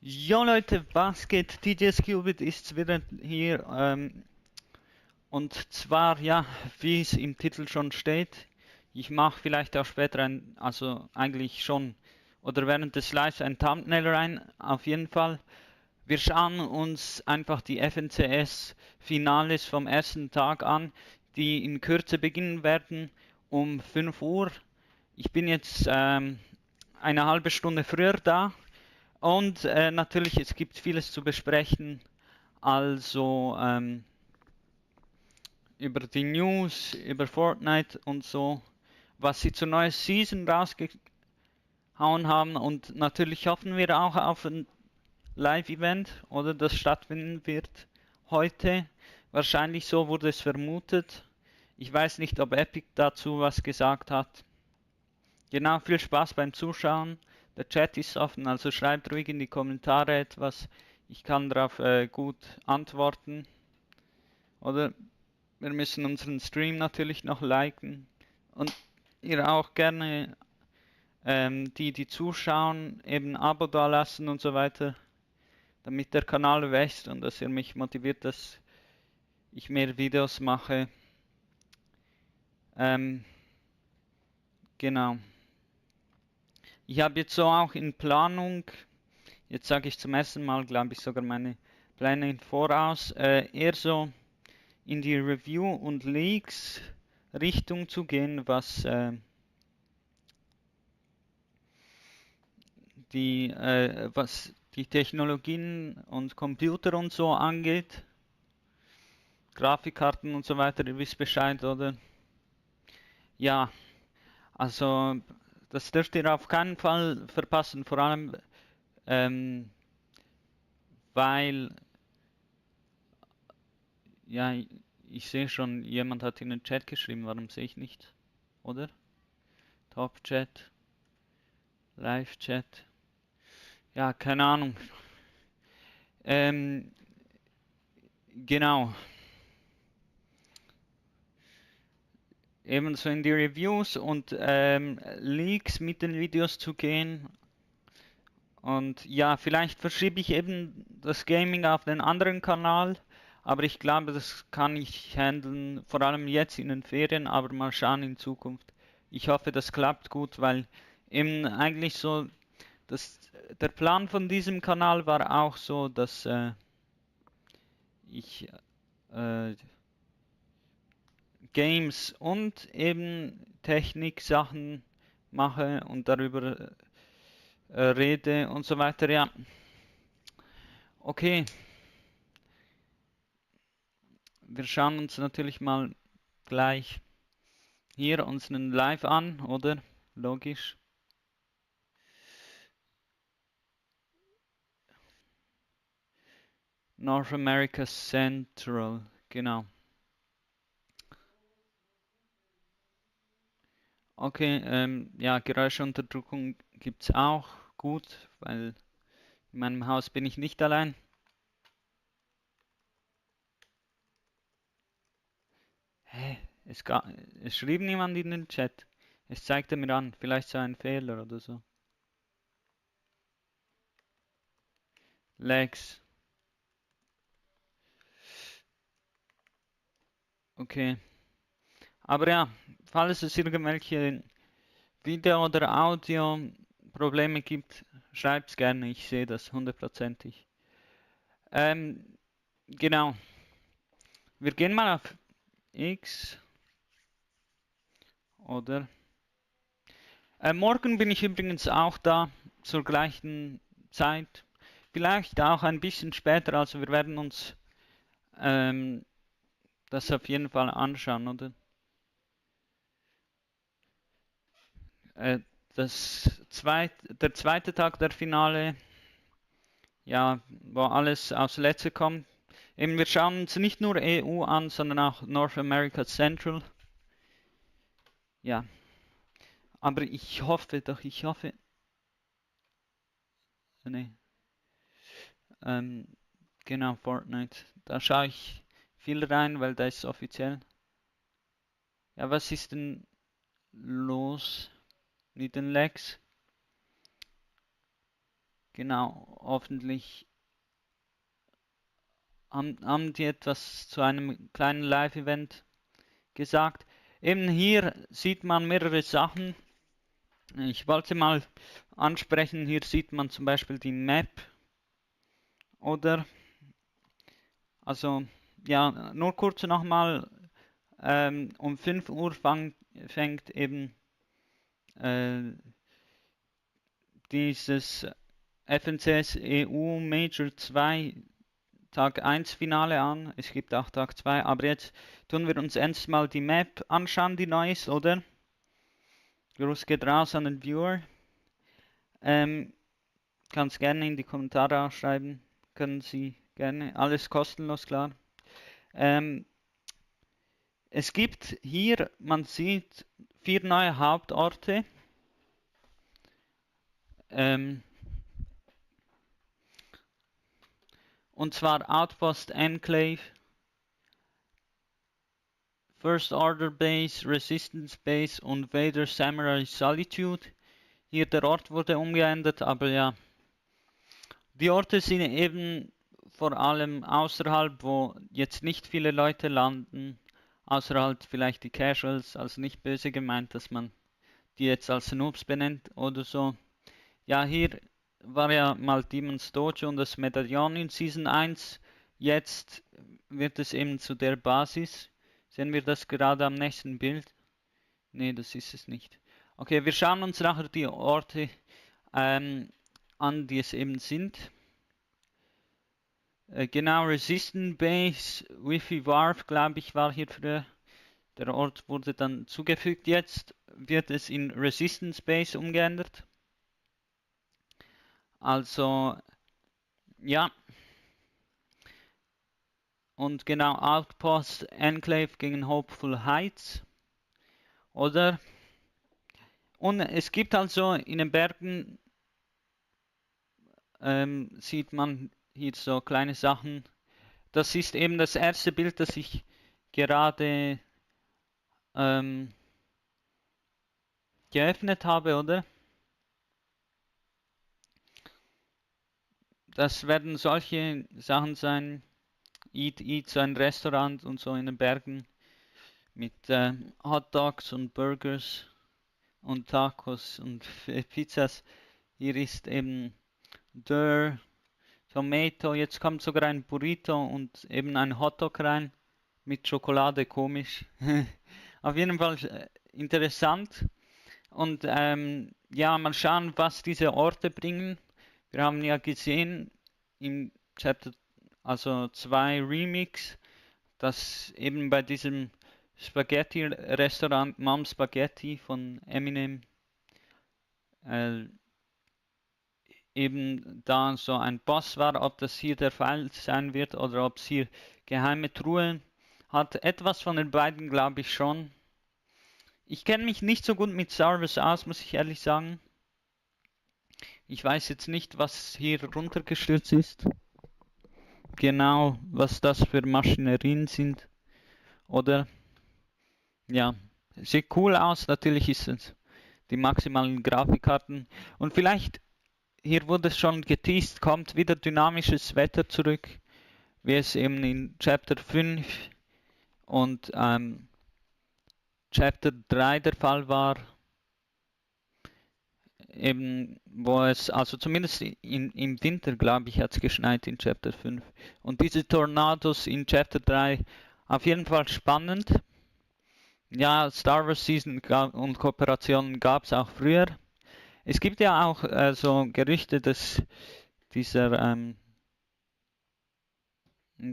Jo Leute, was geht? TJ's Qubit ist wieder hier. Und zwar, ja, wie es im Titel schon steht, ich mache vielleicht auch später also eigentlich schon, oder während des Lives ein Thumbnail rein, auf jeden Fall. Wir schauen uns einfach die FNCS-Finales vom ersten Tag an, die in Kürze beginnen werden, um 5 Uhr. Ich bin jetzt eine halbe Stunde früher da. Und natürlich, es gibt vieles zu besprechen, also über die News, über Fortnite und so, was sie zur neuen Season rausgehauen haben. Und natürlich hoffen wir auch auf ein Live-Event, oder das stattfinden wird heute. Wahrscheinlich so wurde es vermutet. Ich weiß nicht, ob Epic dazu was gesagt hat. Genau, viel Spaß beim Zuschauen. Der Chat ist offen, also schreibt ruhig in die Kommentare etwas. Ich kann darauf gut antworten. Oder wir müssen unseren Stream natürlich noch liken. Und ihr auch gerne, die zuschauen, eben ein Abo da lassen und so weiter, damit der Kanal wächst und dass ihr mich motiviert, dass ich mehr Videos mache. Genau. Ich habe jetzt so auch in Planung, jetzt sage ich zum ersten Mal, glaube ich, sogar meine Pläne im Voraus, eher so in die Review und Leaks Richtung zu gehen, was was die Technologien und Computer und so angeht. Grafikkarten und so weiter, ihr wisst Bescheid, oder? Ja, also das dürft ihr auf keinen Fall verpassen, vor allem ähm, weil, ja, ich sehe schon, jemand hat in den Chat geschrieben, warum sehe ich nicht, oder? Top Chat, Live Chat, ja, keine Ahnung. Ähm, genau, ebenso in die Reviews und Leaks mit den Videos zu gehen. Und ja, vielleicht verschiebe ich eben das Gaming auf den anderen Kanal, aber ich glaube, das kann ich handeln, vor allem jetzt in den Ferien, aber mal schauen in Zukunft. Ich hoffe, das klappt gut, weil eben eigentlich so, der Plan von diesem Kanal war auch so, dass ich äh, Games und eben Technik-Sachen mache und darüber rede und so weiter. Ja, okay. Wir schauen uns natürlich mal gleich hier unseren Live an, oder? Logisch. North America Central, genau. Okay, ja, Geräuschunterdrückung gibt's auch. Gut, weil in meinem Haus bin ich nicht allein. Hä? Es schrieb niemand in den Chat. Es zeigte mir an, vielleicht so ein Fehler oder so. Lags. Okay. Aber ja, falls es irgendwelche Video- oder Audio-Probleme gibt, schreibt's gerne. Ich sehe das hundertprozentig. Ähm, genau. Wir gehen mal auf X, oder? Morgen bin ich übrigens auch da, zur gleichen Zeit. Vielleicht auch ein bisschen später, also wir werden uns ähm, das auf jeden Fall anschauen, oder? Äh, der zweite Tag der Finale, ja, wo alles aufs Letzte kommt. Eben, wir schauen uns nicht nur EU an, sondern auch North America Central. Ja, aber ich hoffe, nee, ähm, genau, Fortnite. Da schaue ich viel rein, weil da ist offiziell. Ja, was ist denn los mit den Lags? Genau, hoffentlich haben die etwas zu einem kleinen Live-Event gesagt. Eben hier sieht man mehrere Sachen. Ich wollte mal ansprechen, hier sieht man zum Beispiel die Map oder, also ja, nur kurz nochmal, um 5 Uhr fängt eben dieses FNCS EU Major 2 Tag 1 Finale an. Es gibt auch Tag 2, aber jetzt tun wir uns erstmal die Map anschauen, die neu ist, oder? Gruß geht raus an den Viewer. Kannst gerne in die Kommentare auch schreiben. Können Sie gerne. Alles kostenlos, klar. Es gibt hier, man sieht 4 neue Hauptorte. Und zwar Outpost Enclave, First Order Base, Resistance Base und Vader Samurai Solitude. Hier der Ort wurde umgeändert, aber ja. Die Orte sind eben vor allem außerhalb, wo jetzt nicht viele Leute landen. Außerhalb vielleicht die Casuals, also nicht böse gemeint, dass man die jetzt als Noobs benennt oder so. Ja, hier war ja mal Demon's Dojo und das Medaillon in Season 1. Jetzt wird es eben zu der Basis. Sehen wir das gerade am nächsten Bild? Ne, das ist es nicht. Okay, wir schauen uns nachher die Orte an, die es eben sind. Genau, Resistance Base, Wi-Fi Wharf, glaube ich, war hier früher. Der Ort wurde dann zugefügt. Jetzt wird es in Resistance Base umgeändert. Also, ja. Und genau, Outpost Enclave gegen Hopeful Heights. Oder? Und es gibt also in den Bergen, sieht man hier so kleine Sachen. Das ist eben das erste Bild, das ich gerade geöffnet habe, oder? Das werden solche Sachen sein. Eat, so ein Restaurant und so in den Bergen mit Hot Dogs und Burgers und Tacos und Pizzas. Hier ist eben Dörr, Tomato, jetzt kommt sogar ein Burrito und eben ein Hotdog rein mit Schokolade, komisch. Auf jeden Fall interessant. Und ja, mal schauen, was diese Orte bringen. Wir haben ja gesehen im Chapter, also 2 Remix, dass eben bei diesem Spaghetti-Restaurant Mom Spaghetti von Eminem eben da so ein Boss war. Ob das hier der Fall sein wird oder ob es hier geheime Truhen hat. Etwas von den beiden glaube ich schon. Ich kenne mich nicht so gut mit Star Wars aus, muss ich ehrlich sagen. Ich weiß jetzt nicht, was hier runtergestürzt ist. Genau, was das für Maschinerien sind. Oder, ja, sieht cool aus. Natürlich ist es die maximalen Grafikkarten. Und vielleicht, hier wurde es schon geteased, kommt wieder dynamisches Wetter zurück, wie es eben in Chapter 5 und Chapter 3 der Fall war. Eben, wo es, also zumindest im Winter, glaube ich, hat es geschneit in Chapter 5. Und diese Tornados in Chapter 3, auf jeden Fall spannend. Ja, Star Wars Season und Kooperationen gab es auch früher. Es gibt ja auch so Gerüchte, dass dieser,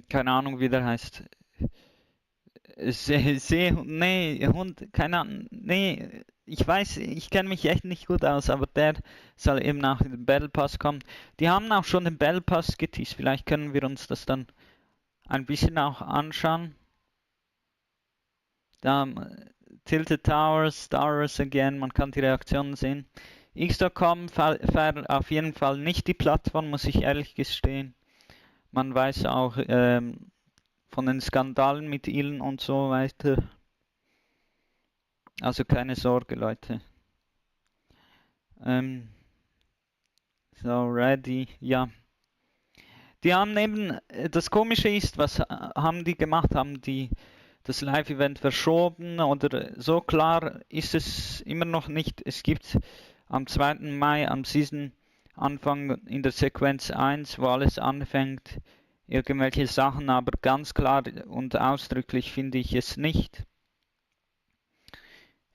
keine Ahnung, wie der heißt, Seehund, nee, Hund, keine Ahnung, nee, ich weiß, ich kenne mich echt nicht gut aus, aber der soll eben nach dem Battle Pass kommen. Die haben auch schon den Battle Pass geteased, vielleicht können wir uns das dann ein bisschen auch anschauen. Da Tilted Towers, Star Wars again, man kann die Reaktionen sehen. X.com feiert auf jeden Fall nicht die Plattform, muss ich ehrlich gestehen. Man weiß auch von den Skandalen mit Elon und so weiter. Also keine Sorge, Leute. So, ready, ja. Die haben eben, das Komische ist, was haben die gemacht? Haben die das Live-Event verschoben oder so? Klar ist es immer noch nicht. Es gibt am 2. Mai am Season-Anfang in der Sequenz 1, wo alles anfängt, irgendwelche Sachen, aber ganz klar und ausdrücklich finde ich es nicht.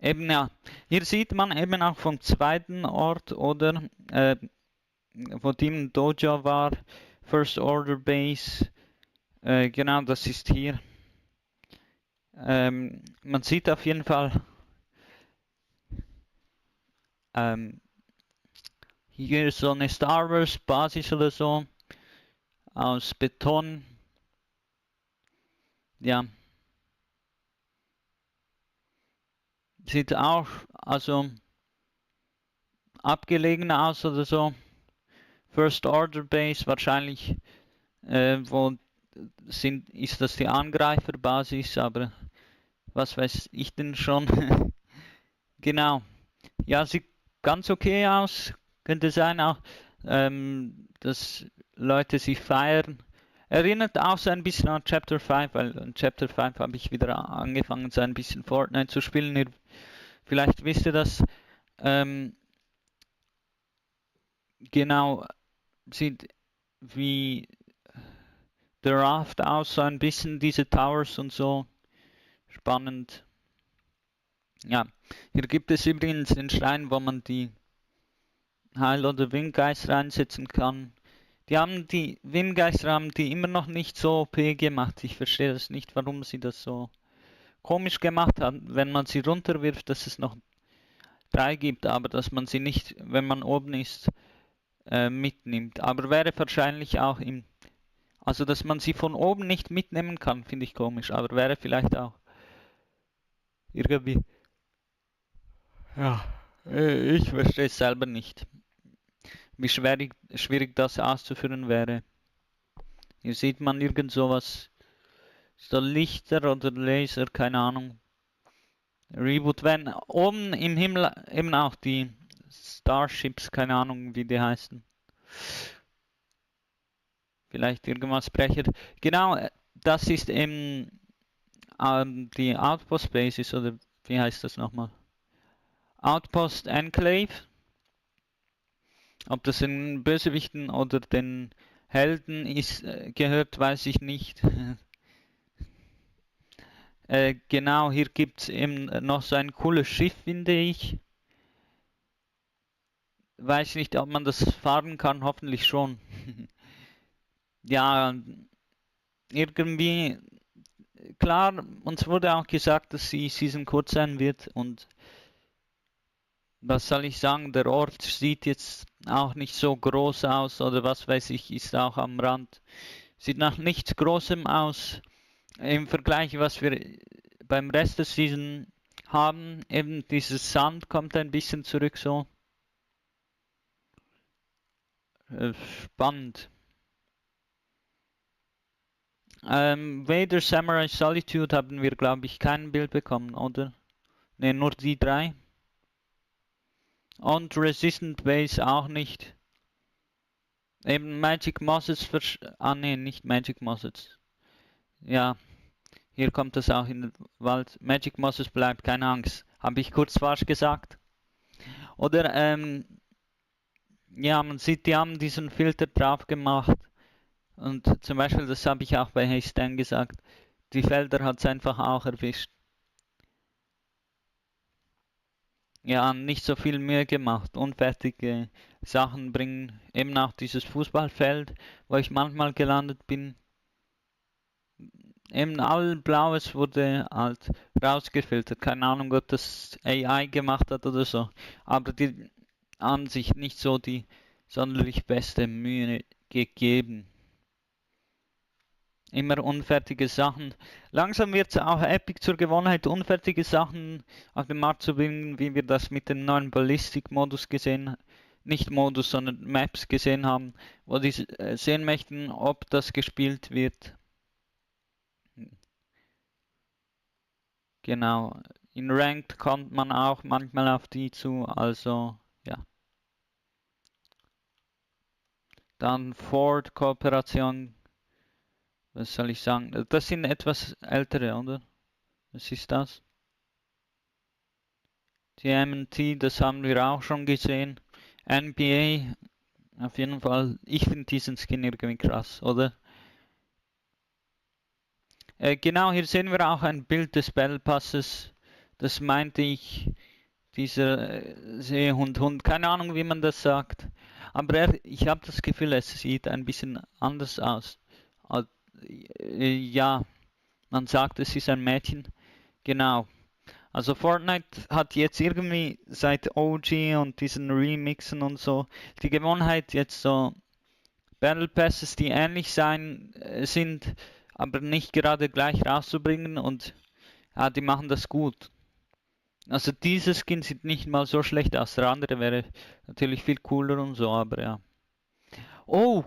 Eben ja, hier sieht man eben auch vom zweiten Ort oder wo Demon Dojo war, First Order Base, genau, das ist hier. Man sieht auf jeden Fall hier so eine Star Wars Basis oder so aus Beton. Ja, sieht auch also abgelegen aus oder so. First Order Base wahrscheinlich, wo ist das die Angreiferbasis, aber was weiß ich denn schon? Genau. Ja, sieht ganz okay aus. Könnte sein auch, dass Leute sich feiern. Erinnert auch so ein bisschen an Chapter 5, weil in Chapter 5 habe ich wieder angefangen, so ein bisschen Fortnite zu spielen. Vielleicht wisst ihr das. Genau, sieht wie The Raft aus, so ein bisschen diese Towers und so. Spannend. Ja, hier gibt es übrigens den Schrein, wo man die Heil- oder Windgeist reinsetzen kann. Die Windgeister haben die immer noch nicht so OP gemacht. Ich verstehe das nicht, warum sie das so komisch gemacht haben, wenn man sie runterwirft, dass es noch 3 gibt, aber dass man sie nicht, wenn man oben ist, mitnimmt. Aber wäre wahrscheinlich auch also dass man sie von oben nicht mitnehmen kann, finde ich komisch, aber wäre vielleicht auch irgendwie, ja, ich verstehe es selber nicht, wie schwierig das auszuführen wäre. Hier sieht man irgend sowas, so Lichter oder Laser, keine Ahnung. Reboot, wenn oben im Himmel eben auch die Starships, keine Ahnung wie die heißen. Vielleicht irgendwas brechert. Genau, das ist eben die Outpost Basis oder wie heißt das nochmal? Outpost Enclave. Ob das den Bösewichten oder den Helden gehört, weiß ich nicht. Genau, hier gibt es eben noch so ein cooles Schiff, finde ich. Weiß nicht, ob man das fahren kann, hoffentlich schon. Ja, irgendwie, klar, uns wurde auch gesagt, dass die Season kurz sein wird und was soll ich sagen, der Ort sieht jetzt auch nicht so groß aus oder was weiß ich, ist auch am Rand. Sieht nach nichts Großem aus im Vergleich, was wir beim Rest der Season haben. Eben dieses Sand kommt ein bisschen zurück so. Spannend. Vader Samurai Solitude haben wir, glaube ich, kein Bild bekommen, oder? Ne, nur die 3. Und Resistant Base auch nicht. Eben Magic Mosses ne, nicht Magic Mosses. Ja, hier kommt das auch in den Wald. Magic Mosses bleibt, keine Angst. Habe ich kurz falsch gesagt. Oder, ja, man sieht, die haben diesen Filter drauf gemacht. Und zum Beispiel, das habe ich auch bei Hey Stan gesagt, die Felder hat es einfach auch erwischt. Ja, nicht so viel Mühe gemacht. Unfertige Sachen bringen eben auch dieses Fußballfeld, wo ich manchmal gelandet bin. Eben all Blaues wurde halt rausgefiltert. Keine Ahnung, ob das AI gemacht hat oder so. Aber die haben sich nicht so die sonderlich beste Mühe gegeben. Immer unfertige Sachen. Langsam wird es auch Epic zur Gewohnheit, unfertige Sachen auf den Markt zu bringen, wie wir das mit dem neuen Ballistik-Modus gesehen, nicht Modus, sondern Maps gesehen haben, wo die sehen möchten, ob das gespielt wird. Genau. In Ranked kommt man auch manchmal auf die zu, also ja. Dann Ford-Kooperation. Was soll ich sagen? Das sind etwas ältere, oder? Was ist das? Die MT, das haben wir auch schon gesehen. NBA, auf jeden Fall. Ich finde diesen Skin irgendwie krass, oder? Genau, hier sehen wir auch ein Bild des Battle Passes. Das meinte ich, dieser Seehund, keine Ahnung, wie man das sagt. Aber ich habe das Gefühl, es sieht ein bisschen anders aus. Ja, man sagt, es ist ein Mädchen. Genau. Also Fortnite hat jetzt irgendwie seit OG und diesen Remixen und so die Gewohnheit, jetzt so Battle Passes, die ähnlich sind, aber nicht gerade gleich rauszubringen, und ja, die machen das gut. Also dieser Skin sieht nicht mal so schlecht aus. Der andere wäre natürlich viel cooler und so, aber ja. Oh,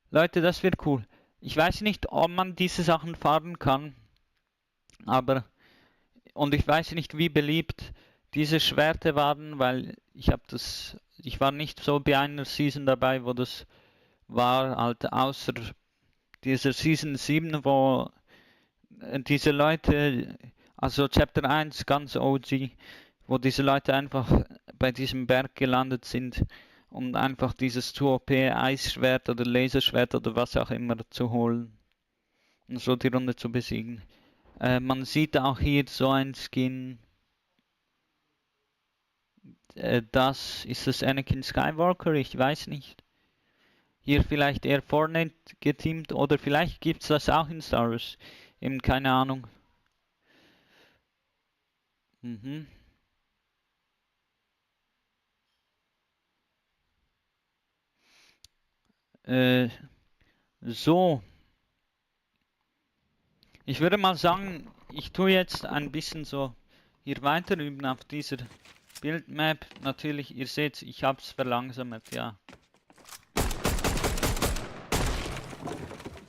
Leute, das wird cool. Ich weiß nicht, ob man diese Sachen fahren kann, aber, und ich weiß nicht, wie beliebt diese Schwerter waren, weil ich war nicht so bei einer Season dabei, wo das war, halt außer dieser Season 7, wo diese Leute, also Chapter 1, ganz OG, wo diese Leute einfach bei diesem Berg gelandet sind, um einfach dieses 2OP Eisschwert oder Laserschwert oder was auch immer zu holen und so die Runde zu besiegen. Man sieht auch hier so ein Skin. Ist das Anakin Skywalker? Ich weiß nicht. Hier vielleicht eher Fortnite geteamt, oder vielleicht gibt es das auch in Star Wars. Eben keine Ahnung. Mhm. So, ich würde mal sagen, ich tue jetzt ein bisschen so hier weiter üben auf dieser Bildmap. Natürlich, ihr seht, ich habe es verlangsamt, ja.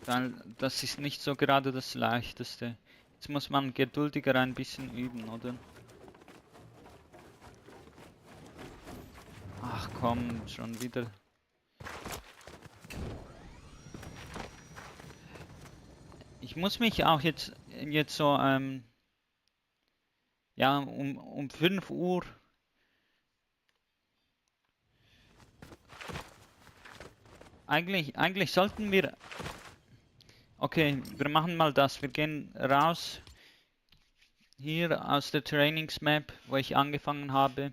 Weil das ist nicht so gerade das Leichteste. Jetzt muss man geduldiger ein bisschen üben, oder? Ach komm, schon wieder. Ich muss mich auch jetzt so, ja, um 5 Uhr. Eigentlich sollten wir. Okay, wir machen mal das. Wir gehen raus. Hier aus der Trainingsmap, wo ich angefangen habe.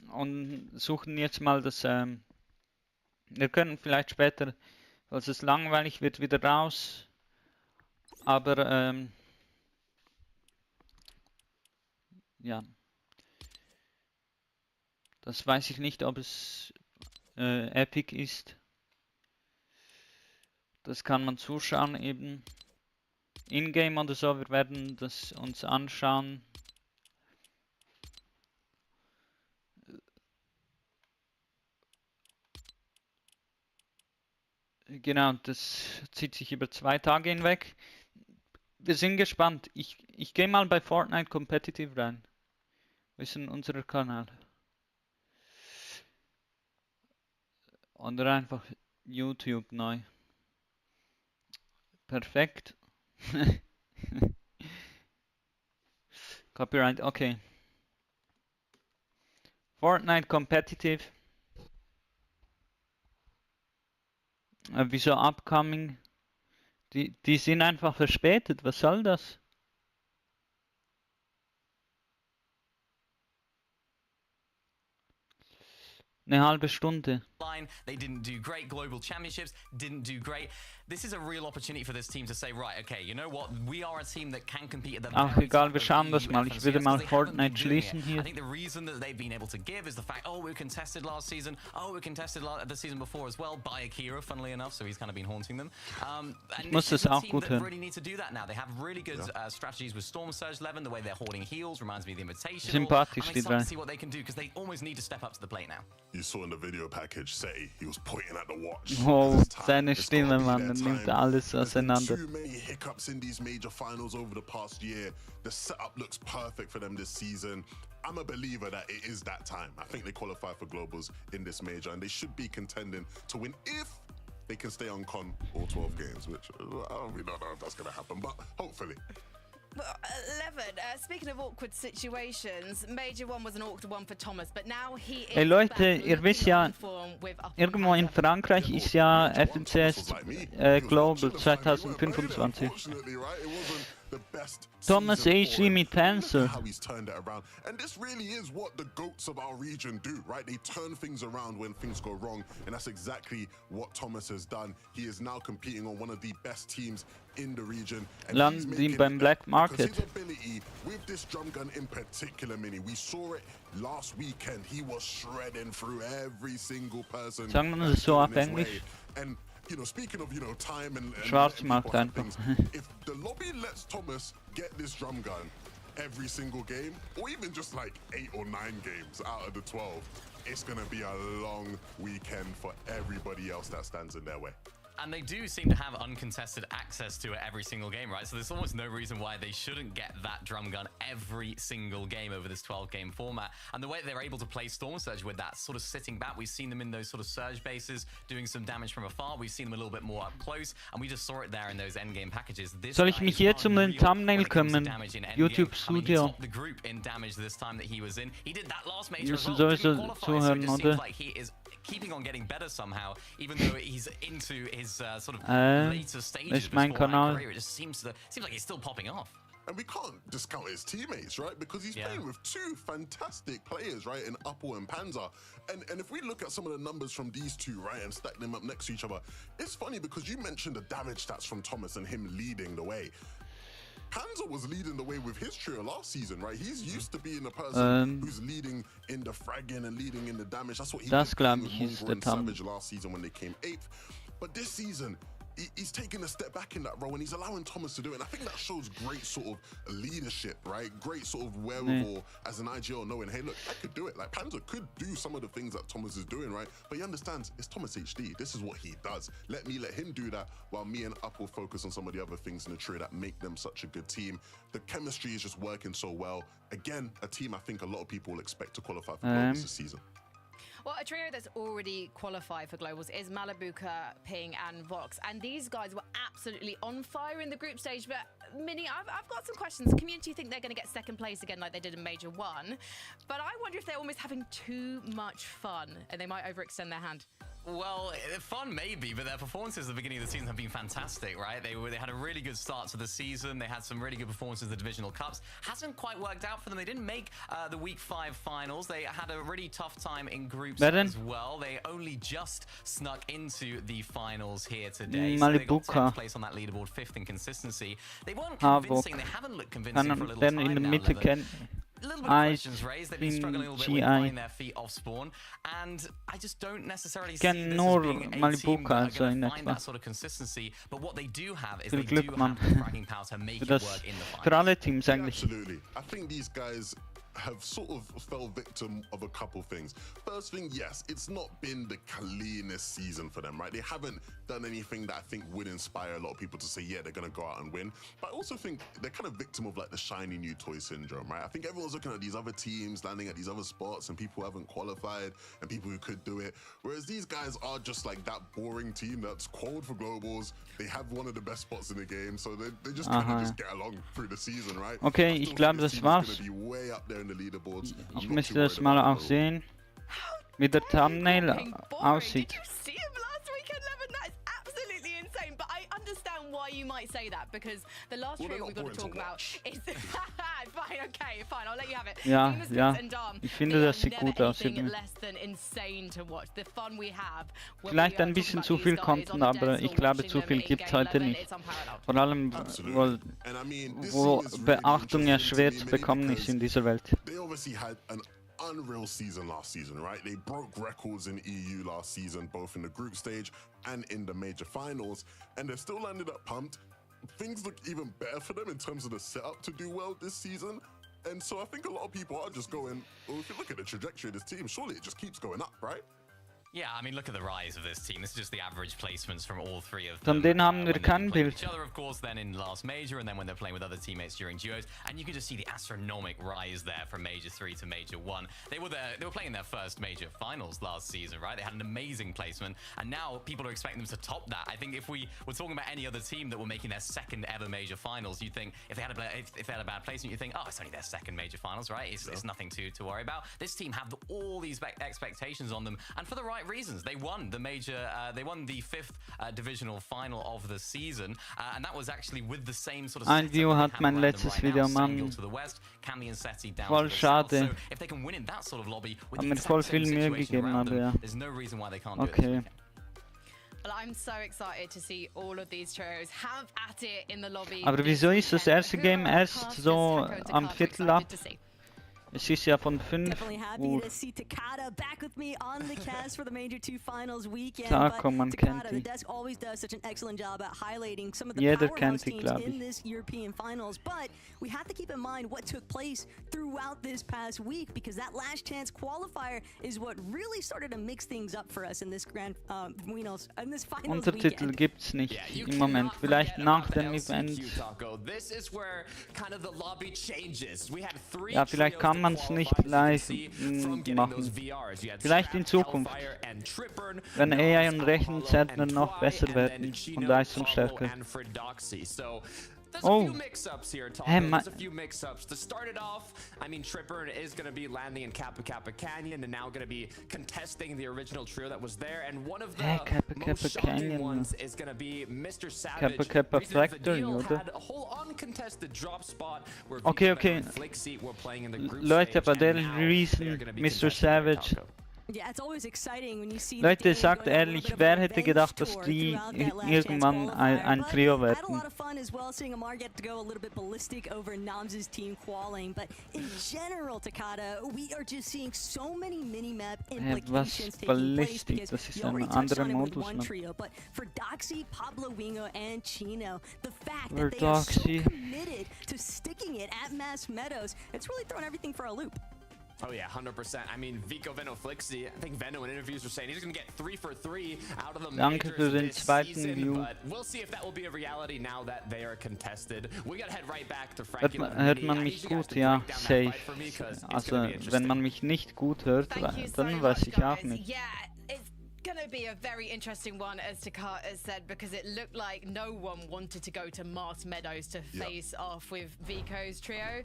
Und suchen jetzt mal das. Wir können vielleicht später, falls es langweilig wird, wieder raus. Aber ja. Das weiß ich nicht, ob es Epic ist. Das kann man zuschauen eben. In-game oder so, wir werden das uns anschauen. Genau, das zieht sich über 2 Tage hinweg. Wir sind gespannt. Ich gehe mal bei Fortnite Competitive rein. Wo ist denn unser Kanal? Oder einfach YouTube neu. Perfekt. Copyright, okay. Fortnite Competitive. Wieso upcoming? Die sind einfach verspätet. Was soll das? Eine halbe Stunde. They didn't do great. Global Championships didn't do great. This is a real opportunity for this team to say, right, okay, you know what? We are a team that can compete at the Ach, very egal, top wir of schauen the das mal. Ich würde mal Fortnite schließen hier. I think the reason that they've been able to give is the fact, oh, we were contested last season. Oh, we were contested the season before as well by Akira, funnily enough. So he's kind of been haunting them. Ich muss das auch gut hören. Really need to do that now. They have really good strategies with Storm Surge 11. The way they're hoarding heals reminds me of the Invitation. Sympathisch, I'm die excited drei. to see what they can do because they almost need to step up to the plate now. You saw in the video package City. He was pointing at the watch. Oh, seine Stimme, Mann, er nimmt alles auseinander. Too many hiccups in these major finals over the past year. The setup looks perfect for them this season. I'm a believer that it is that time. I think they qualify for globals in this major, and they should be contending to win if they can stay on con all 12 games, which I don't really know if that's going to happen, but hopefully. Well, 11. Speaking of awkward situations, Major 1 was an awkward one for Thomas, but now he is Hey Leute, back ihr wisst ja, on form with up irgendwo in Frankreich ist ja FNCS Global 2025. Unfortunately, right, it wasn't the best Thomas season HD for him. mit Look at Pencil. how he's turned it around. And this really is what the GOATs of our region do, right? They turn things around when things go wrong. And that's exactly what Thomas has done. He is now competing on one of the best teams in the region. And he's Landen making beim it Black because Market. his ability with this drum gun in particular, Mini, we saw it last weekend. He was shredding through every single person. Sagen wir das so in auf his Englisch? way. And you know, speaking of, you know, time and Schwarzmarkt people have einfach. things, if the lobby lets Thomas get this drum gun every single game, or even just like 8 or 9 games out of the 12, it's gonna be a long weekend for everybody else that stands in their way. And they do seem to have uncontested access to it every single game, right? So there's almost no reason why they shouldn't get that drum gun every single game over this 12-game format. And the way they're able to play Storm Surge with that sort of sitting back, we've seen them in those sort of Surge bases doing some damage from afar. We've seen them a little bit more up close, and we just saw it there in those endgame packages. This Soll ich guy mich is jetzt um den unreal Thumbnail when it comes to kümmern? damage in endgame. YouTube I mean, he Studio. topped the group in damage this time that he was in. He did that last major Wir as müssen well. sowieso Didn't qualify, so it zuhören, just oder? seems like he is keeping on getting better somehow, even though he's into his sort of later stages ist of mein his format Kanal. career. It just seems like he's still popping off. And we can't discount his teammates, right? Because he's playing with 2 fantastic players, right? In Apple and Panzer. And if we look at some of the numbers from these 2, right, and stack them up next to each other, it's funny because you mentioned the damage stats from Thomas and him leading the way. Panzer was leading the way with his trio last season, right? He's used to being the person who's leading in the fragging and leading in the damage. That's what he Das did glaub with ich ist Mongo der and Thumb. Savage last season when they came 8th. But this season, he's taking a step back in that role and he's allowing Thomas to do it. And I think that shows great sort of leadership, right? Great sort of wherewithal as an IGL knowing, hey, look, I could do it. Like Panzer could do some of the things that Thomas is doing, right? But he understands it's Thomas HD. This is what he does. Let him do that while me and Apple focus on some of the other things in the trio that make them such a good team. The chemistry is just working so well. Again, a team I think a lot of people will expect to qualify for globals this season. Well, a trio that's already qualified for globals is Malibuka, Ping, and Vox, and these guys were absolutely on fire in the group stage. But Minnie, I've got some questions. The community think they're going to get second place again, like they did in Major 1, but I wonder if they're almost having too much fun and they might overextend their hand. Well, fun maybe, but their performances at the beginning of the season have been fantastic, right? They had a really good start to the season. They had some really good performances in the divisional cups. Hasn't quite worked out for them. They didn't make the week 5 finals. They had a really tough time in groups as well. They only just snuck into the finals here today. So they got 10th place on that leaderboard, 5th in consistency. They weren't convincing. They haven't looked convincing for a little time now. A little bit of questions raised. They've been struggling a little bit with finding their feet off spawn, and I just don't necessarily see this as being a team that are going to find that sort of consistency. But what they do have is they do have the fragging power to make it work in the finals. Für alle Teams eigentlich. Absolutely. I think these guys have sort of fell victim of a couple things. First thing, yes, it's not been the cleanest season for them, right? They haven't done anything that I think would inspire a lot of people to say, yeah, they're going to go out and win. But I also think they're kind of victim of like the shiny new toy syndrome, right? I think everyone's looking at these other teams, landing at these other spots, and people who haven't qualified and people who could do it. Whereas these guys are just like that boring team that's qualified for globals. They have one of the best spots in the game, so they just kind of just get along through the season, right? Okay, ich glaube, das war's. Ich möchte das mal auch sehen, wie der Thumbnail aussieht. Why you might say that, because the last trio we've got to talk about is fine, I'll let you have it. Ja, ich finde, das sieht gut aus. Vielleicht ein bisschen zu viel Content, aber ich glaube, zu viel gibt es heute nicht. Vor allem, wo Beachtung ja schwer zu bekommen ist in dieser Welt. Unreal season last season, right? They broke records in EU last season, both in the group stage and in the major finals, and they still landed up pumped. Things look even better for them in terms of the setup to do well this season. And so I think a lot of people are just going, well, if you look at the trajectory of this team, surely it just keeps going up, right? Yeah, I mean, look at the rise of this team. This is just the average placements from all three of them. Von denen haben wir when kein they play Bild. with each other, of course, then in last major, and then when they're playing with other teammates during duos, and you can just see the astronomic rise there from major 3 to major 1. They were playing their first major finals last season, right? They had an amazing placement, and now people are expecting them to top that. I think if we were talking about any other team that were making their second ever major finals, you'd think if they had a bad placement, you think, oh, it's only their second major finals, right? It's nothing to worry about. This team have all these expectations on them, and for the right reasons. They won the major, they won the 5th divisional final of the season, and that was actually with the same sort of Ein View hat mein letztes Video, Mann. Voll schade. So if they can win in that sort of lobby with Hab the mir exact voll same viel Mühe situation gegeben, around aber them, ja. there's no reason why they can't do it this Okay. weekend. Well, I'm so excited to see all of these trios have at it in the lobby. Aber wieso ist das erste Game erst so am Viertel ab? Es ist ja von 5 Definitely happy Uhr. to see Takada back with me on the cast for the Major 2 Finals weekend. Klar, But komm, man kennt Takada, the die. desk always does such an excellent job at highlighting some of the Jeder powerhouse kennt die, teams glaub in ich. this European Finals. But we have to keep in mind what took place throughout this past week, because that last chance qualifier is what really started to mix things up for us in this Finals Untertitel weekend. gibt's nicht im Moment. Vielleicht nach dem Event. Ja, vielleicht kann man es nicht live machen. Vielleicht in Zukunft. Wenn AI und Rechenzentren noch besser werden und leistungsstärker. There's a few mix-ups here, Taco. There's a few mix-ups. To start it off, I mean, Tripper is going to be landing in Kappa Kappa Canyon and now going to be contesting the original trio that was there. And one of the most shocking ones is going to be Mr. Savage. Kappa Kappa Factory, oder? Had a whole uncontested drop spot where Okay. Flixie were playing in the group Leute, bei stage, der and now Reason, they're gonna be Mr. contesting Savage. Taco. Yeah, it's always exciting when you see Leute, sagt ehrlich, wer hätte gedacht, dass die irgendwann ein Trio I had a werden? lot of fun as well seeing Amar get to go a little bit ballistic over Namz's team qualing, but in general, Takada, we are just seeing so many minimap implications taking place ballistic? because Das ist you ein already touched anderer on it with Modus, one man. trio, but for Doxy, Pablo Wingo, and Chino, the fact For that they are so Doxy. committed to sticking it at Mass Meadows, it's really thrown everything for a loop. Oh yeah, 100%. I mean, Vico, Veno, Flixie, I think Veno in interviews were saying he's going to get 3 for 3 out of the Danke majors für den this zweiten season, View. but we'll see if that will be a reality now that they are contested. We got to head right back to Frankie. Hört man mich gut? Ja, safe. Also, wenn man mich nicht gut hört, dann weiß ich auch nicht. Yeah, it's gonna be a very interesting one, as Takata said, because it looked like no one wanted to go to Mars Meadows to face off with Vico's trio,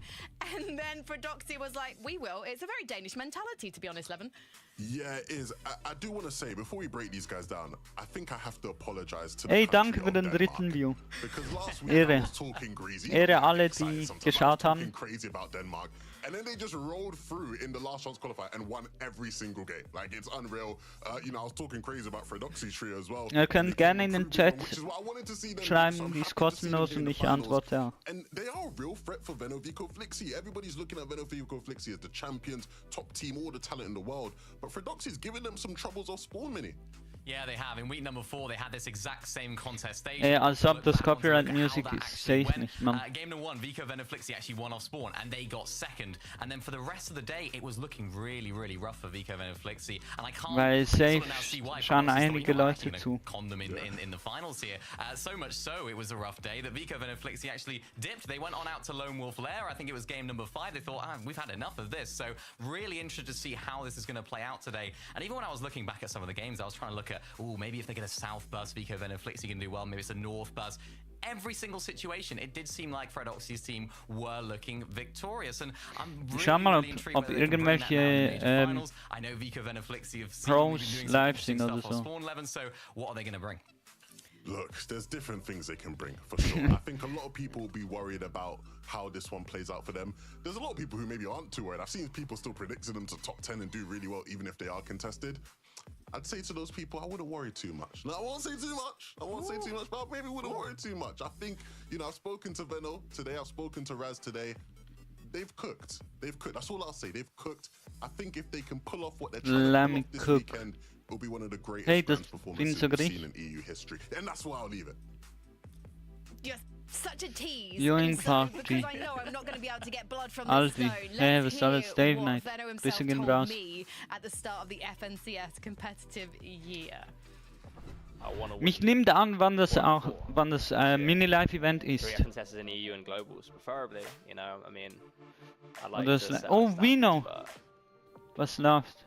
and then Prodoxy was like, we will. It's a very Danish mentality, to be honest, Levin. Yeah, it is. I do want to say, before we break these guys down, I think I have to apologize to Hey, the danke country für of den Denmark. dritten View. Because last week Ehre. I was talking greasy. Ehre alle, Excited die sometimes. geschaut I was haben. talking crazy about Denmark. And then they just rolled through in the last chance qualifier and won every single game. Like, it's unreal. You know, I was talking crazy about Fredoxy's trio as well. Ihr könnt gerne in den Chat Which is what I wanted to see them do. schreiben, So I'm die ist happy to see them kostenlos in und the ich finals. antworte auch. And they are a real threat for Veno, Vico, Flixie. Everybody's looking at Veno, Vico, Flixie as the champions, top team, all the talent in the world. But Fredoxy's giving them some troubles off spawn, Mini. Yeah, they have. In week number 4, they had this exact same contest stage. Als ob das Copyright Look Music how that ist, actually sehe ich went. nicht, Mann. Game number 1, Vico, Veno, Flixie actually won off spawn, and they got second. And then for the rest of the day, it was looking really, really rough for Vico, Veno, Flixie. And I can't Weil sort safe of now see why. schauen Prodoxy einige thought, Leute gonna zu. con them in the finals here. So much so, it was a rough day that Vico, Veno, Flixie actually dipped. They went on out to Lone Wolf Lair. I think it was game number 5. They thought, we've had enough of this. So really interested to see how this is going to play out today. And even when I was looking back at some of the games, I was trying to look at, maybe if they get a south burst, Vico, Veno, Flixie can do well. Maybe it's a north burst. Every single situation, it did seem like Fredoxy's team were looking victorious, and I'm Schau mal, really intrigued ob whether they can bring that now in the irgendwelche major finals. I know Vico, Veno, Flixie have Pros been doing some live interesting sind oder stuff on so. Spawn 11, so what are they going to bring? Look, there's different things they can bring, for sure. I think a lot of people will be worried about how this one plays out for them. There's a lot of people who maybe aren't too worried. I've seen people still predicting them to top 10 and do really well, even if they are contested. I'd say to those people, I wouldn't worry too much. Now, I won't say too much. But I maybe wouldn't worry too much. I think, you know, I've spoken to Veno today. I've spoken to Raz today. They've cooked. That's all I'll say. They've cooked. I think if they can pull off what they're trying to pull off this weekend, it'll be one of the greatest Hey, das grand bin performances sogar we've ich. seen in EU history. And that's why I'll leave it. Yes, Such a tease. Viewing And so, party. because I know I'm not going to be able to get blood from this Aldi. stone. Was Let's soll das, Dave hear Knight? what Venno Grüße himself gehen told raus. me at the start of the FNCS competitive year. Mich nimmt an, wann das Mini-Live-Event ist. FNCS in EU and globals, preferably. You know, I mean, I like Oder to set oh, standards, Vino. but Was läuft?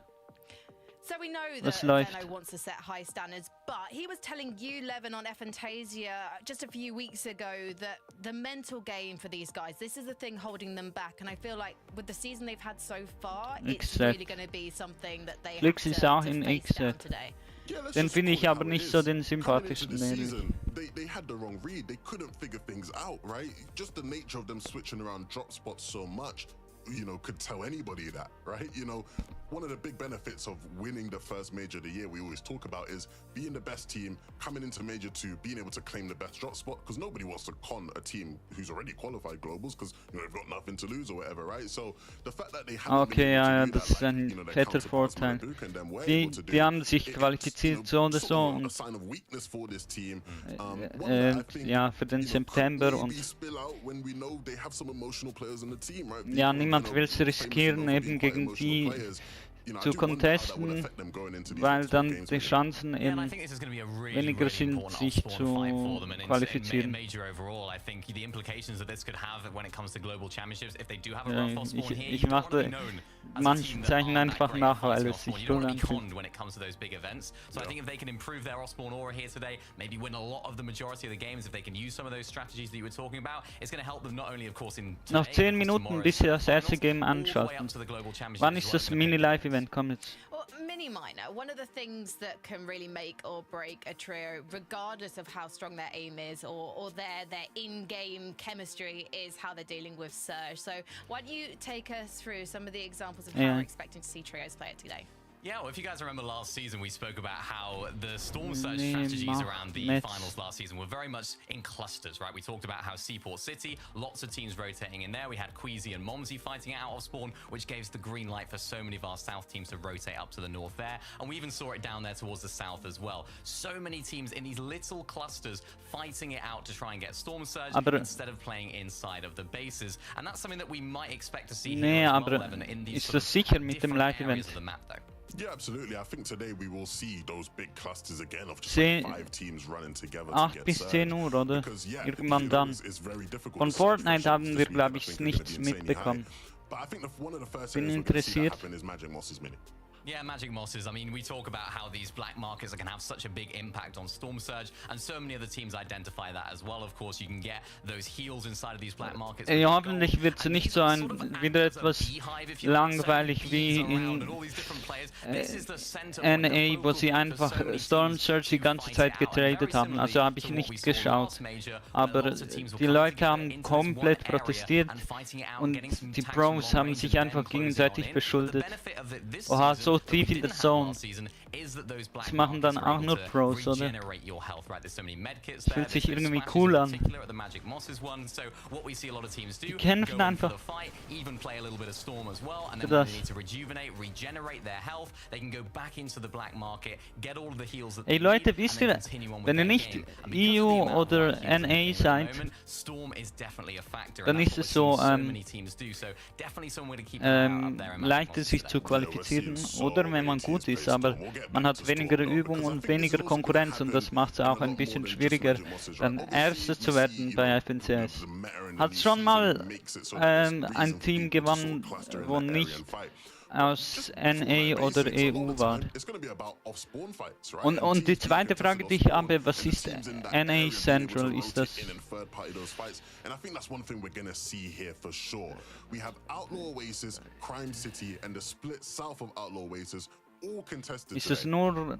So we know Was that läuft? Venno wants to set high standards, but he was telling you, Levin, on Fantasia just a few weeks ago that the mental game for these guys, this is the thing holding them back. And I feel like with the season they've had so far, it's really going to be something that they Flix have ist to auch in face down XZ. today. Yeah, let's Den just finde call ich it aber how it nicht is. so den Coming into sympathischen. the Nämlich. season, they had the wrong read. They couldn't figure things out, right? Just the nature of them switching around drop spots so much, you know, could tell anybody that, right? You know, one of the big benefits of winning the first major of the year we always talk about is being the best team, coming into major 2, being able to claim the best drop spot, because nobody wants to con a team who's already qualified globals, because you know they've got nothing to lose or whatever, right? So the fact that they haven't Okay, been able ja, to do das that, ist ein you know, their fetter counterparts, Vorteil. Maduka and them were Die, able to do, die haben sich it's, qualifiziert so oder so sort of a und sign of weakness for this team. One that I think, ja, für den you know, September could und maybe spill out when we know they have some emotional players in the team, right? ja, People, niemand you know, will es famously riskieren, known for eben being quite gegen emotional die players. You know, I zu do wonder how that would contesten, affect them going into these weil next dann games die with them. Chancen Yeah, and I eben think this is going to be a really, weniger really sind, important sich off-spawn zu fight for them. And in qualifizieren. major overall, I think the implications that this could have when it comes to global championships, if they do have a Ja, rough off-spawn here, ich you don't want to mache be known as a manche team that Zeichen aren't that einfach great nach, at fighting weil es off-spawn. sich You don't cool want to be anfühlt. conned when it comes to those big events. So I think if they can improve their off-spawn aura here today, maybe win a lot of the majority of the games, if they can use some of those strategies that you were talking about, it's going to help them not only, of course, in Noch today, 10 of course, Minuten, tomorrow's bis sie das erste finals, Game all the way anschalten. up to the global championships Wann as ist well. das It's gonna be a big event. Mini-Live-Event? Komm jetzt. Well, mini minor, one of the things that can really make or break a trio, regardless of how strong their aim is or their in-game chemistry, is how they're dealing with Surge. So why don't you take us through some of the examples of how Yeah. we're expecting to see trios play it today? Yeah, well, if you guys remember last season, we spoke about how the Storm Surge Nee, strategies mach around the Metz. finals last season were very much in clusters, right? We talked about how Seaport City, lots of teams rotating in there. We had Queasy and Momsy fighting out of spawn, which gave us the green light for so many of our south teams to rotate up to the north there. And we even saw it down there towards the south as well. So many teams in these little clusters fighting it out to try and get Storm Surge Aber instead of playing inside of the bases. And that's something that we might expect to see Nee, here as aber well, Evan, in these ist sort das of sicher mit dem different Live-Event? areas of the map, though. Yeah, absolutely. I think today we will see those big clusters again of just Zehn- like 5 teams running together to 8 get bis Surge. 10 Uhr, oder? Because, yeah, Irgendwann you know, dann. it's very difficult Von to search for Fortnite shots haben this wir, weekend. glaube I ich, think are gonna nichts be insanely mitbekommen. high. But I think one of the first Bin areas we're going to see that interessiert. happen is Magic Moss's mini. Yeah, Magic Mosses. I mean, we talk about how these black markets are going to have such a big impact on Storm Surge, and so many other teams identify that as well. Of course, you can get those heals inside of these black markets. Ja, hoffentlich wird es nicht so wieder etwas langweilig wie in NA, wo sie einfach Storm Surge die ganze Zeit getradet haben. Also habe ich nicht geschaut. Aber die Leute haben komplett protestiert und die Pros haben sich einfach gegenseitig beschuldet. Oha, so tief in der Zone. Das machen dann auch nur Pros, oder? Das fühlt sich irgendwie cool an. Die kämpfen einfach. Für das. Ey Leute, wisst ihr, wenn ihr nicht EU oder NA seid, dann ist es so leichter sich zu qualifizieren, oder wenn man gut ist, aber man hat weniger Übung und weniger Konkurrenz und das macht es auch ein bisschen schwieriger, dann Erster zu werden bei FNCS. Hat schon mal ein Team gewonnen, wo nicht aus NA oder EU war. Und die zweite Frage, die ich habe, was ist NA Central? Ist das... And I think that's one thing we're going to see here for sure. We have Outlaw Oasis, Crime City, and the split south of Outlaw Oasis all contested Ist das today. nur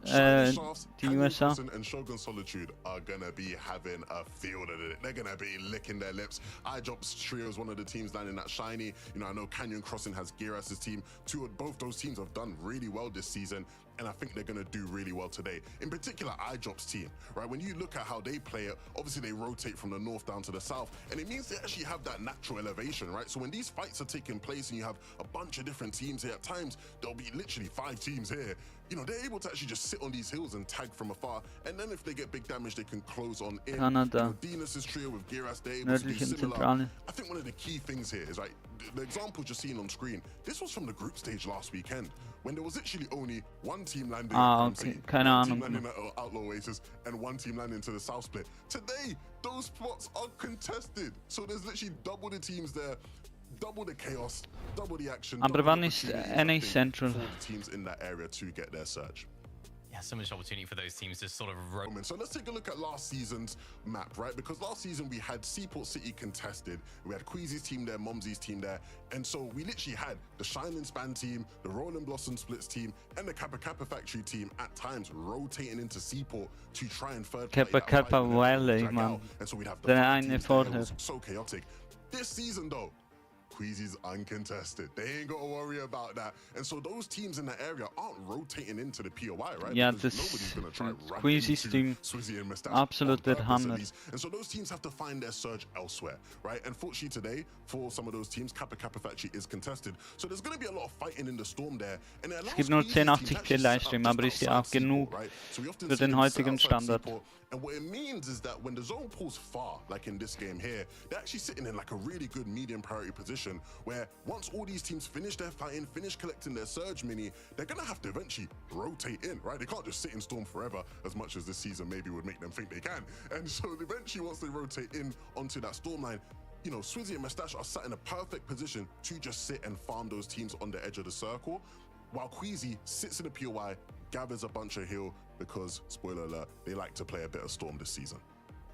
die USA? And Shogun Solitude are gonna be having a field of it. They're gonna be licking their lips. iDrop's trio is one of the teams down in that shiny. You know, I know Canyon Crossing has Geras' team. Both those teams have done really well this season, and I think they're gonna do really well today. In particular, iDrop's team, right? When you look at how they play it, obviously they rotate from the north down to the south, and it means they actually have that natural elevation, right? So when these fights are taking place and you have a bunch of different teams here, at times there'll be literally 5 teams here you know, they're able to actually just sit on these hills and tag from afar. And then if they get big damage, they can close on in. Kanada. You know, Dinas' trio with Giras, they're able to do Nördlich und similar. Zentrale. I think one of the key things here is, like, the example just seen on screen, this was from the group stage last weekend, when there was literally only one team landing Ah, at okay. City, Keine one team Ahnung. landing at Outlaw Oasis, and one team landing to the South Split. Today, those spots are contested. So there's literally double the teams there, double the chaos, double the action. Aber double wann the ist opportunities, NA I think, Central? for the teams in that area to get their surge. Yeah, so much opportunity for those teams to sort of So let's take a look at last season's map, right? Because last season we had Seaport City contested, we had Queasy's team there, Momsy's team there, and so we literally had the Shining Span team, the Rolling Blossom Splits team, and the Kappa Kappa Factory team at times rotating into Seaport to try and third play Kappa that Kappa fight and Valley, drag man. out. And so we'd have the Der five eine teams there. It vorher. was so chaotic. This season though, Queasy's uncontested. They ain't got to worry about that. And so those teams in that area aren't rotating into the POI, right? Ja, Because das nobody's gonna try run Queasy's into Team Swizzy and Mustache absolut on der purpose, at Hammer. least. And so those teams have to find their surge elsewhere, right? Unfortunately today, for some of those teams, Kappa Kappa Factory is contested. So there's going to be a lot of fighting in the storm there. And it Es gibt nur 1080p Livestream, aber ist ja auch genug für den heutigen Standard. And what it means is that when the zone pulls far, like in this game here, they're actually sitting in like a really good medium priority position where once all these teams finish their fighting, finish collecting their surge mini, they're going to have to eventually rotate in, right? They can't just sit in storm forever, as much as this season maybe would make them think they can. And so eventually once they rotate in onto that storm line, you know, Swizzy and Mustache are sat in a perfect position to just sit and farm those teams on the edge of the circle, while Queasy sits in the POI, gathers a bunch of heal, because, spoiler alert, they like to play a bit of Storm this season.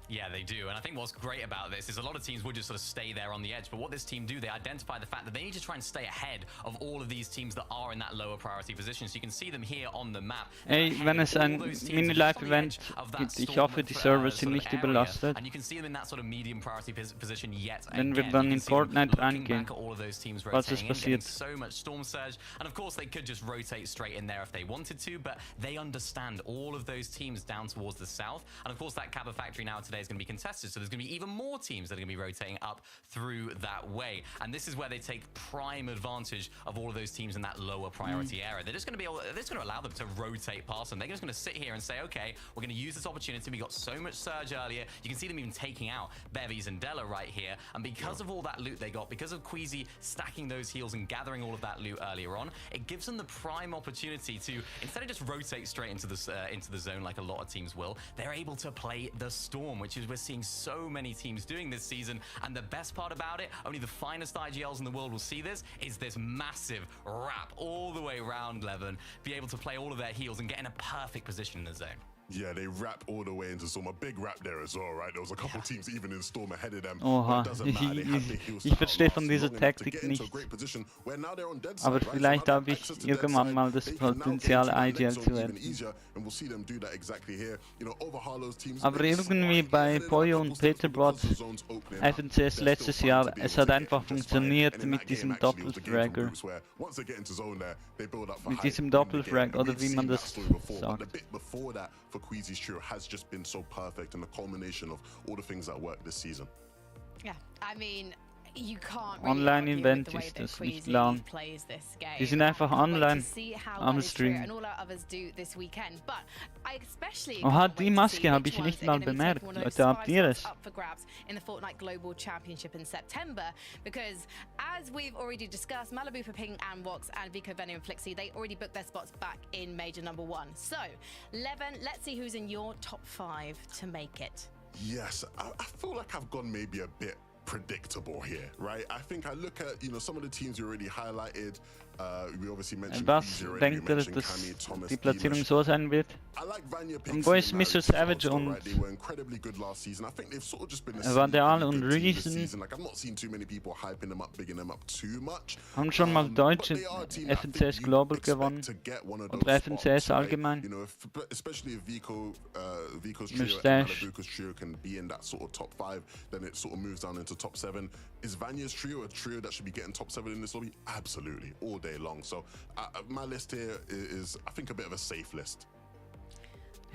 Yeah, they do. And I think what's great about this is a lot of teams would just sort of stay there on the edge. But what this team do, they identify the fact that they need to try and stay ahead of all of these teams that are in that lower priority position. So you can see them here on the map. Ey, wenn es ein Mini-Live-Event gibt, ich hoffe, die Server sind nicht überlastet. And you can see them in that sort of medium priority position yet Wenn wir dann in Fortnite reingehen, was ist passiert? So much storm surge. And of course, they could just rotate straight in there if they wanted to, but they understand all of those teams down towards the south. And of course, that Kappa Factory now today is going to be contested, so there's going to be even more teams that are going to be rotating up through that way. And this is where they take prime advantage of all of those teams in that lower priority area. They're just going to allow them to rotate past them. They're just going to sit here and say, okay, we're going to use this opportunity. We got so much surge earlier. You can see them even taking out Bevies and Della right here. And because of all that loot they got, because of Queasy stacking those heals and gathering all of that loot earlier on, it gives them the prime opportunity to, instead of just rotate straight into the zone like a lot of teams will, they're able to play the storm, which is we're seeing so many teams doing this season. And the best part about it, only the finest IGLs in the world will see this, is this massive wrap all the way around Leven, be able to play all of their heals and get in a perfect position in the zone. Yeah, they wrap all the way into Storm. A big wrap there as well, right? There was a couple teams even in Storm ahead of them. Oha, ich verstehe von dieser Taktik nicht. Aber vielleicht habe ich irgendwann mal das Potenzial, IGL zu werden. Aber irgendwie bei Poyo und Peterbot, FNCS letztes Jahr, es hat einfach funktioniert mit diesem Doppelfragger. Mit diesem Doppelfrag, oder wie man das sagt. For Queasy's trio has just been so perfect, and the culmination of all the things that worked this season. Yeah, I mean, you can't really Online-Event ist das nicht lang. Die sind einfach online am Stream. Oha, die Maske habe ich nicht mal bemerkt. Leute, habt ihr es? In the Fortnite Global Championship in September, because as we've already discussed, Malibu for Ping and Wox and Vico Venom and Flixie, they already booked their spots back in Major number 1. So, Leven, let's see who's in your top 5 to make it. Yes, I feel like I've gone maybe a bit predictable here, right? I think I look at, you know, some of the teams you already highlighted. We obviously mentioned Was denkt ihr, dass die Platzierung so sein wird? Und wo ist Mr. Savage und Vandal und Reason? Haben schon mal deutsche FNCS Global gewonnen? Oder FNCS allgemein? Mustache. Can be in that sort of top 5, then it sort of moves down into top 7. Is Vanya's trio a trio that should be getting top 7 in this lobby? Absolutely, all day long. So my list here is, I think, a bit of a safe list.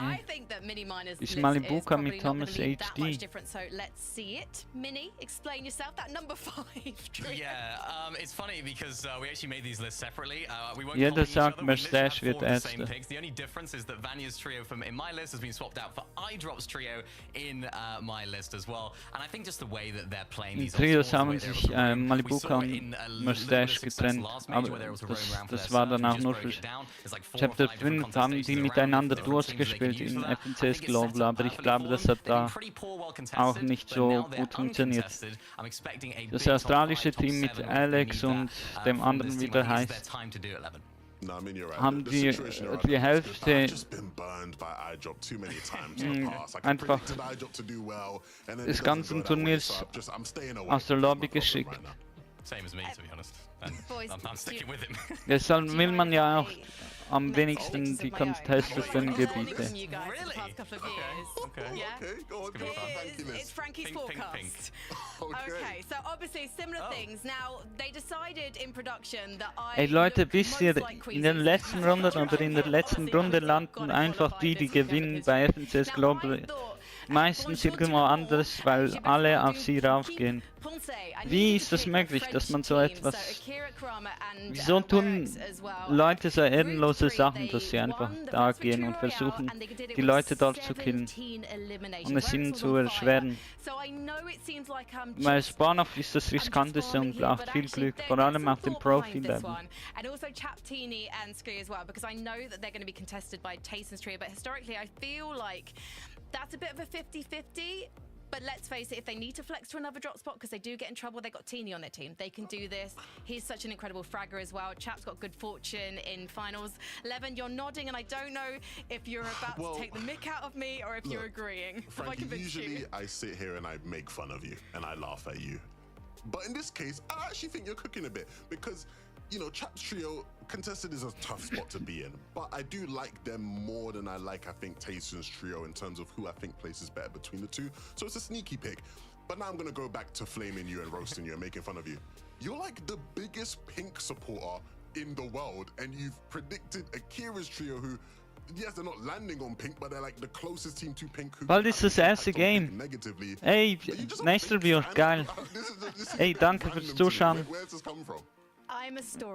I think that Mini Miner's Ist list is Malibuka probably mit not going Thomas to be that HD? much different. So let's see it. Mini, explain yourself. That number 5 trio. Yeah, it's funny because we actually made these lists separately. We won't Jeder copy each sagt, other. We literally Mercedes have wird 4 of the same Erster. picks. The only difference is that Vanya's trio from in my list has been swapped out for iDrop's trio in my list as well. And I think just the way that they're playing In these Trios haben sich Malibuka und Mercedes getrennt, aber das war dann auch nur für Chapter 5, haben die miteinander Duos gespielt in FNCS Global, aber ich glaube, das hat da auch nicht so gut funktioniert. Das australische Team mit Alex und dem anderen, wie der heißt, No, I mean, you're right. haben The die situation you're die right. Hälfte I've just been burned by iDrop too many times in the past. Like, I einfach predicted iDrop to do well, and then des it doesn't ganzen go that way, Turniers so I'm staying away. aus der Lobby That's my problem geschickt. right now. Same as me, to be honest. And Boys, I'm sticking with him. Deshalb do you will man mind ja if auch I am make wenigsten pictures die of my own? contesteten I've been learning Gebiete. from you guys the past couple of years. Okay. Yeah. Okay, go on. gonna be fun. Frankie It's list. Frankie's Pink, pink, forecast. pink. Okay, so obviously similar things. Now, they decided in production that Ey I Leute, look wisst ihr, most like in den Queasy. letzten Runden oder in der letzten Runde landen einfach die, die gewinnen bei FNCS Global, meistens irgendwo anders, weil alle auf sie raufgehen. Wie ist das möglich, dass man so etwas... Wieso tun Leute so ehrenlose Sachen, dass sie einfach da gehen und versuchen, die Leute dort zu killen und es ihnen zu erschweren? Weil Spawn-Off ist das riskanteste und braucht viel Glück, vor allem auf dem Profi-Level. And also Chaptini and Scree as well, because I know that they're going to be contested by Tayson's trio, but historically I feel like that's a bit of a 50-50. But let's face it, if they need to flex to another drop spot because they do get in trouble, they've got Teeny on their team. They can do this. He's such an incredible fragger as well. Chap's got good fortune in finals. Levin, you're nodding, and I don't know if you're about to take the mick out of me or if you're agreeing. Frankie, usually I sit here and I make fun of you and I laugh at you. But in this case, I actually think you're cooking a bit because, you know, Chap's trio contested is a tough spot to be in, but I do like them more than I think, Tayson's trio in terms of who I think places better between the two. So it's a sneaky pick. But now I'm going to go back to flaming you and roasting you and making fun of you. You're like the biggest Pink supporter in the world, and you've predicted Akira's trio who, yes, they're not landing on Pink, but they're like the closest team to Pink who... Bald ist das erste Game. Ey, nächster wird geil. Ey, danke fürs Zuschauen.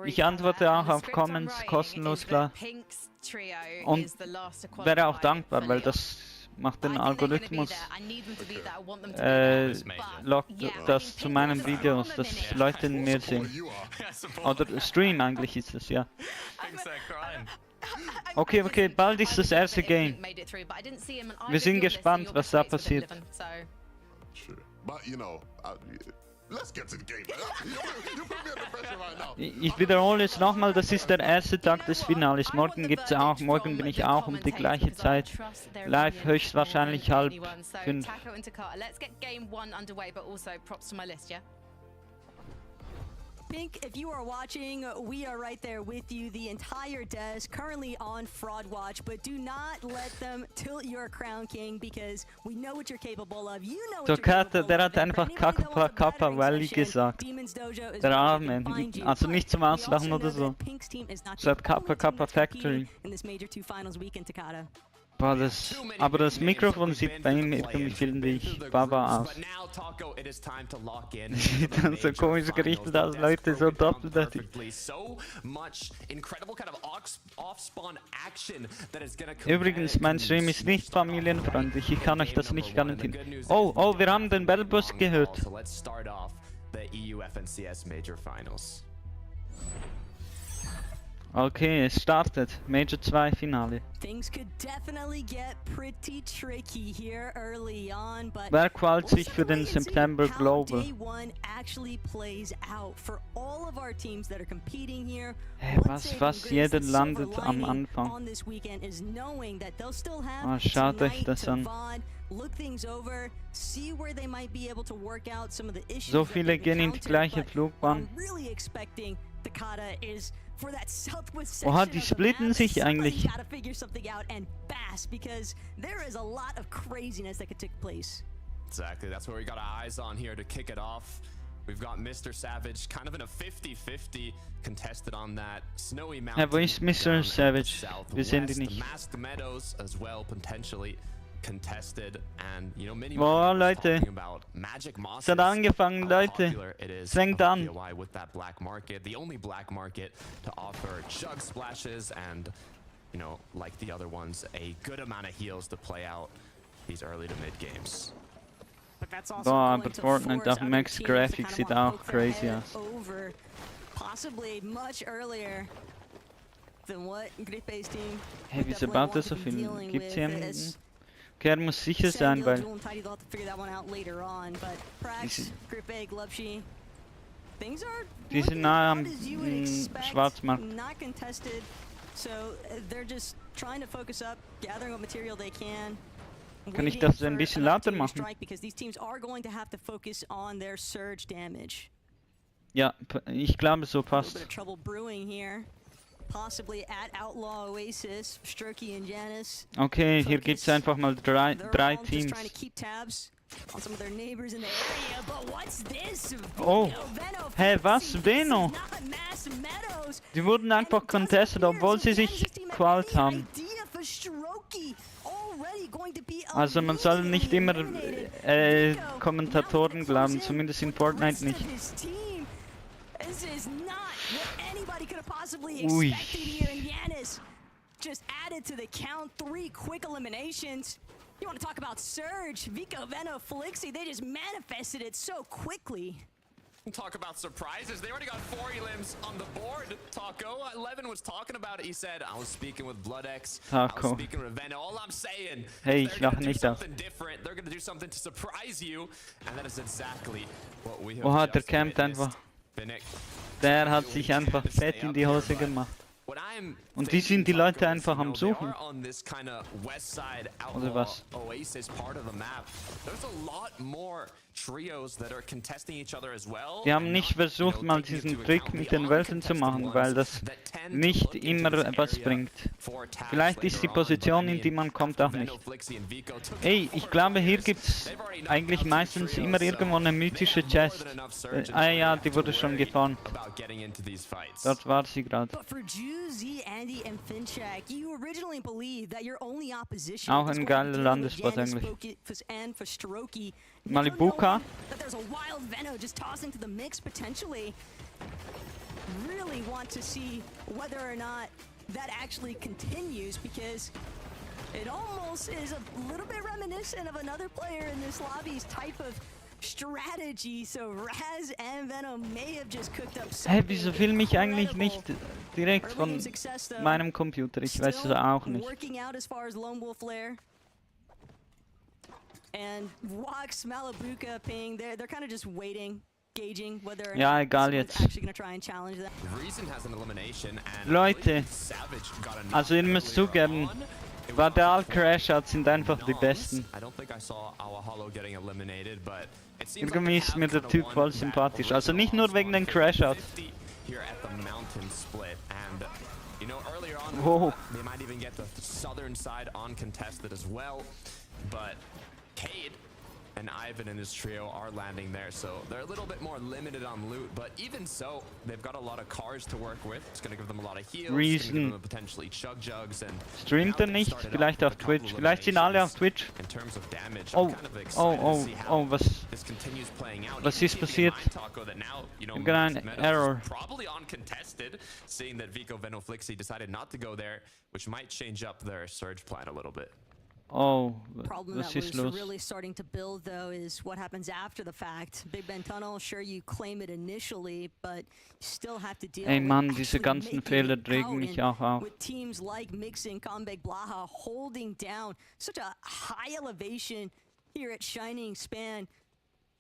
Ich antworte auch auf Comments, kostenlos, klar. Und wäre auch dankbar, weil das macht den Algorithmus, lockt das zu meinen Videos, dass Leute mehr sehen. Oder Stream eigentlich ist es, ja. Okay, bald ist das erste Game. Wir sind gespannt, was da passiert. Ich wiederhole es nochmal, das ist der erste Tag des Finales. Morgen gibt's auch, morgen bin ich auch um die gleiche Zeit live, höchstwahrscheinlich 4:30. Pink, if you are watching, we are right there with you, the entire desk, currently on Fraud Watch, but do not let them tilt your crown, King, because we know what you're capable of. You know what you're capable of. Der hat einfach Kappa Valley gesagt. Der Arme. Also nicht zum Auslachen oder so. Es hat Kappa Factory. Boah, aber das Mikrofon sieht bei ihm irgendwie, finde ich, Baba aus. Sieht dann so komisch gerichtet aus, Leute, so doppelt. Übrigens, mein Stream ist nicht familienfreundlich, ich kann euch das nicht garantieren. Oh, wir haben den Battlebus gehört. Okay, es startet. Major 2 Finale. Wer qualifiziert sich für den September Global? Was jeder landet am Anfang. Schaut euch das an. So viele gehen in die gleiche Flugbahn. Oha, die splitten sich eigentlich. Exactly, that's what we got our eyes on here to kick it off. We've got Mr. Savage kind of in a 50-50 contested on that snowy mountain. Wo ist Mr. Savage? Wir sehen die nicht. Masked Meadows as well potentially contested, and you know many Leute, magic es hat angefangen, Leute. Es fängt an. With that black market, the only black market to offer chug splashes and, you know, like the other ones, a good amount of heals to play out these early to mid games. Boah, aber Fortnite auf Max Graphics sieht auch crazy aus. Possibly much earlier than what Gripe's team. Hey, wieso baut er so viel? Gibt's jemanden? Okay, er muss sicher sein, weil... Die sind nahe am Schwarzmarkt. So they're just trying to focus up, gathering what material they can. Kann ich das ein bisschen lauter machen? Because these teams are going to have to focus on their surge damage. Ja, ich glaube, so passt. A little bit of trouble brewing here. Possibly at Outlaw Oasis, Strokey and Janice. Okay, hier gibt's einfach mal drei Teams. Trying to keep tabs on some of their neighbors in the area, but what's this? Oh, hä, was? Veno? Die wurden einfach contested, obwohl sie sich qualt haben. Also man soll nicht immer Kommentatoren glauben, zumindest in Fortnite nicht. Ui. Just added to the count, 3 quick eliminations. You want to talk about surge? Vico, Veno, Felixi, they just manifested it so quickly. Talk about surprises. They already got 4 elims on the board. Taco, Levin was talking about it. He said, I was speaking with BloodX. Taco. I was speaking with Veno. All I'm saying hey, is they're going to do something different. They're going to do something to surprise you. And that is exactly what we have Oha, der campt einfach. Der hat sich einfach fett in die Hose gemacht. Und die sind die Leute einfach am Suchen. Oder was? Die haben nicht versucht, mal diesen Trick mit den Welten zu machen, weil das nicht immer was bringt. Vielleicht ist die Position, in die man kommt, auch nicht. Ey, ich glaube, hier gibt's eigentlich meistens immer irgendwo eine mythische Chest. Ja, die wurde schon gefarmt. Dort war sie gerade. Auch ein geiler Landespot eigentlich. Malibuka. Really want to see whether or not that actually continues, because it almost is a little bit reminiscent of another player in this lobby's type of strategy. So Raz and Venom may have just cooked up something. Hey, wieso filme ich eigentlich nicht direkt von meinem Computer? Ich weiß es auch nicht. Working out as far as Lone Wolf Lair. And Wax, Malibuka, Ping, they're kind of just waiting, gauging whether or ja, not egal jetzt. actually going to try and challenge them. Leute, also ihr müsst zugeben, Vadal Crashouts sind einfach die besten. Irgendwie ist mir der Typ voll sympathisch, also nicht nur wegen den Crashouts. Wow. They might even get the southern side uncontested as well, but Cade and Ivan and his trio are landing there, so they're a little bit more limited on loot, but even so, they've got a lot of cars to work with. It's going to give them a lot of heals, Reason. potentially chug jugs, and Streamt er nicht? Vielleicht auf Twitch. Vielleicht sind alle auf Twitch. in terms of damage, Oh, I'm kind of excited oh, to see oh, how was this continues playing out. was Even ist keeping in passiert? mind, Taco, that now, you know, Ich habe einen Meadows is Error. probably uncontested, seeing that Vico Venoflixi decided not to go there, which might change up their surge plan a little bit. Oh, Problem was that ist was los? really starting to build, though, is what happens after the fact. Big Ben Tunnel, sure, you claim it initially, but you still have to deal Ey Mann, with diese actually ganzen making Fehler it regen out, mich and auch auf. with teams like Mixing, Comeback, Blaha holding down such a high elevation here at Shining Span.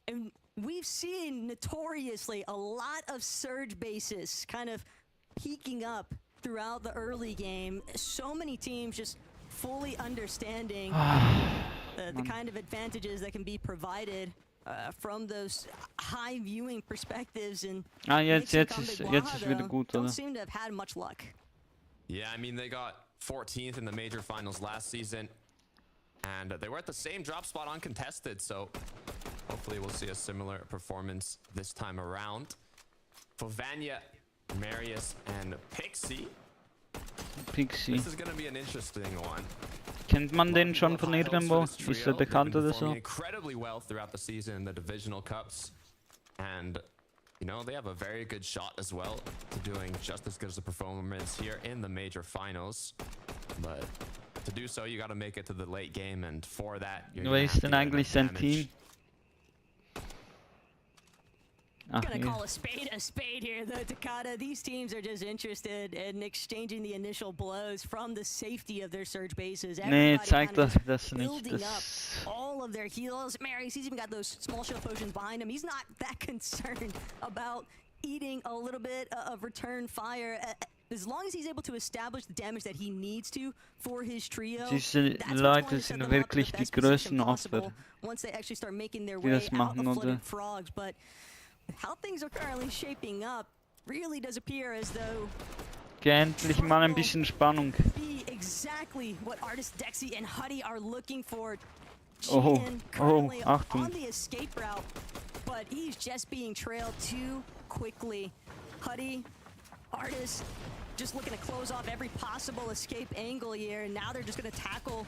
And we've seen notoriously a lot of surge bases kind of peaking up throughout the early game. So many teams just fully understanding the kind of advantages that can be provided from those high viewing perspectives, and Jetzt ist wieder gut, don't oder? seem to have had much luck. Yeah, I mean, they got 14th in the major finals last season, and they were at the same drop spot uncontested, so Hopefully we'll see a similar performance this time around. For Vanya, Marius, and Pixie. This is gonna be an interesting one. Kennt man den schon von irgendwo? Ist bekannt oder so? Incredibly well throughout the season in the divisional cups, and you know they have a very good shot as well to doing just as good as a performance here in the major finals. But to do so, you got to make it to the late game, and for that, you're Wer ist denn eigentlich sein Team? Gonna call a spade here, though, Takata. These teams are just interested in exchanging the initial blows from the safety of their surge bases. Nee, zeigt das nicht. Building up all of their heals. Marius, he's even got those small shield potions behind him. He's not that concerned about eating a little bit of return fire. As long as he's able to establish the damage that he needs to for his trio, diese Leute sind wirklich die größten Opfer, once they actually start making their way out of flooded frogs. But how things are currently shaping up really does appear as though endlich mal ein bisschen Spannung. Be exactly what Artist Dexy and Huddy are looking for. Achtung. On the escape route, but he's just being trailed too quickly. Huddy, Artist, just looking to close off every possible escape angle here, and now they're just going to tackle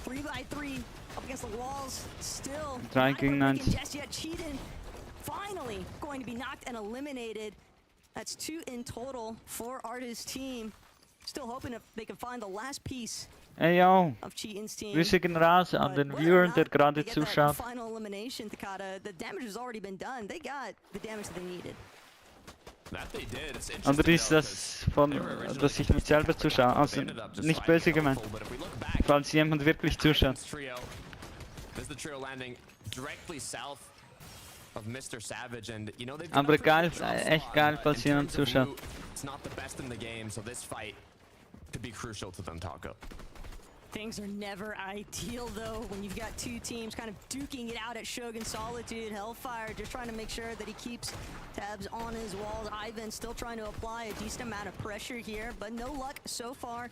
3x3 up against the walls. Still, not just yet. Cheatin' finally going to be knocked and eliminated. That's 2 in total for Artist's team. Still hoping if they can find the last piece of Cheatin's team. Grüße gehen raus an den Viewer, der gerade zuschaut. Final elimination, Takata. The damage has already been done. They got the damage that they needed. Oder ist das von, dass ich mich selber zuschaue? Also nicht böse gemeint, falls jemand wirklich zuschaut. Aber geil, echt geil, falls jemand zuschaut. Things are never ideal, though, when you've got 2 teams kind of duking it out at Shogun Solitude. Hellfire just trying to make sure that he keeps tabs on his walls. Ivan still trying to apply a decent amount of pressure here, but no luck so far.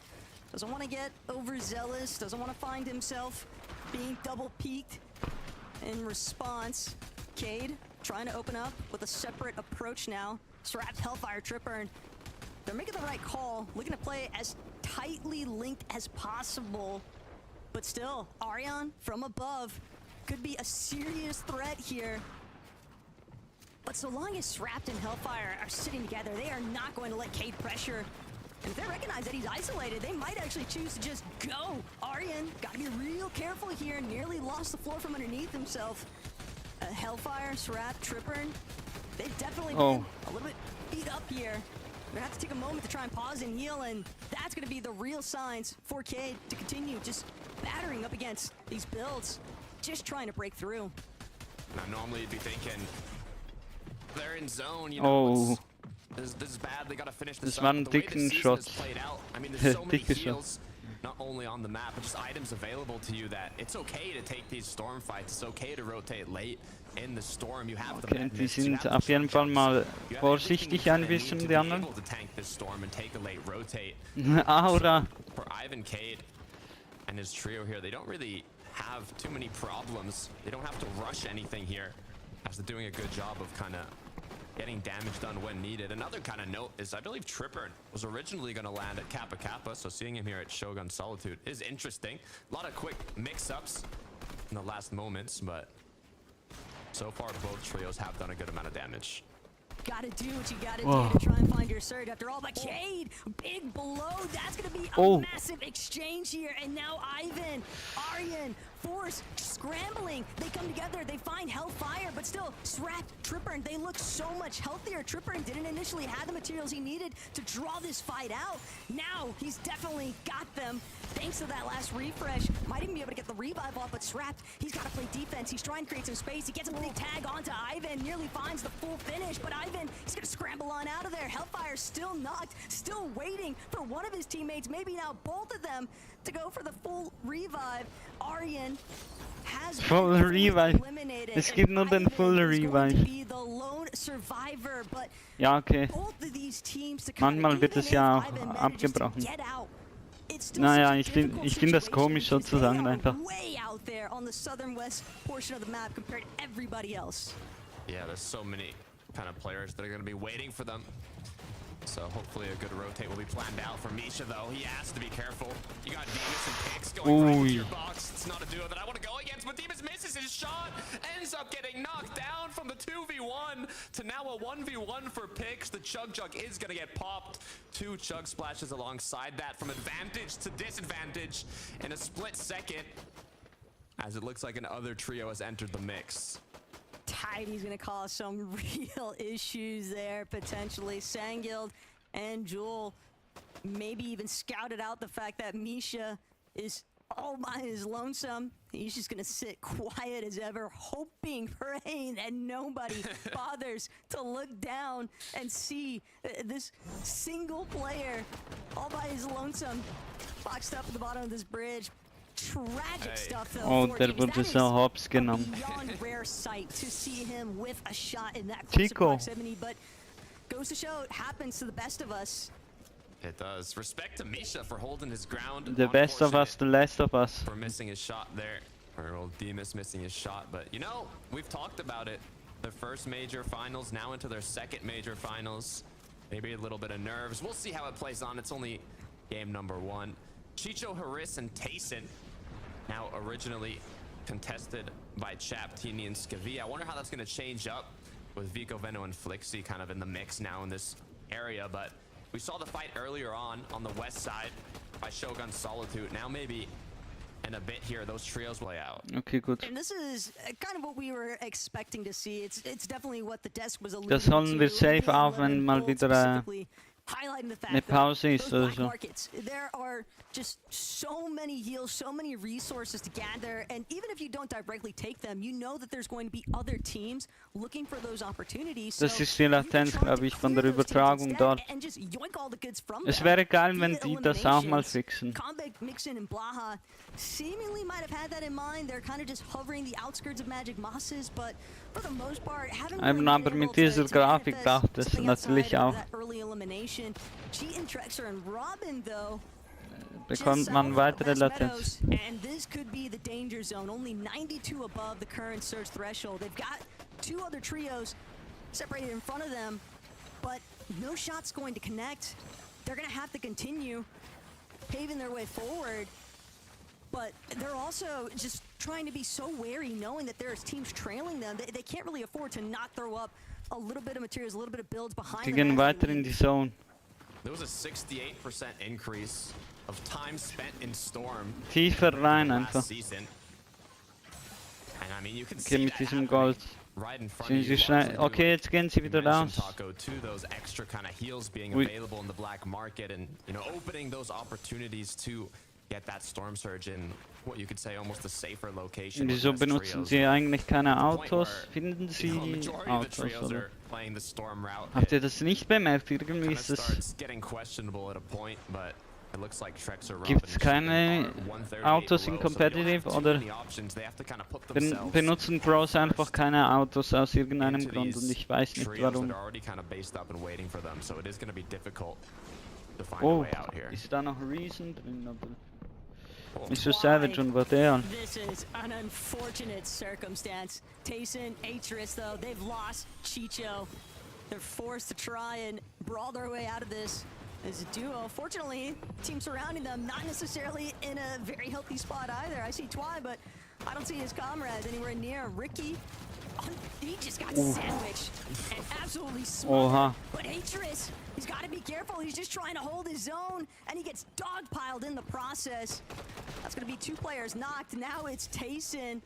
Doesn't want to get overzealous, doesn't want to find himself being double peaked in response. Cade trying to open up with a separate approach now. Strapped Hellfire Tripper, and they're making the right call, looking to play as tightly linked as possible. But still, Arion from above could be a serious threat here. But so long as Srapt and Hellfire are sitting together, they are not going to let Cade pressure. And if they recognize that he's isolated, they might actually choose to just go. Arion, gotta be real careful here, nearly lost the floor from underneath himself. Hellfire, Srapt, Tripper, they've definitely been a little bit beat up here. They're gonna have to take a moment to try and pause and heal, and that's gonna be the real signs for Cade to continue just battering up against these builds, just trying to break through. Now normally you'd be thinking they're in zone, you know. This is bad, they gotta finish this up. The way the season is played out, I mean, there's so many heals, not only on the map, but just items available to you that it's okay to take these storm fights. It's okay to rotate late in the storm. You have the die sind auf jeden Fall mal vorsichtig ein bisschen, die anderen. Aura. For Ivan, Cade and his trio here, they don't really have too many problems. They don't have to rush anything here, as they're doing a good job of kind of getting damage done when needed. Another kind of note is I believe Tripper was originally going to land at Kappa Kappa, so seeing him here at Shogun Solitude is interesting. A lot of quick mix-ups in the last moments, but so far both trios have done a good amount of damage. Gotta do what you gotta do to try and find your surge after all. But Cade, big blow. That's gonna be a massive exchange here. And now Ivan, Arion, Force scrambling. They come together. They find Hellfire, but still, Srapt, Tripper, and they look so much healthier. Tripper didn't initially have the materials he needed to draw this fight out. Now he's definitely got them. Thanks to that last refresh, might even be able to get the revive off, but Srapt, he's got to play defense. He's trying to create some space. He gets a big tag onto Ivan, nearly finds the full finish, but Ivan, he's going to scramble on out of there. Hellfire still knocked, still waiting for one of his teammates, maybe now both of them, to go for the full revive. Arion has full revive. Es gibt nur den full revive. Ja, okay. Manchmal wird es ja auch abgebrochen. it's still naja, such a ich finde difficult das situation komisch because they sozusagen are einfach. way out there on the southern west portion of the map compared to everybody else. Yeah, there's so many kind of players that are going to be waiting for them. So hopefully a good rotate will be planned out for Misha, though. He has to be careful. You got Demas and Pix going right into your box. It's not a duo that I want to go against, but Demas misses his shot. Ends up getting knocked down from the 2v1 to now a 1v1 for Pix. The Chug Jug is going to get popped. 2 Chug Splashes alongside that from advantage to disadvantage in a split second, as it looks like another trio has entered the mix. Tidy's gonna cause some real issues there, potentially. Sangild and Jewel maybe even scouted out the fact that Misha is all by his lonesome. He's just gonna sit quiet as ever, hoping, praying that nobody bothers to look down and see this single player all by his lonesome, boxed up at the bottom of this bridge. Tragic stuff though. Oh, der wurde so hops genommen. Beyond rare sight to see him with a shot in that close proximity, but goes to show it happens to the best of us. It does. Respect to Misha for holding his ground. The best of us, the last of us. For missing his shot there. Or old Demas missing his shot, but you know, we've talked about it. The first major finals, now into their second major finals. Maybe a little bit of nerves. We'll see how it plays on. It's only game number 1. Chicho, Haris, and Tayson. Now originally contested by Chaptini and Scavi. I wonder how that's going to change up with Vico, Veno, and Flixie kind of in the mix now in this area. But we saw the fight earlier on the west side by Shogun Solitude. Now maybe in a bit here, those trios play out. Okay, gut. And this is kind of what we were expecting to see. It's definitely what the desk was alluding Das holen wir safe auf, wenn mal wieder eine Pause ist oder so. There are just so many heals, so many resources to gather, and even if you don't directly take them, you know that there's going to be other teams looking for those opportunities. Das ist die Latenz, glaube ich, von der Übertragung dort. Es wäre geil, wenn die das auch mal fixen. Mixin and Blaha seemingly might have had that in mind. They're kind of just hovering the outskirts of Magic Mosses, but for the most part, haven't really Aber mit dieser Grafik dachte es natürlich auch. Bekommt man weitere Latenz. And this could be the danger zone. Only 92 above the current surge threshold. They've got 2 other trios separated in front of them, but no shot's going to connect. They're going to have to continue paving their way forward. But they're also just trying to be so wary, knowing that there's teams trailing them. They can't really afford to not throw up a little bit of materials, a little bit of builds behind them. Die gehen weiter in die Zone. There was a 68% increase of time spent in Storm. Tiefer rein einfach. Season. And I mean, you can Okay, see mit that diesem Gold. right in front Sind of sie you. schnell? Okay, jetzt gehen sie wieder raus. Taco, to those extra kind of heals being available in the black market, and you know, opening those opportunities to get that Storm Surge in what you could say almost a safer location. Wieso benutzen sie eigentlich keine Autos? Finden sie Autos, oder? Habt ihr das nicht bemerkt? Irgendwie ist es... Gibt es keine Autos in Competitive, oder benutzen Pros einfach keine Autos aus irgendeinem Grund und ich weiß nicht warum. Oh, ist da noch Reason drin? Mr. Savage und Vadea. This is an unfortunate circumstance. Tayson, Atris, though, they've lost Chicho. They're forced to try and brawl their way out of this as a duo. Fortunately, team surrounding them not necessarily in a very healthy spot either. I see Twy, but I don't see his comrades anywhere near. Ricky, he just got sandwiched and absolutely smothered. But Atris, he's got to be careful. He's just trying to hold his own, and he gets dogpiled in the process. That's going to be 2 players knocked. Now it's Tayson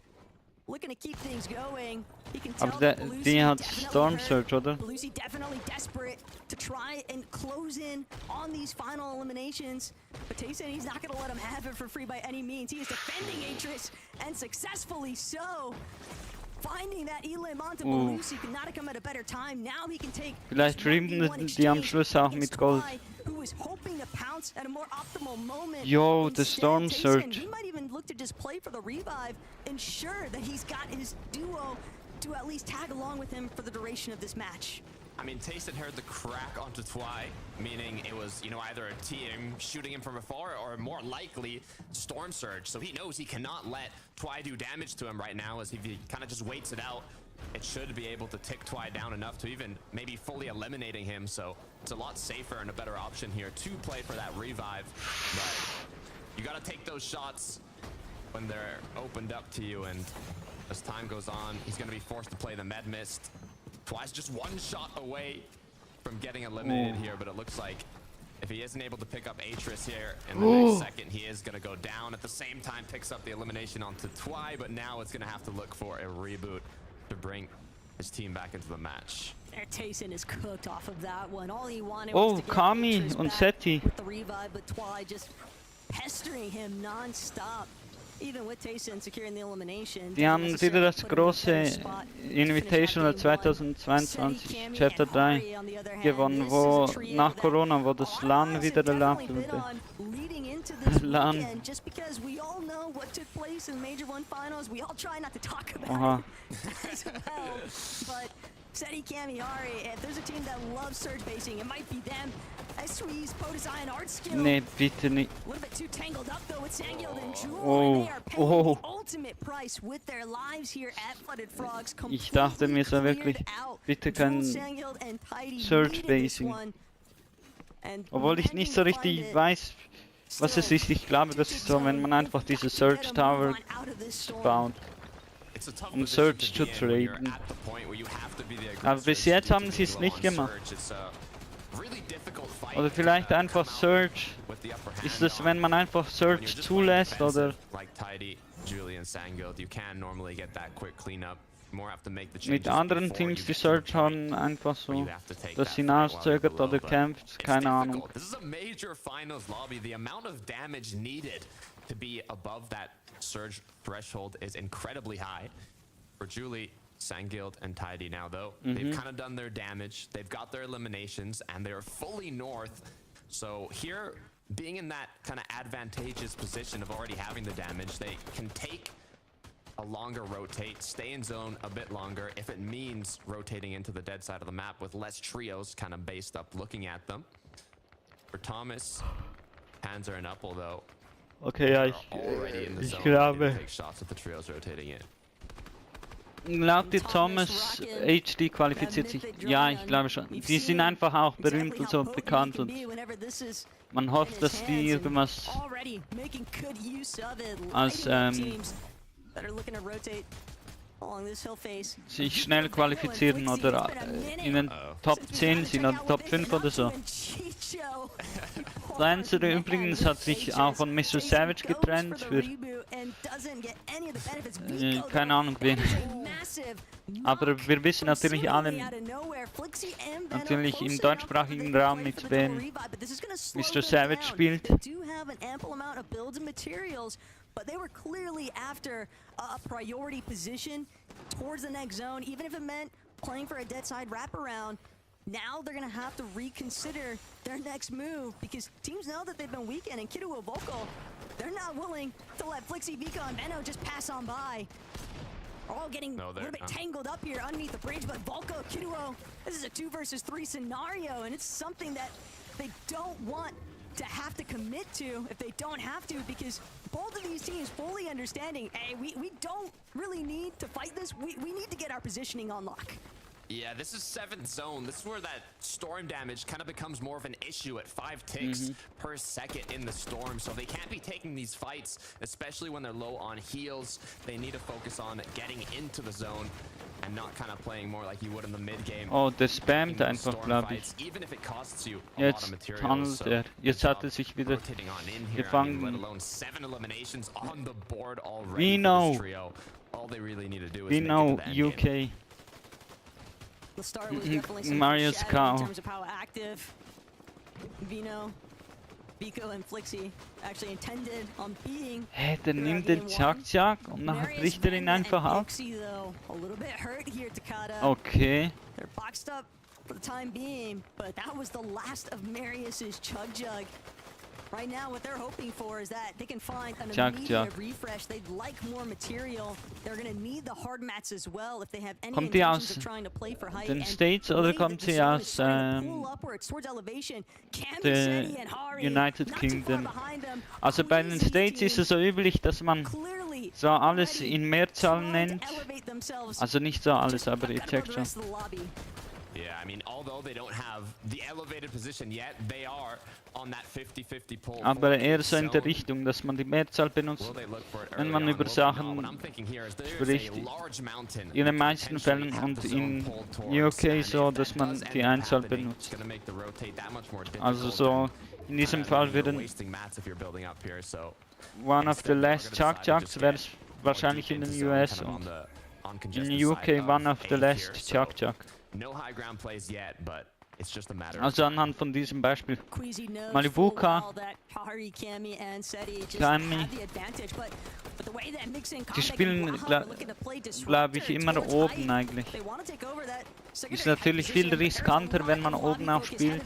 looking to keep things going. He can tell that die hat Storm Surge, oder? Belusi definitely desperate to try and close in on these final eliminations. But Tayson, he's not going to let him have it for free by any means. He is defending Atris, and successfully so. Finding that Elim onto Belusi could not have come at a better time. Now he can take Vielleicht rieben die am Schluss auch mit Gold. Who was hoping to pounce at a more optimal moment. Yo, the Storm Surge. He might even look to just play for the revive, ensure that he's got his duo to at least tag along with him for the duration of this match. I mean, Tayson heard the crack onto Twy, meaning it was, you know, either a team shooting him from afar or more likely Storm Surge. So he knows he cannot let Twy do damage to him right now, as if he kind of just waits it out, it should be able to tick Twy down enough to even maybe fully eliminating him. So it's a lot safer and a better option here to play for that revive. But you got to take those shots when they're opened up to you, and as time goes on, he's going to be forced to play the Med Mist. Twice just one shot away from getting eliminated here, but it looks like if he isn't able to pick up Atris here in the next second, he is going to go down. At the same time, picks up the elimination onto Twy, but now it's going to have to look for a reboot to bring his team back into the match. Tayson is cooked off of that one. All he wanted was to get Kami Atris und back Seti. with the revive, but Twy just pestering him non-stop. Even with Tayson securing the elimination. Die haben wieder das große Invitational 2022 Chapter 3 gewonnen, wo nach Corona, wo das LAN wieder erlaubt wurde. LAN. Just because we all know what took place in the Major 1 finals, we all try not to talk about it as well. But Seti Kamihari, if there's a team that loves surge basing, it might be them. Squeeze, Podesai, and Art Skill. Nee, bitte nicht. A little bit too tangled up though with Sangild and Jewel, and they are paying the ultimate price with their lives here at Flooded Frogs. Ich dachte mir so wirklich, bitte kein Surge Basing. Obwohl ich nicht so richtig weiß, was es ist. Ich glaube, das ist so, wenn man einfach diese Surge Tower baut, um Surge zu traden. Aber bis jetzt haben sie es nicht gemacht. Oder vielleicht einfach Surge. Ist das, wenn man einfach Surge zulässt, oder? Mit anderen Teams, die Surge haben, einfach so, dass sie hinauszögert oder kämpft, keine Ahnung. This is a major finals lobby. The amount of damage needed to be above that surge threshold is incredibly high. For Julie, Sangild, and Tidy now, though, they've kind of done their damage. They've got their eliminations, and they're fully north. So here, being in that kind of advantageous position of already having the damage, they can take a longer rotate, stay in zone a bit longer, if it means rotating into the dead side of the map with less trios kind of based up looking at them. For Thomas, hands are in up, although Okay, ja, ich glaube... shots with the trios rotating in. Glaubt ihr, Thomas HD qualifiziert sich? Ja, ich glaube schon. Die sind einfach auch berühmt und so bekannt und man hofft, dass die irgendwas als sich schnell qualifizieren oder in den Top 10 sind oder Top 5 oder so. Lancer übrigens hat sich auch von Mr. Savage getrennt für keine Ahnung wen. Aber wir wissen natürlich alle, natürlich im deutschsprachigen Raum, mit wem Mr. Savage spielt. But they were clearly after a priority position towards the next zone, even if it meant playing for a dead side wraparound. Now they're going to have to reconsider their next move because teams know that they've been weakened, and Kiruo Volko, they're not willing to let Flixie, Vika, and Benno just pass on by. They're all getting a little bit tangled up here underneath the bridge, but Volko, Kiruo, this is a 2 versus 3 scenario, and it's something that they don't want to have to commit to if they don't have to, because both of these teams fully understanding, hey, we don't really need to fight this. We need to get our positioning on lock. Yeah, this is 7th zone. This is where that storm damage kind of becomes more of an issue at 5 ticks per second in the storm. So they can't be taking these fights, especially when they're low on heals. They need to focus on getting into the zone and not kind of playing more like you would in the mid game. Oh, der spammt einfach, glaube ich. Even if it costs you a Jetzt lot of materials. handelt er. Jetzt hat er sich wieder gefangen. Let alone 7 eliminations on the board already. We know. All they really need to do is We make know it to the end UK. game. The start was definitely some Mario's shadow cow. in terms of how active Vino, Biko, and Flixie actually intended on being. Hä, der nimmt den Zack und dann bricht er ihn einfach ab. Okay. They're boxed up for the time being, but that was the last of Marius's Chug Jug. Right now, what they're hoping for is that they can find an Chuck. immediate refresh. They'd like more material. They're going to need the hard mats as well if they have any Kommt die intentions aus of trying to play for height. den And States the oder way that kommt the sie zone aus is starting to pull upwards towards elevation, der United Kingdom? Also bei den States ist es so üblich, dass man so alles in Mehrzahl nennt. Also nicht so alles, aber ihr checkt schon. Yeah, I mean, although they don't have the elevated position yet, they are on that 50-50 pole. Aber eher so in der Richtung, dass man die Mehrzahl benutzt, wenn man über Sachen spricht. In den meisten Fällen und in UK so, dass man die Einzahl benutzt. Also so, in diesem Fall würden one of the last Chuck-Chucks wäre es wahrscheinlich in den US und in UK one of the last Chuck-Chuck. Also anhand von diesem Beispiel. Malibuka, Kami, die spielen, glaube ich, immer oben eigentlich. Ist natürlich viel riskanter, wenn man oben auch spielt.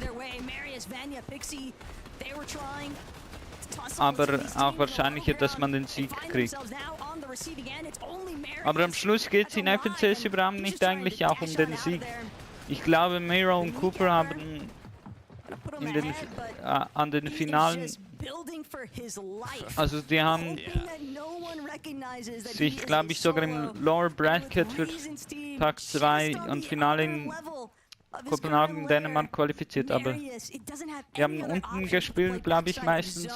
Aber auch wahrscheinlicher, dass man den Sieg kriegt. Aber am Schluss geht es in FNCS überhaupt nicht eigentlich auch um den Sieg. Ich glaube, Miro und Cooper haben in den, an den Finalen, also die haben sich, glaube ich, sogar im Lower Bracket für Tag 2 und Finale in Kopenhagen, Dänemark qualifiziert, aber die haben unten gespielt, glaube ich, meistens.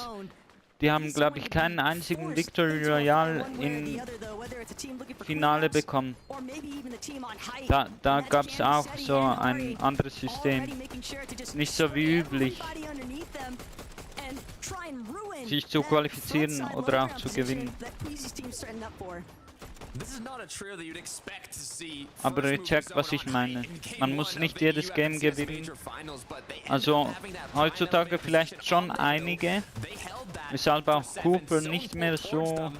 Die haben, glaube ich, keinen einzigen Victory Royale im Finale bekommen. Da gab es auch so ein anderes System. Nicht so wie üblich, sich zu qualifizieren oder auch zu gewinnen. Aber ihr checkt, was ich meine. Man muss nicht jedes Game gewinnen. Also heutzutage vielleicht schon einige, weshalb auch Cooper nicht mehr so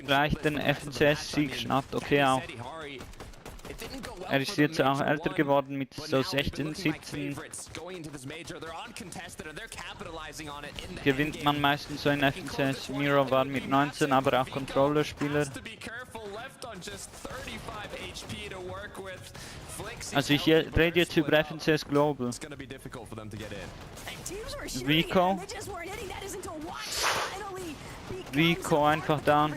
leicht den FNCS-Sieg schnappt. Okay, auch. Er ist jetzt auch älter geworden mit so 16, 17. Gewinnt man meistens so in FNCS. Miro war mit 19, aber auch Controller-Spieler. Also ich rede jetzt über FNCS Global. Rico einfach down.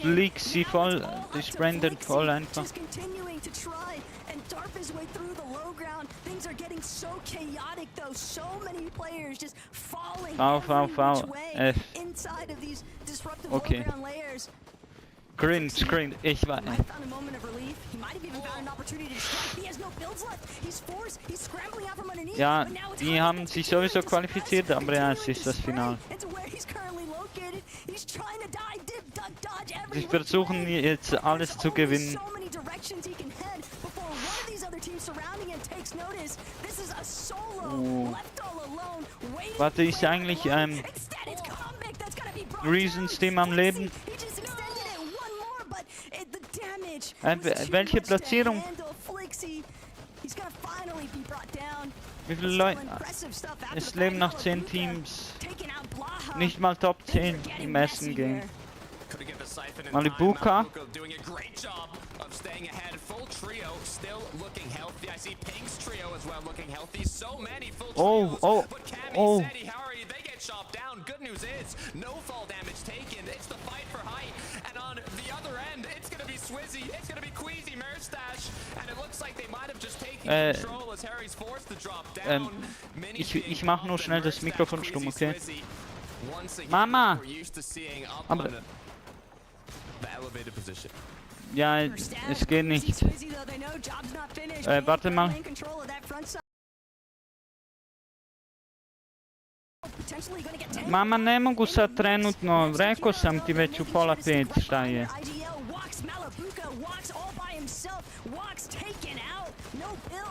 Fliegt sie voll, die sprintet voll einfach. F. Okay. Cringe, ich war. Ja, die haben sich sowieso qualifiziert, aber ja, es ist das Finale. Sie versuchen jetzt alles zu gewinnen. Warte, ist eigentlich Reasons Team am Leben? Welche Platzierung? Wie viele Leute? Es leben noch 10 Teams. Nicht mal Top 10 im ersten Game. Malibuka. Oh. Good news is, no fall damage taken. It's the fight for height. And on the other end, it's going to be Swizzy, it's going to be Queasy, Merstash. And it looks like they might have just taken control as Harry's forced to drop down. Ich mach nur schnell das Mikrofon stumm, okay? Mama! Aber... Ja, es geht nicht. Warte mal. Mamma ne mogu sad trenutno, rekao sam ti već u pola 5 šta je.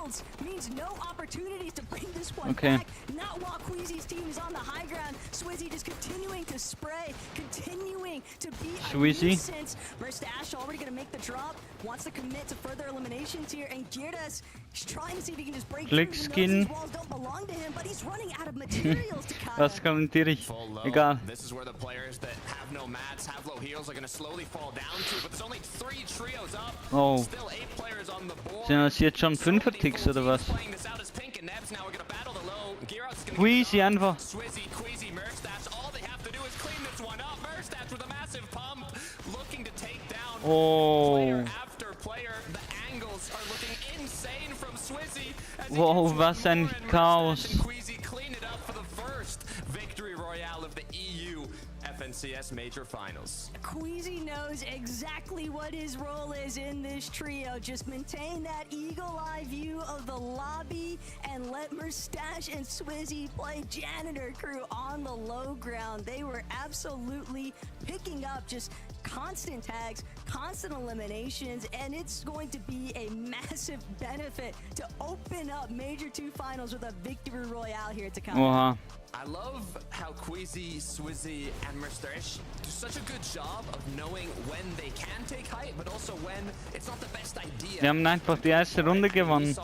shields means no opportunities to bring this one Okay. back. Not while Queasy's team is on the high ground. Swizzy just continuing to spray, continuing to be a Swizzy. nuisance. Mustache already going to make the drop, wants to commit to further eliminations here, and Girdas is trying to see if he can just break Click through. He knows skin. these walls don't belong to him, but he's running out of materials to counter. Was kommentiere ich? Full low. Egal. This is where the players that have no mats, have low heals, are going to slowly fall down to, but there's only 3 trios up. Oh. Still 8 players on the board. Sind das jetzt schon 5 Ticks oder was? Playing this out as Pink and Nebs now are going to battle the low. Giros is going to Queasy einfach. Swizzy, Queasy, Merstash, all they have to do is clean this one up. Merstash with a massive pump, looking to take down player Oh. after player. The angles are looking insane from Swizzy. As he Wow, gets was one ein more and Chaos. Merstash and Queasy clean it up for the first victory royale of the EU FNCS Major Finals. Queasy knows exactly what his role is in this trio. Just maintain that eagle-eye view of the lobby and let Mustache and Swizzy play janitor crew on the low ground. They were absolutely picking up just constant tags, constant eliminations, and it's going to be a massive benefit to open up Major 2 Finals with a victory royale here to come. Oha. I love how Queasy, Swizzy, and Mustache do such a good job of knowing when they can take height, but also when it's not the best idea. Wir haben einfach die erste Runde gewonnen.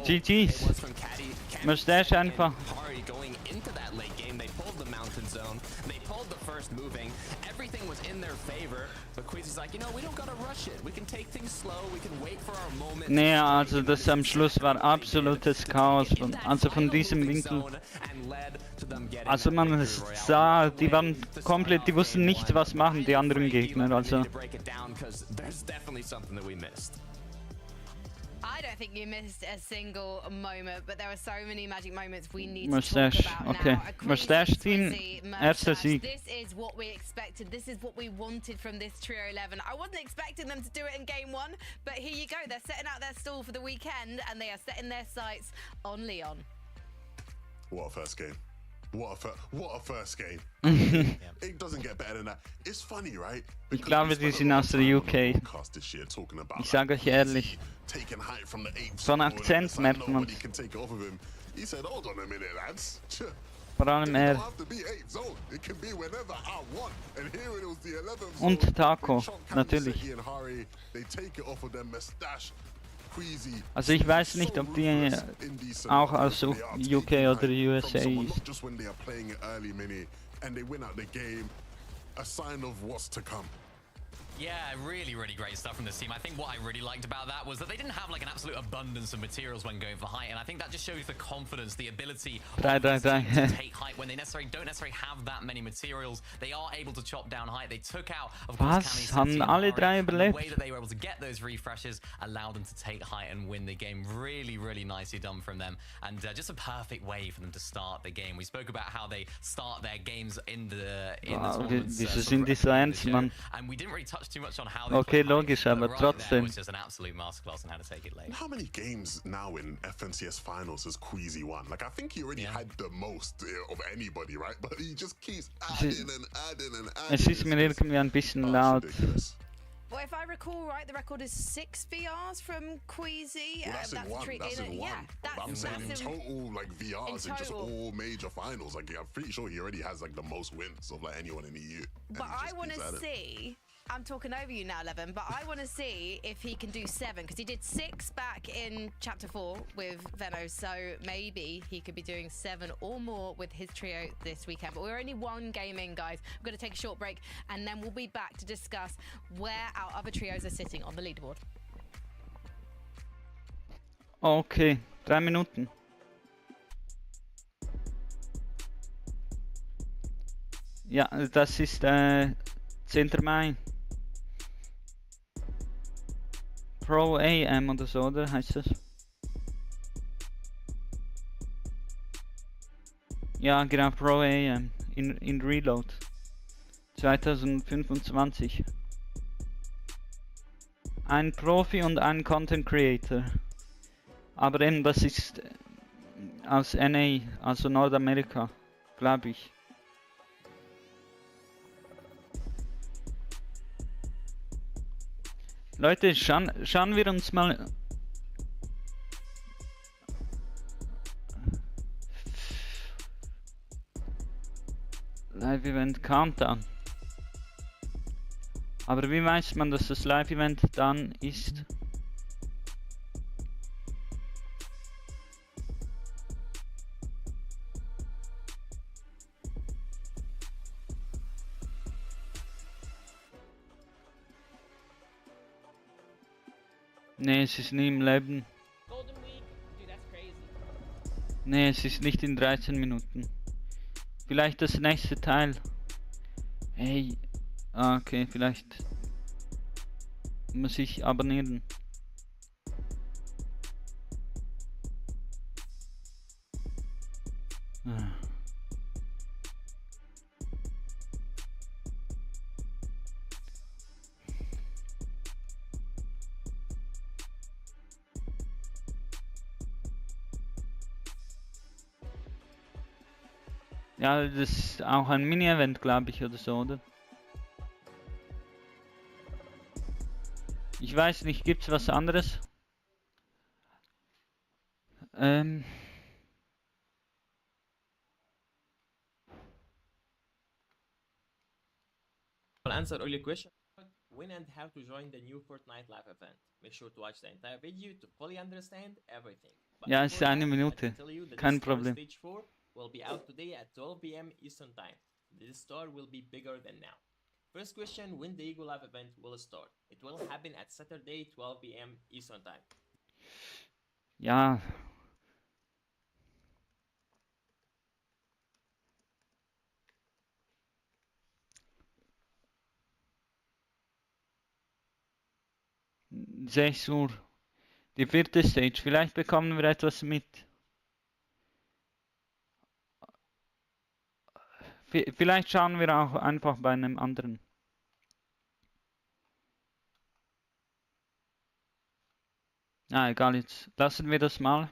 GG's. Mustache einfach. Going into that late game, they pulled the mountain zone, they pulled the first moving, everything was in their favor, but Queasy's like, you know, we don't gotta rush it, we can take things slow, we can wait for our moment. Nee, also das am Schluss war absolutes Chaos. Also von diesem Winkel. Also man sah, die waren komplett, die wussten nicht, was machen die anderen Gegner. Also I don't think you missed a single moment, but there are so many magic moments we need Mustache, to talk about okay. now. A Queasy, Mustache team, Swizzy, erster Mustache. Sieg. This is what we expected. This is what we wanted from this Trio 11. I wasn't expecting them to do it in game 1, but here you go. They're setting out their stall for the weekend, and they are setting their sights on Leon. What a first game. What a first game. It doesn't get better than that. It's funny, right? Ich glaube, die sind aus der UK. Ich sage euch ehrlich, so einen Akzent merkt man. Vor allem er. Und Taco, natürlich. Also ich weiß nicht, ob die auch aus UK oder USA ist. Yeah, really, really great stuff from this team. I think what I really liked about that was that they didn't have like an absolute abundance of materials when going for height, and I think that just shows the confidence, the ability of this team to take height when they don't necessarily have that many materials. They are able to chop down height. They took out, of course, Was? Haben alle drei the überlebt? way that they were able to get those refreshes allowed them to take height and win the game. Really, really nicely done from them, and just a perfect way for them to start the game. We spoke about how they start their games in the tournaments. Wieso sind die so ernst, Mann? And we didn't really touch too much on how they Okay, play height, logisch, but aber right there trotzdem. was just an absolute masterclass on how to take it late. How many games now in FNCS finals has Queasy won? Like, I think he already had the most of anybody, right? But he just keeps adding and adding and adding. Es ist mir irgendwie ein bisschen laut. Well, if I recall right, the record is 6 VRs from Queasy. Well, that's in one. That's in one. Yeah, I'm saying in that's total, like VRs in just total. all major finals. Like, I'm pretty sure he already has like the most wins of like anyone in the EU. And But he I just want keeps to adding. see. I'm talking over you now, Levin, but I want to see if he can do 7, because he did 6 back in Chapter 4 with Veno, so maybe he could be doing 7 or more with his trio this weekend. But we're only one game in, guys. We're going to take a short break, and then we'll be back to discuss where our other trios are sitting on the leaderboard. Okay, 3 Minuten. Ja, das ist 10. Mai. Pro AM oder so, oder heißt das? Ja, genau, Pro AM in Reload 2025. Ein Profi und ein Content Creator. Aber eben, das ist aus NA, also Nordamerika, glaube ich. Leute, schauen wir uns mal Live-Event Countdown. Aber wie weiß man, dass das Live-Event dann ist? Nee, es ist nie im Leben. Nee, es ist nicht in 13 Minuten. Vielleicht das nächste Teil. Hey. Ah, okay, vielleicht muss ich abonnieren. Ah. Ja, das ist auch ein Mini-Event, glaube ich, oder so, oder? Ich weiß nicht, gibt's was anderes? I'll answer all your questions. When and how to join the new Fortnite live event. Make sure to watch the entire video to fully understand everything. But Ja, es ist before eine that, I Minute. can tell you that Kein the store Problem. Stage 4 will be out today at 12 p.m. Eastern Time. This store will be bigger than now. First question, when the Eagle live event will start? It will happen at Saturday 12 p.m. Eastern Time. Ja. Sechs Uhr. Die vierte Stage. Vielleicht bekommen wir etwas mit. Vielleicht schauen wir auch einfach bei einem anderen. Ah, egal, jetzt lassen wir das mal.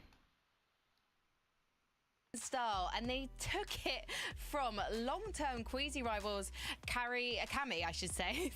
Style, and they took it from long-term Queasy rivals Cami, I should say.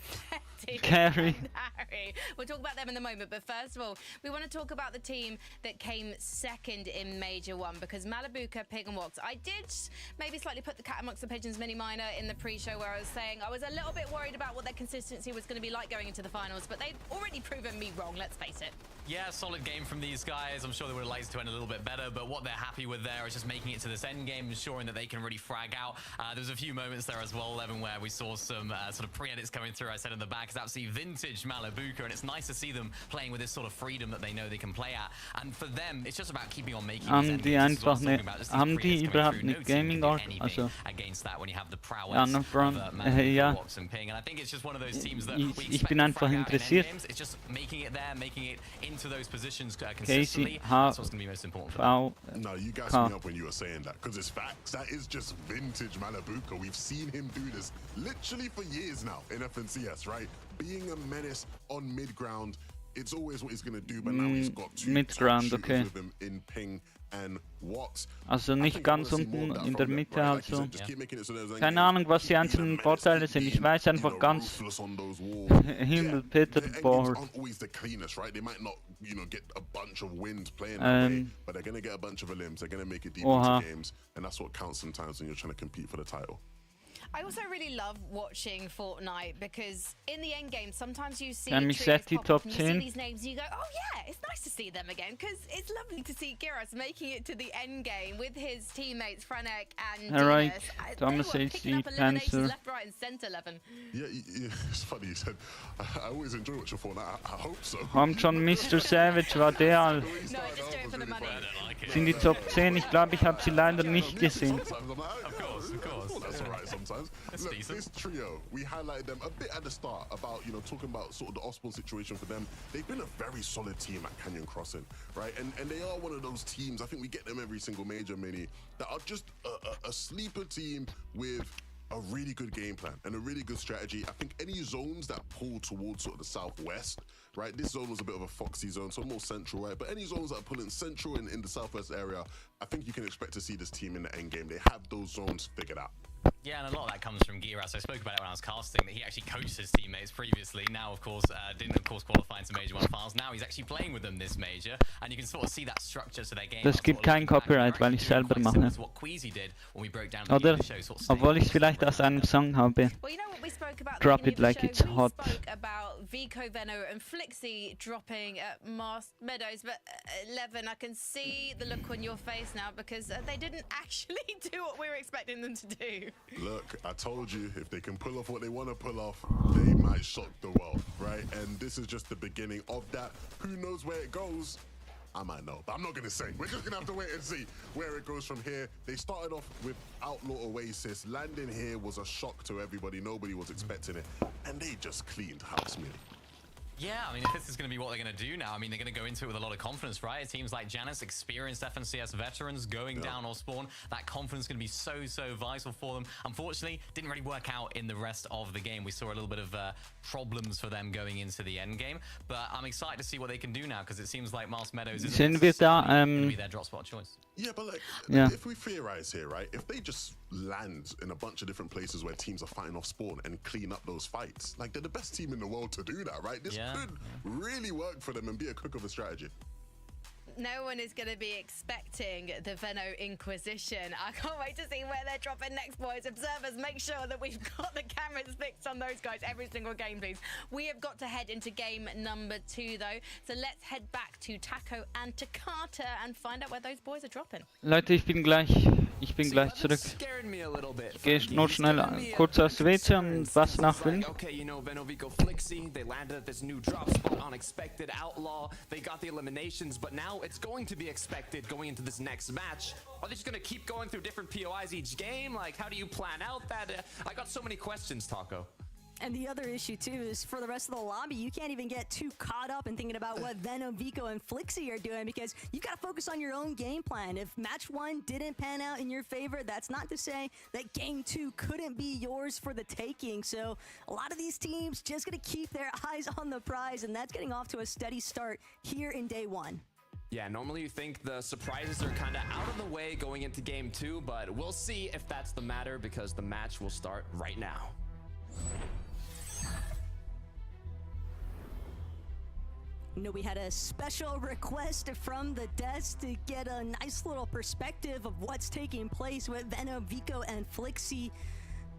Carrie. Harry. We'll talk about them in a moment, but first of all, we want to talk about the team that came second in Major 1, because Malibuca, Pig and Wox. I did maybe slightly put the cat amongst the pigeons mini minor in the pre-show, where I was saying I was a little bit worried about what their consistency was going to be like going into the finals, but they've already proven me wrong, let's face it. Yeah, solid game from these guys. I'm sure they would have liked to end a little bit better, but what they're happy with there is just making it to this end game, ensuring that they can really frag out. There's a few moments there as well, Levin, where we saw some sort of pre-edits coming through. I said in the back, it's absolutely vintage Malibuca, and it's nice to see them playing with this sort of freedom that they know they can play at. And for them, it's just about keeping on making these end games. Haben die überhaupt nicht Gaming Art? Also, against that when you have the prowess ja, no problem. ja. And I think it's just one of those teams that ich bin einfach interessiert. It's just making it there, making it into those positions consistently. Casey, That's what's going to be most important for them. No, you gassed me up when you were saying that, because it's facts. That is just vintage Malibuca. We've seen him do this literally for years now in FNCS, right? Being a menace on mid-ground, it's always what he's going to do, but now he's got two mid-ground, okay. with him in Ping and Wox. Also nicht ganz unten in der Mitte halt so. Keine Ahnung, was die einzelnen Vorteile sind. Ich weiß einfach ganz Himmel, Peter, Board. You know, get a bunch of wins playing that way, but they're gonna get a bunch of limbs. They're gonna make it deep into games, and that's what counts sometimes when you're trying to compete for the title. I also really love watching Fortnite, because in the end game, sometimes you see Top you 10. see these names, you go, oh yeah, it's nice to see them again, because it's lovely to see Giras making it to the end game with his teammates Franek and Alright, Thomas HD, Panzer. Left, right, and centre, Levin. Yeah, it's funny you said. I always enjoy watching Fortnite. I hope so. Kommt schon, Mr. Savage war der all. No, just do it for the money. Sind die Top 10? Ich glaube, ich habe sie leider nicht gesehen. Of course. That's alright sometimes. Look, this trio, we highlighted them a bit at the start about, you know, talking about sort of the Osborne situation for them. They've been a very solid team at Canyon Crossing, right? And they are one of those teams, I think we get them every single major mini, that are just a sleeper team with a really good game plan and a really good strategy. I think any zones that pull towards sort of the southwest, right? This zone was a bit of a foxy zone, so more central, right? But any zones that are pulling central in the southwest area, I think you can expect to see this team in the end game. They have those zones figured out. Yeah, and a lot of that comes from Giras. I spoke about it when I was casting, that he actually coached his teammates previously. Now, of course, didn't of course qualify into Major 1 finals. Now he's actually playing with them this major, and you can sort of see that structure to their game. Das gibt kein Copyright, weil ich selber mache. Oder, obwohl ich es vielleicht aus einem Song habe. Well, you know what we spoke about Drop it like it's hot. We spoke about Vico, Veno, and Flixie dropping at Mars Meadows, but 11, I can see the look on your face now because they didn't actually do what we were expecting them to do. Look, I told you, if they can pull off what they want to pull off, they might shock the world, right? And this is just the beginning of that. Who knows where it goes? I might know, but I'm not going to say. We're just going to have to wait and see where it goes from here. They started off with Outlaw Oasis. Landing here was a shock to everybody. Nobody was expecting it. And they just cleaned house, Millie. Yeah, I mean, if this is going to be what they're going to do now, I mean, they're going to go into it with a lot of confidence, right? It seems like Janus, experienced FNCS veterans going down or spawn, that confidence is going to be so vital for them. Unfortunately, didn't really work out in the rest of the game. We saw a little bit of problems for them going into the end game, but I'm excited to see what they can do now because it seems like Mars Meadows is going to be their drop spot choice. Yeah, but like, if we theorize here, right? If they just land in a bunch of different places where teams are fighting off spawn and clean up those fights, like they're the best team in the world to do that, right? This could really work for them and be a cook of a strategy. No one is going to be expecting the Veno Inquisition. I can't wait to see where they're dropping next, boys. Observers, make sure that we've got the cameras fixed on those guys every single game, please. We have got to head into game number 2, though. So let's head back to Taco and Takata and find out where those boys are dropping. Leute, ich bin gleich zurück. Ich gehe noch schnell kurz aus WC und was nach will. Okay, you know, Veno, Vico, Flixie, they landed at this new drop spot, unexpected Outlaw. They got the eliminations, but now it's going to be expected going into this next match. Are they just going to keep going through different POIs each game? Like, how do you plan out that? I got so many questions, Taco. And the other issue, too, is for the rest of the lobby, you can't even get too caught up in thinking about what Veno, Vico, and Flixie are doing because you've got to focus on your own game plan. If match 1 didn't pan out in your favor, that's not to say that game 2 couldn't be yours for the taking. So a lot of these teams just going to keep their eyes on the prize, and that's getting off to a steady start here in day 1. Yeah, normally you think the surprises are kind of out of the way going into game 2, but we'll see if that's the matter because the match will start right now. You know, we had a special request from the desk to get a nice little perspective of what's taking place with Veno, Vico, and Flixie.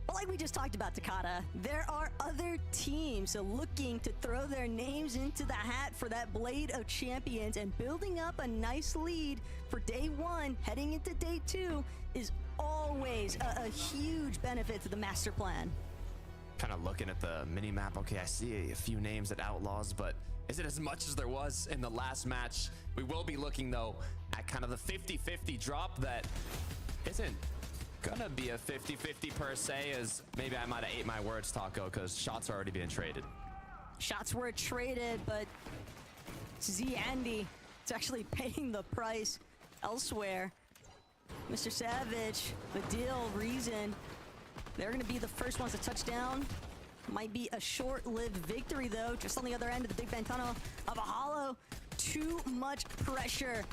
But like we just talked about, Takata, there are other teams looking to throw their names into the hat for that Blade of Champions, and building up a nice lead for day 1 heading into day 2 is always a huge benefit to the master plan. Kind of looking at the mini-map, okay, I see a few names at Outlaws, but is it as much as there was in the last match? We will be looking, though, at kind of the 50-50 drop that isn't gonna be a 50-50 per se, as maybe I might have ate my words, Taco, because shots are already being traded. Shots were traded, but Z Andy is actually paying the price elsewhere. Mr. Savage, the deal, Reason, they're gonna be the first ones to touch down. Might be a short-lived victory, though, just on the other end of the Big Ben tunnel of a hollow. Too much pressure.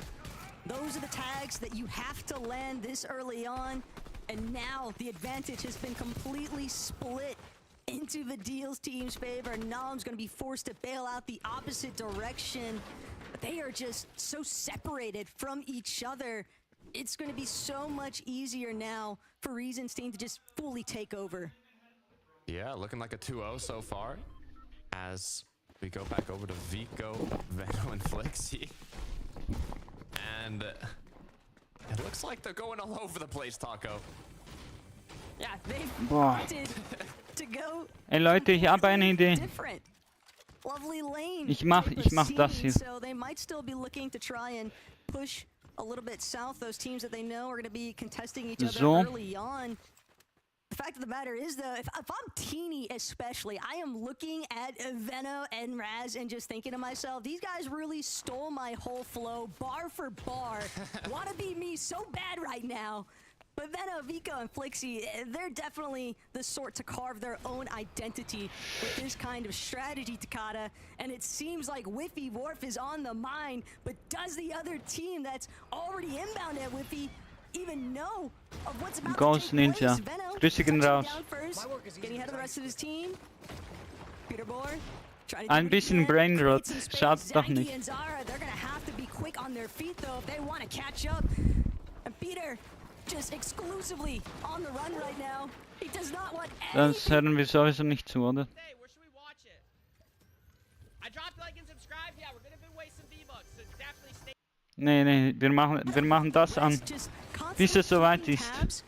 Those are the tags that you have to land this early on. And now the advantage has been completely split into the Deals team's favor. Nom's going to be forced to bail out the opposite direction. But they are just so separated from each other. It's going to be so much easier now for Reason's team to just fully take over. Yeah, looking like a 2-0 so far. As we go back over to Vico, Veno, and Flixie. And it looks like they're going all over the place, Taco. Yeah, they've wanted to go. Ey Leute, ich habe eine Idee. Different. Lovely lane. Ich mach das hier. So they might still be looking to try and push a little bit south. Those teams that they know are going to be contesting each other early on. The fact of the matter is, though, if I'm Teeny especially, I am looking at Veno and Raz and just thinking to myself, these guys really stole my whole flow, bar for bar. Want to be me so bad right now. But Veno, Vico, and Flixie, they're definitely the sort to carve their own identity with this kind of strategy, Takata. And it seems like Whiffy Wharf is on the mind, but does the other team that's already inbound at Whiffy even know of what's about Ghost to take Ninja. place. Venno Grüße gehen touching raus. down first, getting ahead of the rest of his team. Peter Bohr trying to Ein do it bisschen again, Brainrot. create some space. Schadet doch Zangy nicht. and Zara, they're gonna have to be quick on their feet though if they want to catch up. And Peter just exclusively on the run right now. He does not want Das anything. hören wir sowieso nicht zu, oder? Hey, where should we watch it? I dropped like and subscribe. Yeah, we're gonna waste some V-Bucks, so definitely stay. Nee, wir machen das an, bis es soweit ist.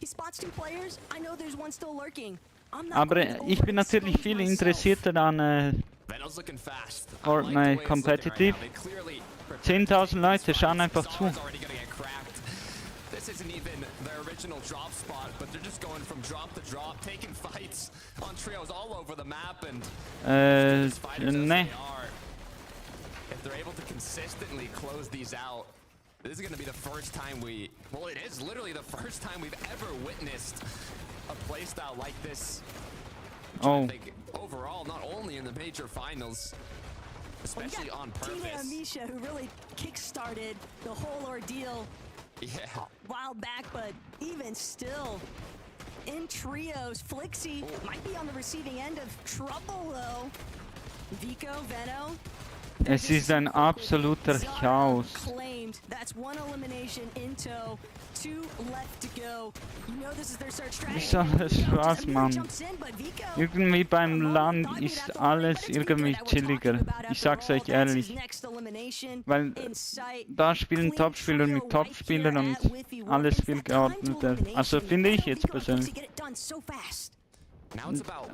He spots two players. I know there's one still lurking. I'm not Aber going to ich bin natürlich overexpose viel myself. interessierter an Venom's looking fast. Fortnite Competitive. 10.000 Leute schauen einfach zu. This isn't even their original drop spot, but they're just going from drop to drop, taking fights on trios all over the map, and just fighters as Ne. they are. If they're able to consistently close these out, this is going to be the first time well, it is literally the first time we've ever witnessed a playstyle like this. Oh. I think overall, not only in the major finals, especially on Tina and purpose. Misha, who really kick-started the whole ordeal Yeah. a while back, but even still, in trios, Flixie might be on the receiving end of trouble, though. Vico, Venno. Es ist ein absoluter Chaos. Claimed. That's one elimination in tow. 2 left to go. You know this is their search strategy. Wie soll das Spaß machen? Irgendwie beim LAN ist alles irgendwie chilliger. Ich sag's euch ehrlich. Weil da spielen Topspieler mit Topspielern und alles viel geordneter. Also finde ich jetzt persönlich.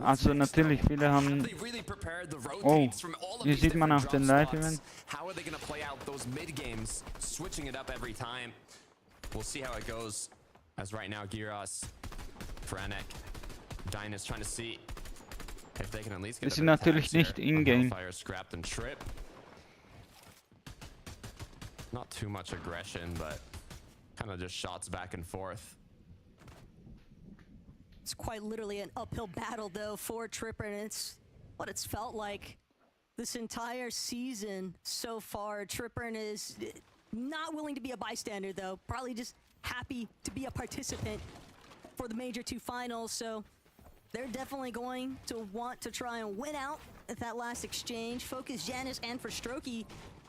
Also natürlich, viele haben... Oh, hier sieht man auch den Live-Event. How are they going to play out those mid-games, switching it up every time? We'll see how it goes. As right now, Giras, Franek, Dynas trying to see if they can at least get Es ist natürlich nicht in-game. Fire scrapped and trip. Not too much aggression, but kind of just shots back and forth. It's quite literally an uphill battle, though, for Tripper, and it's what it's felt like this entire season so far. Tripper is not willing to be a bystander, though. Probably just happy to be a participant for the Major 2 finals, so they're definitely going to want to try and win out at that last exchange. Focus, Janus, and for Strokey,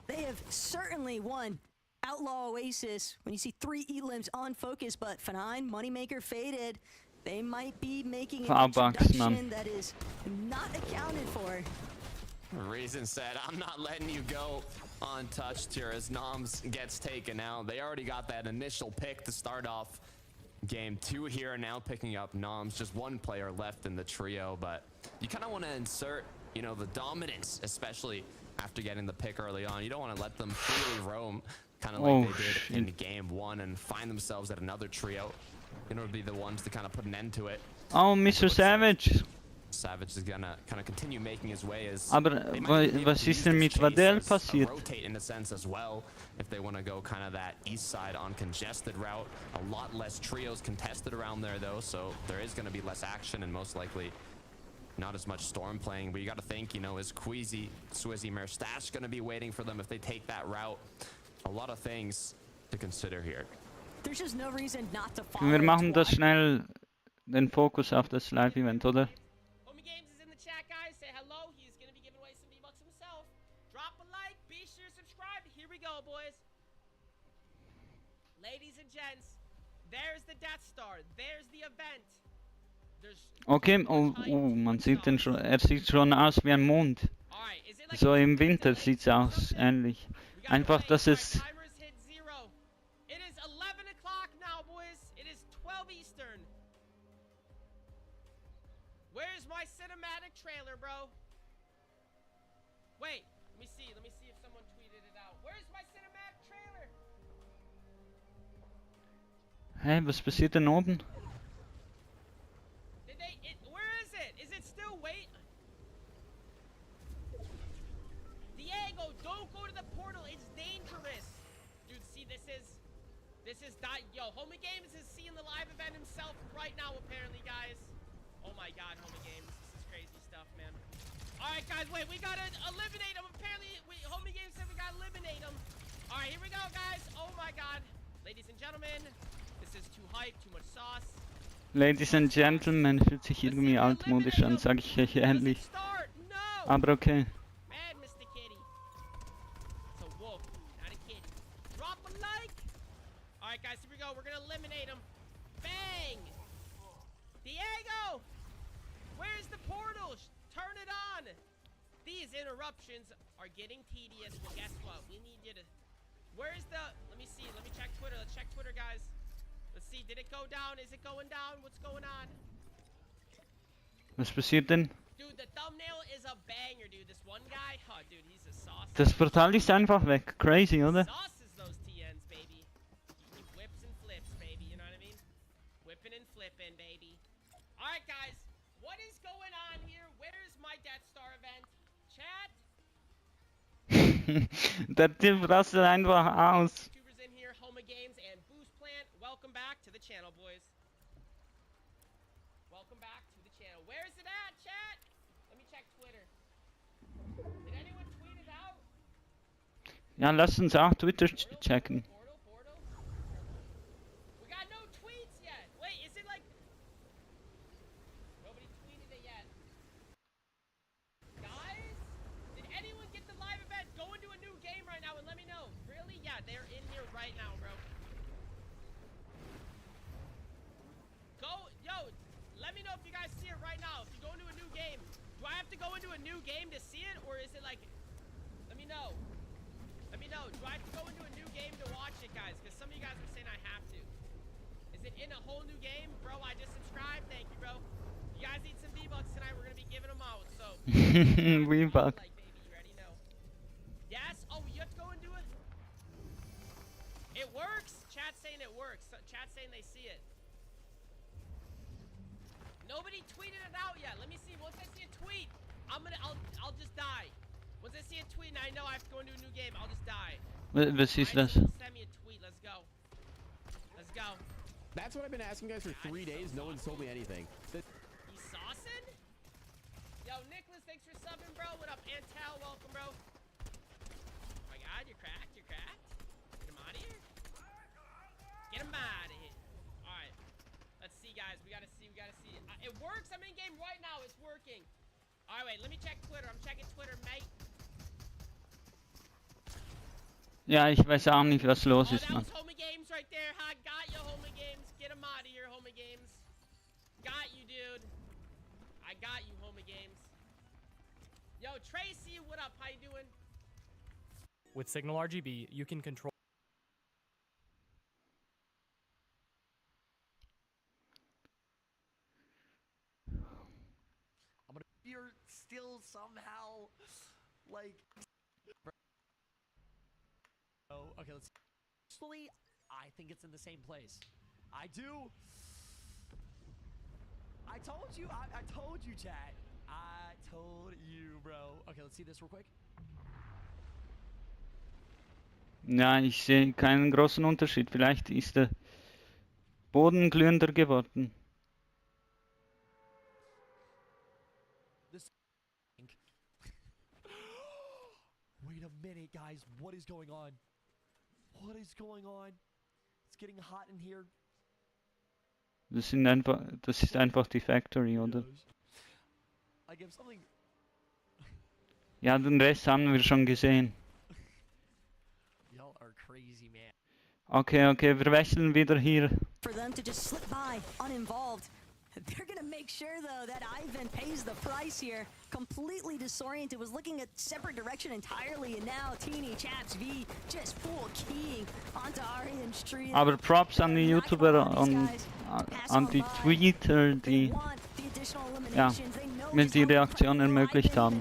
they have certainly won Outlaw Oasis when you see 3 elims on Focus, but F9, Moneymaker, Faded, they might be making an introduction that is not accounted for. Reason said, I'm not letting you go untouched here as Noms gets taken out. They already got that initial pick to start off game 2 here, and now picking up Noms. Just one player left in the trio, but you kind of want to insert, you know, the dominance, especially after getting the pick early on. You don't want to let them freely roam, kind of like they did in game 1, and find themselves at another trio. You know, to be the ones to kind of put an end to it. Oh, Mr. Savage! Savage is gonna kind of continue making his way as. Aber was ist denn mit Vadel passiert? Rotate in a sense as well, if they want to go kind of that east side on congested route. A lot less trios contested around there though, so there is going to be less action and most likely not as much Storm playing. But you got to think, you know, is Queasy, Swizzy, Merstash going to be waiting for them if they take that route? A lot of things to consider here. There's just no reason not to follow. Wir machen das schnell, den Fokus auf das Live-Event, oder? Homie Games is in the chat, guys. Say hello. He's gonna be giving away some V-Bucks himself. Drop a like. Be sure to subscribe. Here we go, boys. Ladies and gents, there's the Death Star. There's the event. Okay, man sieht den schon, sieht schon aus wie ein Mond. So im Winter sieht's aus, ähnlich. Einfach, dass es... It is 11 o'clock now, boys. It is 12 Eastern. Where's my cinematic trailer, bro? Wait, let me see if someone tweeted it out. Where's my cinematic trailer? Hä, was passiert denn oben? Where is it? Is it still wait? Diego, don't go to the portal. It's dangerous. Dude, see, this is yo, Homie Games is seeing the live event himself right now, apparently, guys. Oh my god, Homie Games. This is crazy stuff, man. Alright, guys, wait, we gotta eliminate him. Apparently, Homie Games said we gotta eliminate him. Alright, here we go, guys. Oh my god. Ladies and gentlemen, this is too hype, too much sauce. Ladies and Gentlemen fühlt sich irgendwie altmodisch an, sag ich euch ehrlich. Aber okay. Man, Mr. Kitty. It's a wolf, not a kitty. Drop a like. All right, guys, here we go. We're gonna eliminate him. Bang! Diego! Where's the portal? Turn it on! These interruptions are getting tedious. Well, guess what? We need you to... Where's the... Let me see. Let me check Twitter. Let's check Twitter, guys. Let's see. Did it go down? Is it going down? What's going on? Was passiert denn? Dude, the thumbnail is a banger, dude. This one guy... Oh, dude, he's a sauce. Das Portal ist einfach weg. Crazy, oder? Sauce is those TNs, baby. He whips and flips, baby. You know what I mean? Whipping and flipping, baby. All right, guys. What is going on here? Where's my Death Star event? Chat? Der Typ rastet einfach aus. YouTubers in here, Homa Games and Boost Plant. Welcome back to the channel, boys. Welcome back to the channel. Where's it at, chat? Let me check Twitter. Did anyone tweet it out? Ja, lasst uns auch Twitter checken. Portal? We got no tweets yet. Wait, is it like... Nobody tweeted it yet. Guys, did anyone get the live event? Go into a new game right now and let me know. Really? Yeah, they're in here right now, bro. Go, yo, let me know if you guys see it right now. If you go into a new game, do I have to go into a new game to see it? Or is it like, let me know. Let me know. Do I have to go into a new game to watch it, guys? Because some of you guys are saying I have to. Is it in a whole new game? Bro, I just subscribed. Thank you, bro. You guys need some V-Bucks tonight. We're going to be giving them out, so. V-Bucks. Like, baby, you already know. Yes? Oh, you have to go and do it? It works? Chat's saying it works. Chat's saying they see it. Nobody tweeted it out yet. Let me see. Once I see a tweet, I'll just die. Once I see a tweet and I know I have to go into a new game, I'll just die. Was ist das? Send me a tweet. Let's go. Let's go. That's what I've been asking guys for 3 days. No one's told me anything. You saucing? Yo, Nicholas, thanks for subbing, bro. What up, Antel? Welcome, bro. Oh my God, you're cracked. You're cracked. Get him out of here. Get him out of here. All right. Let's see, guys. We gotta see. It works. I'm in game right now. It's working. All right, wait. Let me check Twitter. I'm checking Twitter, mate. Ja, ich weiß auch nicht, was los ist, Mann. That was Homa Games right there. I got you, Homa Games. Get him out of here, Homa Games. Got you, dude. I got you, Homa Games. Yo, Tracy, what up? How you doing? With Signal RGB, you can control. But if you're still somehow like... Oh, okay, let's... Actually, I think it's in the same place. I do. I told you, I told you, chat. I told you, bro. Okay, let's see this real quick. Ja, ich sehe keinen großen Unterschied. Vielleicht ist der Boden glühender geworden. Wait a minute, guys. What is going on? What is going on? It's getting hot in here. Das ist einfach die Factory, oder? I give something. Ja, den Rest haben wir schon gesehen. Y'all are crazy, man. Okay, wir wechseln wieder hier. For them to just slip by uninvolved. They're gonna make sure though that Ivan pays the price here. Completely disoriented, was looking at separate direction entirely, and now Teeny Chaps V just full keying onto Arian's tree. Aber Props an die YouTuber und an die Tweeter, die ja, mir die Reaktion ermöglicht haben.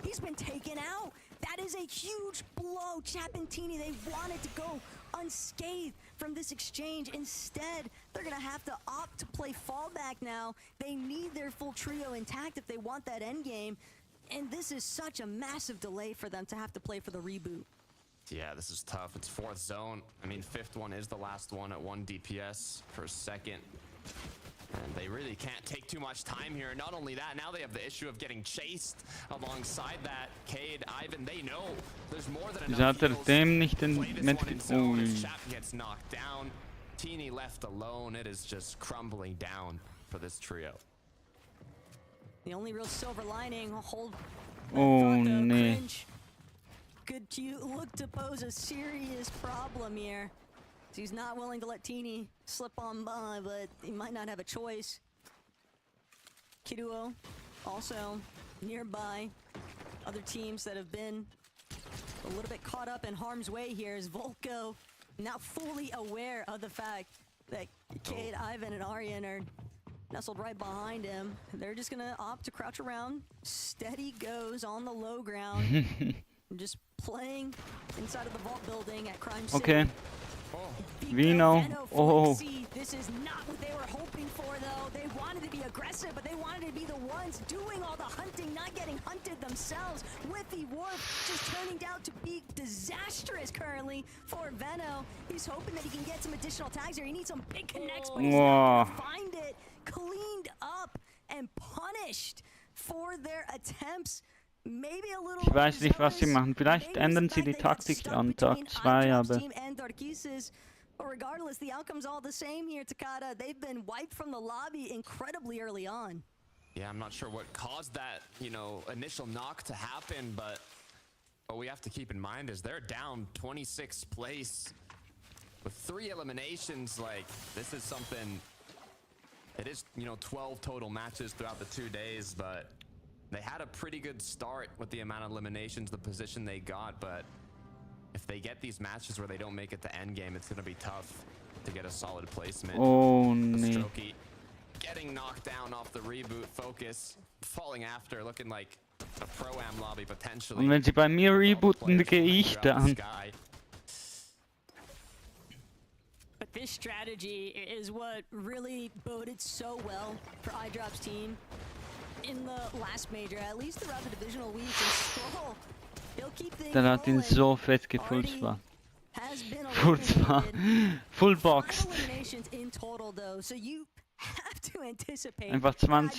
He's been taken out. That is a huge blow. Chap and Teeny, they wanted to go unscathed from this exchange. Instead, they're gonna have to opt to play fallback now. They need their full trio intact if they want that end game. And this is such a massive delay for them to have to play for the reboot. Yeah, this is tough. It's 4th zone. I mean, 5th one is the last one at 1 DPS for a second. And they really can't take too much time here. Not only that, now they have the issue of getting chased. Alongside that, Cade, Ivan, they know there's more than enough heals. Dem nicht den Play this one in zone as Chap gets knocked down. Teeny left alone. It is just crumbling down for this trio. The only real silver lining, hold. nee. Could you look to pose a serious problem here? He's not willing to let Teeny slip on by, but he might not have a choice. Kiduo also nearby. Other teams that have been a little bit caught up in harm's way here is Volko now fully aware of the fact that Cade, Ivan, and Aryan are nestled right behind him. They're just gonna opt to crouch around. Steady goes on the low ground. Just playing inside of the vault building at Crime City. Okay. Vino. Oh. This is not what they were hoping for, though. They wanted to be aggressive, but they wanted to be the ones doing all the hunting, not getting hunted themselves. Whiffy Warp just turning out to be disastrous currently for Veno. He's hoping that he can get some additional tags here. He needs some big connects, but he's not gonna find it. Cleaned up and punished for their attempts. Maybe a little. Ich weiß nicht, was sie machen. Vielleicht ändern sie die Taktik an Tag 2, aber... Regardless, the outcome's all the same here, Takada. They've been wiped from the lobby incredibly early on. Yeah, I'm not sure what caused that, you know, initial knock to happen, but what we have to keep in mind is they're down 26th place with 3 eliminations. Like, this is something... It is, you know, 12 total matches throughout the 2 days, but they had a pretty good start with the amount of eliminations, the position they got, but if they get these matches where they don't make it to end game, it's going to be tough to get a solid placement. Oh, nee. Strokey getting knocked down off the reboot. Focus falling after, looking like a Pro-Am lobby potentially. Und wenn sie bei mir rebooten, gehe ich dann. But this strategy is what really boded so well for iDrop's team in the last major, at least throughout the divisional week. And Stroll, he'll keep things Dann hat ihn so fett gefullt. Full boxed. Einfach 20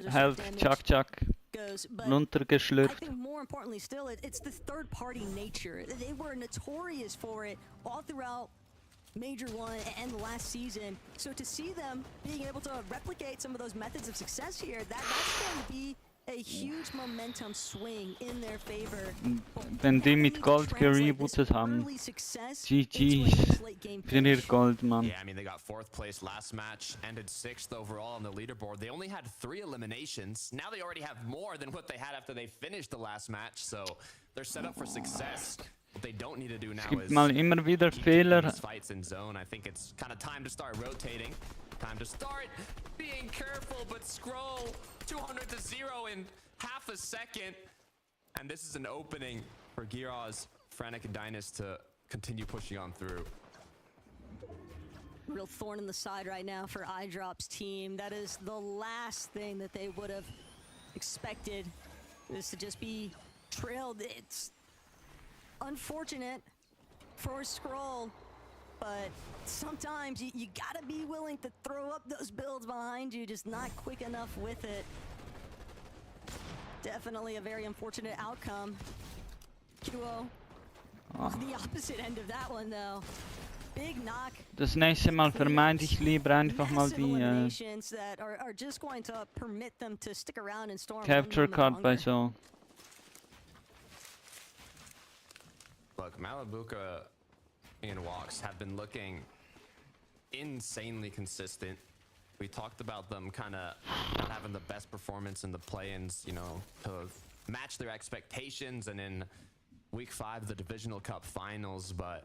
Health, Chuck runtergeschlürft. I think more importantly still, it's the third-party nature. They were notorious for it all throughout Major 1 and the last season. So to see them being able to replicate some of those methods of success here, that's going to be a huge momentum swing in their favor. Wenn die mit Gold gerebootet haben. GG für ihr Gold, Mann. Yeah, I mean, they got 4th place last match, ended 6th overall on the leaderboard. They only had 3 eliminations. Now they already have more than what they had after they finished the last match, so they're set up for success. What they don't need to do now is mal immer wieder Fehler. Fights in zone. I think it's kind of time to start rotating. Time to start being careful, but scroll 200 to 0 in half a second. And this is an opening for Giraz, Frantic, and Dynus to continue pushing on through. Real thorn in the side right now for iDrop's team. That is the last thing that they would have expected, is to just be trailed. It's unfortunate for Scroll, but sometimes you gotta be willing to throw up those builds behind you, just not quick enough with it. Definitely a very unfortunate outcome. Duo. The opposite end of that one, though. Big knock. Das nächste Mal vermeide ich lieber einfach mal die Capture Card bei so. Look, Malabuka and Walks have been looking insanely consistent. We talked about them kind of not having the best performance in the play-ins, you know, to match their expectations, and in week 5, the Divisional Cup finals, but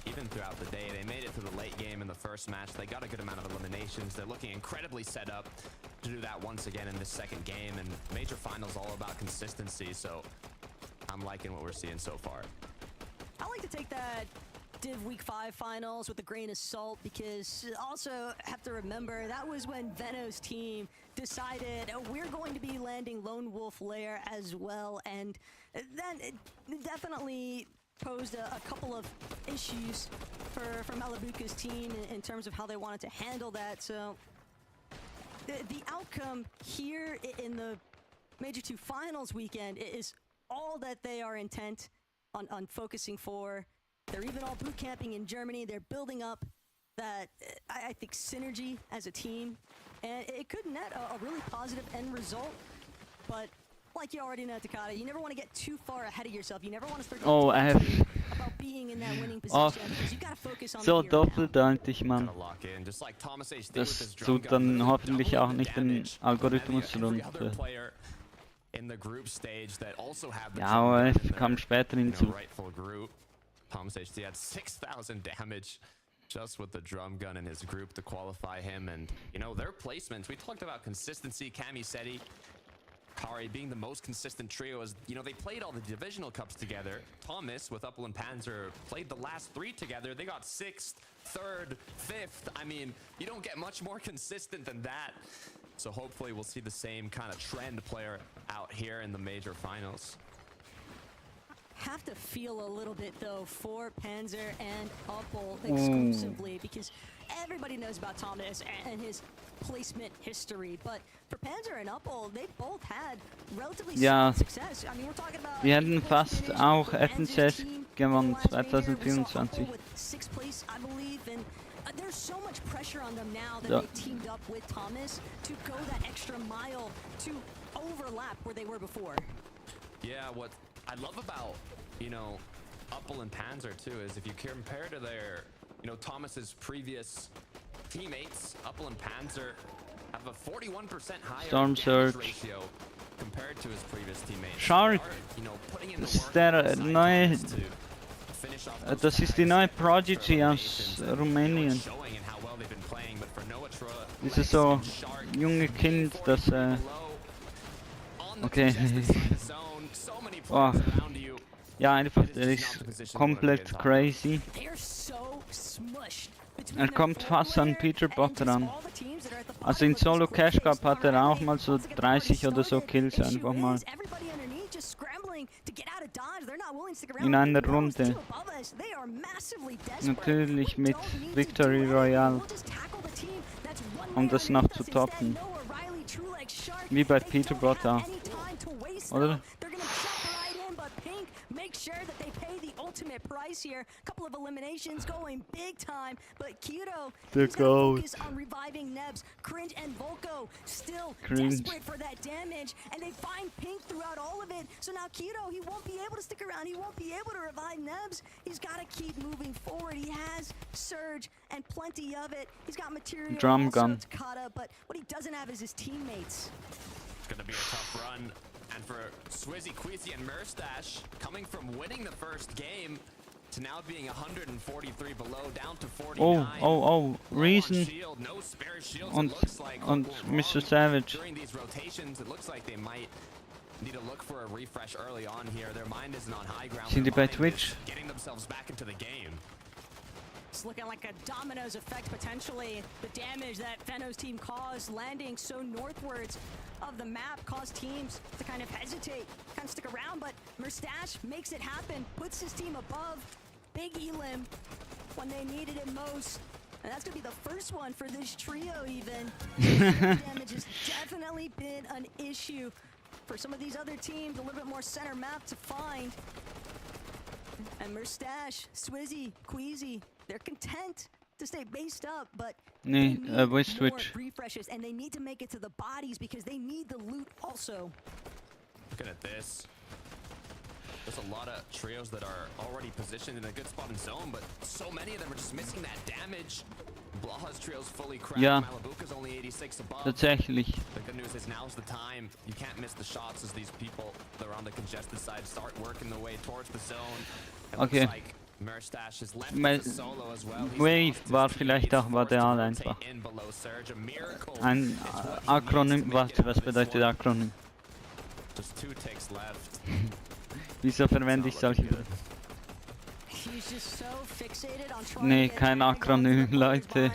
even throughout the day, they made it to the late game in the first match. They got a good amount of eliminations. They're looking incredibly set up to do that once again in this second game, and major finals all about consistency, so I'm liking what we're seeing so far. I like to take that Div Week 5 finals with a grain of salt, because also have to remember that was when Veno's team decided we're going to be landing Lone Wolf Lair as well, and then it definitely posed a couple of issues for Malabuka's team in terms of how they wanted to handle that. So the outcome here in the Major 2 Finals weekend is all that they are intent on focusing for. They're even all boot camping in Germany. They're building up that, I think, synergy as a team. And it could net a really positive end result. But like you already know, Takata, you never want to get too far ahead of yourself. You never want to start getting about being in that winning position. Because you got to focus on so the here and now. doppeldeutig, Mann. Das tut dann hoffentlich auch nicht den Algorithmus runter. Ja, aber kam später hinzu. Thomas HD had 6,000 damage just with the drum gun in his group to qualify him. And, you know, their placements, we talked about consistency, Camiseti, Kari being the most consistent trio as, you know, they played all the divisional cups together. Thomas with Upland Panzer played the last 3 together. They got 6th, 3rd, 5th. I mean, you don't get much more consistent than that. So hopefully we'll see the same kind of trend player out here in the major finals. Have to feel a little bit though for Panzer and Uppel exclusively because everybody knows about Thomas and his placement history, but for Panzer and Uppel, they both had relatively success. I mean, we're talking about wir hätten fast auch FNCS gewonnen 2024. With 6th place, I believe, and there's so much pressure on them now that they've teamed up with Thomas to go that extra mile to overlap where they were before. Yeah, what I love about, you know, Uppel and Panzer too is if you compare to their, you know, Thomas's previous teammates, Uppel and Panzer have a 41% higher damage ratio compared to his previous teammates. Shark, das ist der neue, das ist die neue Prodigy aus Rumänien. Dieses so junge Kind, das okay. Oh. Ja, einfach, der ist komplett crazy. Er kommt fast an Peter Bot ran. Also in Solo Cash Cup hat er auch mal so 30 oder so Kills einfach mal. In einer Runde. Natürlich mit Victory Royale. Um das noch zu toppen. Wie bei Peter Bot auch. Oder? Make sure that they pay the ultimate price here. A couple of eliminations going big time, but Kyoto is going to focus on reviving Nebs. Cringe and Volko still desperate for that damage, and they find Pink throughout all of it. So now Kyoto, he won't be able to stick around. He won't be able to revive Nebs. He's got to keep moving forward. He has Surge and plenty of it. He's got material drum gun. Takata, but what he doesn't have is his teammates. It's going to be a tough run. And for Swizzy, Queasy, and Merstash, coming from winning the first game to now being 143 below, down to 49. Reason. No spare shields, Und Mr. Savage. During these rotations, it looks like they might need to look for a refresh early on here. Their mind isn't on high ground. Sind die bei Twitch? Getting themselves back into the game. It's looking like a dominoes effect potentially. The damage that Feno's team caused landing so northwards of the map caused teams to kind of hesitate, kind of stick around, but Merstash makes it happen, puts his team above Big Elim when they needed it most. And that's going to be the first one for this trio even. Damage has definitely been an issue for some of these other teams, a little bit more center map to find. And Merstash, Swizzy, Queasy, they're content to stay based up, but they need more refreshes, and they need to make it to the bodies because they need the loot also. Looking at this, there's a lot of trios that are already positioned in a good spot in zone, but so many of them are just missing that damage. Blaha's trio's fully cracked. Ja, Malabuka's only 86 above. tatsächlich. The good news is now's the time. You can't miss the shots as these people that are on the congested side start working the way towards the zone. It looks like Merstash is left with the solo as well. Wave war vielleicht auch Vadeal einfach. Ein Akronym, warte, was bedeutet Akronym? Just 2 ticks left. Wieso verwende ich solche? Nee, kein Akronym, Leute.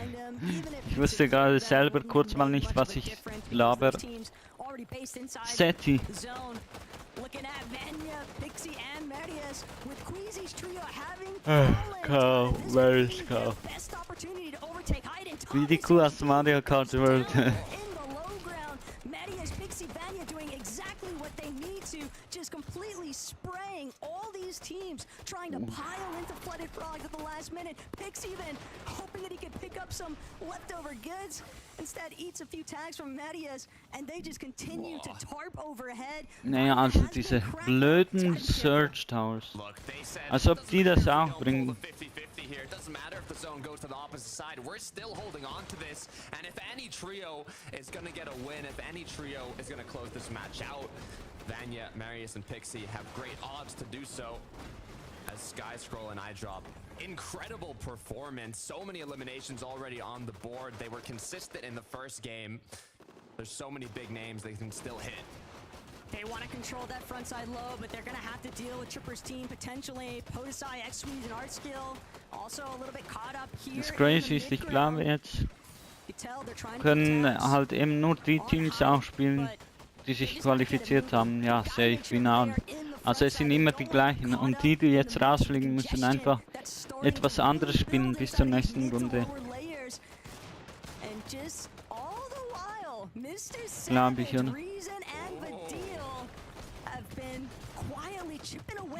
Ich wusste gerade selber kurz mal nicht, was ich laber. SETI. Looking at Vanya, Pixie, and Marius with Queasy's trio having Cow, where is Cow? best opportunity to overtake Hyde and Wie die Kuh aus Mario Kart World. in the low ground. Marius, Pixie, Vanya doing exactly what they need to, just completely spraying all these teams, trying to pile into Flooded Frogs at the last minute. Pixie then hoping that he could pick up some leftover goods. Instead eats a few tags from Marius and they just continue to tarp overhead. Naja, also diese blöden Surge Towers. Als ob die das auch bringen. Here. It doesn't matter if the zone goes to the opposite side. We're still holding on to this. And if any trio is going to get a win, if any trio is going to close this match out, Vanya, Marius, and Pixie have great odds to do so. As Sky Scroll and iDrop, incredible performance. So many eliminations already on the board. They were consistent in the first game. There's so many big names they can still hit. They want to control that front side low, but they're going to have to deal with Tripper's team potentially. Potasai, X-Squeeze, and Artskill also a little bit caught up here. Das Crazy ist, ich glaube jetzt können halt eben nur die Teams auch spielen, die sich qualifiziert haben. Ja, safe, final. Also es sind immer die gleichen und die jetzt rausfliegen, müssen einfach etwas anderes spielen bis zur nächsten Runde. Glaube ich, oder?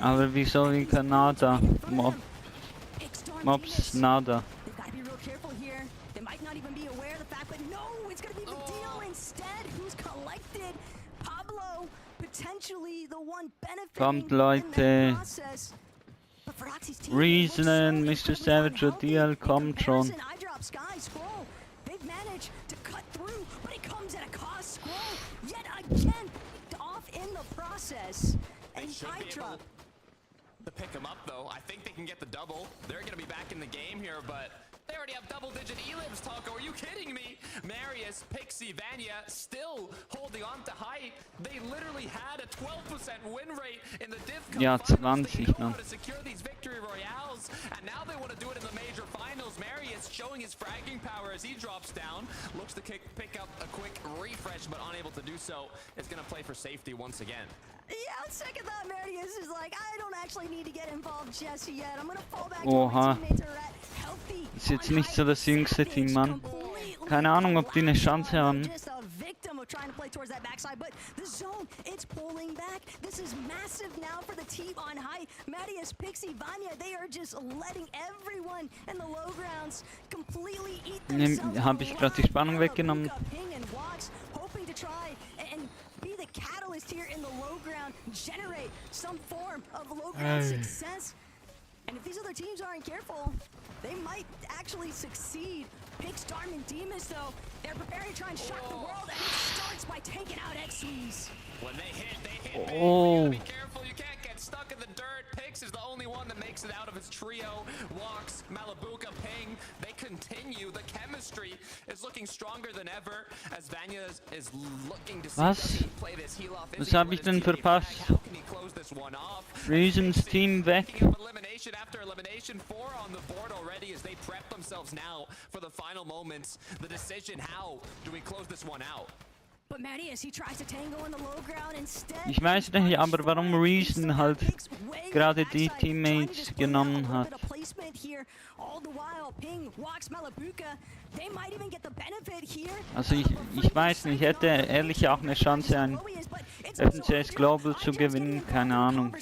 Aber wieso wie Kanada? Mobs nada. Kommt Leute. Reason, Mr. Savage und DL kommt schon. They should be able to pick him up, though. I think they can get the double. They're going to be back in the game here, but they already have double-digit E-libs, Taco. Are you kidding me? Marius, Pixie, Vanya still holding on to height. They literally had a 12% win rate in the Div Cup Ja, finals. 20, They know ne? how to secure these victory royales, and now they want to do it in the major finals. Marius showing his fragging power as he drops down. Looks to pick up a quick refresh, but unable to do so. Is going to play for safety once again. Yeah, on second thought, Marius is like, I don't actually need to get involved just yet. I'm gonna fall back Oha. to my teammates are at healthy. Ist jetzt nicht so das jüngste Team, Mann. Keine Ahnung, ob die eine Chance haben. Just a victim of trying to play towards that backside, but the zone, it's pulling back. This is massive now for the team on high. Marius, Pixie, Vanya, they are just letting everyone in the low grounds completely eat themselves. Habe ich gerade die Spannung weggenommen. Hoping to try and be the catalyst here in the low ground, generate some form of low ground success. And if these other teams aren't careful, they might actually succeed. Pix, Darm, and Demas, though, they're preparing to try and shock the world, and it starts by taking out X-Squeeze. When they hit, man. Oh. You gotta be careful. You can't get stuck in the dirt. Pix is the only one that makes it out of his trio. Walks, Malibuka, Ping. They continue. The chemistry is looking stronger than ever as Vanya is looking to see does he play this heal off. Was habe ich denn verpasst? How can he close this one off? Reasons Team weg. Elimination after elimination, 4 on the board already as they prep themselves now for the final moments. The decision, how do we close this one out? But Marius, he tries to tango in the low ground instead. Ich weiß nicht, aber warum Reason halt gerade die Teammates genommen hat. Also ich weiß nicht, ich hätte ehrlich auch eine Chance, ein FNCS Global zu gewinnen, keine Ahnung.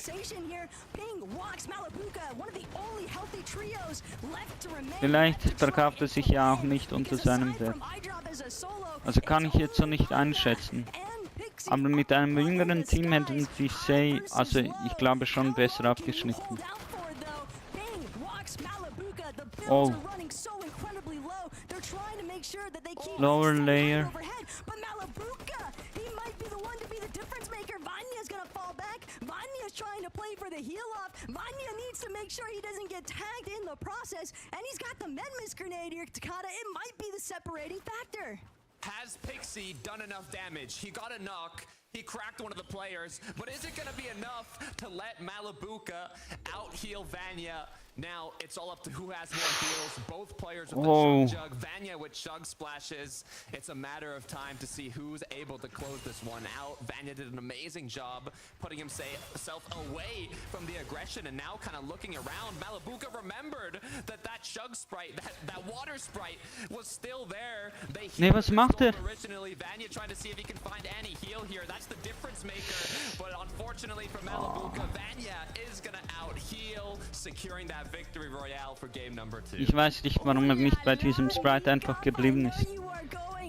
Vielleicht verkauft er sich ja auch nicht unter seinem Wert. Also kann ich jetzt so nicht einschätzen. Aber mit einem jüngeren Team hätten die Say, also ich glaube schon besser abgeschnitten. Oh. Lower layer. Trying to play for the heal off. Vanya needs to make sure he doesn't get tagged in the process, and he's got the Medmis grenade here, Takata. It might be the separating factor. Has Pixie done enough damage? He got a knock. He cracked one of the players, but is it going to be enough to let Malibuka out-heal Vanya? Now it's all up to who has more heals. Both players with Oh. the Chug Jug. Vanya with Chug splashes. It's a matter of time to see who's able to close this one out. Vanya did an amazing job putting himself away from the aggression and now kind of looking around. Malabuka remembered that Chug sprite, that water sprite was still there. They Nee, was macht er? originally. Vanya trying to see if he can find any heal here. That's the difference maker. But unfortunately for Malabuka, Vanya is gonna out heal, securing that victory royale for game number 2. Ich weiß nicht, warum er nicht bei diesem Sprite einfach geblieben ist.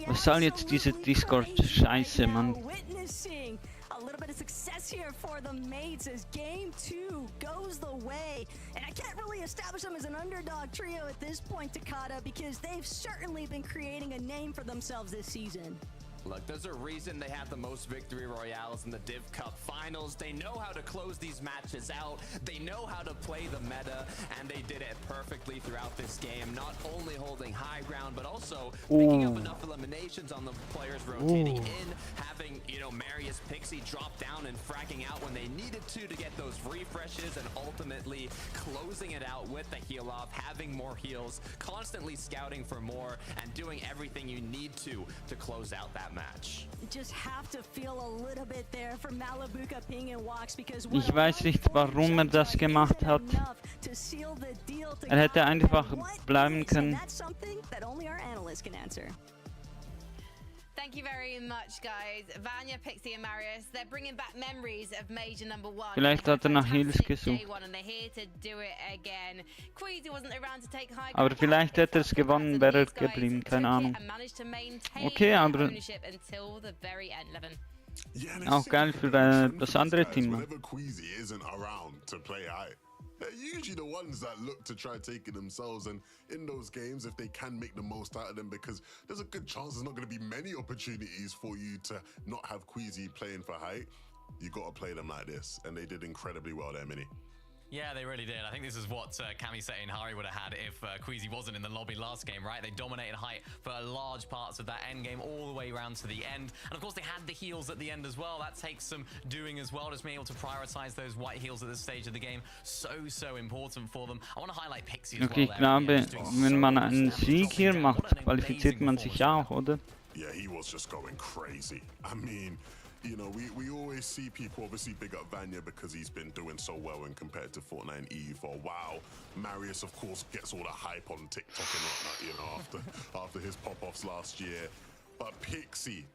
Was soll jetzt diese Discord-Scheiße, Mann? A little bit of success here for the mates as game 2 goes the way. And I can't really establish them as an underdog trio at this point, Takata, because they've certainly been creating a name for themselves this season. Look, there's a reason they have the most victory royales in the Div Cup finals. They know how to close these matches out. They know how to play the meta, and they did it perfectly throughout this game. Not only holding high ground, but also picking up enough eliminations on the players rotating in, having, you know, Marius Pixie drop down and fragging out when they needed to get those refreshes, and ultimately closing it out with the heal off, having more heals, constantly scouting for more, and doing everything you need to close out that match. Just have to feel a little bit there for Malabuka, Ping and Walks, because Ich weiß nicht, warum er das gemacht hat. Er hätte einfach bleiben können. Thank you very much, guys. Vanya, Pixie and Marius, they're bringing back memories of Major number 1. Vielleicht hat er nach Heals gesucht. Aber vielleicht hätte er es gewonnen, wäre er geblieben, keine Ahnung. Okay, aber auch geil für das andere Team. They're usually the ones that look to try taking themselves, and in those games, if they can make the most out of them, because there's a good chance there's not going to be many opportunities for you to not have Queasy playing for height. You got to play them like this, and they did incredibly well there, Mini. Yeah, they really did. I think this is what Kamisete and Hari would have had if Queasy wasn't in the lobby last game, right? They dominated height for large parts of that end game, all the way around to the end. And of course, they had the heals at the end as well. That takes some doing as well, just being able to prioritize those white heals at this stage of the game. So important for them. I want to highlight Pixie as well. Okay, ich glaube, wenn man einen Sieg hier macht, qualifiziert man sich auch, oder? Yeah, he was just going crazy. I mean, you know, we always see people obviously big up Vanya because he's been doing so well when compared to Fortnite and EU for a while. Marius, of course, gets all the hype on TikTok and whatnot, you know, after his pop-offs last year. But Pixie,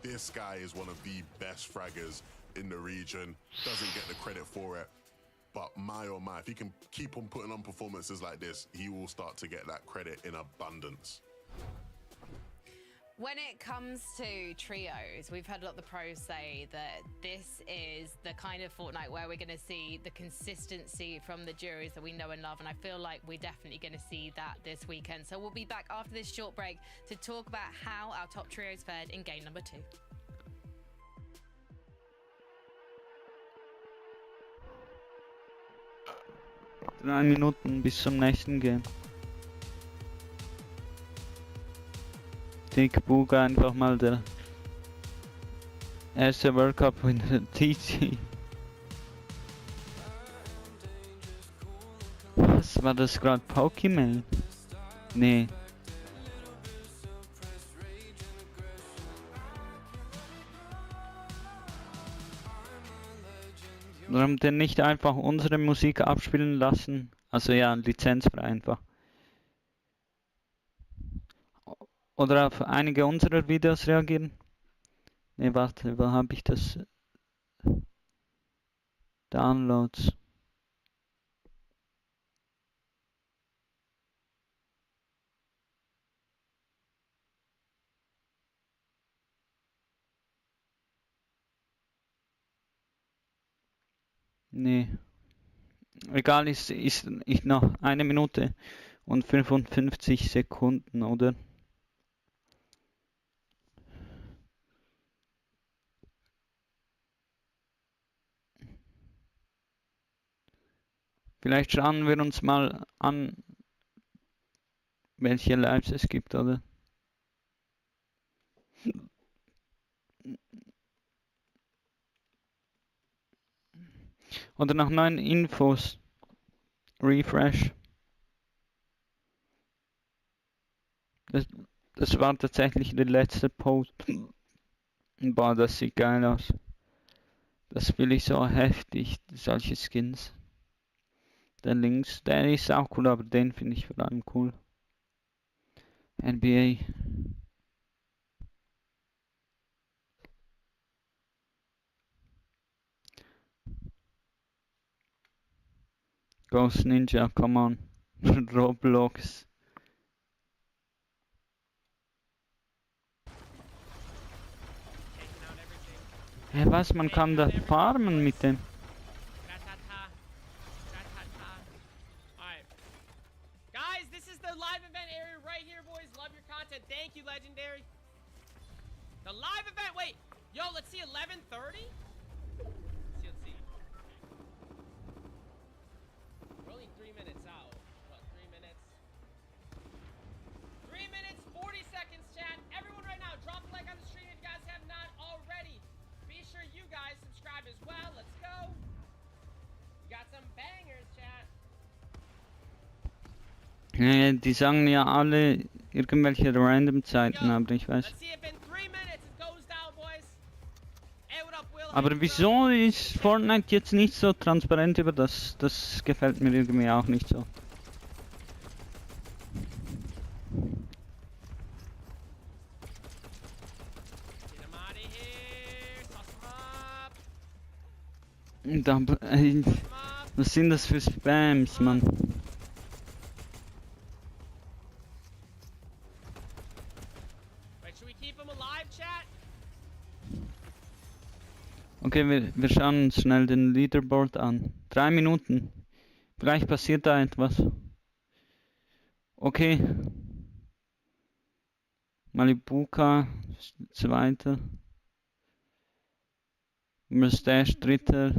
this guy is one of the best fraggers in the region. Doesn't get the credit for it. But my oh my, if he can keep on putting on performances like this, he will start to get that credit in abundance. When it comes to trios, we've heard a lot of the pros say that this is the kind of Fortnite where we're going to see the consistency from the duos that we know and love, and I feel like we're definitely going to see that this weekend. So we'll be back after this short break to talk about how our top trios fared in game number 2. 3 Minuten bis zum nächsten Game. Dick Buga einfach mal der erste World Cup in der TC. Was war das gerade? Pokémon? Nee. Warum denn nicht einfach unsere Musik abspielen lassen? Also ja, lizenzfrei einfach. Oder auf einige unserer Videos reagieren? Ne, warte, wo habe ich das? Downloads. Nee. Egal, ist noch 1 Minute und 55 Sekunden, oder? Vielleicht schauen wir uns mal an, welche Lives es gibt, oder? Oder nach neuen Infos. Refresh. Das war tatsächlich der letzte Post. Boah, das sieht geil aus. Das will ich so heftig, solche Skins. Der links, der ist auch cool, aber den finde ich vor allem cool. NBA. Ghost Ninja, come on. Roblox. Hä, was? Man kann da farmen mit dem. Alright. Guys, this is the live event area right here, boys. Love your content. Thank you, Legendary. The live event, wait. Yo, let's see, 11:30? Let's see. We're only 3 minutes out. What, 3 minutes? 3 minutes, 40 seconds, chat. Everyone right now, drop a like on the stream if you guys have not already. Be sure you guys subscribe as well. Let's go. We got some bangers, chat. Die sagen ja alle irgendwelche random Zeiten, aber ich weiß. Let's see if in 3 minutes it goes down, boys. Hey, what up, Will? Aber wieso ist Fortnite jetzt nicht so transparent über das? Das gefällt mir irgendwie auch nicht so. Get him out of here. Toss him up. Was sind das für Spams, Mann? Wait, should we keep him alive, chat? Okay, wir schauen uns schnell den Leaderboard an. 3 Minuten. Vielleicht passiert da etwas. Okay. Malibuka, Zweiter. Mustache, Dritter.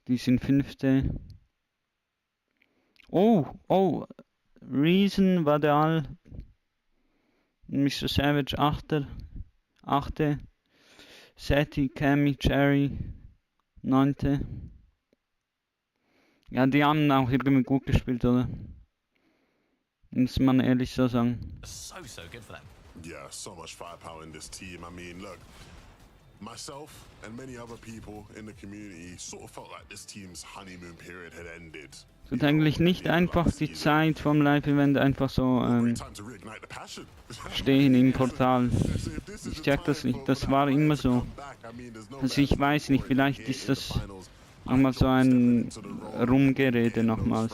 Die sind Fünfte. Oh. Reason, Vadal. Mr. Savage, Achte. Seti, Cammy, Cherry, 9. Ja, die haben auch irgendwie gut gespielt, oder? Muss man ehrlich so sagen. So good for them. Yeah, so much firepower in this team. I mean, look, myself and many other people in the community sort of felt like this team's honeymoon period had ended. Es wird eigentlich nicht einfach die Zeit vom Live-Event einfach so stehen im Portal. Ich check das nicht, das war immer so. Also ich weiß nicht, vielleicht ist das nochmal so ein Rumgerede nochmals.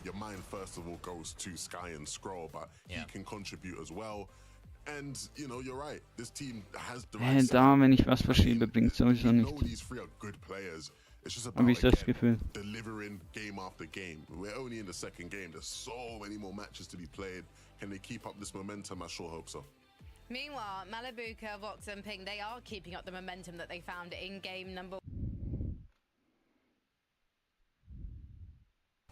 Your mind first of all goes to Sky and Scroll, but he can contribute as well. And you know, you're right. This team has the right. Da, wenn ich was verschiebe, bringt sowieso nicht. Habe ich das Gefühl. Delivering game after game. We're only in the second game. There's so many more matches to be played. Can they keep up this momentum? I sure hope so. Meanwhile, Malibuka, Vox and Ping, they are keeping up the momentum that they found in game number.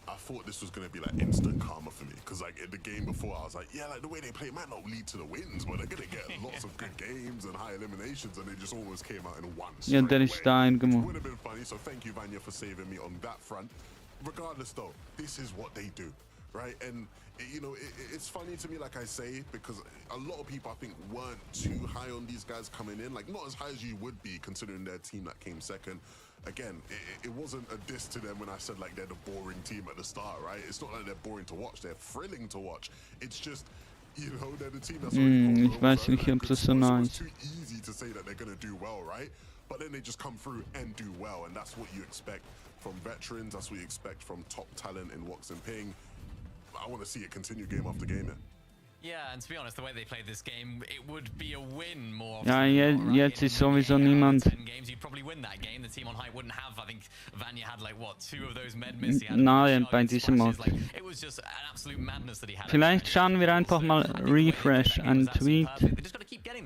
I thought this was going to be like instant karma for me, because like in the game before I was like, yeah, like the way they play might not lead to the wins, but they're going to get lots of good games and high eliminations, and they just almost came out in one. Ja, der ist da eingemocht. Would have been funny, so thank you, Vanya, for saving me on that front. Regardless though, this is what they do, right? And you know, it's funny to me, like I say, because a lot of people I think weren't too high on these guys coming in, like not as high as you would be considering their team that came second. Again, it wasn't a diss to them when I said like they're the boring team at the start, right? It's not like they're boring to watch, they're thrilling to watch. It's just, you know, they're the team that's ich weiß nicht, ob das so nice. It's too easy to say that they're going to do well, right? But then they just come through and do well, and that's what you expect from veterans, that's what you expect from top talent in Wox and Ping. I want to see it continue game after game, yeah. Yeah, and to be honest, the way they played this game, it would be a win more. Ja, jetzt ist sowieso niemand. 10 games, you'd probably win that game. The team on height wouldn't have. I think Vanya had like what, 2 of those med miss. Nein, bei diesem Mod. It was just an absolute madness that he had. Vielleicht schauen wir einfach mal Refresh and Tweet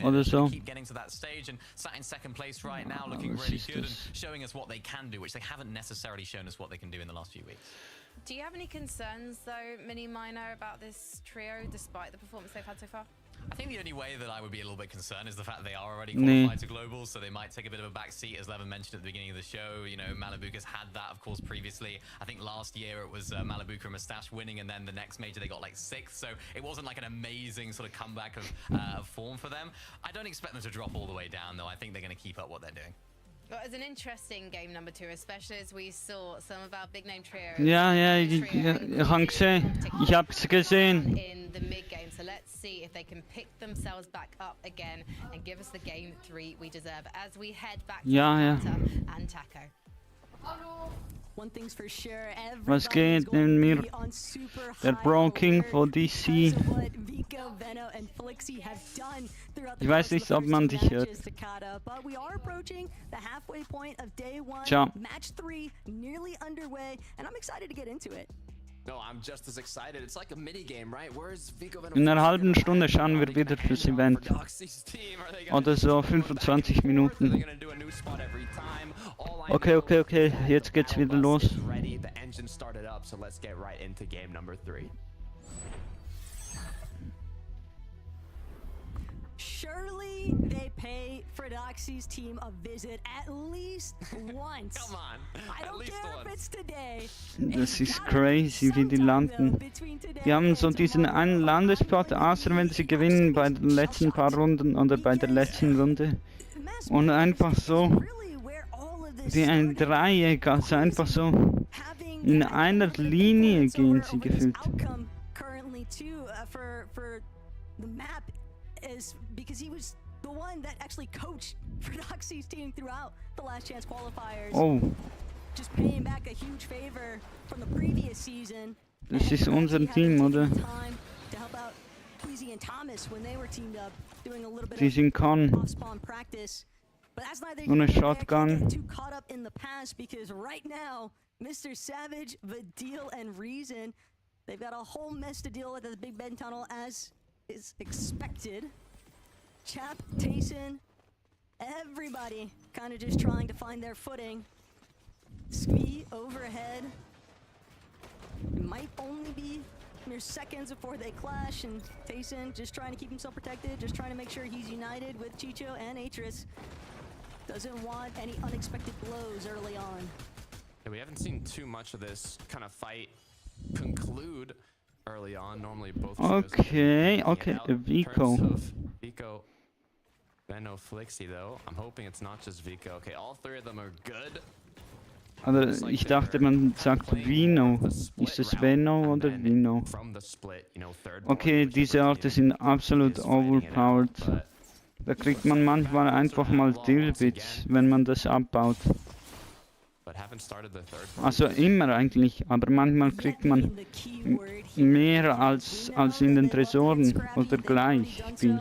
oder so. Keep getting to that stage and sat in second place right now, looking really good and showing us what they can do, which they haven't necessarily shown us what they can do in the last few weeks. Do you have any concerns, though, Mini Minor, about this trio, despite the performance they've had so far? I think the only way that I would be a little bit concerned is the fact they are already qualified to globals, so they might take a bit of a back seat, as Levin mentioned at the beginning of the show. You know, Malibuca's had that, of course, previously. I think last year it was Malibuca and Mustache winning, and then the next major they got like 6th, so it wasn't like an amazing sort of comeback of form for them. I don't expect them to drop all the way down, though. I think they're going to keep up what they're doing. Well, it's an interesting game number 2, especially as we saw some of our big name trios. Ja, ich habe gesehen. In the mid game, so let's see if they can pick themselves back up again and give us the game 3 we deserve as we head back to Hunter and Taco. One thing's for sure, Was geht denn mir? Der Bro King von DC. Ich weiß nicht, ob man dich hört. Ciao. No, I'm just as excited. It's like a mini game, right? Where's Vico Venom? In einer halben Stunde schauen wir wieder fürs Event. Oder so 25 Minuten. Okay, jetzt geht's wieder los. Ready, the engine started up, so let's get right into game number 3. Surely they pay Fredoxy's team a visit at least once. Come on, I don't care if it's today. Das ist crazy, wie die landen. Die haben so diesen einen Landespot, außer wenn sie gewinnen bei den letzten paar Runden oder bei der letzten Runde. Und einfach so wie ein Dreieck, also einfach so in einer Linie gehen sie gefühlt. Is because he was the one that actually coached Fredoxy's team throughout the last chance qualifiers. Oh. Just paying back a huge favor from the previous season. Das ist unser Team, oder? To help out Tweezy and Thomas when they were teamed up, doing a little bit of off-spawn practice. But that's neither here shotgun. Too caught up in the past because right now, Mr. Savage, Vidil, and Reason, they've got a whole mess to deal with at the Big Ben tunnel as is expected. Chap, Tayson, everybody kind of just trying to find their footing. Squee overhead. It might only be mere seconds before they clash, and Tayson just trying to keep himself protected, just trying to make sure he's united with Chicho and Atris. Doesn't want any unexpected blows early on. Yeah, we haven't seen too much of this kind of fight conclude early on. Normally both Okay, Vico. Vico, Veno, Flixi though. I'm hoping it's not just Vico. Okay, all 3 of them are good. Also ich dachte, man sagt Vino. Ist es Veno oder Vino? Okay, diese Orte sind absolut overpowered. Da kriegt man manchmal einfach mal Dillbits, wenn man das abbaut. Also immer eigentlich, aber manchmal kriegt man mehr als in den Tresoren oder gleich viel.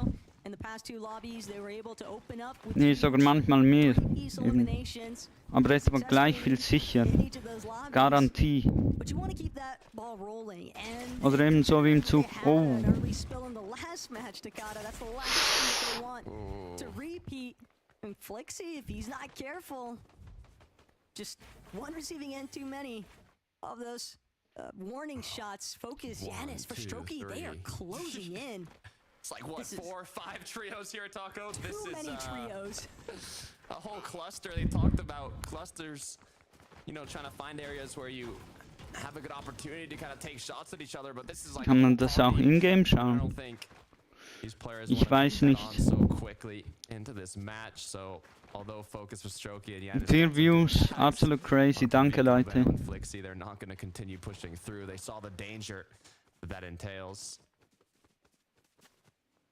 Nee, sogar manchmal mehr. Eben. Aber etwa gleich viel sicher. Garantie. Oder eben so wie im Zug. Oh. Just one receiving end too many of those warning shots. Focus, Yanis, for Strokey, they are closing in. It's like, what, 4 or 5 trios here, Taco? This too many trios. A whole cluster. They talked about clusters, you know, trying to find areas where you have a good opportunity to kind of take shots at each other, but this is like... Kann man das auch in-game schauen? Ich weiß nicht. So quickly into this match, so although focus was Strokey and Yanis, 4 views, absolute crazy. Danke, Leute. Flixi, they're not going to continue pushing through. They saw the danger that entails.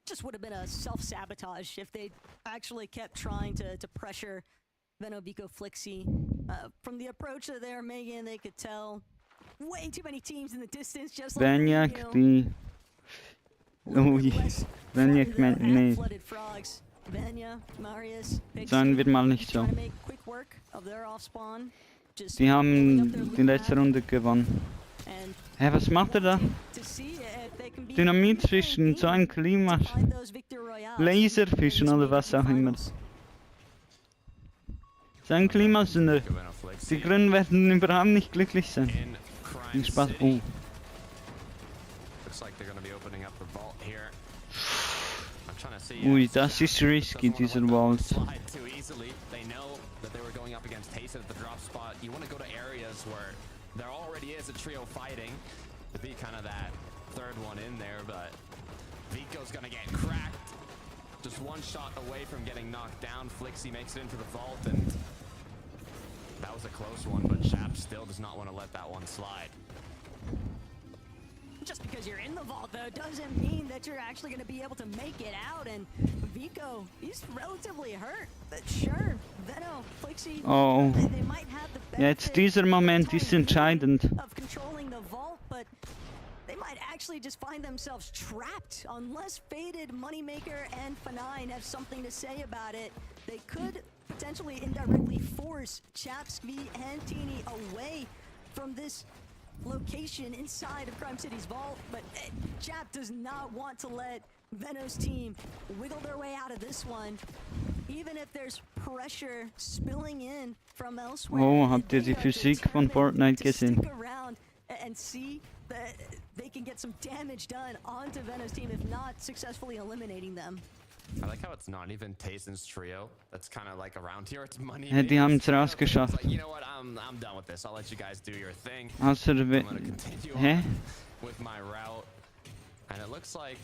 Just would have been a self-sabotage if they actually kept trying to pressure Veno, Vico, Flixi. From the approach that they were making, they could tell way too many teams in the distance, just like Benjak, die... Ui, Benjak meint nee. Seien wir mal nicht so. Die haben die letzte Runde gewonnen. Hä, was macht er da? Dynamitfischen, so ein Klima. Laserfischen oder was auch immer. So ein Klimasünder. Die Grünen werden überhaupt nicht glücklich sein. Viel Spaß. Oh. Looks like they're going to be opening up the vault here. I'm trying to see. Ui, das ist risky, dieser Vault. Slide too easily. They know that they were going up against Hasten at the drop spot. You want to go to areas where there already is a trio fighting to be kind of that third one in there, but Vico's going to get cracked. Just one shot away from getting knocked down. Flixie makes it into the vault, and that was a close one, but Chap still does not want to let that one slide. Just because you're in the vault, though, doesn't mean that you're actually going to be able to make it out. And Vico, he's relatively hurt. But sure, Veno, Flixie, Oh. they might have the Jetzt dieser Moment ist entscheidend. of controlling the vault, but they might actually just find themselves trapped unless Faded, Moneymaker, and F9 have something to say about it. They could potentially indirectly force Chapsky and Teeny away from this location inside of Crime City's vault, but Chap does not want to let Veno's team wiggle their way out of this one. Even if there's pressure spilling in from elsewhere. Oh, habt ihr die Physik von Fortnite gesehen? Stick around and see that they can get some damage done onto Veno's team, if not successfully eliminating them. I like how it's not even Taysen's trio. That's kind of like around here. It's money. Die haben es rausgeschafft. Like, you know what? I'm done with this. I'll let you guys do your thing. Außer I'm gonna continue on with my route. And it looks like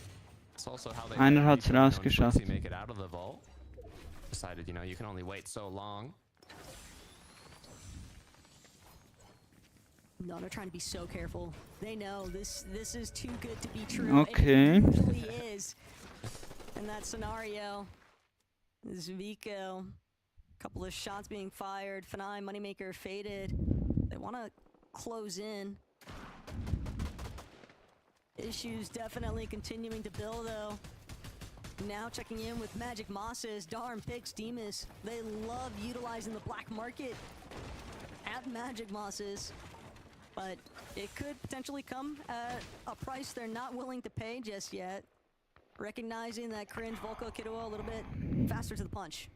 it's also how they Einer hat's rausgeschafft. make it out of the vault. Decided, you know, you can only wait so long. No, they're trying to be so careful. They know this is too good to be true. Okay. It usually is. In that scenario, this Vico, couple of shots being fired. F9, Moneymaker faded. They want to close in. Issues definitely continuing to build, though. Now checking in with Magic Mosses, Darm, Pix, Demus. They love utilizing the black market at Magic Mosses, but it could potentially come at a price they're not willing to pay just yet. Recognizing that cringe Volko Kiddo a little bit faster to the punch.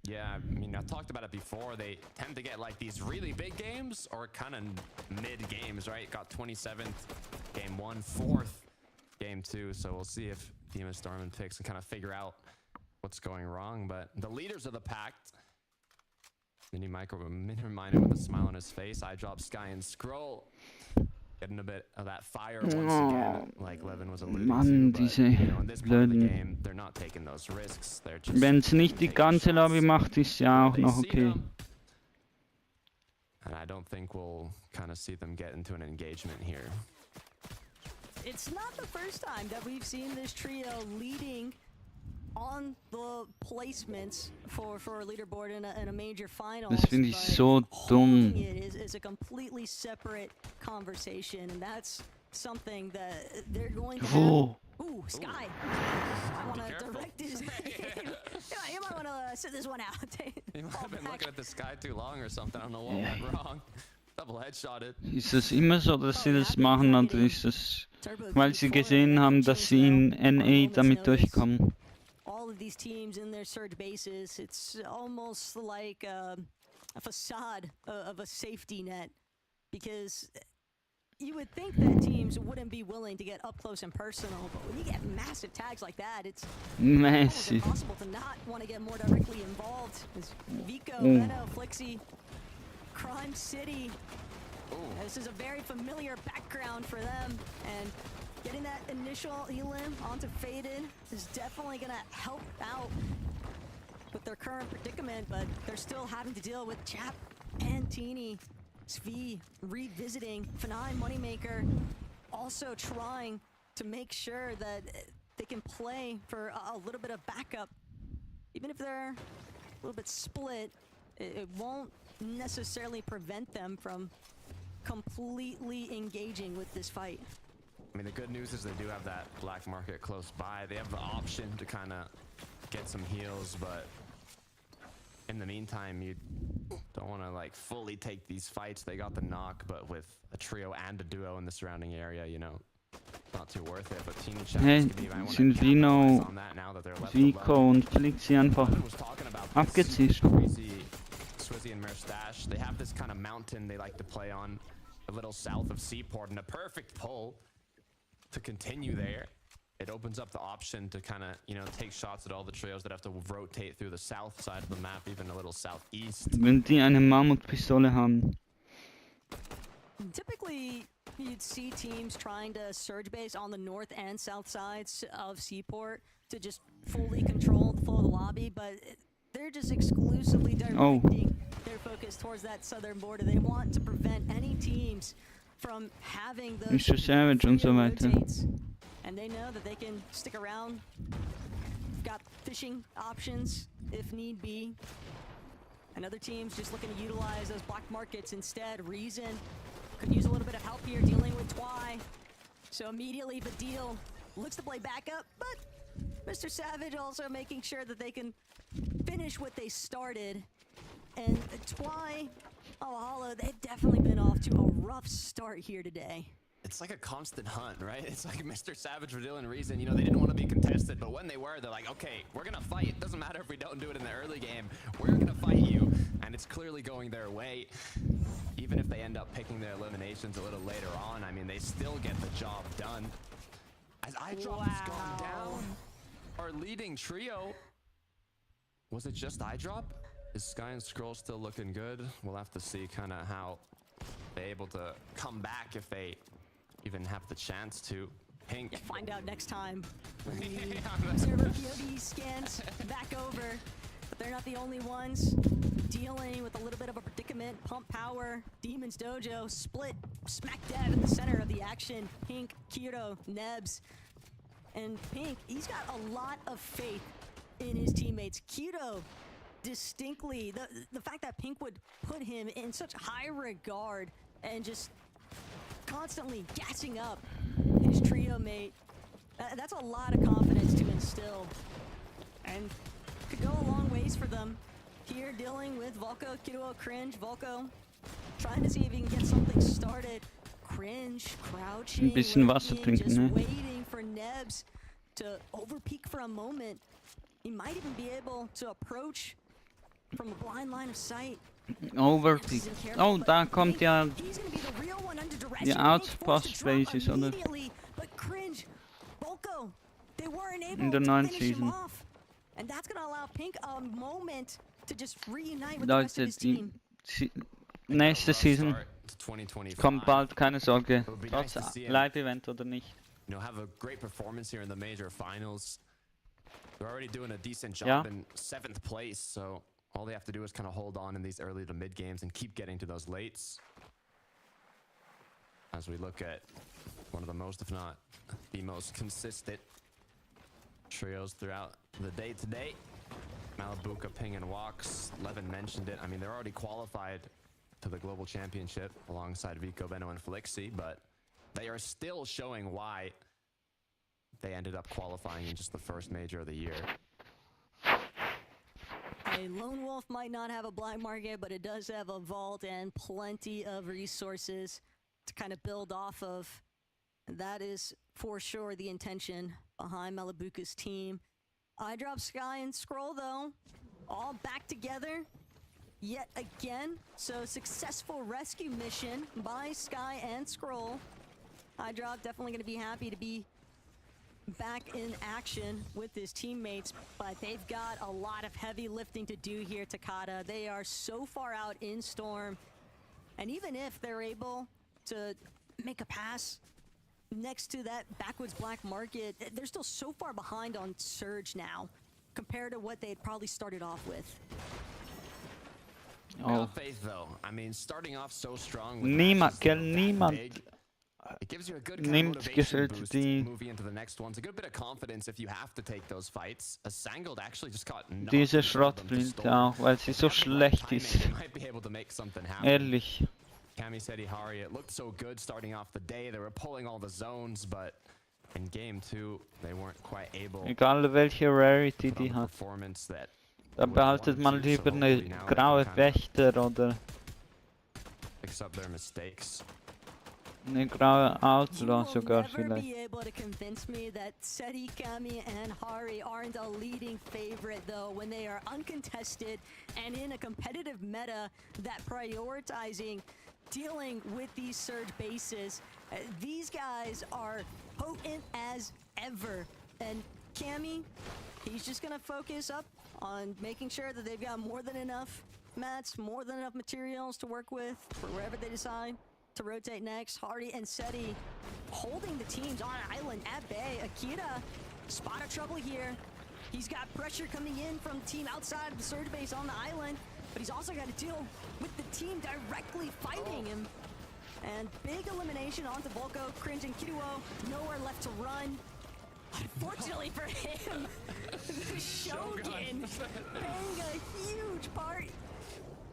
Yeah, I mean, I talked about it before. They tend to get like these really big games or kind of mid games, right? Got 27th, game 1, 4th, game 2. So we'll see if Demus, Storm, and Pix can kind of figure out what's going wrong. But the leaders of the pack, Mini Reminder with a smile on his face. I drop Sky and Scroll. Getting a bit of that fire once again, like Levin was alluding Mann, to. But, diese you know, in this part of the blöden. game, they're not taking those risks. They're just Wenn es nicht die ganze Lobby macht, ist ja auch they noch see okay. them. And I don't think we'll kind of see them get into an engagement here. It's not the first time that we've seen this trio leading on the placements for a leaderboard in a major final. Das finde ich so dumm. It is a completely separate conversation, and that's something that they're going to have. Wo? Ooh, Sky. I want to direct this. You might want to sit this one out. You might have been looking at the sky too long or something. I don't know what went wrong. Double headshotted. Ist es immer so, dass sie das machen, oder ist es, weil sie gesehen haben, dass sie in NA damit durchkommen? All of these teams in their surge bases, it's almost like a facade of a safety net, because you would think that teams wouldn't be willing to get up close and personal, but when you get massive tags like that, it's almost impossible to not want to get more directly involved. It's Vico, Veno, Flixie, Crime City. This is a very familiar background for them, and getting that initial elim onto Faded is definitely going to help out with their current predicament, but they're still having to deal with Chap and Teeny. Svi revisiting F9 Moneymaker, also trying to make sure that they can play for a little bit of backup. Even if they're a little bit split, it won't necessarily prevent them from completely engaging with this fight. I mean, the good news is they do have that black market close by. They have the option to kind of get some heals, but in the meantime, you don't want to like fully take these fights. They got the knock, but with a trio and a duo in the surrounding area, you know, not too worth it. But Teeny Chats Sind Vino, Vico und Flixie einfach abgezischt. Swizzy and Merstash, they have this kind of mountain they like to play on a little south of Seaport, and a perfect pull to continue there. It opens up the option to kind of, you know, take shots at all the trios that have to rotate through the south side of the map, even a little southeast. Wenn die eine Mammutpistole haben. Typically, you'd see teams trying to surge base on the north and south sides of Seaport to just fully control the flow of the lobby, but they're just exclusively directing their focus towards that southern border. They want to prevent any teams from having those Mr. Savage und so weiter. rotates. And they know that they can stick around. Got fishing options if need be. And other teams just looking to utilize those black markets instead. Reason could use a little bit of help here dealing with Twy. So immediately Badil looks to play backup, but Mr. Savage also making sure that they can finish what they started. And Twy, Hollow, they've definitely been off to a rough start here today. It's like a constant hunt, right? It's like Mr. Savage, Badil, and Reason, you know, they didn't want to be contested, but when they were, they're like, okay, we're gonna fight. It doesn't matter if we don't do it in the early game. We're gonna fight you, and it's clearly going their way. Even if they end up picking their eliminations a little later on, I mean, they still get the job done. As iDrop has gone down, our leading trio. Was it just iDrop? Is Sky and Scroll still looking good? We'll have to see kind of how they're able to come back if they even have the chance to. Pink. Find out next time. Observer POV scans back over, but they're not the only ones dealing with a little bit of a predicament. Pump power, Demon's Dojo split smack dab in the center of the action. Pink, Kiro, Nebs, and Pink, he's got a lot of faith in his teammates. Kiro, distinctly, the fact that Pink would put him in such high regard and just constantly gassing up his trio mate, that's a lot of confidence to instill, and could go a long ways for them here dealing with Volko, Kiddo, Cringe. Volko trying to see if he can get something started. Cringe crouching, Ein bisschen Wasser lurking, trinken, just ne? waiting for Nebs to overpeak for a moment. He might even be able to approach from a blind line of sight. Overpeak. Oh, da kommt ja die Outpost Bases, oder? In der neuen Season. And that's gonna allow Pink a moment to just reunite with the rest Leute, of his die team. nächste Season kommt bald, keine Sorge. It would be Trotz nice to see him, Live-Event oder nicht. you know, have a great performance here in the major finals. They're already doing a decent job Ja. in 7th place, so all they have to do is kind of hold on in these early to mid games and keep getting to those lates. As we look at one of the most, if not the most consistent trios throughout the day today. Malabuka, Ping, and Walks. Levin mentioned it. I mean, they're already qualified to the Global Championship alongside Vico, Beno, and Felixi, but they are still showing why they ended up qualifying in just the first major of the year. A Lone Wolf might not have a black market, but it does have a vault and plenty of resources to kind of build off of. That is for sure the intention behind Malabuka's team. iDrop, Sky, and Scroll, though, all back together yet again. So successful rescue mission by Sky and Scroll. iDrop definitely going to be happy to be back in action with his teammates, but they've got a lot of heavy lifting to do here, Takada. They are so far out in Storm, and even if they're able to make a pass next to that backwards black market, they're still so far behind on Surge now compared to what they'd probably started off with. Oh. Faith, though. I mean, starting off so strong with Niemand, gell, niemand big, it gives you a good kind of nimmt motivation gefühlt boost die, moving into the next ones. A good bit of confidence if you have to take those fights. As Sangold actually just got knocked diese into them to Schrottflinte Storm. auch, weil sie so schlecht ist. They might be able to make something happen. Ehrlich. Kami said Ihari, it looked so good starting off the day. They were pulling all the zones, but in game 2, they weren't quite able. Egal welche Rarity die hat. Performance that Da behaltet man lieber eine graue Wächter oder picks up their mistakes. eine graue Outlaw sogar Never vielleicht. be able to convince me that Seti, Kami, and Hari aren't a leading favorite, though, when they are uncontested and in a competitive meta that prioritizing dealing with these surge bases. These guys are potent as ever. And Cammy, he's just gonna focus up on making sure that they've got more than enough mats, more than enough materials to work with for wherever they decide to rotate next. Hardy and Seti holding the teams on an island at bay. Akira, spot of trouble here. He's got pressure coming in from the team outside of the surge base on the island, but he's also got to deal with the team directly fighting him. And big elimination onto Volko. Cringe and Kiruo, nowhere left to run. Unfortunately for him, the Shogun playing a huge part.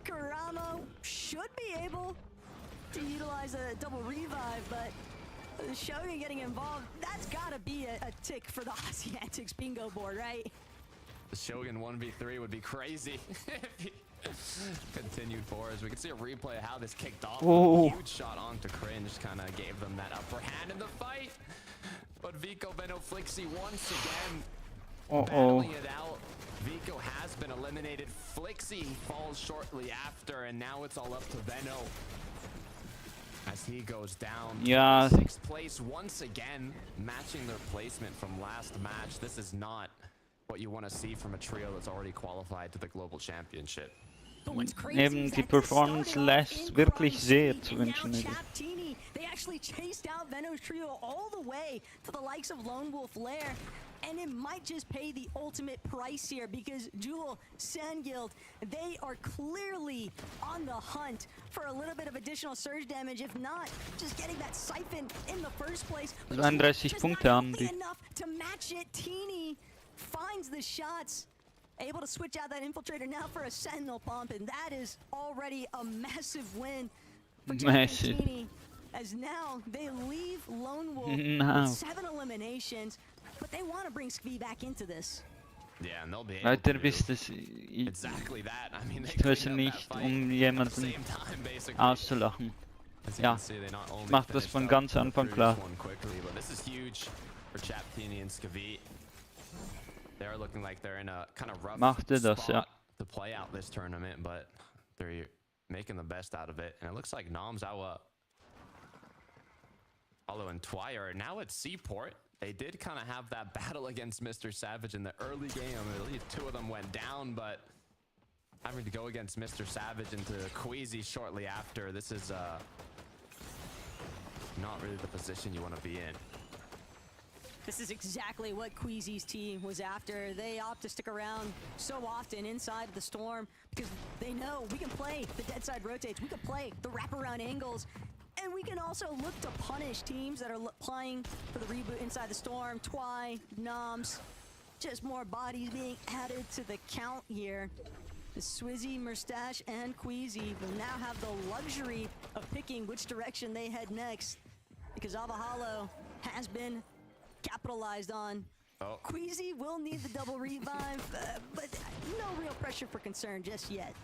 Karamo should be able to utilize a double revive, but the Shogun getting involved, that's gotta be a tick for the Aussie Antics bingo board, right? The Shogun 1v3 would be crazy if he continued for us. We can see a replay of how this kicked off. Oh. Huge shot onto Cringe, kind of gave them that upper hand in the fight. But Vico, Veno, Flixie once again battling it out. Vico has been eliminated. Flixie falls shortly after, and now it's all up to Veno as he goes down. Yeah. 6th place once again, matching their placement from last match. This is not what you want to see from a trio that's already qualified to the Global Championship. Eben die Performance lässt wirklich sehr zu wünschen übrig. They actually chased out Veno's trio all the way to the likes of Lone Wolf Lair, and it might just pay the ultimate price here because Jewel, Sandguild, they are clearly on the hunt for a little bit of additional surge damage, if not just getting that siphon in the first place. 32 Punkte haben die. Enough to match it. Teeny finds the shots. Able to switch out that infiltrator now for a sentinel pump, and that is already a massive win for Teeny, as now they leave Lone Wolf with 7 eliminations, but they want to bring Skvi back into this. Yeah, and they'll be able Leute, to wisst es, exactly that. I mean, ich tue nicht, jemanden auszulachen. Ja, macht das von ganz Anfang klar. This is huge for Chaptini and Skvi. They're looking like they're in a kind of rough spot to play out this tournament, but they're making the best out of it. And it looks like Nom's out. Olo and Twy are now at Seaport. They did kind of have that battle against Mr. Savage in the early game. I believe 2 of them went down, but having to go against Mr. Savage into Queasy shortly after, this is not really the position you want to be in. This is exactly what Queasy's team was after. They opt to stick around so often inside the storm because they know we can play the dead side rotates, we can play the wraparound angles, and we can also look to punish teams that are playing for the reboot inside the storm. Twy, Noms, just more bodies being added to the count here. The Swizzy, Murstache, and Queasy will now have the luxury of picking which direction they head next because Avahalo has been capitalized on. Queasy will need the double revive, but no real pressure for concern just yet.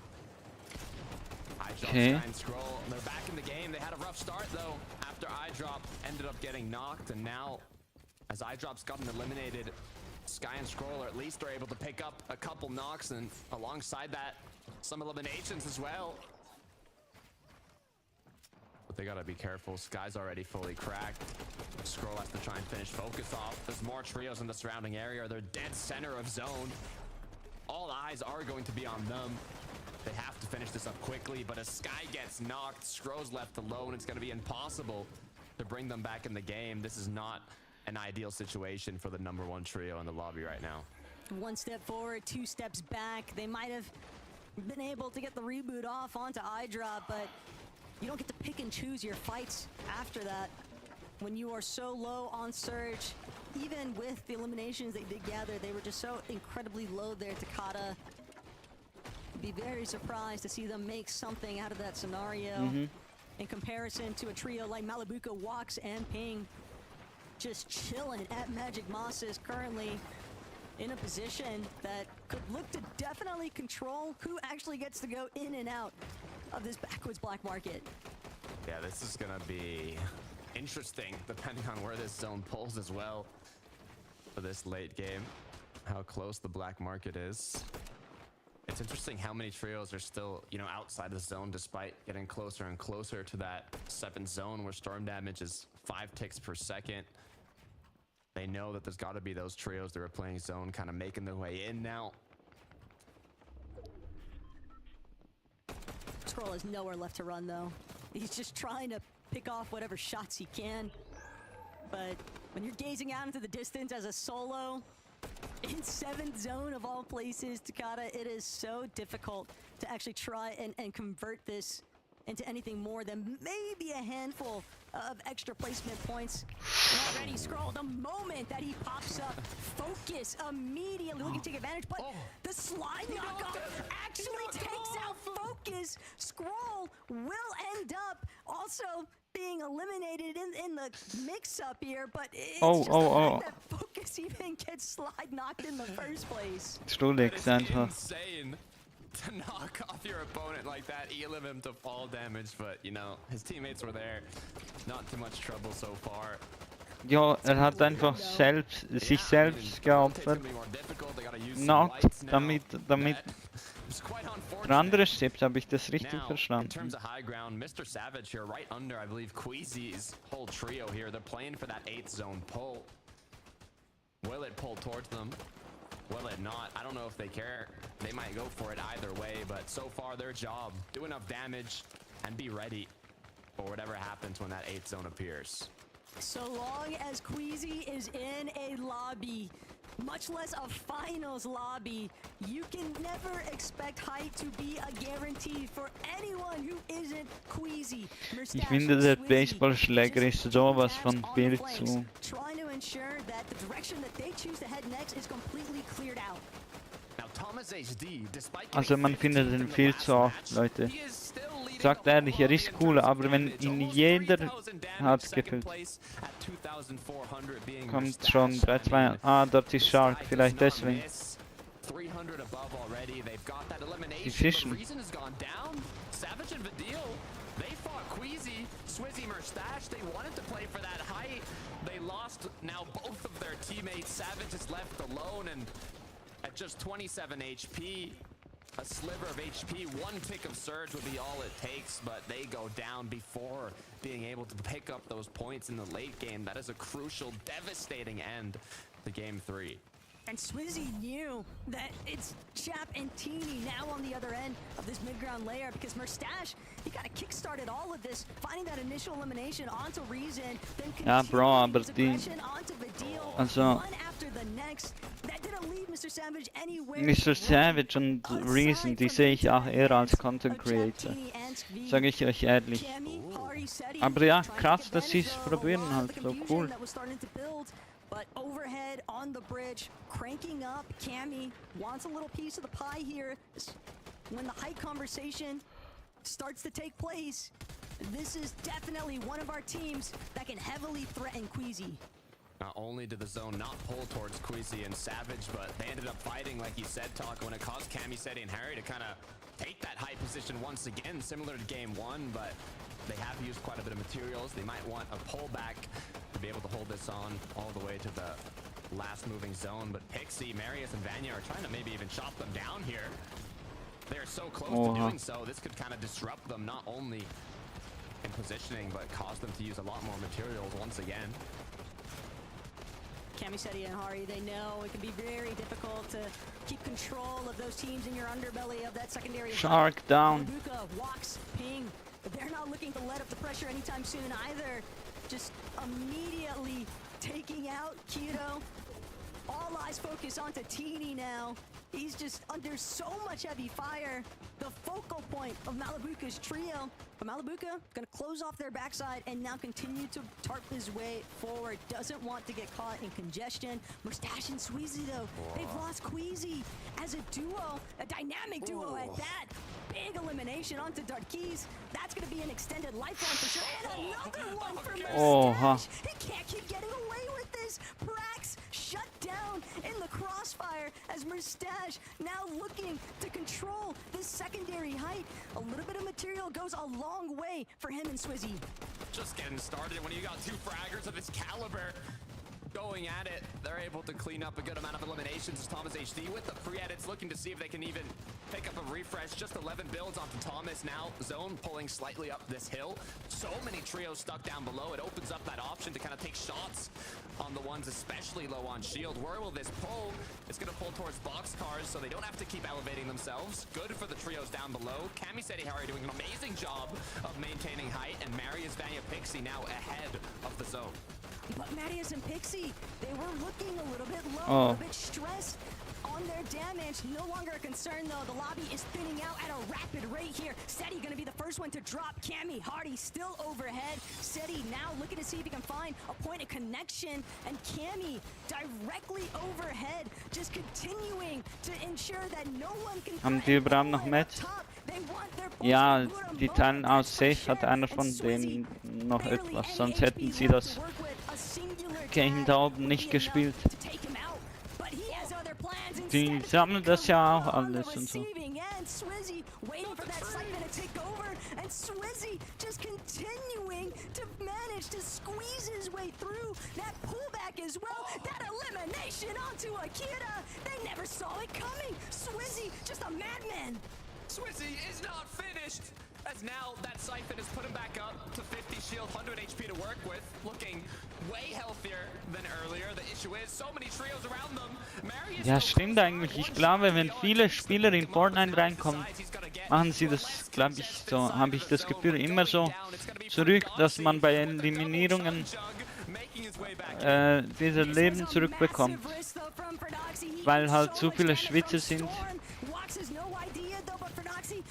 Okay. Scroll. They're back in the game. They had a rough start though after iDrop ended up getting knocked, and now as iDrop's gotten eliminated, Sky and Scroll at least are able to pick up a couple knocks, and alongside that some eliminations as well. But they gotta be careful. Sky's already fully cracked. Scroll has to try and finish focus off. There's more trios in the surrounding area. They're dead center of zone. All eyes are going to be on them. They have to finish this up quickly, but as Sky gets knocked, Scroll's left alone. It's gonna be impossible to bring them back in the game. This is not an ideal situation for the #1 trio in the lobby right now. 1 step forward, 2 steps back. They might have been able to get the reboot off onto iDrop, but you don't get to pick and choose your fights after that. When you are so low on Surge, even with the eliminations they did gather, they were just so incredibly low there. Takata, be very surprised to see them make something out of that scenario. In comparison to a trio like Malabuka, Walks, and Ping, just chilling at Magic Mosses, currently in a position that could look to definitely control who actually gets to go in and out of this backwards black market. Yeah, this is gonna be interesting depending on where this zone pulls as well for this late game, how close the black market is. It's interesting how many trios are still, you know, outside the zone despite getting closer and closer to that 7th zone where storm damage is 5 ticks per second. They know that there's got to be those trios that are playing zone kind of making their way in now. Scroll has nowhere left to run, though. He's just trying to pick off whatever shots he can. But when you're gazing out into the distance as a solo, in 7th zone of all places, Takada, it is so difficult to actually try and convert this into anything more than maybe a handful of extra placement points. And already Scroll, the moment that he pops up, focus immediately looking to take advantage, but the slide knockoff actually takes out focus. Scroll will end up also being eliminated in the mix-up here, but it's just the fact that focus even gets slide knocked in the first place. It's insane to knock off your opponent like that, elim him to fall damage, but you know, his teammates were there. Not too much trouble so far. Ja, hat einfach sich selbst geopfert. Knockt, damit der andere stirbt, habe ich das richtig verstanden. In terms of high ground, Mr. Savage here right under, I believe, Queasy's whole trio here. They're playing for that 8th zone pull. Will it pull towards them? Will it not? I don't know if they care. They might go for it either way, but so far their job, do enough damage and be ready for whatever happens when that 8th zone appears. So long as Queasy is in a lobby, much less a finals lobby, you can never expect height to be a guarantee for anyone who isn't Queasy. Ich finde, der Baseballschläger ist sowas von Bild zu. Trying to ensure that the direction that they choose to head next is completely cleared out. Also man findet ihn viel zu oft, Leute. Sagt ehrlich, er ist cool, aber wenn ihn jeder hat gefühlt. Kommt schon 3-2. Ah, dort ist Shark, vielleicht deswegen. Die fischen. They fought Queasy, Swizzy, Merstash. They wanted to play for that height. They lost now both of their teammates. Savage is left alone and at just 27 HP. A sliver of HP, 1 tick of surge would be all it takes, but they go down before being able to pick up those points in the late game. That is a crucial, devastating end to game 3. And Swizzy knew that it's Chap and Teeny now on the other end of this mid-ground layer because Merstash, he kind of kick-started all of this, finding that initial elimination onto Reason, then continuing his aggression onto Vidil, one after the next. That didn't leave Mr. Savage anywhere. Mr. Savage und Reason, die sehe ich auch eher als Content Creator. Sage ich euch ehrlich. Aber ja, krass, dass sie es probieren halt, so cool. But overhead on the bridge, cranking up. Cammy wants a little piece of the pie here. When the height conversation starts to take place, this is definitely one of our teams that can heavily threaten Queasy. Not only did the zone not pull towards Queasy and Savage, but they ended up fighting, like you said, Talk, when it caused Cammy, Seti, and Harry to kind of take that high position once again, similar to game 1, but they have used quite a bit of materials. They might want a pullback to be able to hold this on all the way to the last moving zone. But Pixie, Marius, and Vanya are trying to maybe even chop them down here. They're so close to doing so. This could kind of disrupt them, not only in positioning, but cause them to use a lot more materials once again. Cammy, Seti, and Hari, they know it can be very difficult to keep control of those teams in your underbelly of that secondary. Shark down. Luka walks, ping. But they're not looking to let up the pressure anytime soon either. Just immediately taking out Kiro. All eyes focus onto Teeny now. He's just under so much heavy fire. The focal point of Malibuca's trio. But Malibuca gonna close off their backside and now continue to tarp his way forward. Doesn't want to get caught in congestion. Merstash and Sweezy though, they've lost Queasy as a duo, a dynamic duo at that. Big elimination onto Darkies. That's gonna be an extended lifeline for sure. And another one for Merstash. He can't keep getting away with this. Prax shut down in the crossfire as Merstash now looking to control this secondary height. A little bit of material goes a long way for him and Swizzy. Just getting started when you got 2 fraggers of this caliber. going at it. They're able to clean up a good amount of eliminations as Thomas HD with the free edits, looking to see if they can even pick up a refresh. Just 11 builds onto Thomas now. Zone pulling slightly up this hill. So many trios stuck down below. It opens up that option to kind of take shots on the ones especially low on shield. Where will this pull? It's going to pull towards boxcars, so they don't have to keep elevating themselves. Good for the trios down below. Cammy Seti Hari doing an amazing job of maintaining height, and Marius Vanya Pixie now ahead of the zone. But Marius and Pixie, they were looking a little bit low, a little bit stressed on their damage. No longer a concern though. The lobby is thinning out at a rapid rate here. Seti gonna be the first one to drop. Cammy Hardy still overhead. Seti now looking to see if he can find a point of connection, and Cammy directly overhead, just continuing to ensure that no one can. Haben die überhaupt noch Match? Ja, die teilen aus. Safe hat einer von denen noch etwas, sonst hätten sie das Game da oben nicht gespielt. Die sammeln das ja auch alles und so. Waiting for that Siphon to take over, and Swizzy just continuing to manage to squeeze his way through that pullback as well. That elimination onto Akira, they never saw it coming. Swizzy, just a madman. Swizzy is not finished, as now that Siphon has put him back up to 50 shield, 100 HP to work with, looking way healthier than earlier. The issue is so many trios around them. Ja, stimmt eigentlich. Ich glaube, wenn viele Spieler in Fortnite reinkommen, machen sie das, glaube ich, so, habe ich das Gefühl, immer so zurück, dass man bei Eliminierungen dieses Leben zurückbekommt, weil halt zu viele Schwitzer sind.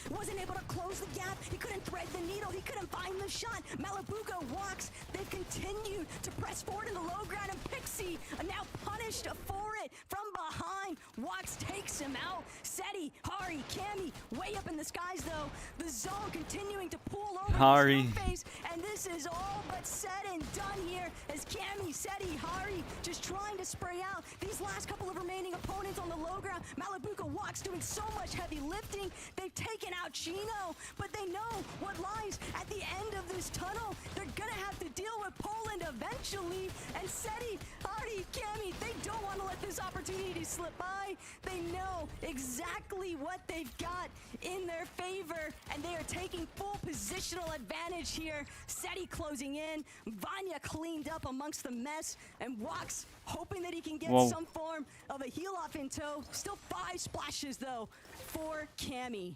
Wasn't able to close the gap. He couldn't thread the needle. He couldn't find the shot. Malabuka walks. They've continued to press forward in the low ground, and Pixie are now punished for it from behind. Walks takes him out. Seti, Hari, Cammy, way up in the skies though. The zone continuing to pull over Hari. the face, and this is all but said and done here as Cammy, Seti, Hari just trying to spray out these last couple of remaining opponents on the low ground. Malabuka walks doing so much heavy lifting. They've taken out Chino, but they know what lies at the end of this tunnel. They're gonna have to deal with Poland eventually, and Seti, Hardy, Cammy, they don't want to let this opportunity slip by. They know exactly what they've got in their favor, and they are taking full positional advantage here. Seti closing in, Vanya cleaned up amongst the mess, and walks hoping that he can get some form of a heal off in tow. Still 5 splashes though for Cammy.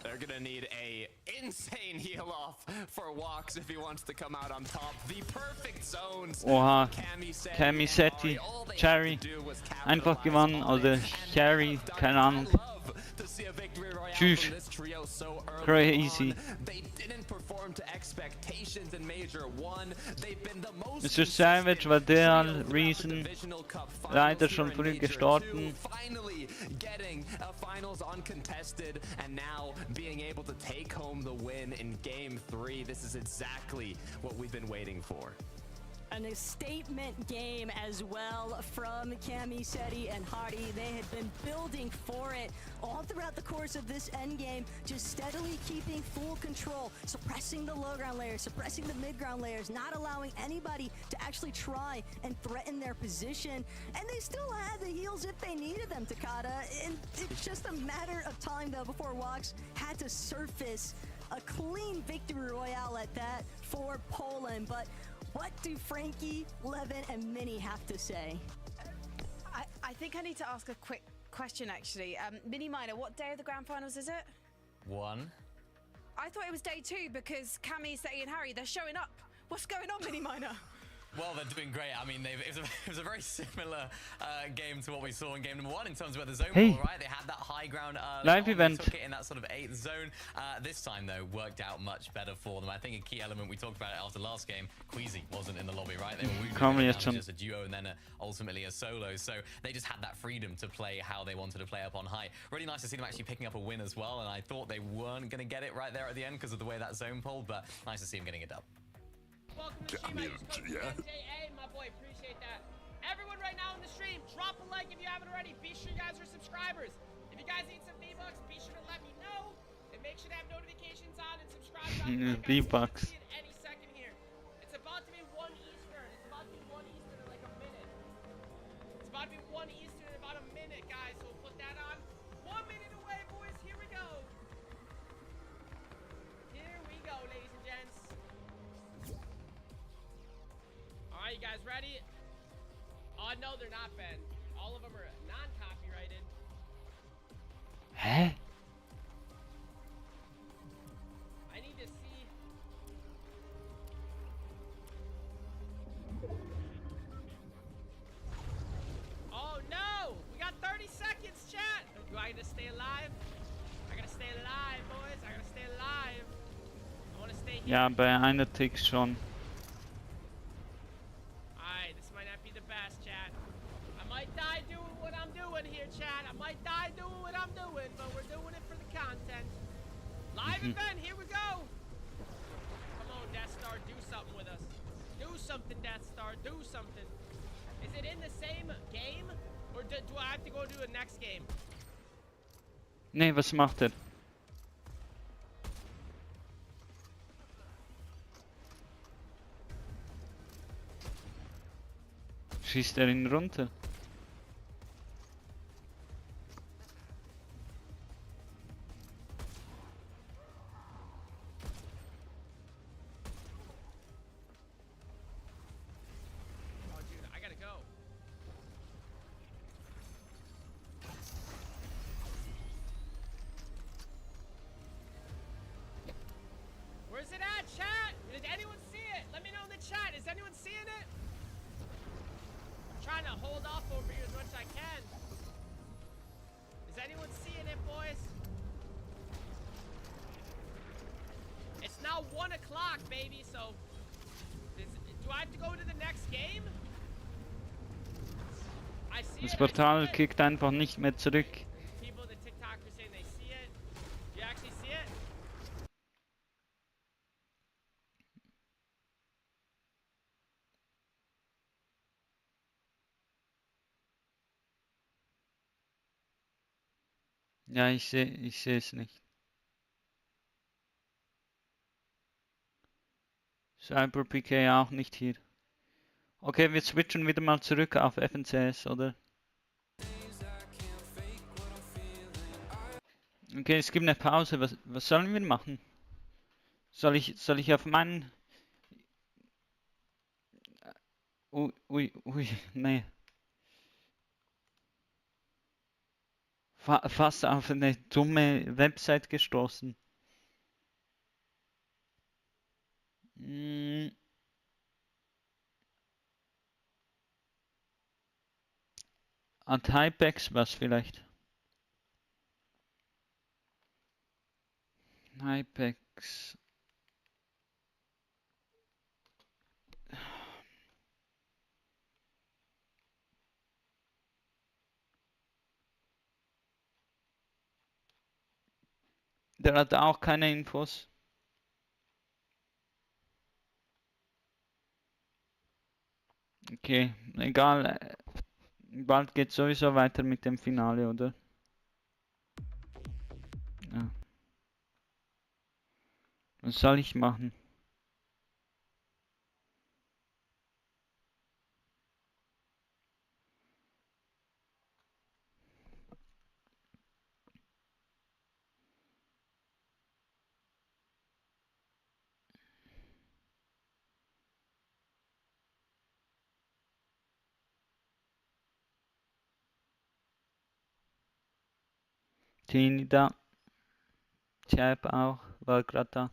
They're gonna need a insane heal off for Walks if he wants to come out on top. The perfect zones. Oha, Cammy Seti, Cherry, einfach gewonnen, oder Cherry, keine Ahnung. Tschüss. Crazy. Mr. Savage war der Reason, leider schon früh gestorben. Being able to take home the win in Game 3. This is exactly what we've been waiting for. And a statement game as well from Cammy, Seti, and Hardy. They had been building for it all throughout the course of this endgame, just steadily keeping full control, suppressing the low ground layers, suppressing the mid ground layers, not allowing anybody to actually try and threaten their position. And they still had the heals if they needed them, Takada. And it's just a matter of time, though, before Walks had to surface a clean victory royale at that for Poland. But what do Frankie, Levin, and Minnie have to say? I think I need to ask a quick question, actually. Mini Minor, what day of the grand finals is it? 1. I thought it was day 2 because Cammy, Seti, and Harry, they're showing up. What's going on, Mini Minor? Well, they're doing great. I mean, it was a very similar game to what we saw in game number 1 in terms of where the zone ball, right? They had that high ground Liveevent. took it in that sort of 8th zone. This time, though, worked out much better for them. I think a key element, we talked about it after last game, Queasy wasn't in the lobby, right? They were just a duo and then ultimately a solo. So they just had that freedom to play how they wanted to play up on high. Really nice to see them actually picking up a win as well. And I thought they weren't going to get it right there at the end because of the way that zone pulled, but nice to see them getting it done. Welcome to the stream. Hey, my boy, appreciate that. Everyone right now in the stream, drop a like if you haven't already. Be sure you guys are subscribers. If you guys need some V-Bucks, be sure to let me know. And make sure to have notifications on and subscribe. V-Bucks. Any second here. It's about to be 1 Eastern. It's about to be 1 Eastern in like a minute. ready? Oh, no, they're not, Ben. All of them are non-copyrighted. Hä? I need to see. Oh, no! We got 30 seconds, chat! Do I get to stay alive? I gotta stay alive, boys. I gotta stay alive. I wanna stay here. Ja, bei einer Tick schon. Alright, this might not be the best, chat. I might die doing what I'm doing here, chat. I might die doing what I'm doing, but we're doing it for the content. Live event, here we go! Come on, Death Star, do something with us. Do something, Death Star, do something. Is it in the same game? Or do I have to go to the next game? Nee, was macht er? Schießt er ihn runter? Oh, dude, I gotta go. Where's it at, chat? Did anyone see it? Let me know in the chat. Is anyone seeing it? I'm trying to hold off over here as much as I can. Is anyone seeing it, boys? It's now 1 o'clock, baby, so... do I have to go to the next game? I see Das it, Portal I see it. kickt einfach nicht mehr zurück. People in the TikTok are saying they see it. Do you actually see it? Ja, ich sehe es nicht. Cyber PK auch nicht hier. Okay, wir switchen wieder mal zurück auf FNCS, oder? Okay, es gibt eine Pause. Was sollen wir machen? Soll ich auf meinen... Ui, nee. Fast auf eine dumme Website gestoßen. An Hypex was vielleicht. Hypex. Der hat auch keine Infos. Okay, egal. Bald geht sowieso weiter mit dem Finale, oder? Ja. Was soll ich machen? Tini da. Chap auch, war gerade da.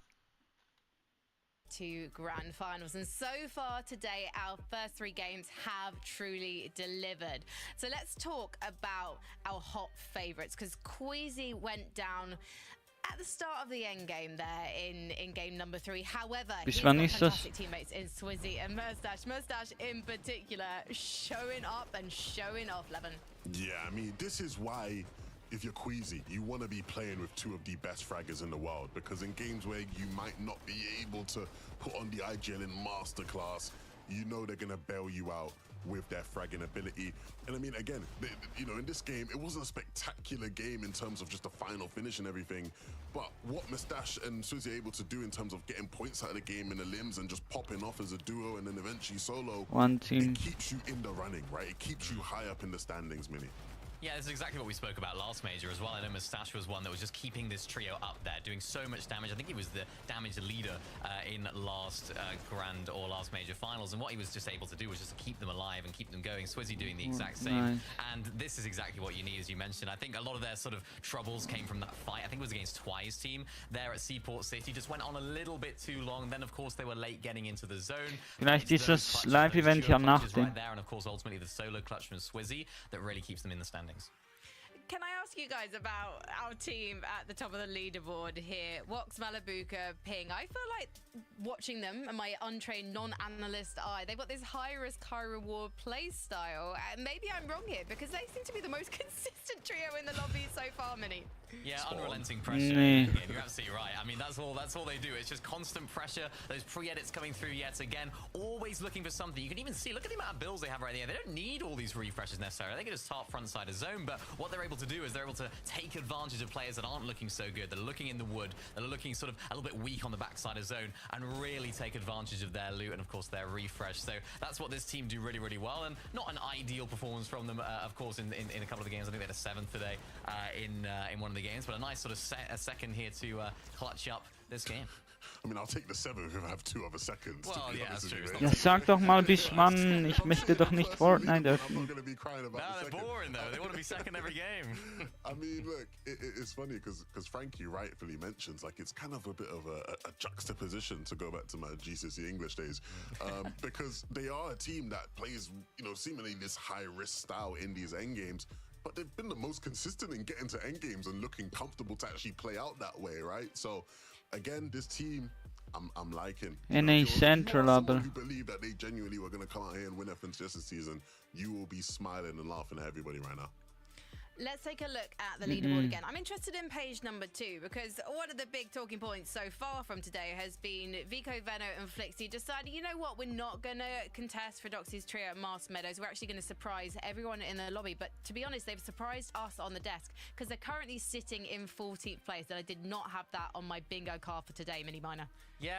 To grand finals, and so far today our first 3 games have truly delivered. So let's talk about our hot favorites, because Queasy went down at the start of the end game there in game number 3. However, he's got fantastic teammates in Swizzy and Mustache. Mustache in particular showing up and showing off, Levin. Yeah, I mean, this is why if you're Queasy, you want to be playing with 2 of the best fraggers in the world, because in games where you might not be able to put on the IGL in masterclass, you know they're going to bail you out with their fragging ability. And I mean, again, you know, in this game, it wasn't a spectacular game in terms of just the final finish and everything, but what Mustache and Swizzy are able to do in terms of getting points out of the game in the limbs and just popping off as a duo and then eventually solo, One team. it keeps you in the running, right? It keeps you high up in the standings, Mini. Yeah, this is exactly what we spoke about last major as well. I know Mustache was one that was just keeping this trio up there, doing so much damage. I think he was the damage leader in last Grand or last major finals, and what he was just able to do was just to keep them alive and keep them going. Swizzy doing the exact same. Nice. And this is exactly what you need, as you mentioned. I think a lot of their sort of troubles came from that fight. I think it was against Twi's team there at Seaport City. Just went on a little bit too long. Then, of course, they were late getting into the zone. Vielleicht ist das Live-Event ja nach dem. Right there, and of course, ultimately the solo clutch from Swizzy that really keeps them in the standings. Can I ask you guys about our team at the top of the leaderboard here? Wox, Malabuka, Ping. I feel like watching them and my untrained non-analyst eye, they've got this high-risk, high-reward play style. And maybe I'm wrong here because they seem to be the most consistent trio in the lobby so far, Mini. Yeah, unrelenting pressure. You're absolutely right. I mean, that's all they do. It's just constant pressure. Those pre-edits coming through yet again. Always looking for something. You can even see, look at the amount of builds they have right there. They don't need all these refreshes necessarily. They can just start front side of zone. But what they're able to do is they're able to take advantage of players that aren't looking so good. They're looking in the wood. They're looking sort of a little bit weak on the backside of zone and really take advantage of their loot and, of course, their refresh. So that's what this team do really, really well. And not an ideal performance from them, of course, in a couple of the games. I think they had a 7th today in one of the games. But a nice sort of second here to clutch up this game. I mean, I'll take the 7 if I have 2 other seconds. Well, yeah, that's true. Ja, sag doch mal bis wann. Ich möchte doch nicht Fortnite öffnen. I'm not going to be crying about the they're second. boring though. They want to be second every game. I mean, look, it's funny because Frankie rightfully mentions like it's kind of a bit of a juxtaposition, to go back to my GCSE English days, because they are a team that plays, you know, seemingly this high risk style in these end games. But they've been the most consistent in getting to end games and looking comfortable to actually play out that way, right? So, again, this team, I'm liking. NA Central, aber. Who believe that they genuinely were going to come out here and win FNCS this season, you will be smiling and laughing at everybody right now. Let's take a look at the leaderboard again. I'm interested in page number 2 because one of the big talking points so far from today has been Vico, Veno and Flixie deciding, you know what, we're not going to contest for Doxy's trio at Mars Meadows. We're actually going to surprise everyone in the lobby. But to be honest, they've surprised us on the desk because they're currently sitting in 14th place. And I did not have that on my bingo card for today, Mini Miner. Yeah,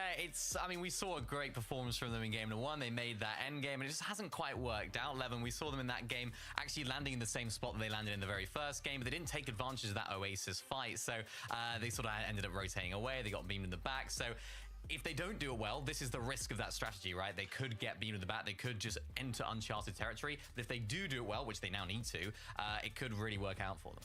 I mean, we saw a great performance from them in game number 1. They made that end game, and it just hasn't quite worked out. Levin, we saw them in that game actually landing in the same spot that they landed in the very first game, but they didn't take advantage of that Oasis fight, so they sort of ended up rotating away. They got beamed in the back, so if they don't do it well, this is the risk of that strategy, right? They could get beamed in the back. They could just enter uncharted territory. But if they do it well, which they now need to, it could really work out for them.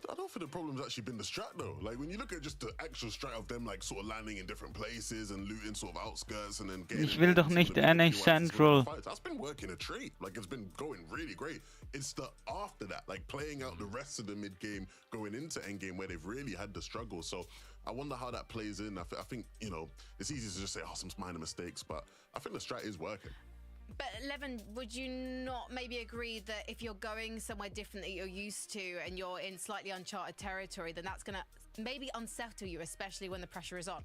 I don't think the problem's actually been the strat though. Like when you look at just the actual strat of them like sort of landing in different places and looting sort of outskirts and then getting... Ich will doch nicht NA Central. That's been working a treat. Like it's been going really great. It's the after that, like playing out the rest of the mid game, going into end game where they've really had the struggle. So I wonder how that plays in. I think, you know, it's easy to just say, oh, some minor mistakes, but I think the strat is working. But Levin, would you not maybe agree that if you're going somewhere different that you're used to and you're in slightly uncharted territory, then that's going to maybe unsettle you, especially when the pressure is on?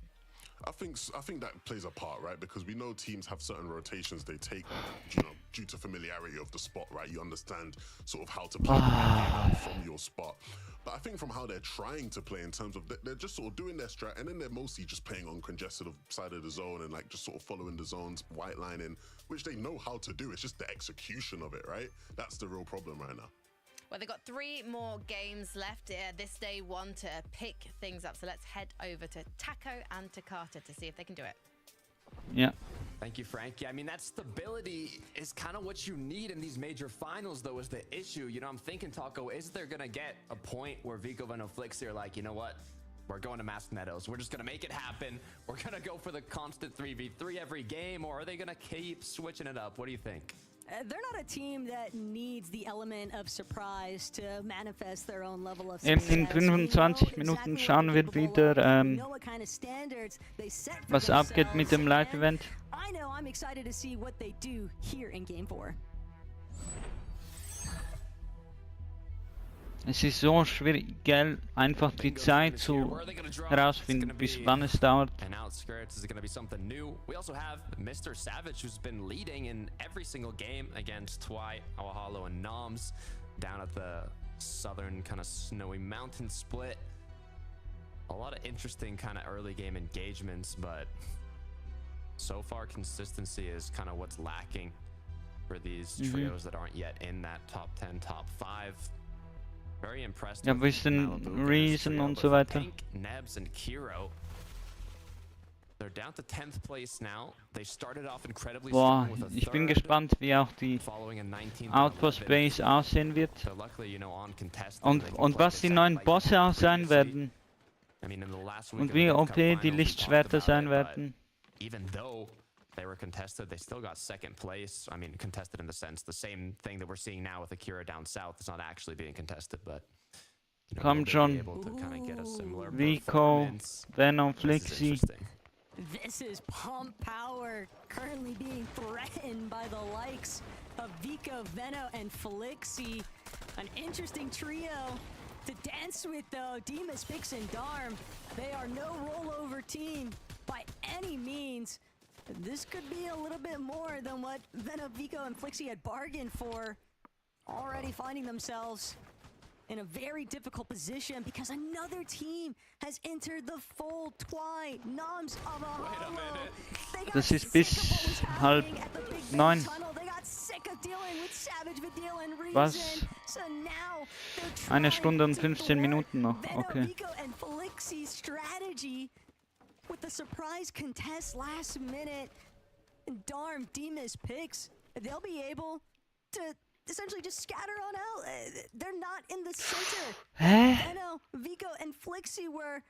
I think that plays a part, right? Because we know teams have certain rotations they take, you know, due to familiarity of the spot, right? You understand sort of how to play from your spot. But I think from how they're trying to play in terms of they're just sort of doing their strat, and then they're mostly just playing on congested side of the zone and like just sort of following the zones, white lining, which they know how to do. It's just the execution of it, right? That's the real problem right now. Well, they've got 3 more games left this day 1 to pick things up. So let's head over to Taco and Takata to see if they can do it. Yeah. Thank you, Frankie. I mean, that stability is kind of what you need in these major finals, though, is the issue. You know, I'm thinking, Taco, is there going to get a point where Vico, Veno, Flixie are like, you know what? We're going to Masked Meadows. We're just going to make it happen. We're going to go for the constant 3v3 every game, or are they going to keep switching it up? What do you think? They're not a team that needs the element of surprise to manifest their own level of In success. 25 Minuten schauen wir wieder, was abgeht mit dem Live-Event. I know I'm excited to see what they do here in Game 4. Es ist so schwierig, gell, einfach die Zeit zu herausfinden, bis wann es dauert. And outskirts is going to be something new. We also have Mr. Savage, who's been leading in every single game against Twi, Awahalo, and Noms down at the southern kind of snowy mountain split. A lot of interesting kind of early game engagements, but so far consistency is kind of what's lacking for these trios that aren't yet in that top 10, top 5. Very impressed. Ja, wo ist denn Reason und so weiter? Nebs and Kiro. They're down to 10th place now. They started off incredibly Boah, strong with a ich bin third, gespannt, wie auch die following a 19th Outpost Base aussehen wird. So luckily, you know, on contested, Und was die neuen Bosse auch sein werden. I mean, in the last week Und wie of the OP Cup Finals, die we Lichtschwerter talked sein about it, werden. but even though they were contested, they still got 2nd place. I mean, contested in the sense, the same thing that we're seeing now with Akira down south is not actually being contested, but you know, Komm will they schon. be able to kind of get a similar Vico, performance? Venom, This is Flixi. interesting. This is pump power currently being threatened by the likes of Vico, Veno, and Felixi. An interesting trio to dance with though. Demas, Pix, and Darm. They are no rollover team by any means. This could be a little bit more than what Veno, Vico, and Flixi had bargained for. Already finding themselves in a very difficult position because another team has entered the fold. Twi, Noms, Avahalo. Das ist bis 8:30. Was? 1 Stunde und 15 Minuten noch. Okay. With the surprise contest last minute, Darm, Demas, Pix, they'll be able to essentially just scatter on out. They're not in the center. Veno, Vico, and Flixi were,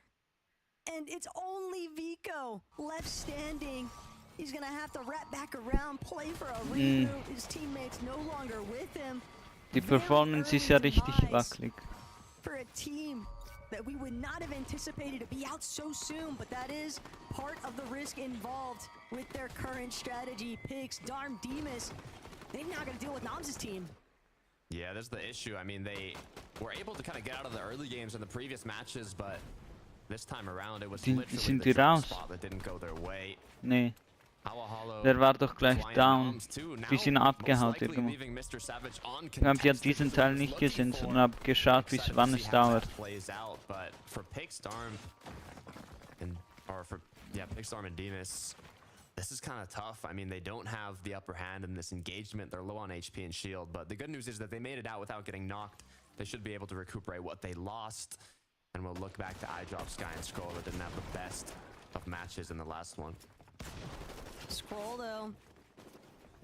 and it's only Vico left standing. He's gonna have to wrap back around, play for a reboot. His teammates no longer with him. Die Performance ist ja richtig wackelig. For a team that we would not have anticipated to be out so soon, but that is part of the risk involved with their current strategy. Pix, Darm, Demas, they're not going to deal with Noms' team. Yeah, that's the issue. I mean, they were able to kind of get out of the early games in the previous matches, but this time around it was literally the drop spot that didn't go their way. Nee. Der war doch gleich down. Die sind abgehauen irgendwo. Ich habe ja diesen Teil nicht gesehen, sondern habe geschaut, bis wann es dauert. Pixarm and Demas, this is kind of tough. I mean, they don't have the upper hand in this engagement. They're low on HP and shield, but the good news is that they made it out without getting knocked. They should be able to recuperate what they lost, and we'll look back to iDrop, Sky, and Scroll that didn't have the best of matches in the last one. Scroll though,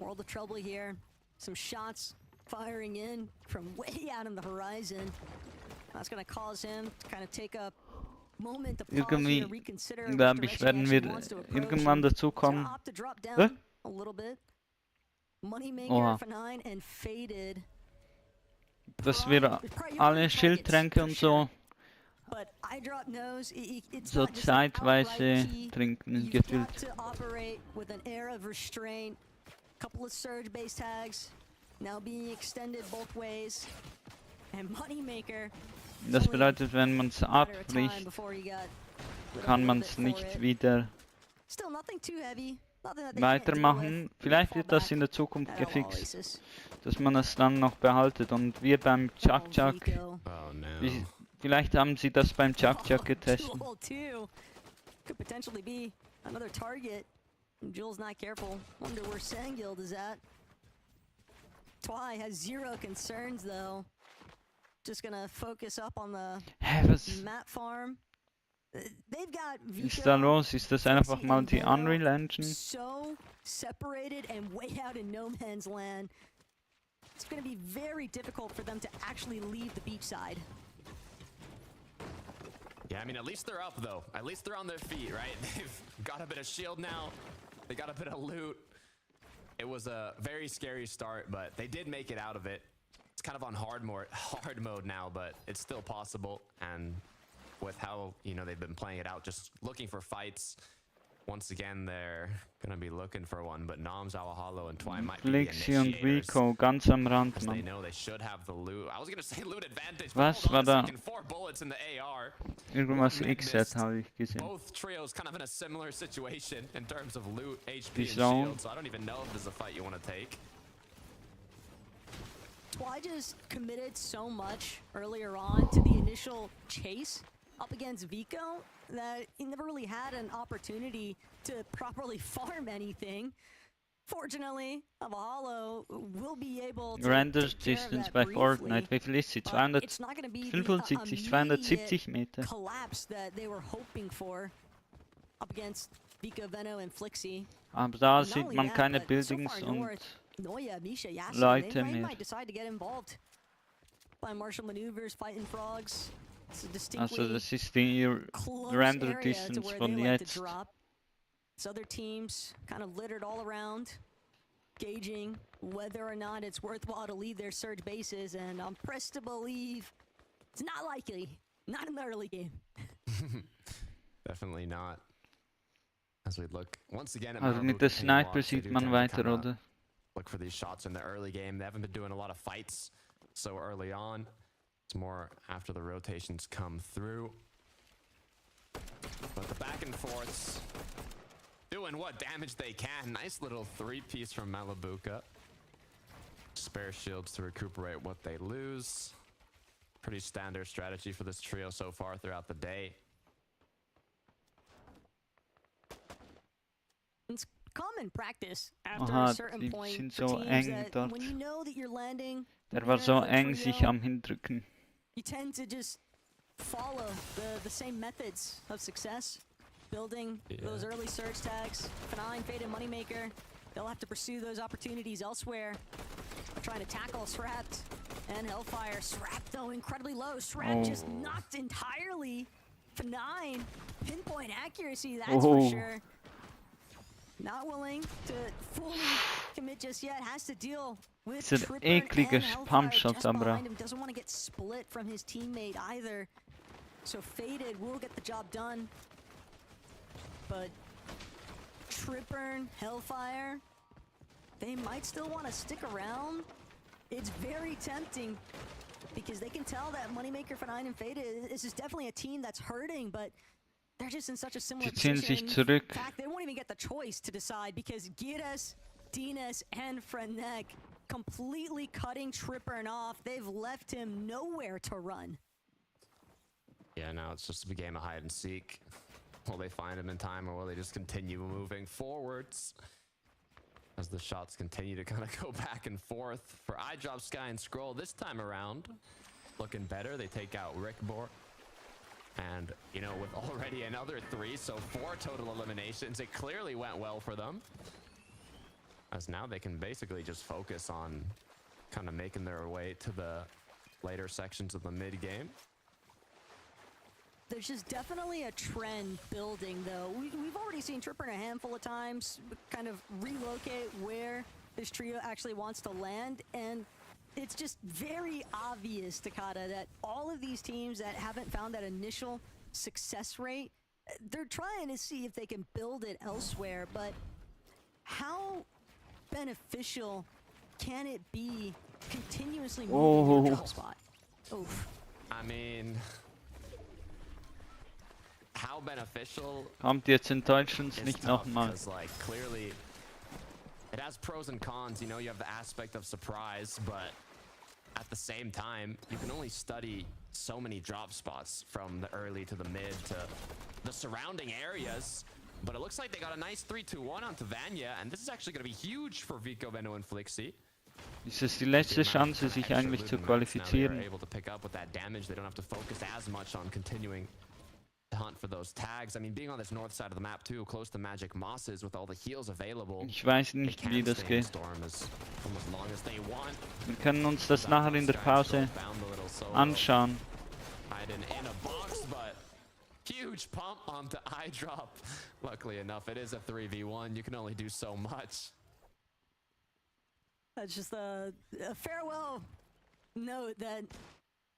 World of Trouble here. Some shots firing in from way out on the horizon. That's gonna cause him to kind of take a moment to pause here, reconsider which direction he wants to approach. Irgendwann dazu kommen. Opt to drop down a little bit. Moneymaker, F9 and Faded. Dass wir alle Schildtränke und so so zeitweise trinken, gefühlt. Couple of surge base tags now being extended both ways. And Moneymaker. Das bedeutet, wenn man es abbricht, kann man es nicht wieder weitermachen. Vielleicht wird das in der Zukunft gefixt, dass man es dann noch behaltet. Und wir beim Chuck-Chuck, vielleicht haben sie das beim Chuck-Chuck getestet. Could potentially be another target. Jules not careful. Wonder where Sandguild is at. Twi has zero concerns though. Just gonna focus up on the map farm. They've got Vico. Ist da los? Ist das einfach mal die Unreal Engine? So separated and way out in no man's land. It's gonna be very difficult for them to actually leave the beach side. Yeah, I mean, at least they're up though. At least they're on their feet, right? They've got a bit of shield now. They got a bit of loot. It was a very scary start, but they did make it out of it. It's kind of on hard mode now, but it's still possible. And with how, you know, they've been playing it out, just looking for fights. Once again, they're gonna be looking for one, but Noms, Awahalo, and Twi might be the Flixi und initiators. Vico ganz am Rand, They Mann. know they should have the loot. I was gonna say loot advantage. Was war da? 4 bullets in the AR. Irgendwas XZ habe ich gesehen. Both trios kind of in a similar situation in terms of loot, HP, and zone. shield. So I don't even know if this is a fight you want to take. Twi just committed so much earlier on to the initial chase up against Vico that he never really had an opportunity to properly farm anything. Fortunately, Avahalo will be able to Render take care of distance that by briefly. Fortnite. Wie viel ist sie? It's not going to be the 275, 270 Meter. collapse that they were hoping for up against Vico, Venno and Flixie. Aber da Not sieht only man that, keine but so Buildings far und north, Noya, Misha, Yasin, Leute they mehr. might decide to get involved by martial maneuvers, fighting frogs. It's a Also distinctly das ist die close Render area to Distance where von they like to jetzt. drop. It's other teams kind of littered all around, gauging whether or not it's worthwhile to leave their surge bases, and I'm pressed to believe it's not likely. Not in the early game. Definitely not. As we look once again at Also mit der Sniper sieht man weiter, oder? Look for these shots in the early game. They haven't been doing a lot of fights so early on. It's more after the rotations come through. But the back and forths doing what damage they can. Nice little three-piece from Malabuka. Spare shields to recuperate what they lose. Pretty standard strategy for this trio so far throughout the day. It's common practice after a certain point sind for so teams eng that dort. when you know that you're landing Der war near so the eng sich trio, am Hindrücken. you tend to just follow the same methods of success. Building those early surge tags. F9, Fade, and Moneymaker. They'll have to pursue those opportunities elsewhere. Trying to tackle Srapt and Hellfire. Srapt, though, incredibly low. Srapt just knocked entirely. F9, pinpoint accuracy, that's for sure. Not willing to fully commit just yet. Has to deal with Tripper and Hellfire just behind him. Doesn't want to get split from his teammate either. So Faded will get the job done. But Tripper, Hellfire, they might still want to stick around. It's very tempting because they can tell that Moneymaker for 9 and Faded, this is definitely a team that's hurting, but they're just in such a similar position. In fact, they won't even get the choice to decide because Giras, Dinas, and Frenek completely cutting Tripper off. They've left him nowhere to run. Yeah, now it's just a game of hide and seek. Will they find him in time, or will they just continue moving forwards? As the shots continue to kind of go back and forth for iDrop, Sky, and Scroll this time around. Looking better. They take out Rickbor. And, you know, with already another 3, so 4 total eliminations, it clearly went well for them. As now they can basically just focus on kind of making their way to the later sections of the mid-game. There's just definitely a trend building, though. We've already seen Tripper a handful of times kind of relocate where this trio actually wants to land, and it's just very obvious, Takata, that all of these teams that haven't found that initial success rate, they're trying to see if they can build it elsewhere, but how beneficial can it be continuously moving your drop spot? Oof. I mean, how beneficial? Kommt jetzt in Deutschland nicht nochmal. Because, like, clearly it has pros and cons. You know, you have the aspect of surprise, but at the same time, you can only study so many drop spots from the early to the mid to the surrounding areas. But it looks like they got a nice 3-2-1 onto Vanya, and this is actually going to be huge for Vico, Venno, and Flixie. Ist es die letzte Chance, sich eigentlich zu qualifizieren? They're able to pick up with that damage. They don't have to focus as much on continuing to hunt for those tags. I mean, being on this north side of the map too, close to Magic Mosses with all the heals available. Ich weiß nicht, wie das geht. Wir können uns das nachher in der Pause anschauen. In a box, but huge pump onto iDrop. Luckily enough, it is a 3v1. You can only do so much. That's just a farewell note that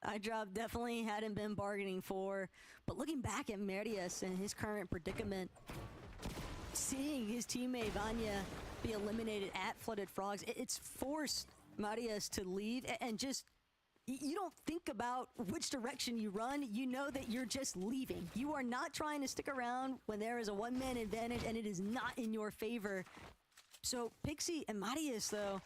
iDrop definitely hadn't been bargaining for. But looking back at Marius and his current predicament, seeing his teammate Vanya be eliminated at Flooded Frogs, it's forced Marius to leave and just, you don't think about which direction you run. You know that you're just leaving. You are not trying to stick around when there is a one-man advantage and it is not in your favor. So Pixie and Marius, though,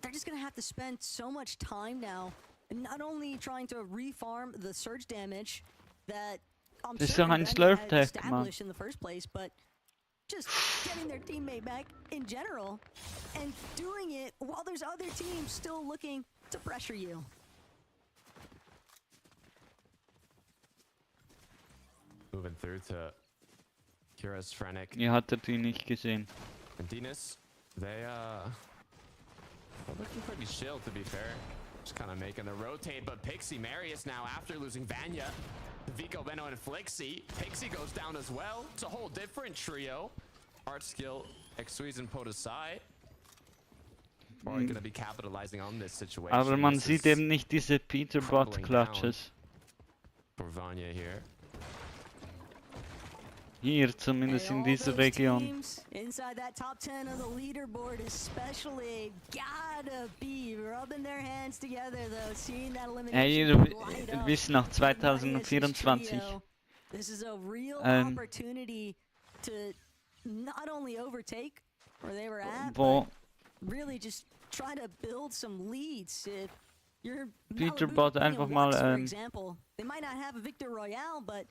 they're just going to have to spend so much time now, not only trying to refarm the surge damage that I'm certain Vanya had established in the first place, but just getting their teammate back in general, and doing it while there's other teams still looking to pressure you. Moving through to Kira's Frenic. Ihr hattet ihn nicht gesehen. And Dinas, they're looking pretty chill, to be fair. Just kind of making the rotate, but Pixie Marius now, after losing Vanya, Vico, Benno, and Flixie. Pixie goes down as well. It's a whole different trio. Art Skill, Exuiz, and Podesai are going to be capitalizing on this situation. Aber man sieht eben nicht diese Peterbot-Clutches. For Vanya here. Hier, zumindest in dieser Region. Inside that top 10 of the leaderboard especially gotta be rubbing their hands together though, seeing that elimination light up. Bis nach 2024. This is a real opportunity to not only overtake where they were at, but really just try to build some leads. If you're Peterbot einfach mal for example, they might not have a Victor Royale, but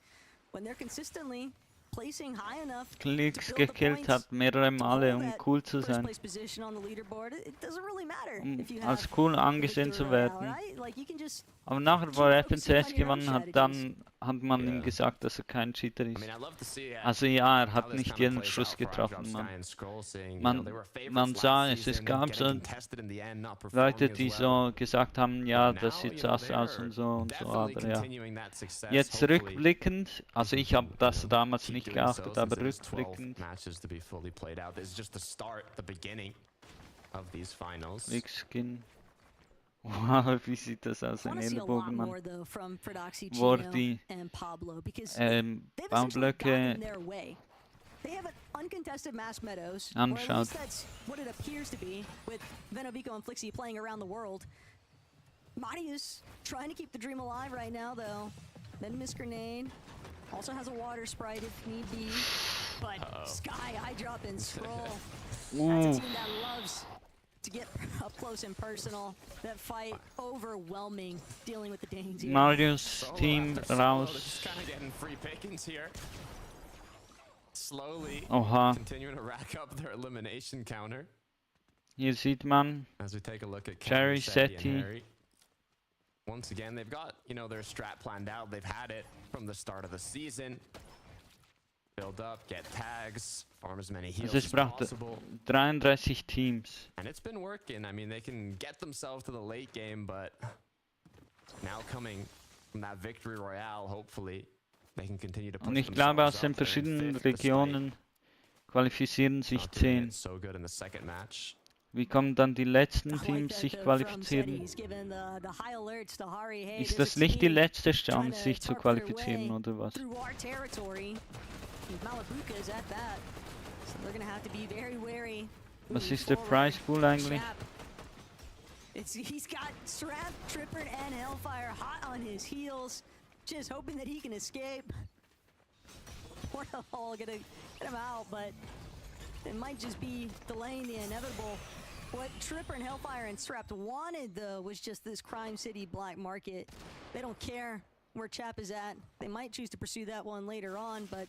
when they're consistently placing high enough Klicks gekillt hat mehrere Male, um cool zu sein. Als cool angesehen zu werden. Aber nachher, wo er FNCS gewonnen hat, dann hat man ihm gesagt, dass er kein Cheater ist. Also ja, er hat nicht jeden Schuss getroffen. Man sah es gab so Leute, die so gesagt haben, ja, das sieht so aus und so, aber ja. Jetzt rückblickend, also ich habe das damals nicht geachtet, aber rückblickend. Skin. Wow, wie sieht das aus, ein Ellbogenmann? Wordi, Baumblöcke anschaut. Marius trying to keep the dream alive right now though. Then Miss Grenade also has a water sprite if need be. But Sky, eye drop and scroll. That's a team that loves to get up close and personal. That fight overwhelming, dealing with the danger. Marius team raus. Just kind of getting free pickings here. Slowly continuing to rack up their elimination counter. Hier sieht man as we take a look at Jerry Setti. Once again, they've got, you know, their strat planned out. They've had it from the start of the season. Build up, get tags, farm as many heals as possible. 33 Teams. And it's been working. I mean, they can get themselves to the late game, but now coming from that victory royale, hopefully, they can continue to push Und ich glaube, aus den themselves up. verschiedenen Regionen qualifizieren sich 10. So good in the second match. Wie kommen dann die letzten Teams sich qualifizieren? Ist das nicht die letzte Chance, sich zu qualifizieren, oder was? Was ist der Prize Pool eigentlich? He's got Strap, Tripper, and Hellfire hot on his heels, just hoping that he can escape. Portal gonna get him out, but it might just be delaying the inevitable. What Tripper and Hellfire and Strapped wanted, though, was just this Crime City black market. They don't care where Chap is at. They might choose to pursue that one later on, but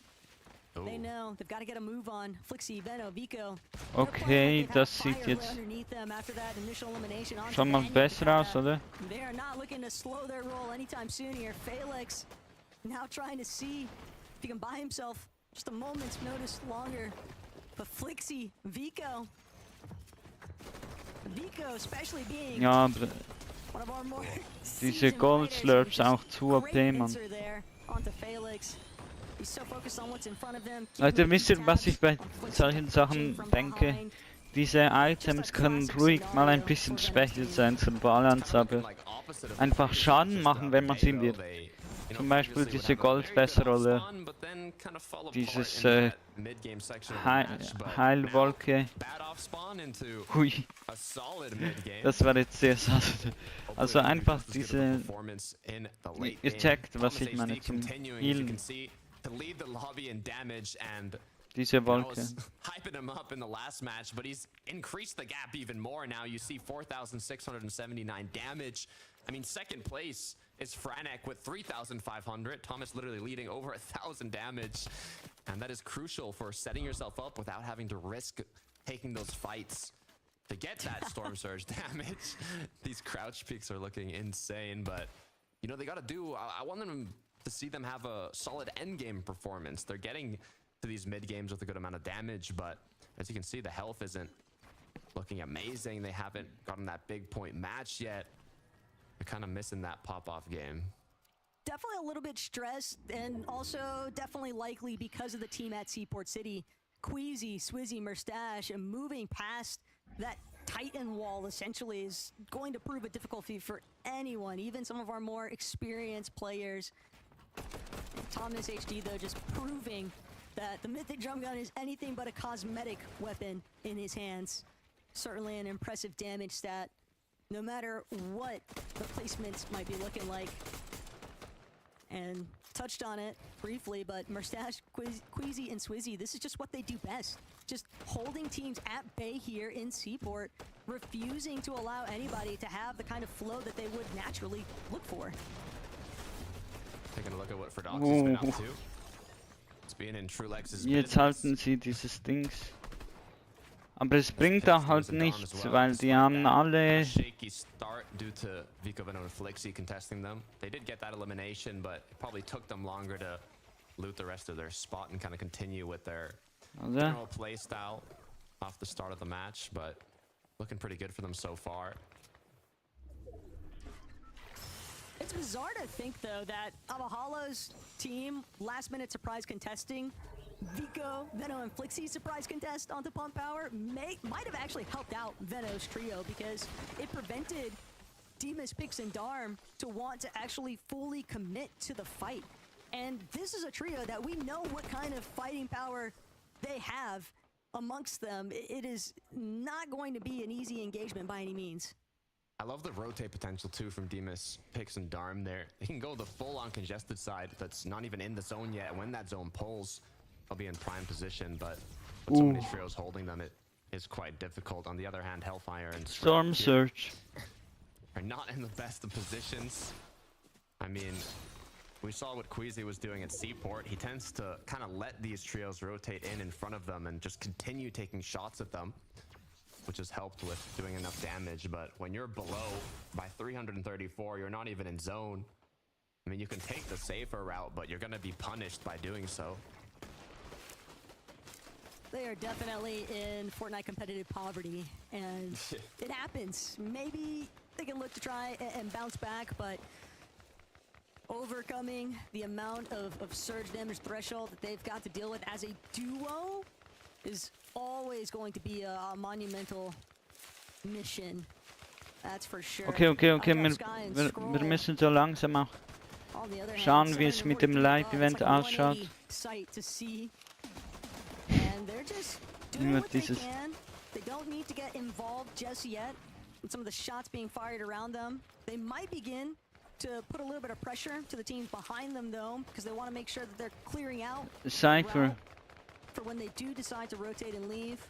they know they've got to get a move on. Flixie, Benno, Vico. Okay, das sieht jetzt schon mal besser aus, oder? They are not looking to slow their roll anytime soon here. Felix now trying to see if he can buy himself just a moment's notice longer. But Flixie, Vico especially being ja, aber diese Gold Slurps auch zu OP, Mann. Leute, wisst ihr, was ich bei solchen Sachen denke? Diese Items können ruhig mal ein bisschen schwächer sein zur Balance, aber einfach Schaden machen, wenn man sie wird. Zum Beispiel diese Goldfässerrolle, dieses Heilwolke. Hui, das war jetzt sehr satt. Also einfach diese, ihr checkt, was ich meine, zum Healen. Diese Wolke. Hyping him up in the last match, but he's increased the gap even more now. You see 4,679 damage. I mean, second place is Franek with 3,500. Thomas literally leading over 1,000 damage. And that is crucial for setting yourself up without having to risk taking those fights to get that Storm Surge damage. These crouch peaks are looking insane, but you know, they got to do, I want them to see them have a solid end game performance. They're getting to these mid games with a good amount of damage, but as you can see, the health isn't looking amazing. They haven't gotten that big point match yet. They're kind of missing that pop-off game. Definitely a little bit stressed, and also definitely likely because of the team at Seaport City. Queasy, Swizzy, Murstache, and moving past that Titan wall essentially is going to prove a difficulty for anyone, even some of our more experienced players. Thomas HD, though, just proving that the Mythic Drum Gun is anything but a cosmetic weapon in his hands. Certainly an impressive damage stat, no matter what the placements might be looking like. And touched on it briefly, but Murstache, Queasy, and Swizzy, this is just what they do best. Just holding teams at bay here in Seaport, refusing to allow anybody to have the kind of flow that they would naturally look for. Taking a look at what Ferdox has been up to. It's been in Trulex's Jetzt halten sie dieses Dings. Aber es bringt auch halt nichts, weil die haben alle... Shaky start due to Vico, Venom, and Flixi contesting them. They did get that elimination, but it probably took them longer to loot the rest of their spot and kind of continue with their general play style off the start of the match, but looking pretty good for them so far. It's bizarre to think, though, that Abahala's team, last-minute surprise contesting, Vico, Veno, and Flixi surprise contest onto Pump Power might have actually helped out Veno's trio because it prevented Demas, Pix, and Darm to want to actually fully commit to the fight. And this is a trio that we know what kind of fighting power they have amongst them. It is not going to be an easy engagement by any means. I love the rotate potential too from Demas, Pix, and Darm there. They can go the full-on congested side that's not even in the zone yet. When that zone pulls, they'll be in prime position, but with so many trios holding them, it is quite difficult. On the other hand, Hellfire and Storm Surge are not in the best of positions. I mean, we saw what Queasy was doing at Seaport. He tends to kind of let these trios rotate in front of them and just continue taking shots at them, which has helped with doing enough damage. But when you're below by 334, you're not even in zone. I mean, you can take the safer route, but you're going to be punished by doing so. They are definitely in Fortnite competitive poverty, and it happens. Maybe they can look to try and bounce back, but overcoming the amount of surge damage threshold that they've got to deal with as a duo is always going to be a monumental mission. That's for sure. Okay, wir müssen so langsam auch schauen, wie es mit dem Live-Event ausschaut. And they're just doing what they can. They don't need to get involved just yet with some of the shots being fired around them. They might begin to put a little bit of pressure to the teams behind them, though, because they want to make sure that they're clearing out Cypher. For when they do decide to rotate and leave.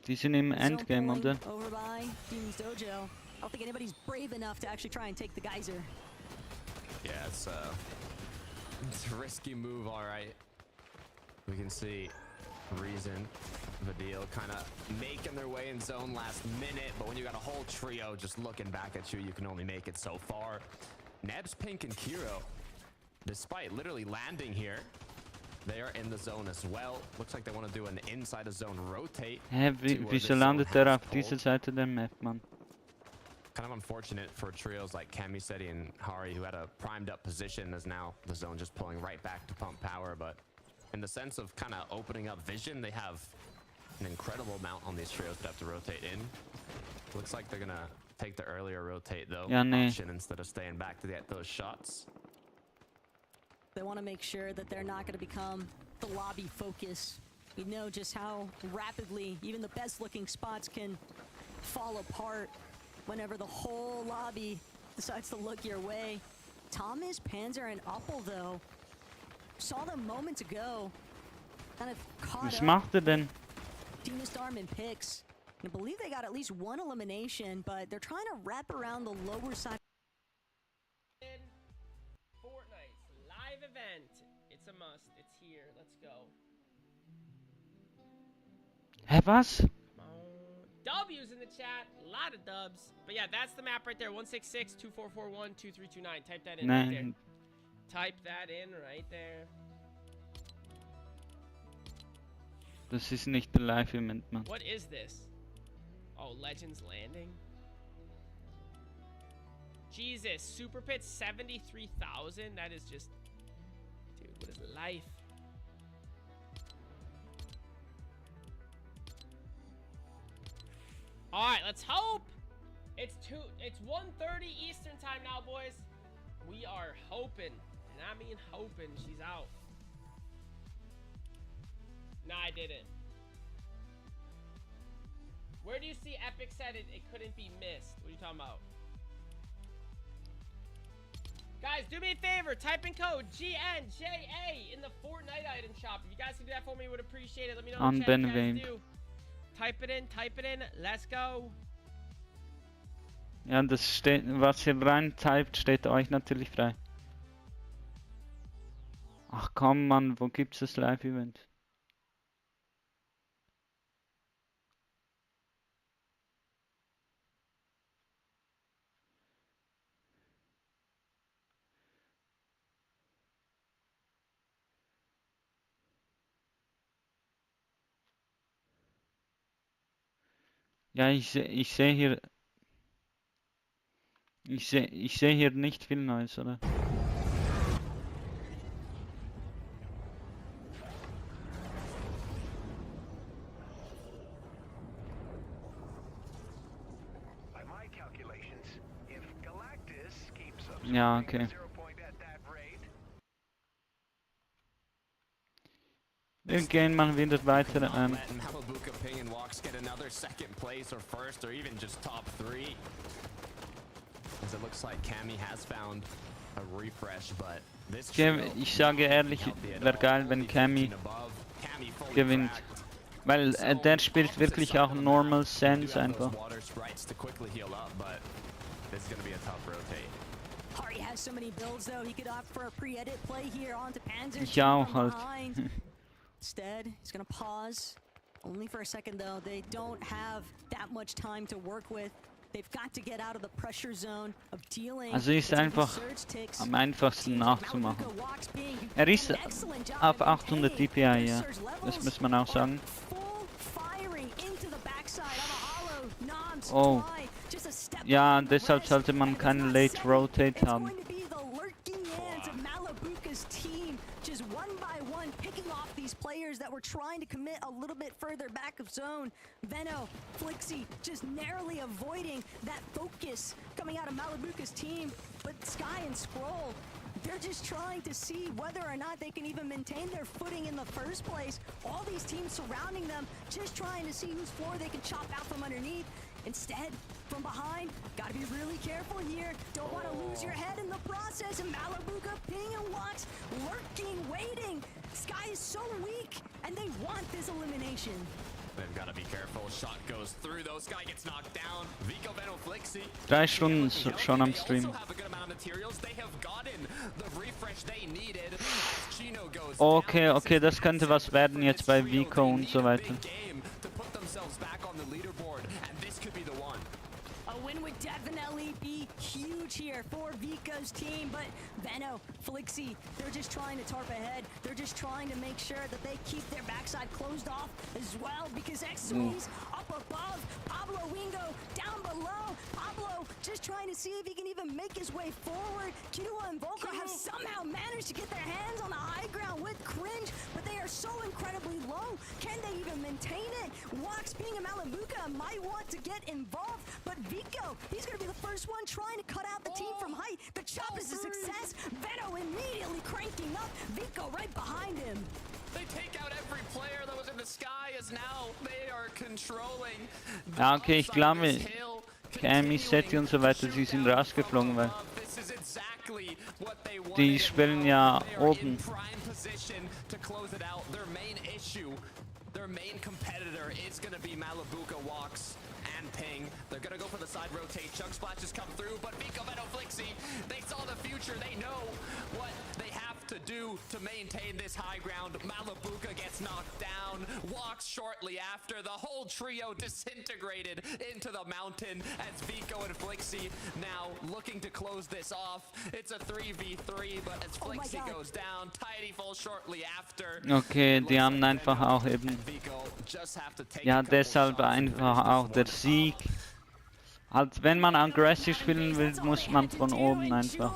Die sind im Endgame, oder? Over by Demon's Dojo. I don't think anybody's brave enough to actually try and take the geyser. Yeah, it's a risky move, all right. We can see Reason, Vadil kind of making their way in zone last minute, but when you got a whole trio just looking back at you, you can only make it so far. Nebs, Pink, and Kiro, despite literally landing here, they are in the zone as well. Looks like they want to do an inside of zone rotate. Wieso landet der auf dieser Seite der Map, man? Kind of unfortunate for trios like Camiseti and Hari, who had a primed up position, as now the zone just pulling right back to Pump Power, but in the sense of kind of opening up vision, they have an incredible amount on these trios that have to rotate in. Looks like they're going to take the earlier rotate, though, option instead of staying back to get those shots. They want to make sure that they're not going to become the lobby focus. We know just how rapidly even the best-looking spots can fall apart whenever the whole lobby decides to look your way. Thomas, Panzer, and Appel, though, saw them moments ago. Kind of caught Was macht denn? Demas, Darm, and Pix. And I believe they got at least one elimination, but they're trying to wrap around the lower side. It's a must. It's here. Let's go. Hä, was? Come on. W's in the chat. A lot of dubs. But yeah, that's the map right there. 166-2441-2329. Type that in right there. Nein. Type that in right there. Das ist nicht der Live-Event, Mann. What is this? Oh, Legends Landing. Jesus, Super Pit 73,000. That is just, dude, what is life? All right, let's hope. It's 1:30 Eastern time now, boys. We are hoping, and I mean hoping, she's out. Nah, I didn't. Where do you see Epic said it couldn't be missed? What are you talking about? Guys, do me a favor. Type in code GNJA in the Fortnite item shop. If you guys can do that for me, would appreciate it. Let me know in the chat if you guys do. Type it in. Let's go. Ja, das steht, was ihr rein typt, steht euch natürlich frei. Ach komm, Mann, wo gibt's das Live-Event? Ja, ich sehe hier. Ich sehe hier nicht viel Neues, oder? Ja, okay. Wir gehen mal wieder weiter. Ich sage ehrlich, wäre geil, wenn Cammy gewinnt. Weil der spielt wirklich auch Normal Sense einfach. Ich auch halt. Instead, he's gonna pause. Only for a second though. They don't have that much time to work with. They've got to get out of the pressure zone of dealing. Also ist einfach am einfachsten nachzumachen. Er ist auf 800 DPI, ja. Das muss man auch sagen. Oh. Ja, deshalb sollte man keinen Late Rotate haben. Players that were trying to commit a little bit further back of zone. Veno, Flixie just narrowly avoiding that focus coming out of Malibuca's team. But Sky and Scroll, they're just trying to see whether or not they can even maintain their footing in the first place. All these teams surrounding them, just trying to see whose floor they can chop out from underneath. Instead, from behind, gotta be really careful here. Don't want to lose your head in the process. And Malibuca, Ping and Lux lurking, waiting. Sky is so weak, and they want this elimination. They've got to be careful. Shot goes through, though. Sky gets knocked down. Vico, Veno, Flixie. 3 Stunden schon am Stream. Okay, das könnte was werden jetzt bei Vico und so weiter. A win would definitely be huge here for Vico's team, but Veno, Flixie, they're just trying to tarp ahead. They're just trying to make sure that they keep their backside closed off as well, because X-Swee's up above, Pablo Wingo down below. Pablo just trying to see if he can even make his way forward. Kidua and Volker have somehow managed to get their hands on the high ground with Cringe, but they are so incredibly low. Can they even maintain it? Wax being a Malibuca might want to get involved, but Vico, he's going to be the first one trying to cut out the team from height. The chop is a success. Veno immediately cranking up. Vico right behind him. They take out every player that was in the sky, as now they are controlling. Ja, okay, ich glaube, Cammy, Seti und so weiter, sie sind rausgeflogen, weil die spielen ja oben. Their main competitor is going to be Malibuca, Walks, and Ping. They're going to go for the side rotate. Chug splashes come through, but Vico, Veno, Flixie, they saw the future. They know what they have have to do to maintain this high ground. Malabuka gets knocked down, walks shortly after. The whole trio disintegrated into the mountain as Vico and Flixie now looking to close this off. It's a 3v3, but as Flixie goes down, Tidy falls shortly after. Okay, die haben einfach auch eben... Ja, deshalb einfach auch der Sieg. Halt, wenn man aggressiv spielen will, muss man von oben einfach.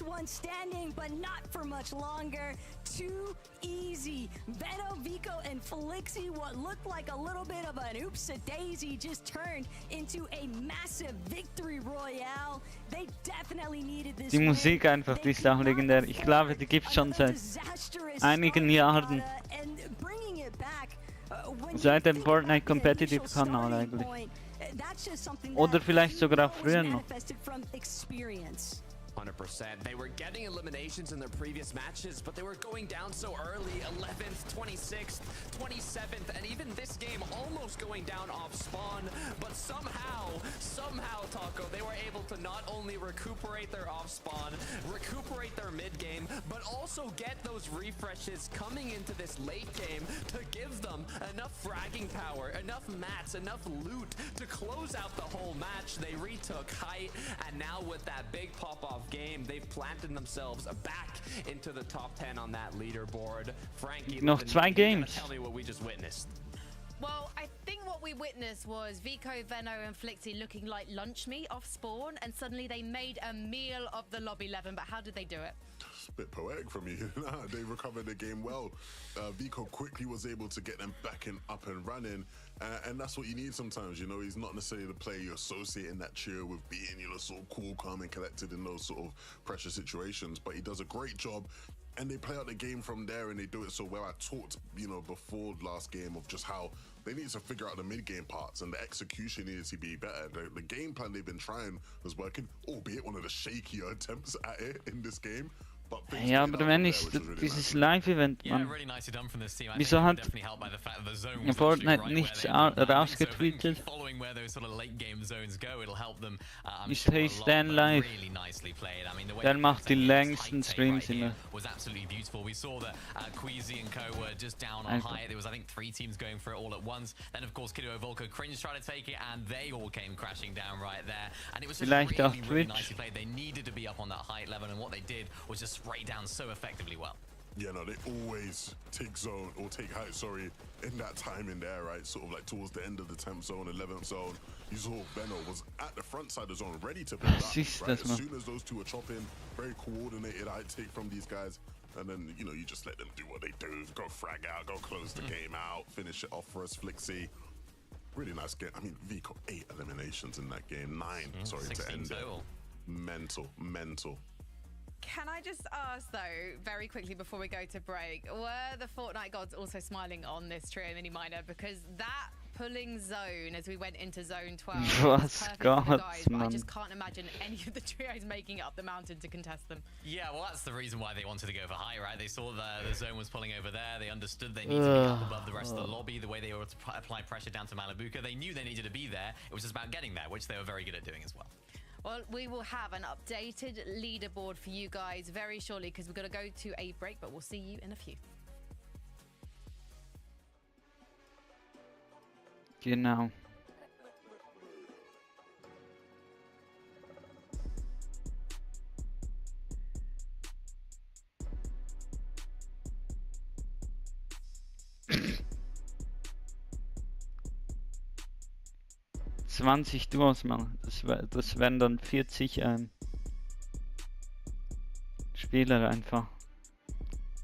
One standing, but not for much longer. Too easy. Venom, Vico, and Felixi, what looked like a little bit of an oops-a-daisy, just turned into a massive victory royale. They definitely needed this. Die Musik einfach, die ist auch legendär. Ich glaube, die gibt's schon seit einigen Jahren. Seit dem Fortnite Competitive Kanal eigentlich. Oder vielleicht sogar auch früher noch. 100%. They were getting eliminations in their previous matches, but they were going down so early. 11th, 26th, 27th, and even this game almost going down off spawn. But somehow, Taco, they were able to not only recuperate their off spawn, recuperate their mid game, but also get those refreshes coming into this late game to give them enough fragging power, enough mats, enough loot to close out the whole match. They retook height, and now with that big pop-off game, they've planted themselves back into the top 10 on that leaderboard. Frankie, noch 2 games. Tell me what we just witnessed. Well, I think what we witnessed was Vico, Venno, and Flixie looking like lunch meat off spawn, and suddenly they made a meal of the lobby 11. But how did they do it? It's a bit poetic from you. They recovered the game well. Vico quickly was able to get them back and up and running, and that's what you need sometimes. You know, he's not necessarily the player you associate in that cheer with being, you know, sort of cool, calm, and collected in those sort of pressure situations. But he does a great job. And they play out the game from there, and they do it so well. I talked, you know, before last game of just how they need to figure out the mid-game parts, and the execution needed to be better. The game plan they've been trying was working, albeit one of the shakier attempts at it in this game. Ja, aber wenn ich dieses Live-Event, man, wieso hat Fortnite nichts rausgetweetet? Ist Hey Stan Live? Der macht die längsten Streams immer. Vielleicht auf Twitch. Spray down so effectively well. Yeah, no, they always take zone or take height, sorry, in that time in there, right? Sort of like towards the end of the 10th zone, 11th zone. You saw Benno was at the front side of the zone, ready to build up, right? As soon as those two are chopping, very coordinated height take from these guys. And then, you know, you just let them do what they do. Go frag out, go close the game out, finish it off for us, Flixie. Really nice game. I mean, Vico, 8 eliminations in that game. 9, sorry, to end it. Mental. Can I just ask, though, very quickly before we go to break, were the Fortnite gods also smiling on this trio mini miner? Because that pulling zone as we went into zone 12 was perfect for the guys, but I just can't imagine any of the trios making it up the mountain to contest them. Yeah, well, that's the reason why they wanted to go for high, right? They saw the zone was pulling over there. They understood they needed to be up above the rest of the lobby, the way they were to apply pressure down to Malabuka. They knew they needed to be there. It was just about getting there, which they were very good at doing as well. Well, we will have an updated leaderboard for you guys very shortly because we're going to go to a break, but we'll see you in a few. Genau. Duos machen. Das wären dann 40 Spieler einfach.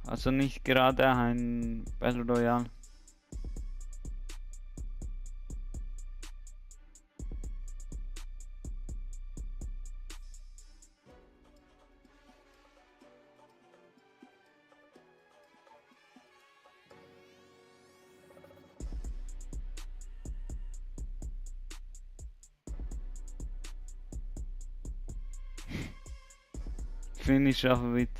Also nicht gerade ein Battle Royale. Finish auch mit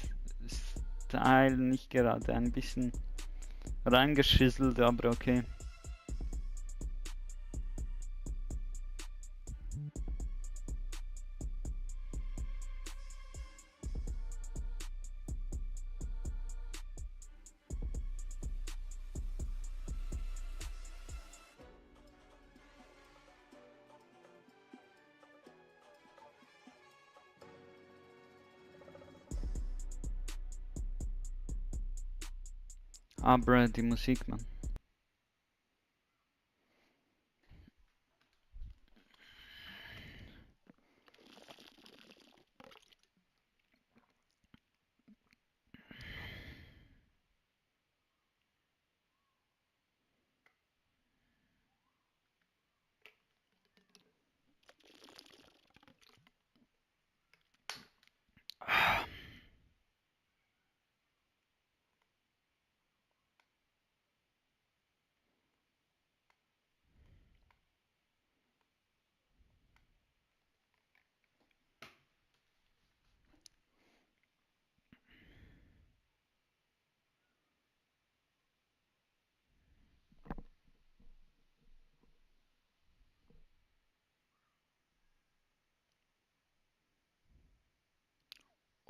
Style nicht gerade, ein bisschen reingeschisselt, aber okay. Aber die Musik, Mann.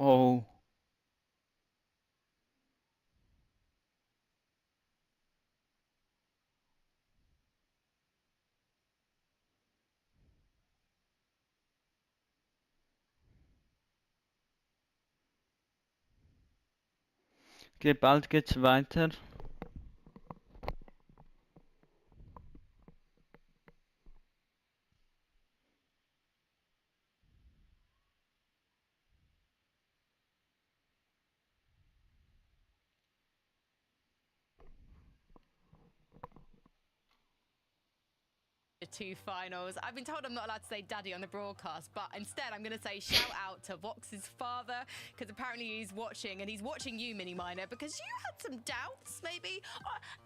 Oh. Okay, bald geht's weiter. Two finals. I've been told I'm not allowed to say daddy on the broadcast, but instead I'm going to say shout out to Vox's father, because apparently he's watching, and he's watching you, Mini Miner, because you had some doubts, maybe.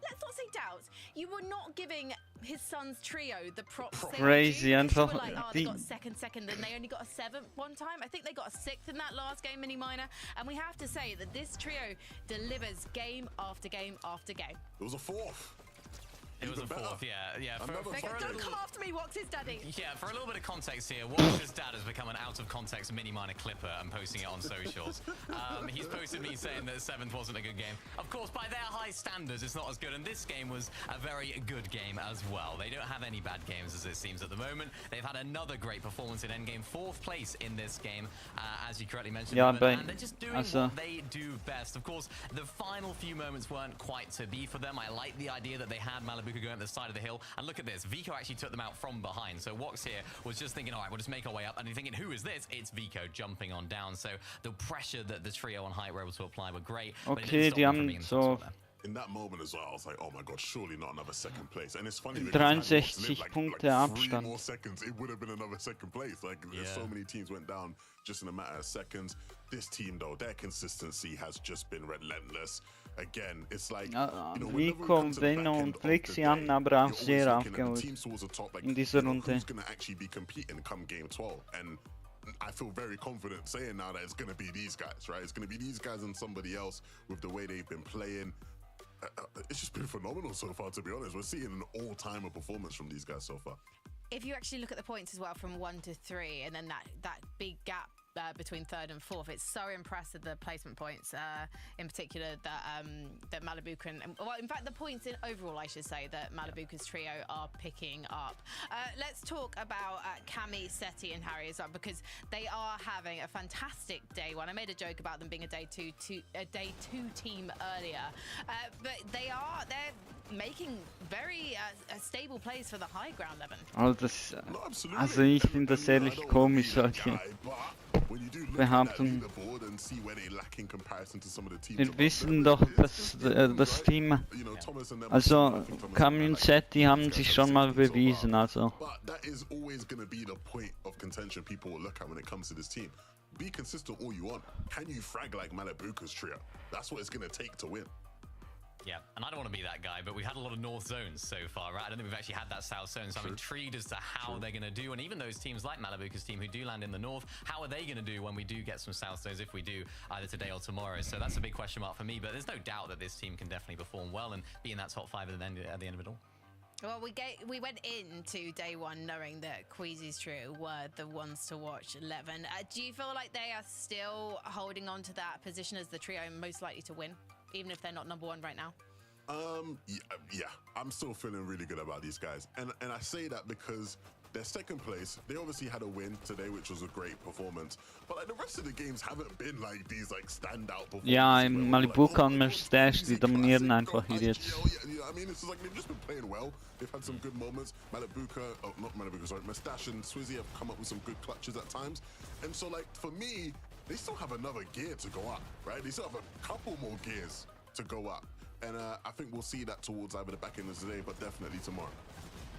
Let's not say doubts. You were not giving his son's trio the props. Crazy, einfach. You were like, oh, they got second, and they only got a 7th one time. I think they got a 6th in that last game, Mini Miner. And we have to say that this trio delivers game after game after game. It was a 4th. It was a 4th, yeah. Don't come after me, Wox his daddy. Yeah, for a little bit of context here, Wox's dad has become an out-of-context mini-minor clipper and posting it on socials. He's posted me saying that 7th wasn't a good game. Of course, by their high standards, it's not as good, and this game was a very good game as well. They don't have any bad games, as it seems, at the moment. They've had another great performance in endgame, 4th place in this game, as you correctly mentioned. Yeah, and they're just doing what they do best. Of course, the final few moments weren't quite to be for them. I like the idea that they had Malibuca going at the side of the hill, and look at this, Vico actually took them out from behind. So Wox here was just thinking, all right, we'll just make our way up, and you're thinking, who is this? It's Vico jumping on down. So the pressure that the trio on height were able to apply were great. Okay, die haben so in that moment as well, I was like, oh my god, surely not another 2nd place. And it's funny, 63 Punkte Abstand. 3 more seconds, it would have been another 2nd place. Like, so many teams went down just in a matter of seconds. This team, though, their consistency has just been relentless. Again, it's like, Vico, Veno und Flixi haben aber auch sehr aufgeholt in dieser Runde. Who's going to actually be competing come game 12? And I feel very confident saying now that it's going to be these guys, right? It's going to be these guys and somebody else with the way they've been playing. It's just been phenomenal so far, to be honest. We're seeing an all-timer performance from these guys so far. If you actually look at the points as well from 1 to 3, and then that big gap between 3rd and 4th, it's so impressive, the placement points in particular that Malibuca and well, in fact the points in overall, I should say, that Malibuca's trio are picking up. Let's talk about Cami, Seti and Harry as well, because they are having a fantastic day 1. I made a joke about them being a day two team earlier, but they're making very stable plays for the high ground level. Also ich finde das ehrlich komisch, solche Behauptungen. Wir wissen doch, dass das Team, also Cami und Seti haben sich schon mal bewiesen, also. That is always going to be the point of contention people will look at when it comes to this team. Be consistent all you want. Can you frag like Malibuca's trio? That's what it's going to take to win. Yeah, and I don't want to be that guy, but we've had a lot of north zones so far, right? I don't think we've actually had that south zone, so I'm intrigued as to how they're going to do. And even those teams like Malibuca's team who do land in the north, how are they going to do when we do get some south zones, if we do, either today or tomorrow? So that's a big question mark for me, but there's no doubt that this team can definitely perform well and be in that top 5 at the end of it all. Well, we went into day 1 knowing that Queasy's trio were the ones to watch 11. Do you feel like they are still holding on to that position as the trio most likely to win, even if they're not number 1 right now? Yeah, I'm still feeling really good about these guys. And I say that because They're second place. They obviously had a win today, which was a great performance. But like the rest of the games haven't been like these like standout performances. Ja, im Malibuka und Mercedes, die dominieren einfach hier jetzt. I mean, it's just like they've just been playing well. They've had some good moments. Malibuka, oh, not Malibuka, sorry, Mustache and Swizzy have come up with some good clutches at times. And so like for me, they still have another gear to go up, right? They still have a couple more gears to go up. And I think we'll see that towards either the back end of the day, but definitely tomorrow.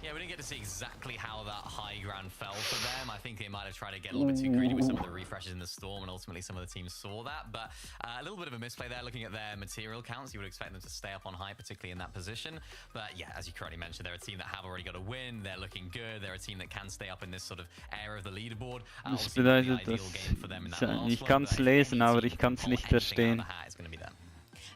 Yeah, we didn't get to see exactly how that high ground fell for them. I think they might have tried to get a little bit too greedy with some of the refreshes in the storm, and ultimately some of the teams saw that. But a little bit of a misplay there. Looking at their material counts, you would expect them to stay up on high, particularly in that position. But yeah, as you correctly mentioned, they're a team that have already got a win. They're looking good. They're a team that can stay up in this sort of area of the leaderboard. Das bedeutet, dass ich kann es lesen, aber ich kann es nicht verstehen.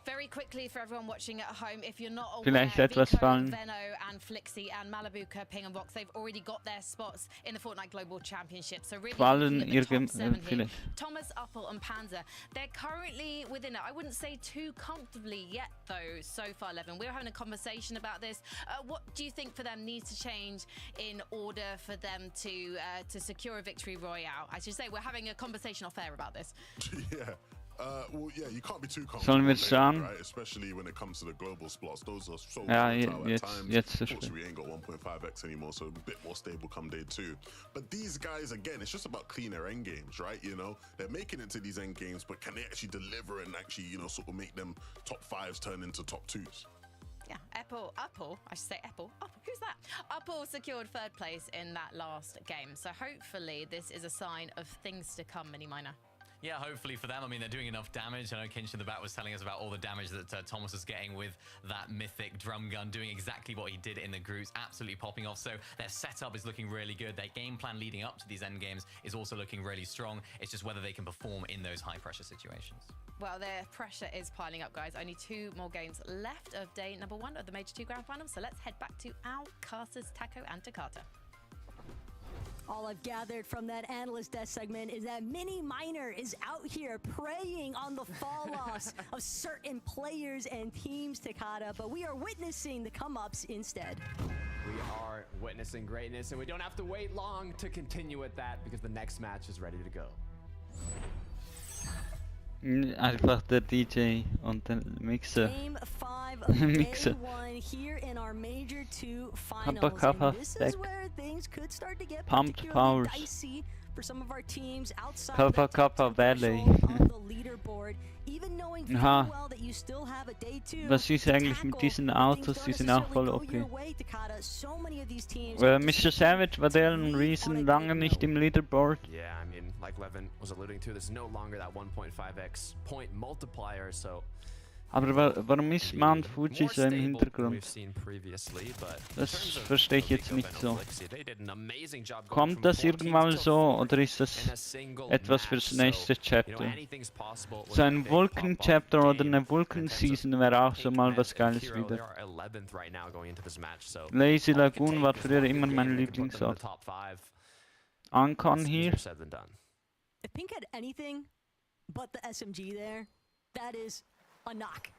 Very quickly for everyone watching at home, if you're not aware, Vielleicht etwas fallen. Veno and Flixi and Malibuka, Ping and Vox, they've already got their spots in the Fortnite Global Championship. So really looking at the top 7 here. Thomas, Uppel and Panzer, they're currently within it. I wouldn't say too comfortably yet though, so far, Levin. We were having a conversation about this. What do you think for them needs to change in order for them to secure a victory royale? I should say we're having a conversation off air about this. Yeah. Well, yeah, you can't be too comfortable, right? Especially when it comes to the global spots. Those are so volatile at times. Unfortunately, we ain't got 1.5x anymore, so a bit more stable come day 2. But these guys, again, it's just about cleaner end games, right? You know, they're making it to these end games, but can they actually deliver and actually, you know, sort of make them top 5s turn into top 2s? Yeah, Uppel, I should say Uppel. Who's that? Uppel secured 3rd place in that last game. So hopefully this is a sign of things to come, Mini Miner. Yeah, hopefully for them. I mean, they're doing enough damage. I know Kinch in the back was telling us about all the damage that Thomas is getting with that mythic drum gun, doing exactly what he did in the groups, absolutely popping off. So their setup is looking really good. Their game plan leading up to these end games is also looking really strong. It's just whether they can perform in those high pressure situations. Well, their pressure is piling up, guys. Only 2 more games left of day number 1 of the Major 2 Grand Finals. So let's head back to our casters, Taco and Takata. All I've gathered from that analyst desk segment is that Mini Miner is out here preying on the fall-offs of certain players and teams, Takata, but we are witnessing the come-ups instead. We are witnessing greatness, and we don't have to wait long to continue with that because the next match is ready to go. Einfach der DJ und der Mixer. Game 5 of Day 1 here in our Major 2 Finals. And this is where things could start to get particularly dicey for some of our teams outside of the top Valley on the leaderboard. Even knowing full well that you still have a day 2. Was ist eigentlich mit diesen Autos? Die sind auch voll OP. Mr. Savage war deren Reason lange nicht im Leaderboard. Yeah, I mean, like Levin was alluding to, there's no longer that 1.5x point multiplier, so aber warum ist Mount Fuji so im Hintergrund? Das verstehe ich jetzt nicht so. Kommt das irgendwann so oder ist das etwas fürs nächste Chapter? So ein Vulcan-Chapter oder eine Vulcan-Season wäre auch so mal was Geiles wieder. Lazy Lagoon war früher immer mein Lieblingsort. Ancon hier. If Pink had anything but the SMG there, that is a knock.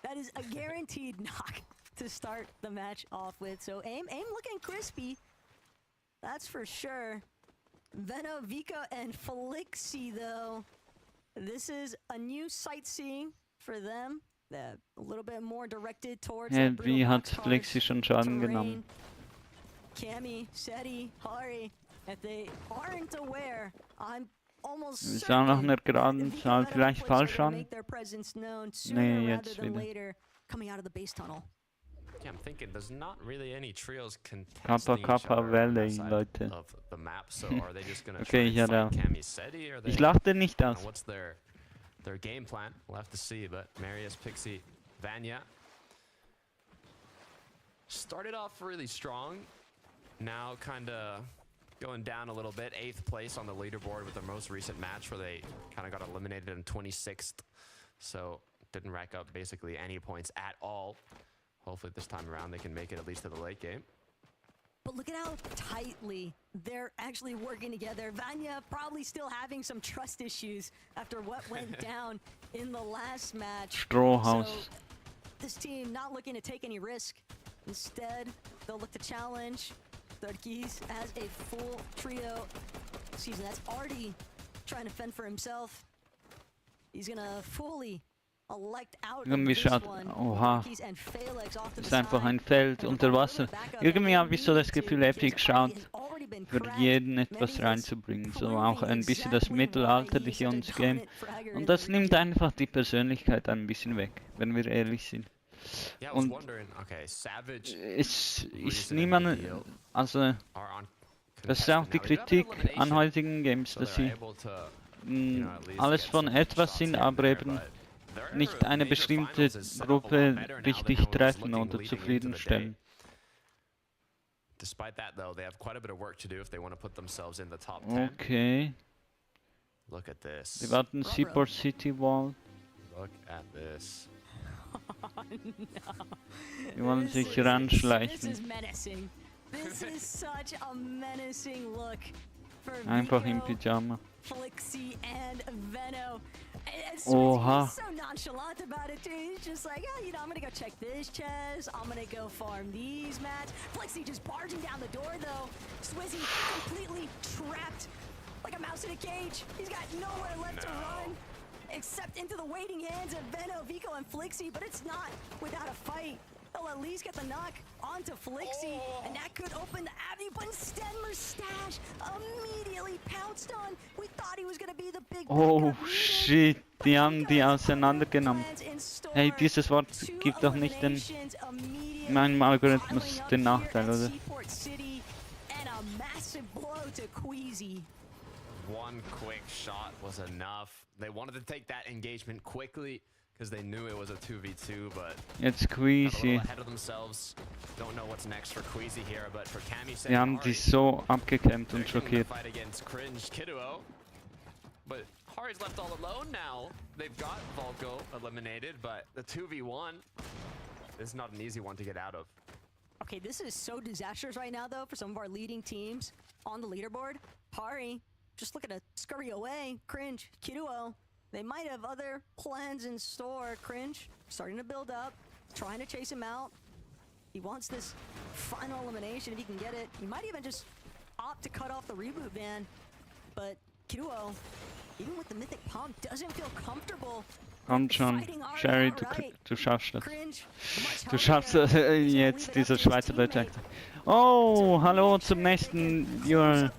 That is a guaranteed knock to start the match off with. So aim looking crispy. That's for sure. Veno, Vika, and Flixi though. This is a new sightseeing for them. A little bit more directed towards Wie hat Flixi schon Schaden genommen? Cammy, Seti, Hari, if they aren't aware, I'm Wir sind auch noch in der geraden Zahl, vielleicht falsch an. Nee, jetzt wieder. I'm thinking there's not really any trios Kappa Valley, Leute. Okay, ich hatte. Ich lachte nicht aus. What's their game plan? We'll have to see, but Marius, Pixie, Vanya started off really strong. Now kinda going down a little bit. 8th place on the leaderboard with their most recent match where they kind of got eliminated in 26th. So didn't rack up basically any points at all. Hopefully this time around they can make it at least to the late game. But look at how tightly they're actually working together. Vanya probably still having some trust issues after what went down in the last match. Strawhouse. So this team not looking to take any risk. Instead, they'll look to challenge Turquís has a full trio season. That's Artie trying to fend for himself. He's gonna fully elect out of this one. Oha. Turquís and Felix off to Das ist the einfach side. ein Feld unter Wasser. Irgendwie habe ich so das Gefühl, Epic schaut, für jeden etwas reinzubringen. So auch ein bisschen das Mittelalterliche ins Game. Und das nimmt einfach die Persönlichkeit ein bisschen weg, wenn wir ehrlich sind. Und es ist niemand, also das ist auch die Kritik an heutigen Games, dass sie alles von etwas sind, aber eben nicht eine bestimmte Gruppe richtig treffen oder zufriedenstellen. Despite that, though, they have quite a bit of work to do if they want to put themselves in the top 10. Okay. Look at this. Sie warten Seaport City Wall. Look at this. Oh, no. Die wollen sich ranschleichen. This is menacing. This is such a menacing look for Einfach im Vito, Pyjama. Flixie and Veno. And Oha. he's so nonchalant about it too. He's just like, oh, you know, I'm gonna go check this chest. I'm gonna go farm these mats. Flixie just barging down the door though. Swizzy completely trapped like a mouse in a cage. He's got nowhere left to run except into the waiting hands of Veno, Vico, and Flixie. But it's not without a fight. They'll at least get the knock onto Flixie, and that could open the avenue, but instead Mustache immediately pounced on. We thought he was going to be the big Oh shit, die haben die auseinandergenommen. Hey, dieses Wort gibt doch nicht in meinem Algorithmus den Nachteil, oder? One quick shot was enough. They wanted to take that engagement quickly because they knew it was a 2v2, but jetzt Queasy. ahead of themselves. Don't know what's next for Queasy here, but for Cammy, Die haben die so abgekämpft und schockiert. fight against Cringe Kidduo. But Hari's left all alone now. They've got Volko eliminated, but the 2v1 is not an easy one to get out of. Okay, this is so disastrous right now, though, for some of our leading teams on the leaderboard. Hari just looking to scurry away. Cringe, Kidduo. They might have other plans in store. Cringe starting to build up, trying to chase him out. He wants this final elimination if he can get it. He might even just opt to cut off the reboot ban. But Kidduo, even with the Mythic Pump, doesn't feel comfortable. Kommt schon, Sherry, du schaffst das. Du schaffst jetzt dieser Schweizer Deutsch. Oh, hallo zum nächsten Jahr.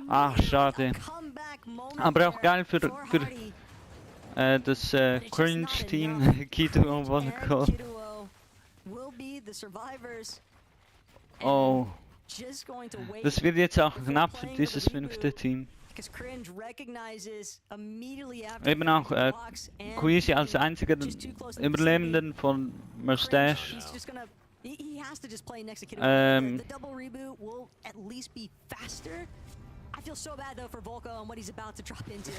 Ach, schade. Aber auch geil für das Cringe-Team, Kidduo Volko. Oh, das wird jetzt auch knapp für dieses 5. Team. Eben auch Queasy als einziger Überlebenden von Mustache. He has to just play next to Kidduo. The double reboot will at least be faster. I feel so bad though for Volko and what he's about to drop into.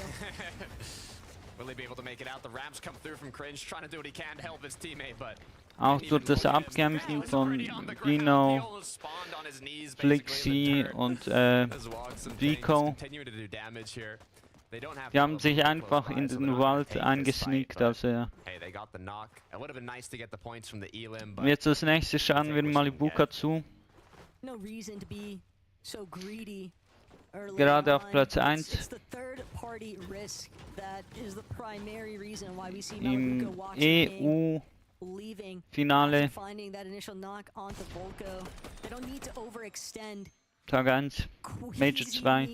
Will he be able to make it out? The ramps come through from Cringe, trying to do what he can to help his teammate, but auch durch das Abkämpfen von Dino, Flixie und Vico. Die haben sich einfach in den Wald eingesneakt, also jetzt als nächstes schauen wir Malibuka zu. Gerade auf Platz 1 im EU-Finale. Tag 1, Major 2.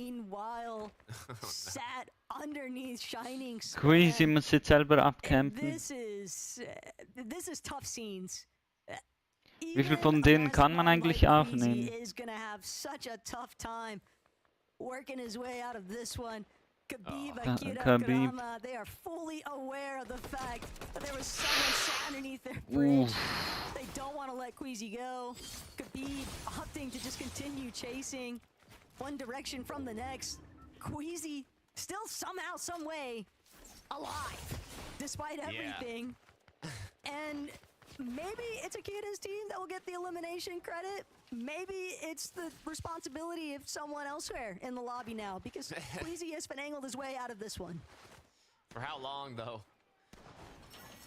Queasy muss jetzt selber abkämpfen. Wie viel von denen kann man eigentlich aufnehmen? Working his way out of this one. Khabib, Khabib. They are fully aware of the fact that there was someone underneath their bridge. They don't want to let Queasy go. Khabib opting to just continue chasing one direction from the next. Queasy still somehow, some way alive, despite everything. And maybe it's a kid in his team that will get the elimination credit. Maybe it's the responsibility of someone elsewhere in the lobby now, because Queasy has finagled his way out of this one. For how long, though?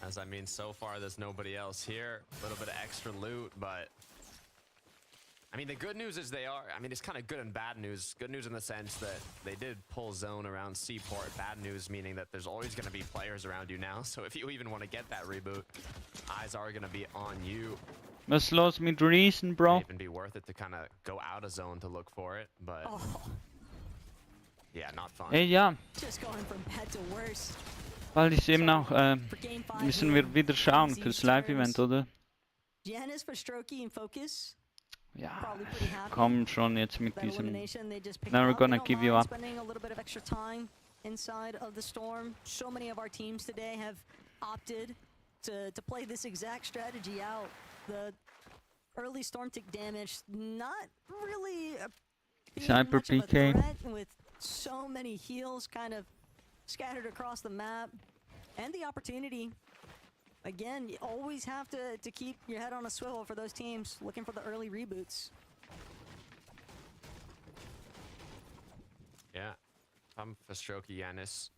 As I mean, so far there's nobody else here. A little bit of extra loot, but I mean, the good news is they are, I mean, it's kind of good and bad news. Good news in the sense that they did pull zone around Seaport. Bad news meaning that there's always going to be players around you now. So if you even want to get that reboot, eyes are going to be on you. Was los mit Reason, Bro? It'd even be worth it to kind of go out of zone to look for it, but yeah, not fun. Ja. Just going from bad to worse. Bald ist eben auch, müssen wir wieder schauen fürs Live-Event, oder? Giannis for Strokey in focus. Ja, komm schon jetzt mit diesem. Never gonna give you up. Spending a little bit of extra time inside of the storm. So many of our teams today have opted to play this exact strategy out. The early storm tick damage, not really Cyber much of a PK. threat, with so many heals kind of scattered across the map, and the opportunity. Again, you always have to keep your head on a swivel for those teams looking for the early reboots. Yeah, I'm for Strokey, Giannis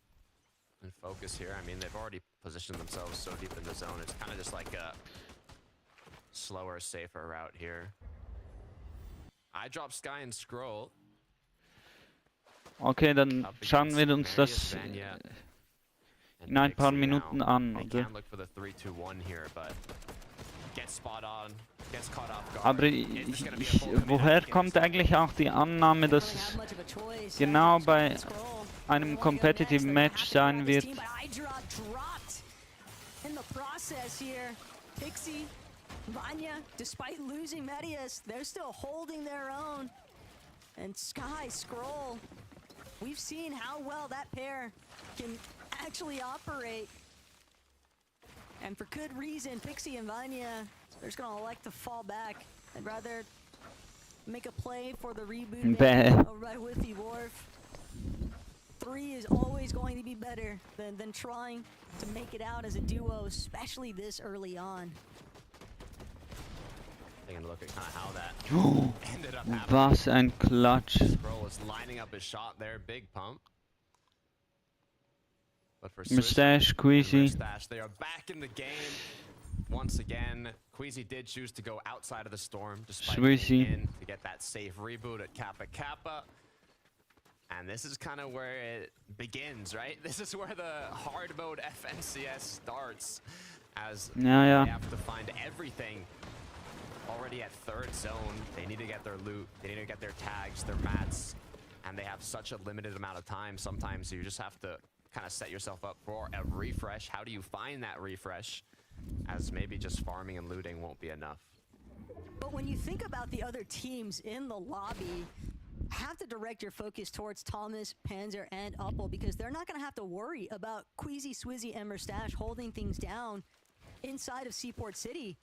and focus here. I mean, they've already positioned themselves so deep in the zone. It's kind of just like a slower, safer route here. I drop Sky and Scroll. Okay, dann schauen wir uns das in ein paar Minuten an, oder? Aber woher kommt eigentlich auch die Annahme, dass es genau bei einem Competitive Match sein wird? Vanya, despite losing Medius, they're still holding their own. And Sky, Scroll, we've seen how well that pair can actually operate. And for good reason, Pixie and Vanya, they're just gonna elect to fall back. I'd rather make a play for the reboot right with the Wharf. 3 is always going to be better than trying to make it out as a duo, especially this early on. Taking a look at kind of how that ended up happening. Was ein Klatsch. Scroll is lining up his shot there, big pump. But for Mustache, Queasy. Mustache, they are back in the game once again. Queasy did choose to go outside of the storm despite being in to get that safe reboot at Kappa Kappa. And this is kind of where it begins, right? This is where the hard mode FNCS starts, as they have to find everything. Already at third zone, they need to get their loot, they need to get their tags, their mats, and they have such a limited amount of time. Sometimes you just have to kind of set yourself up for a refresh. How do you find that refresh? As maybe just farming and looting won't be enough. But when you think about the other teams in the lobby, have to direct your focus towards Thomas, Panzer, and Uppel, because they're not going to have to worry about Queasy, Swizzy, and Mustache holding things down inside of Seaport City.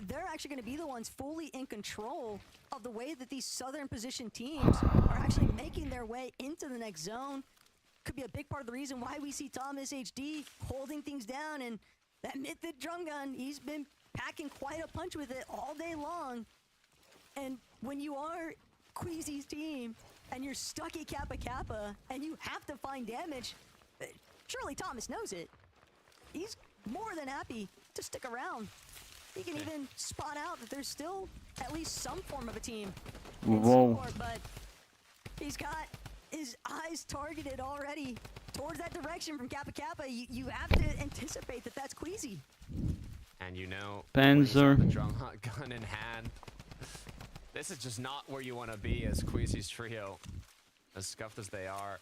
They're actually going to be the ones fully in control of the way that these southern position teams are actually making their way into the next zone. Could be a big part of the reason why we see Thomas HD holding things down, and that Mythic drum gun, he's been packing quite a punch with it all day long. And when you are Queasy's team and you're stuck at Kappa Kappa and you have to find damage, surely Thomas knows it. He's more than happy to stick around. He can even spot out that there's still at least some form of a team. Whoa. But he's got his eyes targeted already towards that direction from Kappa Kappa. You have to anticipate that that's Queasy. And you know, Panzer, drum gun in hand. This is just not where you want to be as Queasy's trio, as scuffed as they are.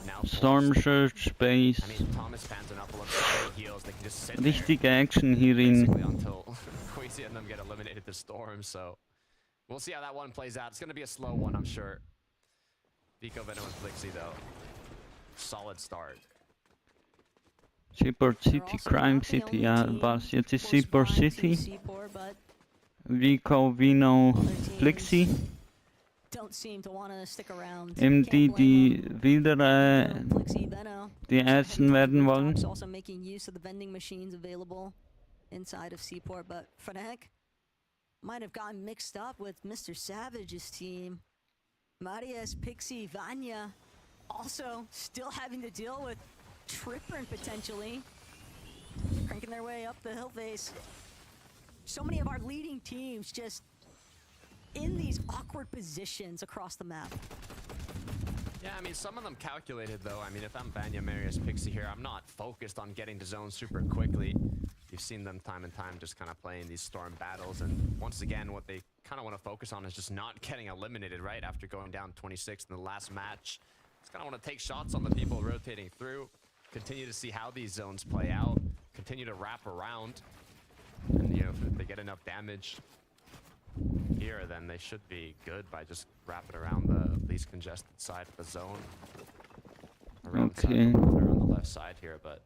Now Storm Surge, Space. I mean, Thomas, Panzer, and Uppel have heals. They can just sit Richtige there Action hierin. until Queasy and them get eliminated the storm. So we'll see how that one plays out. It's going to be a slow one, I'm sure. Vico, Venom, and Flixie, though. Solid start. Seaport City, Crime City, ja, was? Jetzt ist Seaport City. Vico, Vino, Flixie. Eben die wieder die Ersten werden wollen. Also making use of the vending machines available inside of Seaport, but Fnatic might have gotten mixed up with Mr. Savage's team. Marius, Pixie, Vanya also still having to deal with Tripper potentially cranking their way up the hill face. So many of our leading teams just in these awkward positions across the map. Yeah, I mean, some of them calculated, though. I mean, if I'm Vanya, Marius, Pixie here, I'm not focused on getting to zone super quickly. You've seen them time and time just kind of playing these storm battles. And once again, what they kind of want to focus on is just not getting eliminated, right? After going down 26 in the last match. Just kind of want to take shots on the people rotating through. Continue to see how these zones play out. Continue to wrap around. And, you know, if they get enough damage here, then they should be good by just wrapping around the least congested side of the zone. Around the side of the water on the left side here, but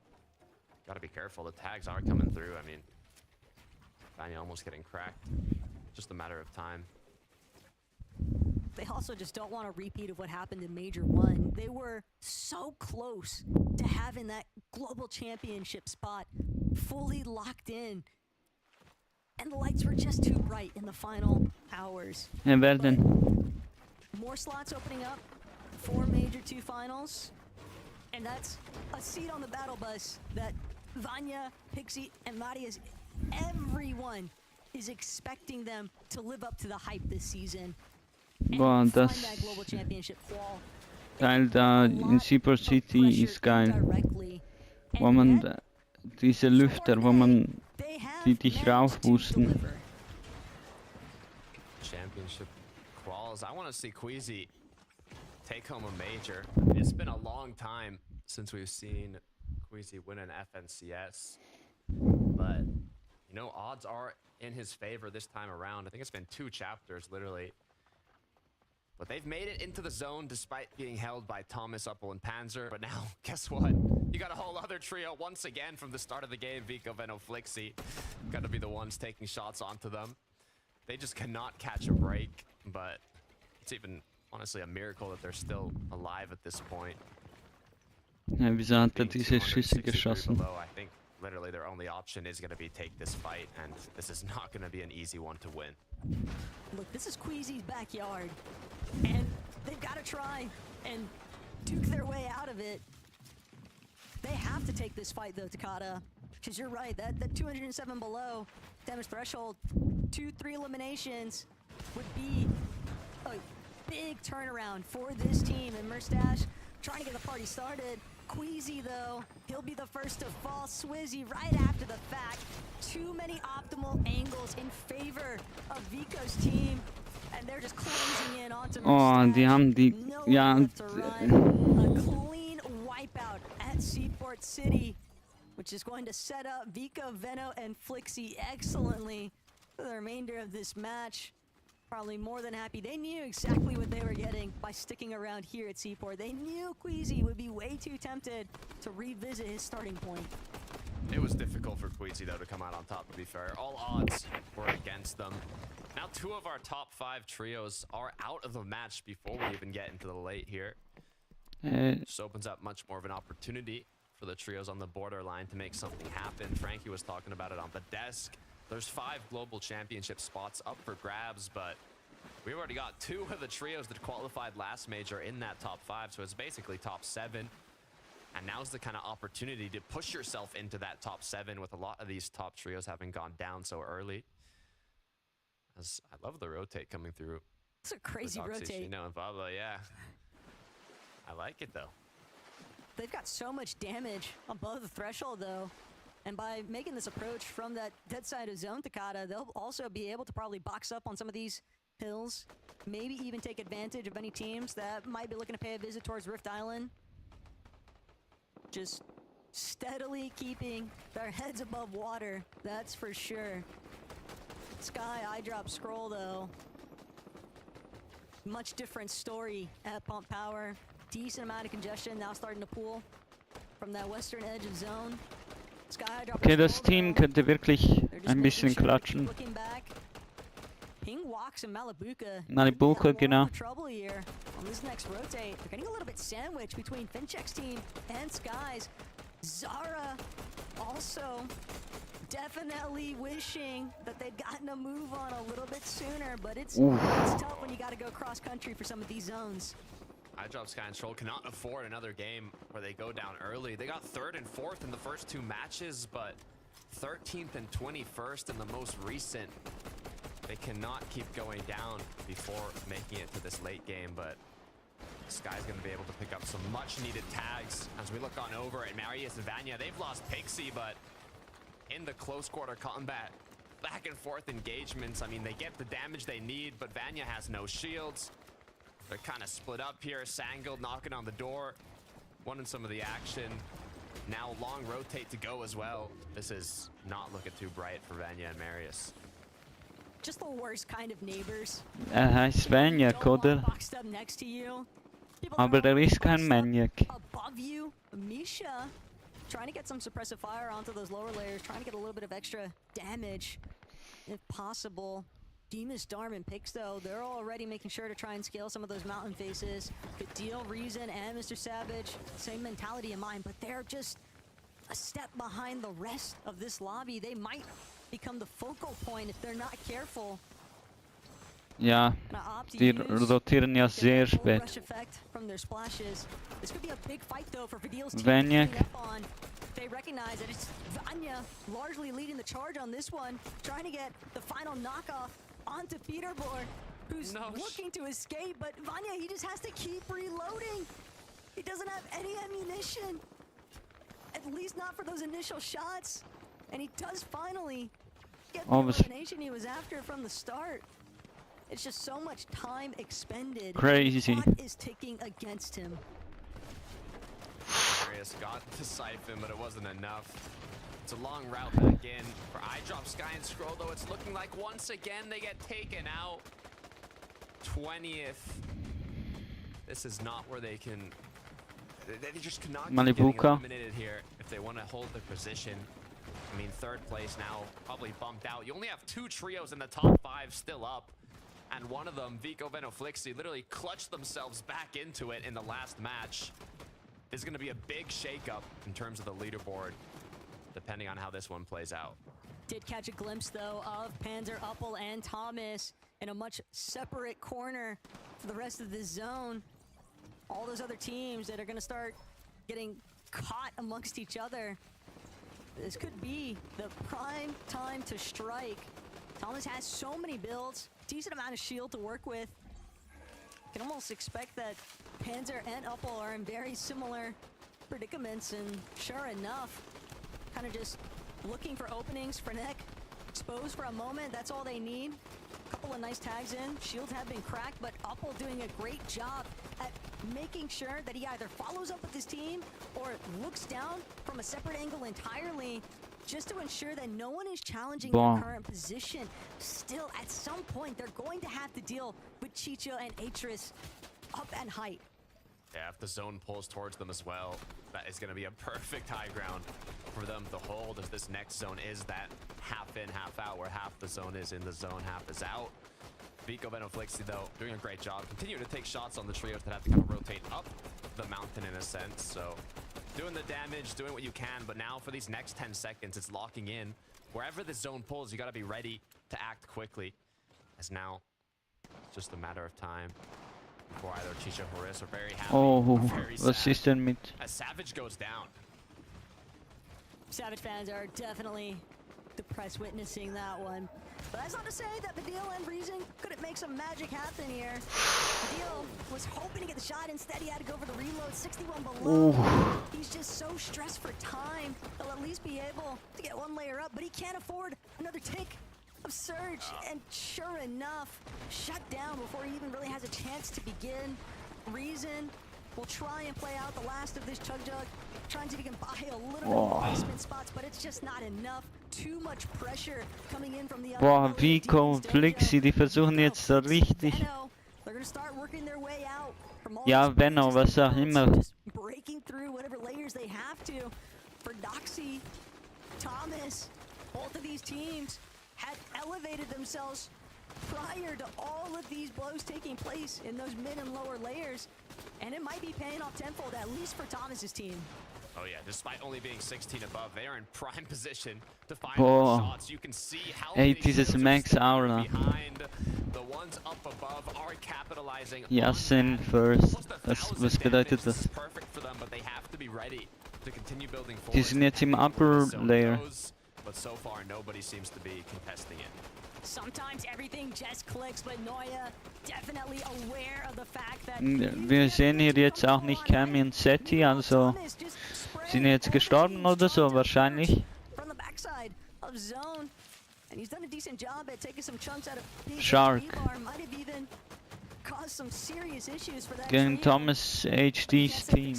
gotta be careful. The tags are coming through. I mean, Vanya almost getting cracked. Just a matter of time. They also just don't want a repeat of what happened in Major 1. They were so close to having that global championship spot fully locked in. And the lights were just too bright in the final hours. And well then. More slots opening up for Major 2 finals. And that's a seat on the battle bus that Vanya, Pixie, and Marius, everyone is expecting them to live up to the hype this season. Boah, das Teil da in Super City ist geil. Wo man diese Lüfter, wo man die dich raufboosten. Championship quals. I want to see Queasy take home a major. It's been a long time since we've seen Queasy win an FNCS. But, you know, odds are in his favor this time around. I think it's been 2 chapters, literally. But they've made it into the zone despite being held by Thomas, Uppel, and Panzer. But now, guess what? You got a whole other trio once again from the start of the game. Vico, Veno, Flixie. Got to be the ones taking shots onto them. They just cannot catch a break. But it's even, honestly, a miracle that they're still alive at this point. Ja, wieso hat diese Schüsse geschossen? Below, I think literally their only option is going to be take this fight. And this is not going to be an easy one to win. Look, this is Queasy's backyard. And they've got to try and duke their way out of it. They have to take this fight, though, Takata. Because you're right, that 207 below damage threshold, 2-3 eliminations would be a big turnaround for this team. And Merstash trying to get the party started. Queasy, though, he'll be the first to fall. Swizzy right after the fact. Too many optimal angles in favor of Vico's team. And they're just closing in onto Oh, die haben die... Ja, a clean wipeout at Seaport City, which is going to set up Vico, Veno, and Flixie excellently for the remainder of this match. Probably more than happy. They knew exactly what they were getting by sticking around here at Seaport. They knew Queasy would be way too tempted to revisit his starting point. It was difficult for Queasy, though, to come out on top, to be fair. All odds were against them. Now 2 of our top 5 trios are out of the match before we even get into the late here. This opens up much more of an opportunity for the trios on the borderline to make something happen. Frankie was talking about it on the desk. There's 5 global championship spots up for grabs, but we've already got 2 of the trios that qualified last major in that top 5, so it's basically top 7. And now's the kind of opportunity to push yourself into that top 7 with a lot of these top trios having gone down so early. As I love the rotate coming through. It's a crazy rotate. You know, and Pablo, yeah. I like it, though. They've got so much damage above the threshold, though. And by making this approach from that dead side of zone, Takata, they'll also be able to probably box up on some of these hills. Maybe even take advantage of any teams that might be looking to pay a visit towards Rift Island. Just steadily keeping their heads above water, that's for sure. Sky, eye drop, scroll, though. Much different story at Pump Power. Decent amount of congestion now starting to pool from that western edge of zone. Sky, drop, okay, das Team könnte wirklich ein bisschen klatschen. Ping walks and Malibuka. Malibuka, genau. Trouble here on this next rotate. They're getting a little bit sandwiched between Fincheck's team and Sky's. Zara also definitely wishing that they'd gotten a move on a little bit sooner, but it's tough when you got to go cross country for some of these zones. iDrop Sky and Troll cannot afford another game where they go down early. They got 3rd and 4th in the first 2 matches, but 13th and 21st in the most recent They cannot keep going down before making it to this late game, but Sky's going to be able to pick up some much-needed tags. As we look on over at Marius and Vanya, they've lost Pixie, but in the close quarter combat, back and forth engagements, I mean, they get the damage they need, but Vanya has no shields. They're kind of split up here. Sangel knocking on the door, wanting some of the action. Now long rotate to go as well. This is not looking too bright for Vanya and Marius. Just the worst kind of neighbors. Heißt Maniac, oder? Boxed up next to you. Aber ist kein Maniac. Above you, Misha, trying to get some suppressive fire onto those lower layers, trying to get a little bit of extra damage, if possible. Demas, Darm, and Pix, though, they're already making sure to try and scale some of those mountain faces. Good deal, Reason and Mr. Savage, same mentality in mind, but they're just a step behind the rest of this lobby. They might become the focal point if they're not careful. Ja, die rotieren ja sehr spät. Vaniac. They recognize that it's Vanya largely leading the charge on this one, trying to get the final knockoff onto Peterbor, who's looking to escape, but Vanya, he just has to keep reloading. He doesn't have any ammunition, at least not for those initial shots, and he does finally get the elimination he was after from the start. It's just so much time expended. Crazy. The clock is ticking against him. Marius got the siphon, but it wasn't enough. It's a long route back in for iDrop, Sky, and Scroll, though it's looking like once again they get taken out. 20th. This is not where they can... They just cannot keep getting eliminated here if they want to hold their position. I mean, third place now, probably bumped out. You only have 2 trios in the top 5 still up. And one of them, Vico Venoflixi, literally clutched themselves back into it in the last match. Is going to be a big shakeup in terms of the leaderboard, depending on how this one plays out. Did catch a glimpse, though, of Panzer, Uppel, and Thomas in a much separate corner for the rest of the zone. All those other teams that are going to start getting caught amongst each other. This could be the prime time to strike. Thomas has so many builds, decent amount of shield to work with. Can almost expect that Panzer and Uppel are in very similar predicaments, and sure enough, kind of just looking for openings for NAC. Exposed for a moment, that's all they need. Couple of nice tags in, shields have been cracked, but Uppel doing a great job at making sure that he either follows up with his team or looks down from a separate angle entirely, just to ensure that no one is challenging their current position. Still, at some point, they're going to have to deal with Chicho and Atris up at height. Yeah, if the zone pulls towards them as well, that is going to be a perfect high ground for them to hold, as this next zone is that half in, half out, where half the zone is in the zone, half is out. Vico Venoflixi, though, doing a great job. Continuing to take shots on the trios that have to kind of rotate up the mountain in a sense, so doing the damage, doing what you can, but now for these next 10 seconds, it's locking in. Wherever the zone pulls, you got to be ready to act quickly, as now it's just a matter of time before either Chicho or Horace are very happy or very sad. As Savage goes down. Savage fans are definitely depressed witnessing that one. But that's not to say that Badil and Reason couldn't make some magic happen here. Badil was hoping to get the shot, instead he had to go for the reload, 61 below. He's just so stressed for time, he'll at least be able to get one layer up, but he can't afford another tick of Surge, and sure enough, shut down before he even really has a chance to begin. Reason will try and play out the last of this Chug Jug, trying to see if he can buy a little bit more placement spots, but it's just not enough. Too much pressure coming in from the other. Boah, Vico, Flixi, die versuchen jetzt so richtig. They're gonna start working their way out from all Ja, Benno, was auch immer. Just breaking through whatever layers they have to. For Doxy, Thomas, both of these teams had elevated themselves prior to all of these blows taking place in those mid and lower layers, and it might be paying off tenfold, at least for Thomas's team. Oh yeah, despite only being 16 above, they are in prime position to find shots. You can see how dieses Max Aura. Behind the ones up above are capitalizing. Yasin first. Was bedeutet das? Perfect for them, but they have to be ready to continue building forward. Die sind jetzt im Upper Layer. but so far nobody seems to be contesting it. Sometimes everything just clicks, but Noya definitely aware of the fact that Wir sehen hier jetzt auch nicht Cammy und Seti, also sind jetzt gestorben oder so wahrscheinlich. Shark gegen Thomas HD's team.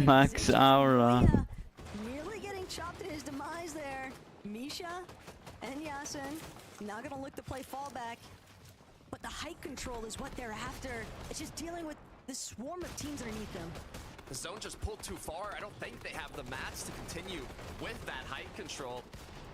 Max Aura. Nearly getting chopped at his demise there. Misha and Yasin now gonna look to play fallback. But the height control is what they're after. It's just dealing with the swarm of teams underneath them. The zone just pulled too far. I don't think they have the mats to continue with that height control.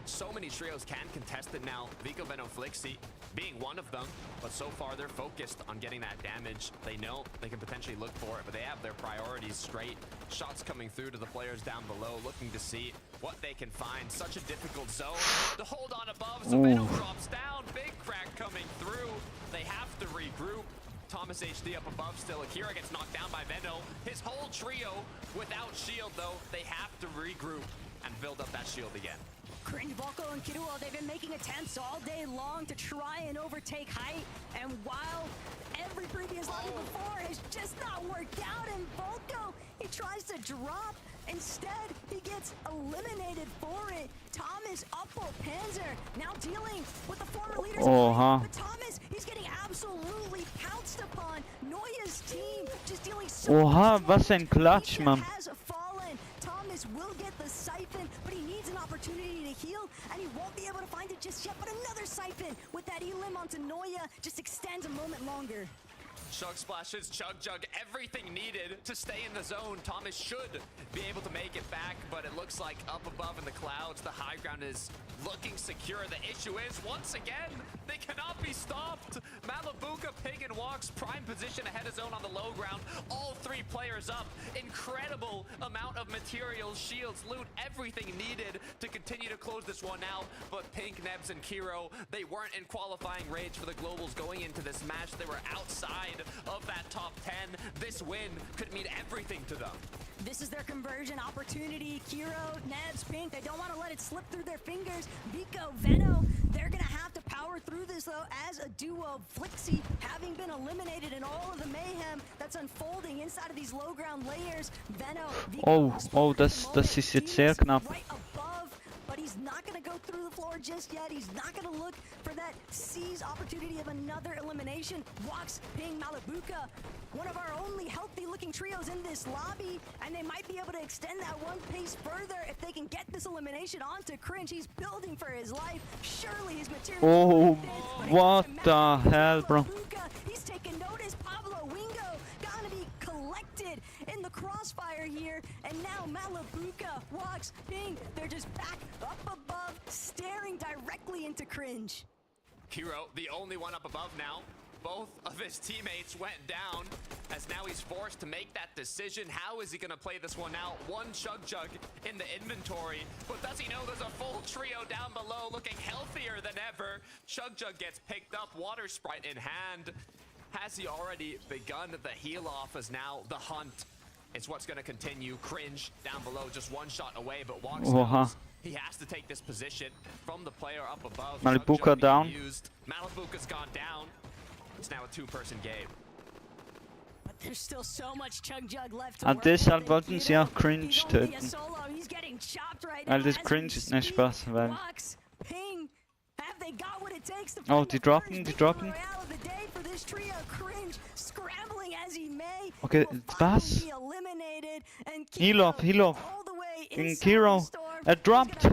So many trios can contest it now. Vico, Venom, Flixie being one of them, but so far they're focused on getting that damage. They know they can potentially look for it, but they have their priorities straight. Shots coming through to the players down below, looking to see what they can find. Such a difficult zone to hold on above, so Venom drops down. Big crack coming through. They have to regroup. Thomas HD up above still. Akira gets knocked down by Veno. His whole trio without shield, though. They have to regroup and build up that shield again. Cringe, Volko, and Kiruo, they've been making attempts all day long to try and overtake height, and while every previous lobby before has just not worked out, and Volko, he tries to drop, instead he gets eliminated for it. Thomas, Uppo, Panzer, now dealing with the former leaders of height, but Thomas, he's getting absolutely pounced upon. Noya's team just dealing so much was ein Klatsch, Mann. Thomas will get the siphon, but he needs an opportunity to heal, and he won't be able to find it just yet. But another siphon with that elim onto Noya just extends a moment longer. Chug splashes, Chug Jug, everything needed to stay in the zone. Thomas should be able to make it back, but it looks like up above in the clouds, the high ground is looking secure. The issue is, once again, they cannot be stopped. Malibuka, Pig, and Walks, prime position ahead of zone on the low ground. All three players up. Incredible amount of materials, shields, loot, everything needed to continue to close this one out. But Pink, Nebs, and Kiro, they weren't in qualifying range for the Globals going into this match. They were outside of that top 10. This win could mean everything to them. This is their conversion opportunity. Kiro, Nebs, Pink, they don't want to let it slip through their fingers. Vico, Veno, they're going to have to power through this, though, as a duo. Flixie, having been eliminated in all of the mayhem that's unfolding inside of these low ground layers. Veno, Vico, das ist jetzt sehr knapp. right above, but he's not going to go through the floor just yet. He's not going to look for that seize opportunity of another elimination. Walks, Ping, Malibuka, one of our only healthy looking trios in this lobby, and they might be able to extend that one pace further if they can get this elimination onto Cringe. He's building for his life. Surely his material. What the hell, bro? He's taking notice. Pablo Wingo gonna be collected in the crossfire here, and now Malibuka, Walks, Ping, they're just back up above, staring directly into Cringe. Kiro, the only one up above now. Both of his teammates went down, as now he's forced to make that decision. How is he going to play this one out? One Chug Jug in the inventory, but does he know there's a full trio down below looking healthier than ever? Chug Jug gets picked up, Water Sprite in hand. Has he already begun the heal off, as now the hunt is what's going to continue? Cringe down below, just one shot away, but Walks knows he has to take this position from the player up above. Malibuka down. Malibuka's gone down. It's now a two-person game. But there's still so much Chug Jug left. Deshalb wollten sie auch Cringe töten. Weil das Cringe ist nicht Spaß, weil... Oh, die droppen. Okay, was? Heal off. Gegen Kiro. Dropped.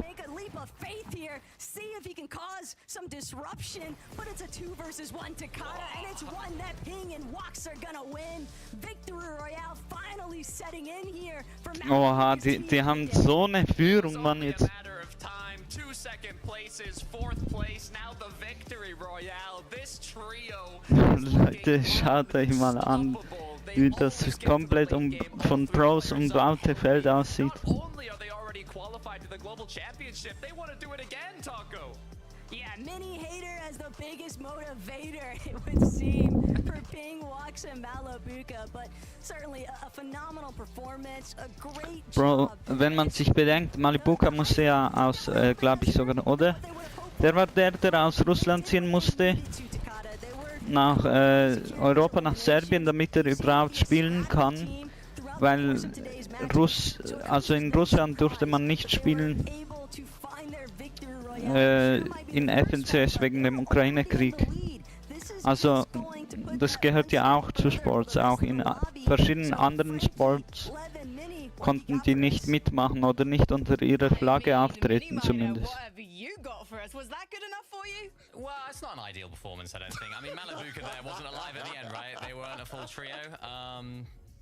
See if he can cause some disruption, but it's a 2 versus 1 Takata, and it's one that Ping and Walks are gonna win. Victory Royale finally setting in here for Oha, die haben so eine Führung, Mann, jetzt. 2 second places, 4th place, now the Victory Royale. This trio. Leute, schaut euch mal an, wie das komplett von Pros umbaute Feld aussieht. Qualified to the global championship, they want to do it again, Taco. Yeah, Mini Hater as the biggest motivator, it would seem, for Ping, Wax, and Malabuka. But certainly a phenomenal performance, a great Bro, job. wenn man sich bedenkt, Malibuka musste ja aus, glaube ich sogar, oder? Der war der aus Russland ziehen musste, nach Europa, nach Serbien, damit er überhaupt spielen kann. Weil also in Russland durfte man nicht spielen in FNCS wegen dem Ukraine-Krieg. Also das gehört ja auch zu Sports, auch in verschiedenen anderen Sports konnten die nicht mitmachen oder nicht unter ihrer Flagge auftreten zumindest. Well, it's not an ideal performance, I don't think. I mean, Malabuka there wasn't alive at the end, right? They weren't a full trio.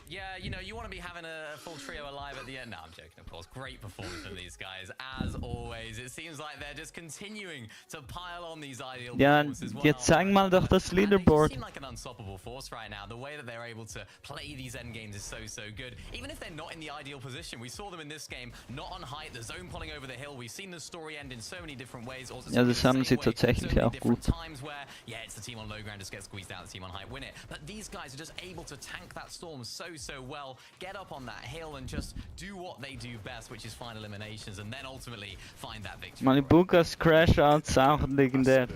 Yeah, you know, you want to be having a full trio alive at the end. No, I'm joking, of course. Great performance from these guys, as always. It seems like they're just continuing to pile on these ideal performances. Ja, jetzt zeigen mal doch das Leaderboard. They seem like an unstoppable force right now. The way that they're able to play these end games is so good. Even if they're not in the ideal position, we saw them in this game, not on height, the zone pulling over the hill. We've seen the story end in so many different ways. Also, ja, das haben sie tatsächlich auch gut. Times where, yeah, it's the team on low ground just gets squeezed out, the team on height win it. But these guys are just able to tank that storm so well, get up on that hill and just do what they do best, which is find eliminations and then ultimately find that victory. Malibukas Crash-Outs auch legendär.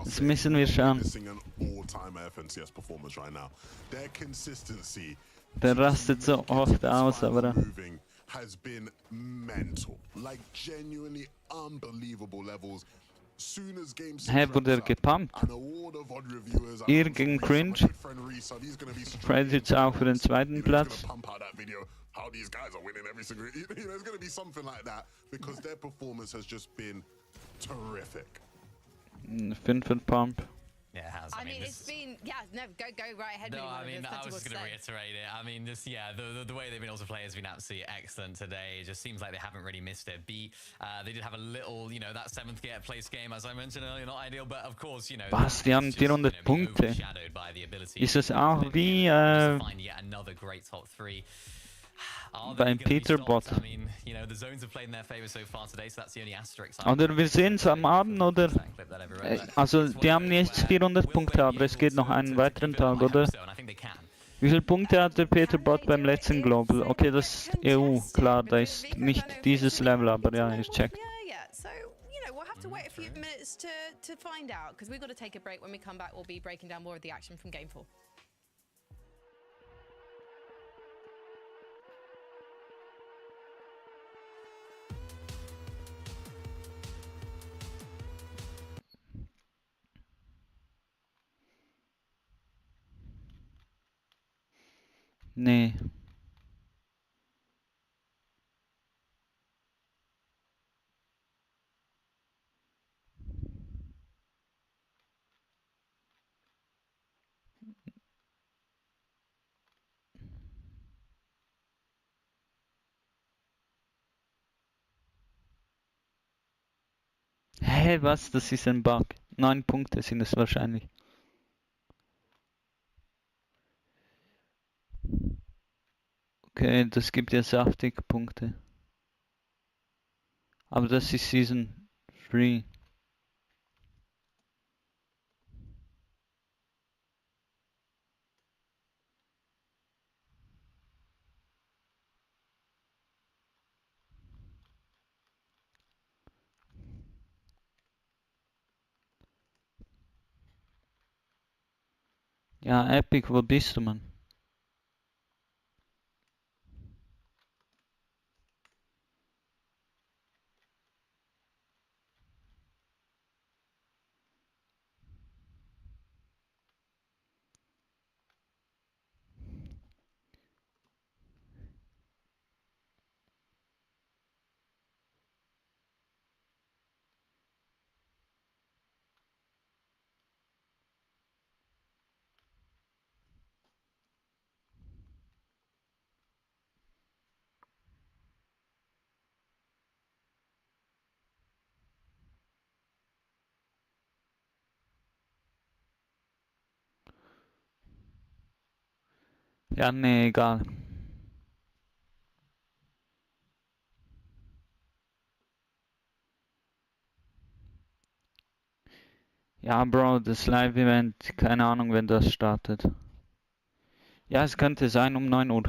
Das müssen wir schauen. Der rastet so oft aus, aber has been mental, like genuinely unbelievable levels. Hä, wurde er gepumpt? Ihr gegen Cringe. Credits auch für den zweiten Platz. How these guys are winning every single, you know, it's going to be something like that because their performance has just been terrific. 5 Pump. Yeah, it has. I mean it's been, yeah, no, go right ahead. No, I mean, I was just going to reiterate it. I mean, just, yeah, the way they've been able to play has been absolutely excellent today. It just seems like they haven't really missed their beat. They did have a little, you know, that 7th place game, as I mentioned earlier, not ideal, but of course, you know, was, die haben 400 Punkte. Ist es auch wie another great top 3. beim Peterbot? I mean, you know, the zones have played in their favor so far today, so that's the only asterisk. Oder wir sehen es am Abend, oder? Also, die haben jetzt 400 Punkte, aber es geht noch einen weiteren Tag, oder? Wie viele Punkte hat der Peterbot beim letzten Global? Okay, das ist EU, klar, da ist nicht dieses Level, aber ja, ich check. To wait a few minutes to find out, because we've got to take a break. When we come back, we'll be breaking down more of the action from Game 4. Nee. Hä, was? Das ist ein Bug. 9 Punkte sind es wahrscheinlich. Okay, das gibt ja saftig Punkte. Aber das ist Season 3. Ja, Epic, wo bist du, Mann? Ja, nee, egal. Ja, Bro, das Live-Event, keine Ahnung, wenn das startet. Ja, es könnte sein um 9 Uhr.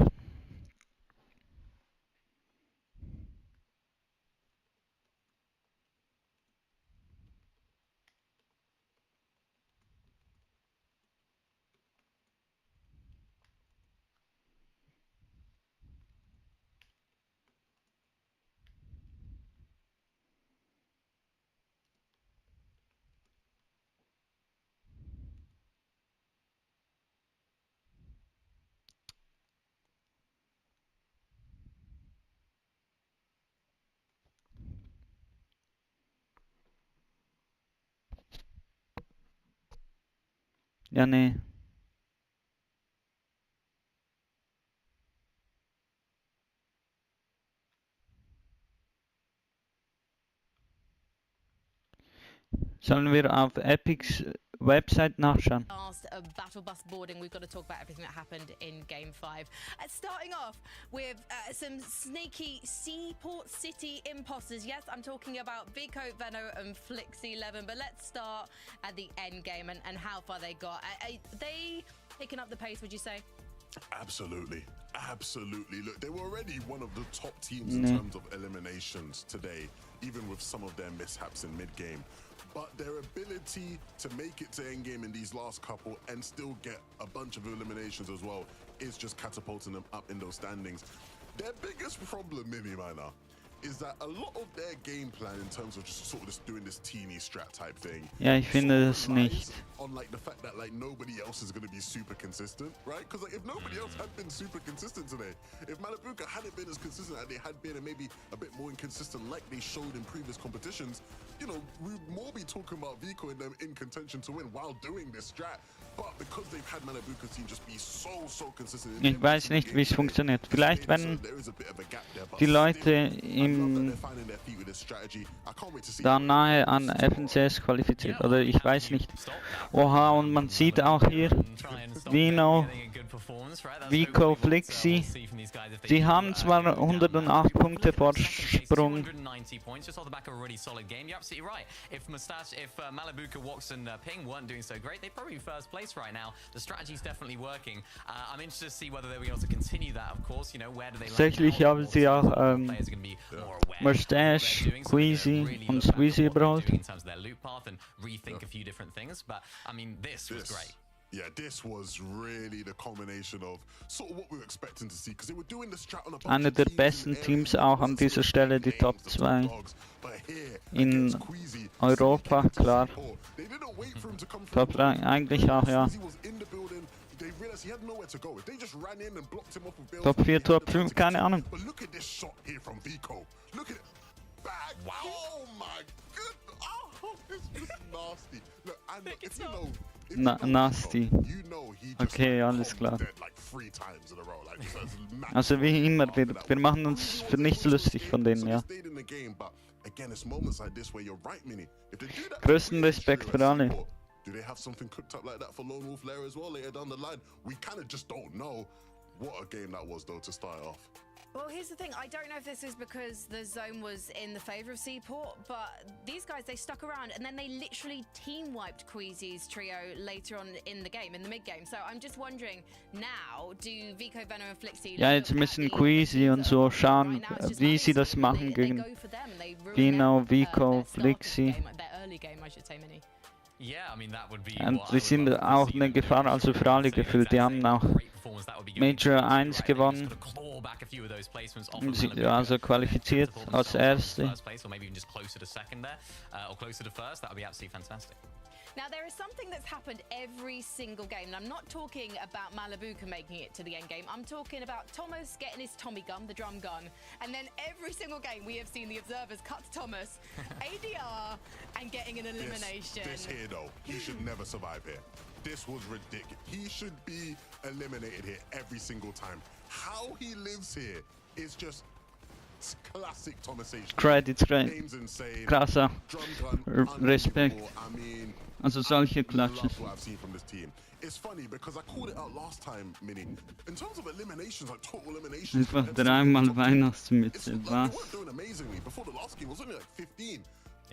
Ja, nee. Sollen wir auf Epics Website nachschauen? Last battle bus boarding, we've got to talk about everything that happened in Game 5. Starting off with some sneaky Seaport City imposters. Yes, I'm talking about Vico, Venno and Flix11, but let's start at the end game and how far they got. Are they picking up the pace, would you say? Absolutely. Absolutely. Look, they were already one of the top teams in terms of eliminations today, even with some of their mishaps in mid-game. But their ability to make it to endgame in these last couple and still get a bunch of eliminations as well is just catapulting them up in those standings. Their biggest problem, Mimi Miner, is that a lot of their game plan in terms of just sort of just doing this teeny strat type thing. Ja, ich finde das nicht. On like the fact that like nobody else is going to be super consistent, right? Because like if nobody else had been super consistent today, if Malabuka hadn't been as consistent as they had been and maybe a bit more inconsistent like they showed in previous competitions, you know, we'd more be talking about Vico and them in contention to win while doing this strat. But because they've had Malabuka's team just be so consistent. Ich weiß nicht, wie es funktioniert. Vielleicht wenn die Leute im da nahe an FNCS qualifiziert, oder ich weiß nicht. Oha, und man sieht auch hier Vino, Vico, Flixi. Sie haben zwar 108 Punkte Vorsprung. Right now, the strategy is definitely working. I'm interested to see whether they'll be able to continue that. Of course, you know, where do they? Tatsächlich haben sie auch Mustache, Queasy und Squeezy gebraut. In terms of their loot path and rethink a few different things, but I mean, this was great. Yeah, this was really the combination of sort of what we were expecting to see, because they were doing the strat on a bunch Eine der besten Teams auch an dieser Stelle, die Top 2 in Europa, klar. Top 3 eigentlich auch, ja. Top 4, Top 5, keine Ahnung. Nasty. Okay, alles klar. Also wie immer, wir machen uns für nichts lustig von denen, ja. Größten Respekt für alle. Do they have something cooked up like that for Lone Wolf Lair as well later down the line? We kind of just don't know. What a game that was, though, to start off. Well, here's the thing. I don't know if this is because the zone was in the favor of Seaport, but these guys, they stuck around and then they literally team-wiped Queasy's trio later on in the game, in the mid-game. So I'm just wondering, now, do Vico, Venno and Flixi... Ja, jetzt müssen Queasy und so schauen, wie sie das machen gegen Vino, Vico, Flixi. Und die sind auch eine Gefahr, also für alle gefühlt. Die haben auch Major 1 gewonnen, also qualifiziert als Erste. Now, there is something that's happened every single game, and I'm not talking about Malabuka making it to the end game. I'm talking about Thomas getting his Tommy gun, the drum gun, and then every single game we have seen the observers cut to Thomas, ADR, and getting an elimination. This here, though, he should never survive here. This was ridiculous. He should be eliminated here every single time. How he lives here is just classic Thomasation. Credits, krasser Respekt. Also solche Klatsches. It's funny because I called it out last time, Mini. In terms of eliminations, like total eliminations. Einfach dreimal Weihnachtsmütze, was? They weren't doing amazingly. Before the last game, it was only like 15.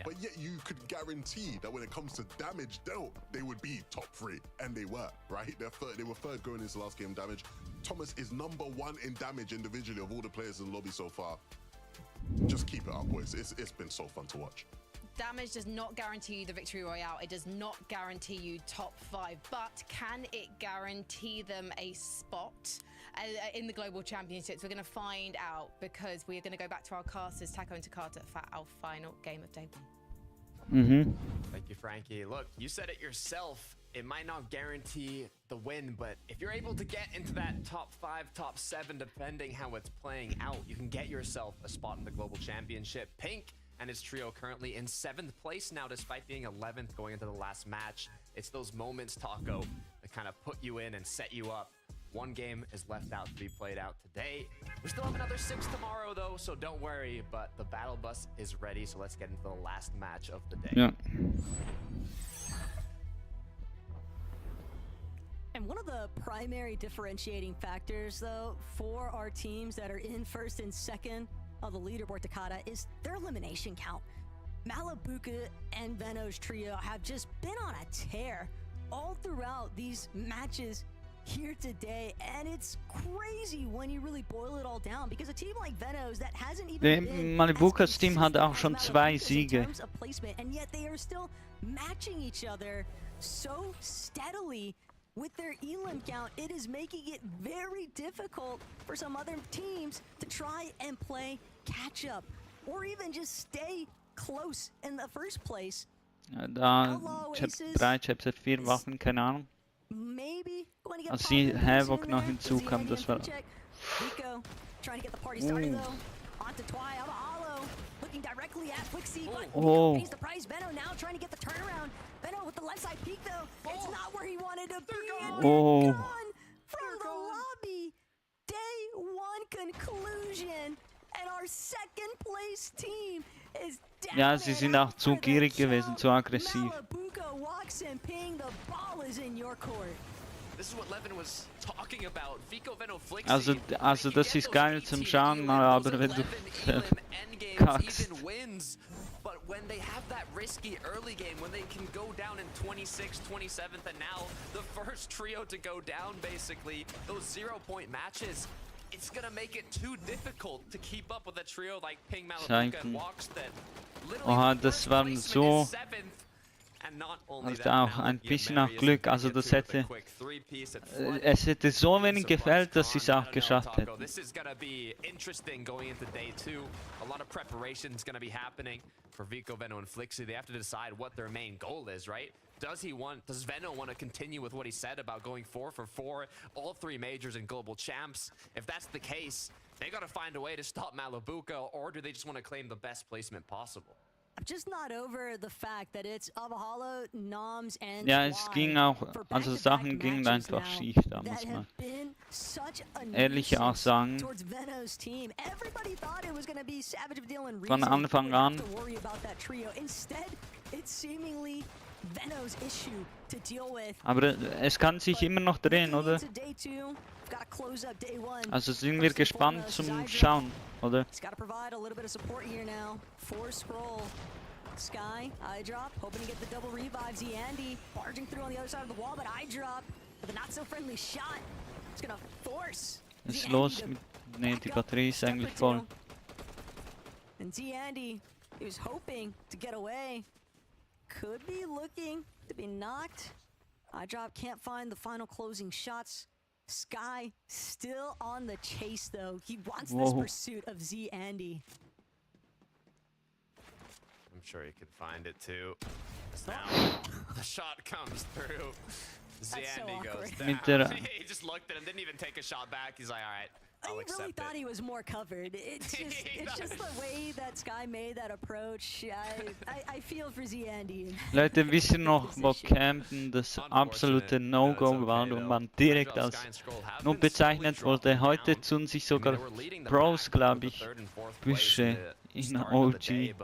but yet you could guarantee that when it comes to damage dealt, they would be top 3, and they were, right? They were third going into last game damage. Thomas is #1 in damage individually of all the players in the lobby so far. Just keep it up, boys. It's been so fun to watch. Damage does not guarantee you the victory royale. It does not guarantee you top 5, but can it guarantee them a spot in the global championships? We're going to find out, because we're going to go back to our casters, Taco and Takata, for our final game of day 1. Thank you, Frankie. Look, you said it yourself. It might not guarantee the win, but if you're able to get into that top 5, top 7, depending how it's playing out, you can get yourself a spot in the global championship. Pink and his trio currently in 7th place now, despite being 11th going into the last match. It's those moments, Taco, that kind of put you in and set you up. One game is left out to be played out today. We still have another 6 tomorrow, though, so don't worry. But the battle bus is ready, so let's get into the last match of the day. Ja. And one of the primary differentiating factors, though, for our teams that are in 1st and 2nd of the leaderboard, Takata, is their elimination count. Malabuka and Veno's trio have just been on a tear all throughout these matches here today, and it's crazy when you really boil it all down, because a team like Veno's that hasn't even been Malabukas Team hat auch schon 2 Siege. And yet they are still matching each other so steadily with their elim count. It is making it very difficult for some other teams to try and play catch up, or even just stay close in the first place. Da Chapter 3, Chapter 4 Waffen, keine Ahnung. Als die Havoc noch hinzukam, das war... Vico trying to get the party started though. Onto Twy, Avahalo looking directly at Flixie, but Vico pays the price. Veno now trying to get the turnaround. Veno with the left side peek though. It's not where he wanted to be. And gone from the lobby. Day 1 conclusion. And our 2nd place team is down. Ja, sie sind auch zu gierig gewesen, zu aggressiv. Malabuka walks in, ping, the ball is in your court. This is what Levin was talking about. Vico, Veno, Flixie. Also das ist geil zum Schauen, aber wenn du kackst. But when they have that risky early game, when they can go down in 26th, 27th, and now the first trio to go down, basically, those 0-point matches, it's gonna make it too difficult to keep up with a trio like Ping, Malabuka, and Walks that literally das waren so... Also auch ein bisschen nach Glück, also das hätte... Es hätte so wenig gefällt, dass sie es auch geschafft hätten. This is gonna be interesting going into day 2. A lot of preparation is gonna be happening for Vico, Veno, and Flixie. They have to decide what their main goal is, right? Does Veno want to continue with what he said about going 4 for 4, all 3 majors and global champs? If that's the case, they gotta find a way to stop Malabuka, or do they just want to claim the best placement possible? I'm just not over the fact that it's Avahalo, Noms, and Ja, es ging auch, also Sachen gingen einfach schief, da muss man ehrlich auch sagen. Von Anfang an. Aber es kann sich immer noch drehen, oder? Also sind wir gespannt zum Schauen, oder? Sky, eye drop, hoping to get the double revives. Andy barging through on the other side of the wall, but eye drop with a not so friendly shot. It's gonna force. Was ist los mit... Ne, die Batterie ist eigentlich voll. And Andy, he was hoping to get away. Could be looking to be knocked. Eye drop can't find the final closing shots. Sky still on the chase though. He wants this pursuit of Andy. I'm sure he could find it too. Now the shot comes through. Zandy goes down. He just looked at him, didn't even take a shot back. He's like, all right, I'll accept it. I really thought he was more covered. It's just the way that Sky made that approach. I feel for Zandy. Leute, wisst ihr noch, wo Camden das absolute No-Go war und man direkt als nur bezeichnet wurde? Heute tun sich sogar Pros, glaube ich, Büsche in OG.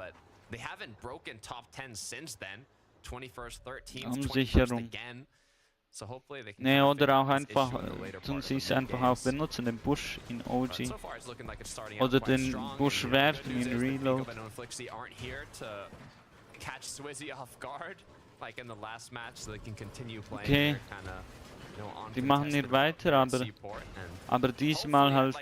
They haven't broken top 10 since then. 21st, 13th, Umsicherung. 21st again. So hopefully they can Ne, oder auch einfach, tun sie es einfach auch benutzen, den Busch in OG. Oder den Busch werfen in Reload. catch Swizzy off guard, like in the last match, so they can continue playing. Okay. Die machen hier weiter, aber diesmal halt.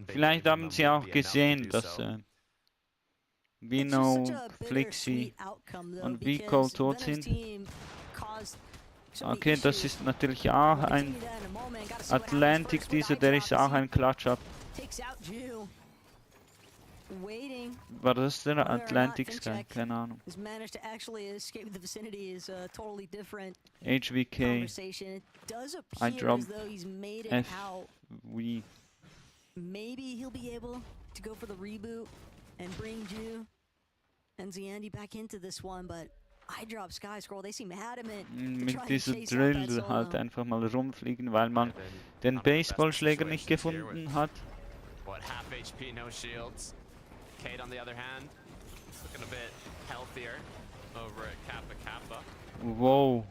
Vielleicht haben sie auch gesehen, dass Vino, Flixi und Vico tot sind. Okay, das ist natürlich auch ein Atlantic, der ist auch ein Klatsch-Up. War das der Atlantic Sky? Keine Ahnung. HVK. I dropped FV. Maybe he'll be able to go for the reboot and bring Ju and Ziandi back into this one, but I drop Sky Scroll, they seem adamant. Mit diesem Drill halt einfach mal rumfliegen, weil man den Baseballschläger nicht gefunden hat. What, half HP, no shields. Kate, on the other hand, looking a bit healthier over at Kappa Kappa. Wow.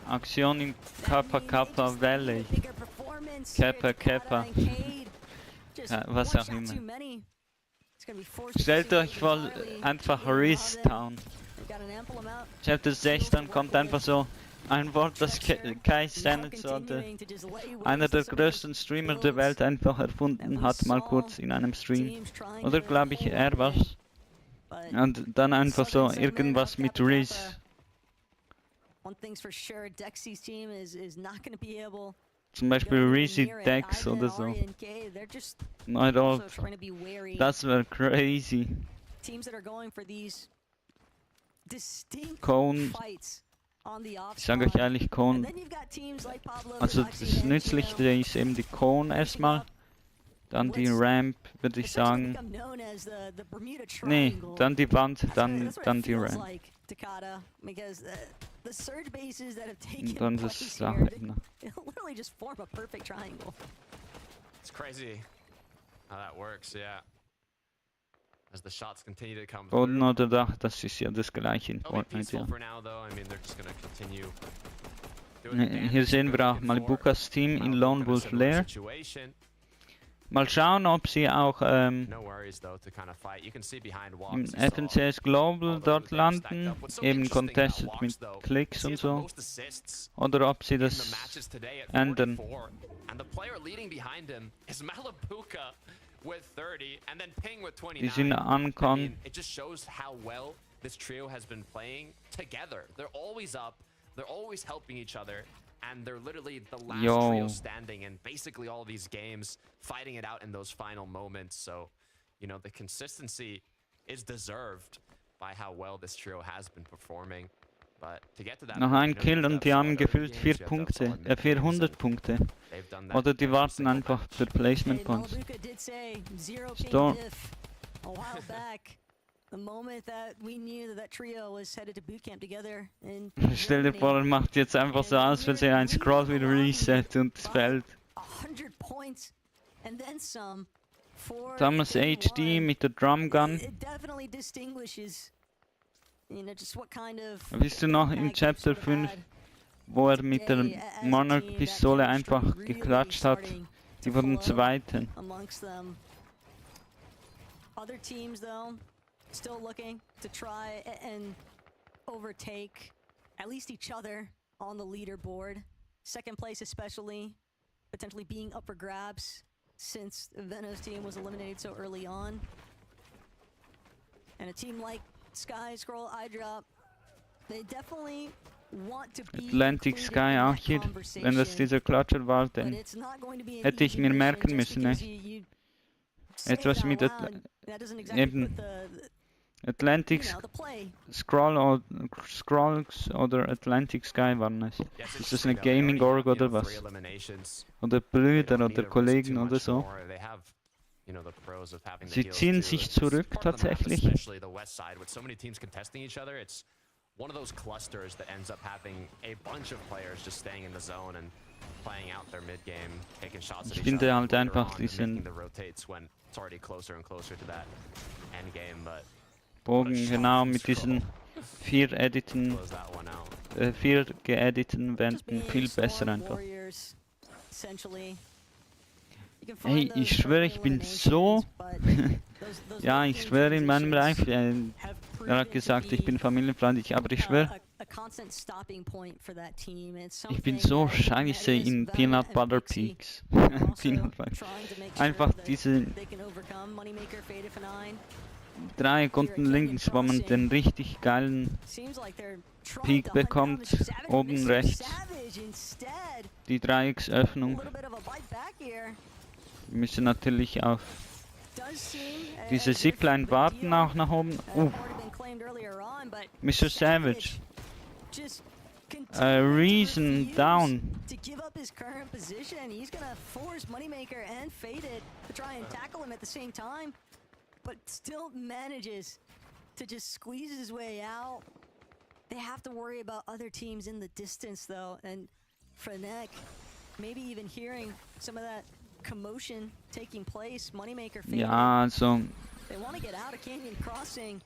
Aktion im Kappa Kappa Valley. Kappa Kappa. Ja, was auch immer. Stellt euch vor, einfach Ristown. Chapter 6, dann kommt einfach so ein Wort, das Kai Stannis, einer der größten Streamer der Welt, einfach erfunden hat, mal kurz in einem Stream. Oder glaube ich, er was. Und dann einfach so irgendwas mit Riz. Zum Beispiel Rizzy Dex oder so. Not all. Das wäre crazy. Cone. Ich sage euch ehrlich, Cone. Also das Nützlichste ist eben die Cone erstmal. Dann die Ramp, würde ich sagen. Nee, dann die Wand, dann die Ramp. Und dann das Sache. It's crazy how that works, yeah. As the shots continue to come Boden oder Dach, das ist ja das gleiche in Fortnite, ja. Hier sehen wir auch Malibukas Team in Lone Wolf Lair. Mal schauen, ob sie auch im FNCS Global dort landen, eben contested mit Klicks und so, oder ob sie das ändern. Die sind ankommen. It just shows how well this trio has been playing together. They're always up, they're always helping each other. And they're literally the last trio standing in basically all these games, fighting it out in those final moments. So, you know, the consistency is deserved by how well this trio has been performing. But to get to that, noch ein Kill und die haben gefühlt 400 Punkte. Oder die warten einfach für Placement Points. Storm. The moment that we knew that trio was headed to bootcamp together in Stell dir vor, er macht jetzt einfach so aus, wenn er ein Scroll wieder reset und es fällt. 100 points and then some for Thomas HD mit der Drum Gun. It definitely distinguishes, you know, just what kind of. Bist du noch in Chapter 5, wo er mit der Monarch Pistole einfach geklatscht hat? Die wurden Zweiten. Other teams though still looking to try and overtake at least each other on the leaderboard. Second place especially, potentially being up for grabs since Veno's team was eliminated so early on. And a team like Sky Scroll, iDrop, they definitely want to be Atlantic Sky auch hier, wenn das dieser Klatscher war, dann hätte ich mir merken müssen, ne? Etwas mit eben Atlantic Scrolls oder Atlantic Sky waren es. Ist das eine Gaming Org oder was? Oder Brüder oder Kollegen oder so? Sie ziehen sich zurück tatsächlich. One of those clusters that ends up having a bunch of players just staying in the zone and playing out their mid game, taking shots at each other, halt einfach making the rotates when it's already closer and closer to that end game. But Bogen genau mit diesen 4 Editen. close that one out. 4 geediteten Wänden viel besser einfach. Hey, ich schwöre, ich bin so... ja, ich schwöre in meinem Live, er hat gesagt, ich bin familienfreundlich, aber ich schwöre, ich bin so scheiße in Peanut Butter Peaks. Peanut Butter. Einfach diese Dreieck unten links, wo man den richtig geilen Peak bekommt, oben rechts. Die Dreiecksöffnung. Wir müssen natürlich auf diese Zipline warten auch nach oben. Mr. Savage. Reason down. To give up his current position, he's gonna force Moneymaker and Faded to try and tackle him at the same time, but still manages to just squeeze his way out. They have to worry about other teams in the distance though, and for NAC, maybe even hearing some of that commotion taking place. Moneymaker Faded. Ja, also They want to get out of Canyon Crossing.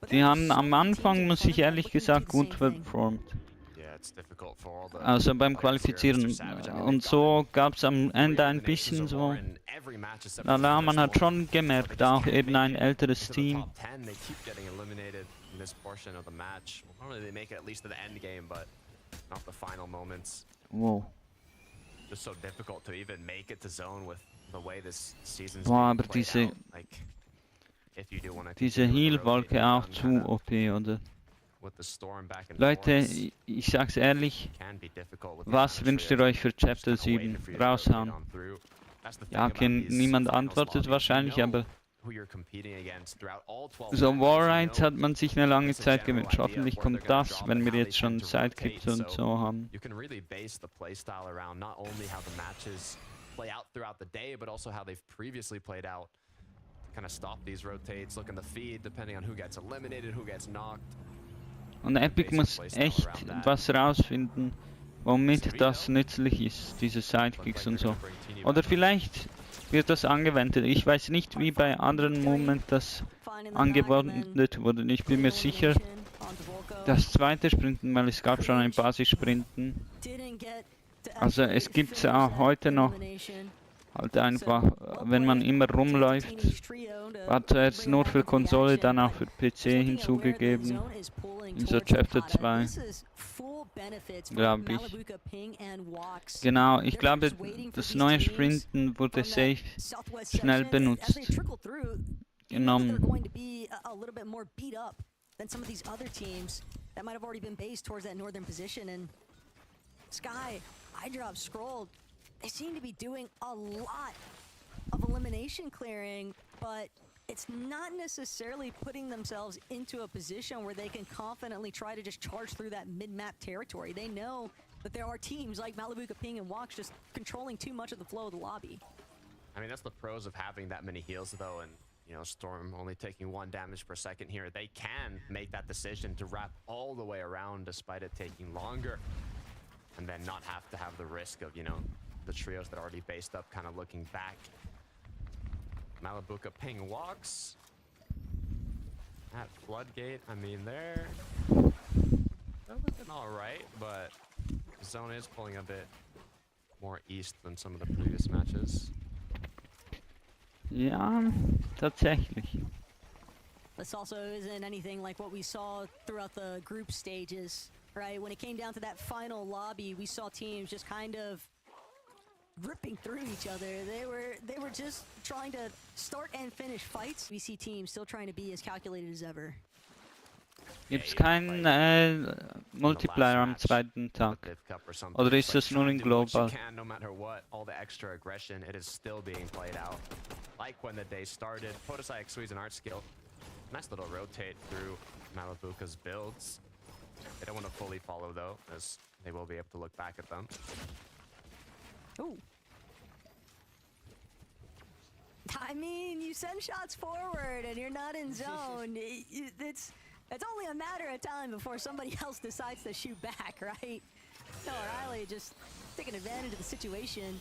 die haben am Anfang, muss ich ehrlich gesagt, gut performt. Also beim Qualifizieren. Und so gab es am Ende ein bisschen so... Na, man hat schon gemerkt, auch eben ein älteres Team. Wow. Boah, aber diese Heal-Wolke auch zu OP, oder? Leute, ich sag's ehrlich, was wünscht ihr euch für Chapter 7? Raushauen. Ja, okay, niemand antwortet wahrscheinlich, aber so Warrides hat man sich eine lange Zeit gewünscht. Hoffentlich kommt das, wenn wir jetzt schon Sidekicks und so haben. Und Epic muss echt was rausfinden, womit das nützlich ist, diese Sidekicks und so. Oder vielleicht wird das angewendet. Ich weiß nicht, wie bei anderen Movement das angewendet wurde. Ich bin mir sicher, das zweite Sprinten, weil es gab schon ein Basis-Sprinten. Also es gibt es auch heute noch. Halt einfach, wenn man immer rumläuft, war zuerst nur für Konsole, dann auch für PC hinzugegeben. In so Chapter 2, glaube ich. Genau, ich glaube, das neue Sprinten wurde safe schnell benutzt. Genommen. They seem to be doing a lot of elimination clearing, but it's not necessarily putting themselves into a position where they can confidently try to just charge through that mid-map territory. They know that there are teams like Malibuca, Ping, and Wox just controlling too much of the flow of the lobby. I mean, that's the pros of having that many heals, though, and you know, Storm only taking 1 damage per second here. They can make that decision to wrap all the way around despite it taking longer, and then not have to have the risk of, you know, the trios that are already based up kind of looking back. Malibuca Ping walks. At Floodgate, I mean, they're looking alright, but Zone is pulling a bit more east than some of the previous matches. Ja, tatsächlich. This also isn't anything like what we saw throughout the group stages, right? When it came down to that final lobby, we saw teams just kind of ripping through each other. They were just trying to start and finish fights. We see teams still trying to be as calculated as ever. Gibt's keinen Multiplayer am zweiten Tag? Oder ist das nur in Global? No matter what, all the extra aggression, it is still being played out. Like when the day started, Podosai Xuy's an art skill. Nice little rotate through Malibuca's builds. They don't want to fully follow though, as they will be able to look back at them. Ooh. I mean, you send shots forward and you're not in zone. It's only a matter of time before somebody else decides to shoot back, right? No, Riley just taking advantage of the situation.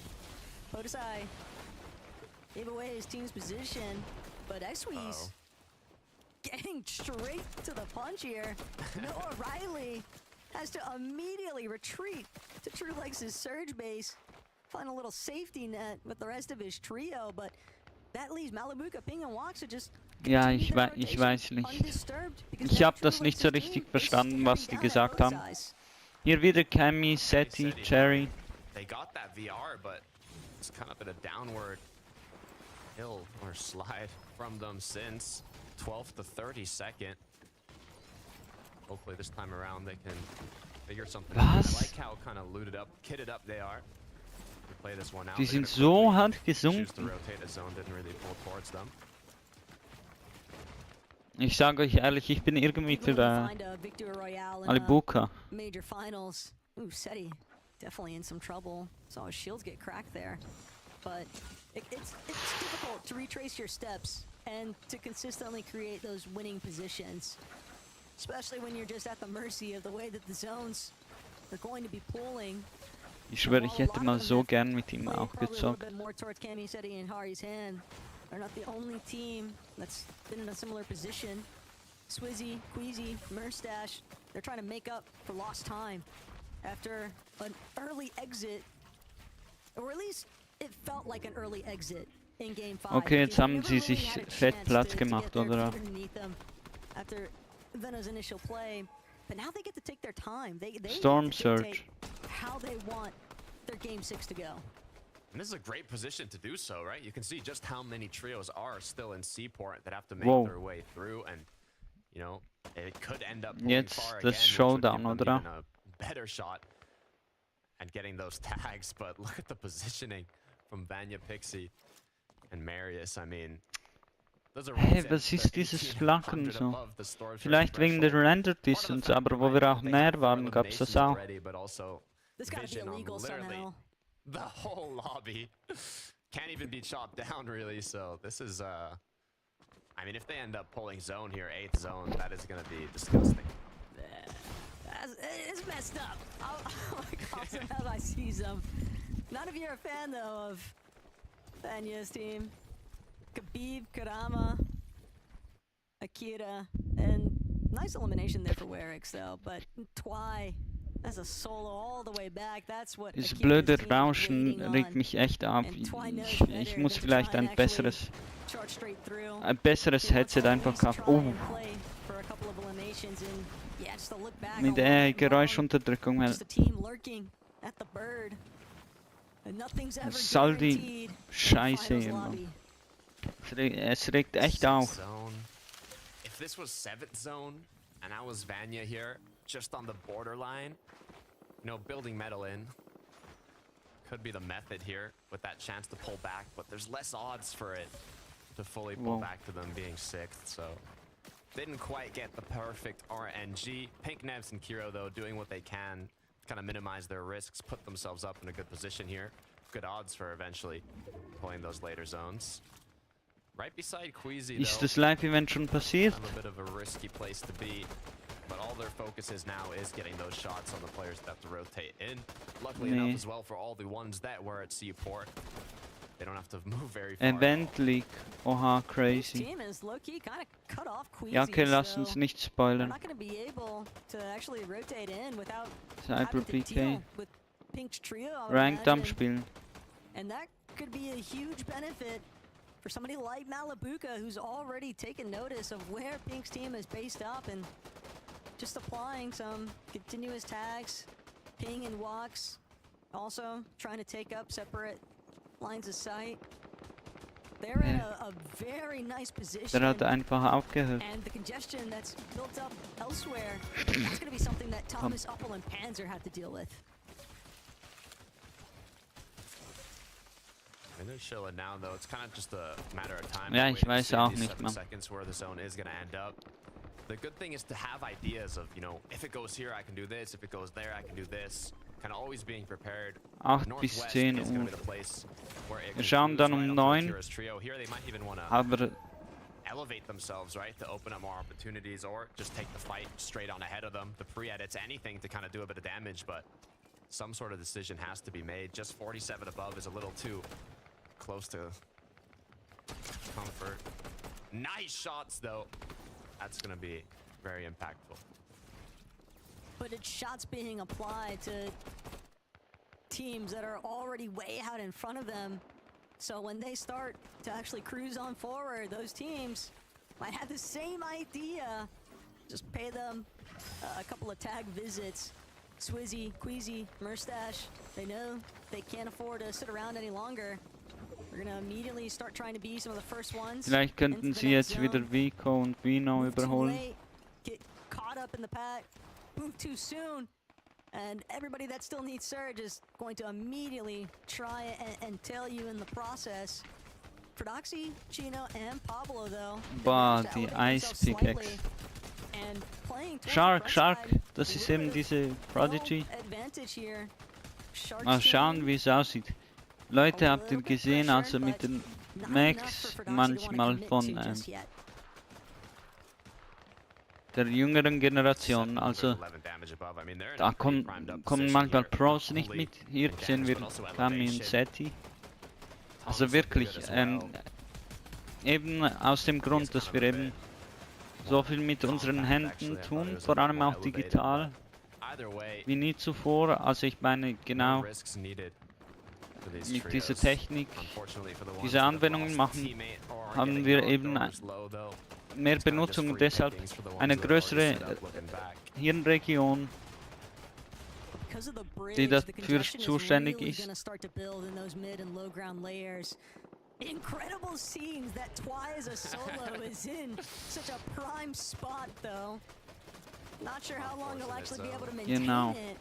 Podosai gave away his team's position, but Xuy's getting straight to the punch here. Noah Riley has to immediately retreat to TrueLex' surge base, find a little safety net with the rest of his trio, but that leaves Malibuka, Ping und Wax to just Ja, ich weiß nicht. Ich habe das nicht so richtig verstanden, was die gesagt haben. Hier wieder Cammy, Seti, Cherry. They got that VR, but it's kind of been a downward hill or slide from them since 12th to 32nd. Hopefully this time around they can figure something out. I like how kind of looted up, kitted up they are. Play this one out. Die sind so hart gesunken. Ich sage euch ehrlich, ich bin irgendwie für Malibuka. Major finals. Ooh, Seti definitely in some trouble. Saw his shields get cracked there. But it's difficult to retrace your steps and to consistently create those winning positions. Especially when you're just at the mercy of the way that the zones are going to be pulling. Ich schwöre, ich hätte mal so gern mit ihm auch gezockt. They're not the only team that's been in a similar position. Swizzy, Queasy, Murstache, they're trying to make up for lost time after an early exit, or at least it felt like an early exit in Game 5. Okay, jetzt haben sie sich fett Platz gemacht, oder? After Vena's initial play, but now they get to take their time. They Storm Surge. How they want their Game 6 to go. And this is a great position to do so, right? You can see just how many trios are still in Seaport that have to make their way through, and you know, it could end up pulling far again, das Showdown, which would give them oder? even a better shot at getting those tags. But look at the positioning from Vanya, Pixie, and Marius. I mean, Hey, was ist dieses Flachen so? Vielleicht wegen der Render Distance, aber wo wir auch näher waren, gab's das auch. This gotta be illegal somehow. The whole lobby can't even be chopped down, really. So this is, I mean, if they end up pulling zone here, 8th zone, that is gonna be disgusting. It's messed up. I'll awesome as I see some. Not if you're a fan though of Vanya's team. Khabib, Kurama, Akira, and nice elimination there for Werix though, but Twy as a solo all the way back, that's what Dieses blöde Rauschen regt mich echt ab. Ich muss vielleicht ein besseres Headset einfach kaufen. Oh. Mit der Geräuschunterdrückung. Was soll die Scheiße immer? Es regt echt auf. If this was 7th zone and I was Vanya here, just on the borderline, you know, building metal in could be the method here with that chance to pull back, but there's less odds for it to fully pull back to them being 6th, so didn't quite get the perfect RNG. Pink Nebs and Kiro though doing what they can to kind of minimize their risks, put themselves up in a good position here. Good odds for eventually pulling those later zones. Right beside Queasy, though, ist das Live-Event schon passiert? a bit of a risky place to be, but all their focus is now is getting those shots on the players that have to rotate in. Luckily enough as well for all the ones that were at Seaport, they don't have to move very far. Event League. Oha, crazy. Team is low-key kind of cut off Queasy, Ja, okay, lass uns nicht they're spoilern. not going to be able to actually rotate in without Cyber having to PK. deal with Pink's trio. I would Ranked am imagine. Spielen. And that could be a huge benefit for somebody like Malibuka, who's already taken notice of where Pink's team is based up and just applying some continuous tags, Ping and Wax, also trying to take up separate lines of sight. They're in a very nice position. Der hat einfach aufgehört. And the congestion that's built up elsewhere, that's going to be something that Thomas, Uppel, and Panzer have to deal with. They're chilling now, though. It's kind of just a matter of time. Ja, ich weiß auch nicht, 7 man. seconds where the zone is going to end up. The good thing is to have ideas of, you know, if it goes here, I can do this. If it goes there, I can do this. Kind of always being prepared. 8 bis 10 Uhr. Wir schauen dann 9. Here they might even want to Aber elevate themselves, right, to open up more opportunities, or just take the fight straight on ahead of them. The pre-edits, anything to kind of do a bit of damage, but some sort of decision has to be made. Just 47 above is a little too close to comfort. Nice shots, though. That's going to be very impactful. But but shots being applied to teams that are already way out in front of them. So when they start to actually cruise on forward, those teams might have the same idea. Just pay them a couple of tag visits. Swizzy, Queasy, Murstache, they know they can't afford to sit around any longer. We're gonna immediately start trying to be some of the first ones. Vielleicht könnten sie jetzt wieder Vico und Vino überholen. Get caught up in the pack, move too soon, and everybody that still needs Surge is going to immediately try and tail you in the process. For Doxy, Chino, and Pablo though. Boah, die Ice-Pickaxe. Shark, das ist eben diese Prodigy. Mal schauen, wie es aussieht. Leute, habt ihr gesehen, also mit den Max manchmal von der jüngeren Generation, also da kommen manchmal Pros nicht mit. Hier sehen wir Kami und Seti. Also wirklich, eben aus dem Grund, dass wir eben so viel mit unseren Händen tun, vor allem auch digital, wie nie zuvor. Also ich meine genau mit dieser Technik, diese Anwendungen machen, haben wir eben mehr Benutzung und deshalb eine größere Hirnregion, die dafür zuständig ist. Incredible scenes that Twice a solo is in such a prime spot though. Not sure how long he'll actually be able to maintain it,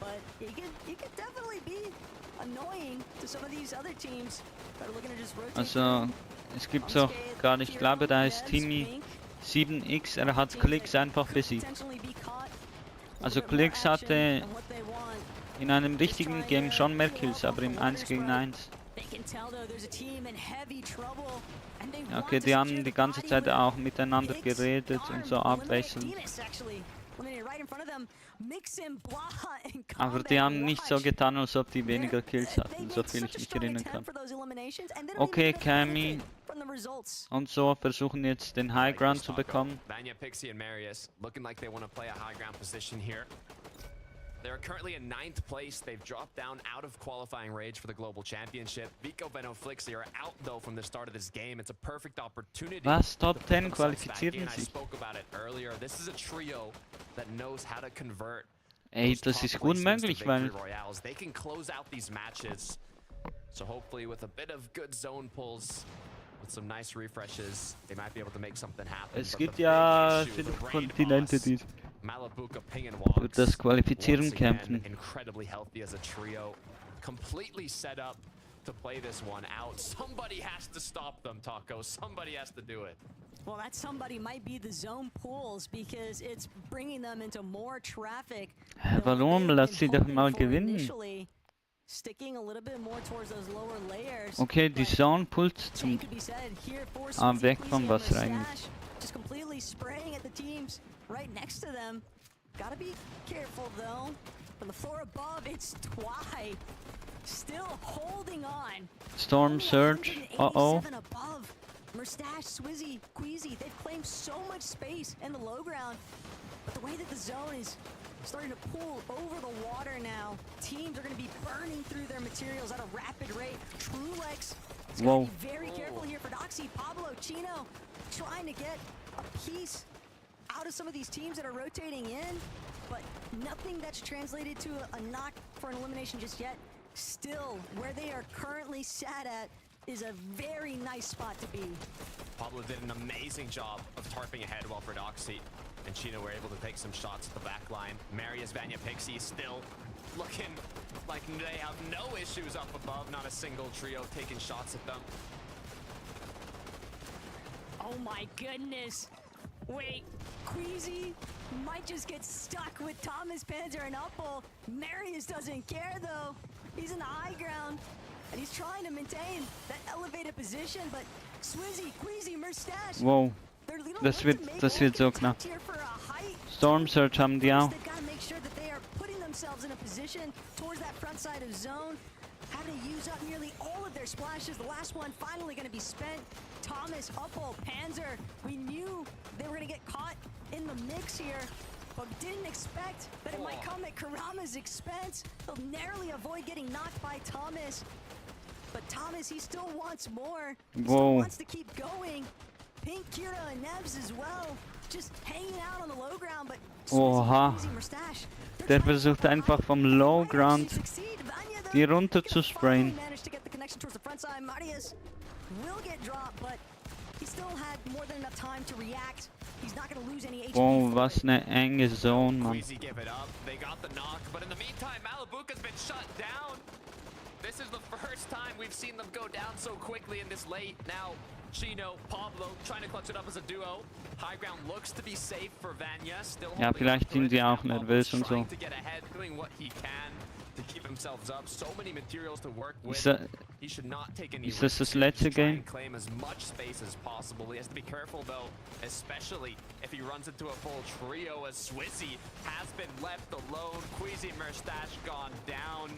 but he could definitely be annoying to some of these other teams that are looking to just rotate. Also es gibt so gar nicht, ich glaube da ist Timmy 7X, er hat Klicks einfach besiegt. Also Klicks hatte in einem richtigen Game schon mehr Kills, aber im 1 gegen 1. Okay, die haben die ganze Zeit auch miteinander geredet und so abwechselnd. Aber die haben nicht so getan, als ob die weniger Kills hatten, so viel ich mich erinnern kann. Okay, Kami und so versuchen jetzt den High Ground zu bekommen. They're currently in 9th place. They've dropped down out of qualifying range for the global championship. Vico, Benno, Flixi are out though from the start of this game. It's a perfect opportunity. Was? Top 10 qualifizieren I sich. spoke about it earlier. This is a trio that knows how to convert. Ey, das ist gut möglich, weil they can close out these matches. So hopefully with a bit of good zone pulls, with some nice refreshes, they might be able to make something happen. Es gibt ja viele Kontinente, die für das Qualifizieren kämpfen. Incredibly healthy as a trio, completely set up to play this one out. Somebody has to stop them, Taco. Somebody has to do it. Well, that somebody might be the zone pools because it's bringing them into more traffic. Warum? Lass sie doch mal gewinnen. Sticking a little bit more towards those lower layers. Okay, die Zone pullt zum weg vom Wasser eigentlich. Just completely spraying at the teams right next to them. Gotta be careful though. From the floor above, it's Twy. Still holding on. Storm Surge. Uh-oh. Murstache, Swizzy, Queasy, they've claimed so much space in the low ground. But the way that the zone is starting to pull over the water now, teams are going to be burning through their materials at a rapid rate. Trulex is going to be very careful here for Doxy. Pablo, Chino, trying to get a piece out of some of these teams that are rotating in, but nothing that's translated to a knock for an elimination just yet. Still, where they are currently sat at is a very nice spot to be. Pablo did an amazing job of tarping ahead while for Doxy and Chino were able to take some shots at the back line. Marius, Vanya, Pixie still looking like they have no issues up above. Not a single trio taking shots at them. Oh my goodness. Wait, Queasy might just get stuck with Thomas, Panzer, and Upple. Marius doesn't care though. He's in the high ground. And he's trying to maintain that elevated position, but Swizzy, Queasy, Murstache. Wow, das wird so knapp. Storm Surge haben die auch. They've got to make sure that they are putting themselves in a position towards that front side of zone. Had to use up nearly all of their splashes. The last one finally going to be spent. Thomas, Upple, Panzer. We knew they were going to get caught in the mix here. but didn't expect that it might come at Kurama's expense. He'll narrowly avoid getting knocked by Thomas. But Thomas, he still wants more. He still wants to keep going. Pink, Kira, and Nebs as well. Just hanging out on the low ground, but Oha. Der versucht einfach vom Low Ground die runter zu sprayen. Wow, was eine enge Zone, Mann. This is the first time we've seen them go down so quickly in this late. Now, Chino, Pablo trying to clutch it up as a duo. High ground looks to be safe for Vanya. Still Ja, vielleicht sind sie auch nervös und so. trying to get ahead, doing what he can to keep themselves up. So many materials to work with. He should not take any Ist das letzte Game? Claim as much space as possible. He has to be careful though, especially if he runs into a full trio as Swizzy has been left alone. Queasy Mustache gone down.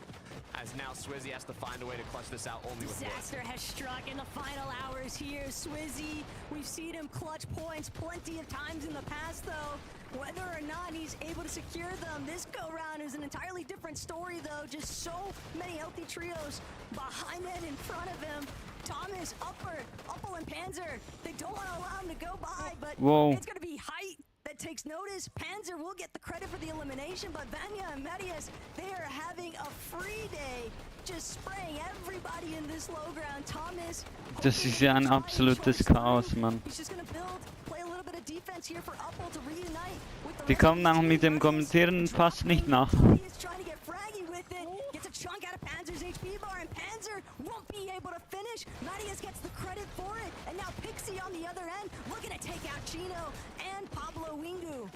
As now Swizzy has to find a way to clutch this out only with disaster has struck in the final hours here. Swizzy, we've seen him clutch points plenty of times in the past though. Whether or not he's able to secure them, this go-round is an entirely different story though. Just so many healthy trios behind and in front of him. Thomas, Uppel, and Panzer, they don't want to allow him to go by, but it's going to be height that takes notice. Panzer will get the credit for the elimination, but Vanya and Medius, they are having a free day, just spraying everybody in this low ground. Thomas, das ist ja ein absolutes Chaos, Mann. He's just going to build, play a little bit of defense here for Uppel to reunite with the Die kommen auch mit dem Kommentieren fast nicht nach. He's trying to get fraggy with it, gets a chunk out of Panzer's HP bar, and Panzer won't be able to finish. Marius gets the credit for it, and now Pixie on the other end, looking to take out Chino and Pablo Wingu.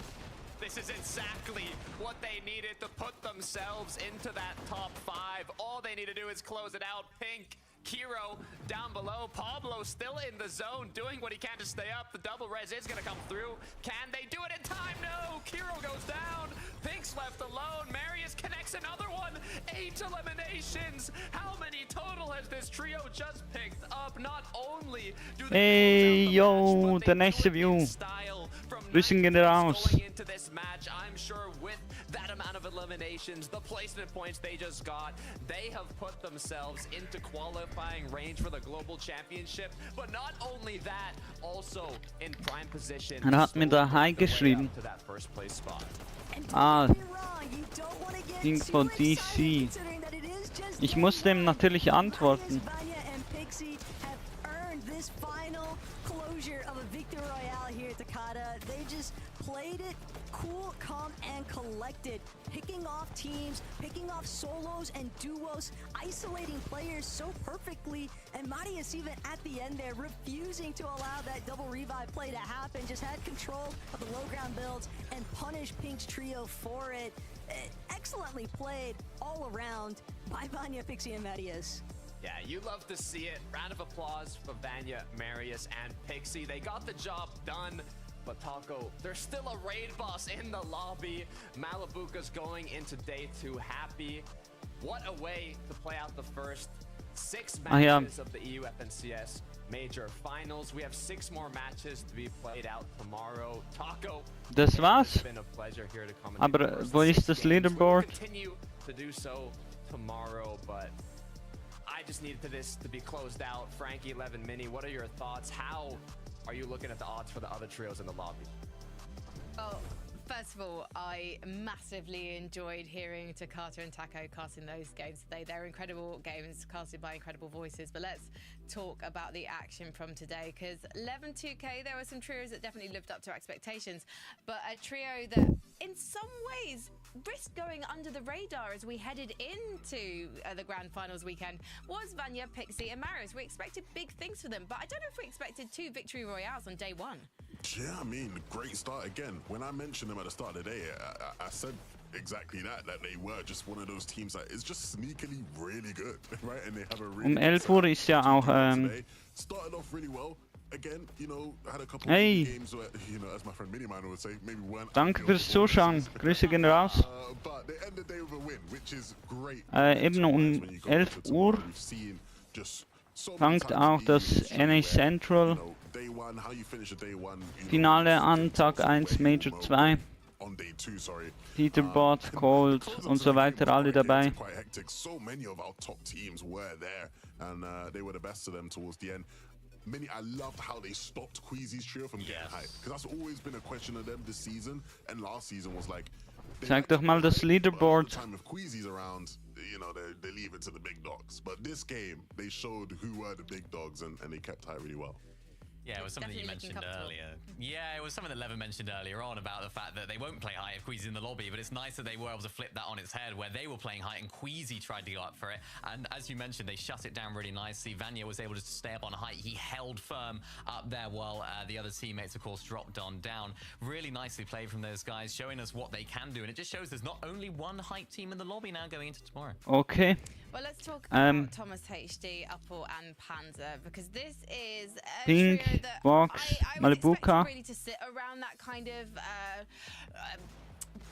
This is exactly what they needed to put themselves into that top 5. All they need to do is close it out. Pink, Kiro down below. Pablo still in the zone, doing what he can to stay up. The double res is going to come through. Can they do it in time? No! Kiro goes down. Pink's left alone. Marius connects another one. 8 eliminations. How many total has this trio just picked up? Not only do Hey, yo, der nächste View. Grüßen gehen raus. into this match, I'm sure with that amount of eliminations, the placement points they just got, they have put themselves into qualifying range for the global championship. But not only that, also in prime position. Hat mir da Hi geschrieben. Ah, Ding von DC. Ich muss dem natürlich antworten. They just played it cool, calm, and collected, picking off teams, picking off solos and duos, isolating players so perfectly, and Marius even at the end there refusing to allow that double revive play to happen, just had control of the low ground builds and punished Pink's trio for it. Excellently played all around by Vanya, Pixie, and Marius. Yeah, you love to see it. Round of applause for Vanya, Marius, and Pixie. They got the job done. But Taco, there's still a raid boss in the lobby. Malibuca's going into day 2 happy. What a way to play out the first 6 matches of the EU FNCS Major Finals. We have 6 more matches to be played out tomorrow. Taco, das war's. it's been a pleasure here to come. Aber wo ist das Leaderboard? Continue to do so tomorrow, but I just needed this to be closed out. Frankie 11 Mini, what are your thoughts? How are you looking at the odds for the other trios in the lobby? Oh, first of all, I massively enjoyed hearing Takata and Taco casting those games today. They're incredible games casted by incredible voices. But let's talk about the action from today, because 11-2K, there were some trios that definitely lived up to our expectations, but a trio that in some ways risked going under the radar as we headed into the grand finals weekend was Vanya, Pixie, and Marius. We expected big things for them, but I don't know if we expected 2 victory royales on day 1. Yeah, I mean, great start again. When I mentioned them at the start of the day, I said exactly that they were just one of those teams that is just sneakily really good, right? And they have a really 11 Uhr ist ja auch started off really well. Again, you know, had a couple of games where, you know, as my friend Miniminer would say, maybe weren't. Danke fürs Zuschauen. Grüße gehen raus. But they end the day with a win, which is great. Eben 11 Uhr fängt auch das NA Central Finale an, Tag 1, Major 2. on day 2, sorry. Peterboard, Cold und so weiter, alle dabei. Quite hectic. So many of our top teams were there, and they were the best of them towards the end. I loved how they stopped Queasy's trio from getting hyped, because that's always been a question of them this season, and last season was like, zeig doch mal das Leaderboard. time if Queasy's around, you know, they leave it to the big dogs. But this game, they showed who were the big dogs, and they kept high really well. Yeah, it was something you mentioned earlier. Yeah, it was something that Levin mentioned earlier on about the fact that they won't play high if Queasy's in the lobby, but it's nice that they were able to flip that on its head, where they were playing high and Queasy tried to go up for it. And as you mentioned, they shut it down really nicely. Vanya was able to stay up on height. He held firm up there while the other teammates, of course, dropped on down. Really nicely played from those guys, showing us what they can do. And it just shows there's not only one hype team in the lobby now going into tomorrow. Okay. Well, let's talk about Thomas HD, Uppel, and Panzer, because this is a Pink, trio that Box, I was Malibuka, expecting really to sit around that kind of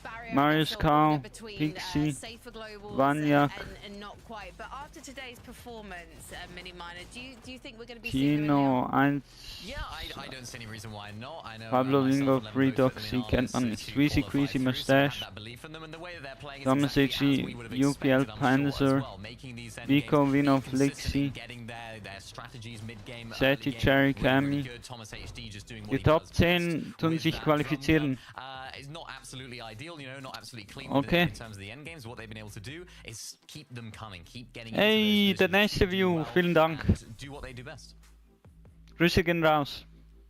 barrier Marius Cow, between Pixie, safer globals Vanyak, and not quite. But after today's performance, Mini Miner, do you think we're going to be Kino 1, Yeah, I don't see any reason why not. I know Pablo Lingo, Free Dog, sie kennt man nicht. Squeezy, Queasy, Mustache, Thomas HG, UPL, Panzer, Vico, Vino, Flixi, Seti, Cherry, Cami. Die Top 10 tun sich qualifizieren. It's not absolutely ideal, you know, not absolutely clean Okay. in terms of the end games. What they've been able to do is keep them coming, keep getting Hey, der nächste View, vielen Dank. and do what they do best. Grüße gehen raus.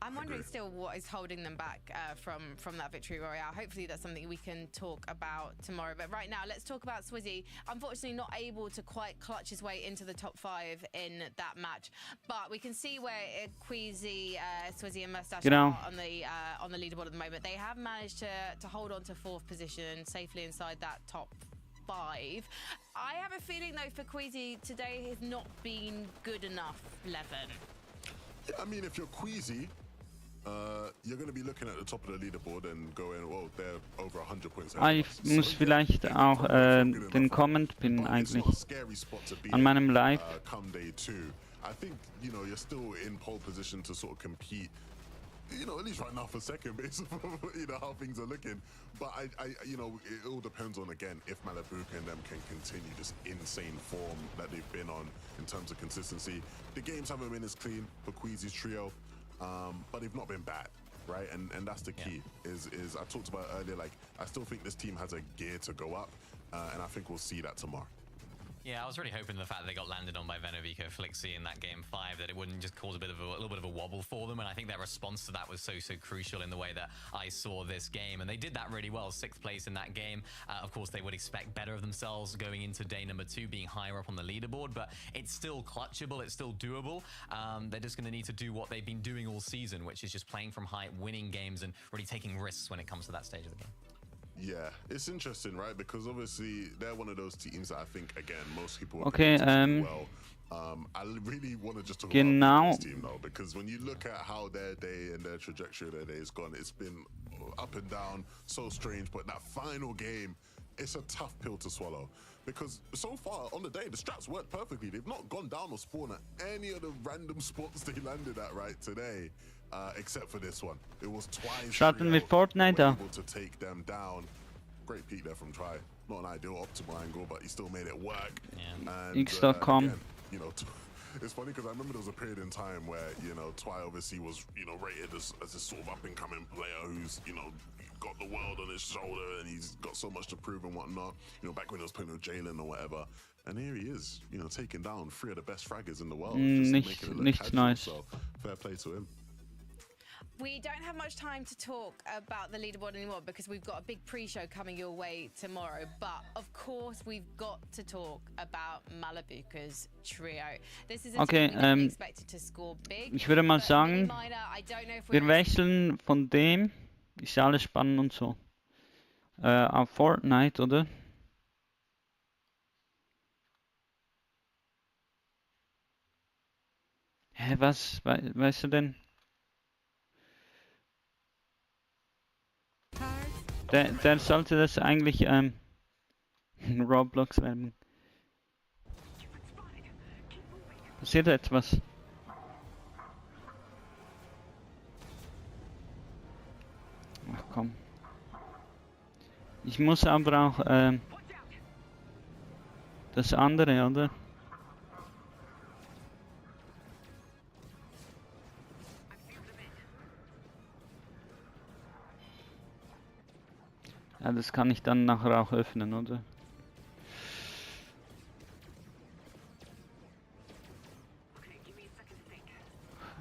I'm wondering still what is holding them back from that victory royale. Hopefully that's something we can talk about tomorrow. But right now, let's talk about Swizzy. Unfortunately, not able to quite clutch his way into the top 5 in that match. But we can see where Queasy, Swizzy, and Mustache are on the leaderboard at the moment. They have managed to hold on to 4th position safely inside that top 5. I have a feeling though for Queasy today has not been good enough, Levin. Yeah, I mean, if you're Queasy, you're going to be looking at the top of the leaderboard and going, well, they're over 100 points. Ich muss vielleicht auch den Comment pinnen eigentlich an meinem Live. Come day 2, I think, you know, you're still in pole position to sort of compete, you know, at least right now for second based on, you know, how things are looking. But you know, it all depends on, again, if Malibuka and them can continue this insane form that they've been on in terms of consistency. The games haven't been as clean for Queasy's trio, but they've not been bad, right? And that's the key. Is I talked about earlier, like, I still think this team has a gear to go up, and I think we'll see that tomorrow. Yeah, I was really hoping the fact that they got landed on by Venovico Flixi in that game 5, that it wouldn't just cause a little bit of a wobble for them. And I think their response to that was so crucial in the way that I saw this game. And they did that really well, 6th place in that game. Of course, they would expect better of themselves going into day number 2, being higher up on the leaderboard. But it's still clutchable, it's still doable. They're just going to need to do what they've been doing all season, which is just playing from height, winning games, and really taking risks when it comes to that stage of the game. Yeah, it's interesting, right? Because obviously they're one of those teams that I think, again, most people are Okay, well. I really want to just talk about this team though, because when you look at how their day and their trajectory of their day has gone, it's been up and down, so strange. But that final game, it's a tough pill to swallow, because so far on the day, the straps worked perfectly. They've not gone down or spawned at any of the random spots they landed at right today. Except for this one. It was twice Starten mit Fortnite da. able to take them down. Great peek there from Try. Not an ideal optimal angle, but he still made it work. Yeah. X.com. You know, it's funny because I remember there was a period in time where, you know, Twy obviously was, you know, rated as this sort of up-and-coming player who's, you know, got the world on his shoulder and he's got so much to prove and whatnot. You know, back when he was playing with Jalen or whatever. And here he is, you know, taking down 3 of the best fraggers in the world. Nicht nice. So fair play to him. We don't have much time to talk about the leaderboard anymore because we've got a big pre-show coming your way tomorrow. But of course, we've got to talk about Malibuka's trio. This is a team that we expected to score big. Ich würde mal sagen, wir wechseln von dem, ist ja alles spannend und so, auf Fortnite, oder? Hä, was? Weißt du denn? Der sollte das eigentlich Roblox werden. Passiert etwas? Ach komm. Ich muss aber auch das andere, oder? Ja, das kann ich dann nachher auch öffnen, oder?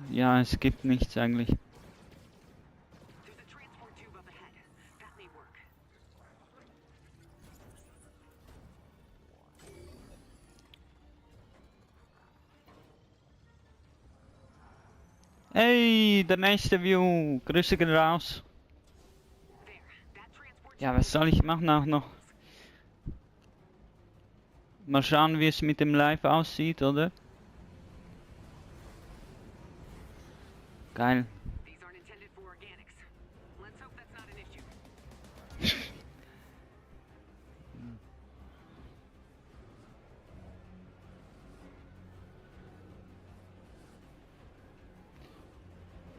Ja, es gibt nichts eigentlich. Hey, der nächste View. Grüße gehen raus. Ja, was soll ich machen auch noch? Mal schauen, wie es mit dem Live aussieht, oder? Geil.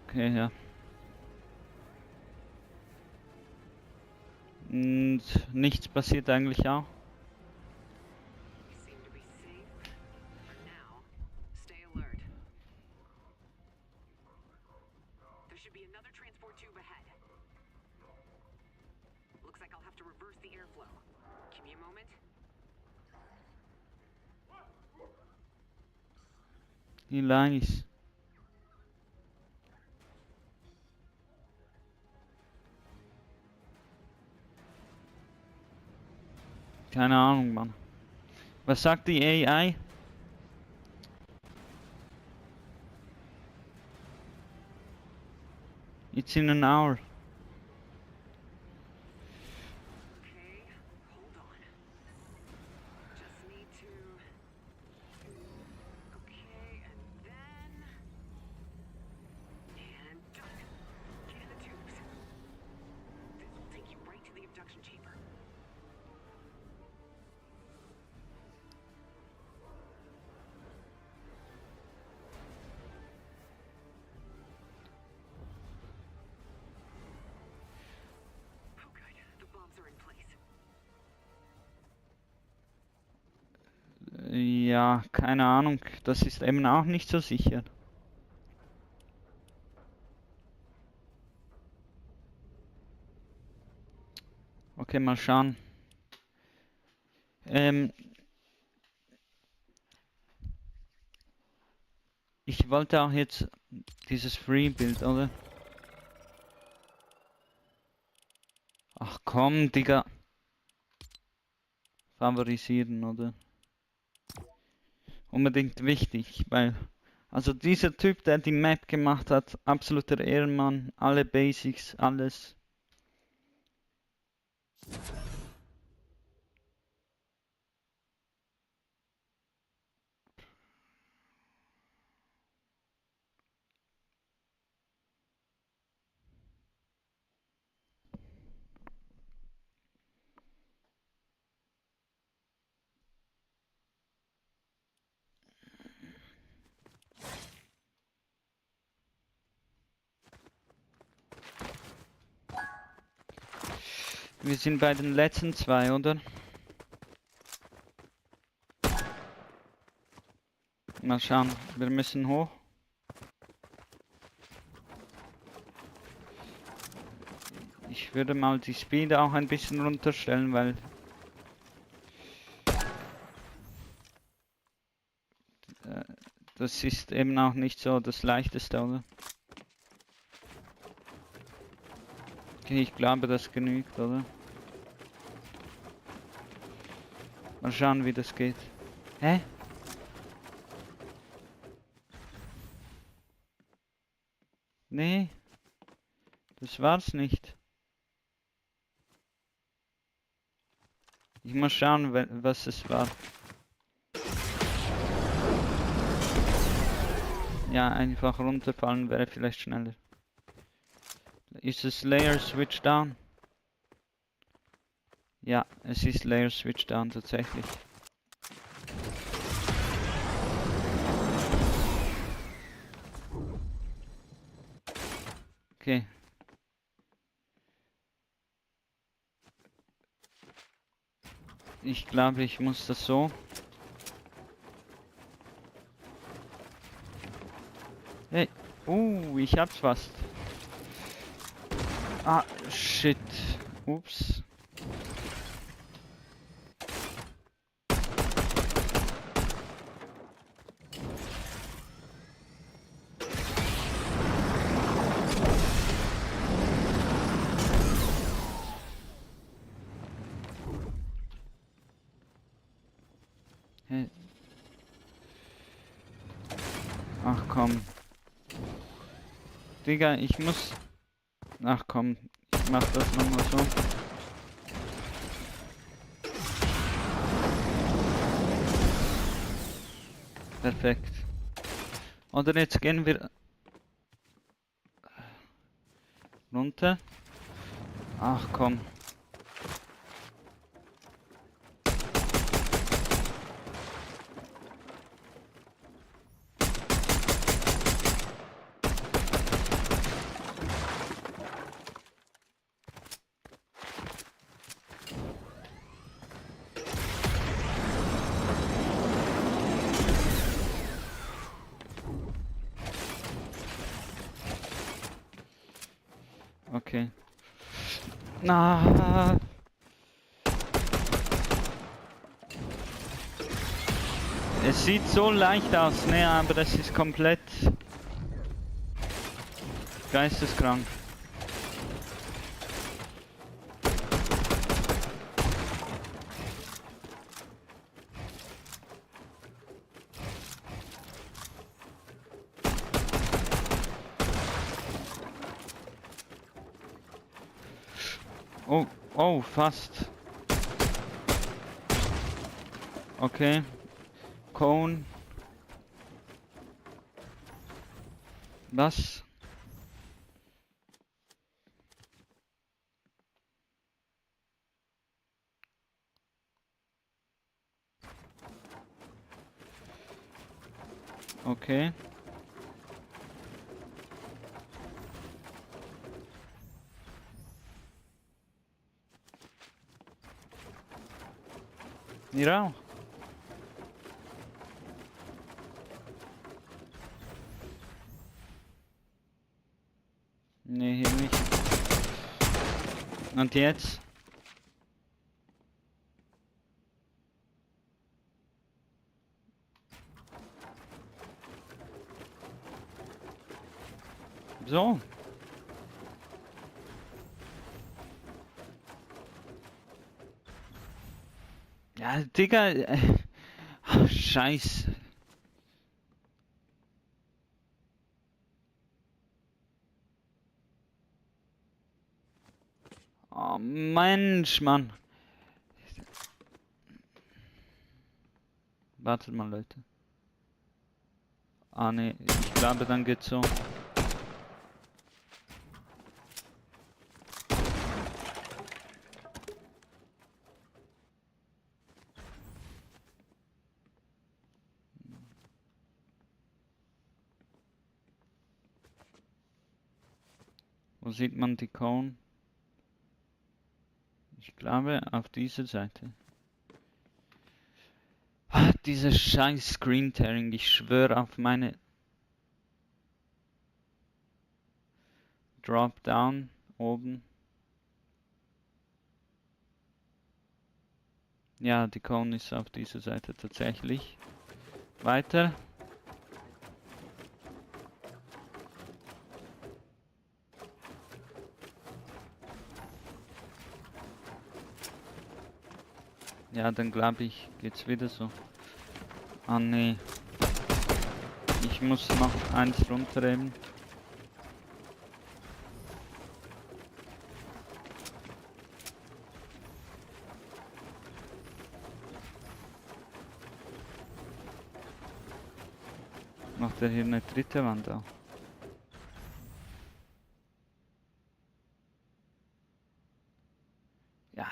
Okay, ja. Und nichts passiert eigentlich auch. Nice. Keine Ahnung, Mann. Was sagt die AI? It's in an hour. Ja, keine Ahnung. Das ist eben auch nicht so sicher. Okay, mal schauen. Ich wollte auch jetzt dieses Free-Bild, oder? Ach komm, Digga. Favorisieren, oder? Unbedingt wichtig, weil... Also dieser Typ, der die Map gemacht hat, absoluter Ehrenmann. Alle Basics, alles. Wir sind bei den letzten zwei, oder? Mal schauen, wir müssen hoch. Ich würde mal die Speed auch ein bisschen runterstellen, weil... das ist eben auch nicht so das Leichteste, oder? Okay, ich glaube, das genügt, oder? Mal schauen, wie das geht. Hä? Nee. Das war's nicht. Ich muss schauen, was es war. Ja, einfach runterfallen wäre vielleicht schneller. Ist es Layer Switch Down? Ja, es ist Layer Switch Down tatsächlich. Okay. Ich glaube, ich muss das so. Hey. Ich hab's fast. Ah, shit. Ups. Hey. Ach komm. Digga, ich muss... Ach komm, ich mach das nochmal so. Perfekt. Oder jetzt gehen wir... runter. Ach komm. Okay. Na. Es sieht so leicht aus, ne, aber das ist komplett geisteskrank. Oh, fast. Okay. Cone. Was? Okay. Hier auch. Nee, hier nicht. Und jetzt? So. Ja, Digga. Ach, Scheiße. Oh, Mensch, Mann. Wartet mal, Leute. Ah, ne, ich glaube, dann geht's so. Wo sieht man die Cone? Ich glaube, auf dieser Seite. Ah, dieses scheiß Screen Tearing, ich schwöre auf meine... Drop down, oben. Ja, die Cone ist auf dieser Seite tatsächlich. Weiter. Ja, dann glaube ich, geht's wieder so. Ah, nee. Ich muss noch eins runterheben. Macht er hier eine dritte Wand auch? Ja,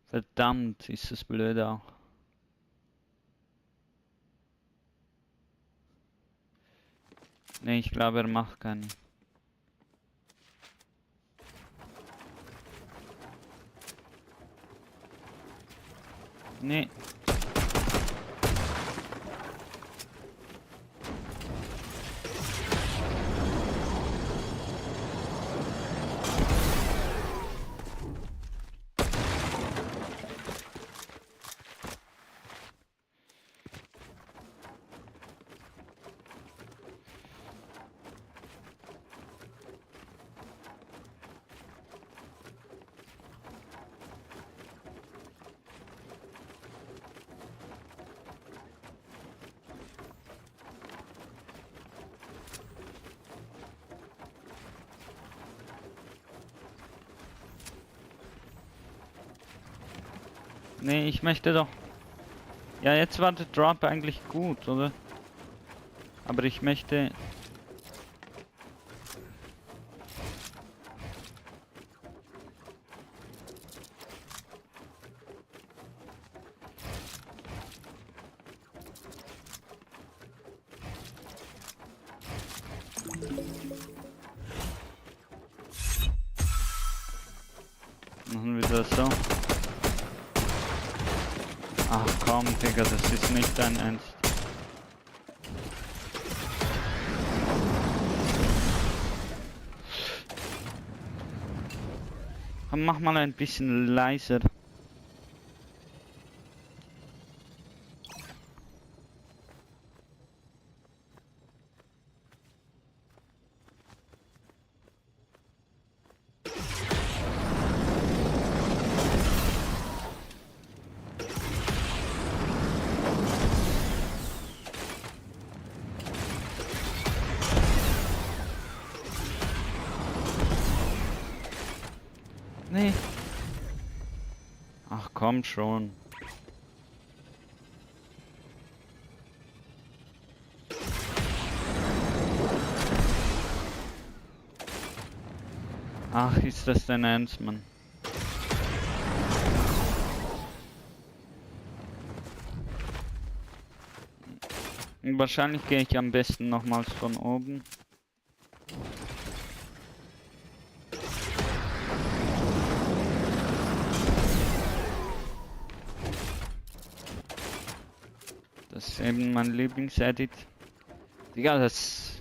verdammt, ist das blöd auch. Ne, ich glaube, er macht keinen. Nee. Nee, ich möchte doch... Ja, jetzt war der Drop eigentlich gut, oder? Aber ich möchte... Machen wir das so. Ach komm, Digga, das ist nicht dein Ernst. Komm, mach mal ein bisschen leiser. Nee. Ach komm schon. Ach, ist das dein Ernst, Mann? Wahrscheinlich gehe ich am besten nochmals von oben. Das ist eben mein Lieblingsedit. Digga, das...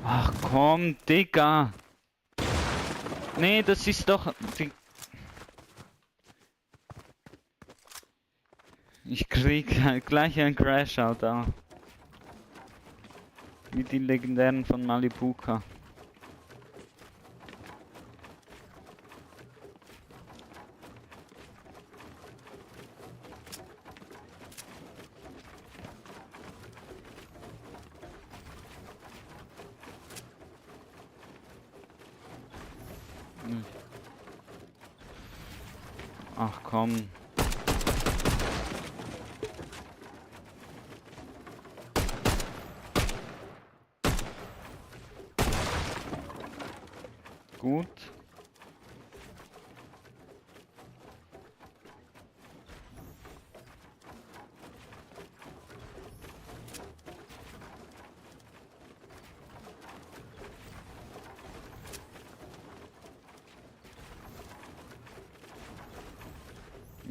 Ach komm, Digga. Nee, das ist doch... Ich krieg gleich einen Crashout da. Wie die legendären von Malibuka. Ach komm. Gut.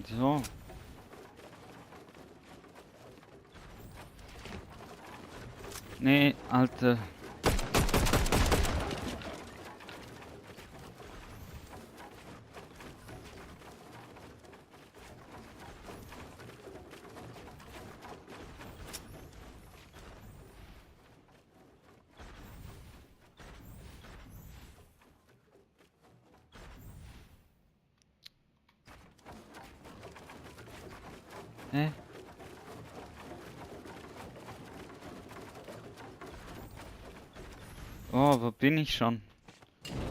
So. Nee, Alter. Hä? Oh, wo bin ich schon?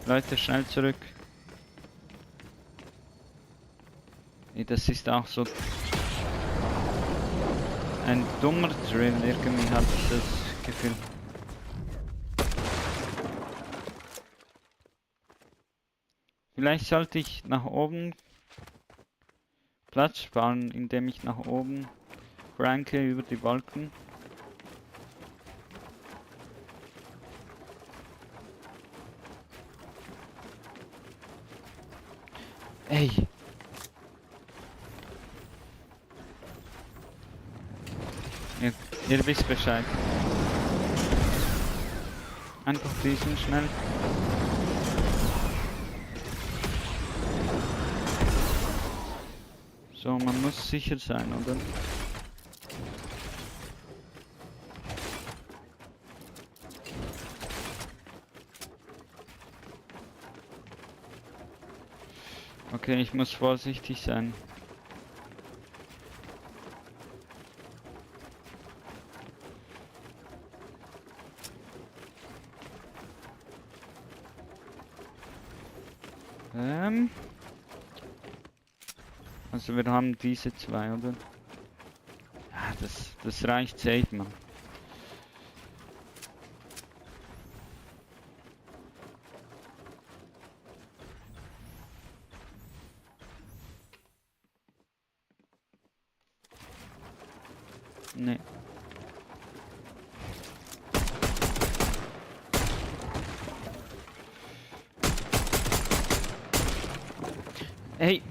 Leute, schnell zurück. Nee, das ist auch so ein dummer Drill, irgendwie habe ich das Gefühl. Vielleicht sollte ich nach oben Platz sparen, indem ich nach oben ranke über die Balken. Hey. Ihr wisst Bescheid. Einfach diesen schnell. So, man muss sicher sein, oder? Okay, ich muss vorsichtig sein. Also wir haben diese zwei, oder? Ja, das reicht safe, man. Nee. Hey!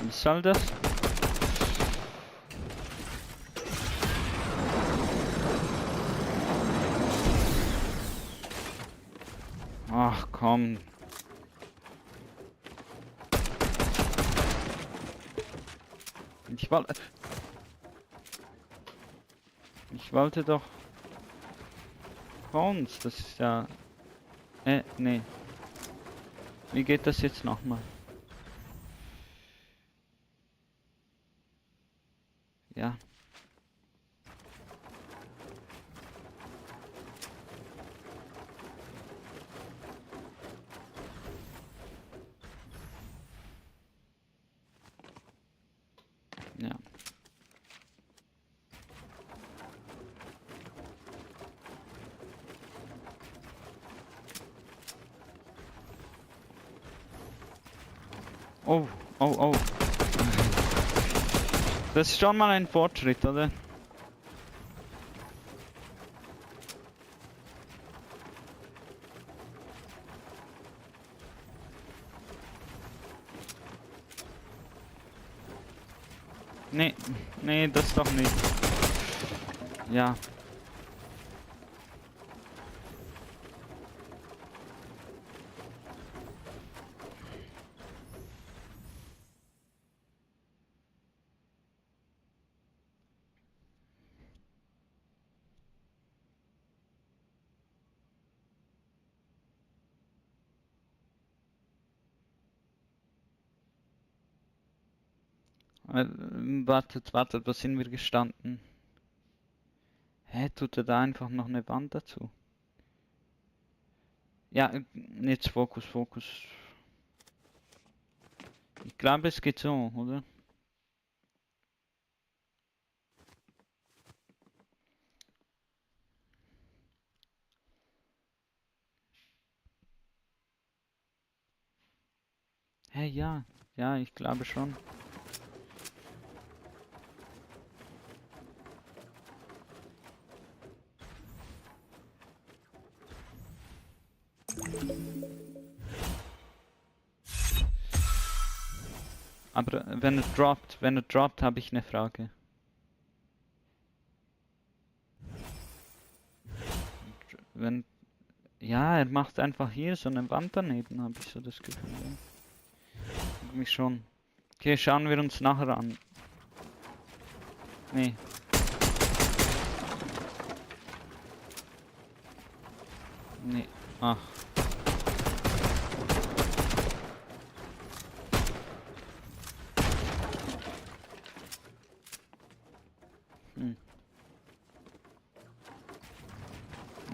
Was soll das? Ach komm. Ich wollte doch Phones, das ist ja... nee. Wie geht das jetzt nochmal? Ja. Ja. Oh, oh, oh. Das ist schon mal ein Fortschritt, oder? Nee, nee, das doch nicht. Ja. Wartet, wo sind wir gestanden? Hä, tut er da einfach noch eine Wand dazu? Ja, jetzt Fokus. Ich glaube, es geht so, oder? Hä, ja, ich glaube schon. Aber wenn er droppt, habe ich eine Frage. Ja, er macht einfach hier so eine Wand daneben, habe ich so das Gefühl. Ja. Mich schon. Okay, schauen wir uns nachher an. Nee. Nee. Ach.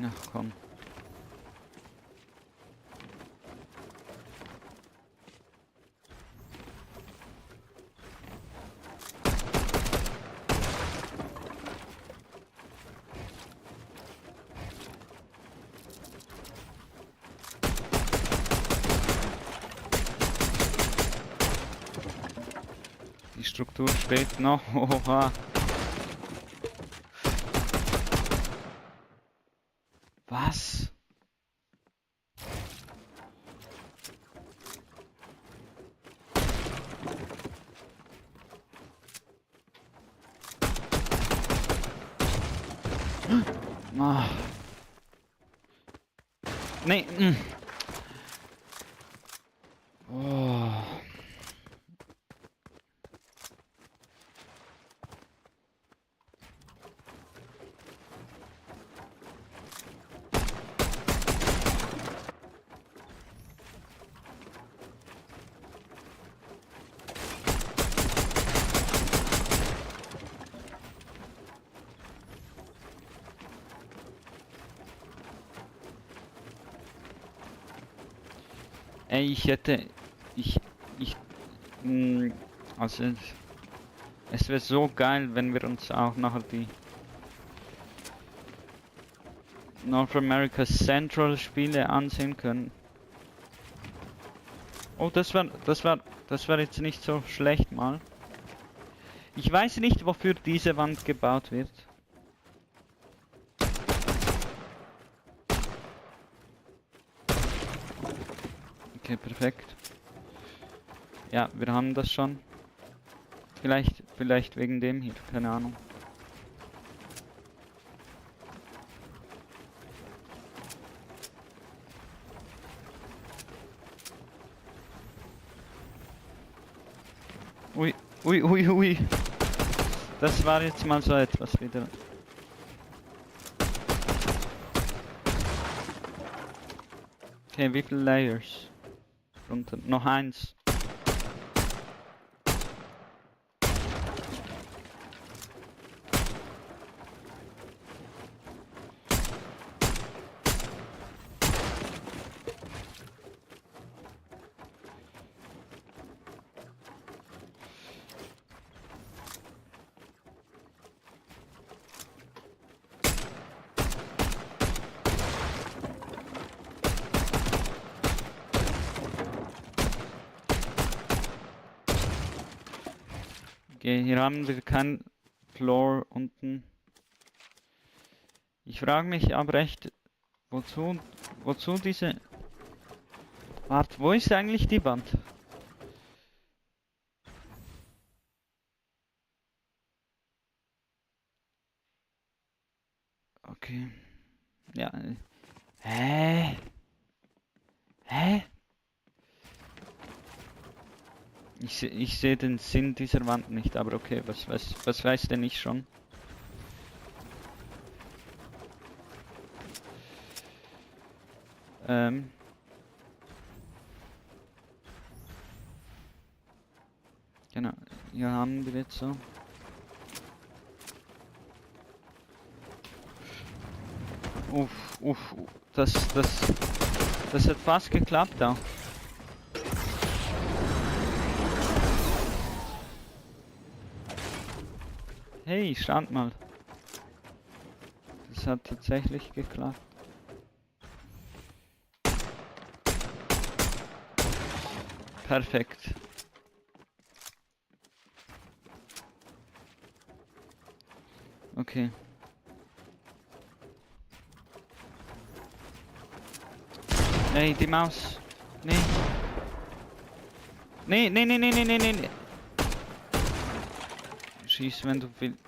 Ach komm. Die Struktur steht noch. Oha. Was? Ah. Nee. Oh. Ey, also, es wäre so geil, wenn wir uns auch nachher die North America Central Spiele ansehen können. Oh, das war jetzt nicht so schlecht mal. Ich weiß nicht, wofür diese Wand gebaut wird. Okay, perfekt. Ja, wir haben das schon. Vielleicht wegen dem hier, keine Ahnung. Ui. Das war jetzt mal so etwas wieder. Okay, wie viele Layers? Runter. Noch eins. Okay, hier haben wir kein Floor unten. Ich frage mich aber echt, wozu diese... Warte, wo ist eigentlich die Wand? Okay. Ja. Hä? Ich sehe den Sinn dieser Wand nicht, aber okay, was weiß denn ich schon? Genau, hier haben wir jetzt so. Das hat fast geklappt auch. Hey, stand mal. Das hat tatsächlich geklappt. Perfekt. Okay. Hey, die Maus. Nee. Nee. Schieß, wenn du willst.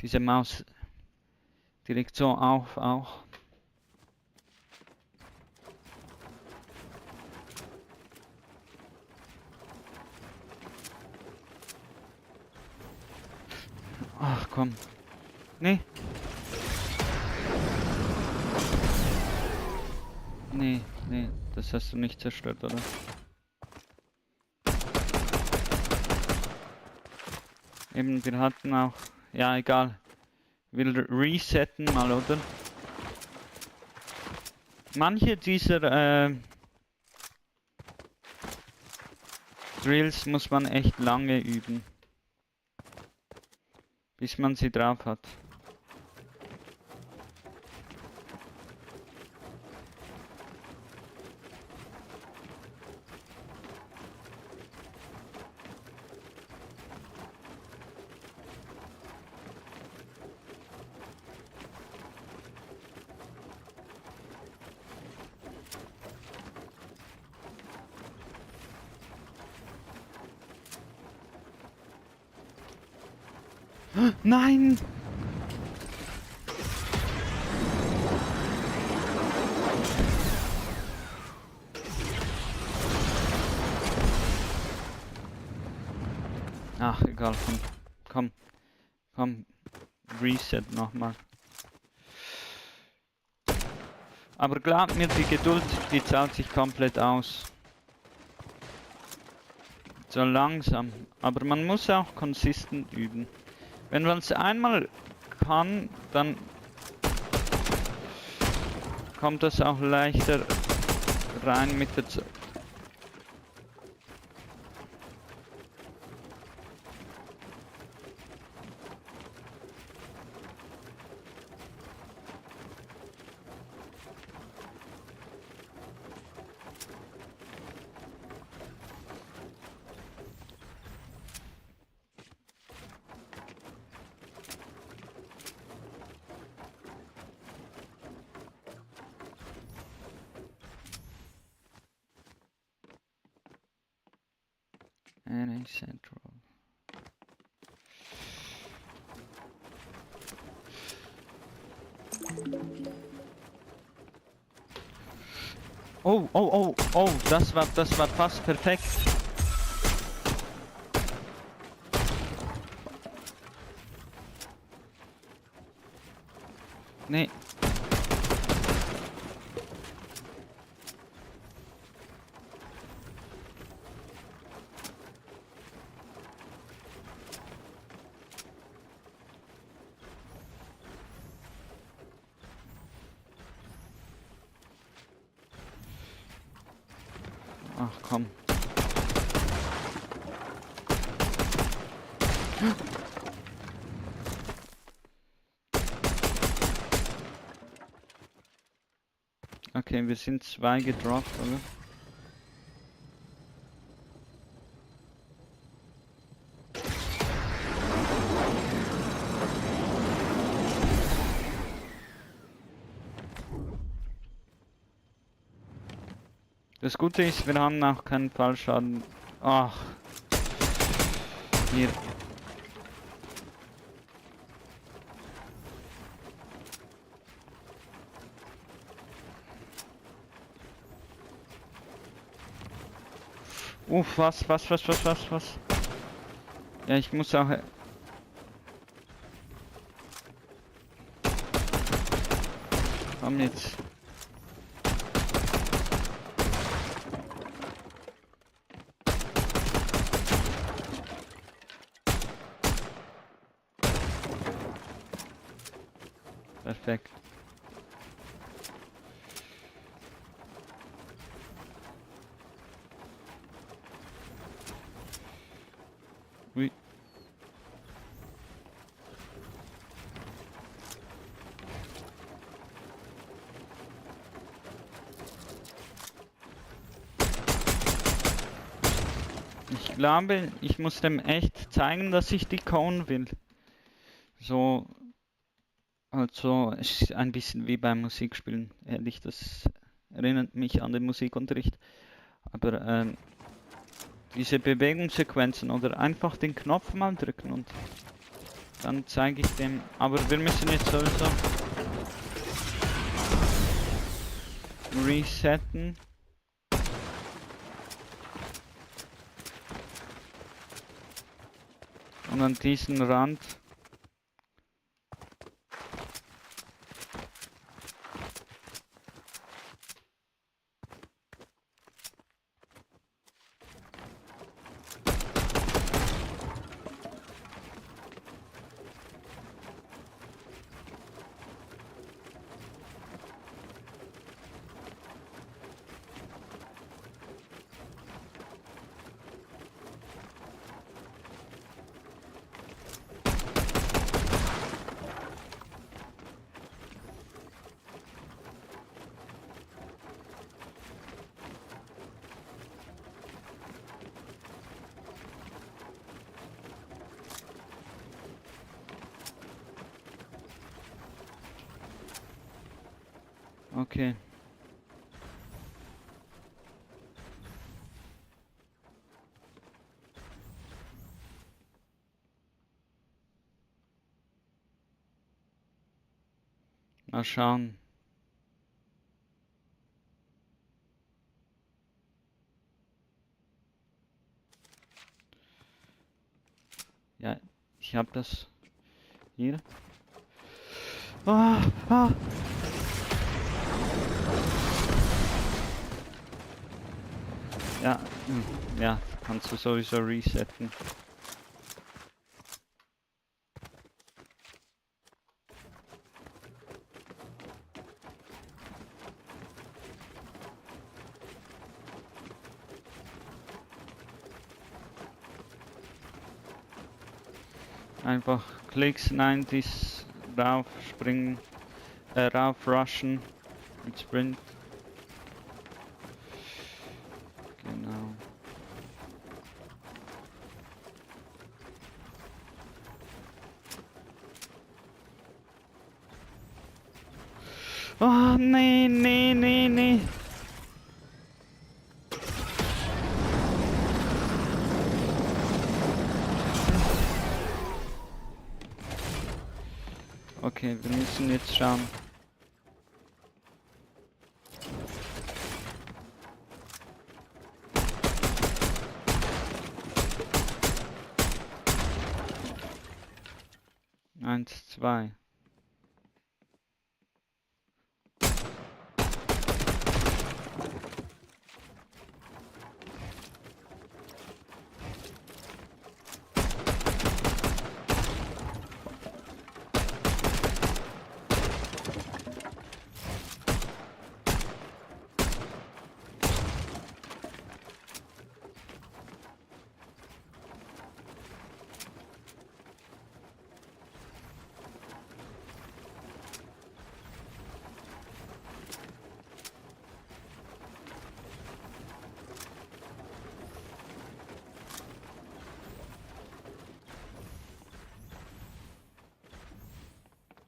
Diese Maus. Die liegt so auf auch. Ach komm. Nee. Nee, das hast du nicht zerstört, oder? Eben, wir hatten auch... Ja, egal. Wir resetten mal, oder? Manche dieser Drills muss man echt lange üben. Bis man sie drauf hat. Nein! Ach, egal, komm, Reset nochmal. Aber glaubt mir, die Geduld, die zahlt sich komplett aus. So langsam, aber man muss auch konsistent üben. Wenn man es einmal kann, dann kommt das auch leichter rein mit der Zeit. NAC Central. Oh, das war fast perfekt. Nee. Ach komm. Okay, wir sind 2 gedroppt, oder? Das Gute ist, wir haben auch keinen Fallschaden. Ach. Hier. Was? Ja, ich muss auch... Komm jetzt. Perfekt. Ui. Ich glaube, ich muss dem echt zeigen, dass ich die Cone will. So, also, es ist ein bisschen wie beim Musikspielen, ehrlich, das erinnert mich an den Musikunterricht. Aber diese Bewegungssequenzen oder einfach den Knopf mal drücken und dann zeige ich dem. Aber wir müssen jetzt sowieso resetten. Und an diesen Rand. Okay. Mal schauen. Ja, ich hab das hier. Ah, ah. Ja, ja, kannst du sowieso resetten. Einfach Klicks 90s rauf springen, rauf rushen mit Sprint. Genau. Oh, nee, nee, nee, nee. Okay, wir müssen jetzt schauen. Eins, zwei.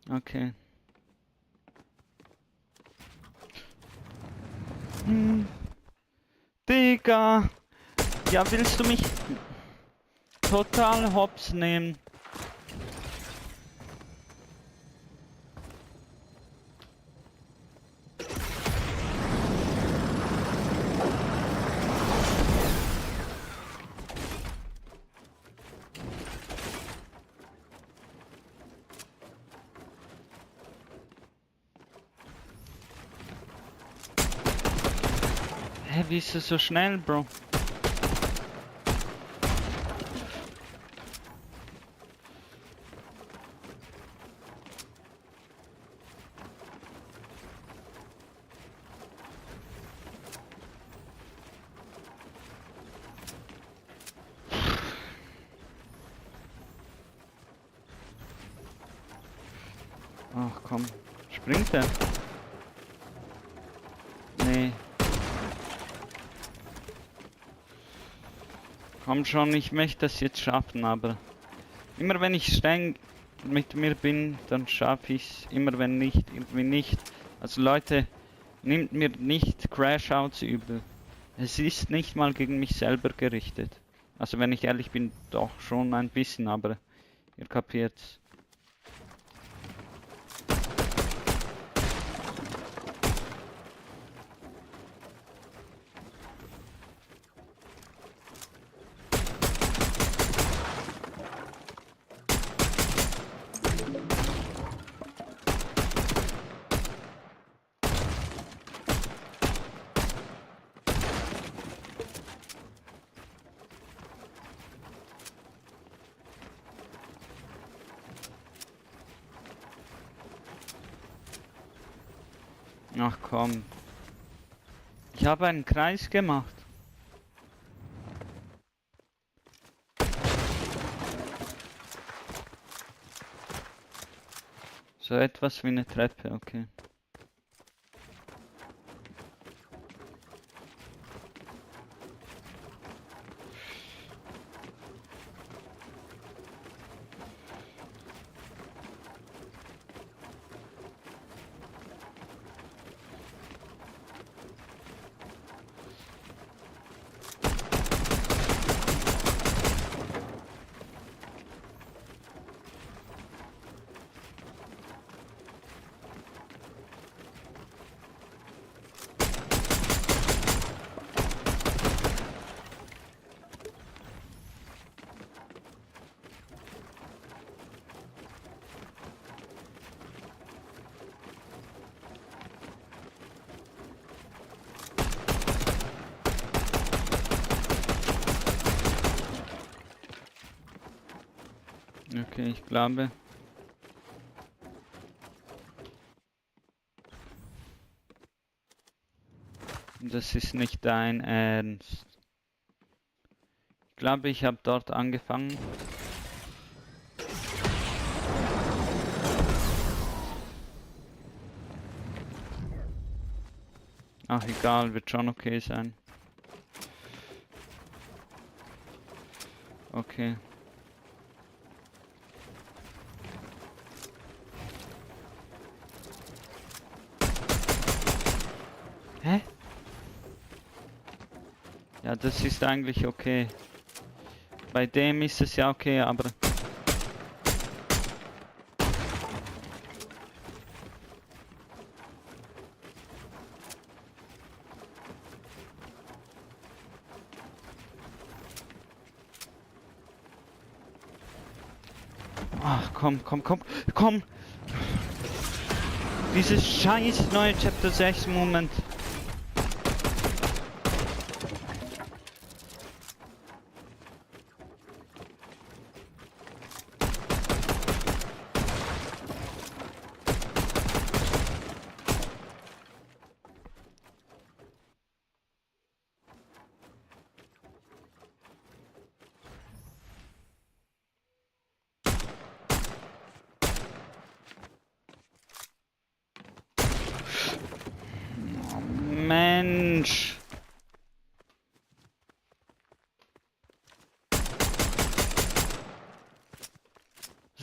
Okay. Digga! Ja, willst du mich total hops nehmen? Hä, wie ist es so schnell, Bro? Ach komm, springt er? Nee. Komm schon, ich möchte das jetzt schaffen, aber immer wenn ich streng mit mir bin, dann schaffe ich's. Immer wenn nicht, irgendwie nicht. Also Leute, nehmt mir nicht Crashouts übel. Es ist nicht mal gegen mich selber gerichtet. Also wenn ich ehrlich bin, doch schon ein bisschen, aber ihr kapiert's. Ach komm. Ich habe einen Kreis gemacht. So etwas wie eine Treppe, okay. Okay, ich glaube. Das ist nicht dein Ernst. Ich glaube, ich habe dort angefangen. Ach, egal, wird schon okay sein. Okay. Hä? Ja, das ist eigentlich okay. Bei dem ist es ja okay, aber... Ach, komm. Dieses scheiß neue Chapter 6 Moment. Mensch.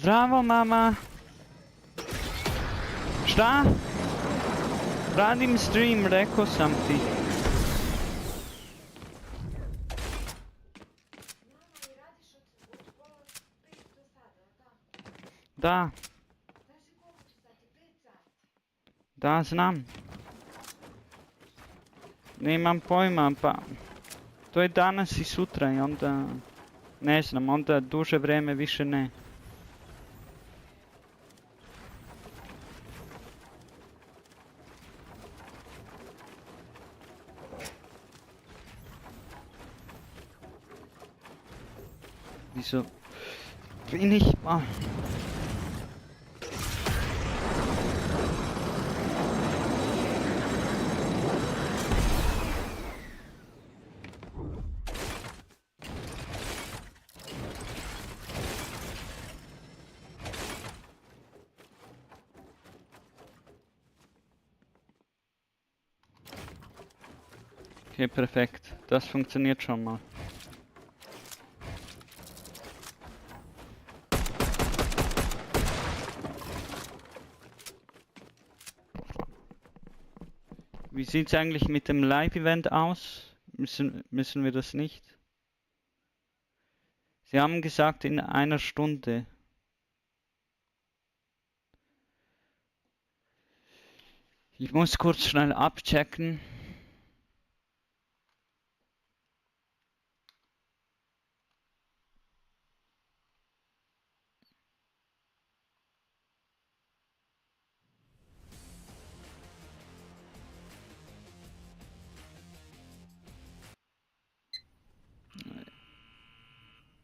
Bravo, Mama. Šta? Radim stream, rekao sam ti. Da. Da, znam. Nemam pojma, pa... To je danas I sutra I onda... Ne znam, onda duže vreme više ne. Wieso bin ich... Ah. Okay, perfekt. Das funktioniert schon mal. Wie sieht es eigentlich mit dem Live-Event aus? Müssen wir das nicht? Sie haben gesagt in einer Stunde. Ich muss kurz schnell abchecken.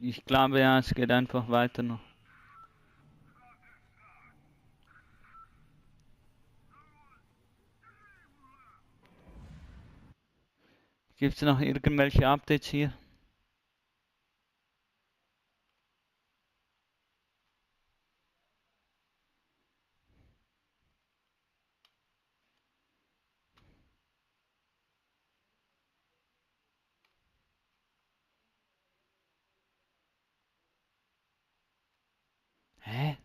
Ich glaube ja, es geht einfach weiter noch. Gibt es noch irgendwelche Updates hier? Hä?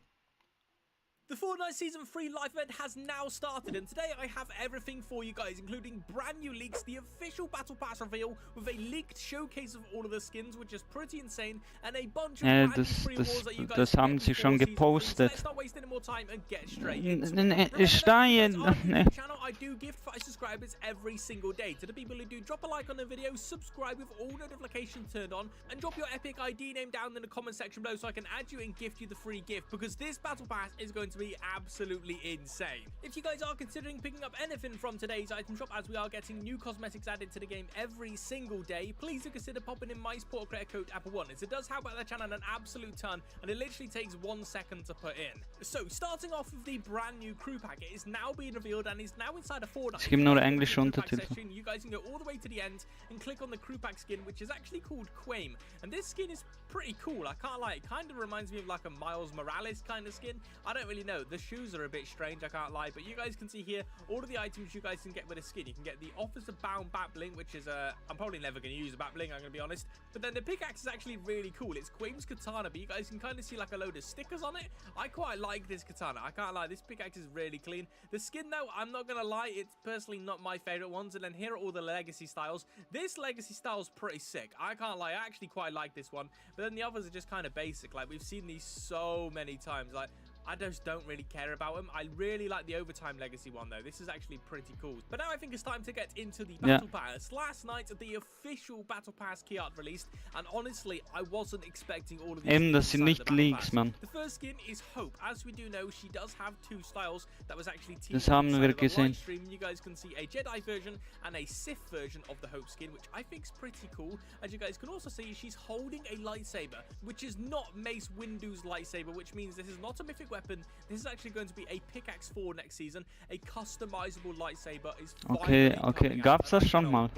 The Fortnite Season 3 live event has now started, and today I have everything for you guys, including brand new leaks, the official Battle Pass reveal with a leaked showcase of all of the skins, which is pretty insane, and a bunch of brand new free wars that you guys das haben sie schon gepostet. Let's not waste any more time and get straight into it. Channel, I do gift 5 subscribers every single day. To the people who do, drop a like on the video, subscribe with all notifications turned on, and drop your epic ID name down in the comment section below so I can add you and gift you the free gift, because this Battle Pass is going to to be absolutely insane. If you guys are considering picking up anything from today's item shop, as we are getting new cosmetics added to the game every single day, please do consider popping in my support creator code Apple1, as it does help out the channel an absolute ton, and it literally takes 1 second to put in. So, starting off with the brand new crew pack, it is now being revealed and is now inside a Fortnite. Es gibt nur englische Untertitel. You guys can go all the way to the end and click on the crew pack skin, which is actually called Quame, and this skin is pretty cool. I can't lie, it kind of reminds me of like a Miles Morales kind of skin. I don't really know, the shoes are a bit strange, I can't lie, but you guys can see here all of the items you guys can get with a skin. You can get the Officer Bound Bat Bling, which is I'm probably never going to use a Bat Bling, I'm going to be honest, but then the pickaxe is actually really cool. It's Quame's katana, but you guys can kind of see like a load of stickers on it. I quite like this katana, I can't lie, this pickaxe is really clean. The skin though, I'm not going to lie, it's personally not my favorite ones. And then here are all the legacy styles. This legacy style is pretty sick, I can't lie, I actually quite like this one, but then the others are just kind of basic. Like, we've seen these so many times, like I just don't really care about them. I really like the Overtime Legacy one though. This is actually pretty cool. But now I think it's time to get into the Battle Pass. Last night, the official Battle Pass key art released, and honestly, I wasn't expecting all of these. Das sind nicht Leaks, man. The first skin is Hope. As we do know, she does have 2 styles. That was actually das haben wir gesehen. You guys can see a Jedi version and a Sith version of the Hope skin, which I think is pretty cool. As you guys can also see, she's holding a lightsaber, which is not Mace Windu's lightsaber, which means this is not a mythic weapon. This is actually going to be a pickaxe 4 next season. A customizable lightsaber is okay, gab's das schon mal?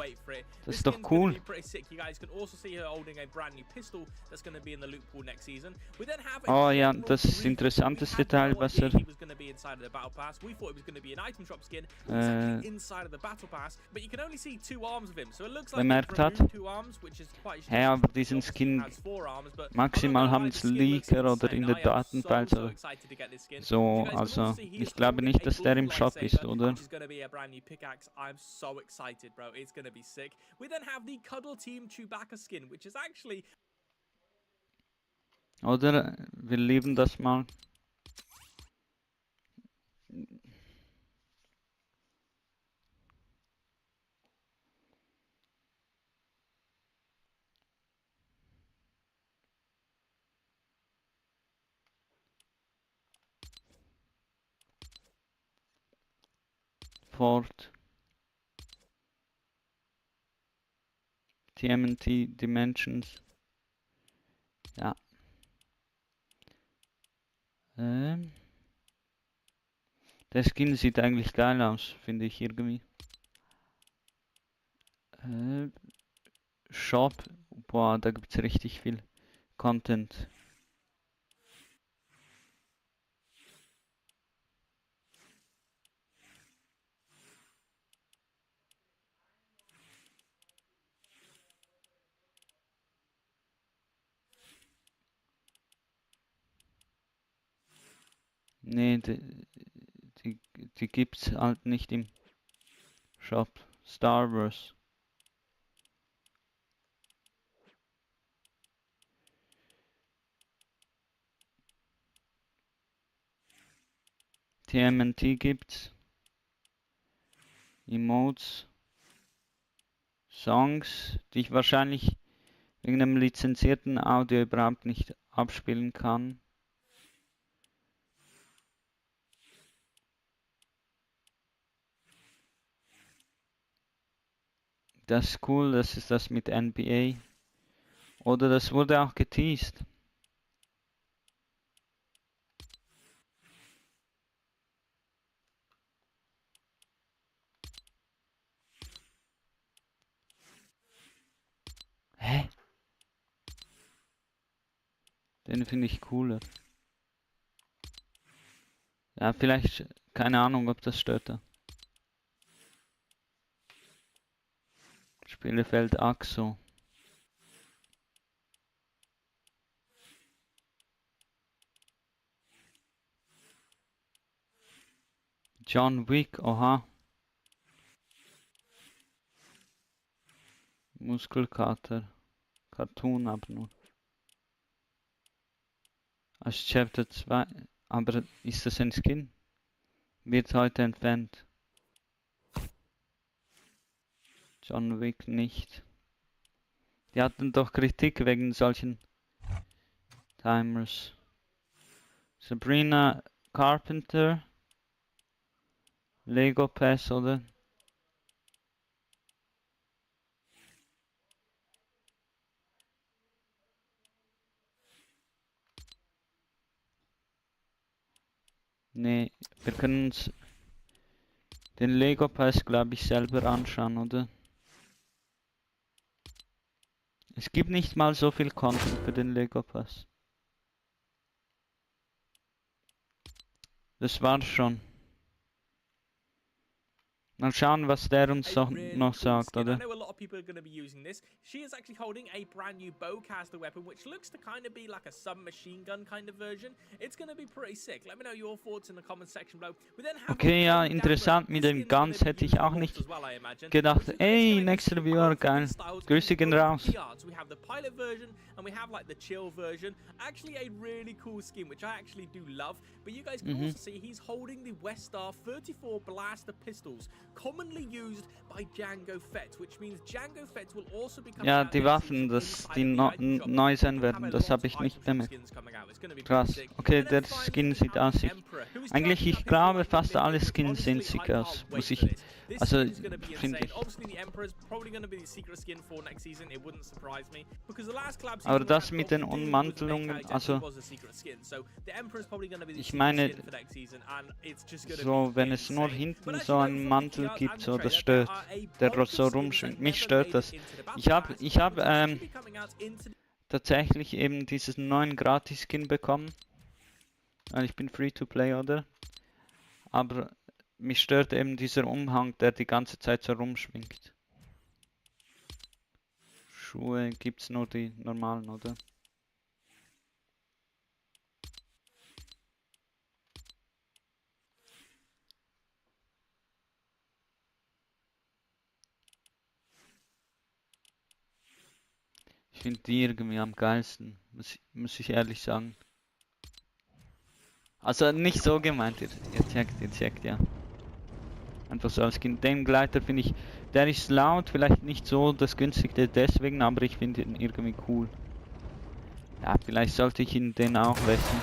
Das ist doch cool. Pretty sick. You guys can also see her holding a brand new pistol that's going to be in the loot pool next season. We then have oh ja, das ist interessantes Detail, was he was going to be inside of the battle pass. We thought it was going to be an item shop skin. It's actually inside of the battle pass, but you can only see 2 arms of him. So it looks like hat. 2 arms, which is quite hey, aber diesen Skin maximal haben es Leaker oder in der Datenfiles oder so, also ich glaube nicht, dass der im Shop ist, oder? I'm so excited, bro. It's gonna be sick. We then have the Cuddle Team Chewbacca skin, which is actually. Oder wir lieben das mal. Fort TMNT Dimensions. Ja. Der Skin sieht eigentlich geil aus, finde ich irgendwie. Shop. Boah, da gibt's richtig viel Content. Nee, die gibt's halt nicht im Shop. Star Wars. TMNT gibt's. Emotes. Songs, die ich wahrscheinlich wegen einem lizenzierten Audio überhaupt nicht abspielen kann. Das ist cool, das ist das mit NBA. Oder das wurde auch geteased. Hä? Den finde ich cooler. Ja, vielleicht, keine Ahnung, ob das stört da. Spielefeld Axo. John Wick, oha. Muskelkater. Cartoon aber nur. Als Chapter 2. Aber ist das ein Skin? Wird heute entfernt. John Wick nicht. Die hatten doch Kritik wegen solchen Timers. Sabrina Carpenter. Lego Pass, oder? Nee, wir können uns den Lego Pass, glaube ich, selber anschauen, oder? Es gibt nicht mal so viel Content für den Lego Pass. Das war's schon. Mal schauen, was der uns noch sagt, oder? I know a lot of people are going to be using this. She is actually holding a brand new bowcaster weapon, which looks to kind of be like a submachine gun kind of version. It's going to be pretty sick. Let me know your thoughts in the comment section below. Okay, ja, interessant. Mit dem Guns hätte ich auch nicht gedacht. Ey, nächster Viewer, geil. Grüße gehen raus. We have the pilot version and we have like the chill version. Actually a really cool skin, which I actually do love. But you guys can also see he's holding the Westar 34 blaster pistols, commonly used by Django Fett, which means Django Fett will also become ja, die Waffen, die neu sein werden, das habe ich nicht bemerkt. Krass. Okay, der Skin sieht aus. Eigentlich, ich glaube, fast alle Skins sehen sick aus. Muss ich. Also, finde ich. Aber das mit den Ummantelungen, also. Ich meine, so, wenn es nur hinten so einen Mantel gibt, so, das stört. Der so rumschwingt. Mich stört das. Ich hab tatsächlich eben diesen neuen Gratis-Skin bekommen. Ich bin free to play, oder? Aber mich stört eben dieser Umhang, der die ganze Zeit so rumschwingt. Schuhe gibt's nur die normalen, oder? Ich finde die irgendwie am geilsten, muss ich ehrlich sagen. Also nicht so gemeint, ihr checkt, ja. Einfach so als Kind. Den Gleiter finde ich, der ist laut, vielleicht nicht so das günstigste deswegen, aber ich finde ihn irgendwie cool. Ja, vielleicht sollte ich ihn den auch wechseln.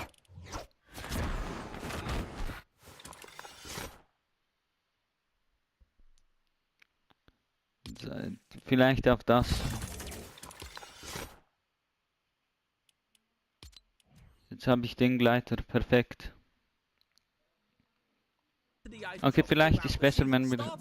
Vielleicht auch das. Jetzt habe ich den Gleiter, perfekt. Okay, vielleicht ist es besser, wenn wir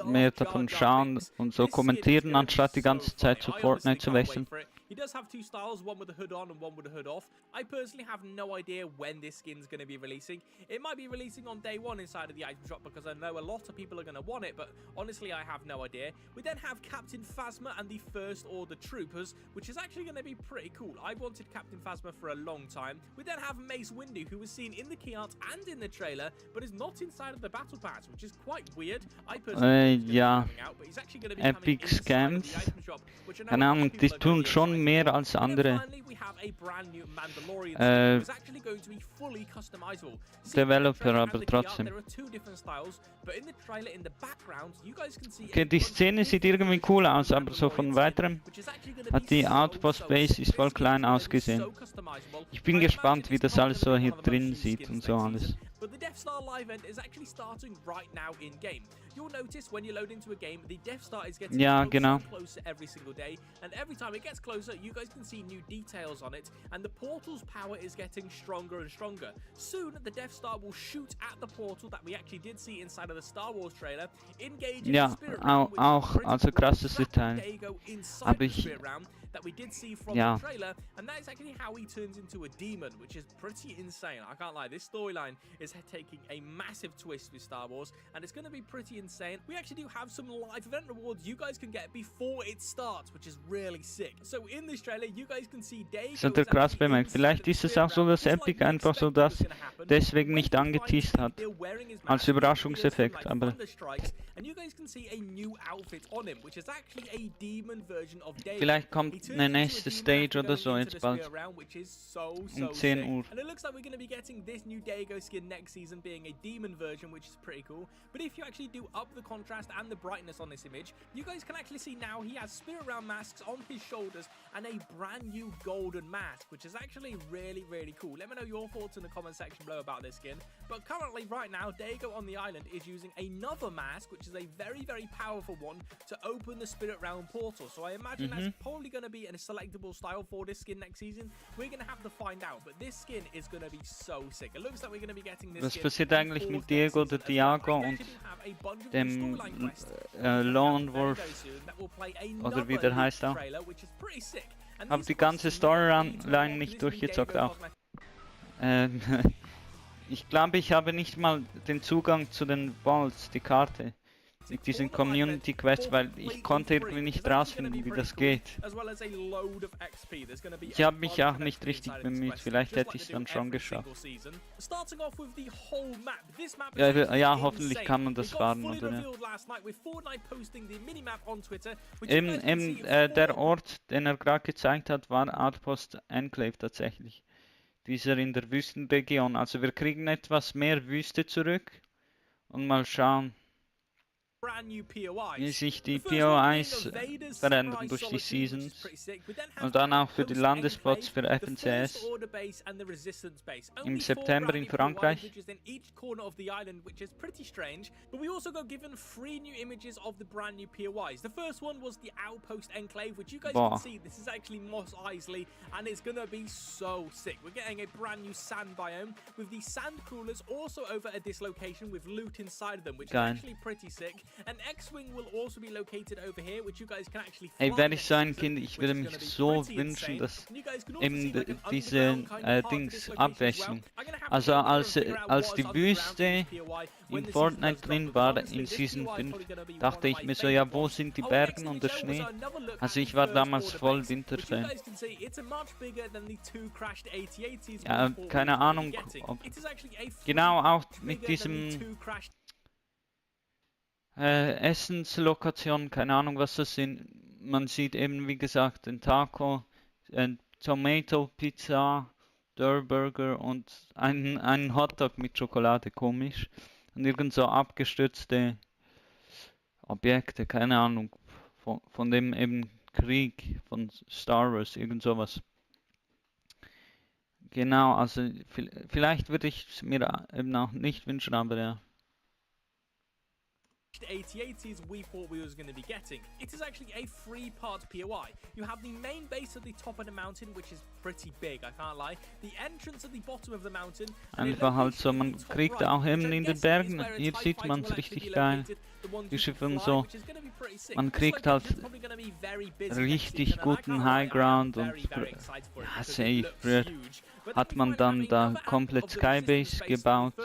mehr davon schauen und so kommentieren, anstatt die ganze Zeit zu Fortnite zu wechseln. He does have two styles, one with a hood on and one with a hood off. I personally have no idea when this skin's going to be releasing. It might be releasing on day one inside of the item shop because I know a lot of people are going to want it, but honestly I have no idea. We then have Captain Phasma and the First Order Troopers, which is actually going to be pretty cool. I've wanted Captain Phasma for a long time. We then have Mace Windu, who was seen in the key art and in the trailer, but is not inside of the Battle Pass, which is quite weird. I personally ja, Epic Scams. Keine Ahnung, die tun schon mehr als andere Developer, aber trotzdem. Okay, die Szene sieht irgendwie cool aus, aber so von weiterem hat die Outpost Base ist voll klein ausgesehen. Ich bin gespannt, wie das alles so hier drin sieht und so alles. But the Death Star live event is actually starting right now in game. You'll notice when you load into a game, the Death Star is getting closer and closer every single day, and every time it gets closer, you guys can see new details on it, and the portal's power is getting stronger and stronger. Soon, the Death Star will shoot at the portal that we actually did see inside of the Star Wars trailer, engaging the Spirit Round, auch, also krasses Detail. Aber ich, that we did see from the trailer, and that is actually how he turns into a demon, which is pretty insane. I can't lie, this storyline is taking a massive twist with Star Wars, and it's going to be pretty insane. We actually do have some live event rewards you guys can get before it starts, which is really sick. So in this trailer, you guys can see Dave. Das hat er krass bemerkt. Vielleicht ist es auch so, dass Epic einfach so das deswegen nicht angeteased hat. Als Überraschungseffekt, aber... Vielleicht kommt eine nächste Stage oder so jetzt bald. Um 10 Uhr. And it looks like we're going to be getting this new Dago skin next season being a demon version, which is pretty cool. But if you actually do up the contrast and the brightness on this image, you guys can actually see now he has Spirit Round masks on his shoulders and a brand new golden mask, which is actually really, really cool. Let me know your thoughts in the comment section below about this skin. But currently, right now, Dago on the island is using another mask, which is a very, very powerful one, to open the Spirit Realm portal. So I imagine that's probably going to be a selectable style for this skin next season. We're going to have to find out, but this skin is going to be so sick. It looks like we're going to be getting this Was skin passiert eigentlich mit Diego oder Diago und dem Lone Wolf, oder wie der heißt auch? Hab die ganze Storyline nicht durchgezockt auch. Ich glaube, ich habe nicht mal den Zugang zu den Balls, die Karte, mit diesen Community Quests, weil ich konnte irgendwie nicht rausfinden, wie das geht. Ich habe mich auch nicht richtig bemüht, vielleicht hätte ich es dann schon geschafft. Ja, hoffentlich kann man das fahren, oder ja. Der Ort, den er gerade gezeigt hat, war Outpost Enclave tatsächlich. Dieser in der Wüstenregion. Also wir kriegen etwas mehr Wüste zurück und mal schauen, wie sich die POIs verändern durch die Seasons und dann auch für die Landespots für FNCS im September in Frankreich. Boah. Geil. Ey, wäre ich so ein Kind, ich würde mich so wünschen, dass eben diese Dings abwechseln. Also als die Wüste in Fortnite drin war, in Season 5, dachte ich mir so, ja, wo sind die Berge und der Schnee? Also ich war damals voll Winterfan. Ja, keine Ahnung, ob genau auch mit diesem Essenslokation, keine Ahnung was das sind. Man sieht eben, wie gesagt, den Taco, Tomato Pizza, Burger und einen Hotdog mit Schokolade, komisch. Und irgend so abgestürzte Objekte, keine Ahnung, von dem eben Krieg, von Star Wars, irgend sowas. Genau, also vielleicht würde ich es mir eben auch nicht wünschen, aber ja. AT-ATs we thought we was going to be getting. It is actually a 3-part POI. You have the main base at the top of the mountain, which is pretty big, I can't lie. The entrance at the bottom of the mountain. Einfach halt so, man kriegt auch eben in den Bergen, hier sieht man es richtig geil, die Schiffe und so. Man kriegt halt richtig guten Highground und ja, safe. Früher hat man dann da komplett Skybase gebaut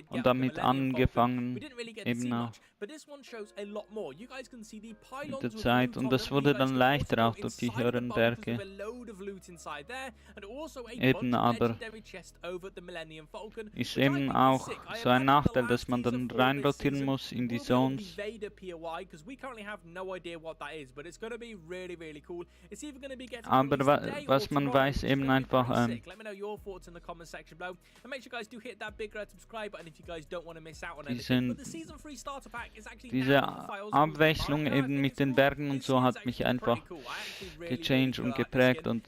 und damit angefangen, eben auch mit der Zeit, und das wurde dann leichter auch durch die höheren Berge. Eben, aber ist eben auch so ein Nachteil, dass man dann reinrotieren muss in die Zones. Aber was man weiß, eben einfach diese Abwechslung eben mit den Bergen und so hat mich einfach gechanged und geprägt, und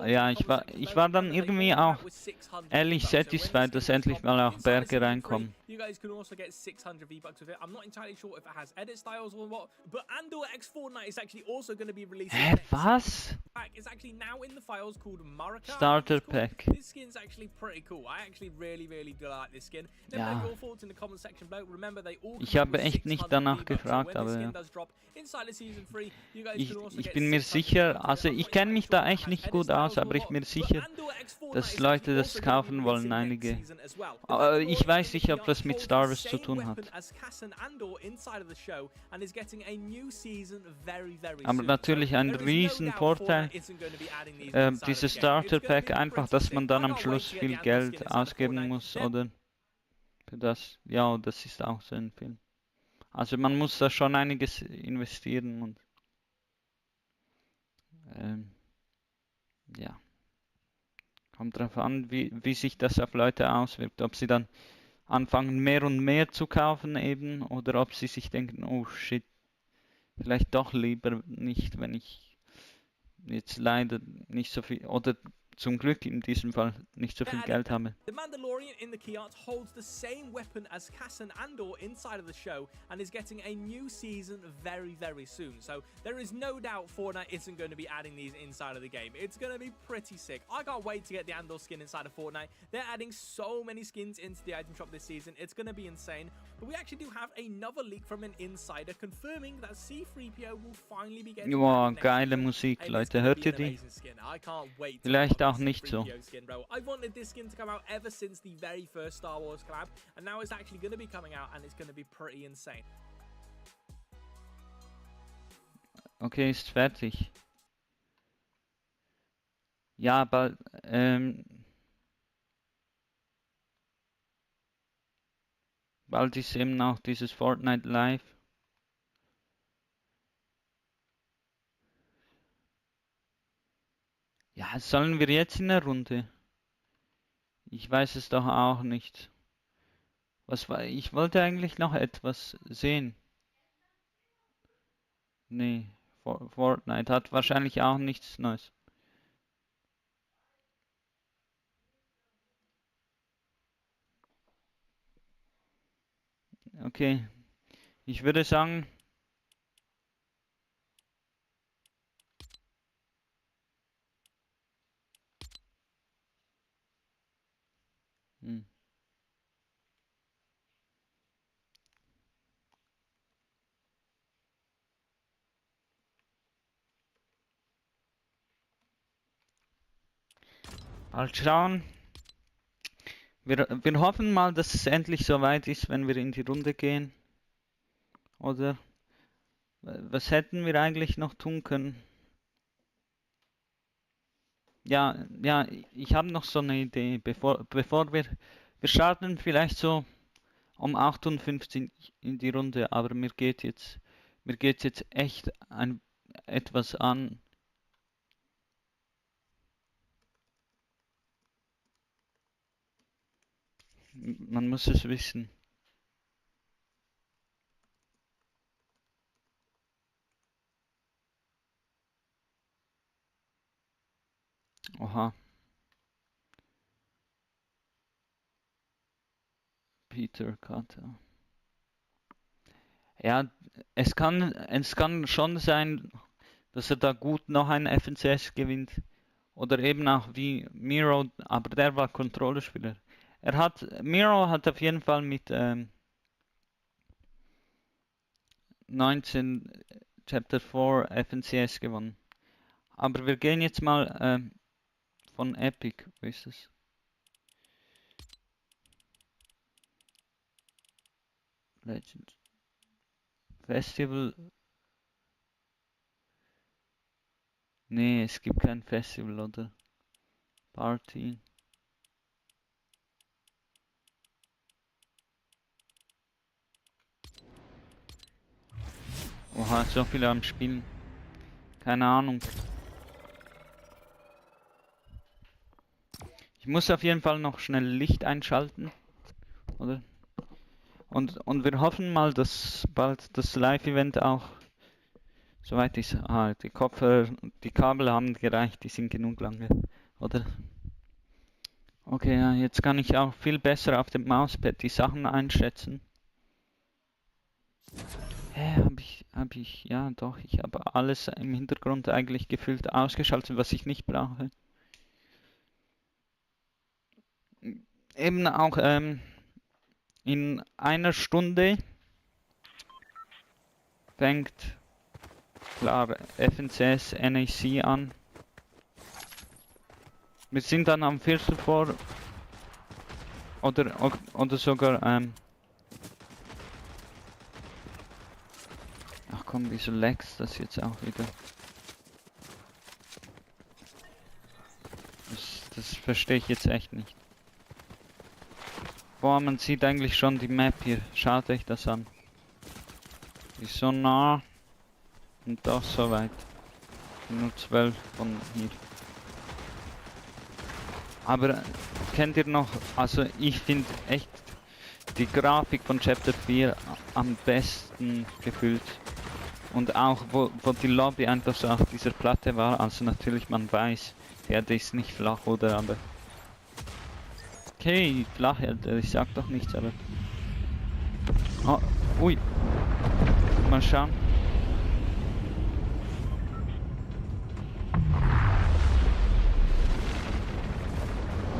ja, ich war dann irgendwie auch ehrlich satisfied, dass endlich mal auch Berge reinkommen. Hä, was? Starter Pack. Ja. Ich habe echt nicht danach gefragt, aber ja. Ich bin mir sicher, also ich kenne mich da echt nicht gut aus, aber ich bin mir sicher, dass Leute das kaufen wollen, einige. Aber ich weiß nicht, ob das mit Star Wars zu tun hat. Aber natürlich ein riesen Vorteil, dieses Starter Pack, einfach, dass man dann am Schluss viel Geld ausgeben muss, oder? Für das, ja, das ist auch so ein Film. Also man muss da schon einiges investieren und ja. Kommt drauf an, wie sich das auf Leute auswirkt. Ob sie dann anfangen, mehr und mehr zu kaufen eben, oder ob sie sich denken, oh shit, vielleicht doch lieber nicht, wenn ich jetzt leider nicht so viel, oder zum Glück in diesem Fall nicht so viel Geld habe. The Mandalorian in the key art holds the same weapon as Cassian Andor inside of the show and is getting a new season very, very soon. So there is no doubt Fortnite isn't going to be adding these inside of the game. It's going to be pretty sick. I can't wait to get the Andor skin inside of Fortnite. They're adding so many skins into the item shop this season. It's going to be insane. But we actually do have another leak from an insider confirming that C-3PO will finally be getting Wow, geile Musik, Leute. Hört ihr die? Vielleicht auch nicht so. I wanted this skin to come out ever since the very first Star Wars collab, and now it's actually going to be coming out, and it's going to be pretty insane. Okay, ist fertig. Ja, aber bald ist eben auch dieses Fortnite Live. Ja, sollen wir jetzt in der Runde? Ich weiß es doch auch nicht. Was war? Ich wollte eigentlich noch etwas sehen. Nee, Fortnite hat wahrscheinlich auch nichts Neues. Okay, ich würde sagen, mal schauen. Wir hoffen mal, dass es endlich soweit ist, wenn wir in die Runde gehen. Oder was hätten wir eigentlich noch tun können? Ja, ich habe noch so eine Idee, bevor wir starten vielleicht so um 58 in die Runde, aber mir geht jetzt echt etwas an. Man muss es wissen. Oha. Peter Carter. Ja, es kann schon sein, dass er da gut noch ein FNCS gewinnt. Oder eben auch wie Miro, aber der war Controllerspieler. Miro hat auf jeden Fall mit 19 Chapter 4 FNCS gewonnen. Aber wir gehen jetzt mal von Epic, wo ist es? Legend. Festival. Nee, es gibt kein Festival, oder? Party. Oha, so viele am Spielen. Keine Ahnung. Ich muss auf jeden Fall noch schnell Licht einschalten. Oder? Und wir hoffen mal, dass bald das Live-Event auch soweit ist. Die Kopfhörer, die Kabel haben gereicht, die sind genug lange. Oder? Okay, ja, jetzt kann ich auch viel besser auf dem Mauspad die Sachen einschätzen. Ja doch, ich habe alles im Hintergrund eigentlich gefühlt ausgeschaltet, was ich nicht brauche. Eben auch in einer Stunde fängt klar FNCS NAC an. Wir sind dann am Viertel vor oder sogar ach komm, wieso laggt das jetzt auch wieder? Das verstehe ich jetzt echt nicht. Boah, man sieht eigentlich schon die Map hier. Schaut euch das an. Die ist so nah und doch so weit. Nur 12 von hier. Aber kennt ihr noch, also ich finde echt die Grafik von Chapter 4 am besten gefühlt. Und auch wo die Lobby einfach so auf dieser Platte war, also natürlich man weiß, Erde ist nicht flach, oder? Aber... Okay, Flacherde, ich sag doch nichts, aber... Oh, ui. Mal schauen.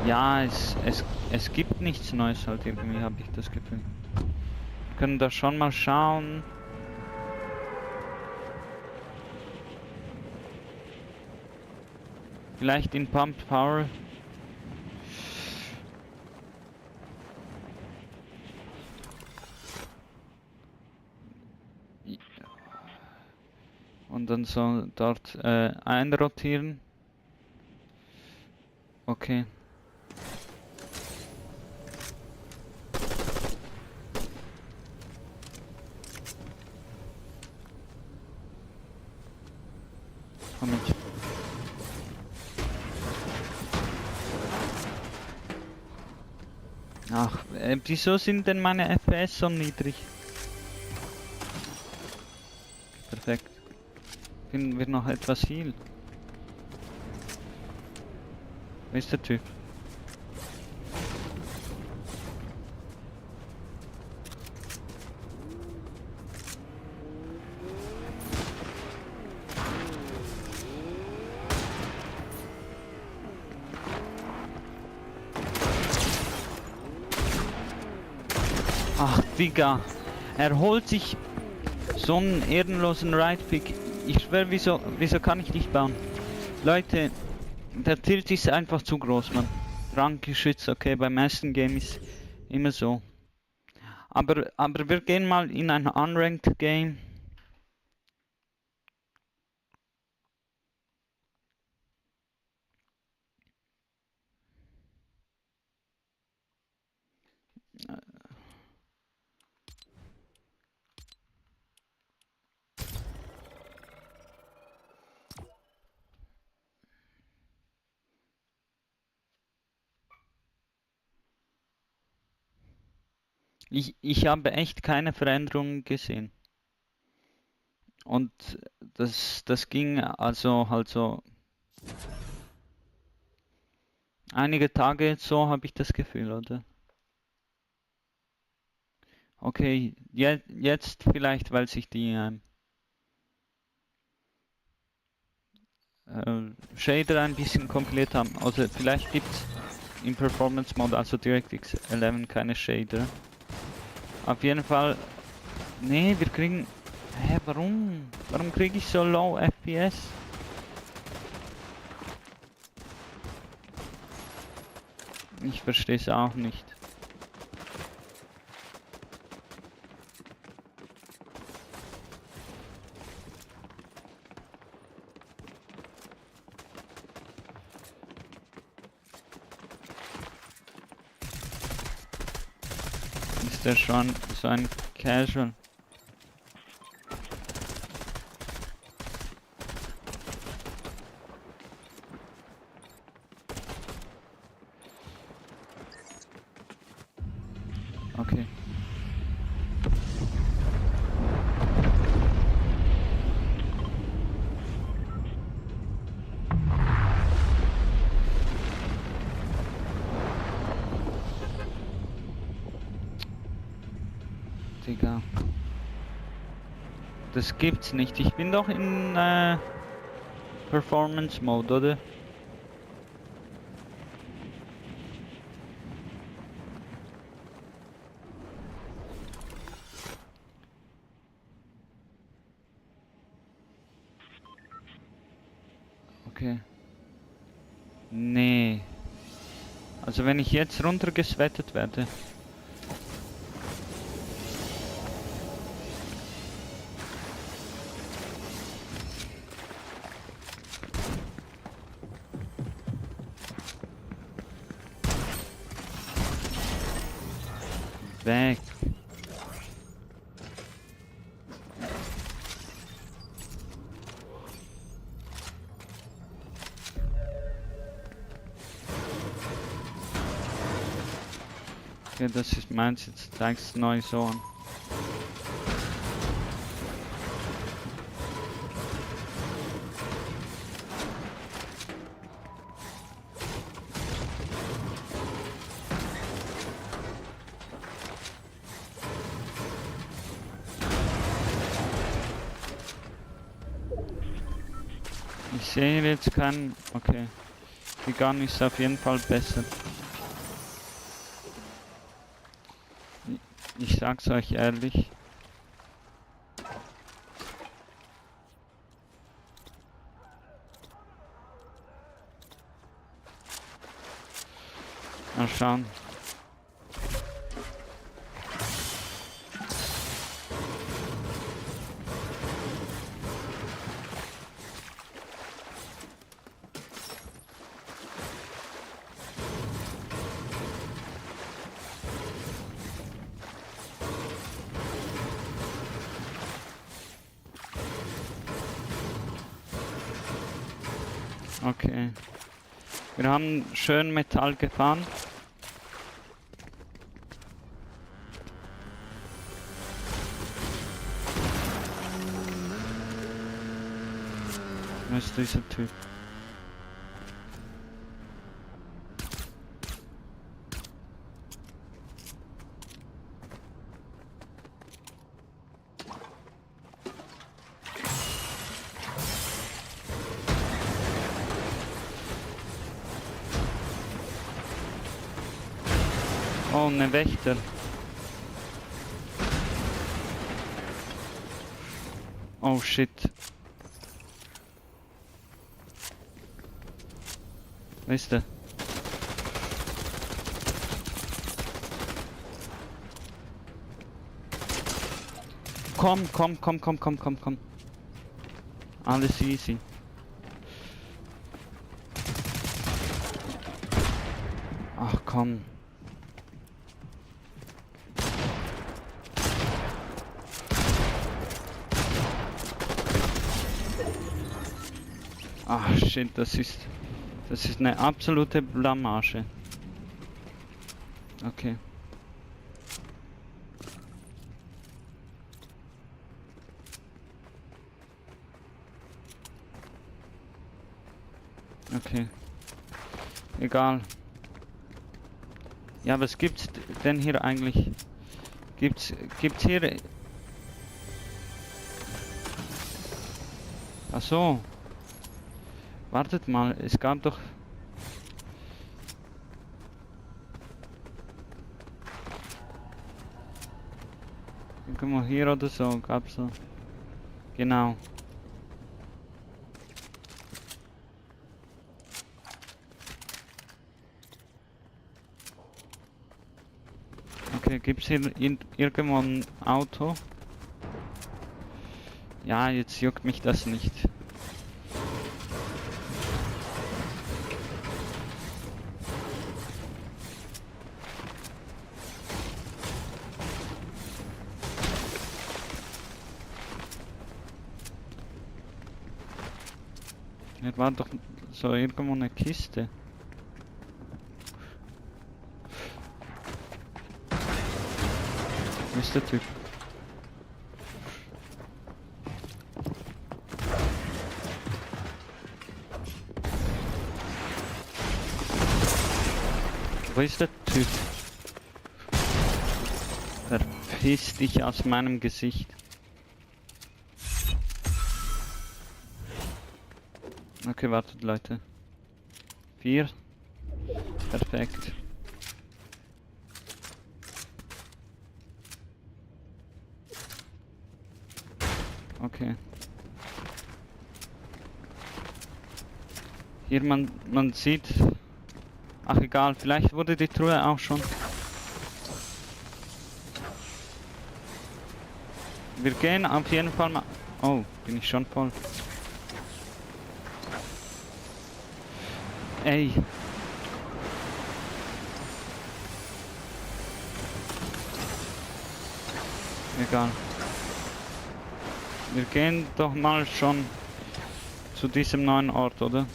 Ja, es gibt nichts Neues halt irgendwie, habe ich das Gefühl. Wir können da schon mal schauen. Vielleicht in Pumped Power. Und dann so dort einrotieren. Okay. Komm ich. Ach, wieso sind denn meine FPS so niedrig? Perfekt. Finden wir noch etwas Heal? Wo ist der Typ? Ach, Digga. Er holt sich so einen ehrenlosen Right-Pick. Ich schwör, wieso kann ich nicht bauen? Leute, der Tilt ist einfach zu groß, Mann. Ranggeschützt, okay, beim ersten Game ist immer so. Aber wir gehen mal in ein Unranked Game. Ich habe echt keine Veränderungen gesehen. Und das ging also halt so einige Tage, so habe ich das Gefühl, oder? Okay, jetzt vielleicht, weil sich die Shader ein bisschen kompiliert haben. Also vielleicht gibt es im Performance Mode, also DirectX 11, keine Shader. Auf jeden Fall. Nee, wir kriegen. Hä, warum? Warum kriege ich so low FPS? Ich verstehe es auch nicht. Ist der schon so ein Casual? Okay. Digga. Das gibt's nicht. Ich bin doch in Performance Mode, oder? Okay. Nee. Also wenn ich jetzt runtergeswettet werde. Weg. Okay, das ist meins, jetzt zeigst du neu so an. sehe hier jetzt keinen. Okay. Die Gun ist auf jeden Fall besser. Ich sag's euch ehrlich. Mal schauen. Okay. Wir haben schön Metall gefahren. Wo ist dieser Typ? Oh, ne Wächter. Oh shit. Wo ist der? Komm. Alles easy. Ach komm. Ach shit, das ist eine absolute Blamage. Okay. Okay. Egal. Ja, was gibt's denn hier eigentlich? Gibt's hier... Ach so. Wartet mal, es gab doch... Irgendwo hier oder so gab's so. Genau. Okay, gibt's hier irgendwo ein Auto? Ja, jetzt juckt mich das nicht. Hier war doch so irgendwo eine Kiste. Wo ist der Typ? Wo ist der Typ? Verpiss dich aus meinem Gesicht. Okay, wartet Leute. 4. Perfekt. Okay. Hier man sieht... Ach egal, vielleicht wurde die Truhe auch schon... Wir gehen auf jeden Fall mal... Oh, bin ich schon voll. Ey. Egal. Wir gehen doch mal schon zu diesem neuen Ort, oder?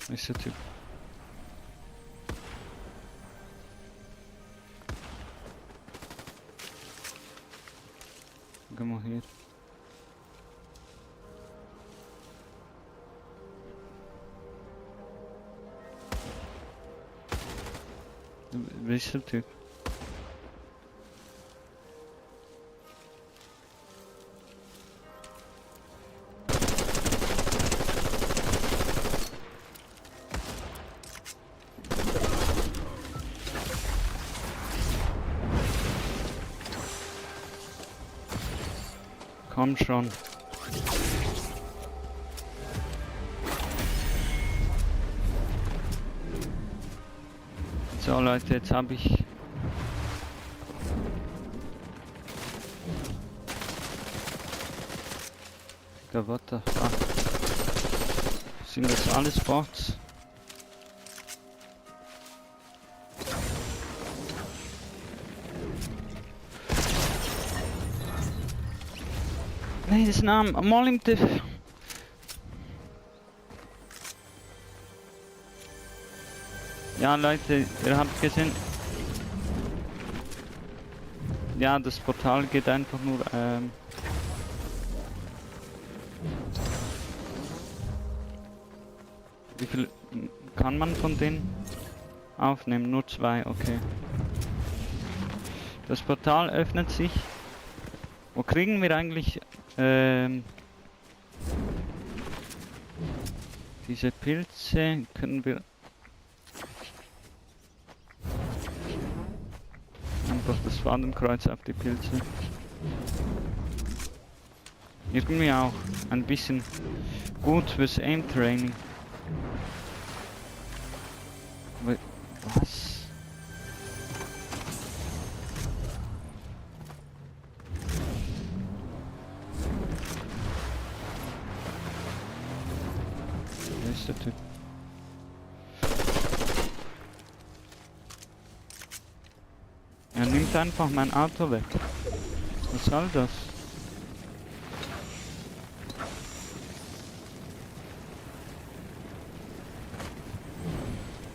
Wo ist der Typ? Geh mal hier. Wie ist der Typ? Komm schon. So Leute, jetzt habe ich... What the fuck? Sind das alles Bots? Nee, das ist mal im Tiff. Ja Leute, ihr habt gesehen. Ja, das Portal geht einfach nur wie viel kann man von denen aufnehmen? Nur 2, okay. Das Portal öffnet sich. Wo kriegen wir eigentlich diese Pilze? Können wir einfach das Fadenkreuz auf die Pilze. Irgendwie auch ein bisschen gut fürs Aim-Training. Was? Wer ist der Typ? Er nimmt einfach mein Auto weg. Was soll das?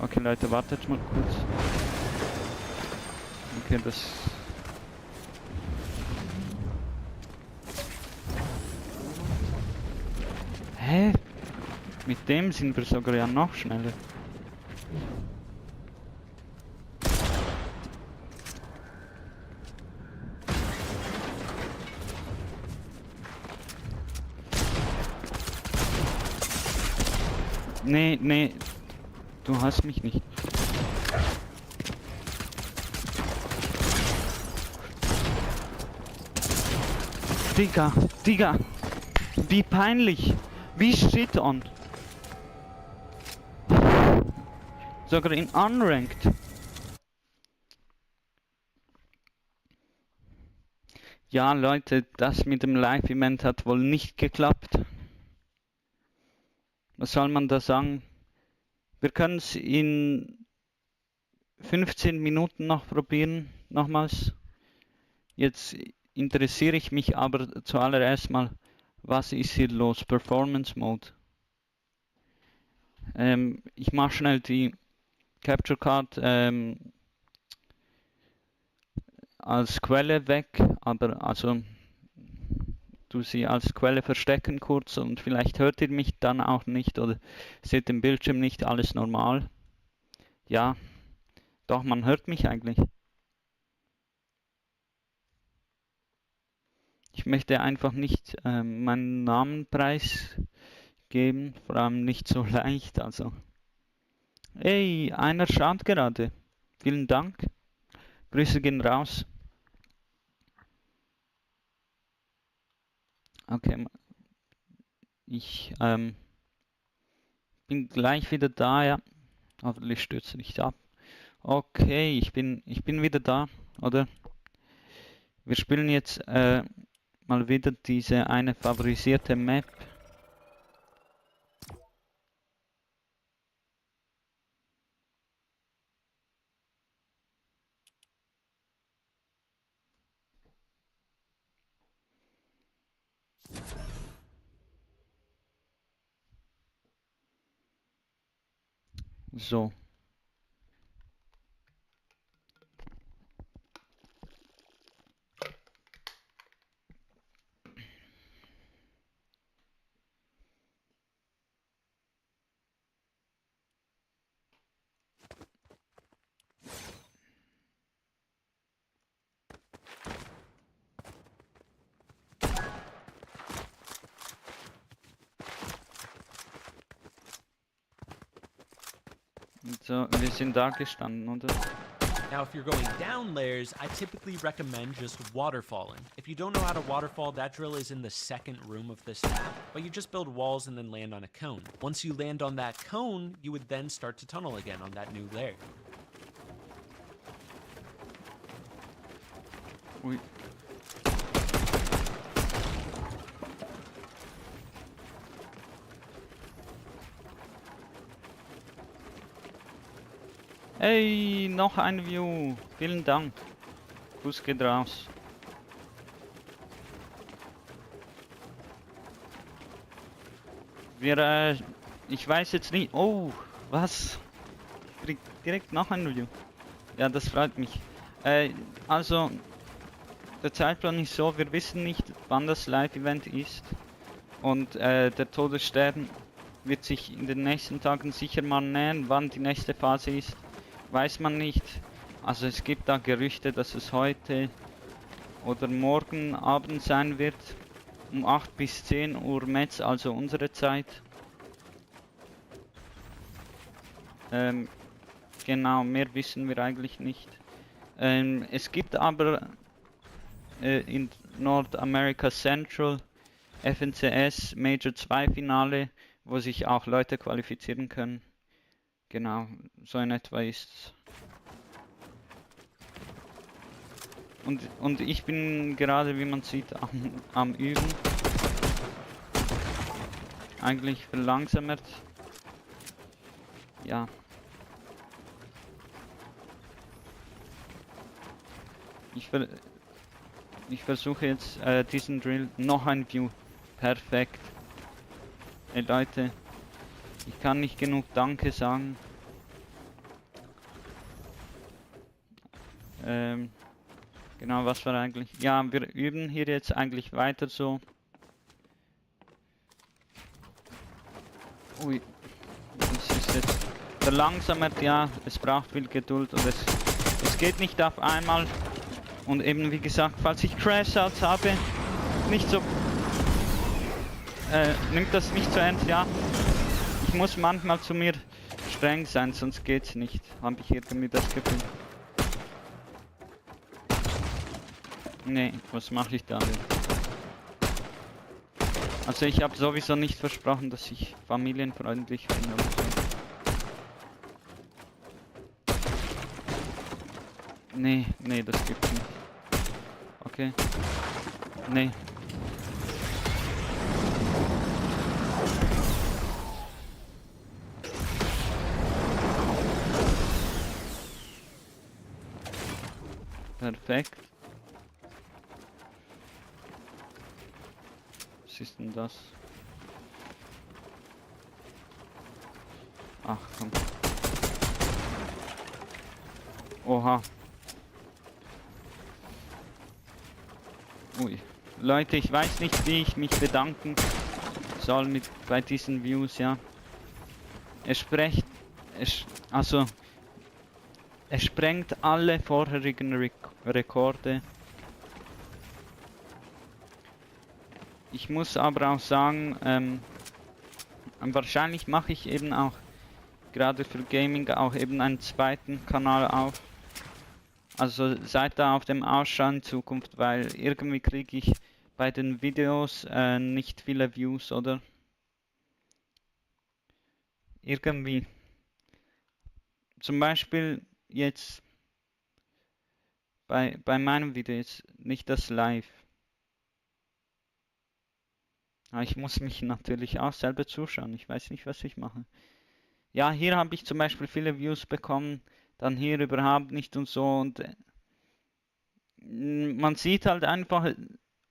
Okay Leute, wartet mal kurz. Okay, das... Hä? Mit dem sind wir sogar ja noch schneller. Nee, nee, du hast mich nicht. Digga, wie peinlich, wie shit on. Sogar in Unranked. Ja Leute, das mit dem Live-Event hat wohl nicht geklappt. Was soll man da sagen? Wir können es in 15 Minuten noch probieren, nochmals. Jetzt interessiere ich mich aber zuallererst mal, was ist hier los? Performance Mode. Ich mache schnell die Capture Card als Quelle weg, aber also du sie als Quelle verstecken kurz und vielleicht hört ihr mich dann auch nicht oder seht den Bildschirm nicht, alles normal. Ja, doch, man hört mich eigentlich. Ich möchte einfach nicht meinen Namen preisgeben, vor allem nicht so leicht, also. Ey, einer schaut gerade. Vielen Dank. Grüße gehen raus. Okay, ich bin gleich wieder da, ja. Hoffentlich stürzt nicht ab. Okay, ich bin wieder da, oder? Wir spielen jetzt mal wieder diese eine favorisierte Map. So. So, wir sind da gestanden, oder? Now, if you're going down layers, I typically recommend just waterfalling. If you don't know how to waterfall, that drill is in the second room of this map, but you just build walls and then land on a cone. Once you land on that cone, you would then start to tunnel again on that new layer. Ui. Hey, noch ein View. Vielen Dank. Kuss geht raus. Ich weiß jetzt nicht. Oh, was? Ich krieg direkt noch ein View. Ja, das freut mich. Also, der Zeitplan ist so, wir wissen nicht, wann das Live-Event ist. Und der Todesstern wird sich in den nächsten Tagen sicher mal nähern. Wann die nächste Phase ist, weiß man nicht. Also es gibt da Gerüchte, dass es heute oder morgen Abend sein wird. Um 8 bis 10 Uhr Metz, also unsere Zeit. Genau, mehr wissen wir eigentlich nicht. Es gibt aber in Nordamerika Central FNCS Major 2 Finale, wo sich auch Leute qualifizieren können. Genau, so in etwa ist's. Und ich bin gerade, wie man sieht, am Üben. Eigentlich verlangsamt. Ja. Ich versuche jetzt diesen Drill, noch ein View. Perfekt. Hey Leute, ich kann nicht genug Danke sagen. Genau, was war eigentlich? Ja, wir üben hier jetzt eigentlich weiter so. Ui, das ist jetzt verlangsamt, ja, es braucht viel Geduld und es geht nicht auf einmal. Und eben wie gesagt, falls ich Crashouts habe, nicht so, nimmt das nicht so ernst, ja. Ich muss manchmal zu mir streng sein, sonst geht's nicht, habe ich irgendwie das Gefühl. Nee, was mache ich da denn? Also ich habe sowieso nicht versprochen, dass ich familienfreundlich bin oder so. Nee, das gibt's nicht. Okay. Nee. Perfekt. Was ist denn das? Ach komm. Oha. Ui. Leute, ich weiß nicht, wie ich mich bedanken soll bei diesen Views, ja. Es sprengt alle vorherigen Rekorde. Ich muss aber auch sagen, wahrscheinlich mache ich eben auch gerade für Gaming auch eben einen zweiten Kanal auf. Also seid da auf dem Ausschau in Zukunft, weil irgendwie kriege ich bei den Videos nicht viele Views, oder? Irgendwie. Zum Beispiel jetzt bei meinem Video jetzt nicht das Live. Aber ich muss mich natürlich auch selber zuschauen. Ich weiß nicht, was ich mache. Ja, hier habe ich zum Beispiel viele Views bekommen, dann hier überhaupt nicht und so. Und man sieht halt einfach,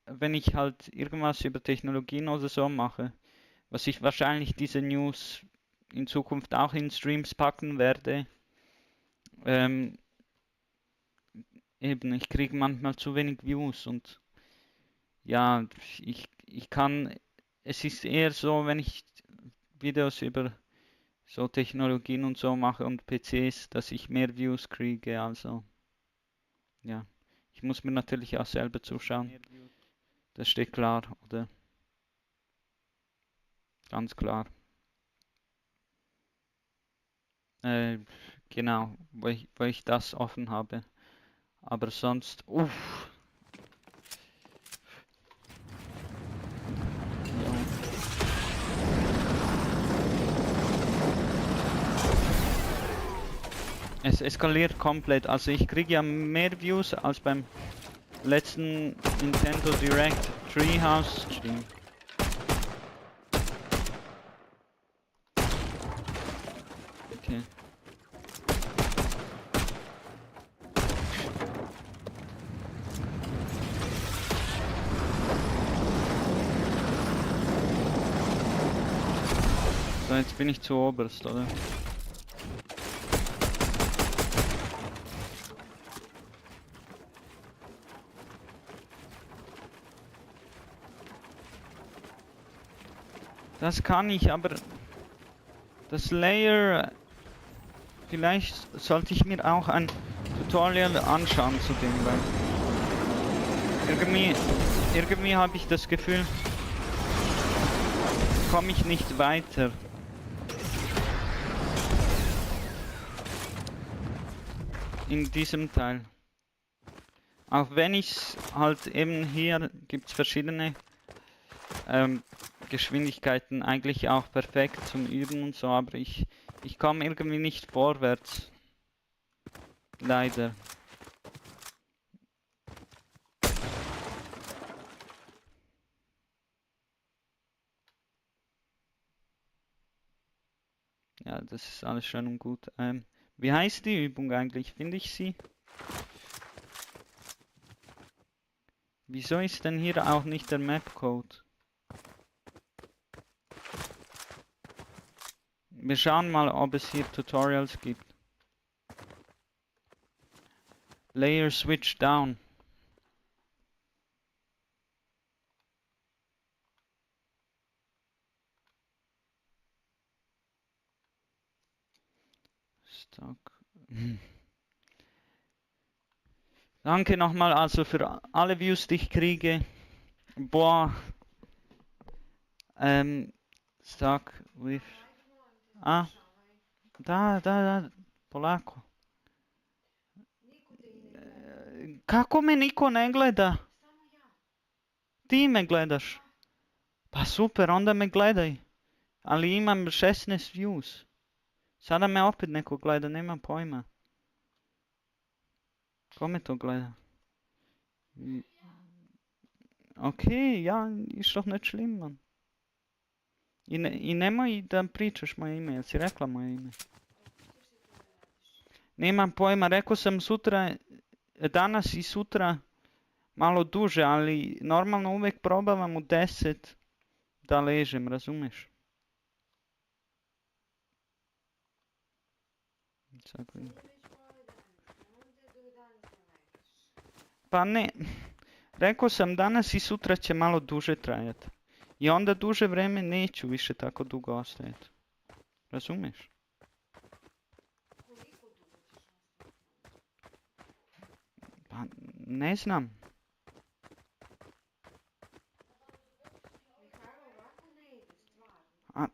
wenn ich halt irgendwas über Technologien oder so mache, was ich wahrscheinlich diese News in Zukunft auch in Streams packen werde. Eben, ich kriege manchmal zu wenig Views und ja, ich kann, es ist eher so, wenn ich Videos über so Technologien und so mache und PCs, dass ich mehr Views kriege, also ja, ich muss mir natürlich auch selber zuschauen, das steht klar, oder? Ganz klar. Genau, wo ich das offen habe. Aber sonst, uff. Es eskaliert komplett. Also ich kriege ja mehr Views als beim letzten Nintendo Direct Treehouse Stream. Okay. So, jetzt bin ich zu oberst, oder? Das kann ich, aber das Layer, vielleicht sollte ich mir auch ein Tutorial anschauen zu dem, weil irgendwie habe ich das Gefühl, komme ich nicht weiter. In diesem Teil. Auch wenn ich halt eben hier gibt es verschiedene Geschwindigkeiten, eigentlich auch perfekt zum Üben und so, aber ich komme irgendwie nicht vorwärts. Leider. Ja, das ist alles schön und gut. Wie heißt die Übung eigentlich? Finde ich sie? Wieso ist denn hier auch nicht der Map-Code? Wir schauen mal, ob es hier Tutorials gibt. Layer Switch Down. Stock. Danke nochmal also für alle Views, die ich kriege. Boah. Stock with... Ah. Da. Polako. Kako me niko ne gleda? Ti me gledaš. Pa super, onda me gledaj. Ali imam 16 views. Sada me opet neko gleda, nemam pojma. Ko me to gleda? Okej, ja, ist doch nicht schlimm, man. I nemoj da pričaš moje ime, jel si rekla moje ime? Nemam pojma, rekao sam sutra, danas i sutra malo duže, ali normalno uvek probavam u 10 da ležem, razumeš? Pa ne, rekao sam danas i sutra će malo duže trajati. I onda duže vreme neću više tako dugo ostajati. Razumeš? Pa ne znam. A...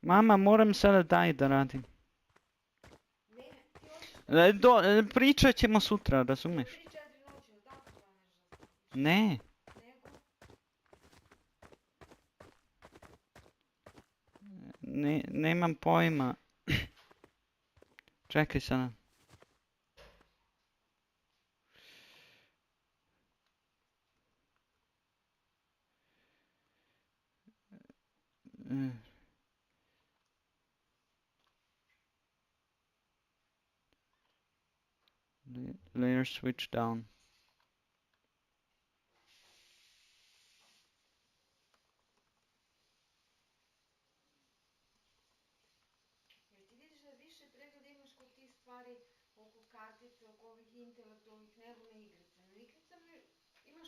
Mama, moram sada daj da radim. Pričat ćemo sutra, razumeš? Ne. Nemam pojma. Čekaj sada. Layer switch down.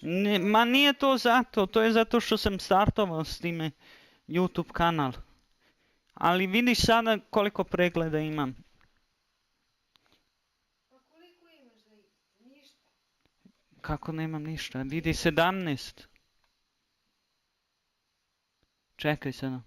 Ne, ma nije to zato, to je zato što sam startovao s time YouTube kanal. Ali vidiš sada koliko pregleda imam. Kako nemam ništa? Vidi 17. Čekaj sada.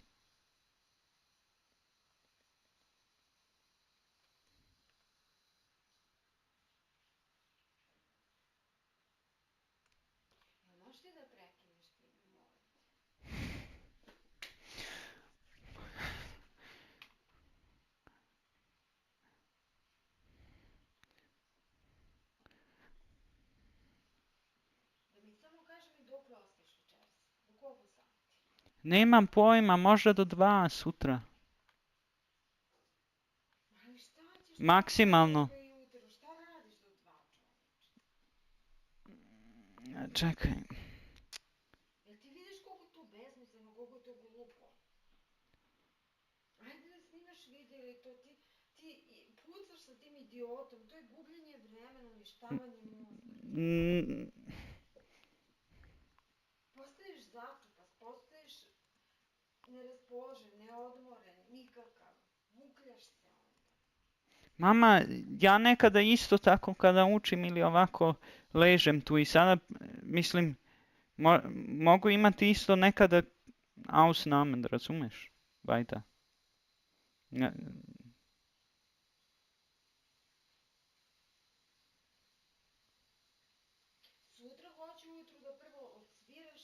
Nemam pojma, možda do 2 sutra. Maksimalno. Čekaj. Mama, ja nekada isto tako kada učim ili ovako ležem tu i sada mislim mogu imati isto nekada Ausnahmen, razumeš? Vajda. Sutra hoću ujutru da prvo odsviraš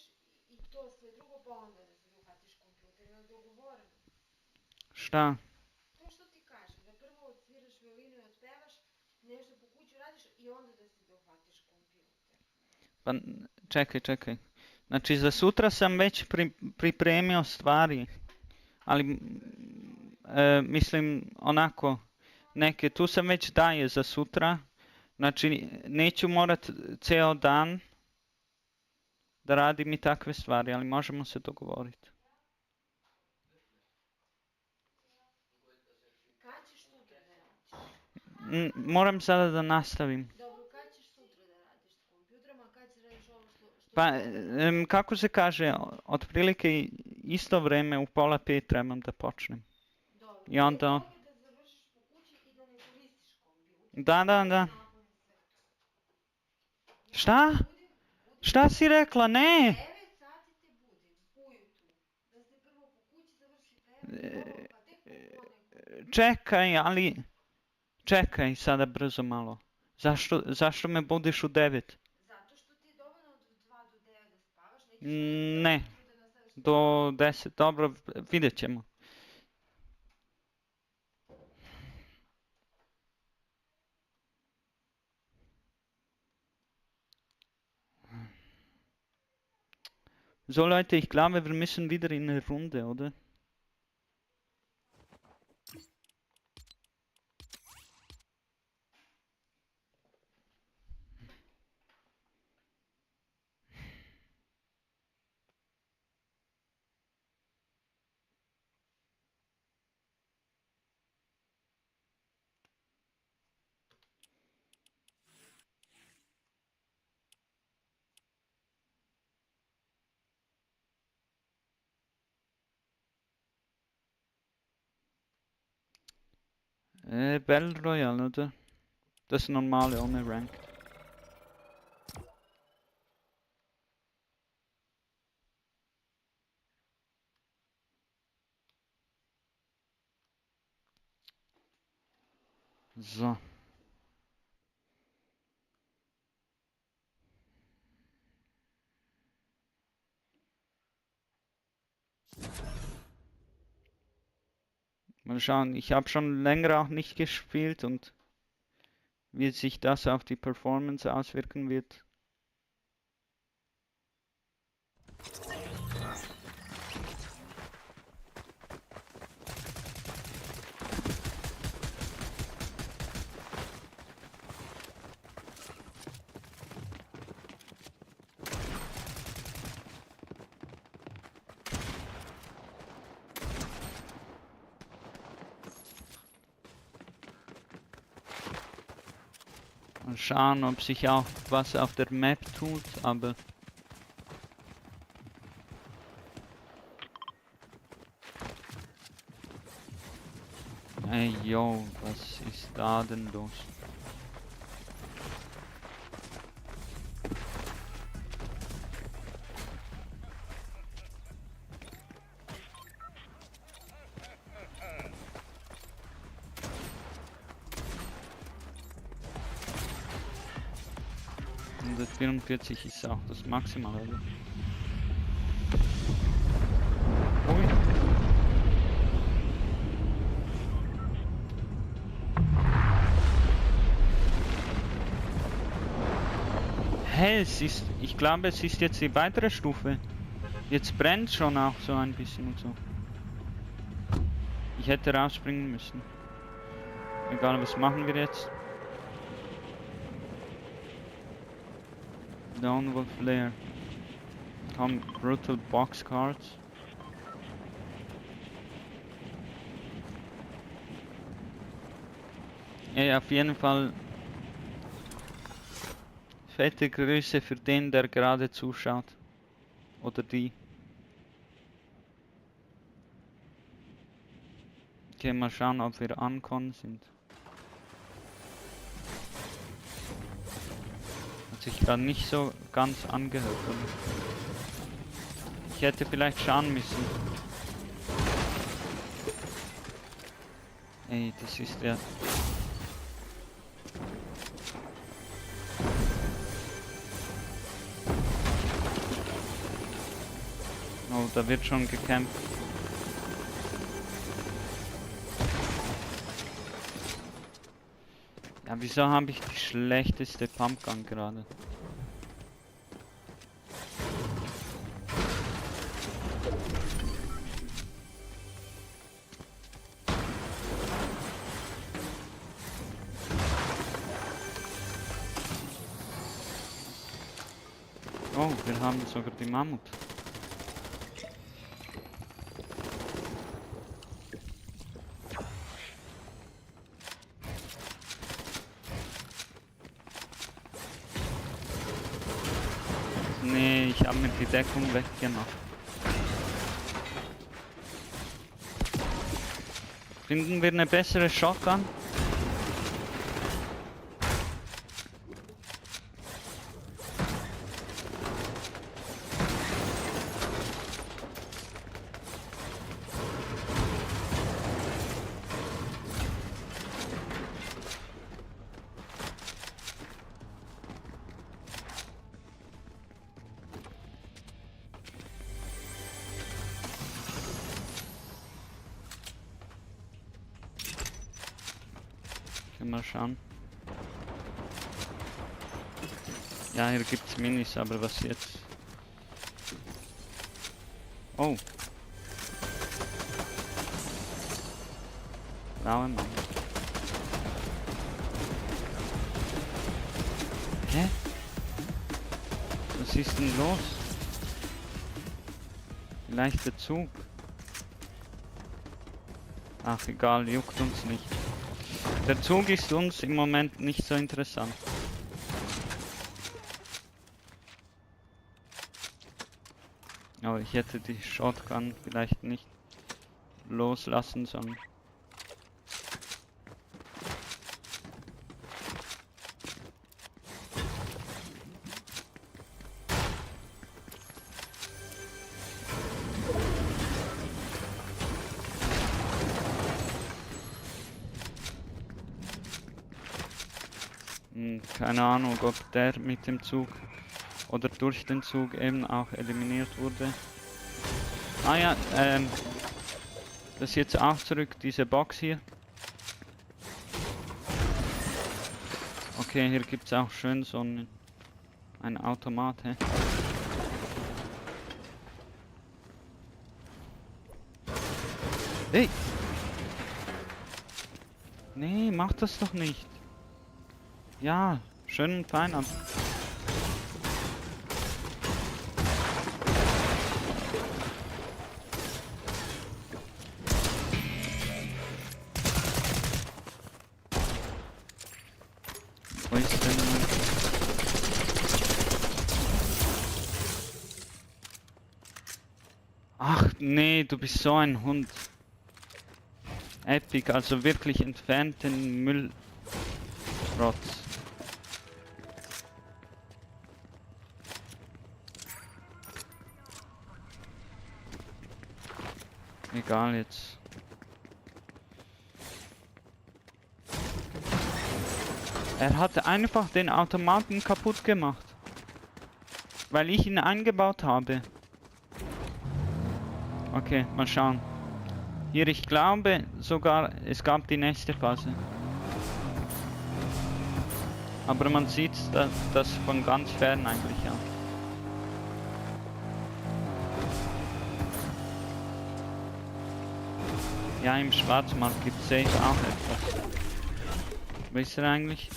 i to sve drugo, pa onda da se dohvatiš kompjuter, da dogovorimo. Šta? To što ti kažem, da prvo odsviraš violinu i otpevaš, nešto po kuću radiš i onda da se dohvatiš kompjuter. Pa čekaj. Znači za sutra sam već pripremio stvari, ali mislim onako neke, tu sam već daje za sutra, znači neću morat ceo dan da radim i takve stvari, ali možemo se dogovoriti. Kad ćeš sutra da radiš? Moram sada da nastavim. Dobro, kad ćeš sutra da radiš s kompjuterom, a kad ćeš radiš ovo što... Pa, kako se kaže, otprilike isto vreme u 4:30 trebam da počnem. Dobro, i onda... da završiš po kući i da ne koristiš kompjuter. Da. Šta? Šta si rekla? Ne! 9 sati te budim, ujutru. Da se prvo po kući završi pevanje, pa tek popodne. Čekaj sada brzo malo. Zašto me budiš u 9? Zato što ti je dovoljno od 2 do 9 da spavaš. Ne. Do 10. Dobro, vidjet ćemo. So Leute, ich glaube, wir müssen wieder in eine Runde, oder? Battle Royale, oder? Das normale ohne Rank. So. Mal schauen, ich habe schon länger auch nicht gespielt und wie sich das auf die Performance auswirken wird. Mal schauen, ob sich auch was auf der Map tut, aber... Hey, yo, was ist da denn los? 144 ist auch das Maximal, oder? Ui. Hä, es ist, ich glaube, es ist jetzt die weitere Stufe. Jetzt brennt schon auch so ein bisschen und so. Ich hätte rausspringen müssen. Egal, was machen wir jetzt? Downward Flare. Komm, Brutal Box Cards. Ey, auf jeden Fall fette Grüße für den, der gerade zuschaut. Oder die. Okay, mal schauen, ob wir ankommen sind. Hat sich gerade nicht so ganz angehört. Ich hätte vielleicht schauen müssen. Ey, das ist der. Oh, da wird schon gekämpft. Ja, wieso habe ich die schlechteste Pumpgun gerade? Oh, wir haben sogar die Mammut. Nee, ich habe mir die Deckung weggemacht. Finden wir eine bessere Shotgun? Mal schauen. Ja, hier gibt's Minis, aber was jetzt? Oh. Blaue Mann. Hä? Was ist denn los? Vielleicht der Zug. Ach, egal, juckt uns nicht. Der Zug ist uns im Moment nicht so interessant. Aber ich hätte die Shotgun vielleicht nicht loslassen sollen. Keine Ahnung, ob der mit dem Zug oder durch den Zug eben auch eliminiert wurde. Ah ja, das ist jetzt auch zurück, diese Box hier. Okay, hier gibt es auch schön so ein Automat, hä? Hey! Nee, mach das doch nicht. Ja, schön und fein ab. Wo ist denn mein... Ach nee, du bist so ein Hund. Epic, also wirklich entfernten Müllrotz. Egal jetzt. Er hat einfach den Automaten kaputt gemacht. weil ich ihn eingebaut habe. Okay, mal schauen. Hier, ich glaube sogar, es gab die nächste Phase. Aber man sieht das von ganz fern eigentlich auch. Ja, im Schwarzmarkt gibt es safe auch etwas. Wisst ihr eigentlich?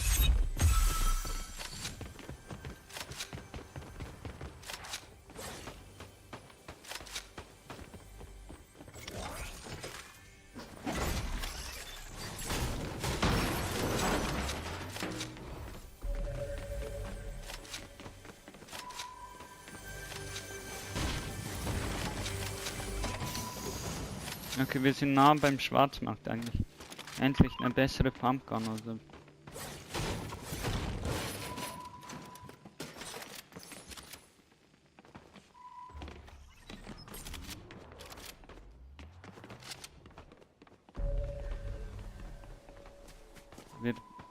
Okay, wir sind nah beim Schwarzmarkt eigentlich. Endlich eine bessere Pumpgun oder.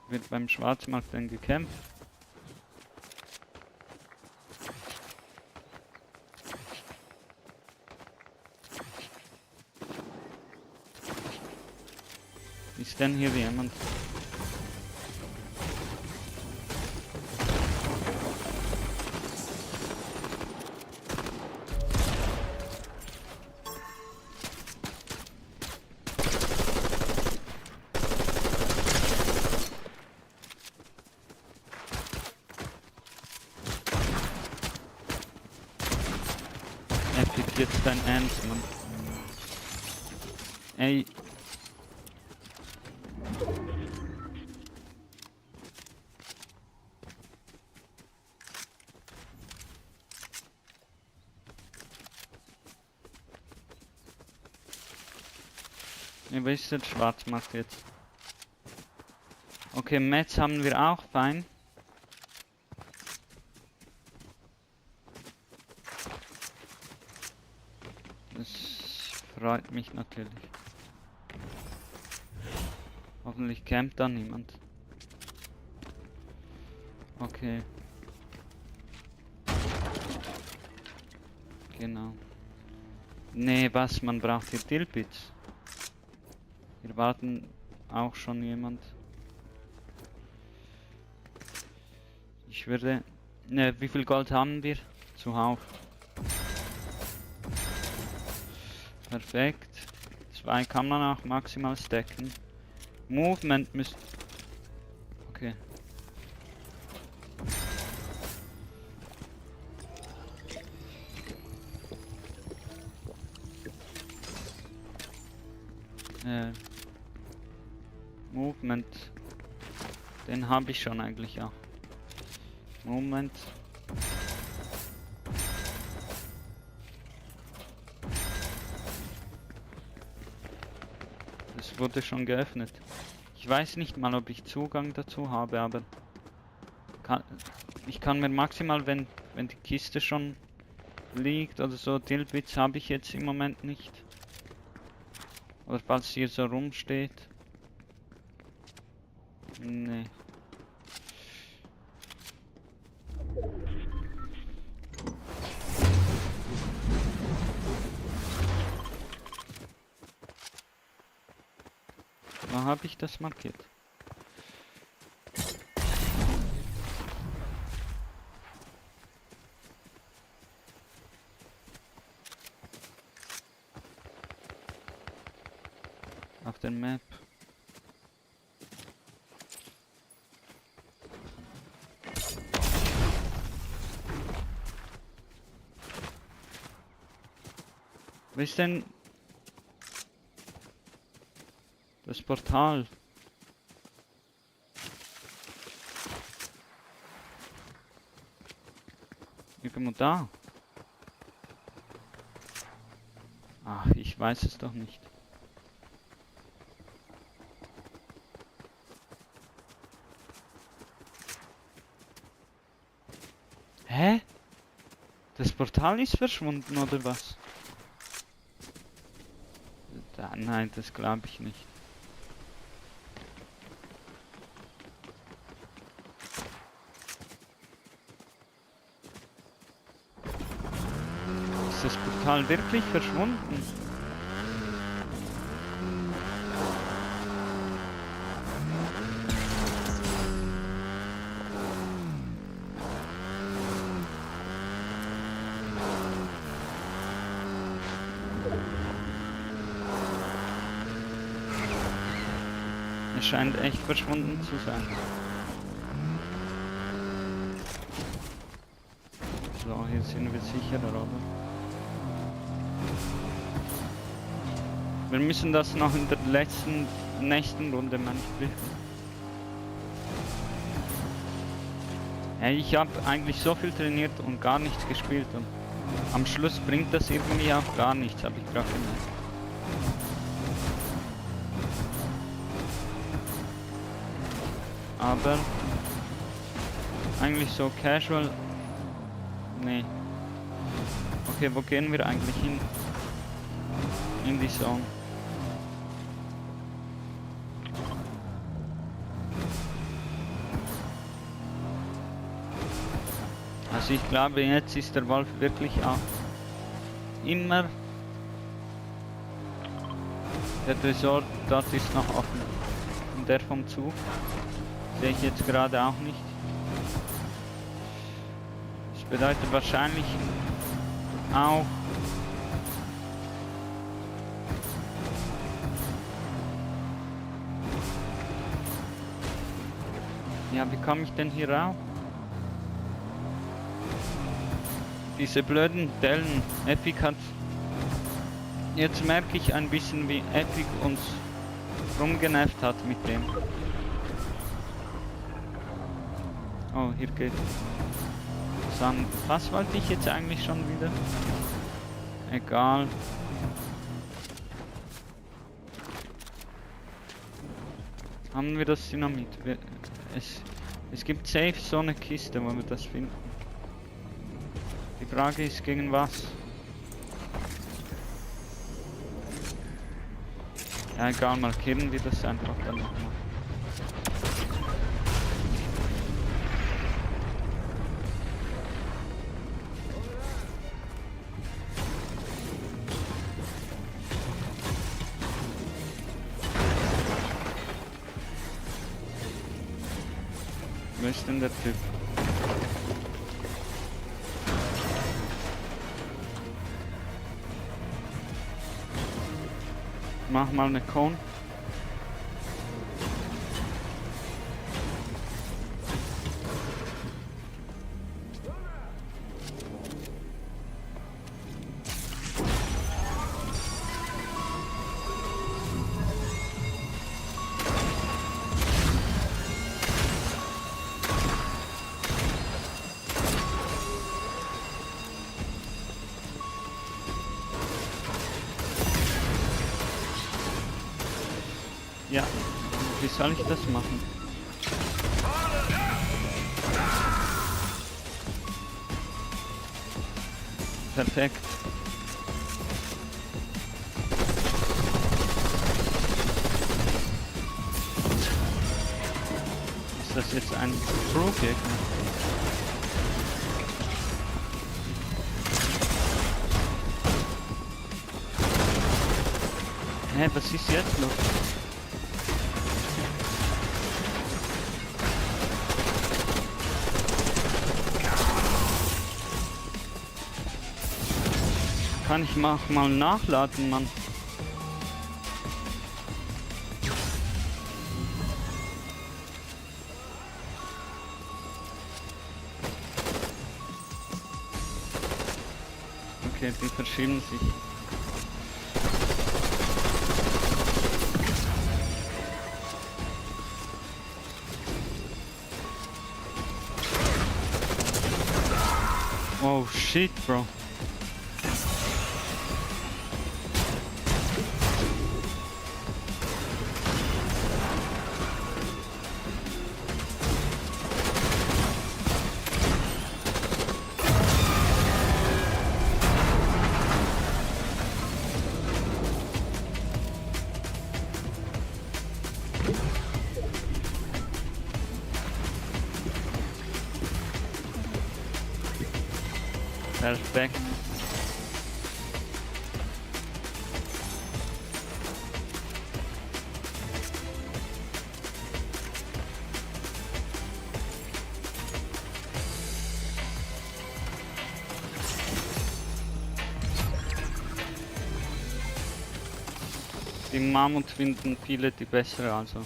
Wird beim Schwarzmarkt dann gekämpft? Ist denn hier jemand? Epic, jetzt dein Ernst, Mann. Ey. Ihr wisst, der Schwarzmarkt jetzt. Okay, Metz haben wir auch, fein. Das freut mich natürlich. Hoffentlich campt da niemand. Okay. Genau. Nee, was? Man braucht hier Dillbits. Hier warten auch schon jemand. Ich würde... Ne, wie viel Gold haben wir? Zuhauf. Perfekt. 2 kann man auch maximal stacken. Movement müsste... Okay. Movement. Den habe ich schon eigentlich auch. Moment. Das wurde schon geöffnet. Ich weiß nicht mal, ob ich Zugang dazu habe, aber ich kann mir maximal, wenn die Kiste schon liegt oder so, Dillbits habe ich jetzt im Moment nicht. Oder falls hier so rumsteht. Nee. Wo habe ich das markiert? Auf der Map. Wo ist denn das Portal? Irgendwo da? Ach, ich weiß es doch nicht. Hä? Das Portal ist verschwunden, oder was? Nein, das glaube ich nicht. das Portal wirklich verschwunden? Es scheint echt verschwunden zu sein. So, hier sind wir sicherer, oder? Wir müssen das noch in der nächsten Runde ansprechen. Hey, ich habe eigentlich so viel trainiert und gar nichts gespielt und am Schluss bringt das irgendwie auch gar nichts, habe ich gerade gemerkt. Aber eigentlich so casual. Nee. Okay, wo gehen wir eigentlich hin? In die Zone. Also ich glaube, jetzt ist der Wolf wirklich auch immer. Der Tresor dort ist noch offen. Und der vom Zug sehe ich jetzt gerade auch nicht. Das bedeutet wahrscheinlich auch ja, wie komme ich denn hier rauf? Diese blöden Dellen. Epic hat... Jetzt merke ich ein bisschen, wie Epic uns rumgenervt hat mit dem. Oh, hier geht. Dann, was wollte ich jetzt eigentlich schon wieder? Egal. Haben wir das Dynamit? Es gibt safe so eine Kiste, wo wir das finden. Die Frage ist, gegen was? Ja, egal, markieren wir das einfach dann nochmal. Wo ist denn der Typ? Mach mal eine Cone. Ja, wie soll ich das machen? Perfekt. Ist das jetzt ein Pro-Gegner? Hä, was ist jetzt los? Kann ich mal nachladen, Mann? Okay, die verschieben sich. Oh shit, bro. Perfekt. Die Mammut finden viele die bessere, also.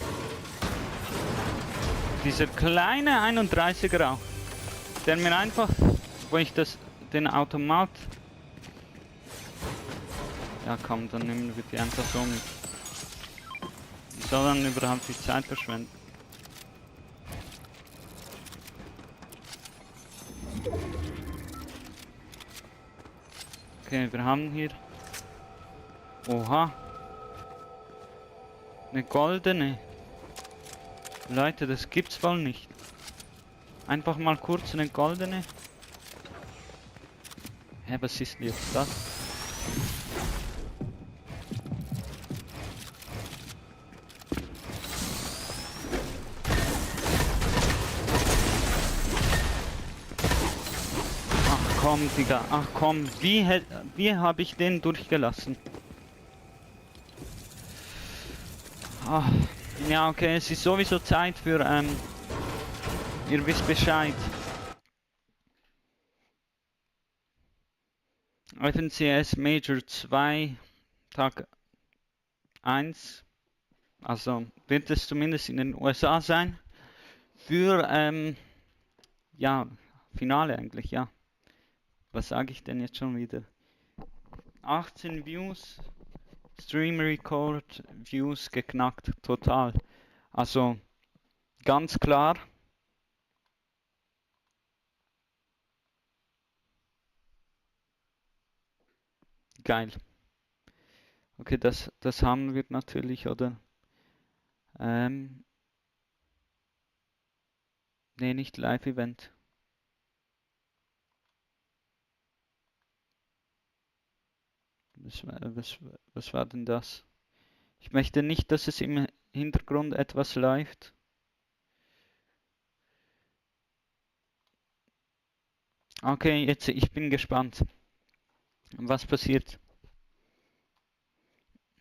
Dieser kleine 31er auch, der mir einfach, wo ich den Automat... Ja komm, dann nehmen wir die einfach so mit. Ich soll dann überhaupt die Zeit verschwenden. Okay, wir haben hier... Oha! Eine goldene. Leute, das gibt's wohl nicht. Einfach mal kurz eine goldene. Hä, was ist jetzt das? Ach komm, Digga. Ach komm, wie habe ich den durchgelassen? Ach, ja, okay, es ist sowieso Zeit für, ihr wisst Bescheid. FNCS Major 2, Tag 1. Also wird es zumindest in den USA sein. Für, ja, Finale eigentlich, ja. Was sage ich denn jetzt schon wieder? 18 Views. Stream Record Views geknackt, total. Also, ganz klar. Geil. Okay, das haben wir natürlich, oder? Nee, nicht Live-Event. Was war denn das? Ich möchte nicht, dass es im Hintergrund etwas läuft. Okay, jetzt, ich bin gespannt. Was passiert?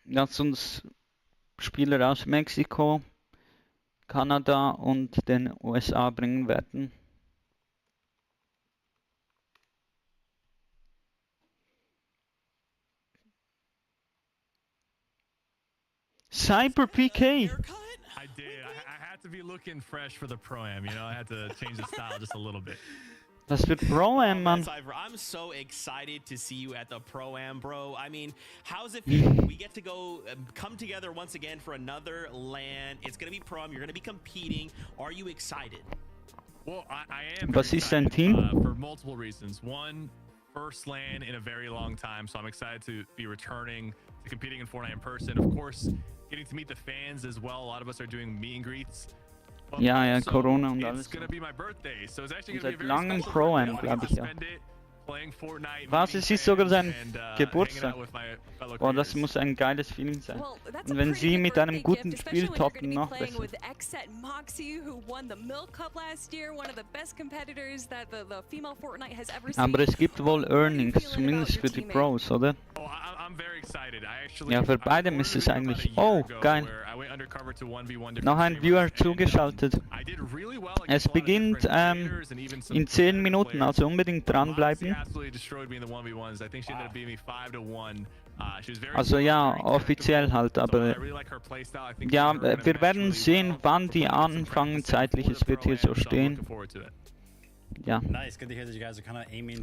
Lass uns Spieler aus Mexiko, Kanada und den USA bringen werden. Cyber PK. I did. I had to be looking fresh for the Pro-Am, you know? I had to change the style just a little bit. Das wird Pro-Am, man. Cypher, I'm so excited to see you at the Pro-Am, bro. I mean, how's it feel? We get to go come together once again for another LAN. It's going to be Pro-Am. You're going to be competing. Are you excited? Well, I am. Was ist dein Team? For multiple reasons. One, first LAN in a very long time, so I'm excited to be returning to competing in Fortnite in person. Of course, getting to meet the fans as well. A lot of us are doing meet and greets. Ja, Corona und alles. Und seit langem Pro-Am, glaube ich, ja. Was, es ist sogar sein Geburtstag. Boah, das muss ein geiles Feeling sein. Und wenn sie mit einem guten Spiel toppen, noch besser. Aber es gibt wohl Earnings, zumindest für die Pros, oder? Ja, für beide ist es eigentlich... Oh, geil. Noch ein Viewer zugeschaltet. Es beginnt in 10 Minuten, also unbedingt dranbleiben. Also ja, offiziell halt, aber ja, wir werden sehen, wann die anfangen zeitlich, es wird hier so stehen. Ja.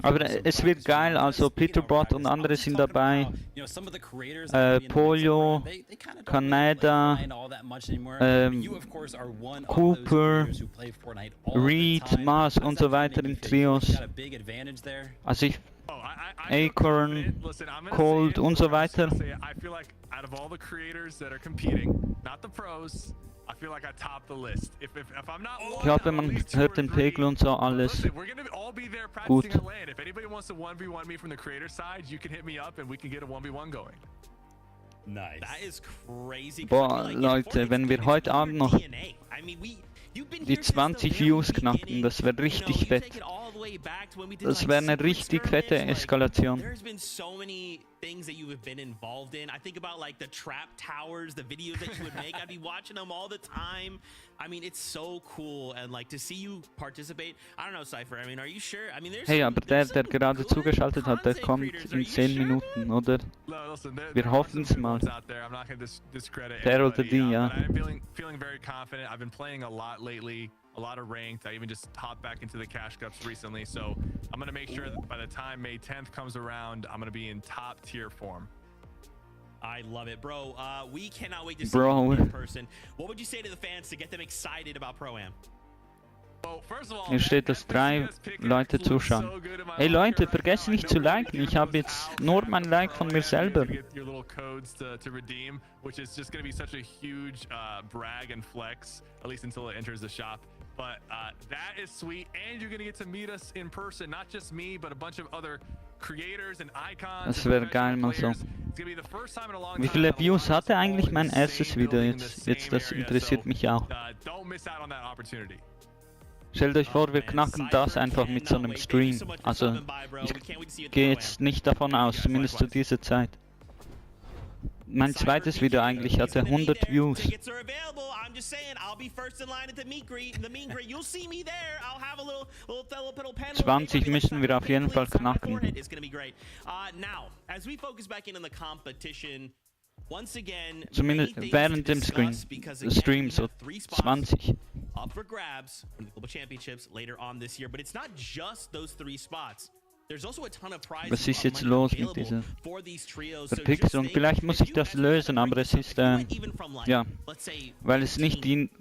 Aber es wird geil, also Peterbot und andere sind dabei. Polio, Kanada, Cooper, Reed, Mars und so weiter in Trios. Also ich, Acorn, Cold und so weiter. Ich hoffe, man hört den Pegel und so alles gut. Boah, Leute, wenn wir heute Abend noch die 20 Views knacken, das wäre richtig fett. Das wäre eine richtig fette Eskalation. Things that you have been involved in. I think about like the trap towers, the videos that you would make. I'd be watching them all the time. I mean, it's so cool, and like to see you participate. I don't know, Cypher. I mean, are you sure? I mean, there's Hey, aber der gerade zugeschaltet hat, der kommt in 10 Minuten, oder? Wir hoffen's mal. Der oder die, ja. I'm feeling very confident. I've been playing a lot lately, a lot of ranked. I even just hopped back into the cash cups recently, so I'm gonna make sure that by the time May 10th comes around, I'm gonna be in top tier form. I love it, bro. We cannot wait to see you in person. What would you say to the fans to get them excited about Pro-Am? Hier steht, dass 3 Leute zuschauen. Hey Leute, vergesst nicht zu liken. Ich habe jetzt nur mein Like von mir selber. Which is just going to be such a huge brag and flex, at least until it enters the shop. But that is sweet, and you're going to get to meet us in person, not just me, but a bunch of other creators and icons. Das wäre geil, mal so. Wie viele Views hatte eigentlich mein erstes Video jetzt? Das interessiert mich auch. Don't miss out on that opportunity. Stellt euch vor, wir knacken das einfach mit so einem Stream. Also, ich gehe jetzt nicht davon aus, zumindest zu dieser Zeit. Mein zweites Video eigentlich hatte 100 Views. 20 müssen wir auf jeden Fall knacken. Zumindest während dem Stream so 20. Up for grabs for the global championships later on this year, but it's not just those 3 spots. There's also a ton of prizes. Was ist jetzt los mit dieser Verpixelung? Vielleicht muss ich das lösen, aber es ist ja, weil es nicht die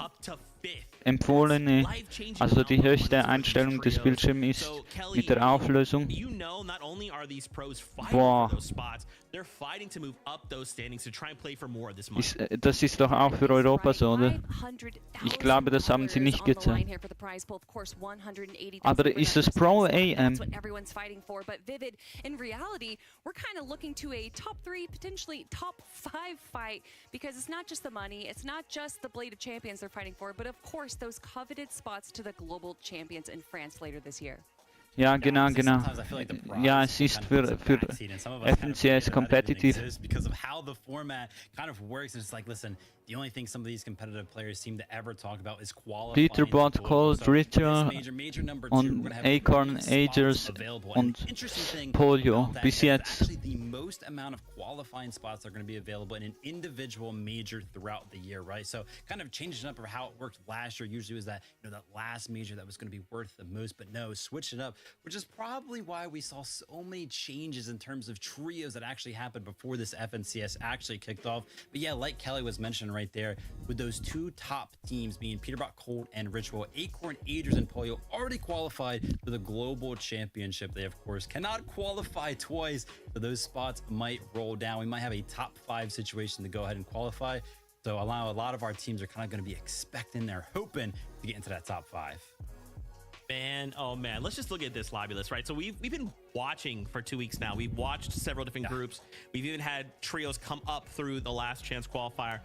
empfohlene, also die höchste Einstellung des Bildschirms ist mit der Auflösung. Boah. Das ist doch auch für Europa so, oder? Ich glaube, das haben sie nicht gezeigt. Aber ist es Pro AM? But Vivid, in reality, we're kind of looking to a top 3, potentially top 5 fight, because it's not just the money, it's not just the Blade of Champions they're fighting for, but of course those coveted spots to the global champions in France later this year. Ja, genau. Ja, es ist für FNCS competitive. Because of how the format kind of works, and it's like, listen, the only thing some of these competitive players seem to ever talk about is qualifying. Peterbot, Cold, Richter und Acorn, Agers und Polio bis jetzt. Actually, the most amount of qualifying spots are going to be available in an individual major throughout the year, right? So kind of changing up how it worked last year usually was that, you know, that last major that was going to be worth the most, but no, switch it up, which is probably why we saw so many changes in terms of trios that actually happened before this FNCS actually kicked off. But yeah, like Kelly was mentioning right there, with those 2 top teams being Peterbot, Cold, and Ritual, Acorn, Agers, and Polio already qualified for the global championship. They, of course, cannot qualify twice, so those spots might roll down. We might have a top 5 situation to go ahead and qualify. So a lot of our teams are kind of going to be expecting, they're hoping to get into that top 5. Man, oh man, let's just look at this lobby list, right? So we've been watching for 2 weeks now. We've watched several different groups. We've even had trios come up through the last chance qualifier.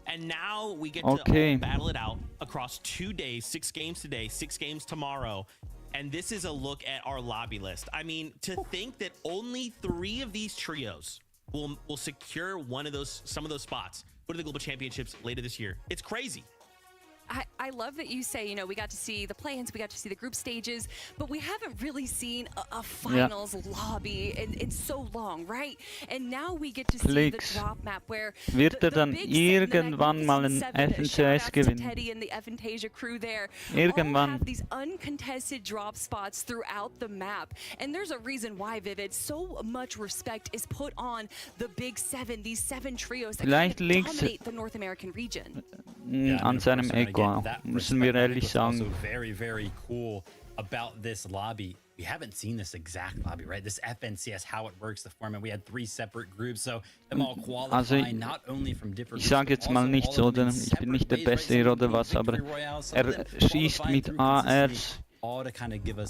And now we get to all battle it out across 2 days, 6 games today, 6 games tomorrow. And this is a look at our lobby list. I mean, to think that only 3 of these trios will secure some of those spots, go to the global championships later this year. It's crazy. I love that you say, you know, we got to see the play-ins, we got to see the group stages, but we haven't really seen a finals lobby in so long, right? And now we get to see the drop map where wird dann irgendwann mal ein FNCS gewinnen. Teddy and the Aventasia crew there Irgendwann. all have these uncontested drop spots throughout the map. And there's a reason why, Vivid, so much respect is put on the big 7, these 7 trios that kind of dominate the North American region. An seinem Ego, müssen wir ehrlich sagen. Also very, very cool about this lobby. We haven't seen this exact lobby, right? This FNCS, how it works, the format. We had 3 separate groups, so them all qualifying not only from different. Ich sage jetzt mal nichts, oder? Ich bin nicht der Beste oder was, aber schießt mit ARs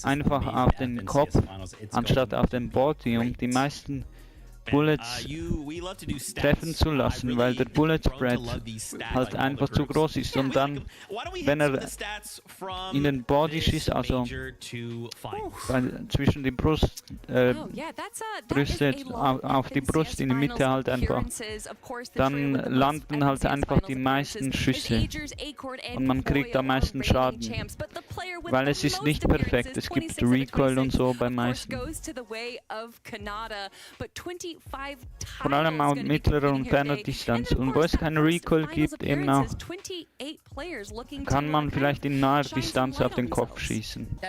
einfach auf den Kopf, anstatt auf den Body. Und die meisten Bullets treffen zu lassen, weil der Bullet Spread halt einfach zu groß ist und dann, wenn er in den Body schießt, also zwischen die Brüste auf die Brust in die Mitte halt einfach, dann landen halt einfach die meisten Schüsse und man kriegt am meisten Schaden, weil es ist nicht perfekt, es gibt Recoil und so bei meisten. Vor allem auf mittlerer und ferner Distanz. Und wo es kein Recoil gibt, eben auch, kann man vielleicht in naher Distanz auf den Kopf schießen.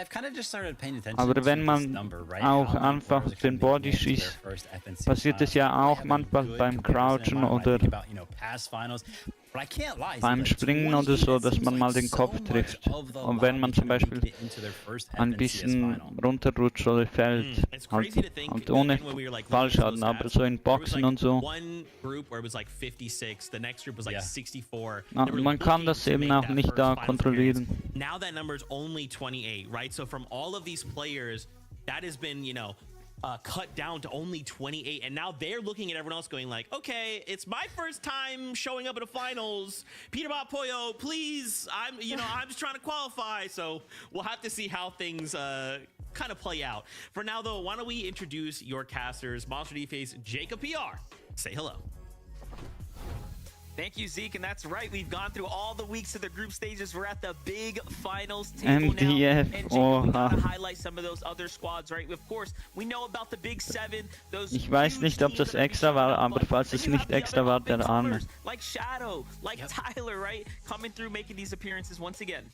Aber wenn man auch einfach den Body schießt, passiert es ja auch manchmal beim Crouchen oder beim Springen oder so, dass man mal den Kopf trifft. Und wenn man zum Beispiel ein bisschen runterrutscht oder fällt, halt ohne Fallschaden, aber so in Boxen und so. Man kann das eben auch nicht da kontrollieren. Now that number is only 28, right? So from all of these players, that has been, cut down to only 28, and now they're looking at everyone else going like, okay, it's my first time showing up at a finals. Peter Bob Pollo, please, I'm just trying to qualify. So we'll have to see how things kind of play out. For now, though, why don't we introduce your casters? Monster D-Face, Jacob PR. Say hello. Thank you, Zeke, and that's right. We've gone through all the weeks of the group stages. We're at the big finals table now. And Jacob, we gotta highlight some of those other squads, right? Of course, we know about the big seven. Those Ich weiß nicht, ob das extra war, aber falls es nicht extra war, der Arme. Like Shadow, like Tyler, right? Coming through, making these appearances once again.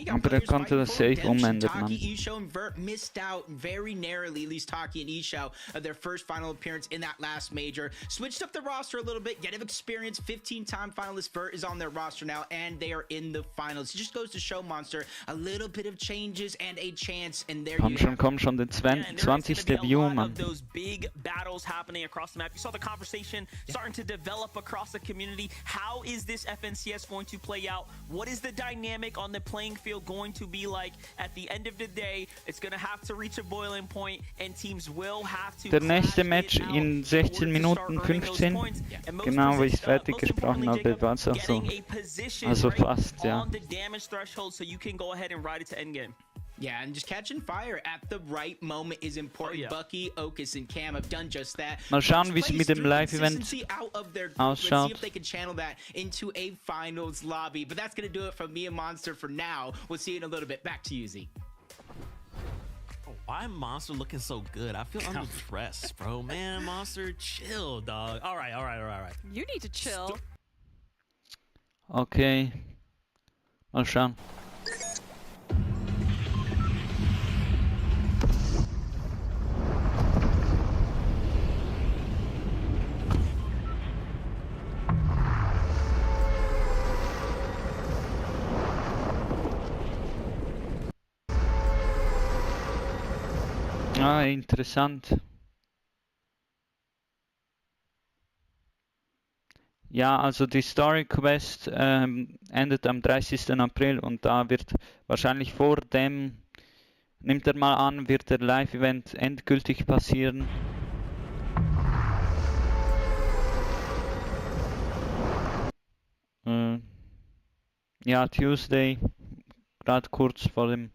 Aber konnte das safe umändern, man. Taki, Isho, and Vert missed out very narrowly, at least Taki and Isho, of their first final appearance in that last major. Switched up the roster a little bit, get of experience, 15-time finalist Vert is on their roster now, and they are in the finals. It just goes to show, Monster, a little bit of changes and a chance, and there you have it. Komm schon, den 20. View, man. Those big battles happening across the map. You saw the conversation starting to develop across the community. How is this FNCS going to play out? What is the dynamic on the playing field going to be like? At the end of the day, it's going to have to reach a boiling point and teams will have to. Der nächste Match in 16 Minuten 15. Genau, wie ich es fertig gesprochen habe, war es auch so. Also fast, ja. Yeah, and just catching fire at the right moment is important. Bucky, Okus, and Cam have done just that. Mal schauen, wie es mit dem Live-Event ausschaut. See if they can channel that into a finals lobby. But that's gonna do it from me and Monster for now. We'll see you in a little bit. Back to you, Z. Why Monster looking so good? I feel under stress, bro. Man, Monster, chill, dog. All right. You need to chill. Okay. Mal schauen. Ah, interessant. Ja, also die Story Quest endet am 30. April und da wird wahrscheinlich vor dem, nimmt er mal an, wird der Live-Event endgültig passieren. Ja, Tuesday, gerade kurz vor dem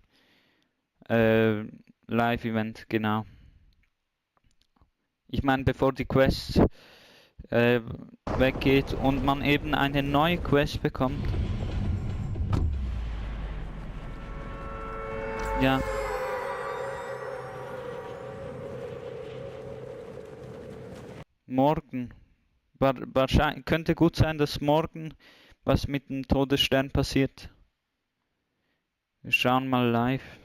Live-Event, genau. Ich meine, bevor die Quest weggeht und man eben eine neue Quest bekommt. Ja. Morgen. Wahrscheinlich könnte gut sein, dass morgen was mit dem Todesstern passiert. Wir schauen mal live.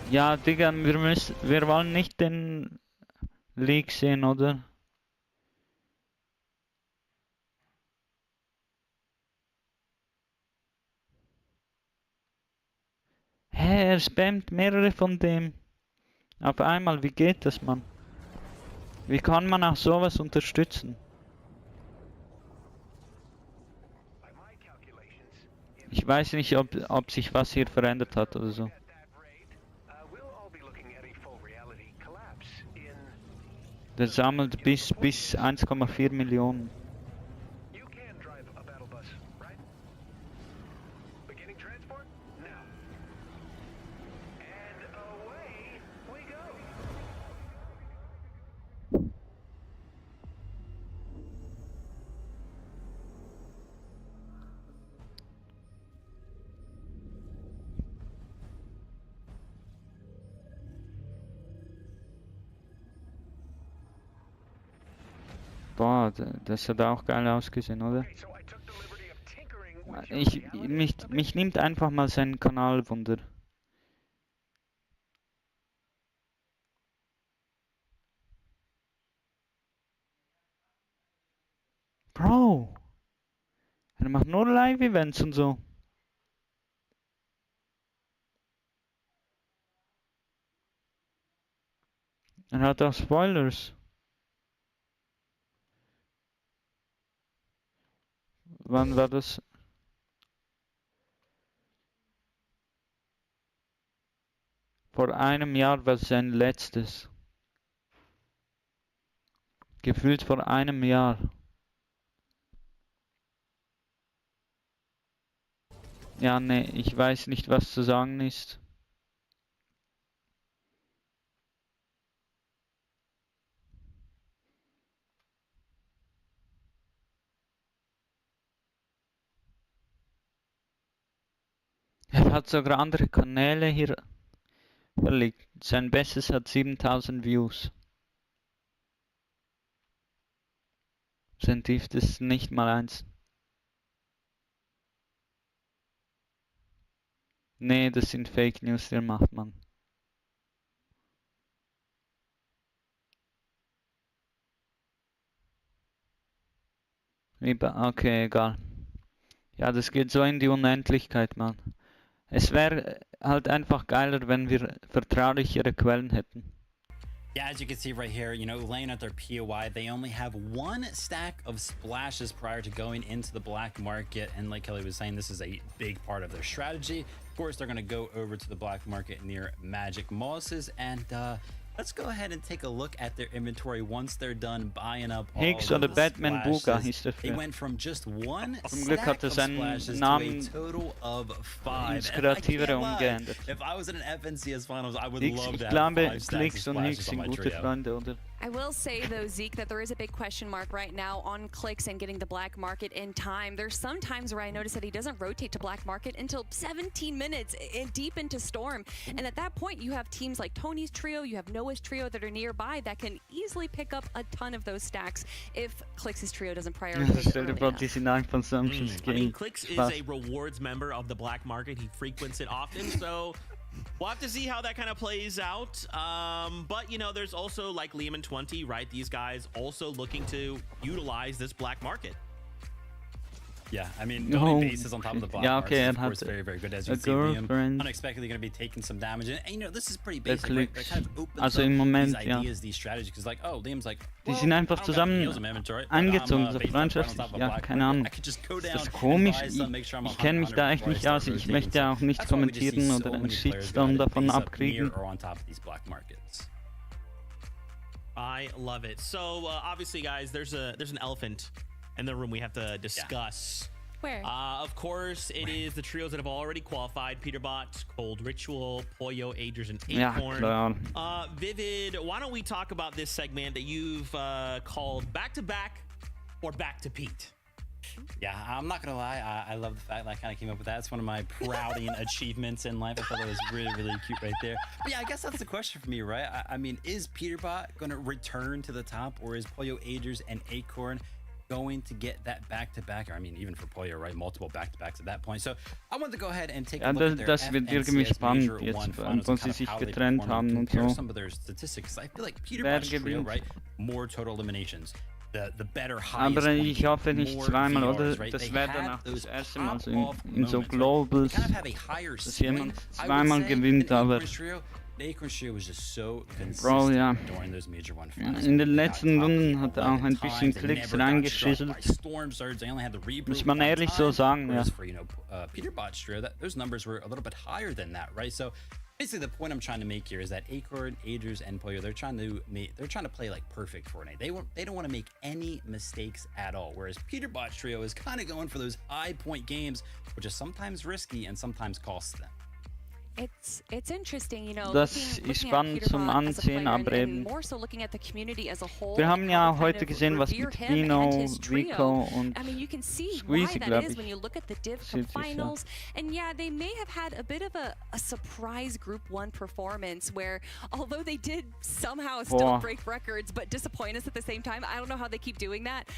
Ja, Digga, wir wollen nicht den Leak sehen, oder? Hä, er spammt mehrere von dem. Auf einmal, wie geht das, Mann? Wie kann man auch sowas unterstützen? Ich weiß nicht, ob sich was hier verändert hat oder so. Der sammelt bis 1,4 Millionen. Boah, das hat auch geil ausgesehen, oder? Mich nimmt einfach mal sein Kanal Wunder. Bro! Er macht nur Live-Events und so. Er hat auch Spoilers. Wann war das? Vor einem Jahr war sein letztes. Gefühlt vor einem Jahr. Ja, nee, ich weiß nicht, was zu sagen ist. Er hat sogar andere Kanäle hier verlegt. Sein Bestes hat 7000 Views. Sein tiefstes nicht mal eins. Nee, das sind Fake News, der macht man. Okay, egal. Ja, das geht so in die Unendlichkeit, Mann. Es wäre halt einfach geiler, wenn wir vertraulichere Quellen hätten. Yeah, as you can see right here, you know, laying out their POI, they only have one stack of splashes prior to going into the black market. And like Kelly was saying, this is a big part of their strategy. Of course, they're going to go over to the black market near Magic Mosses. And let's go ahead and take a look at their inventory once they're done buying up all Higgs of oder the Batman Buga splashes. hieß der They früher. went from just one Zum Glück stack hat er of seinen splashes Namen to a total of 5. ins And I Kreativere can't lie, umgeändert. if I was in an FNCS Finals, I would Ich love to have glaube, 5 stacks of Klicks und splashes Higgs on sind my gute trio. Freunde, oder? I will say though, Zeke, that there is a big question mark right now on clicks and getting the black market in time. There's some times where I notice that he doesn't rotate to black market until 17 minutes deep into Storm. And at that point, you have teams like Tony's trio, you have Noah's trio that are nearby that can easily pick up a ton of those stacks if Clicks' trio doesn't prioritize Stell dir early vor, enough. die sind einfach so am I mean, Schiss Clicks is Spaß. a rewards member of the black market. He frequents it often, so we'll have to see how that kind of plays out. But, you know, there's also, like Liam and 20, right? These guys also looking to utilize this black market. Yeah, I mean, No. going bases on top of the black Yeah, market okay, is, of and course, had very, very good. As a you see, Liam girlfriend. unexpectedly going to be taking some damage. And, you know, this is pretty Der basic, right? That Klicks. kind of opens Also up im Moment, these ja. ideas, these strategies. Because, like, oh, Liam's like, Die well, sind I einfach don't got any zusammen heals in my inventory, but angezogen, I'm, so based on freundschaftlich. top of Ja, black keine market. Ahnung. I could just go Ist down das and komisch? buy some, make sure I'm Ich kenne mich 100 da echt before I nicht start aus. Ich rotating. möchte auch nicht That's why we just see kommentieren so oder einen many players go Shitstorm ahead and davon base up abkriegen. near or on top of these black markets. I love it. So, obviously, guys, there's an elephant in the room we have to discuss. Where? Of course, it is the trios that have already qualified: Peterbot, Cold Ritual, Pollo, Agers, and Ja, Acorn. klar. Vivid, why don't we talk about this segment that you've called Back to Back or Back to Pete? Yeah, I'm not gonna lie. I love the fact that I kind of came up with that. It's one of my prouding achievements in life. I thought that was really, really cute right there. But yeah, I guess that's the question for me, right? I mean, is Peterbot gonna return to the top, or is Pollo, Agers, and Acorn going to get that back-to-back? Or I mean, even for Pollo, right? Multiple back-to-backs at that point. So I wanted to go ahead and take a Ja, look at their das wird irgendwie FNCS spannend Major jetzt, One vor finals allem, wo and sie kind of sich how they getrennt performed haben and und compare so. some of their statistics. I feel like Wer Peterbot's trio, gewinnt? right? More total eliminations. The better highest Aber point ich hoffe nicht more zweimal, oder? VRs, right? Das They wäre have dann auch das those erste Mal so pop-off in so moments, right? Globals, They kind of have a higher dass ceiling, jemand I would zweimal say, gewinnt, than aber Acorn's trio. The Acorn Trio was just so consistent Bro, ja. during those Major One finals. In den letzten Runden hat er auch ein bisschen Klicks reingeschüsselt. Muss man ehrlich so sagen, ja. For, Peterbot's trio, those numbers were a little bit higher than that, right? So basically the point I'm trying to make here is that Acorn, Agers, and Pollo, they're trying to play like perfect Fortnite. They don't want to make any mistakes at all. Whereas Peterbot's trio is kind of going for those high point games, which is sometimes risky and sometimes costs them. It's interesting, Das ist spannend zum Ansehen, aber eben wir haben ja auch heute gesehen, was mit Dino, Rico und Squeezy, glaube ich, finals, and yeah, they may have had a bit of a surprise Group 1 performance where, although they did somehow still break records but disappoint us at the same time, I don't know how they keep doing that,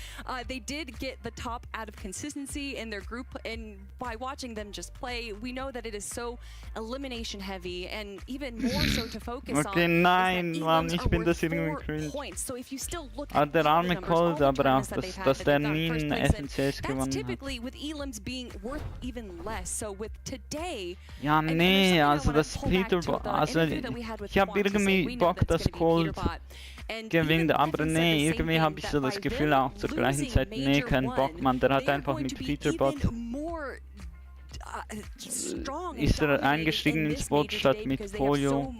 they did get the top out of consistency in their group, and by watching them just play, we know that it is so eliminating heavy and even more so to focus on. Nein, Mann, ich bin das irgendwie cringe. Der arme Cold, aber auch, dass der nie einen FNCS gewonnen typically with Elims being worth even less. So with today. Ja, nee, also das Peterbot, also ich habe irgendwie Bock, dass Cold gewinnt, aber nee, irgendwie habe ich so das Gefühl auch zur gleichen Zeit, nee, kein Bock, Mann, der hat einfach mit Peterbot ist er eingestiegen ins Boot statt mit Pollo.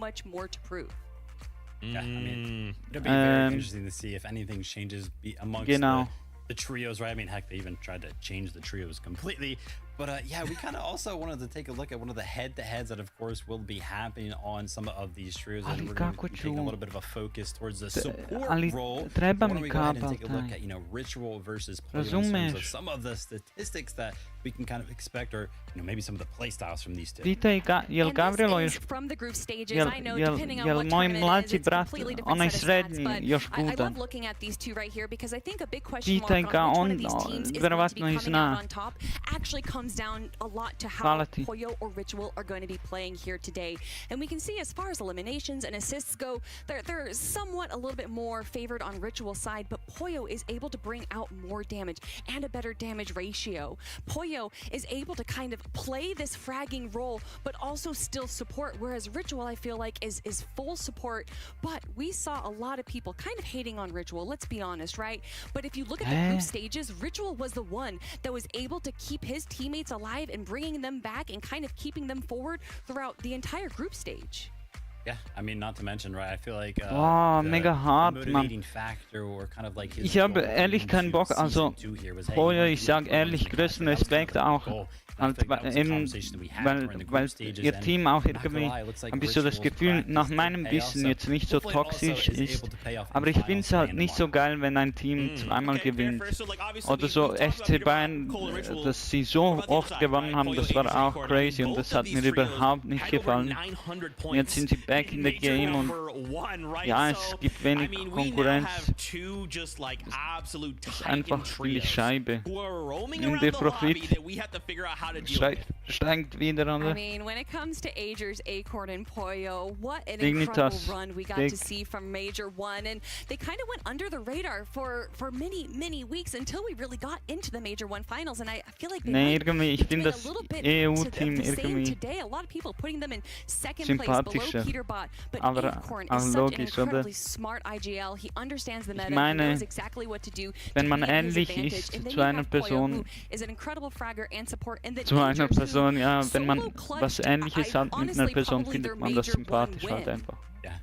Yeah, I mean, it'll be very interesting to see if anything changes amongst the trios, right? I mean, heck, they even tried to change the trios completely. But yeah, we kind of also wanted to take a look at one of the head-to-heads that, of course, will be happening on some of these trios, and we're going to take a little bit of a focus towards the support role. Why don't we go ahead and take a look at, Ritual versus Pollo in terms of some of the statistics that we can kind of expect, or maybe some of the playstyles from these two. From the group stages, I know depending on what tournament it is, it's completely different set of stats, but I love looking at these two right here because I think a big question mark on which one of these teams is going to be coming out on top actually comes down a lot to how Pollo or Ritual are going to be playing here today. And we can see as far as eliminations and assists go, they're somewhat a little bit more favored on Ritual's side, but Pollo is able to bring out more damage and a better damage ratio. Pollo is able to kind of play this fragging role, but also still support, whereas Ritual, I feel like, is full support. But we saw a lot of people kind of hating on Ritual, let's be honest, right? But if you look at the group stages, Ritual was the one that was able to keep his teammates alive and bringing them back and kind of keeping them forward throughout the entire group stage. Yeah, I mean, not to mention, right, I feel like mega hart, motivating factor or kind of like his ich habe ehrlich keinen Bock, also Pollo, ich sag ehrlich, größten Respekt auch, halt, eben, weil ihr Team auch irgendwie ein bisschen das Gefühl nach meinem Wissen jetzt nicht so toxisch ist, aber ich finde es halt nicht so geil, wenn ein Team zweimal gewinnt. Oder so FC Bayern, dass sie so oft gewonnen haben, das war auch crazy und das hat mir überhaupt nicht gefallen. Jetzt sind sie back in the game und ja, es gibt wenig Konkurrenz. Das ist einfach die Scheibe. Und der Profit steigt wieder an. I mean, when it comes to Agers, Acorn, and Pollo, what an incredible run we got to see from Major 1, and they kind of went under the radar for many weeks until we really got into the Major 1 finals, and I feel like they ich finde das EU-Team irgendwie today. A lot of people putting them in second place below Peterbot, but Acorn is such an incredibly smart IGL. He understands the meta, he knows exactly what to do. Wenn man ähnlich ist zu einer Person, is an incredible fragger and support, and zu einer Person, ja, wenn man was Ähnliches hat mit einer Person, findet man das sympathisch halt einfach.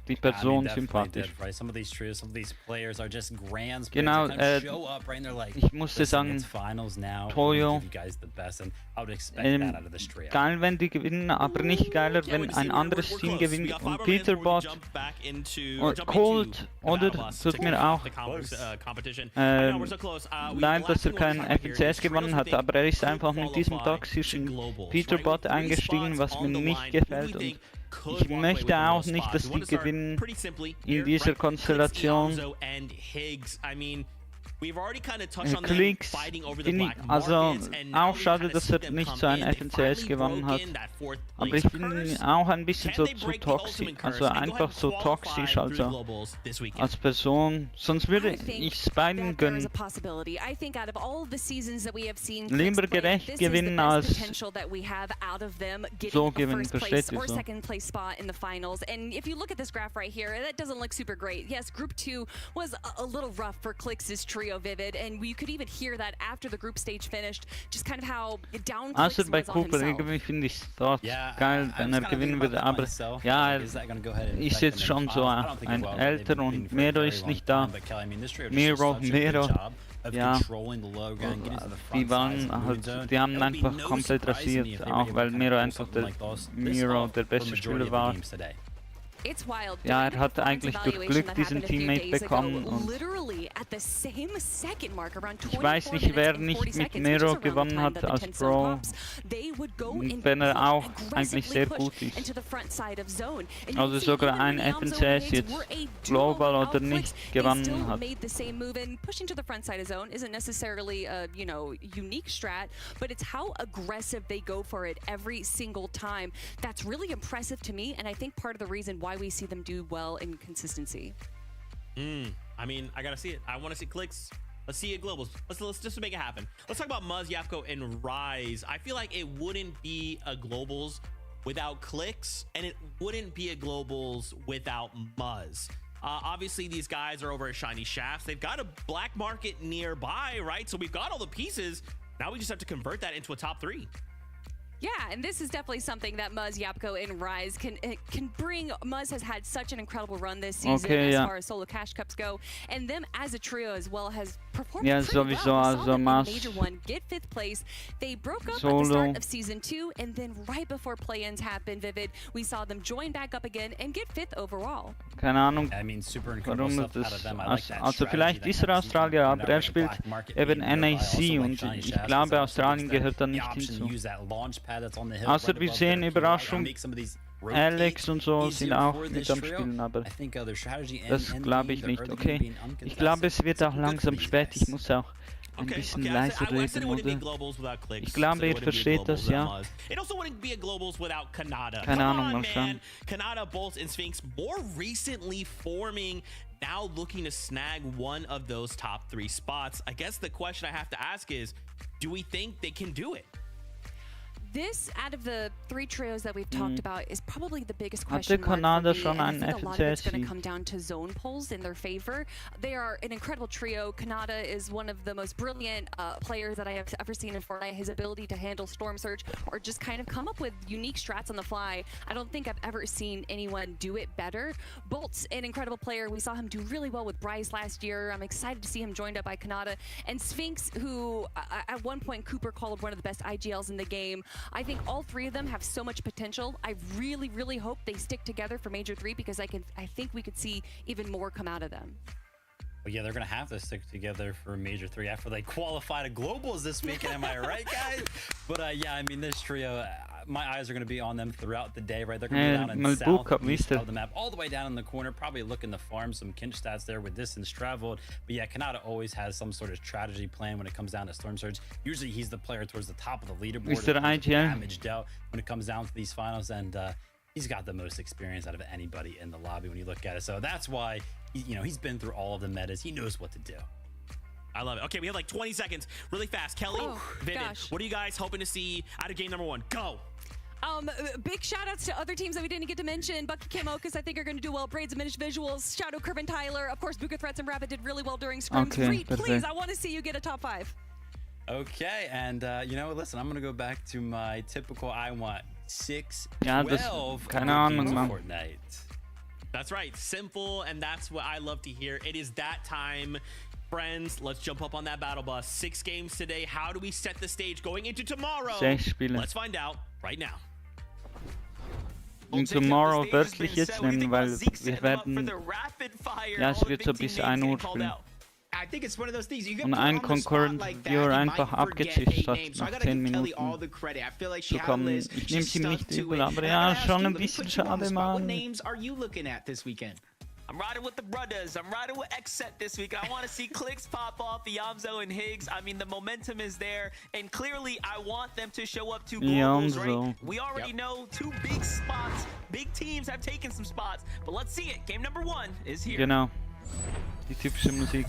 Die Person sympathisch. Genau, ich musste sagen, Pollo, geil, wenn die gewinnen, aber nicht geiler, wenn ein anderes Team gewinnt. Und Peterbot, Cold, oder, tut mir auch leid, dass er keinen FNCS gewonnen hat, aber er ist einfach mit diesem toxischen Peterbot eingestiegen, was mir nicht gefällt. Und ich möchte auch nicht, dass die gewinnen in dieser Konstellation. We've already kind of touched on them Klicks fighting over the bin ich, black also markets, and now auch we schade, kind of dass see er them nicht come so ein in. They FNCS finally gewonnen broke hat. in that fourth Aber place ich bin curse. auch ein bisschen Can so they zu break the toxisch, ultimate curse also and go ahead einfach and so qualify toxisch, through the also globals this weekend? als Person. Sonst würde I think ich es beiden that there is gönnen. a possibility. I think out of all of the seasons that we have seen Lieber Clicks play, gerecht this is the gewinnen best als potential that we have out of them getting so a gewinnen, first versteht place ihr or so? second place spot in the finals. And if you look at this graph right here, that doesn't look super great. Yes, Group 2 was a little rough for Clicks' trio, Vivid, and you could even hear that after the group stage finished, just kind of how down Außer Clicks bei was on Cooper, himself. irgendwie finde ich es dort Yeah, geil, I wenn was er kinda gewinnen thinking würde, about that aber myself. ja, Is that gonna go ahead and ist affect jetzt them in schon the so finals? I don't think it ein will. They've älter been und competing for a Miro very ist long nicht da. time, but Kelly, I mean, this trio just Miro, does such a good Miro, job of ja, controlling the low ground, getting to the die front sides waren of the halt, moving zone. die haben It would be einfach no komplett surprise to me rasiert, if they were auch able weil to kind Miro of pull einfach something der like this Miro off der for a beste majority Spieler of the war. games today. It's wild. Ja, During the hat performance eigentlich durch evaluation Glück that diesen happened a few Teammate days ago, bekommen und literally at the same second mark, around ich 24 weiß nicht, minutes wer and nicht 40 mit seconds, which is Miro around the gewonnen time hat that the als 10 Pro, zone pops, they would go and wenn er auch eigentlich aggressively sehr push gut ist. into the front side of zone. And you Also can see sogar even ein when the out zone FNCS hits jetzt were a global duo oder of nicht Clicks, they gewonnen still hat. made the same move, and pushing to the front side of zone isn't necessarily a, you know, unique strat, but it's how aggressive they go for it every single time. That's really impressive to me, and I think part of the reason why we see them do well in consistency. I mean, I gotta see it. I want to see Clicks. Let's see it globals. Let's just make it happen. Let's talk about Muzz, Yapko, and Rise. I feel like it wouldn't be a globals without Clicks, and it wouldn't be a globals without Muzz. Obviously, these guys are over at Shiny Shafts. They've got a black market nearby, right? So we've got all the pieces. Now we just have to convert that into a top 3. Yeah, and this is definitely something that Muzz, Yapko, and Rise can bring. Muzz has had such an incredible run this season as far as solo cash cups go, and them as a trio as well has performed pretty sowieso, well. We saw also them in Muzz Major 1 get 5th place. They broke up Solo. at the start of Season 2, and then right before play-ins happened, Vivid, we saw them join back up again and get 5th overall. Keine Ahnung, I mean, super incredible warum stuff out of das, them. I like that also strategy, vielleicht that ist er kind of Australier, season, aber er spielt black market eben being nearby. NAC Also like und Shiny ich Shafts, glaube, also Australien the gehört da nicht option to hinzu. use that launch pad that's on the hill Außer right wir above sehen their Überraschung, make some of these Alex und so sind easier auch for mit this am trio. Spielen, aber I think their strategy das and glaube ich the nicht. early game Okay, being ich uncontested. glaube, es wird auch It's good for langsam these spät. guys. Ich muss auch ein bisschen leiser I said it reden, wouldn't be oder? globals without Clicks. Ich glaube, I ihr said it wouldn't be versteht globals das, without ja. Muzz. It also wouldn't be a globals without Kanada. Keine Come Ahnung, on, mal man. schauen. Kanada, Bolt, and Sphinx more recently forming, now looking to snag one of those top 3 spots. I guess the question I have to ask is, do we think they can do it? This, out of the 3 trios that we've talked about, is probably the biggest Hatte question mark Kanada for me, schon and I einen think a lot of it's going to FNCS-Sieg? come down to zone pulls in their favor. They are an incredible trio. Kanada is one of the most brilliant players that I have ever seen in Fortnite. His ability to handle Storm Surge or just kind of come up with unique strats on the fly. I don't think I've ever seen anyone do it better. Bolt's an incredible player. We saw him do really well with Bryce last year. I'm excited to see him joined up by Kanada. And Sphinx, who at one point Cooper called one of the best IGLs in the game. I think all 3 of them have so much potential. I really, really hope they stick together for Major 3 because I think we could see even more come out of them. Well, yeah, they're going to have to stick together for Major 3 after they qualify to globals this weekend. Am I right, guys? But yeah, I mean, this trio, my eyes are going to be on them throughout the day, right? They're going to be down in southeast of the map, all the way down in the corner, probably looking to farm some kinch stats there with distance traveled. But yeah, Kanata always has some sort of strategy plan when it comes down to Storm Surge. Usually he's the player towards the top of the leaderboard. Damaged out when it comes down to these finals, and he's got the most experience out of anybody in the lobby when you look at it. So that's why, you know, he's been through all of the metas. He knows what to do. I love it. Okay, we have like 20 seconds. Really fast. Kelly, Vivid, what are you guys hoping to see out of game number 1? Go! Big shout outs to other teams that we didn't get to mention. Bucky Kimokas, I think, are going to do well. Braids, Diminished Visuals, Shadow, Curve, and Tyler. Of course, Buka Threats and Rapid did really well during scrims. Okay, please, I want to see you get a top 5. Okay, and you know, listen, I'm going to go back to my typical I want 6, Ja, 12 keine Ahnung, Mann. Fortnite. That's right. Simple, and that's what I love to hear. It is that time. Friends, let's jump up on that battle bus. 6 games today. How do we set the stage going into tomorrow? 6 Spiele. Let's find out right now. Und tomorrow wörtlich jetzt nehmen, weil wir werden, ja, es wird so bis 1 Uhr spielen. I think it's one of those things you Und ein Concurrent Viewer einfach abgezischt hat nach 10 Minuten zu kommen. Ich nehme es ihm nicht übel, aber ja, schon ein bisschen schade, Mann. What names are you looking at this weekend? I'm riding with the brothers. I'm riding with Xset this week. I want to see clicks pop off Yamzo and Higgs. I mean, the momentum is there, and clearly I want them to show up to globals, right? We already know 2 big spots. Big teams have taken some spots, but let's see it. Game number 1 is here. Genau. Die typische Musik.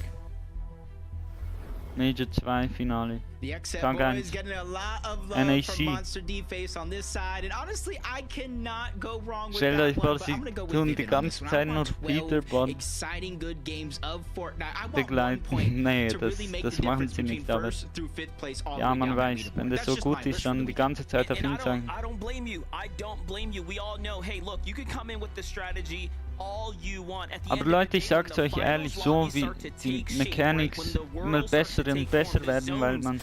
Major 2 Finale. The Xset boys getting a lot of love NAC. from Monster D-Face on this side, and honestly, I cannot go wrong with Stellt euch that vor, one, but I'm gonna go with sie tun die Vivid on ganze this one. Zeit I nur want 12 Leaderboard exciting good games of Fortnite. I want 1 begleiten. point Nee, to really make das the machen difference sie between nicht, aber first through fifth place all the ja, way man down the weiß, leaderboard. wenn das That's so just gut my ist, dann die ganze Zeit auf ihn zeigen. I don't blame you. I don't blame you. We all know, hey, look, you can come in with the strategy all you want. At the Aber end Leute, of ich the day, sag's euch ehrlich, so wie die Mechanics immer besser und besser werden, weil man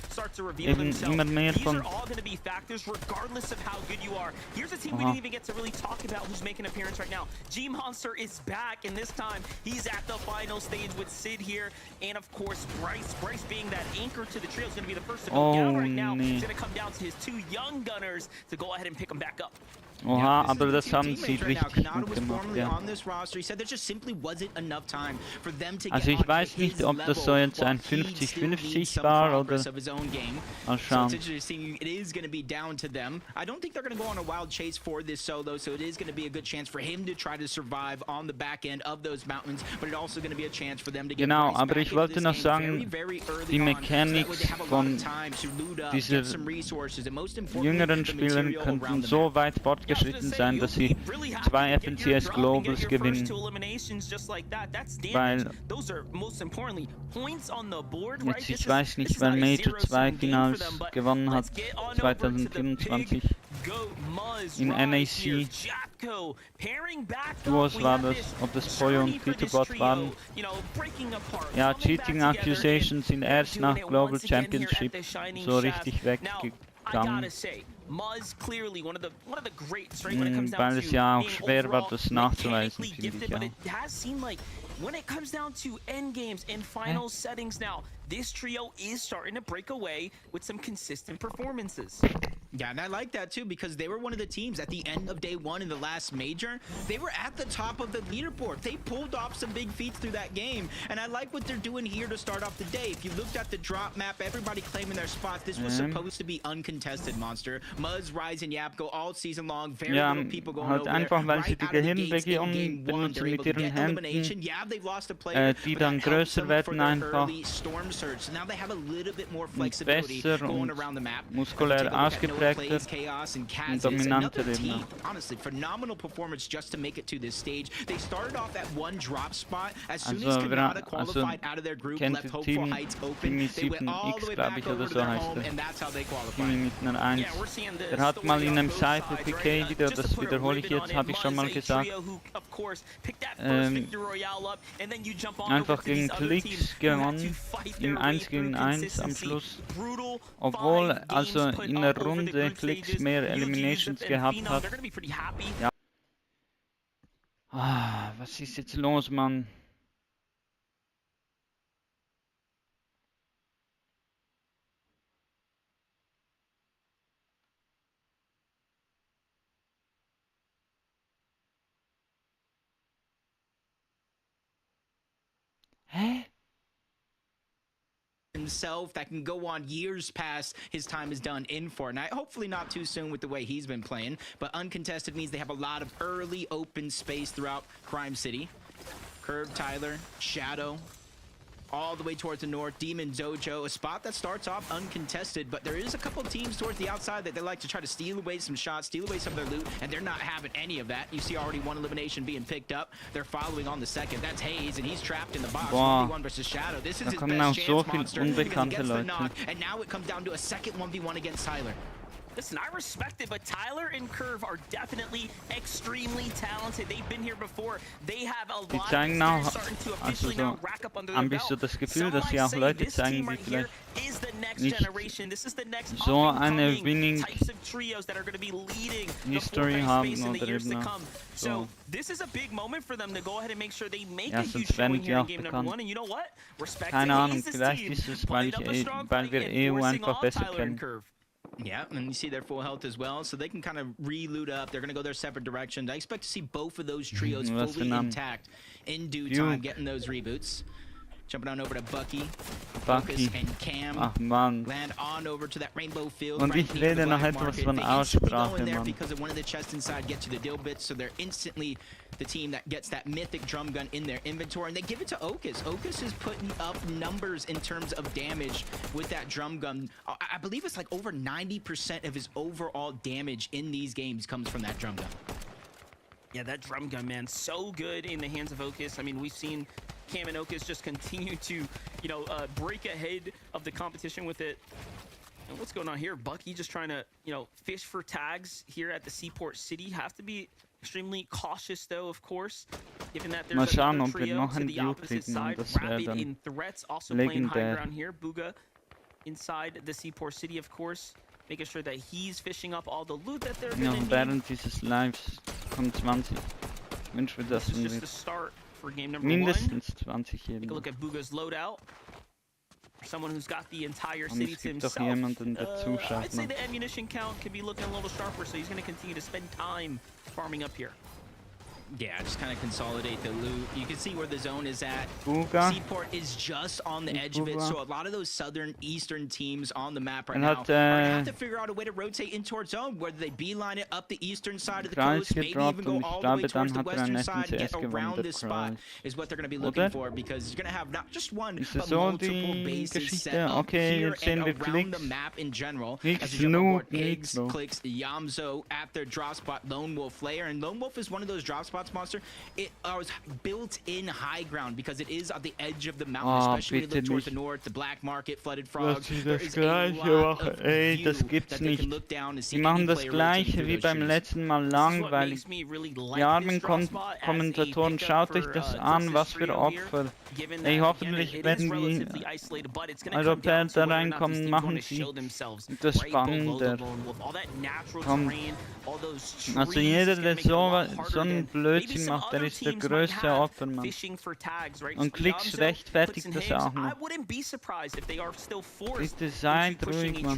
eben immer mehr von... regardless of how good you are. Here's a team we didn't even get to really talk about who's making an appearance right now. G-Monster is back, and this time he's at the final stage with Sid here, and of course Bryce. Bryce being that anchor to the trio is going to be the first to go down right now. It's going to come down to his 2 young gunners to go ahead and pick him back up. Oha, aber das haben sie richtig gut gemacht, ja. Also ich weiß nicht, ob das so jetzt ein 50-50 war oder... Mal schauen. It is going to be down to them. I don't think they're going to go on a wild chase for this solo, so it is going to be a good chance for him to try to survive on the back end of those mountains, but it's also going to be a chance for them to get Genau, aber ich wollte noch sagen, die Mechanics von dieser jüngeren Spielern könnten so weit fortgeschritten sein, dass sie 2 FNCS Globals gewinnen. Weil jetzt, ich weiß nicht, wer Major 2 Finals gewonnen hat 2024 in NAC. Duos war das, ob das Poyo und Peterbot waren. Ja, Cheating Accusations sind erst nach Global Championship so richtig weggegangen. Weil es ja auch schwer war, das nachzuweisen, finde ich ja. When it comes down to end games and final settings now, this trio is starting to break away with some consistent performances. Yeah, and I like that too, because they were one of the teams at the end of day 1 in the last major. They were at the top of the leaderboard. They pulled off some big feats through that game, and I like what they're doing here to start off the day. If you looked at the drop map, everybody claiming their spots. This was supposed to be uncontested, Monster. Muzz, Rise, and Yapko all season long. Very little people going halt over einfach, weil right sie die Gehirnregionen benutzen mit ihren Händen, die dann größer werden einfach und besser und muskulär ausgeprägter und dominanter eben. Honestly, phenomenal performance just to make it to this stage. They started off at 1 drop spot. As soon as Canada qualified out of their group, left Hopeful Heights open. They went all the way back over to their home, and that's how they qualified. Der hat mal in einem Cypher-PK-Video, das wiederhole ich jetzt, habe ich schon mal gesagt, einfach gegen Klicks gewonnen, im 1 gegen 1 am Schluss, obwohl also in der Runde Klicks mehr Eliminations gehabt hat. Ja. Ah, was ist jetzt los, Mann? Hä? Himself that can go on years past his time is done in Fortnite. Hopefully not too soon with the way he's been playing, but uncontested means they have a lot of early open space throughout Crime City. Curve, Tyler, Shadow, all the way towards the north. Demon Dojo, a spot that starts off uncontested, but there is a couple teams towards the outside that they like to try to steal away some shots, steal away some of their loot, and they're not having any of that. You see already 1 elimination being picked up. They're following on the second. That's Hayes, and he's trapped in the box. 1v1 versus Shadow. This is his best chance, Monster, because against the knock, and now it comes down to a second 1v1 against Tyler. Listen, I respect it, but Tyler and Curve are definitely extremely talented. They've been here before. They have a lot of experience starting to officially now rack up under their belt. Ein bisschen das Gefühl, dass sie auch Leute zeigen, die vielleicht nicht so eine Winning History haben oder eben auch so. Ja, sonst werden die auch bekannt. Keine Ahnung, vielleicht ist es, weil wir EU einfach besser kennen. Yeah, and you see their full health as well, so they can kind of re-loot up. They're going to go their separate directions. I expect to see both of those trios fully intact in due time, getting those reboots. Jumping on over to Bucky. Focus and Cam. Ach Mann. Land on over to that Rainbow Field. Und ich rede noch etwas von Aussprache, Mann. Because of one of the chests inside get to the dill bits, so they're instantly the team that gets that mythic drum gun in their inventory, and they give it to Okus. Okus is putting up numbers in terms of damage with that drum gun. I believe it's like over 90% of his overall damage in these games comes from that drum gun. Yeah, that drum gun, man, so good in the hands of Okus. I mean, we've seen Cam and Okus just continue to, you know, break ahead of the competition with it. And what's going on here? Bucky just trying to, you know, fish for tags here at the Seaport City. Have to be extremely cautious, though, of course, given that there's another trio to the opposite side. Rapid in threats, also playing high ground here. Booga inside the Seaport City, of course, making sure that he's fishing up all the loot that they're going to need. Während dieses Lives kommen 20. Ich wünsche mir das mindestens 20 jeden. Take a look at Booga's loadout. Someone who's got the entire city Es to gibt doch himself. jemanden, der zuschaut. I'd say the ammunition count could be looking a little sharper, so he's going to continue to spend time farming up here. Yeah, just kind of consolidate the loot. You can see where the zone is at. Booga. Seaport is just on the edge of it, so a lot of those southern eastern teams on the map right And now hat, are gonna have to figure out a way to rotate in towards zone, whether they beeline it up the eastern side of the coast, maybe even go all the way towards the western side and get around this spot is what they're going to be looking for, because you're going to have not just one, but multiple bases set up here and around the map in general. As you jump aboard Pigs, Clicks, Yamzo at their drop spot, Lone Wolf Lair, and Lone Wolf is one of those drop spots, Monster. It was built in high ground because it is at the edge of the mountain, especially when you look towards the north, the black market, flooded frogs. There is a lot of view that they can look down and see. Die machen das gleiche wie beim letzten Mal langweilig. Die armen Kommentatoren, schaut euch das an, was für Opfer. Ey, hoffentlich werden die Europäer da reinkommen, machen sie das spannender. Komm. Also jeder, der so einen Blödsinn macht, der ist der größte Opfermann. Und Klicks rechtfertigt das auch noch. Bitte seid ruhig, Mann.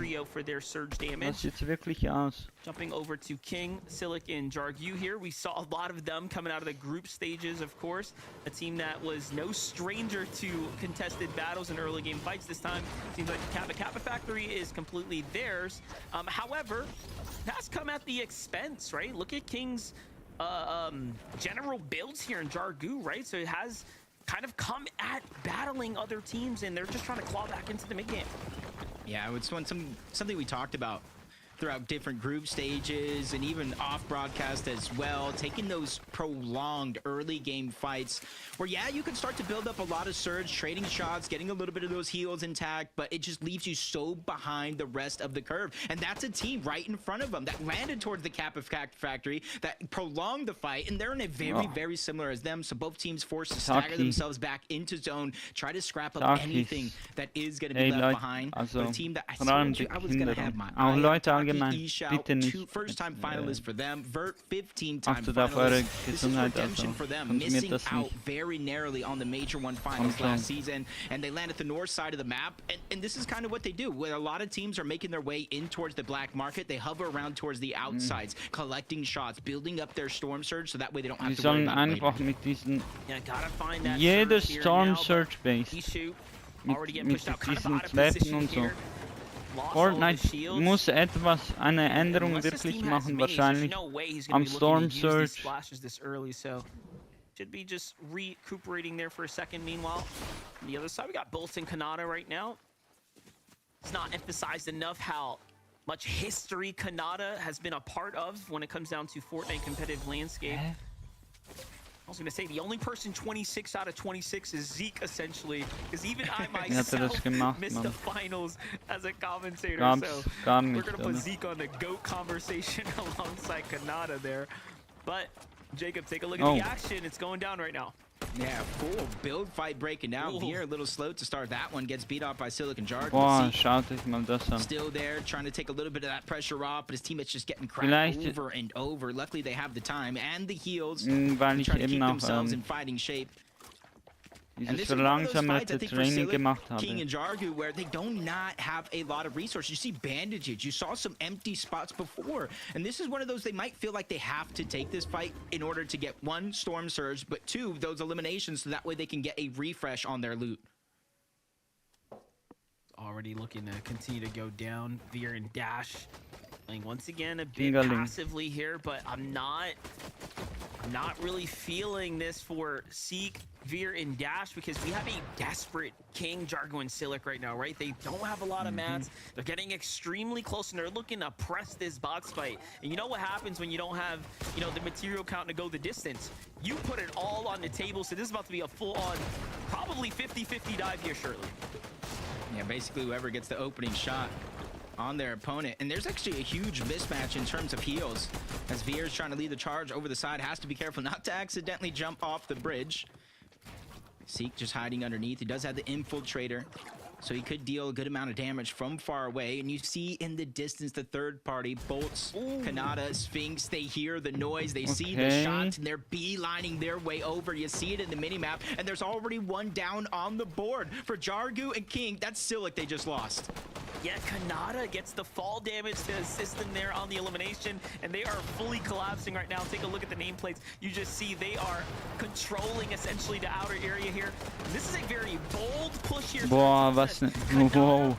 Das sieht wirklich aus. Jumping over to King, Silic, and Jargu here. We saw a lot of them coming out of the group stages, of course. A team that was no stranger to contested battles and early game fights this time. Seems like the Kappa Factory is completely theirs. However, that's come at the expense, right? Look at King's general builds here in Jargu, right? So it has kind of come at battling other teams, and they're just trying to claw back into the mid game. Yeah, it's something we talked about throughout different group stages and even off broadcast as well, taking those prolonged early game fights where, yeah, you can start to build up a lot of surge, trading shots, getting a little bit of those heals intact, but it just leaves you so behind the rest of the curve. And that's a team right in front of them that landed towards the Kappa Factory, that prolonged the fight, and they're in a very similar as them, so both teams forced to stagger themselves back into zone, try to scrap up anything that is going to be left behind. Also, but a team that I was going to have my eye on. Bitte nicht. First-time finalists for them. Vert 15-time finalists. This is redemption for them, missing out very narrowly on the Major 1 finals last season, and they land at the north side of the map, and this is kind of what they do. Where a lot of teams are making their way in towards the black market, they hover around towards the outsides, collecting shots, building up their storm surge, so that way they don't have to worry about einfach mit diesen gotta find that jede Storm Surge Base mit diesen Treppen und so. Fortnite muss eine Änderung wirklich machen, wahrscheinlich am Storm Surge. Should be just recuperating there for a second. Meanwhile, on the other side, we got Bolton Kanata right now. It's not emphasized enough how much history Kanata has been a part of when it comes down to Fortnite competitive landscape. I was going to say, the only person 26 out of 26 is Zeke, essentially, because even I myself missed the finals as a commentator, so we're going to put Zeke on the GOAT conversation alongside Kanata there. But, Jacob, take a look at the action. It's going down right now. Yeah, full build fight breaking down here. A little slow to start that one. Gets beat off by Silicon Jar. Boah, schaut euch mal das an. Still there, trying to take a little bit of that pressure off, but his teammates just getting cracked over and over. Luckily, they have the time and the heals. Weil ich trying to keep eben auch themselves in fighting shape. dieses verlangsamerte Training gemacht habe. King and Jargu, where they do not have a lot of resources. You see bandages, you saw some empty spots before, and this is one of those they might feel like they have to take this fight in order to get one Storm Surge, but two, those eliminations, so that way they can get a refresh on their loot. Already looking to continue to go down. Veer and Dash playing once again a bit passively here, but I'm not really feeling this for Seek, Veer, and Dash because we have a desperate King, Jargo, and Silic right now, right? They don't have a lot of mats. They're getting extremely close, and they're looking to press this box fight. And you know what happens when you don't have, you know, the material count to go the distance? You put it all on the table, so this is about to be a full-on, probably 50-50 dive here shortly. Yeah, basically whoever gets the opening shot on their opponent. And there's actually a huge mismatch in terms of heals. As Veer's trying to lead the charge over the side, has to be careful not to accidentally jump off the bridge. Seek just hiding underneath. He does have the Infiltrator, so he could deal a good amount of damage from far away. And you see in the distance the third party, Bolts, Kanata, Sphinx, they hear the noise, they see the shots, and they're beelining their way over. You see it in the minimap, and there's already one down on the board. For Jargu and King, that's Silic they just lost. Yeah, Kanata gets the fall damage to assist them there on the elimination, and they are fully collapsing right now. Take a look at the nameplates. You just see they are controlling essentially the outer area here. This is a very bold push here. Boah, was ne... Wow.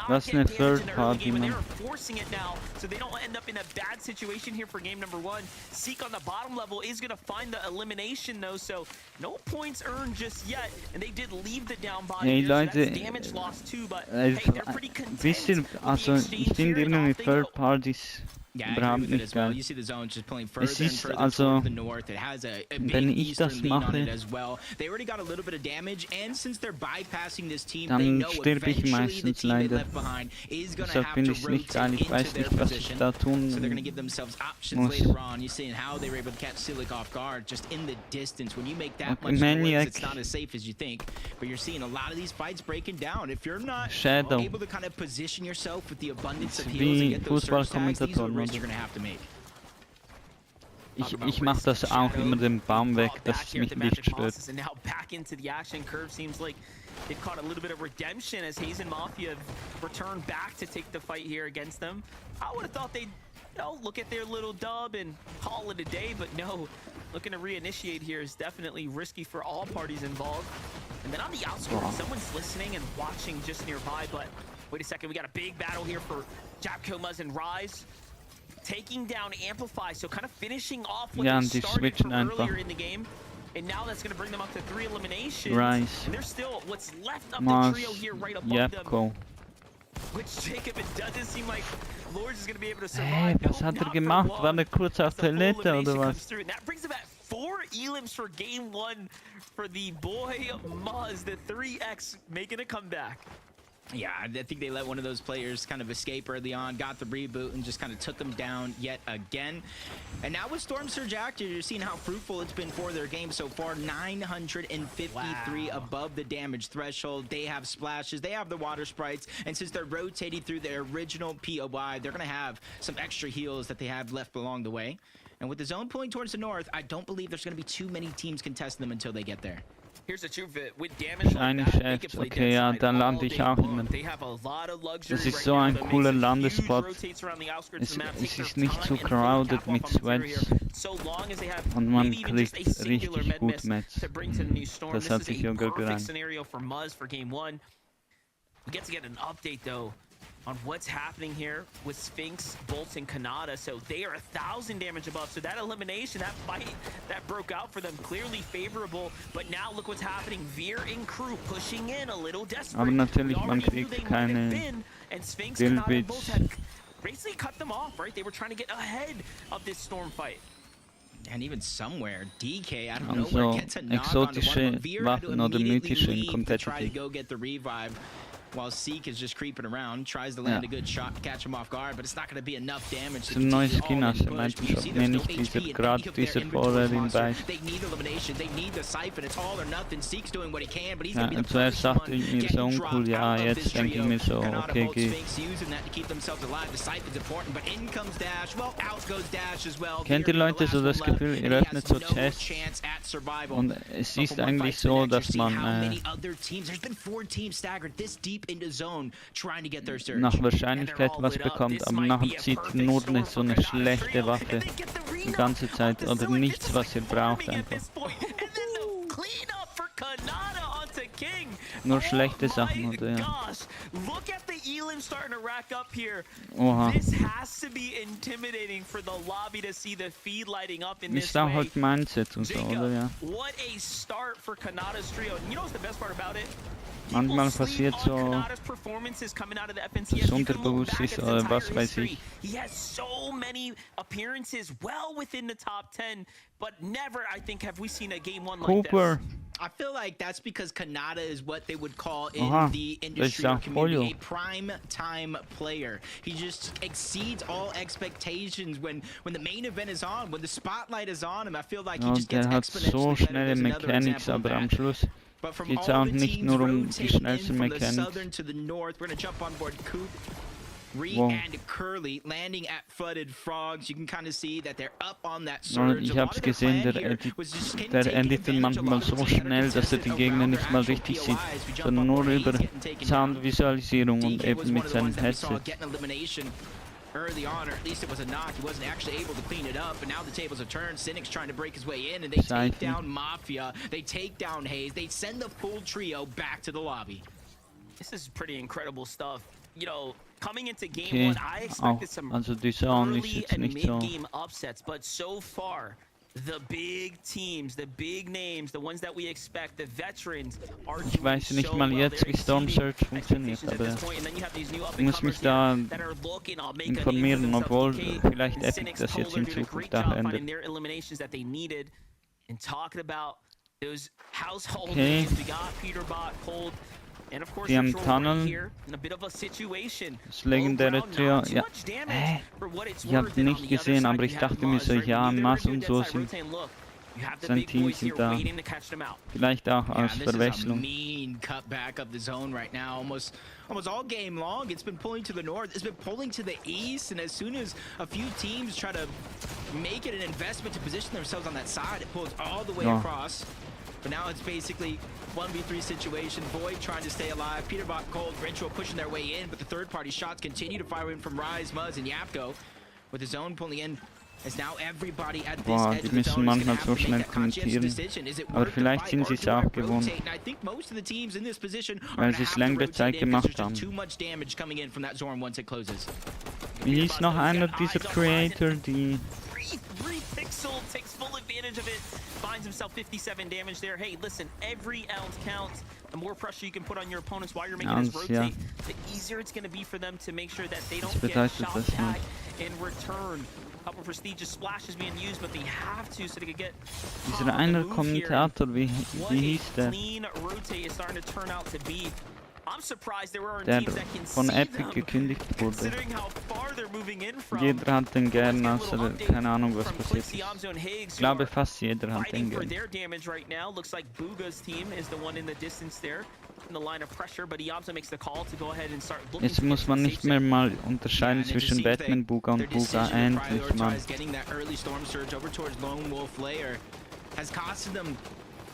Was ne Third Party, man. They are forcing it now, so they don't end up in a bad situation here for game number one. Seek on the bottom level is going to find the elimination, though, so no points earned just yet, and they did leave the down body Hey, there, so Leute, that's damage lost too, but hey, they're pretty content. Bisschen, also ich finde irgendwie Third Parties überhaupt nicht geil. You see the zone just pulling further Es and ist further also, toward the north. It has a wenn big ich das eastern lean on it mache, as well. They already got a little bit of damage, and since they're bypassing this team, dann they know sterbe ich eventually the meistens team they leider. left behind is going to Deshalb have finde to ich es nicht geil. rotate Ich weiß into their nicht, was ich position. da tun So they're going to give themselves options muss. later on. You see how they were able to catch Silic off guard just in the distance. When you make that Okay, much Maniac. noise, it's not as safe as you think. But you're seeing a lot of these fights breaking down. If you're not Shadow. able to kind of position yourself with the abundance of Ist heals and wie get those surge tags, these are the Fußballkommentatoren, risks oder? you're going to have to make. Ich mach das auch immer den Baum weg, dass es mich nicht stört. And now back into the action curve. Seems like they've caught a little bit of redemption as Hazen Mafia have returned back to take the fight here against them. I would have thought they'd, you know, look at their little dub and call it a day, but no. Looking to reinitiate here is definitely risky for all parties involved. And then on the outskirts, someone's listening and watching just nearby, but wait a second, we got a big battle here for Japko, Muzz, and Rise. Taking down Amplify, so kind of finishing off what they started from earlier in the game. And now that's going to bring them up to 3 eliminations. Rise. And there's still what's left of Muzz, the trio here right above Japko. them. Which, Jacob, it doesn't seem like Lords is going to be able to survive. Was hat gemacht? War der kurz auf Toilette oder was? And that brings them at 4 elims for game 1 for the boy Muzz, the 3X making a comeback. Yeah, I think they let one of those players kind of escape early on, got the reboot, and just kind of took them down yet again. And now with Storm Surge active, you're seeing how fruitful it's been for their game so far. 953 above the damage threshold. They have splashes, they have the water sprites, and since they're rotating through their original POI, they're going to have some extra heals that they have left along the way. And with the zone pulling towards the north, I don't believe there's going to be too many teams contesting them until they get there. Here's the truth of it. With damage like that, they can play okay, ja, dann lande ich auch immer. Das ist so ein cooler Landespot. Es ist nicht zu crowded mit Sweats. Und man kriegt richtig gut Mats. Das hat sich ja gut gereimt. Scenario for Muzz for game 1. We get to get an update though on what's happening here with Sphinx, Bolts, and Kanata. So they are 1,000 damage above. So that elimination, that fight that broke out for them, clearly favorable. But now look what's happening. Veer and crew pushing in a little desperate. Aber natürlich, man kriegt keine Billbits. Basically cut them off, right? They were trying to get ahead of this storm fight. And even somewhere, DK out of nowhere gets a knock on one of them. Veer had to Waffen oder immediately mythische in leave to try to Competitive. go get the revive. while Seek is just creeping around, tries to land a good shot to catch him off guard, but it's not going to be enough damage. Ein neues Skin aus dem Shop, nee, nicht dieser, gerade dieser vorher in Beiß. Ja, und zuerst dachte ich mir so uncool, ja, jetzt denke ich mir so, okay, geh. Kennt ihr Leute so das Gefühl, ihr öffnet so Chests und es ist eigentlich so, dass man nach Wahrscheinlichkeit was bekommt, aber nachher zieht nur so eine schlechte Waffe die ganze Zeit oder nichts, was ihr braucht einfach. Nur schlechte Sachen, oder ja. Oha. Ist auch halt Mindset und so, oder ja. Manchmal passiert so, das unterbewusst ist oder was weiß ich. He has so many appearances well within the top 10, but never, I think, have we seen a game one like this. I feel like that's because Kanata is what they would call in the industry community a prime time player. He just exceeds all expectations when the main event is on, when the spotlight is on him. I feel like he just gets so schnelle Mechanics, aber am Schluss geht's auch nicht nur die schnellsten Mechanics. And Curly landing at flooded frogs. You can kind of see that they're up on that surge. Ich hab's gesehen, der editet manchmal so schnell, dass die Gegner nicht mal richtig sieht, sondern nur über Soundvisualisierung und eben mit seinem Headset. Early on, or at least it was a knock. He wasn't actually able to clean it up, but now the tables are turned. Cynic's trying to break his way in, and they take down Mafia. They take down Hayes. They send the full trio back to the lobby. This is pretty incredible stuff. You know, coming into game one, I expected some early and mid-game upsets, but so far, the big teams, the big names, the ones that we expect, the veterans are Ich weiß nicht mal jetzt, wie Storm Surge funktioniert, aber ich muss mich da informieren, obwohl vielleicht Epic das jetzt in Zukunft auch ändert. Okay. Die am Tunnel, das legendäre Trio, ja, ich hab nicht gesehen, aber ich dachte mir so, ja, Mas und so sind, sein Team sind da, vielleicht auch aus Verwechslung. Almost all game long, it's been pulling to the north, it's been pulling to the east, and as soon as a few teams try to make it an investment to position themselves on that side, it pulls all the way across. But now it's basically 1v3 situation. Void trying to stay alive. Peterbot, Cold, Ritual pushing their way in, but the third-party shots continue to fire in from Rise, Muzz, and Yapko. With his own pulling in, as now everybody at this edge of the zone is going to have to make a conscious decision. Is it worth the fight or do I rotate? And I think most of the teams in this position are going to have to rotate because there's just too much damage coming in from that Zorn once it closes. Wie hieß noch einer dieser Creator, die... Pixel takes full advantage of it, finds himself 57 damage there. Hey, listen, every ounce counts. The more pressure you can put on your opponents while you're making this rotate, the easier it's going to be for them to make sure that they don't get shot back in return. A couple prestigious splashes being used, but they have to so they can get dieser einer Kommentator, wie hieß der? Clean rotate is starting to turn out to be. I'm surprised there weren't Der teams that can von see Epic them, gekündigt wurde. considering how far they're moving in from. Jeder hat den gern, außer keine Ahnung, was passiert ist. Ich glaube, fast jeder hat den gern. Their damage right now looks like Booga's team is the one in the distance there in the line of pressure, but Iamso makes the call to go ahead and start looking. Jetzt muss man nicht mehr mal unterscheiden zwischen Batman, Booga und Booga. Endlich, Mann. Getting that early storm surge over towards Lone Wolf Lair has costed them.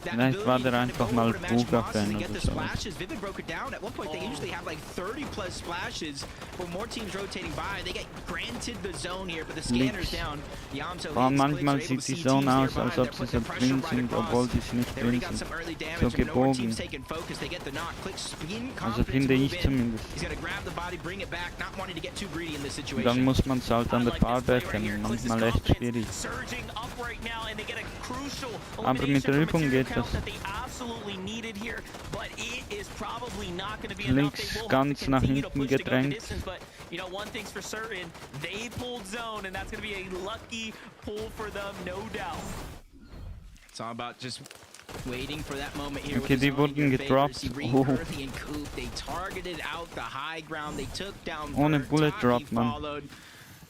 Vielleicht war der einfach mal Booga-Fan oder so. Vivid broke it down. At one point, they usually have like 30 plus splashes. For more teams rotating by, they get granted the zone here, but the scanner's down. Manchmal sieht die Zone aus, als ob sie so drin sind, obwohl sie es nicht drin sind. So gebogen. Also finde ich zumindest. Und dann muss man es halt an der Barbell kennen. Manchmal echt schwierig. Aber mit der Übung geht das. Links ganz nach hinten gedrängt. You know, one thing's for certain, they pulled zone, and that's going to be a lucky pull for them, no doubt. It's all about just Waiting for that moment here. Okay, die wurden gedroppt. Oh. They targeted out the high ground. They took down Ohne Bullet Drop, man.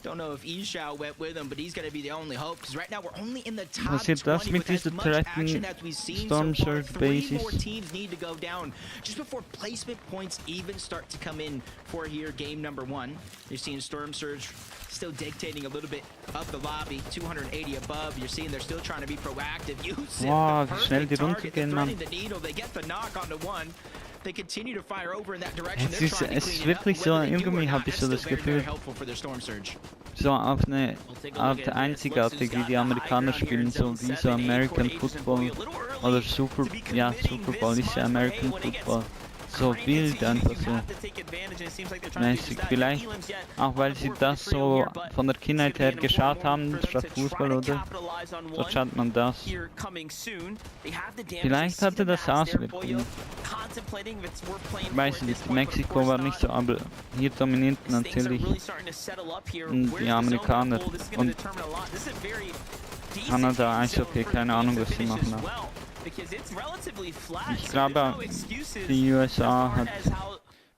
Don't know if Ishao went with him, but he's going to be the only hope. Because right now we're only in the top Was ist das 20 mit with as dieser much dritten action as we've seen Storm so far. Surge 3 Bases? more teams need to go down just before placement points even start to come in for here game number 1. You're seeing Storm Surge still dictating a little bit up the lobby, 280 above. You're seeing they're still trying to be proactive. Wow, wie schnell die runtergehen, Mann. The needle, they get the knock onto one. They continue to fire over in that direction. Es ist wirklich so, irgendwie habe ich so das Gefühl, so auf eine Art einzigartig, wie die Amerikaner spielen, so wie so American Football oder Super Bowl ist ja American Football. So wild, einfach so mäßig. Vielleicht auch, weil sie das so von der Kindheit her geschaut haben, statt Fußball, oder? So schaut man das. Vielleicht hatte das Auswirkungen. Ich weiß nicht, Mexiko war nicht so, aber hier dominierten natürlich die Amerikaner und Kanada, Eishockey, keine Ahnung, was sie machen. Ich glaube, die USA hat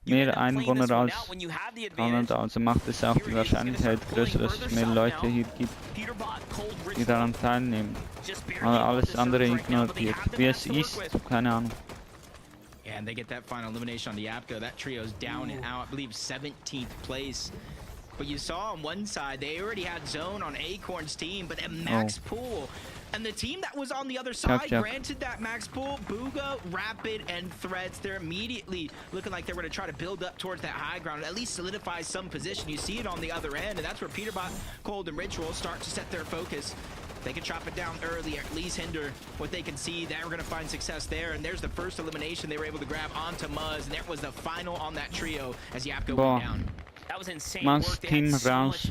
mehr Einwohner als Kanada, also macht es auch die Wahrscheinlichkeit größer, dass es mehr Leute hier gibt, die daran teilnehmen. Aber alles andere ignoriert. Wie es ist, keine Ahnung. Yeah, and they get that final elimination on the Apco. That trio's down and out, I believe 17th place. But you saw on one side, they already had zone on Acorn's team, but at max pool. And the team that was on the other side, granted that max pool, Booga, Rapid, and Threads, they're immediately looking like they're going to try to build up towards that high ground, at least solidify some position. You see it on the other end, and that's where Peterbot, Cold, and Ritual start to set their focus. They can chop it down early, at least hinder what they can see. They're going to find success there, and there's the first elimination they were able to grab onto Muzz, and that was the final on that trio as Yapko went down. That was insane Muzz Team raus.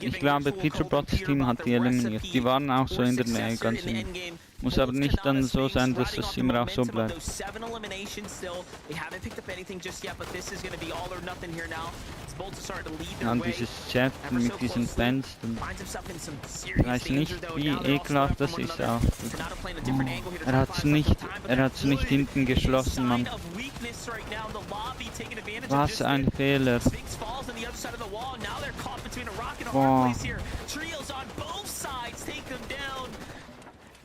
Ich glaube, Peterbots Team hat die eliminiert. Die waren auch so in der Nähe, ganz in. Muss aber nicht dann so sein, dass es immer auch so bleibt. Ja, und dieses Chat mit diesen Fans, ich weiß nicht, wie ekelhaft das ist auch. Er hat's nicht hinten geschlossen, Mann. Was ein Fehler. Boah.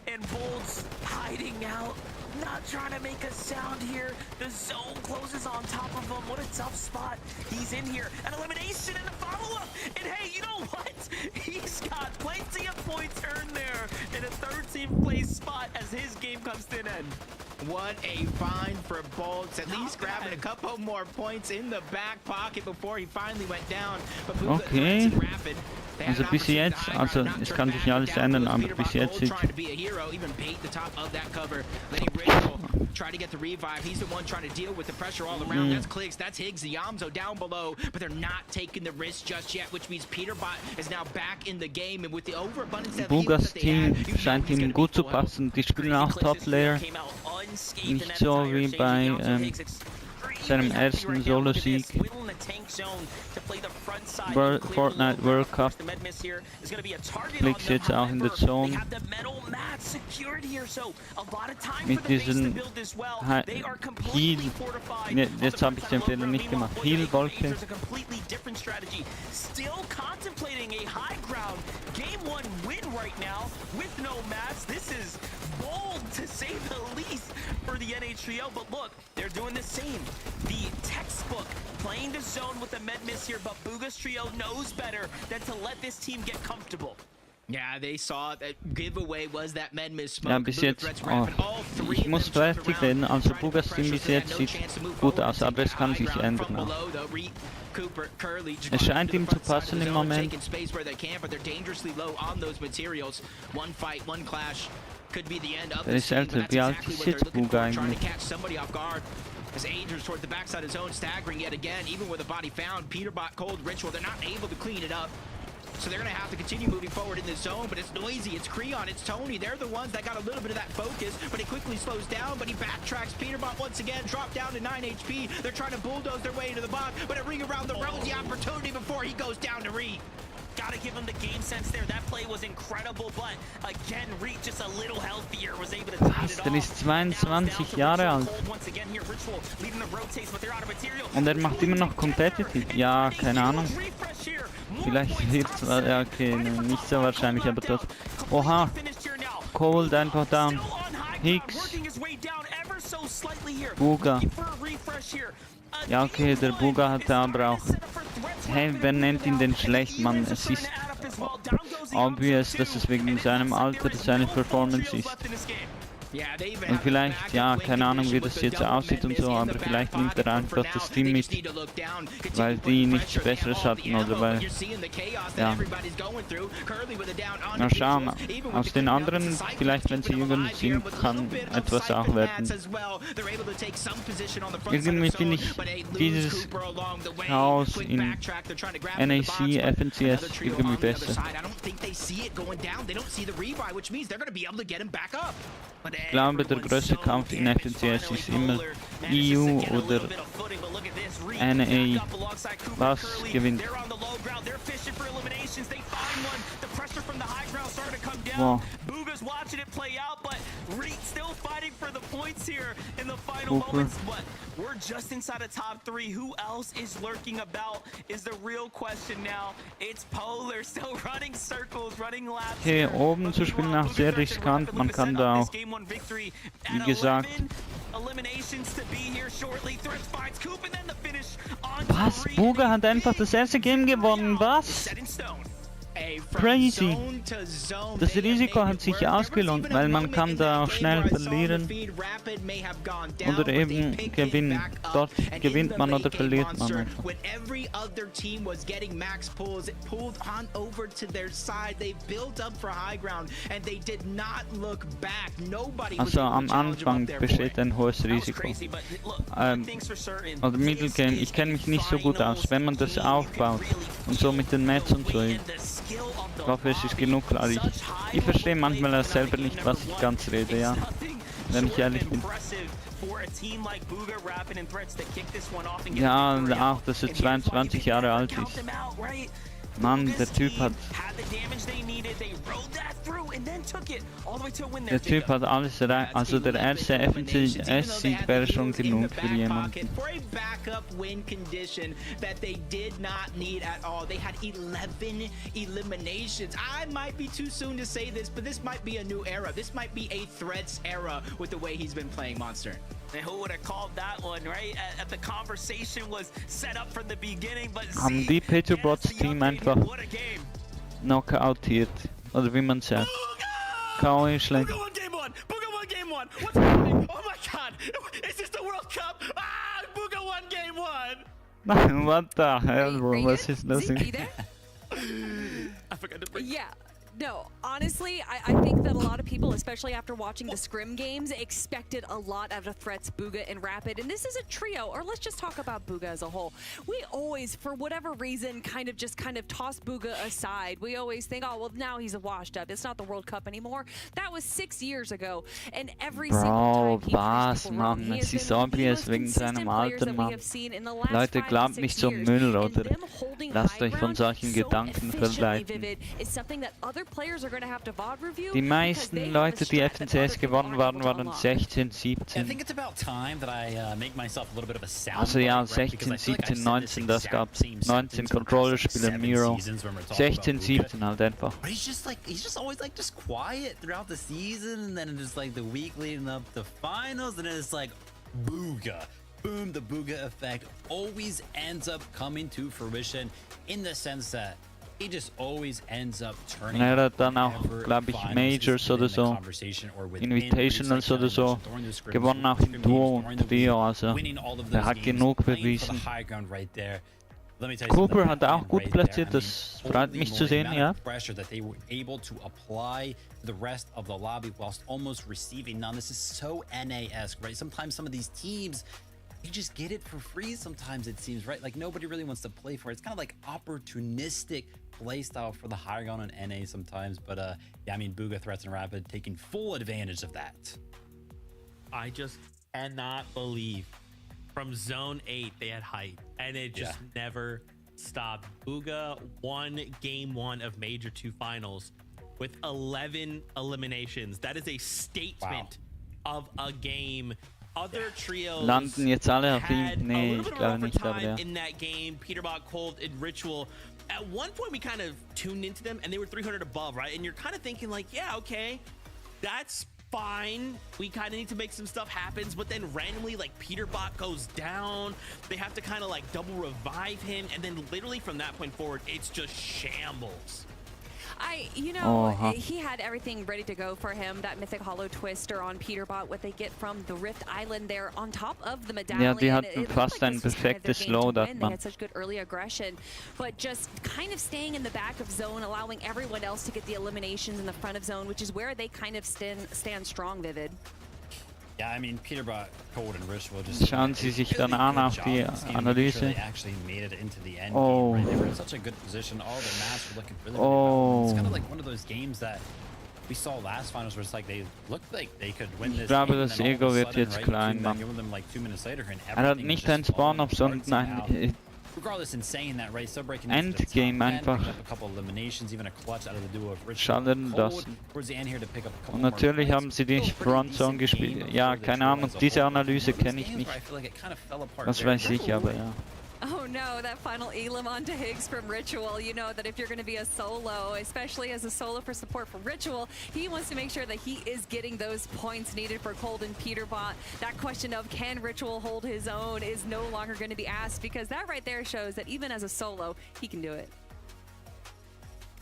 And Bold's hiding out, not trying to make a sound here. The zone closes on top of him. What a tough spot. He's in here. An elimination and a follow-up. And hey, you know what? He's got plenty of points earned there in a 13th place spot as his game comes to an end. What a find for Bolts, at least grabbing a couple more points in the back pocket before he finally went down. Okay. Also bis jetzt, also es kann sich alles ändern, aber bis jetzt sieht try to get the revive. He's the one trying to deal with the pressure all around. That's Clicks, that's Higgs, the Yamzo down below, but they're not taking the risk just yet, which means Peterbot is now back in the game, and with the overabundance of heals Bugas that they Team have, scheint ihnen gut zu passen. Die spielen auch Top-Layer. Nicht so wie bei seinem ersten Solo-Sieg. Fortnite World Cup. Flicks jetzt auch in der Zone. Mit diesen Heal. Jetzt habe ich den Fehler nicht gemacht. Heal-Wolke. Still contemplating a high ground game 1 win right now with no mats. This is bold to say the least for the NA trio, but look, they're doing the same. The textbook playing the zone with the med miss here, but Buga's trio knows better than to let this team get comfortable. Yeah, they saw that giveaway was that med miss smoke. Ja, bis jetzt, ich muss fertig reden, also Bugas Team bis jetzt sieht gut aus, aber es kann sich ändern auch. Es scheint ihm zu passen im Moment. Der ist älter, wie alt ist jetzt Buga eigentlich? As Angels toward the backside of zone, staggering yet again, even with a body found. Peterbot, Cold, Ritual, they're not able to clean it up. So they're going to have to continue moving forward in this zone, but it's noisy, it's Creon, it's Tony. They're the ones that got a little bit of that focus, but he quickly slows down, but he backtracks. Peterbot once again dropped down to 9 HP. They're trying to bulldoze their way into the bot, but a ring around the rosy opportunity before he goes down to Re. Gotta give him the game sense there. That play was incredible, but again, Reek just a little healthier, was able to tie it Der ist 22 Jahre alt. Und er macht immer noch Competitive. Ja, keine Ahnung. Vielleicht wird es, ja okay, nicht so wahrscheinlich, aber das... Oha! Cold einfach down. Hicks. Buga. Ja okay, der Buga hat aber auch... Hey, wer nennt ihn denn schlecht, Mann? Es ist obvious, dass es wegen seinem Alter seine Performance ist. Und vielleicht, ja, keine Ahnung, wie das jetzt aussieht und so, aber vielleicht nimmt er einfach das Team mit, weil die nichts Besseres hatten oder weil, ja. Mal schauen, aus den anderen, vielleicht wenn sie jünger sind, kann etwas auch werden. Irgendwie finde ich dieses Chaos in NAC, FNCS irgendwie besser. Ich glaube, der größte Kampf in FNCS ist immer EU oder NA. Was gewinnt? Wow. Watching it play out, but Reek still fighting for the points here in the final moments. But we're just inside the top 3. Who else is lurking about is the real question now. It's Polar still running circles, running laps. Okay, oben zu spielen auch sehr riskant. Man kann da auch, wie gesagt. Was? Buga hat einfach das erste Game gewonnen. Was? Crazy. Das Risiko hat sich ausgelohnt, weil man kann da auch schnell verlieren oder eben gewinnen. Dort gewinnt man oder verliert man einfach. Also am Anfang besteht ein hohes Risiko. Oder Middle Game, ich kenne mich nicht so gut aus. Wenn man das aufbaut und so mit den Mats und so, ich hoffe, es ist genug klar. Ich verstehe manchmal selber nicht, was ich ganz rede, ja. Wenn ich ehrlich bin. Ja, und auch, dass er 22 Jahre alt ist. Mann, der Typ hat... Der Typ hat alles erreicht. Also der erste FNCS-Sieg wäre schon genug für jemanden. Eliminations. I might be too soon to say this, but this might be a new era. This might be a Threats era with the way he's been playing Monster. And who would have called that one, right? At the conversation was set up from the beginning, but haben die Petrobots Team einfach knockoutiert, oder wie man sagt. K.O. ist schlecht. Booga won game one. What's happening? Oh my god! Is this the World Cup? Ah, Booga won game one. What the hell, bro? Was ist los? I forgot to bring. Yeah. No, honestly, I think that a lot of people, especially after watching the Scrim games, expected a lot out of Threats, Booga, and Rapid. And this is a trio, or let's just talk about Booga as a whole. We always, for whatever reason, kind of toss Booga aside. We always think, oh, well, now he's a washed up. It's not the World Cup anymore. That was 6 years ago. And every single time was, Mann? Es ist obvious wegen seinem Alter, Mann. Leute, glaubt nicht so Müll, oder? Lasst euch von solchen Gedanken verleiten. Die meisten Leute, die FNCS gewonnen waren 16, 17. Also ja, 16, 17, 19, das gab's. 19 Controller-Spieler, Miro. 16, 17 halt einfach. He's just always like just quiet throughout the season, and then just like the week leading up to finals, and then it's like Booga. Boom, the Booga effect always ends up coming to fruition in the sense that he just always ends up turning. Er hat dann auch, glaube ich, Majors oder so, Invitationals oder so, gewonnen auch im Duo und Trio, also er hat genug bewiesen. Cooper hat auch gut platziert, das freut mich zu sehen, ja. The rest of the lobby whilst almost receiving none. This is so NA-esque, right? Sometimes some of these teams, you just get it for free sometimes, it seems, right? Like nobody really wants to play for it. It's kind of like opportunistic playstyle for the high ground on NA sometimes. But yeah, I mean, Booga, Threats, and Rapid taking full advantage of that. I just cannot believe from Zone 8 they had height, and it just never stop. Bugha won game 1 of Major 2 Finals with 11 eliminations. That is a statement of a game. Other trios Landen jetzt alle auf had ihn? Nee, a ich little bit glaube of nicht, aber time ja. in that game. Peterbot, Cold, and Ritual. At one point, we kind of tuned into them, and they were 300 above, right? And you're kind of thinking like, yeah, okay, that's fine. We kind of need to make some stuff happen, but then randomly, like, Peterbot goes down. They have to kind of like double revive him, and then literally from that point forward, it's just shambles. He had everything ready to go for him. That Mythic Hollow Twister on Peterbot, what they get from the Rift Island there on top of the medallion. Ja, die hatten fast ein perfektes Slowdown, They Mann. had such good early aggression, but just kind of staying in the back of zone, allowing everyone else to get the eliminations in the front of zone, which is where they kind of stand strong, Vivid. Yeah, I mean, Peterbot, Cold, and Ritual just Schauen Sie sich dann an auf die Analyse. They actually made it into the end Oh. game, right? They were in such a good position. All the maps were looking really well. It's kind of like one of those games that we saw last finals where it's like they looked like they could win this glaube, game, and das then all Ego of a wird sudden, jetzt right, klein, you Mann. give them like 2 minutes later and Hat everything nicht is ein just falling Spawn-Off, apart sondern somehow. ein Regardless, in saying that, right, still breaking into the top Endgame 10, einfach picking up a couple eliminations, even a clutch out of the duo of Ritual schallen and Cold lassen. towards the end here to pick up a couple Und more natürlich points. haben sie die Frontzone gespielt. Ja, keine Ahnung, diese Analyse kenne ich nicht. Was weiß ich aber, ja. Oh no, that final Elim onto Higgs from Ritual. You know that if you're going to be a solo, especially as a solo for support for Ritual, he wants to make sure that he is getting those points needed for Cold and Peterbot. That question of can Ritual hold his own is no longer going to be asked, because that right there shows that even as a solo, he can do it.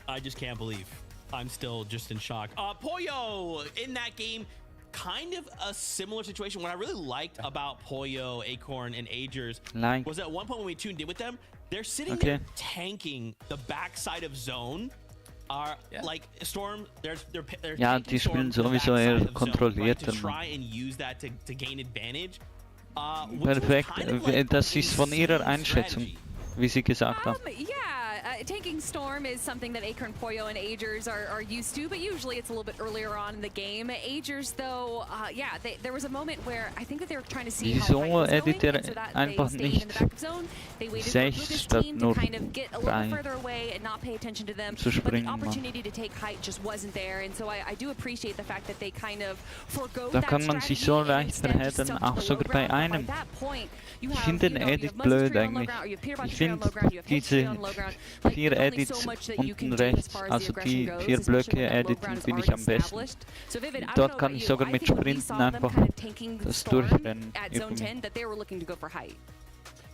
I just can't believe. I'm still just in shock. Pollo in that game, kind of a similar situation. What I really liked about Pollo, Acorn, and Agers was at one point when we tuned in with them, they're sitting there tanking the backside of zone. Like Storm, they're Ja, die spielen sowieso eher kontrollierter. to try and use that to gain advantage. Perfekt, das ist von ihrer Einschätzung, wie sie gesagt haben. Tanking Storm is something that Acorn, Pollo, and Agers are used to, but usually it's a little bit earlier on in the game. Agers, though, there was a moment where I think that they were trying to see how Wieso high it was edit going, er and so that einfach they stayed in nicht the back of zone. They waited for 6 Bugha's statt team nur to kind of get a little 3 further away and not pay attention to them, zu but the springen? Mann. opportunity to take height just wasn't there, and so I do appreciate the fact that they kind of forgo Da that kann man sich so leicht verheddern, auch sogar bei einem. Ich finde den Edit blöd eigentlich. Ich finde diese 4 Edits unten rechts, also die 4 Blöcke editen, finde ich am besten. Dort kann ich sogar mit Sprinten einfach das Durchrennen üben.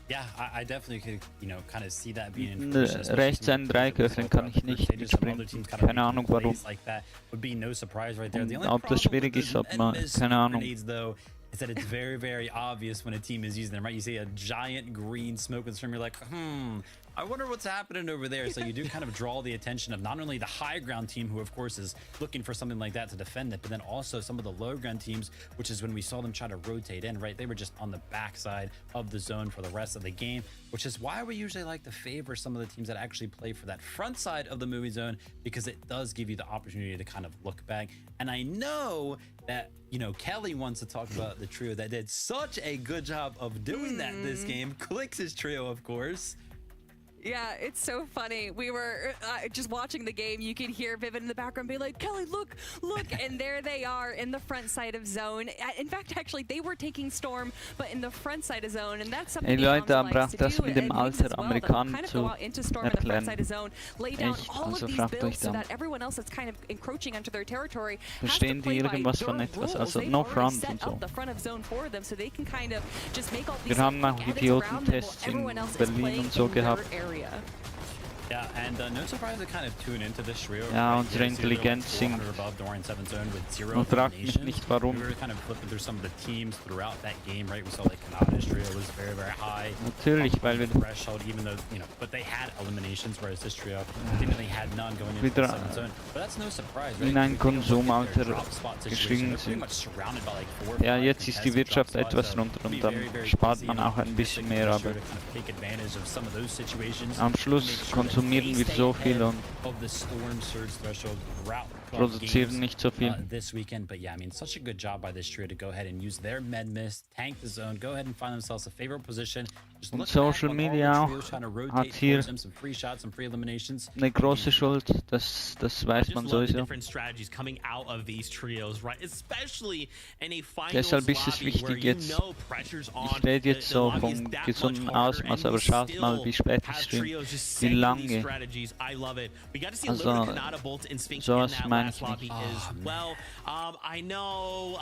Yeah, I definitely could, kind of see that being Rechts ein Dreieck öffnen kann ich nicht mit Sprinten. Keine Ahnung warum. Would be no surprise right there. The only Ob das schwierig ist, ob man, keine Ahnung. Is that it's very, very obvious when a team is using them, right? You see a giant green smoke with the stream, you're like, I wonder what's happening over there. So you do kind of draw the attention of not only the high ground team, who of course is looking for something like that to defend it, but then also some of the low ground teams, which is when we saw them try to rotate in, right? They were just on the backside of the zone for the rest of the game, which is why we usually like to favor some of the teams that actually play for that front side of the movie zone, because it does give you the opportunity to kind of look back. And I know that, Kelly wants to talk about the trio that did such a good job of doing that this game. Clix' trio, of course. Yeah, it's so funny. We were just watching the game. You could hear Vivid in the background be like, Kelly, look, and there they are in the front side of zone. In fact, actually, they were taking Storm, but in the front side of zone, and that's something Leute, braucht das mit dem Alter Amerikaner zu erklären. Also fragt euch da. Verstehen die irgendwas von etwas? Also no front und so. Wir haben auch Idiotentests in Berlin und so gehabt. Yeah, and no surprise to kind of tune into this trio. Ja, unsere Intelligenz sinkt. Und fragt mich nicht warum. We were kind of flipping through some of the teams throughout that game, right? We saw like Kanada's trio was very, very high. Natürlich, weil wir threshold, even though, but they had eliminations, whereas this trio seemingly had none going into the 7th zone. But that's no surprise, right? In ein Konsumalter geschwingen sind. Ja, jetzt ist die Wirtschaft etwas runter und dann spart man auch ein bisschen mehr, aber am Schluss konsumieren wir so viel und produzieren nicht so viel. This weekend, but yeah, I mean, such a good job by this trio to go ahead and use their med mist, tank the zone, go ahead and find themselves a favorable position. Just Und look Social back on all the Media auch trios trying to rotate hat hier towards them, some free shots, some free eliminations. eine große Schuld, das weiß just man love the sowieso. different strategies coming out of these trios, right? Especially in a finals Deshalb ist es lobby where wichtig you jetzt, know pressure's on. ich rede jetzt The so lobby is vom that gesunden much harder, Ausmaß, and aber we schaut mal, still wie spät ich have streame, trios just wie setting these lange. strategies. I love it. We got to see a little Also, bit of Kanata Bolt and Sphinx in sowas that meine last ich lobby nicht. as well. I know,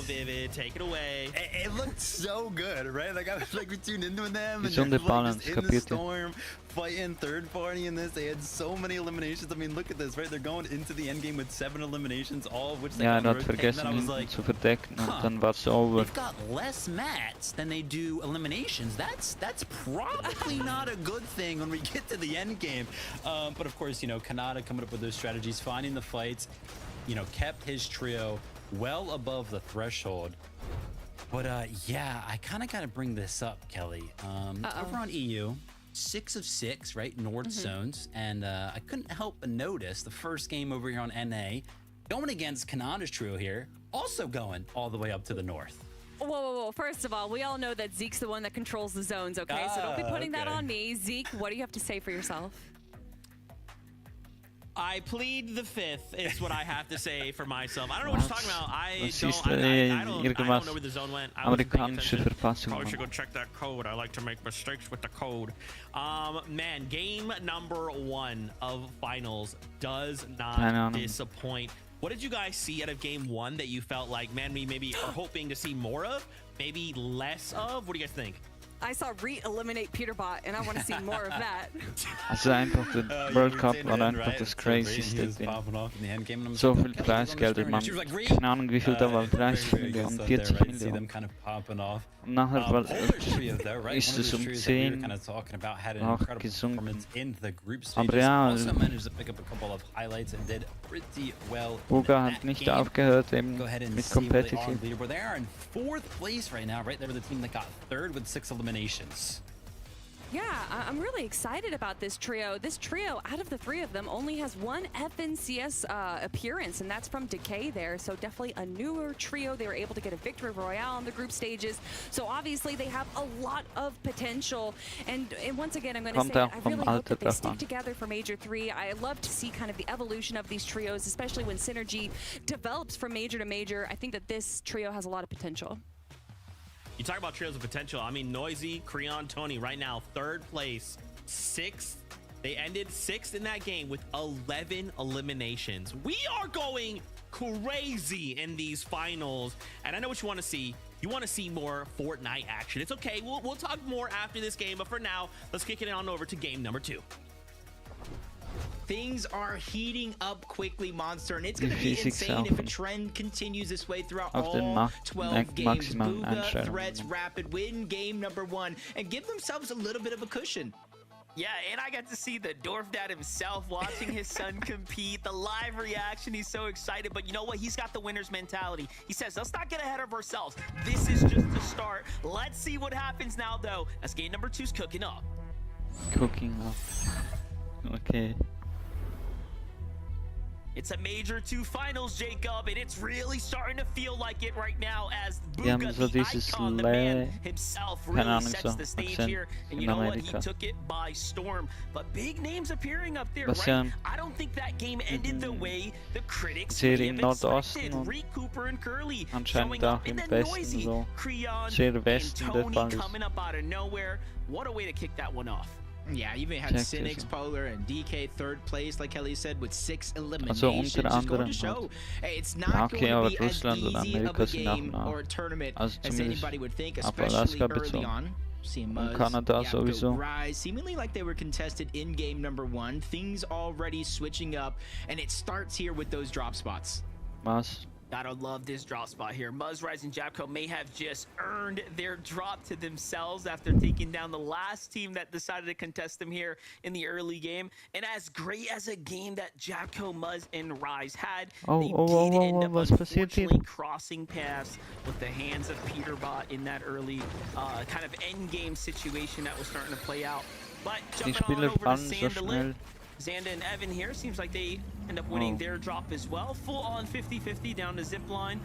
Vivid, take it away. It looked so good, right? Like I was like we tuned into them and Gesunde they're like Balance, just in the kapiert ihr? storm, fighting third party in this. They had so many eliminations. I mean, look at this, right? They're going into the end game with 7 eliminations, all of which they Ja, got er hat rotate. And vergessen, then I was hinten like, zu verdecken und dann war es over. they've got less mats than they do eliminations. That's probably not a good thing when we get to the end game. But of course, you know, Kanata coming up with those strategies, finding the fights, you know, kept his trio well above the threshold. But yeah, I kind of got to bring this up, Kelly. Over on EU, 6 of 6, right? Nord zones. And I couldn't help but notice the first game over here on NA, going against Kanata's trio here, also going all the way up to the north. Whoa, whoa, whoa. First of all, we all know that Zeke's the one that controls the zones, okay? So don't be putting that on me. Zeke, what do you have to say for yourself? I plead the fifth is what I have to say for myself. I don't know what you're talking about. I don't know where the zone went. I wasn't paying attention. Probably should go check that code. I like to make mistakes with the code. Man, game number 1 of finals does not disappoint. What did you guys see out of game 1 that you felt like, man, we maybe are hoping to see more of, maybe less of? What do you guys think? I saw eliminate Peterbot, and I want to see more of that. Also einfach der World Cup war einfach das Crazyste Ding. So viel Preisgelder, man, keine Ahnung wie viel da war, 30 Millionen, 40 Millionen. Und nachher war, ist es 10 auch gesunken. Aber ja, Buga hat nicht aufgehört eben mit Competitive. They are in 4th place right now, right? They were the team that got 3rd with 6 eliminations. Yeah, I'm really excited about this trio. This trio, out of the 3 of them, only has 1 FNCS appearance, and that's from Decay there. So definitely a newer trio. They were able to get a victory royale on the group stages. So obviously they have a lot of potential. And once again, I'm going to say, I really hope that they stick together for Major 3. I love to see kind of the evolution of these trios, especially when synergy develops from Major to Major. I think that this trio has a lot of potential. You talk about trios of potential. I mean, Noisy, Creon, Tony, right now, 3rd place, 6th. They ended 6th in that game with 11 eliminations. We are going crazy in these finals. And I know what you want to see. You want to see more Fortnite action. It's okay. We'll talk more after this game. But for now, let's kick it on over to game number 2. Things are heating up quickly, Monster, and it's going to be insane if a trend continues this way throughout all 12 games. Booga threats rapid win game number 1 and give themselves a little bit of a cushion. Yeah, and I got to see the Dwarf Dad himself watching his son compete, the live reaction. He's so excited, but you know what? He's got the winner's mentality. He says, let's not get ahead of ourselves. This is just the start. Let's see what happens now, though, as game number 2's cooking up. Cooking up. Okay. It's a Major 2 finals, Jacob, and it's really starting to feel like it right now as Booga, the icon, the man himself, really sets the stage here. And you know what? He took it by storm. But big names appearing up there, right? I don't think that game ended the way the critics may have expected. Reek, Cooper, and Curly showing up, and then Noisy, Creon, and Tony coming up out of nowhere. What a way to kick that one off. Yeah, you even had Cynics, Polar, and DK 3rd place, like Kelly said, with 6 eliminations. Just going to show, hey, it's not going to be as easy of a game or a tournament as anybody would think, especially early on. Seeing Muzz, Rise, seemingly like they were contested in game number 1. Things already switching up, and it starts here with those drop spots. Gotta love this drop spot here. Muzz, Rise, and Jabco may have just earned their drop to themselves after taking down the last team that decided to contest them here in the early game. And as great as a game that Jabco, Muzz, and Rise had, they did end up unfortunately crossing paths with the hands of Peterbot in that early kind of end game situation that was starting to play out. But jumping on over to Sandalip. Xanda and Evan here, seems like they end up winning their drop as well. Full on 50-50 down to Zipline.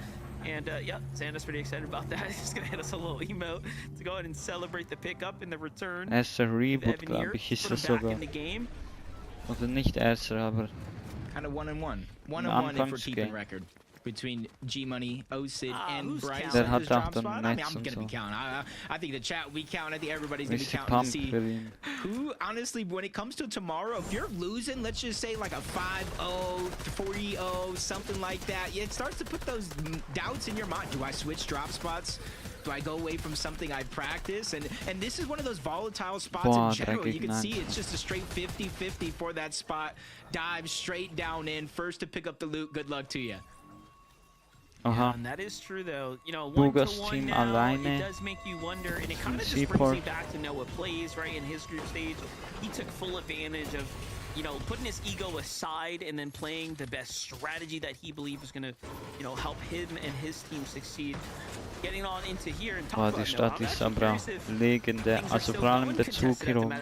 And yeah, Santa's pretty excited about that. He's gonna hit us a little emote to go ahead and celebrate the pickup and the return. Erster Reboot, Evan glaube here, ich, ist put him das back sogar. in the game. Oder nicht erster, aber kind of 1-1. Im 1-1 if we're keeping Anfangsgame. record between G-Money, OSID, and Bryce. Der hat This auch drop dann spot. I mean, Netz I'm und going to be so. counting. I think the chat will be counting. I think everybody's going to be Richtig counting to pumped see für ihn. who, honestly, when it comes to tomorrow, if you're losing, let's just say like a 5-0, 4-0, something like that, it starts to put those doubts in your mind. Do I switch drop spots? Do I go away from something I practice? And this is one of those volatile spots in general. You can see it's just a straight 50-50 for that spot. Dive straight down in. First to pick up the loot. Good luck to you. Yeah, and that is true though. You know, Lugas 1-1 Team now, alleine. it does make you wonder, and it kind of just brings Seaport. me back to Noah Plays, right? In his group stage, he took full advantage of, you know, putting his ego aside and then playing the best strategy that he believed was going to, you know, help him and his team succeed. Getting on into here and Boah, talk die about Stadt ist aber legendär. Also vor allem der Zug hier oben.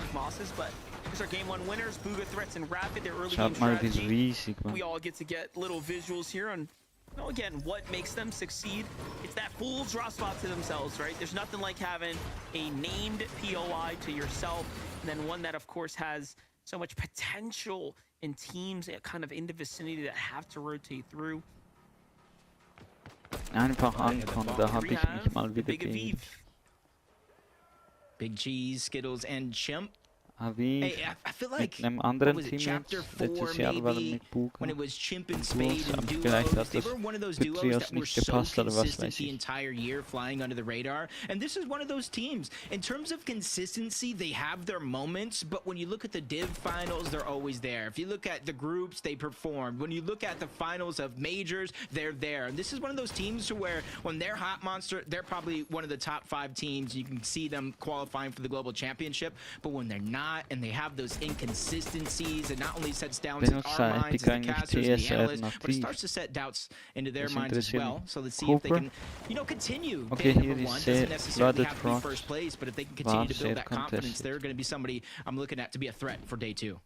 These are game 1 winners, Booga Threats and Rapid, their early Schaut game mal, wie strategy. riesig, man. We all get to get little visuals here on, you know, again, what makes them succeed. It's that full drop spot to themselves, right? There's nothing like having a named POI to yourself, and then one that, of course, has so much potential in teams kind of in the vicinity that have to rotate through. Einfach ankommen, da habe ich mich mal wieder Big Big Cheese, Skittles, and Chimp. Aviv Hey, I feel like, mit einem what anderen was it, Team chapter jetzt. 4 Letztes Jahr war er maybe, mit Buga. when it was Chimp and Und Spade Duos, and aber vielleicht duos. hat They das were one of those für duos Trios that were nicht so gepasst oder was consistent weiß the ich. entire year, flying under the radar. And this is one of those teams. In terms of consistency, they have their moments, but when you look at the Div finals, they're always there. If you look at the groups, they performed. When you look at the finals of majors, they're there. And this is one of those teams to where when they're hot monster, they're probably one of the top 5 teams. You can see them qualifying for the global championship. But when they're not, and they have those inconsistencies, it not only sets down to our minds as the casters and the analysts, but it starts to set doubts into their minds as well. So let's see if they can, you know, continue. Okay, Day here number 1 is doesn't necessarily have to be Flooded first place, but if they can continue to build that confidence, contested. they're going to be somebody I'm looking at to be a threat for day 2.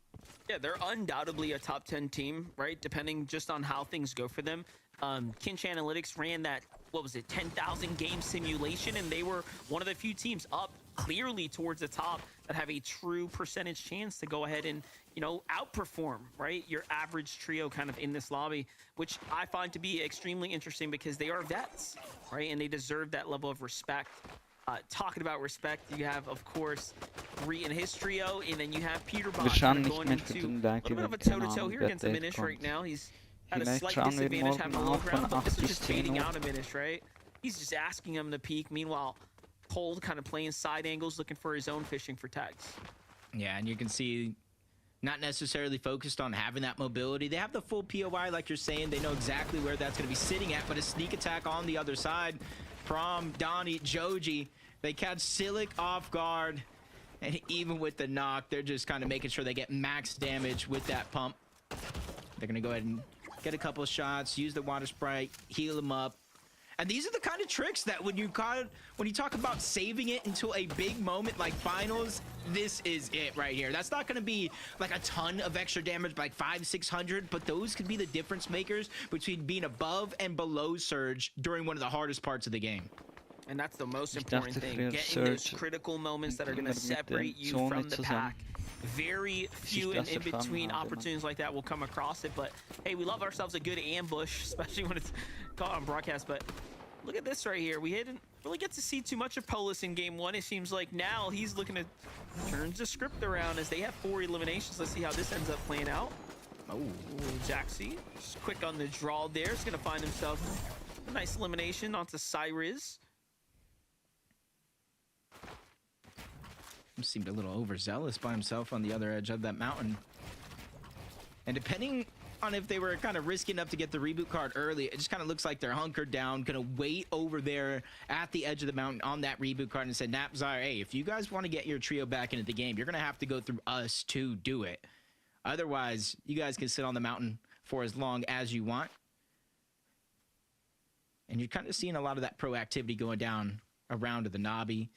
Yeah, they're undoubtedly a top 10 team, right? Depending just on how things go for them. Kinch Analytics ran that, what was it, 10,000 game simulation, and they were one of the few teams up clearly towards the top that have a true percentage chance to go ahead and, you know, outperform, right, your average trio kind of in this lobby, which I find to be extremely interesting because they are vets, right, and they deserve that level of respect. Talking about respect, you have, of course, Ree and his trio, and then you have Peter Bond kind of going into a little bit of a toe-to-toe here against the Minish right now. He's at a slight disadvantage having a low ground, but this is just baiting out a Minish, right? He's just asking him to peek. Meanwhile, Cold kind of playing side angles, looking for his own, fishing for tags. Yeah, and you can see not necessarily focused on having that mobility. They have the full POI, like you're saying. They know exactly where that's going to be sitting at, but a sneak attack on the other side. Prom, Donnie, Joji, they catch Silic off guard. And even with the knock, they're just kind of making sure they get max damage with that pump. They're going to go ahead and get a couple of shots, use the water sprite, heal them up. And these are the kind of tricks that when you talk about saving it until a big moment like finals, this is it right here. That's not going to be like a ton of extra damage, like 500-600, but those could be the difference makers between being above and below Surge during one of the hardest parts of the game. And that's the most important thing, getting those critical moments that are going to separate you from the pack. Very few and in between opportunities like that will come across it, but hey, we love ourselves a good ambush, especially when it's caught on broadcast. But look at this right here. We didn't really get to see too much of Polis in game 1. It seems like now he's looking to turn the script around as they have 4 eliminations. Let's see how this ends up playing out. Oh, Jaxie, just quick on the draw there. He's going to find himself a nice elimination onto Cyrus. Seemed a little overzealous by himself on the other edge of that mountain. And depending on if they were kind of risky enough to get the reboot card early, it just kind of looks like they're hunkered down, gonna wait over there at the edge of the mountain on that reboot card and said, Napzire, hey, if you guys want to get your trio back into the game, you're gonna have to go through us to do it. Otherwise, you guys can sit on the mountain for as long as you want. And you're kind of seeing a lot of that proactivity going down around to the Nabi.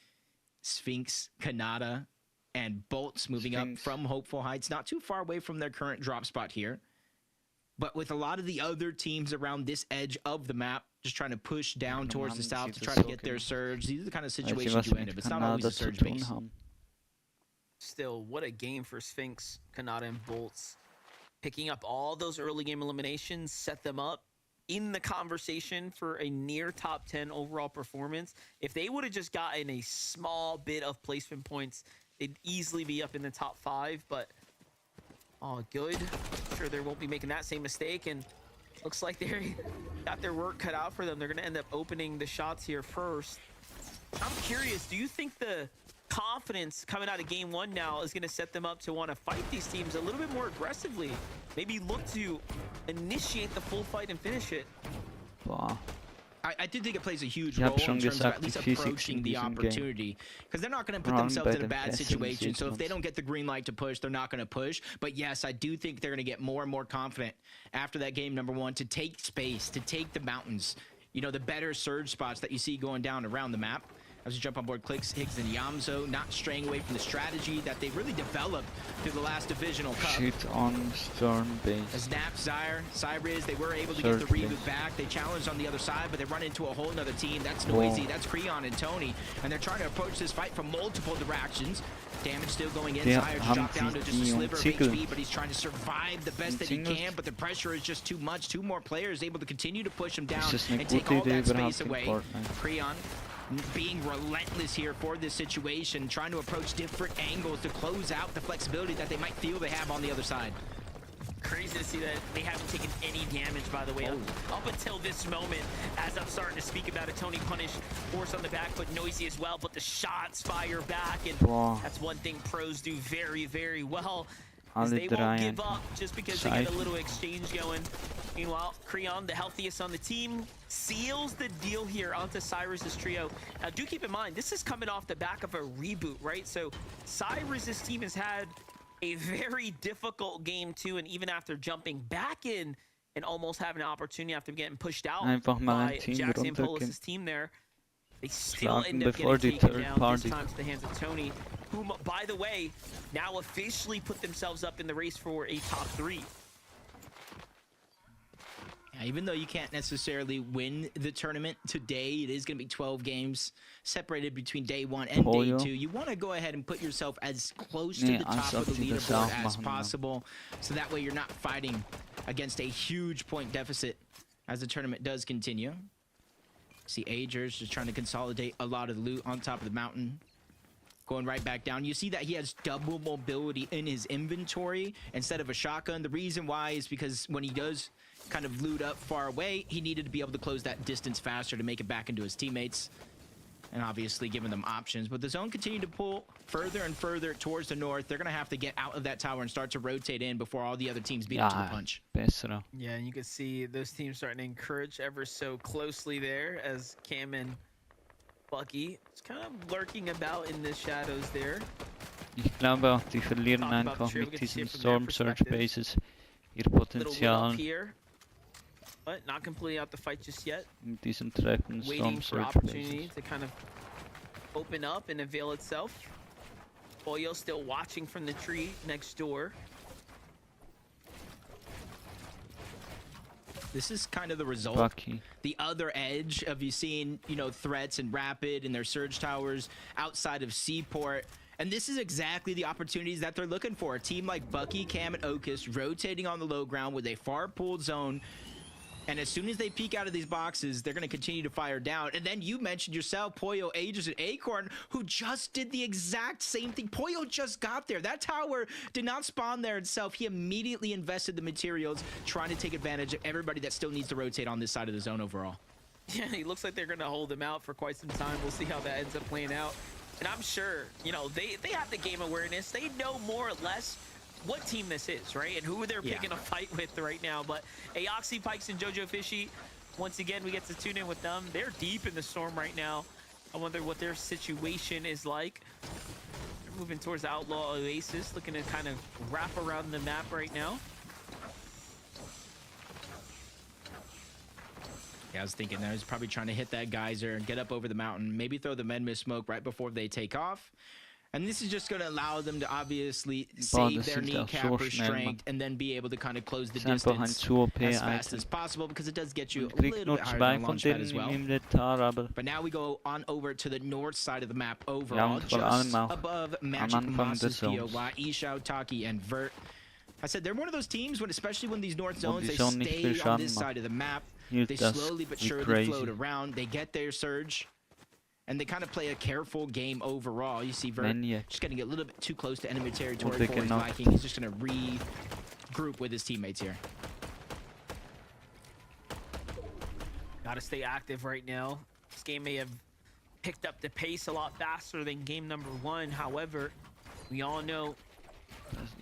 Sphinx, Kanata, and Bolts moving up from Hopeful Heights, not too far away from their current drop spot here. But with a lot of the other teams around this edge of the map just trying to push down towards the south to try to get their surge. These are the kind of situations you end up. It's not always a surge base. Still, what a game for Sphinx, Kanata, and Bolts. Picking up all those early game eliminations, set them up in the conversation for a near top 10 overall performance. If they would have just gotten a small bit of placement points, they'd easily be up in the top 5, but all good. I'm sure they won't be making that same mistake, and looks like they got their work cut out for them. They're going to end up opening the shots here first. I'm curious, do you think the confidence coming out of game 1 now is going to set them up to want to fight these teams a little bit more aggressively? Maybe look to initiate the full fight and finish it. Wow. I do think it plays a huge role in terms of at least approaching the opportunity, because they're not going to put themselves in a bad situation. So if they don't get the green light to push, they're not going to push. But yes, I do think they're going to get more and more confident after that game number 1 to take space, to take the mountains, you know, the better surge spots that you see going down around the map. As we jump on board, Clicks, Higgs, and Yamzo, not straying away from the strategy that they really developed through the last divisional cup. Shoot on storm base. As Nap, Cyrus, they were able to get the reboot back. They challenged on the other side, but they run into a whole nother team. That's Noisy, that's Creon and Tony, and they're trying to approach this fight from multiple directions. Damage still going in. Zyre just dropped down to just a sliver of HP, but he's trying to survive the best that he can, but the pressure is just too much. 2 more players able to continue to push him down and take all that space away. Creon being relentless here for this situation, trying to approach different angles to close out the flexibility that they might feel they have on the other side. Crazy to see that they haven't taken any damage, by the way, up until this moment. As I'm starting to speak about it, Tony punished, Force on the back foot, Noisy as well, but the shots fire back, and that's one thing pros do very, very well. They won't give up just because they get a little exchange going. Meanwhile, Creon, the healthiest on the team, seals the deal here onto Cyrus's trio. Now, do keep in mind, this is coming off the back of a reboot, right? So Cyrus's team has had a very difficult game too, and even after jumping back in and almost having an opportunity after getting pushed out by Jackson Polis' team there, they still end up getting taken down, this time to the hands of Tony, who, by the way, now officially put themselves up in the race for a top 3. Even though you can't necessarily win the tournament today, it is going to be 12 games separated between day 1 and day 2. You want to go ahead and put yourself as close to the top of the leaderboard as possible, so that way you're not fighting against a huge point deficit as the tournament does continue. See Agers just trying to consolidate a lot of the loot on top of the mountain. Going right back down. You see that he has double mobility in his inventory instead of a shotgun. The reason why is because when he does kind of loot up far away, he needed to be able to close that distance faster to make it back into his teammates, and obviously giving them options. But the zone continued to pull further and further towards the north. They're going to have to get out of that tower and start to rotate in before all the other teams beat up to the punch. Yeah, and you can see those teams starting to encourage ever so closely there, as Cam and Bucky is kind of lurking about in the shadows there. Ich glaube auch, die verlieren einfach mit diesen Storm Surge Bases ihr Potenzial. But not completely out the fight just yet. Mit diesen Treppen Waiting Storm for Surge opportunity Bases. to kind of open up and avail itself. Boyo still watching from the tree next door. This is kind of the result. Bucky. The other edge of you seeing, you know, threats and Rapid and their surge towers outside of Seaport. And this is exactly the opportunities that they're looking for. A team like Bucky, Cam, and Okus rotating on the low ground with a far pooled zone. And as soon as they peek out of these boxes, they're going to continue to fire down. And then you mentioned yourself, Poyo, Aegis, and Acorn, who just did the exact same thing. Poyo just got there. That tower did not spawn there itself. He immediately invested the materials, trying to take advantage of everybody that still needs to rotate on this side of the zone overall. Yeah, it looks like they're going to hold him out for quite some time. We'll see how that ends up playing out. And I'm sure, you know, they have the game awareness. They know more or less what team this is, right? And who they're picking a fight with right now. But Aoxy, Pikes, and Jojo Fishy, once again, we get to tune in with them. They're deep in the storm right now. I wonder what their situation is like. They're moving towards Outlaw Oasis, looking to kind of wrap around the map right now. Yeah, I was thinking that. I was probably trying to hit that geyser and get up over the mountain, maybe throw the Menmis smoke right before they take off. And this is just going to allow them to obviously save their kneecap or strength and then be able to kind of close the distance as fast as possible, because it does get you a little bit higher on launch pad as well. But now we go on over to the north side of the map overall, just above Magic Moss's POY, Ishao, Taki, and Vert. I said they're one of those teams, especially when these north zones, they stay on this side of the map. They slowly but surely float around. They get their surge. And they kind of play a careful game overall. You see Vert just getting a little bit too close to enemy territory for his Viking. He's just going to regroup with his teammates here. Gotta stay active right now. This game may have picked up the pace a lot faster than game number 1. However, we all know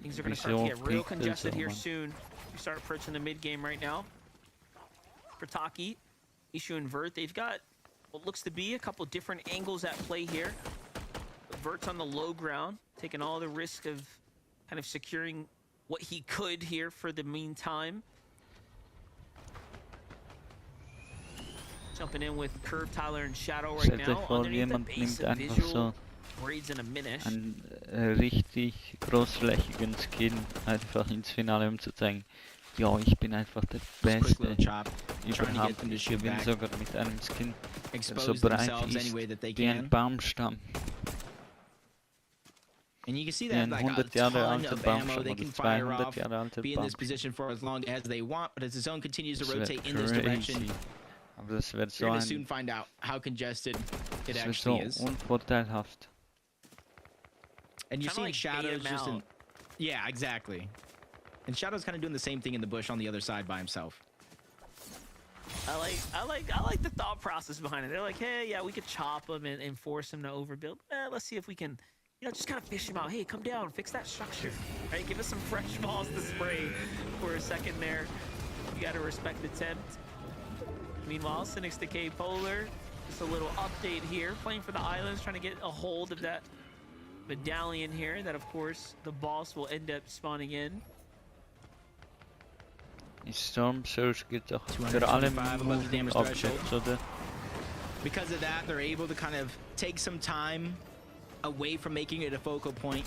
things are going to start to get real congested here soon. We start approaching the mid game right now. For Taki, Ishu, and Vert, they've got what looks to be a couple different angles at play here. Vert's on the low ground, taking all the risk of kind of securing what he could here for the meantime. Jumping in with Curve, Tyler, and Shadow right now. Underneath the base of visual, Raids in a minute. Einen richtig großflächigen Skin einfach ins Finale, um zu zeigen, ja, ich bin einfach der Beste überhaupt. Ich gewinne sogar mit einem Skin, der so breit ist wie ein Baumstamm. And you can see that like a ton of ammo they can fire off, be in this position for as long as they want, but as the zone continues to rotate in this direction, Aber das wird so you're going to soon find out how congested it actually so is. Unvorteilhaft. And you see Shadow's just in... Yeah, exactly. And Shadow's kind of doing the same thing in the bush on the other side by himself. I like the thought process behind it. They're like, hey, yeah, we could chop him and force him to overbuild. Let's see if we can, you know, just kind of fish him out. Hey, come down, fix that structure. Right, give us some fresh balls to spray for a second there. You got to respect the attempt. Meanwhile, Cynics Decay Polar, just a little update here, playing for the Islands, trying to get a hold of that medallion here that, of course, the boss will end up spawning in. Die Storm Surge geht auch für alle Objects, oder? Because of that, they're able to kind of take some time away from making it a focal point.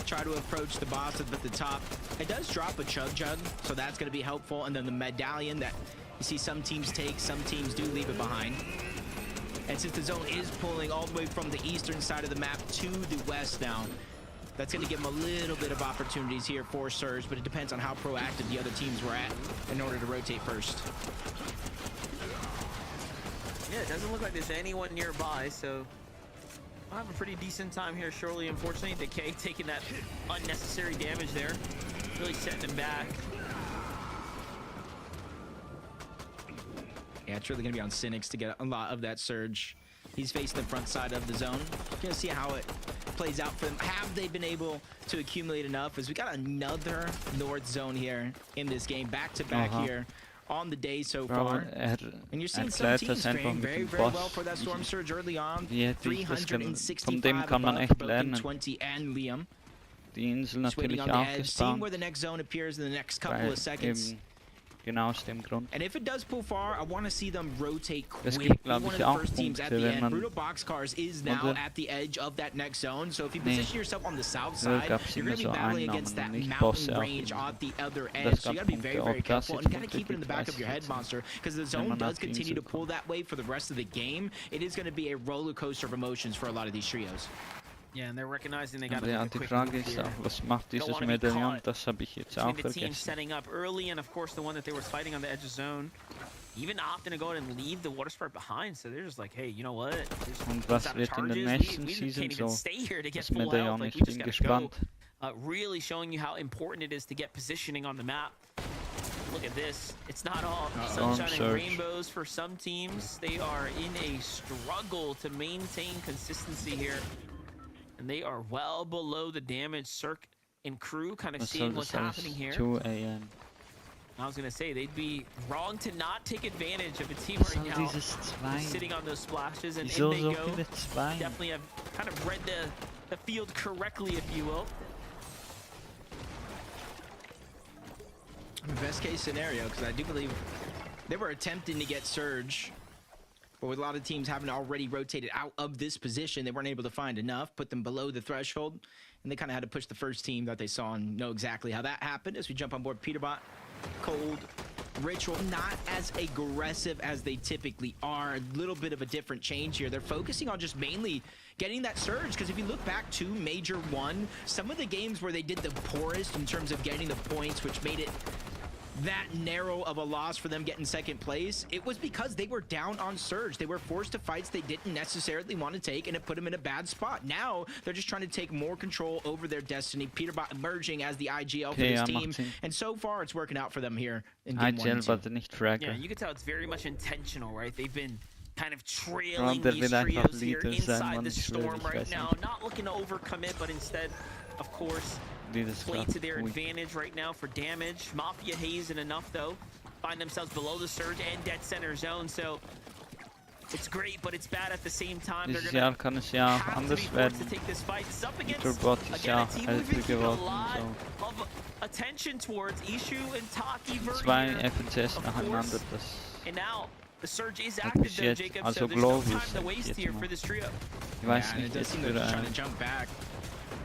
Try to approach the boss at the top. It does drop a Chug Jug, so that's going to be helpful. And then the medallion that you see some teams take, some teams do leave it behind. And since the zone is pulling all the way from the eastern side of the map to the west now, that's going to give them a little bit of opportunities here for Surge, but it depends on how proactive the other teams were at in order to rotate first. Yeah, it doesn't look like there's anyone nearby, so I'll have a pretty decent time here shortly. Unfortunately, Decay taking that unnecessary damage there, really setting him back. Yeah, it's really going to be on Cynics to get a lot of that Surge. He's facing the front side of the zone. Going to see how it plays out for them. Have they been able to accumulate enough? As we got another North zone here in this game, back-to-back here on the day so far. And you're seeing some teams train very, very well for that Storm Surge early on. 365 above for both 20 and Liam. Die Insel natürlich auch seeing where the next zone appears in the next couple of seconds. Genau aus dem Grund. And if it does pull far, I want to see them rotate quick. Es gibt, One of ich, the auch first teams at the Punkte, end. Brutal Boxcars is now at the edge of that next zone. So if you position yourself on the south side, you're going to be battling against that mountain range at the other edge. So you got to be very, very careful. And you got to keep it in the back of your head, Monster. Because the zone does continue to pull that way for the rest of the game. It is going to be a roller coaster of emotions for a lot of these trios. Yeah, and they're recognizing they got to Ja, make a die quick Frage move ist here. auch, was macht dieses Medaillon? Das habe ich jetzt auch Between the team vergessen. setting up early and, of course, the one that they were fighting on the edge of zone. Even opting to go ahead and leave the water sprite behind, so they're just like, hey, you know what? Und was wird in der nächsten Season so? Das Medaillon, ich bin gespannt. Really showing you how important it is to get positioning on the map. Look at this. It's not all sunshine and rainbows for some teams. They are in a struggle to maintain consistency here. And they are well below the damage. Cirque and crew kind of seeing what's happening here. 2 AM. I was going to say, they'd be wrong to not take advantage of a team right now sitting on those splashes. And in they go. Definitely have kind of read the field correctly, if you will. Best case scenario, because I do believe they were attempting to get Surge. But with a lot of teams having already rotated out of this position, they weren't able to find enough, put them below the threshold, and they kind of had to push the first team that they saw and know exactly how that happened. As we jump on board Peterbot, Cold, Ritual, not as aggressive as they typically are. A little bit of a different change here. They're focusing on just mainly getting that surge, because if you look back to Major 1, some of the games where they did the poorest in terms of getting the points, which made it that narrow of a loss for them getting second place, it was because they were down on surge. They were forced to fights they didn't necessarily want to take, and it put them in a bad spot. Now they're just trying to take more control over their destiny. Peterbot emerging as the IGL for this team, and so far it's working out for them here in game 1 and 2. Yeah, you can tell it's very much intentional, right? They've been kind of trailing these trios here inside the storm right now, not looking to overcommit, but instead, of course, play to their advantage right now for damage. Mafia Haze and enough though find themselves below the surge and dead center zone, so it's great, but it's bad at the same time. Dieses Jahr kann es ja auch anders werden. Peterbot ist ja auch älter geworden. So. 2 FNCS nacheinander, das hat bis jetzt, also Globus, ich weiß nicht, das für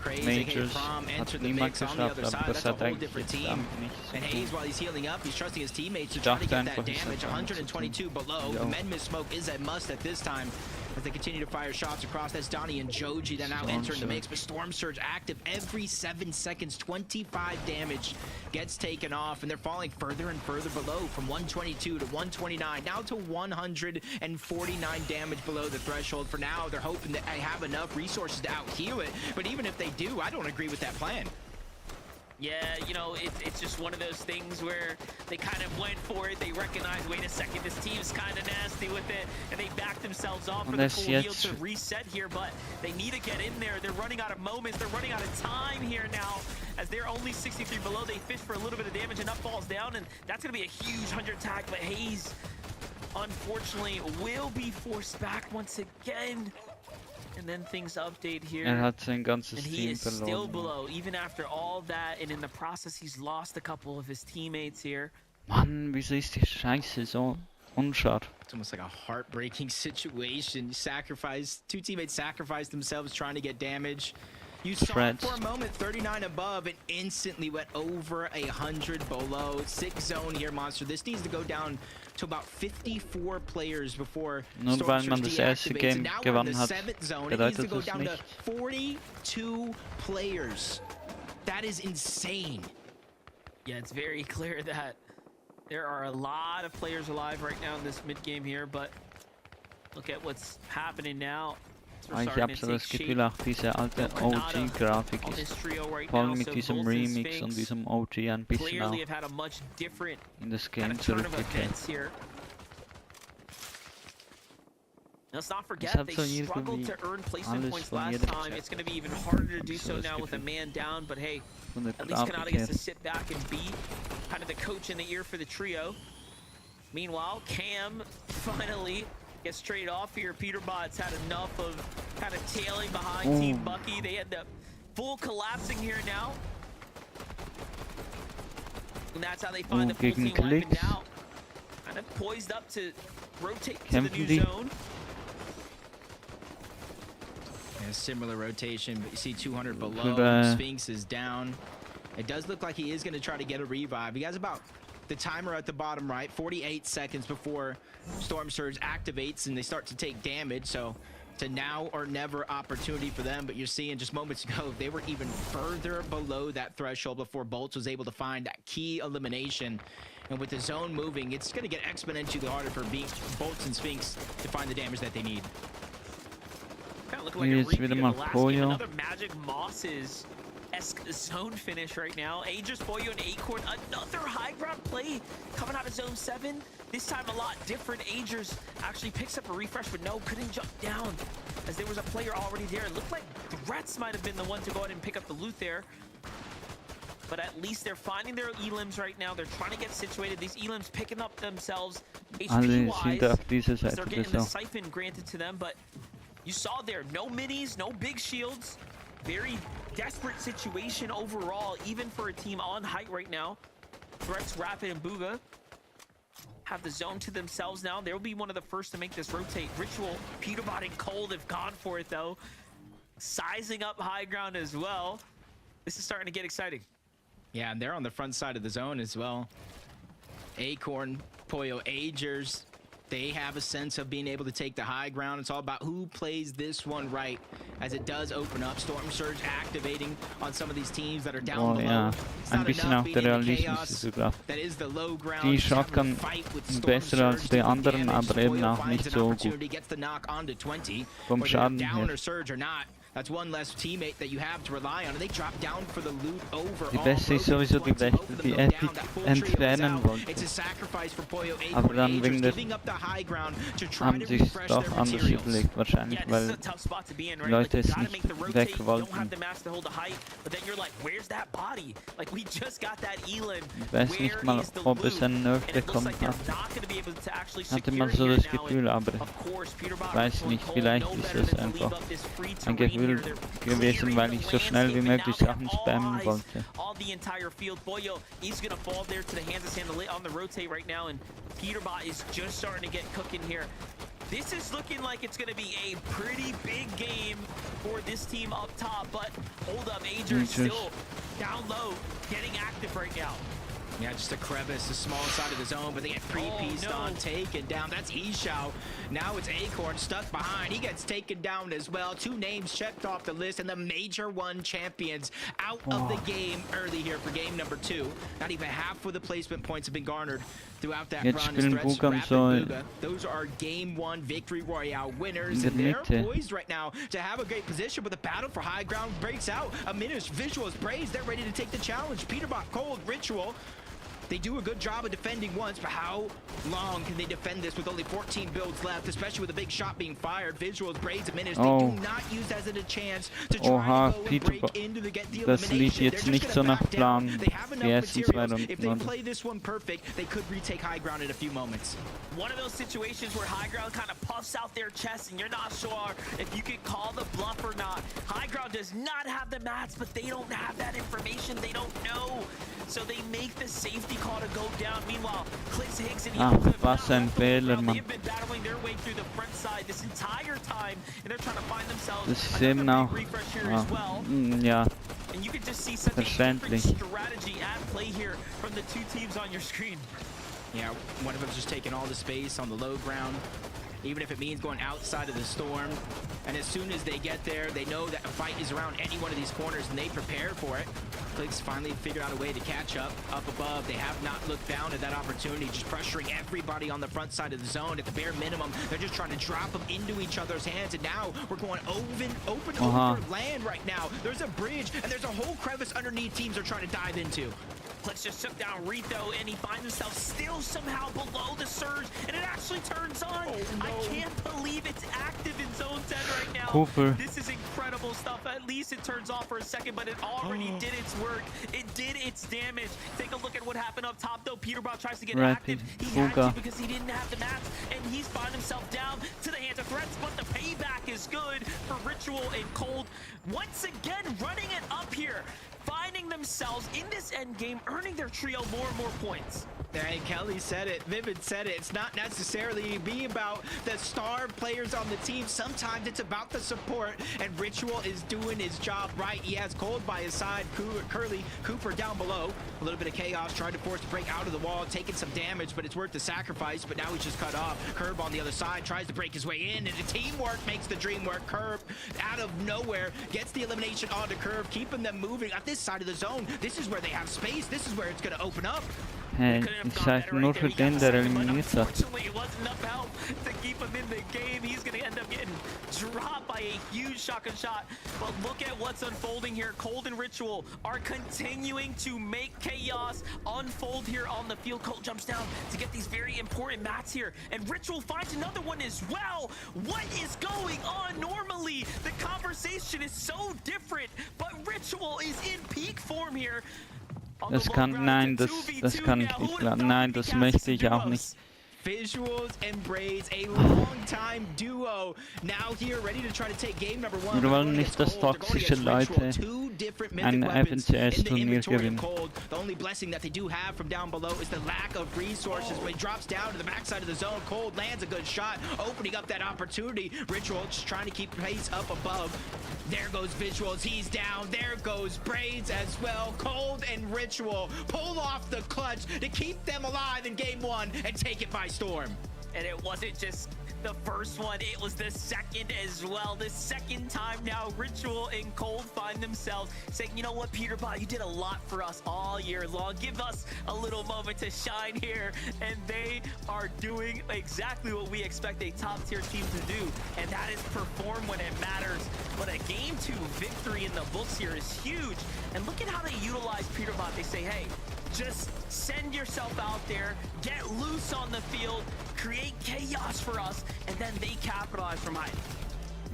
Majors hat niemand geschafft, aber das hat eigentlich jetzt nicht so and Hayes, while he's healing up, he's trusting his teammates to try to get that damage. 122 below. The Menmis smoke is a must at this time as they continue to fire shots across. That's Donnie and Joji that now entering the mix, but Storm Surge active every 7 seconds. 25 damage gets taken off, and they're falling further and further below from 122 to 129, now to 149 damage below the threshold. For now, they're hoping that they have enough resources to out-heal it, but even if they do, I don't agree with that plan. Yeah, you know, it's just one of those things where they kind of went for it. They recognized, wait a second, this team's kind of nasty with it, and they backed themselves off for the full heal to reset here, but they need to get in there. They're running out of moments. They're running out of time here now. As they're only 63 below, they fish for a little bit of damage, and up falls down, and that's going to be a huge 100 tag, but Hayes, unfortunately, will be forced back once again. And then things update here. Hat sein ganzes and he Team is still below, even after all that. And in the process, he's lost a couple of his teammates here. Mann, wieso ist die Scheiße so unscharf? It's almost like a heartbreaking situation. Two teammates sacrificed themselves trying to get damage. You saw it for a moment, 39 above, and instantly went over 100 below. 6 zone here, Monster. This needs to go down to about 54 players before Storm Surge deactivates. And now we're in the 7th zone. It needs to go down to 42 players. That is insane. Yeah, it's very clear that there are a lot of players alive right now in this mid game here, but look at what's happening now. Ich habe so das Gefühl, auch diese alte OG-Grafik ist vor allem mit diesem Remix und diesem OG ein bisschen auch in das Game zurückgekehrt. Let's not forget, they struggled to earn placement points last time. It's going to be even harder to do so now with a man down, but hey, at least Kanata gets to sit back and be kind of the coach in the ear for the trio. Meanwhile, Cam finally gets straight off here. Peterbot's had enough of kind of tailing behind Team Bucky. They end up full collapsing here now. And that's how they find the full team wiping now. Kind of poised up to rotate to the new zone. Yeah, similar rotation, but you see 200 below. Sphinx is down. It does look like he is going to try to get a revive. He has about the timer at the bottom right, 48 seconds before Storm Surge activates and they start to take damage. So it's a now or never opportunity for them. But you're seeing just moments ago, they were even further below that threshold before Bolts was able to find that key elimination. And with the zone moving, it's going to get exponentially harder for Bolts and Sphinx to find the damage that they need. Kind of looking like a repeat of the last game. Another Magic Mosses zone finish right now. Aegis, Boyo, and Acorn, another high ground play coming out of zone 7. This time a lot different. Aegis actually picks up a refresh, but no, couldn't jump down as there was a player already there. It looked like Threats might have been the one to go ahead and pick up the loot there. But at least they're finding their elims right now. They're trying to get situated. These elims picking up themselves HP-wise as they're getting the siphon granted to them. But you saw there, no minis, no big shields. Very desperate situation overall, even for a team on height right now. Threats, Rapid, and Booga have the zone to themselves now. They'll be one of the first to make this rotate. Ritual, Peterbot, and Cold have gone for it, though. Sizing up high ground as well. This is starting to get exciting. Yeah, and they're on the front side of the zone as well. Acorn, Pollo, Agers, they have a sense of being able to take the high ground. It's all about who plays this one right, as it does open up. Storm Surge activating on some of these teams that are down below. Ja, ein bisschen auch der Realismus ist sogar. Die Shotgun besser als die anderen, aber eben auch nicht so gut. Vom Schaden her. That's one less teammate that you have to rely on, and they drop down for the loot over. Die Beste ist sowieso die Beste, die Epic entfernen wollte. Aber dann wegen der haben sie es doch anders überlegt wahrscheinlich, weil die Leute es nicht weg wollten. Ich weiß nicht mal, ob es einen Nerf bekommen hat. Hatte man so das Gefühl, aber ich weiß nicht, vielleicht ist es einfach ein Gefühl gewesen, weil ich so schnell wie möglich Sachen spammen wollte. All the entire field. Boyo, he's gonna fall there to the hands of Sandal on the rotate right now, and Peterbot is just starting to get cooking here. This is looking like it's gonna be a pretty big game for this team up top, but hold up, Ager is still down low, getting active right now. Yeah, just a crevice, the small side of the zone, but they get pre-pieced on, taken down. That's Ishao. Now it's Acorn stuck behind. He gets taken down as well. 2 names checked off the list, and the Major 1 champions out of the game early here for game number 2. Not even half of the placement points have been garnered throughout that run. Those are game 1 victory royale winners, and they're poised right now to have a great position, but the battle for high ground breaks out. Aminish, Visuals, Braze, they're ready to take the challenge. Peterbot, Cold, Ritual. They do a good job of defending once, but how long can they defend this with only 14 builds left, especially with a big shot being fired? Visuals, Braids, and Minutes, they do not use that as a chance to try to go and break into the get the elimination. They're just gonna back down. They have enough materials. If they play this one perfect, they could retake high ground in a few moments. One of those situations where high ground kind of puffs out their chest and you're not sure if you can call the bluff or not. High ground does not have the mats, but they don't have that information. They don't know. So they make the safety call to go down. Meanwhile, Clicks, Higgs, and was ein Fehler, Mann. They've been battling their way through the front side this entire time, and they're trying to find themselves das ist eben auch, ja, and you can just see such a different strategy at play here from the 2 teams on your screen. Yeah, one of them's just taking all the space on the low ground, even if it means going outside of the storm. And as soon as they get there, they know that a fight is around any one of these corners, and they prepare for it. Clicks finally figured out a way to catch up above. They have not looked down at that opportunity, just pressuring everybody on the front side of the zone. At the bare minimum, they're just trying to drop them into each other's hands, and now we're going open over land right now. There's a bridge, and there's a whole crevice underneath teams are trying to dive into. Clicks just took down Rito, and he finds himself still somehow below the surge, and it actually turns on. I can't believe it's active in zone 10 right now. Cooper. This is incredible stuff. At least it turns off for a second, but it already did its work. It did its damage. Take a look at what happened up top, though. Peterbot tries to get active. He had to because he didn't have the mats, and he's found himself down to the hands of threats, but the payback is good for Ritual and Cold. Once again, running it up here, finding themselves in this end game, earning their trio more and more points. Hey, Kelly said it, Vivid said it. It's not necessarily be about the star players on the team. Sometimes it's about the support, and Ritual is doing his job right. He has Cold by his side, Curly, Cooper down below. A little bit of chaos, trying to force the break out of the wall, taking some damage, but it's worth the sacrifice. But now he's just cut off. Curb on the other side tries to break his way in, and the teamwork makes the dream work. Curb out of nowhere gets the elimination onto Curve, keeping them moving at this side of the zone. This is where they have space. This is where it's going to open up. Hey, ich sag nur für den, der eliminiert hat. Unfortunately, it wasn't enough help to keep him in the game. He's going to end up getting dropped by a huge shotgun shot. But look at what's unfolding here. Cold and Ritual are continuing to make chaos unfold here on the field. Cold jumps down to get these very important mats here. And Ritual finds another one as well. What is going on? Normally, the conversation is so different. But Ritual is in peak form here. Das kann, nein, das kann ich nicht glauben. Nein, das möchte ich auch nicht. Visuals and Braids, a long-time duo. Now here, ready to try to take game number 1. Wir wollen nicht, dass toxische Leute ein FNCS-Turnier gewinnen. The only blessing that they do have from down below is the lack of resources. When he drops down to the backside of the zone, Cold lands a good shot, opening up that opportunity. Ritual just trying to keep pace up above. There goes Visuals, he's down. There goes Braids as well. Cold and Ritual pull off the clutch to keep them alive in game 1 and take it by storm. And it wasn't just the first one, it was the second as well. The second time now, Ritual and Cold find themselves saying, you know what, Peterbot, you did a lot for us all year long. Give us a little moment to shine here. And they are doing exactly what we expect a top tier team to do, and that is perform when it matters. But a game 2 victory in the books here is huge. And look at how they utilize Peterbot. They say, hey, just send yourself out there, get loose on the field, create chaos for us, and then they capitalize from height.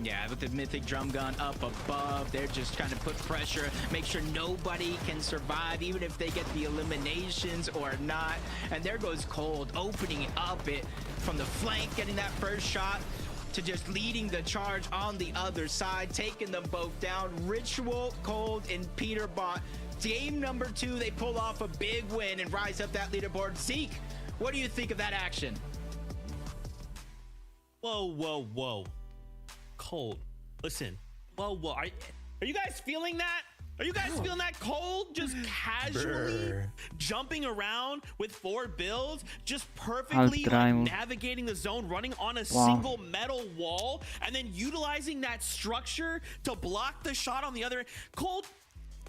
Yeah, with the mythic drum gun up above, they're just trying to put pressure, make sure nobody can survive, even if they get the eliminations or not. And there goes Cold, opening up it from the flank, getting that first shot, to just leading the charge on the other side, taking them both down. Ritual, Cold, and Peterbot. Game number 2, they pull off a big win and rise up that leaderboard. Zeke, what do you think of that action? Whoa, whoa, whoa. Cold. Listen. Whoa, whoa. Are you guys feeling that? Are you guys feeling that? Cold just casually jumping around with 4 builds, just perfectly navigating the zone, running on a single metal wall, and then utilizing that structure to block the shot on the other end. Cold,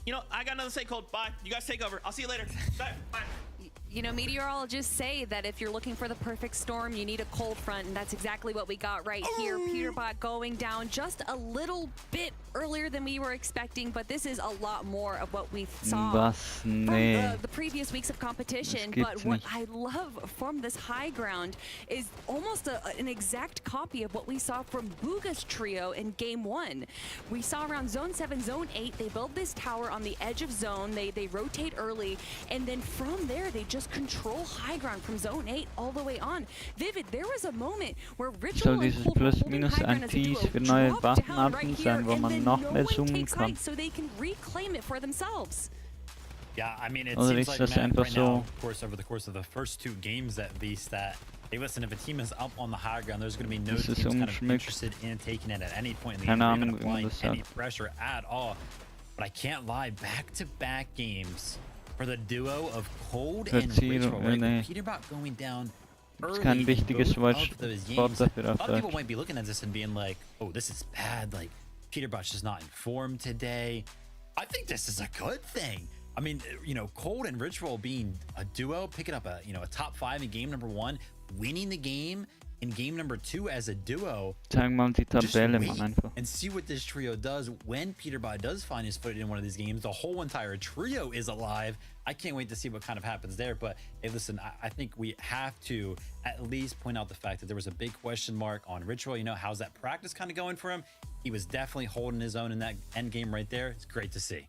you know, I got nothing to say, Cold. Bye. You guys take over. I'll see you later. Bye. Bye. You know, meteorologists say that if you're looking for the perfect storm, you need a cold front, and that's exactly what we got right here. Peterbot going down just a little bit earlier than we were expecting, but this is a lot more of what we saw from the previous weeks of competition. But what I love from this high ground is almost an exact copy of what we saw from Booga's trio in game 1. We saw around zone 7, zone 8, they build this tower on the edge of zone, they rotate early, and then from there they just control high ground from zone 8 all the way on. Vivid, there was a moment where Ritual and Cold were holding high ground as a duo, dropped down right here, and then no one takes height, so they can reclaim it for themselves. Yeah, I mean, it seems like right now, of course, over the course of the first 2 games at least, that hey, listen, if a team is up on the high ground, there's going to be no teams kind of interested in taking it at any point in the game, or even applying any pressure at all. But I can't lie, back-to-back games for the duo of Cold and Ritual, right? Peterbot going down early in both of those games. A lot of people might be looking at this and being like, oh, this is bad. Like, Peterbot's just not informed today. I think this is a good thing. I mean, you know, Cold and Ritual being a duo, picking up a top 5 in game number 1, winning the game in game number 2 as a duo. Just wait and see what this trio does when Peterbot does find his foot in one of these games. The whole entire trio is alive. I can't wait to see what kind of happens there. But hey, listen, I think we have to at least point out the fact that there was a big question mark on Ritual. You know, how's that practice kind of going for him? He was definitely holding his own in that end game right there. It's great to see.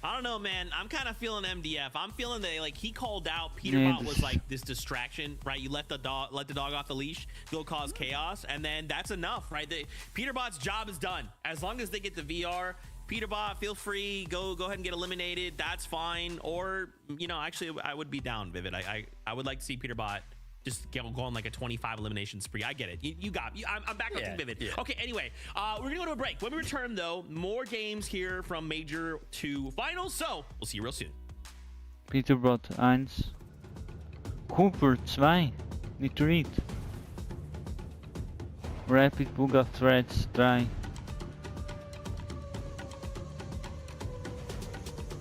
I don't know, man. I'm kind of feeling MDF. I'm feeling that, like, he called out Peterbot was like this distraction, right? You let the dog off the leash, go cause chaos, and then that's enough, right? Peterbot's job is done. As long as they get the VR, Peterbot, feel free, go ahead and get eliminated. That's fine. Or, you know, actually, I would be down, Vivid. I would like to see Peterbot just go on like a 25 elimination spree. I get it. You got me. I'm back up to Vivid. Yeah. Okay, anyway, we're going to go to a break. When we return, though, more games here from Major to Finals. So, we'll see you real soon. Peterbot 1. Cooper 2. Nitreat. Rapid Booga Threads 3.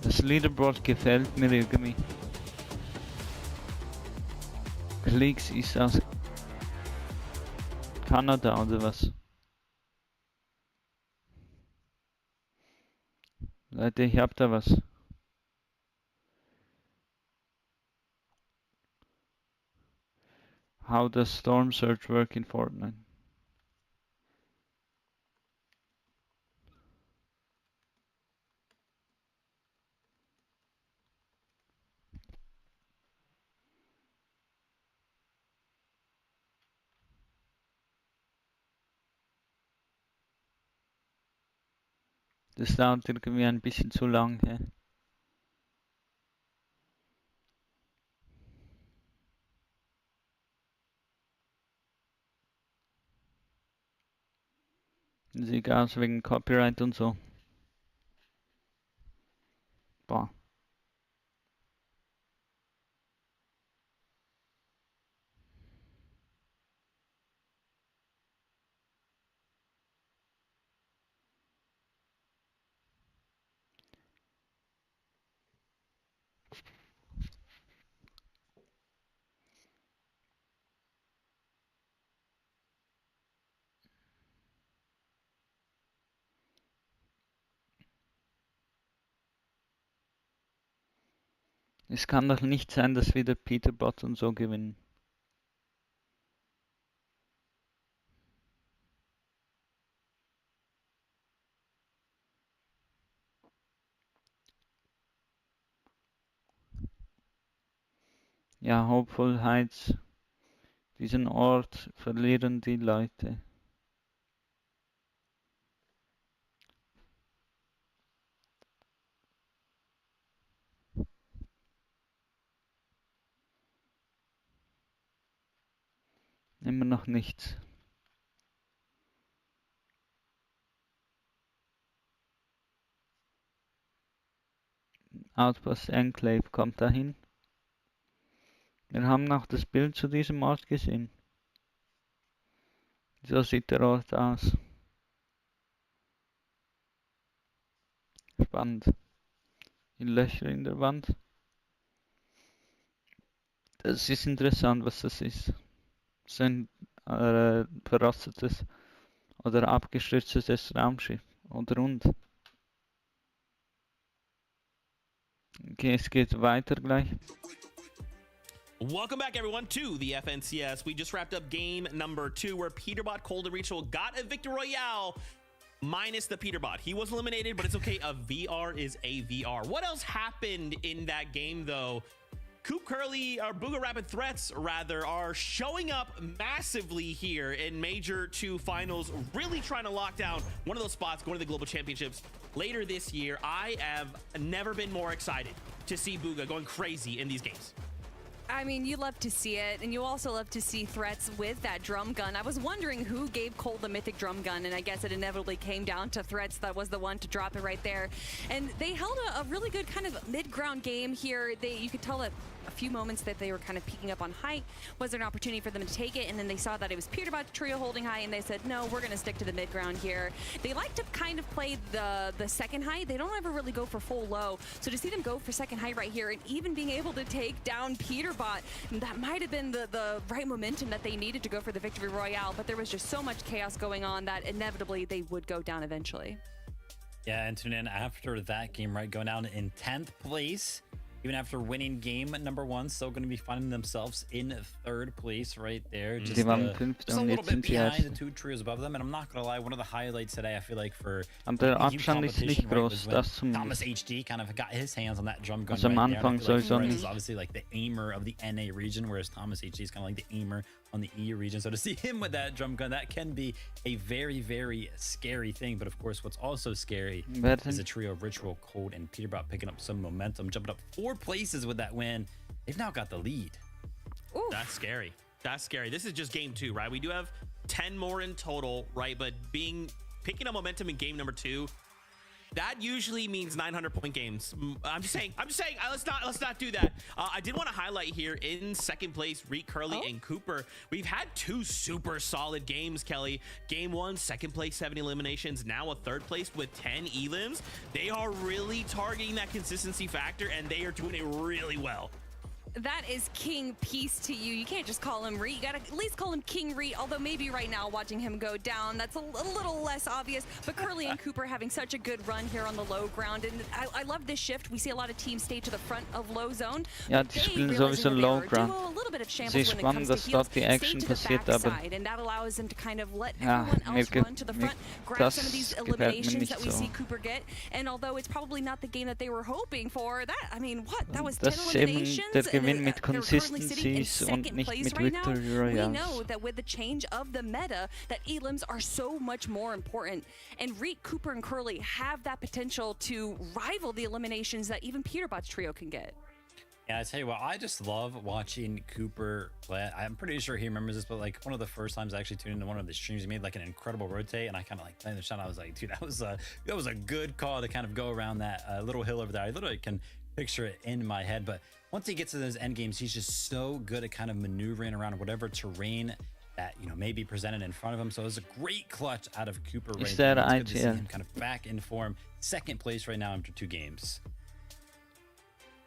Das Leaderboard gefällt mir irgendwie. Klicks ist aus Kanada oder was? Leute, ich hab da was. How does Storm Surge work in Fortnite? Das dauert irgendwie ein bisschen zu lang. Hä? Sieht aus wegen Copyright und so. Boah. Es kann doch nicht sein, dass wieder Peterbot und so gewinnen. Ja, Hopeful Heights. Diesen Ort verlieren die Leute. Immer noch nichts. Outpost Enclave kommt dahin. Wir haben noch das Bild zu diesem Ort gesehen. So sieht der Ort aus. Spannend. Die Löcher in der Wand. Das ist interessant, was das ist. So ein verrostetes oder abgestürztes Raumschiff. Oder rund. Okay, es geht weiter gleich. Welcome back, everyone, to the FNCS. We just wrapped up game number 2, where Peterbot Cold and Ritual got a victory royale, minus the Peterbot. He was eliminated, but it's okay. A VR is a VR. What else happened in that game, though? Coop Curly, or Booga Rapid Threats, rather, are showing up massively here in Major 2 Finals, really trying to lock down one of those spots going to the Global Championships later this year. I have never been more excited to see Booga going crazy in these games. I mean, you love to see it, and you also love to see Threats with that drum gun. I was wondering who gave Cole the mythic drum gun, and I guess it inevitably came down to Threats. That was the one to drop it right there. And they held a really good kind of mid-ground game here. You could tell that a few moments that they were kind of peeking up on height. Was there an opportunity for them to take it? And then they saw that it was Peterbot trio holding high, and they said, no, we're going to stick to the mid-ground here. They like to kind of play the second height. They don't ever really go for full low. So to see them go for second height right here, and even being able to take down Peterbot, that might have been the right momentum that they needed to go for the victory royale. But there was just so much chaos going on that inevitably they would go down eventually. Yeah, and tune in after that game, right? Going down in 10th place. Even after winning game number 1, still going to be finding themselves in 3rd place right there. Just a little bit behind the 2 trios above them. And I'm not going to lie, one of the highlights today, I feel like, for der Abstand ist nicht groß. Das zum Thomas HD kind of got his hands on that drum gun also am Anfang sowieso nicht. Is obviously like the aimer of the NA region, whereas Thomas HD is kind of like the aimer on the E region. So to see him with that drum gun, that can be a very, very scary thing. But of course, what's also scary is the trio of Ritual, Cold, and Peterbot picking up some momentum, jumping up 4 places with that win. They've now got the lead. Ooh. That's scary. That's scary. This is just game 2, right? We do have 10 more in total, right? But picking up momentum in game number 2, that usually means 900-point games. I'm just saying. Let's not do that. I did want to highlight here in 2nd place, Reed Curly and Cooper. We've had 2 super solid games, Kelly. Game 1, 2nd place, 7 eliminations. Now a 3rd place with 10 elims. They are really targeting that consistency factor, and they are doing it really well. That is King Peace to you. You can't just call him Reed. You gotta at least call him King Reed, although maybe right now watching him go down, that's a little less obvious. But Curly and Cooper having such a good run here on the low ground. And I love this shift. We see a lot of teams stay to the front of low zone. Ja, die spielen sowieso low ground. Es ist spannend, dass dort die Action passiert, aber and that allows them to kind of let everyone else run to the front, grab some of these eliminations that we see Cooper get. And although it's probably not the game that they were hoping for, that, I mean, what? That was 10 eliminations. gewinnen mit they're currently sitting in Consistencies und second nicht place mit right now. Victory We Royales. know that with the change of the meta, that elims are so much more important. And Reek, Cooper, and Curly have that potential to rival the eliminations that even Peterbot's trio can get. Yeah, I tell you what, I just love watching Cooper play. I'm pretty sure he remembers this, but like one of the first times I actually tuned into one of the streams, he made like an incredible rotate, and I kind of like playing the shot. I was like, dude, that was a good call to kind of go around that little hill over there. I literally can picture it in my head. But once he gets to those end games, he's just so good at kind of maneuvering around whatever terrain that may be presented in front of him. So it was a great clutch out of Cooper right there. It's good to see him kind of back in form, second place right now after 2 games.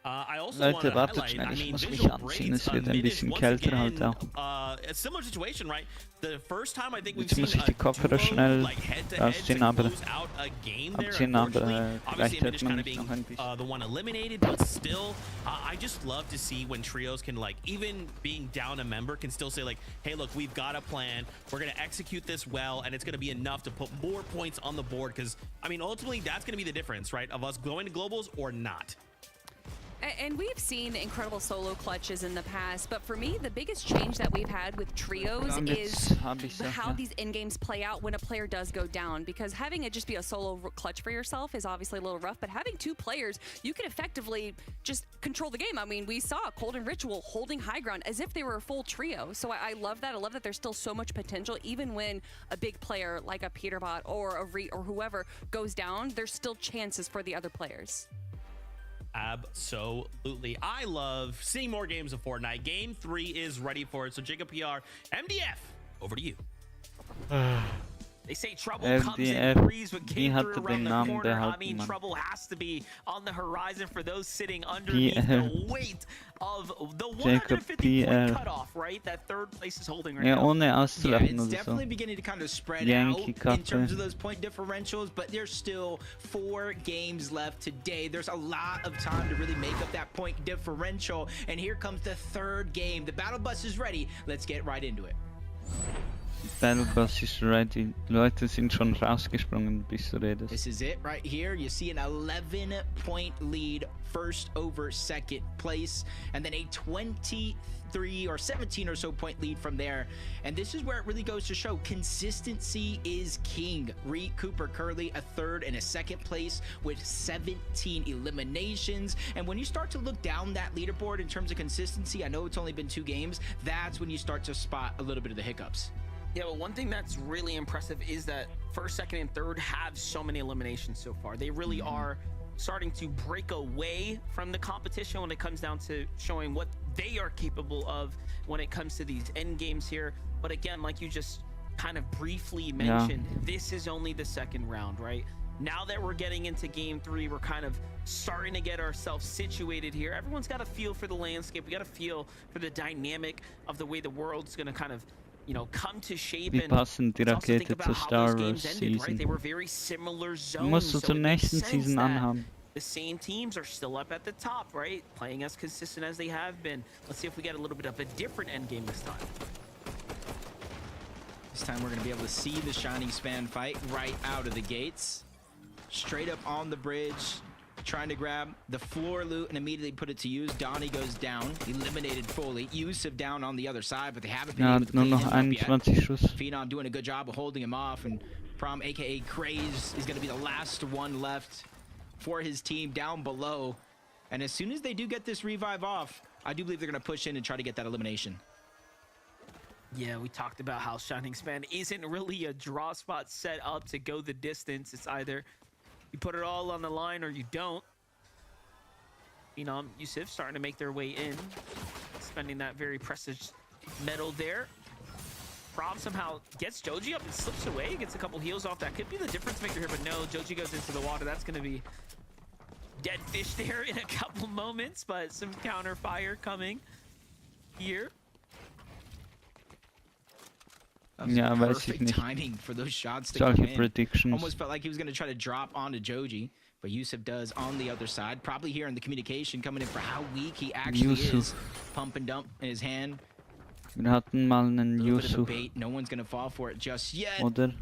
I also Leute, want wartet to highlight, schnell, I ich mean, muss mich visual anziehen, grades es wird ein bisschen once kälter again, halt auch. a similar situation, right? The first time I think we've Jetzt seen muss ich die Kopfhörer schnell rausziehen, aber Obviously, vielleicht hört Image man kind of mich noch ein bisschen. being the one eliminated, but still, I just love to see when trios can, like, even being down a member, can still say, like, hey, look, we've got a plan. We're going to execute this well, and it's going to be enough to put more points on the board. Because, I mean, ultimately, that's going to be the difference, right, of us going to globals or not. And we've seen incredible solo clutches in the past, but for me, the biggest change that we've had with trios is how these end games play out when a player does go down. Because having it just be a solo clutch for yourself is obviously a little rough, but having 2 players, you can effectively just control the game. I mean, we saw Cold and Ritual holding high ground as if they were a full trio. So I love that. I love that there's still so much potential, even when a big player like a Peterbot or a Reet or whoever goes down, there's still chances for the other players. Absolutely. I love seeing more games of Fortnite. Game 3 is ready for it. So Jacob PR, MDF, over to you. They say trouble comes in threes with Game 3 around the corner. I mean, trouble has to be on the horizon for those sitting underneath the weight of the 150-point cutoff, right? That third place is holding right now. It's definitely beginning to kind of spread out in terms of those point differentials, but there's still 4 games left today. There's a lot of time to really make up that point differential, and here comes the 3rd game. The battle bus is ready. Let's get right into it. Battle Bus is ready. Leute sind schon rausgesprungen, bis du redest. This is it right here. You see an 11-point lead, first over second place, and then a 23 or 17 or so point lead from there. And this is where it really goes to show consistency is king. Reet, Cooper, Curly, a 3rd and a 2nd place with 17 eliminations. And when you start to look down that leaderboard in terms of consistency, I know it's only been 2 games, that's when you start to spot a little bit of the hiccups. Yeah, but one thing that's really impressive is that 1st, 2nd, and 3rd have so many eliminations so far. They really are starting to break away from the competition when it comes down to showing what they are capable of when it comes to these end games here. But again, like you just kind of briefly mentioned, this is only the 2nd round, right? Now that we're getting into game 3, we're kind of starting to get ourselves situated here. Everyone's got a feel for the landscape. We got a feel for the dynamic of the way the world's going to kind of, you know, come to shape. Wie passend die Rakete zur Star Wars Season. Right? They were very similar zones. Du musst du zur nächsten Season anhaben. The same teams are still up at the top, right? Playing as consistent as they have been. Let's see if we get a little bit of a different end game this time. This time we're going to be able to see the Shining Span fight right out of the gates. Straight up on the bridge, trying to grab the floor loot and immediately put it to use. Donnie goes down, eliminated fully. Yusuf down on the other side, but they haven't been able to clean him up yet. Phenom doing a good job of holding him off, and Prom, aka Craze, is going to be the last one left for his team down below. And as soon as they do get this revive off, I do believe they're going to push in and try to get that elimination. Yeah, we talked about how Shining Span isn't really a draw spot set up to go the distance. It's either you put it all on the line or you don't. Phenom, Yusuf starting to make their way in, spending that very precious metal there. Prom somehow gets Joji up and slips away, gets a couple heals off. That could be the difference maker here, but no, Joji goes into the water. That's going to be dead fish there in a couple moments, but some counter fire coming here. Ja, weiß ich nicht. Timing for those shots to Solche come in. predictions. Almost felt like he was going to try to drop onto Joji, but Yusuf does on the other side. Probably hearing the communication coming in for how weak he actually is. Pump and dump in his hand. Wir hatten mal einen A little bit of a Yusuf. bait. No one's going to fall for it just yet. Oder?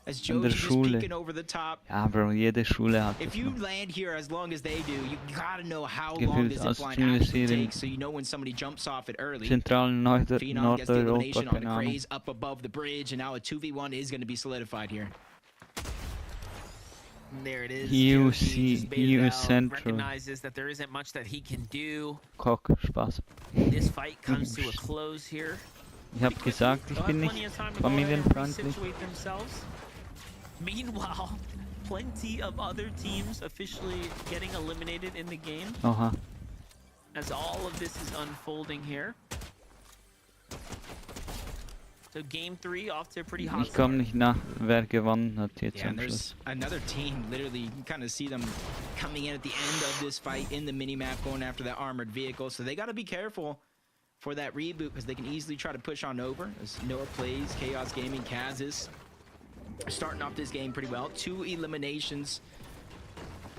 As in der Joji just Schule. peeking over the top. Ja, Bro, jede Schule hat If das you noch. land here as long as they do, you gotta know how long Gefühlt the als zipline actually Junior takes, so you know when somebody jumps off it early. Zentralen Phenom gets the Nordeuropa, elimination on the keine Ahnung. craze up above the bridge, and now a 2v1 is going to be solidified here. There it is. EU Central. Recognizes that there isn't much that he can do. Kock, Spaß. This fight comes to a close here. Ich hab gesagt, ich bin nicht familienfreundlich. Meanwhile, plenty of other teams officially getting eliminated in the game. Aha. As all of this is unfolding here. So game 3 off to a pretty hot Ich komme nicht nach, wer gewonnen hat jetzt Yeah, am and there's Schluss. another team. Literally, you can kind of see them coming in at the end of this fight in the minimap, going after that armored vehicle. So they got to be careful for that reboot, because they can easily try to push on over. As Noah plays, Chaos Gaming, Kazis starting off this game pretty well. 2 eliminations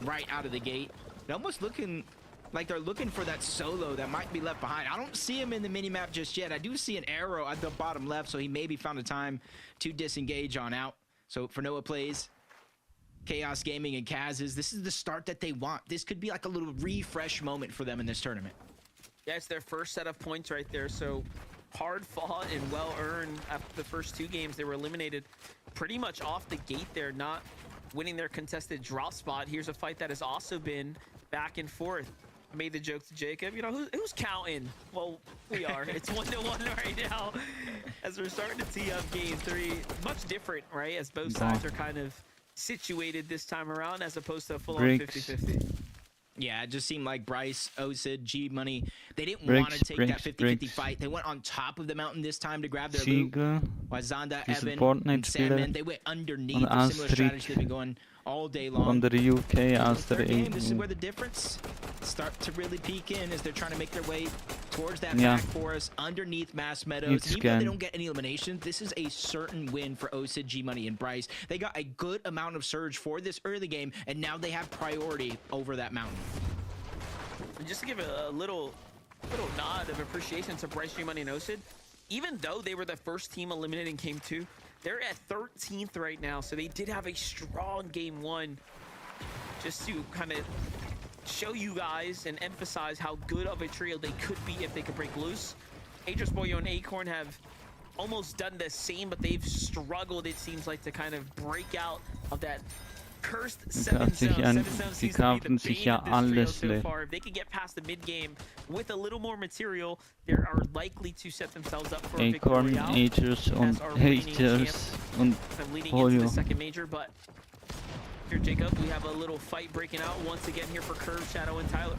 right out of the gate. They're almost looking like they're looking for that solo that might be left behind. I don't see him in the minimap just yet. I do see an arrow at the bottom left, so he maybe found a time to disengage on out. So for Noah plays, Chaos Gaming and Kaz's, this is the start that they want. This could be like a little refresh moment for them in this tournament. Yeah, it's their first set of points right there. So hard fought and well earned. After the first 2 games, they were eliminated pretty much off the gate there, not winning their contested drop spot. Here's a fight that has also been back and forth. I made the joke to Jacob, you know, who's counting? Well, we are. It's 1-1 right now as we're starting to tee up game 3. Much different, right? As both sides are kind of situated this time around as opposed to a full-on 50-50. Yeah, it just seemed like Bryce, Osid, G-Money, they didn't want to take that 50-50 fight. They went on top of the mountain this time to grab their loot. While Zanda, Evan, and Sandman, they went underneath a similar strategy they've been going all day long. Von der UK aus der EU. This is where the difference start to really peek in as they're trying to make their way towards that back forest underneath Mass Meadows. And even though they don't get any eliminations, this is a certain win for Osid, G-Money, and Bryce. They got a good amount of surge for this early game, and now they have priority over that mountain. And just to give a little nod of appreciation to Bryce, G-Money, and Osid, even though they were the first team eliminated in game 2, they're at 13th right now, so they did have a strong game 1. Just to kind of show you guys and emphasize how good of a trio they could be if they could break loose. Aegis Boyo and Acorn have almost done the same, but they've struggled, it seems like, to kind of break out of that cursed 7 zone. 7 zone seems to be the bane of this trio so far. If they could get past the mid game with a little more material, they are likely to set themselves up for a victory out. Aegis und Aegis und leading into the second major, but here, Jacob, we have a little fight breaking out once again here for Curve, Shadow, and Tyler.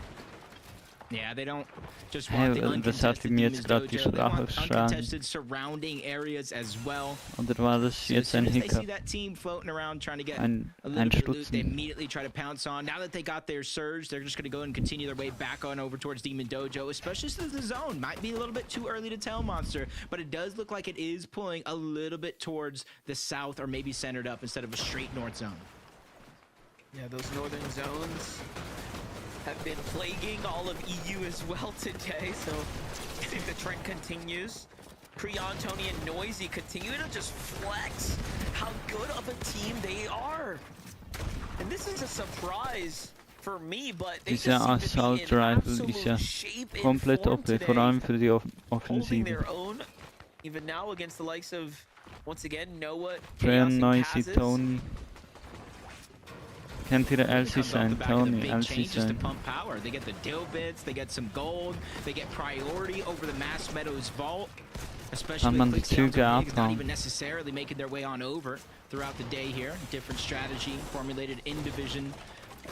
Yeah, they don't just want the uncontested Demon's Dojo, they want uncontested surrounding areas as well. Oder war das jetzt ein They Hiccup? see that team floating around trying to get a little bit of loot, they immediately try to pounce on. Now that they got their surge, they're just going to go and continue their way back on over towards Demon Dojo, especially since the zone might be a little bit too early to tell, Monster, but it does look like it is pulling a little bit towards the south or maybe centered up instead of a straight north zone. Yeah, those northern zones have been plaguing all of EU as well today, so I think the trend continues. Creon, Tony, and Noisy continue to just flex how good of a team they are. And this is a surprise for me, but they Dieser just seem to be in Assault-Rifle ist ja komplett OP, vor allem für die holding Offensive. their own, even now against the likes of, once again, Noah, Freya, Chaos, and Noisy, Kazis. Tony. Kennt ihr LC sein? Tony, LC Changes to sein. pump power. They get the dill bits, they get some gold, they get priority over the Mass Meadows vault. Especially Kann man with die clicks down Züge to not abhauen. even necessarily making their way on over throughout the day here. Different strategy formulated in Division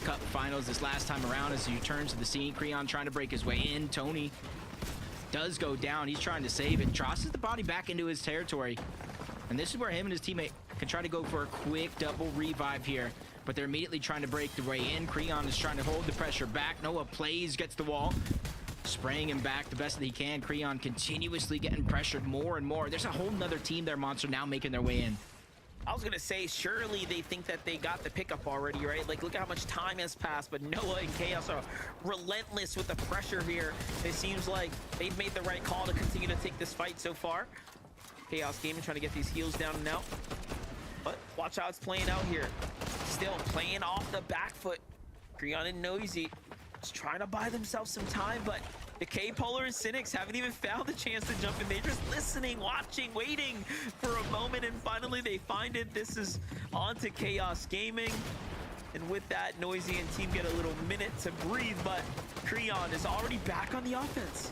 Cup Finals this last time around as he returns to the scene. Creon trying to break his way in. Tony does go down. He's trying to save it. Tosses the body back into his territory. And this is where him and his teammate can try to go for a quick double revive here. But they're immediately trying to break the way in. Creon is trying to hold the pressure back. Noah plays, gets the wall. Spraying him back the best that he can. Creon continuously getting pressured more and more. There's a whole nother team there, Monster, now making their way in. I was gonna say, surely they think that they got the pickup already, right? Like, look at how much time has passed, but Noah and Chaos are relentless with the pressure here. It seems like they've made the right call to continue to take this fight so far. Chaos Gaming trying to get these heals down and out. But watch how it's playing out here. Still playing off the back foot. Creon and Noisy just trying to buy themselves some time, but the K-Polar and Cynics haven't even found the chance to jump in. They're just listening, watching, waiting for a moment, and finally they find it. This is on to Chaos Gaming. And with that, Noisy and team get a little minute to breathe, but Creon is already back on the offense.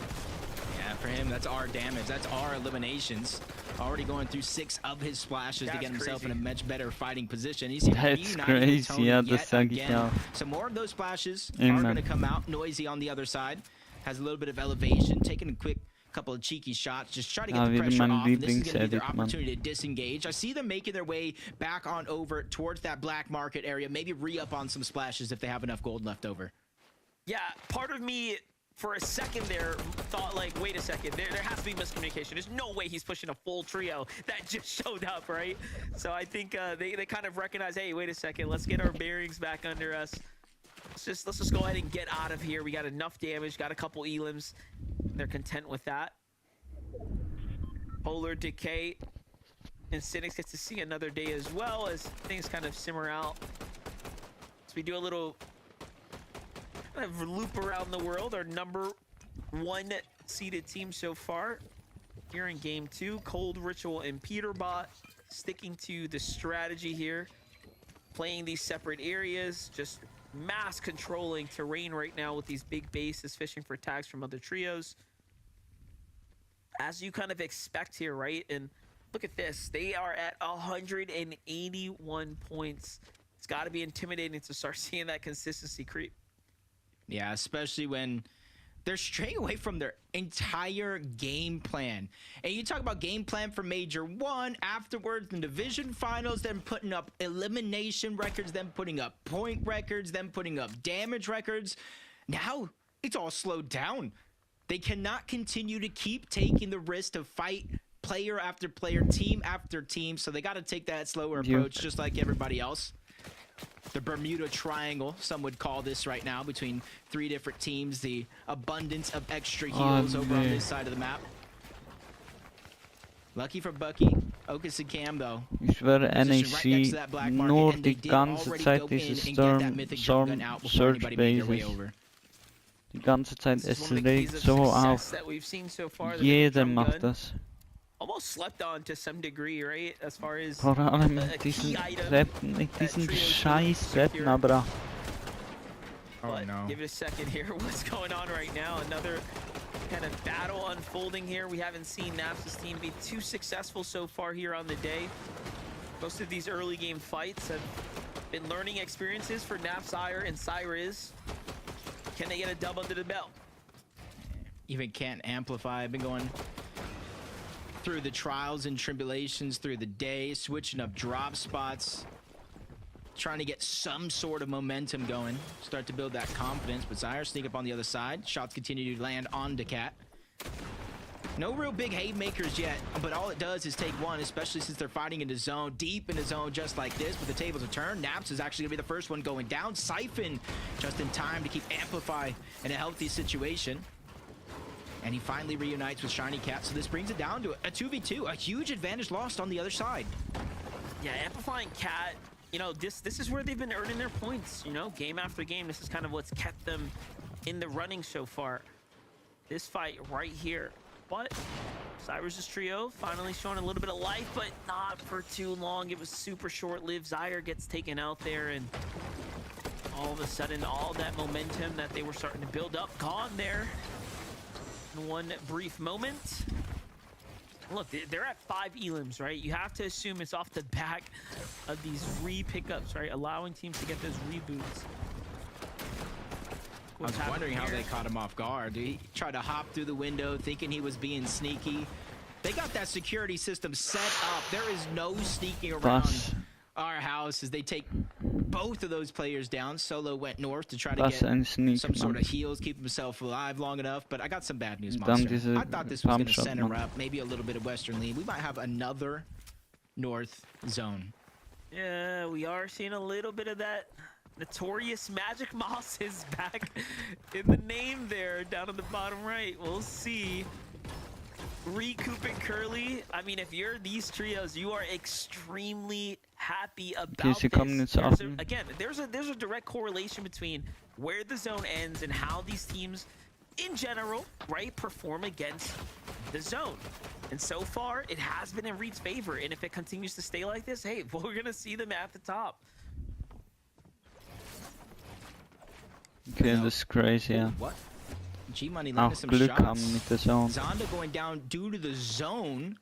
Yeah, for him, that's our damage. That's our eliminations. Already going through 6 of his splashes to get himself in a much better fighting position. He's That's crazy, ja, das sag ich auch. So more of those splashes Amen. are going to come out. Noisy on the other side has a little bit of elevation, taking a quick couple of cheeky shots, just try to get the pressure off. And this is going to be their opportunity to disengage. I see them making their way back on over towards that black market area, maybe re-up on some splashes if they have enough gold left over. Yeah, part of me for a second there thought like, wait a second, there has to be miscommunication. There's no way he's pushing a full trio that just showed up, right? So I think they kind of recognize, hey, wait a second, let's get our bearings back under us. Let's just go ahead and get out of here. We got enough damage, got a couple elims. They're content with that. Polar Decay and Cynics gets to see another day as well as things kind of simmer out. So we do a little kind of loop around the world. Our number 1 seeded team so far here in game 2, Cold Ritual and Peterbot, sticking to the strategy here, playing these separate areas, just mass controlling terrain right now with these big bases, fishing for tags from other trios, as you kind of expect here, right? And look at this, they are at 181 points. It's got to be intimidating to start seeing that consistency creep. Yeah, especially when they're straying away from their entire game plan. And you talk about game plan for Major 1, afterwards in Division Finals, then putting up elimination records, then putting up point records, then putting up damage records. Now, it's all slowed down. They cannot continue to keep taking the risk to fight player after player, team after team, so they got to take that slower approach just like everybody else. The Bermuda Triangle, some would call this right now, between 3 different teams. The abundance of extra heals over on this side of the map. Lucky for Bucky, Okus and Cam though. Ich schwöre, NAC nur die ganze Zeit diese Storm Search Bases. Die ganze Zeit, es regt so auf. Jeder macht das. Almost slept on to some degree, right? As far as Vor allem mit diesen scheiß Treppen, aber Give it a second here. What's going on right now? Another kind of battle unfolding here. We haven't seen NAP's team be too successful so far here on the day. Most of these early game fights have been learning experiences for Napsire and Cyrus. Can they get a dub under the belt? Even can't amplify. I've been going through the trials and tribulations through the day, switching up drop spots, trying to get some sort of momentum going, start to build that confidence. But Zaire sneak up on the other side. Shots continue to land on Decat. No real big haymakers yet, but all it does is take one, especially since they're fighting in the zone, deep in the zone just like this. But the tables are turned. Naps is actually gonna be the first one going down. Siphon just in time to keep Amplify in a healthy situation. And he finally reunites with Shiny Cat, so this brings it down to a 2v2, a huge advantage lost on the other side. Yeah, Amplifying Cat, you know, this is where they've been earning their points, you know, game after game. This is kind of what's kept them in the running so far. This fight right here. But Cyrus's trio finally showing a little bit of life, but not for too long. It was super short-lived. Zaire gets taken out there, and all of a sudden, all that momentum that they were starting to build up, gone there. One brief moment. Look, they're at 5 elims, right? You have to assume it's off the back of these re-pickups, right? Allowing teams to get those reboots. I was wondering how they caught him off guard. He tried to hop through the window thinking he was being sneaky. They got that security system set up. There is no sneaking around our house as they take both of those players down. Solo went north to try to get some sort of heals, keep himself alive long enough. But I got some bad news, Monster. I thought this was going to center up, maybe a little bit of Western lead. We might have another north zone. Yeah, we are seeing a little bit of that. Notorious Magic Moss is back in the name there, down at the bottom right. We'll see. recouping Curly. I mean, if you're these trios, you are extremely happy about Okay, sie kommen this. jetzt auf den... Again, there's a direct correlation between where the zone ends and how these teams, in general, right, perform against the zone. And so far, it has been in Reed's favor. And if it continues to stay like this, hey, well, we're gonna see them at the top. Okay, das ist crazy, ja. What? G-Money Auch landed some Glück shots. haben mit der Zone. Zonda going down due to the zone.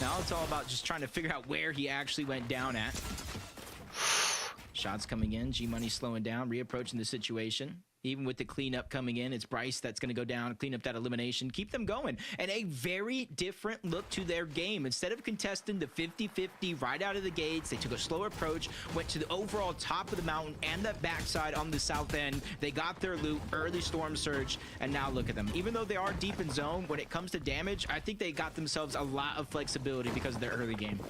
Now it's all about just trying to figure out where he actually went down at. Shots coming in. G-Money slowing down, reapproaching the situation. Even with the cleanup coming in, it's Bryce that's going to go down, clean up that elimination, keep them going. And a very different look to their game. Instead of contesting the 50-50 right out of the gates, they took a slow approach, went to the overall top of the mountain and the backside on the south end. They got their loot, early storm surge, and now look at them. Even though they are deep in zone, when it comes to damage, I think they got themselves a lot of flexibility because of their early game.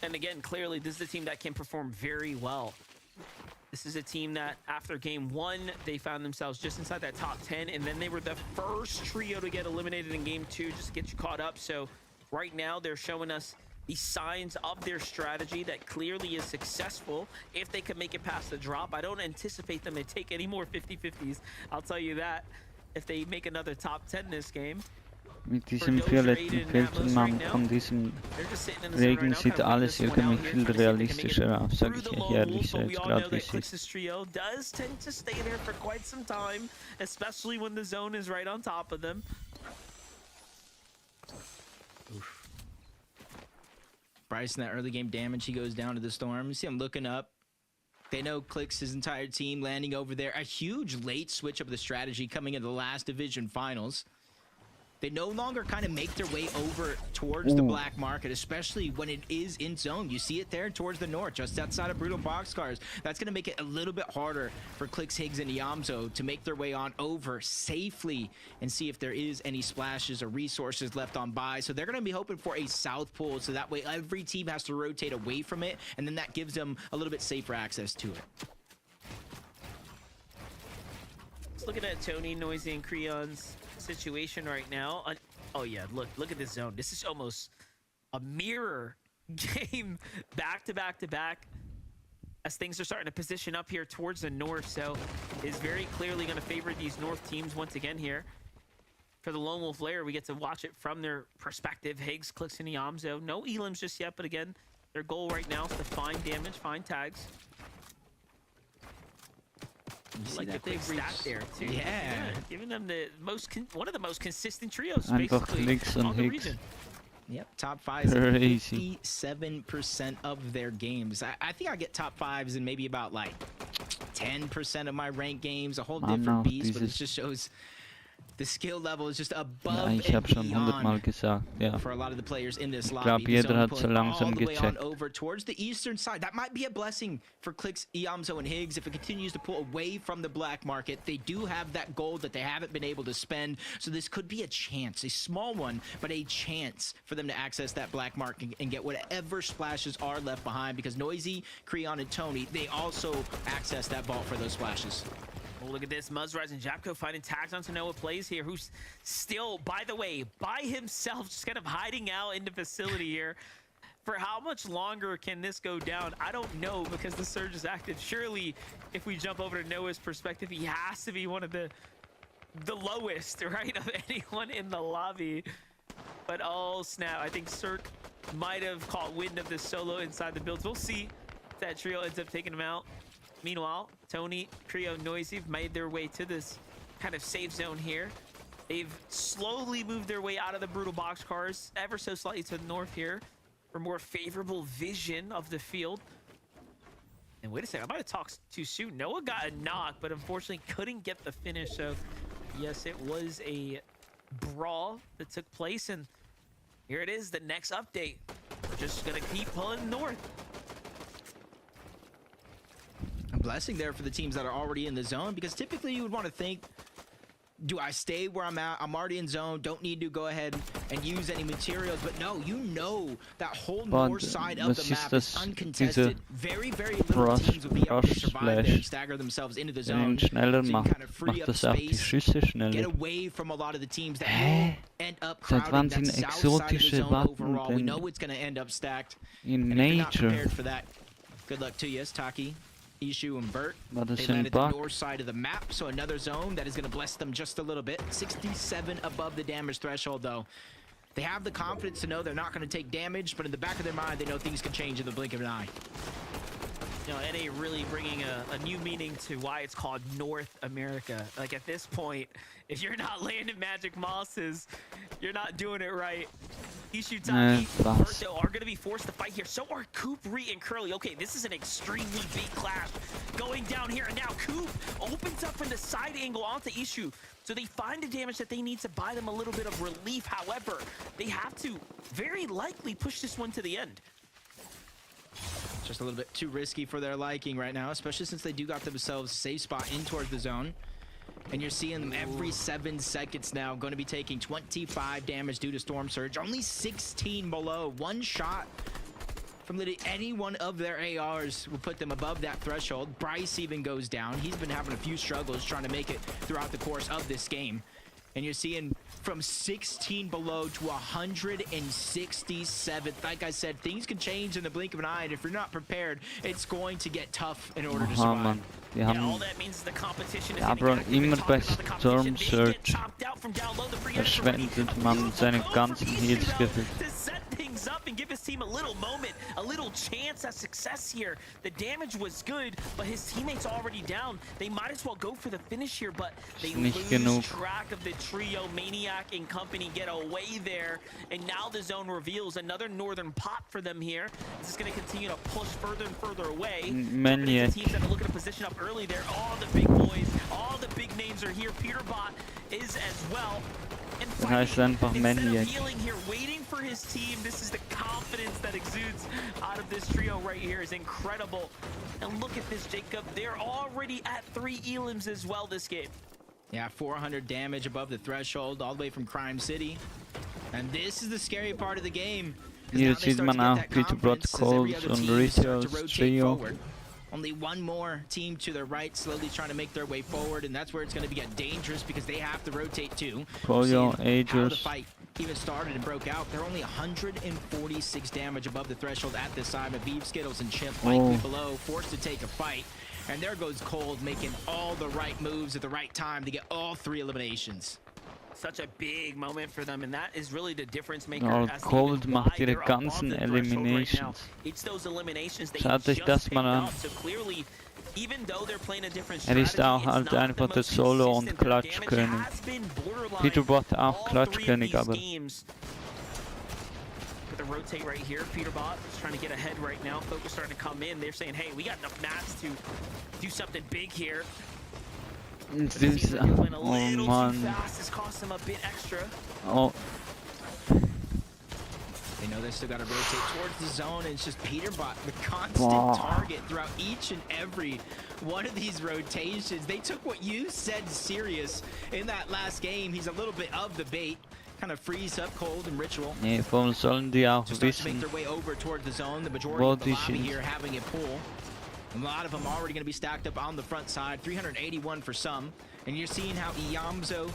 And again, clearly, this is a team that can perform very well. This is a team that, after game 1, they found themselves just inside that top 10, and then they were the first trio to get eliminated in game 2, just to get you caught up. So right now, they're showing us the signs of their strategy that clearly is successful if they can make it past the drop. I don't anticipate them to take any more 50-50s. I'll tell you that, if they make another top 10 this game. Mit diesem violetten Filtermann von diesem Regen sieht alles irgendwie viel realistischer aus, sag ich ehrlich, so jetzt gerade wie es ist. This trio does tend to stay there for quite some time, especially when the zone is right on top of them. Oof. Bryce in that early game damage, he goes down to the storm. You see him looking up. They know Clix, his entire team landing over there. A huge late switch up of the strategy coming into the last division finals. They no longer kind of make their way over towards the black market, especially when it is in zone. You see it there towards the north, just outside of Brutal Boxcars. That's going to make it a little bit harder for Clix, Higgs, and Yamzo to make their way on over safely and see if there is any splashes or resources left on by. So they're going to be hoping for a south pull, so that way every team has to rotate away from it, and then that gives them a little bit safer access to it. Just looking at Tony, Noisy, and Creon's situation right now. Oh yeah, look at this zone. This is almost a mirror game back to back to back as things are starting to position up here towards the north. So is very clearly going to favor these north teams once again here. For the Lone Wolf layer, we get to watch it from their perspective. Higgs, Clix, and Yamzo. No elims just yet, but again, their goal right now is to find damage, find tags. Like that they've stacked there too. Yeah. Giving them the one of the most consistent trios Einfach basically Clix und on the Higgs. region. Yep, top 5s Crazy. 57% of their games. I think I get top 5s in maybe about like 10% of my ranked games. A whole different beast, but it just shows the skill level is just above Ja, ich habe schon 100-mal gesagt, ja. for a lot of the players in this Ich lobby. glaube, jeder hat so langsam all the way on gecheckt. over towards the eastern side. That might be a blessing for Clix, Yamzo, and Higgs if it continues to pull away from the black market. They do have that gold that they haven't been able to spend, so this could be a chance, a small one, but a chance for them to access that black market and get whatever splashes are left behind, because Noisy, Creon, and Tony, they also access that vault for those splashes. Oh, look at this. Muzzrise and Japko finding tags onto Noah Plays here, who's still, by the way, by himself, just kind of hiding out in the facility here. For how much longer can this go down? I don't know, because the surge is active. Surely, if we jump over to Noah's perspective, he has to be one of the lowest, right, of anyone in the lobby. But oh, snap. I think Cirque might have caught wind of this solo inside the builds. We'll see if that trio ends up taking him out. Meanwhile, Tony, Creo, Noisy have made their way to this kind of safe zone here. They've slowly moved their way out of the Brutal Boxcars, ever so slightly to the north here, for more favorable vision of the field. And wait a second, I might have talked too soon. Noah got a knock, but unfortunately couldn't get the finish. So, yes, it was a brawl that took place. And here it is, the next update. We're just going to keep pulling north. A blessing there for the teams that are already in the zone, because typically you would want to think do I stay where I'm at? I'm already in zone. Don't need to go ahead and use any materials. But no, you know that whole north side of the map is uncontested. Very, very little teams will be able to survive there and stagger themselves into the zone. So you can kind of free up space, get away from a lot of the teams that will end up crowding that south side of the zone overall. We know it's going to end up stacked. And if you're not prepared for that, good luck to you, Taki, Ishu, and Bert. They landed the north side of the map, so another zone that is going to bless them just a little bit. 67 above the damage threshold, though. They have the confidence to know they're not going to take damage, but in the back of their mind, they know things can change in the blink of an eye. You know, NA really bringing a new meaning to why it's called North America. Like, at this point, if you're not landing magic mosses, you're not doing it right. Ishu, Taki, Berto are going to be forced to fight here. So are Coop, Ree, and Curly. Okay, this is an extremely big clash going down here. And now Coop opens up from the side angle onto Ishu. So they find the damage that they need to buy them a little bit of relief. However, they have to very likely push this one to the end. Just a little bit too risky for their liking right now, especially since they do got themselves a safe spot in towards the zone. And you're seeing them every 7 seconds now, going to be taking 25 damage due to Storm Surge. Only 16 below. One shot from any one of their ARs will put them above that threshold. Bryce even goes down. He's been having a few struggles trying to make it throughout the course of this game. And you're seeing from 16 below to 167. Like I said, things can change in the blink of an eye, and if you're not prepared, it's going to get tough in order to survive. All that means is the competition is immer bei Storm Surge verschwendet man seine ganzen Heals gefühlt. Up and give his team a little moment, a little chance at success here. The damage was good, but his teammates already down. They might as well go for the finish here, but they lose track of the trio. Maniac and company get away there, and now the zone reveals another northern pop for them here. This is going to continue to push further and further away. Maniac. The teams that are looking to position up early there. All the big boys, all the big names are here. Peterbot is as well. Das heißt einfach Maniac. Here, waiting for his team. This is the confidence that exudes out of this trio right here is incredible. And look at this, Jacob. They're already at 3 elims as well this game. Yeah, 400 damage above the threshold, all the way from Crime City. And this is the scary part of the game. Hier sieht man auch Peterbot, Coles und Ritios Trio. Only one more team to the right, slowly trying to make their way forward, and that's where it's going to get dangerous because they have to rotate too. Polio, How the fight even started and broke out. They're only 146 damage above the threshold at this time. Aviv, Skittles, and Chimp likely below, forced to take a fight. And there goes Cold, making all the right moves at the right time to get all 3 eliminations. Such a big moment for them, and that is really the difference maker. Cold macht ihre ganzen Eliminations. It's those eliminations they Schaut euch das mal an. So clearly, even though they're playing a different ist auch halt einfach der Solo- und Klatschkönig. Peterbot auch Klatschkönig, aber... The rotate right here, Peterbot is trying to get ahead right now. Focus starting to come in. They're saying, hey, we got enough mats to do something big here. This, oh man. Oh. They know they still got to rotate towards the zone, and it's just Peterbot, the constant target throughout each and every one of these rotations. They took what you said serious in that last game. He's a little bit of the bait. Kind of freeze up Cold and Ritual. Nee, warum sollen die auch wissen, wissen, make their way over towards the zone. The majority of the lobby here having a pull. A lot of them already going to be stacked up on the front side. 381 for some. And you're seeing how Iyamzo,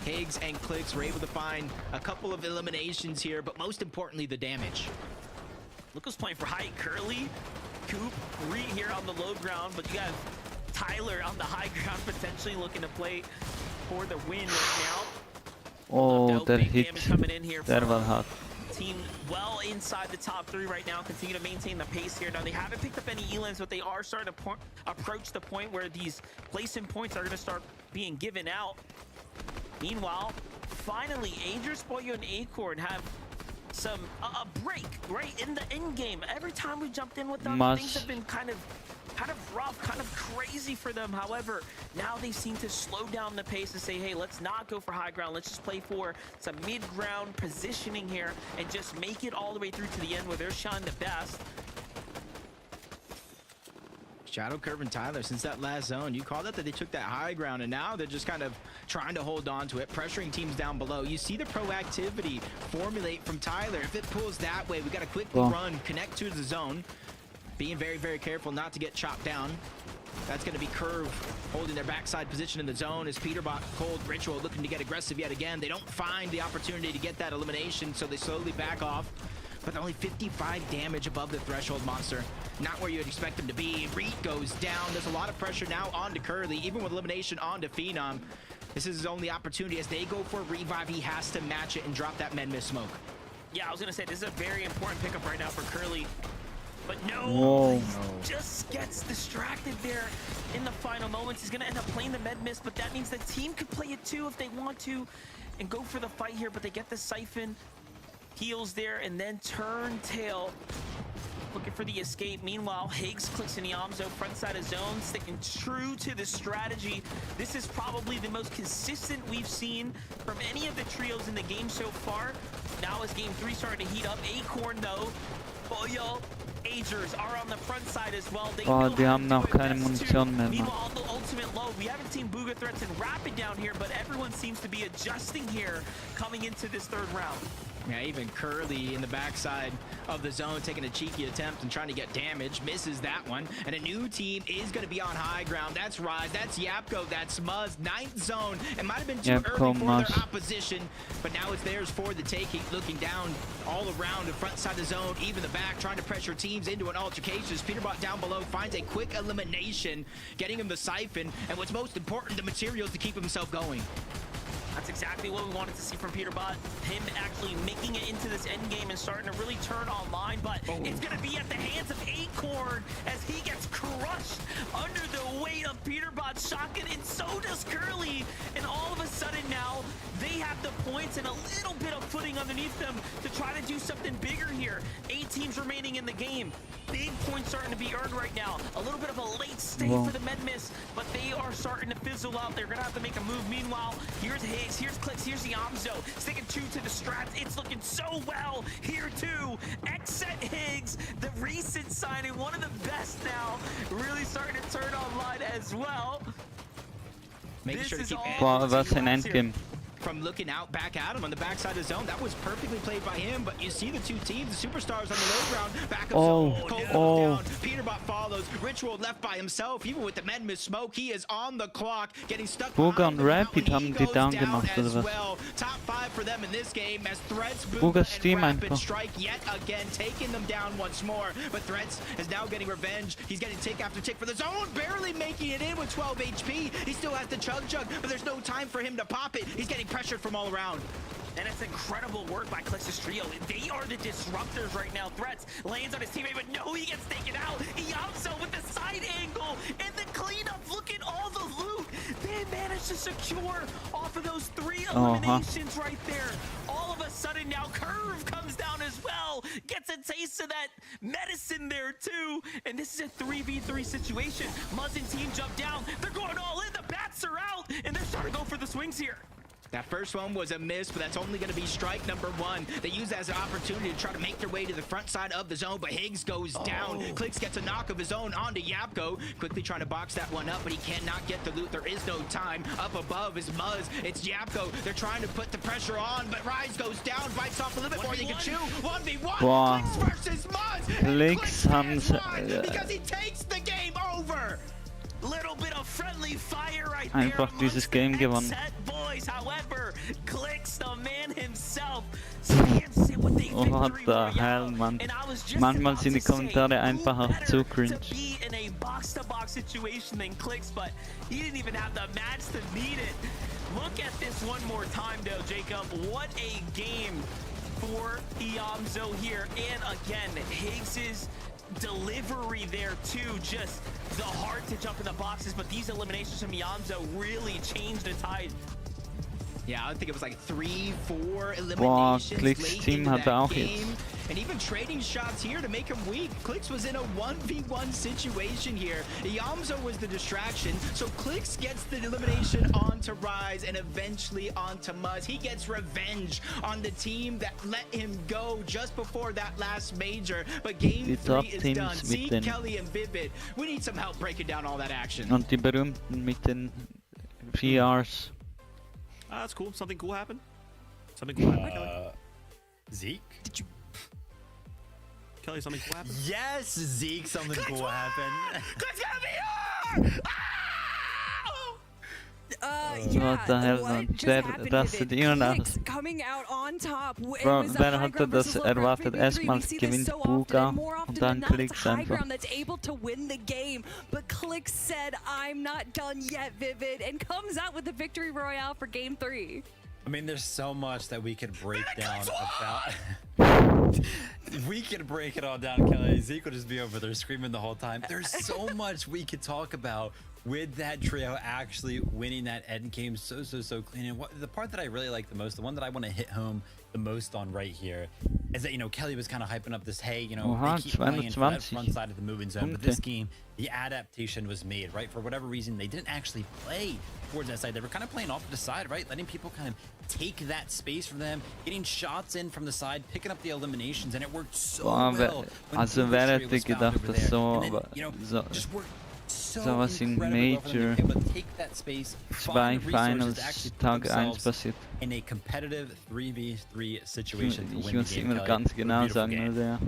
Higgs, and Clicks were able to find a couple of eliminations here, but most importantly, the damage. Look who's playing for height. Curly, Coop, Ree here on the low ground, but you got Tyler on the high ground potentially looking to play for the win right now. Oh, der Hit, der war hart. Team well inside the top 3 right now, continue to maintain the pace here. Now they haven't picked up any elims, but they are starting to approach the point where these placement points are going to start being given out. Meanwhile, finally, Angel, Spoyo, and Acorn have some a break right in the end game. Every time we jumped in with them, things have been kind of rough, kind of crazy for them. However, now they seem to slow down the pace and say, hey, let's not go for high ground. Let's just play for some mid-ground positioning here and just make it all the way through to the end where they're shining the best. Shadow Curve and Tyler, since that last zone, you called it that they took that high ground, and now they're just kind of trying to hold on to it, pressuring teams down below. You see the proactivity formulate from Tyler. If it pulls that way, we got to quickly run, connect to the zone, being very, very careful not to get chopped down. That's going to be Curve holding their backside position in the zone as Peterbot, Cold, Ritual looking to get aggressive yet again. They don't find the opportunity to get that elimination, so they slowly back off. But only 55 damage above the threshold monster. Not where you'd expect them to be. Reed goes down. There's a lot of pressure now onto Curly, even with elimination onto Phenom. This is his only opportunity. As they go for a revive, he has to match it and drop that Med Mist smoke. Yeah, I was going to say, this is a very important pickup right now for Curly. But no, he just gets distracted there in the final moments. He's going to end up playing the Med Mist, but that means the team could play it too if they want to and go for the fight here. But they get the Siphon, heals there, and then turn tail, looking for the escape. Meanwhile, Higgs clicks in Yamzo, front side of zone, sticking true to the strategy. This is probably the most consistent we've seen from any of the trios in the game so far. Now as game 3 starting to heat up, Acorn though, Boyo, Agers are on the front side as well. They die haben noch keine Munition mehr. Meanwhile, on the ultimate low, we haven't seen Booga Threats and Rapid down here, but everyone seems to be adjusting here coming into this third round. Yeah, even Curly in the backside of the zone taking a cheeky attempt and trying to get damage. Misses that one. And a new team is going to be on high ground. That's Rise. That's Yapko. That's Muzz. 9th zone. It might have been too early for their opposition, but now it's theirs for the taking. Looking down all around the front side of the zone, even the back, trying to pressure teams into an altercation. As Peterbot down below finds a quick elimination, getting him the Siphon, and what's most important, the materials to keep himself going. That's exactly what we wanted to see from Peterbot. Him actually making it into this end game and starting to really turn online, but it's going to be at the hands of Acorn as he gets crushed under the weight of Peterbot's shotgun, and so does Curly. And all of a sudden now, they have the points and a little bit of footing underneath them to try to do something bigger here. 8 teams remaining in the game. Big points starting to be earned right now. A little bit of a late stay for the Med Mist, but they are starting to fizzle out. They're going to have to make a move. Meanwhile, here's Higgs, here's Clicks, here's the Yamzo. Sticking true to the strats. It's looking so well here too. Exet Higgs, the recent signing, one of the best now. Really starting to turn online as well. Making sure to keep was ein Endgame. From looking out back at him on the backside of the zone. That was perfectly played by him, but you see the two teams, the superstars on the low ground, back up zone, Cold down, Peterbot follows, Ritual left by himself, even with the Med Mist smoke, he is on the clock, getting stuck Booga und Rapid haben die down gemacht, oder was? Well. Top 5 for them in this game as Threats, Booga's team and Rapid einfach. strike yet again, taking them down once more, but Threats is now getting revenge. He's getting tick after tick for the zone, barely making it in with 12 HP. He still has the chug, but there's no time for him to pop it. He's getting pressured from all around. And it's incredible work by Clix's trio. They are the disruptors right now. Threats lands on his teammate, but no, he gets taken out. Yamzo with the side angle and the cleanup. Look at all the loot they managed to secure off of those 3 eliminations right there. All of a sudden now Curve comes down as well. Gets a taste of that medicine there too. And this is a 3v3 situation. Muzz and team jump down. They're going all in. The bats are out and they're starting to go for the swings here. That first one was a miss, but that's only going to be strike number 1. They use that as an opportunity to try to make their way to the front side of the zone, but Higgs goes down. Clicks gets a knock of his own onto Yapko, quickly trying to box that one up, but he cannot get the loot. There is no time. Up above is Muzz. It's Yapko. They're trying to put the pressure on, but Rise goes down, bites off a little bit more than he can chew. 1v1. Clicks versus Muzz. Clicks haben because he takes the game over. Little bit of friendly fire right einfach there dieses Game gewonnen. boys. However, Clicks, the man himself, What the hell, Mann. Manchmal sind die Kommentare einfach auch zu cringe. Be in a box-to-box situation than Clicks, but he didn't even have the match to beat it. Look at this one more time, though, Jacob. What a game for Yamzo here. And again, Higgs's delivery there too, just the heart to jump in the boxes, but these eliminations from Yamzo really changed the tide. Yeah, I think it was like 3, 4 Boah, eliminations Clicks late Team into hat that auch game. jetzt. And even trading shots here to make him weak. Clicks was in a 1v1 situation here. Yamzo was the distraction, so Clicks gets the elimination onto Rise and eventually onto Muzz. He gets revenge on the team that let him go just before that last major. But game 3 is done. See, Kelly and Vivid, we need some help breaking down all that action. Und die berühmten mit den PRs. That's cool. Something cool happened? Something cool happened, Kelly? Zeke? Did you... Kelly, something cool happened? Yes, Zeke, something cool happened. Clicks gonna be here! What the hell, man? Der rastet immer aus. Coming out on top. Bro, wer hatte das erwartet? Erstmal gewinnt Buga und dann Clicks einfach. That's able to win the game, but Clicks said, "I'm not done yet, Vivid," and comes out with the victory royale for Game 3. I mean, there's so much that we could break down about. We could break it all down, Kelly. Zeke would just be over there screaming the whole time. There's so much we could talk about with that trio actually winning that end game so clean. And the part that I really like the most, the one that I want to hit home the most on right here, is that, you know, Kelly was kind of hyping up this, hey, you know, they keep playing for that front side of the moving zone, but this game, the adaptation was made, right? For whatever reason, they didn't actually play towards that side. They were kind of playing off to the side, right? Letting people kind of take that space from them, getting shots in from the side, picking up the eliminations, and it worked so well. Also wer hätte gedacht, dass so, sowas in Major 2 Finals Tag 1 passiert. In a competitive 3v3 situation to Ich win muss the game, immer ganz genau sagen, oder?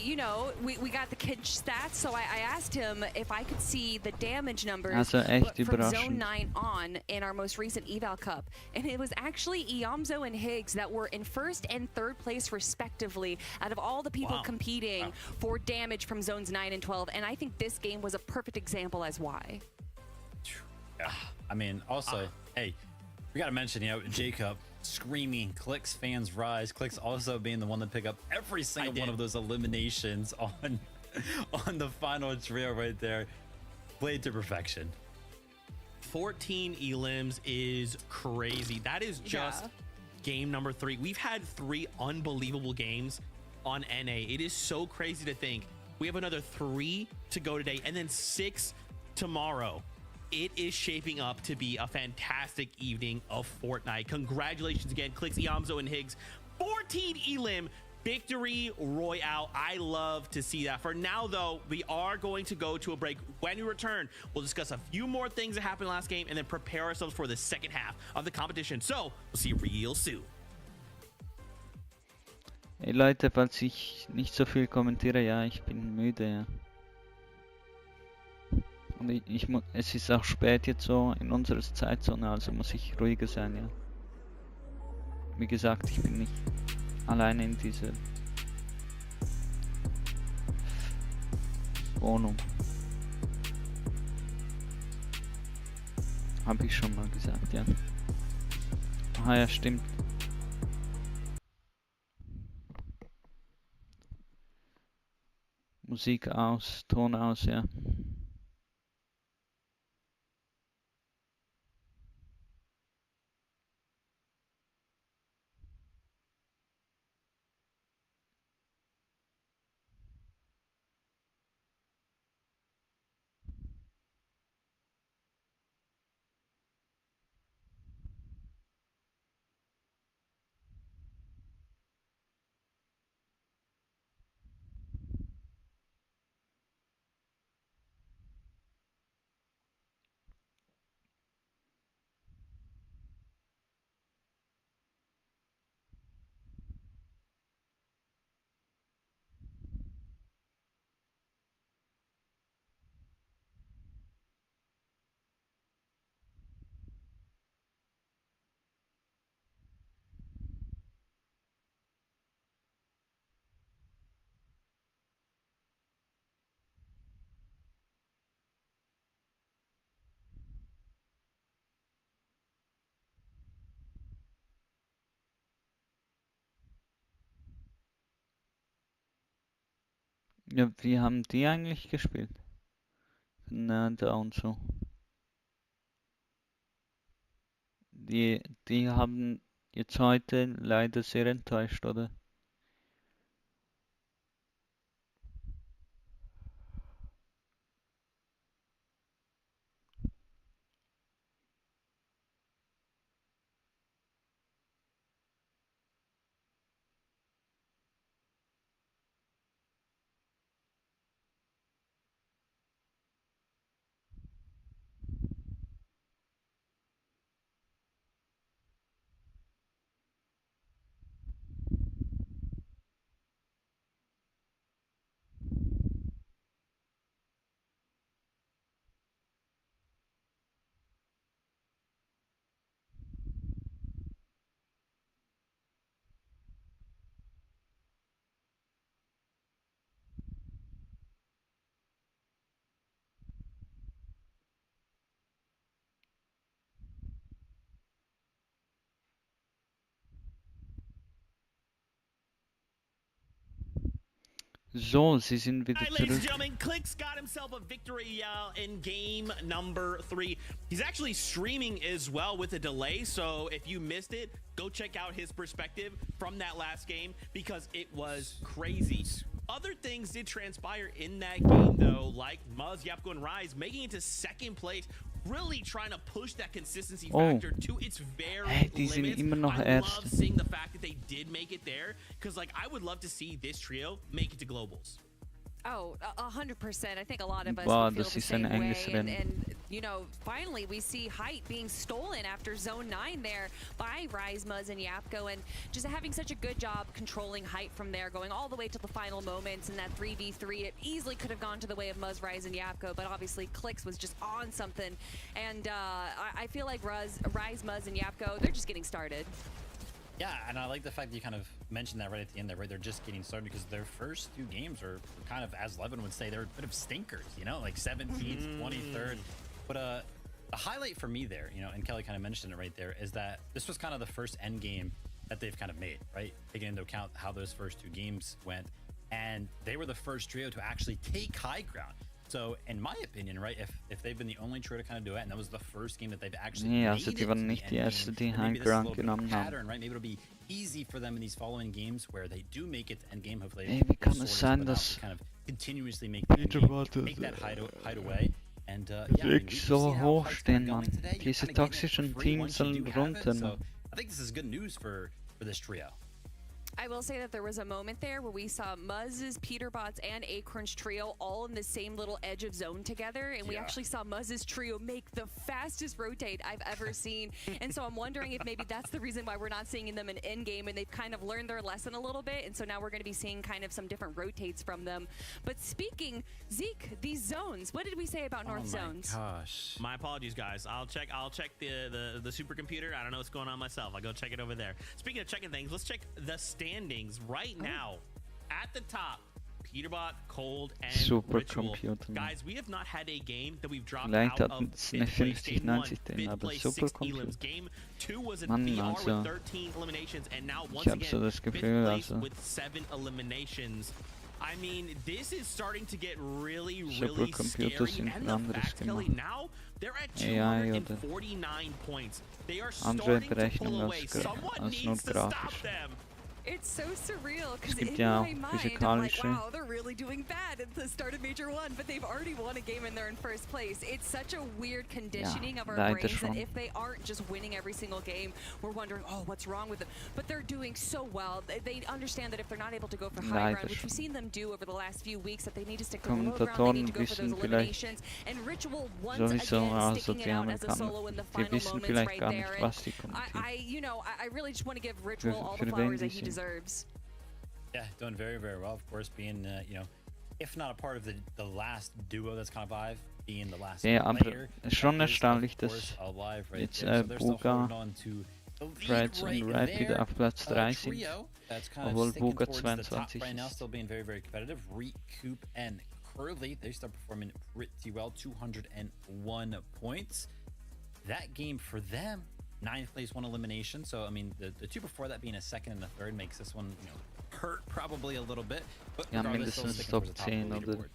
You know, we got the Kinch stats, so I asked him if I could see the damage numbers Also echt from Zone überraschend. 9 on in our most recent Eval Cup. And it was actually Iamzo and Higgs that were in first and third place respectively out of all the people competing for damage from Zones 9 and 12. And I think this game was a perfect example as why. Yeah. I mean, also, hey, we got to mention, you know, Jacob screaming, Clicks fans rise. Clicks also being the one to pick up every single one of those eliminations on the final trio right there. Played to perfection. 14 elims is crazy. That is just game number 3. We've had 3 unbelievable games on NA. It is so crazy to think we have another 3 to go today and then 6 tomorrow. It is shaping up to be a fantastic evening of Fortnite. Congratulations again, Clicks, Iamzo, and Higgs. 14 elim victory royale. I love to see that. For now, though, we are going to go to a break. When we return, we'll discuss a few more things that happened last game and then prepare ourselves for the second half of the competition. So, we'll see you real soon. Hey Leute, falls ich nicht so viel kommentiere, ja, ich bin müde, ja. Und es ist auch spät jetzt so in unserer Zeitzone, also muss ich ruhiger sein, ja. Wie gesagt, ich bin nicht alleine in dieser Wohnung. Habe ich schon mal gesagt, ja. Ah ja, stimmt. Musik aus, Ton aus, ja. Ja, wie haben die eigentlich gespielt? Na, da und so. die haben jetzt heute leider sehr enttäuscht, oder? So, sie sind wieder Alright, ladies and zurück. gentlemen, Clix got himself a victory in game number 3. He's actually streaming as well with a delay, so if you missed it, go check out his perspective from that last game because it was crazy. Other things did transpire in that game, though, like Muzz, Yapko, and Rise making it to second place, really trying to push that consistency factor to its very Die sind limits. immer noch I love Erste. seeing the fact that they did make it there, because like I would love to see this trio make it to globals. Oh, 100%. I think a lot of us Wow, would feel das the ist ein same way. enges Rennen. And, you know, finally we see height being stolen after Zone 9 there by Rise, Muzz, and Yapko. And just having such a good job controlling height from there, going all the way to the final moments in that 3v3. It easily could have gone to the way of Muzz, Rise, and Yapko, but obviously Clix was just on something. And I feel like Rise, Muzz, and Yapko, they're just getting started. Yeah, and I like the fact that you kind of mentioned that right at the end there, right? They're just getting started because their first 2 games are kind of, as Levin would say, they're a bit of stinkers, you know, like 17th, 23rd. But the highlight for me there, you know, and Kelly kind of mentioned it right there, is that this was kind of the first end game that they've kind of made, right? Taking into account how those first 2 games went. And they were the first trio to actually take high ground. So, in my opinion, right, if they've been the only trio to kind of do it, and that was the first game that they've actually Nee, made also die waren nicht die Erste, die High Ground genommen haben. pattern, right? Maybe it'll be easy for them in these following games where they do make it to end game. Hopefully, Ey, wie kann they'll es sort sein, it out, dass kind of continuously make the end game, make that hideaway. And yeah, I mean, wirklich so hoch stehen, Mann. Diese toxischen Teams sollen runter, so Mann. I think this is good news for this trio. I will say that there was a moment there where we saw Muzz's, Peterbots, and Acorn's trio all in the same little edge of zone together, and we actually saw Muzz's trio make the fastest rotate I've ever seen. And so I'm wondering if maybe that's the reason why we're not seeing them in in-game, and they've kind of learned their lesson a little bit, and so now we're going to be seeing kind of some different rotates from them. But speaking, Zeke, these zones, what did we say about North zones? Gosh. My apologies, guys. I'll check the supercomputer. I don't know what's going on myself. I'll go check it over there. Speaking of checking things, let's check the standings right now. At the top, Peterbot, Cold, and Ritual. Supercomputer. Guys, we have not had a game that we've dropped Vielleicht out hatten of es eine fifth place. Game 1, 50-90 drin, fifth aber place, 6 elims. Supercomputer. Game 2 was in Mann, VR also, with 13 eliminations, and now once ich hab so again, das fifth Gefühl, place also with 7 eliminations. I mean, this is starting to get really, really scary. Supercomputer sind And ein the anderes fact, Kelly, Thema. now they're at AI oder 249 points. They are andere starting to Berechnung pull als, away. Someone als nur needs to stop grafisch. them. It's so surreal because Es in gibt ja my auch mind, I'm like, physikalische. wow, they're really doing bad at the start of Major 1, but they've already won a game and they're in first place. It's such a weird conditioning of our leider brains that schon. if they aren't just winning every single game, we're wondering, oh, what's wrong with them? But they're doing so well. They understand that if they're not able to go for high Leider ground, which schon. we've seen them do over the last few weeks, that they need to stick to the low ground, they Kommentatoren need to go for those wissen vielleicht eliminations. And Ritual once sowieso, again also sticking it die out as a Amerikaner, solo in the die final wissen moments vielleicht right gar nicht, there. was sie And kommentieren. I really just want to give Ritual all the für wen flowers die that he sind. deserves. Yeah, doing very, very well. Of course, being, you know, if not a part of the last duo that's kind of alive, being the last Ja, aber player. schon that is, erstaunlich, of dass course, alive right jetzt there. So they're still Buga, holding on to the lead Freds right und Red wieder there. auf Platz 3 sind. Trio that's kind of Obwohl sticking Buga towards the top 22 right now, ist. still being very, very competitive. Recoup and Curly, they start performing pretty well, 201 points. That game for them, 9th place, 1 elimination. So, I mean, the 2 before that being a 2nd and a 3rd makes this one, you know, hurt probably a little bit. But Ja, regardless, still mindestens sticking Top towards the top of 10 the oder leaderboard.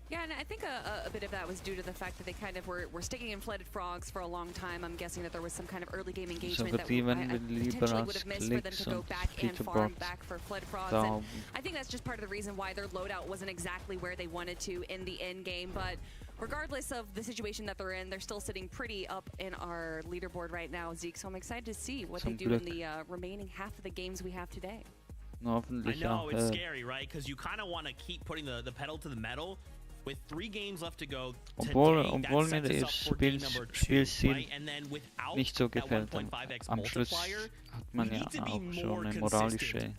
Yeah, and I think a bit of that was due to the fact that they kind of were sticking in Flooded Frogs for a long time. I'm guessing that there was some kind of early game engagement that I potentially would have missed for them to go back and farm back for Flooded Frogs. And I think that's just part of the reason why their loadout wasn't exactly where they wanted to in the end game. But regardless of the situation that they're in, they're still sitting pretty up in our leaderboard right now, Zeke. So I'm excited to see what they do in the remaining half of the games we have today. I know, it's scary, right? Because you kind of want to keep putting the pedal to the metal. With 3 games left to go obwohl mir das Spielstil nicht so gefällt, am Schluss hat man ja auch schon eine moralische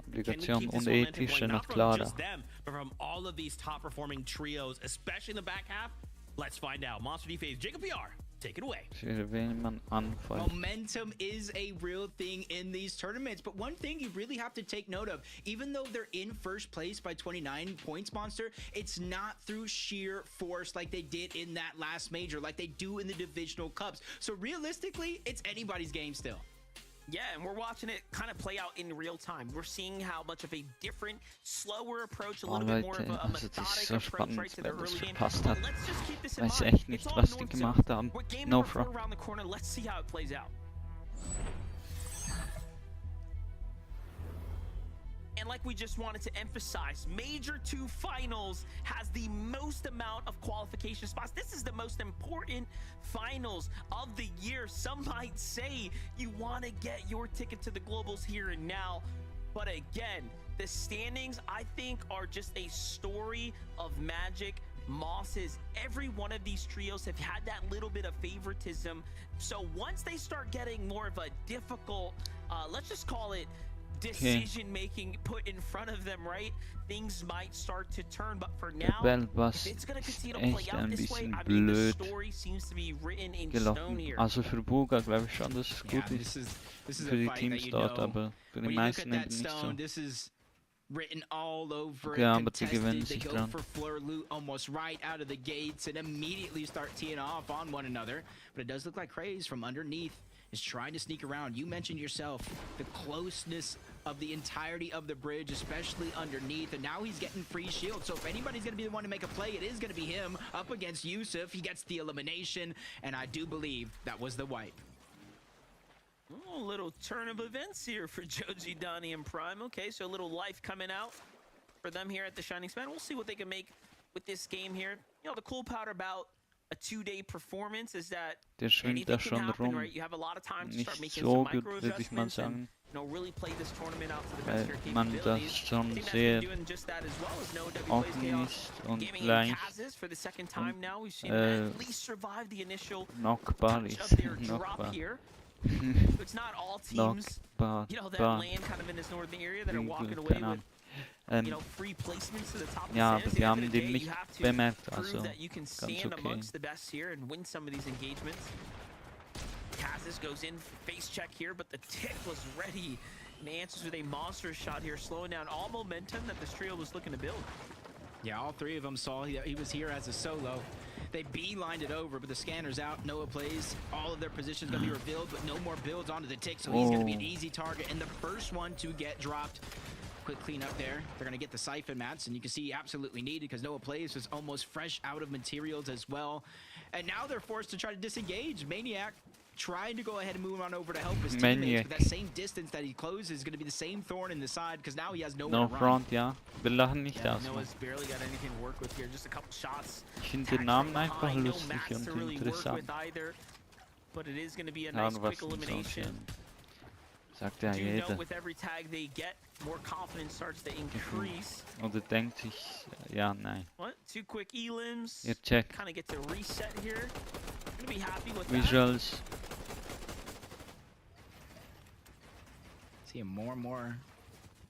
Obligation und ethische nach Clara. Let's find out. Monster D phase, Jacob PR, take it away. Momentum is a real thing in these tournaments, but one thing you really have to take note of, even though they're in first place by 29 points, Monster, it's not through sheer force like they did in that last major, like they do in the divisional cups. So realistically, it's anybody's game still. Yeah, and we're watching it kind of play out in real time. We're seeing how much of a different, slower approach, a little bit more of a methodic approach right to the early game. But let's just keep this in mind. It's all north zone. We're game number 4 around the corner. Let's see how it plays out. And like we just wanted to emphasize, Major 2 Finals has the most amount of qualification spots. This is the most important finals of the year. Some might say you want to get your ticket to the Globals here and now. But again, the standings, I think, are just a story of magic. Mosses, every one of these trios have had that little bit of favoritism. So once they start getting more of a difficult, let's just call it decision making put in front of them, right? Things might start to turn, but for now, if it's going to continue to play out this way, I mean, the story seems to be written in stone here. Also für Buga glaube ich schon, dass es gut ist für die Teams dort, aber für die meisten eben nicht so. This is written all over Ja, and aber die gewinnen sich contested. They go dran. for floor loot almost right out of the gates and immediately start teeing off on one another. But it does look like Craze from underneath is trying to sneak around. You mentioned yourself the closeness of the entirety of the bridge, especially underneath, and now he's getting free shield. So if anybody's going to be the one to make a play, it is going to be him up against Yusuf. He gets the elimination, and I do believe that was the wipe. Oh, a little turn of events here for Joji, Donnie, and Prime. Okay, so a little life coming out for them here at the Shining Span. We'll see what they can make with this game here. You know, the cool part about a 2-day performance is that anything can happen, right? You have a lot of time to start making some micro adjustments and, you know, really play this tournament out to the best of your capabilities. I think that's been doing just that as well as no WPlays Gaming and Kazis for the second time now. We've seen them at least survive the initial touch of their drop here. It's not all teams, you know, that land kind of in this northern area that are walking away with, you know, free placements to the top of the Ja, stands. aber At die the end haben of the den day, nicht you have to bemerkt, prove also that you can ganz stand okay. amongst the best here and win some of these engagements. Kazis goes in, face check here, but the tick was ready and answers with a monster shot here, slowing down all momentum that this trio was looking to build. Yeah, all 3 of them saw he was here as a solo. They beelined it over, but the scanner's out. Noah plays. All of their positions going to be revealed, but no more builds onto the tick, so he's going to be an easy target and the first one to get dropped. Quick clean up there. They're going to get the siphon mats, and you can see absolutely needed because Noah plays was almost fresh out of materials as well. And now they're forced to try to disengage. Maniac trying to go ahead and move on over to help his teammates, but that same distance that he closes is going to be the same thorn in the side because now he has nowhere to run. Front, ja. Wir lachen nicht aus. Noah's barely got anything to work with here. Just a couple shots. Ich finde den Namen einfach lustig und interessant. But it is going to be a nice quick elimination. Sagt ja jeder. With every tag they get, more confidence starts to increase. Oder denkt sich, ja, nein. What? 2 quick elims. Ihr check. Kind of get to reset here. Gonna be happy with Visuals. that. Seeing more and more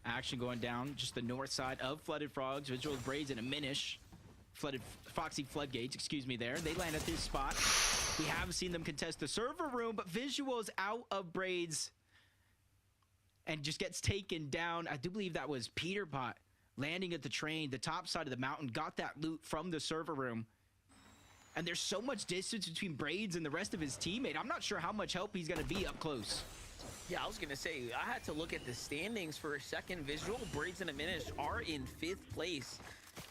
action going down just the north side of Flooded Frogs. Visuals, Braids, and a Minish. Foxy Floodgates, excuse me there. They land at this spot. We have seen them contest the server room, but Visuals out of Braids and just gets taken down. I do believe that was Peter Pot landing at the train, the top side of the mountain, got that loot from the server room. And there's so much distance between Braids and the rest of his teammate. I'm not sure how much help he's going to be up close. Yeah, I was gonna say, I had to look at the standings for a second. Visual Braids and Diminish are in 5th place.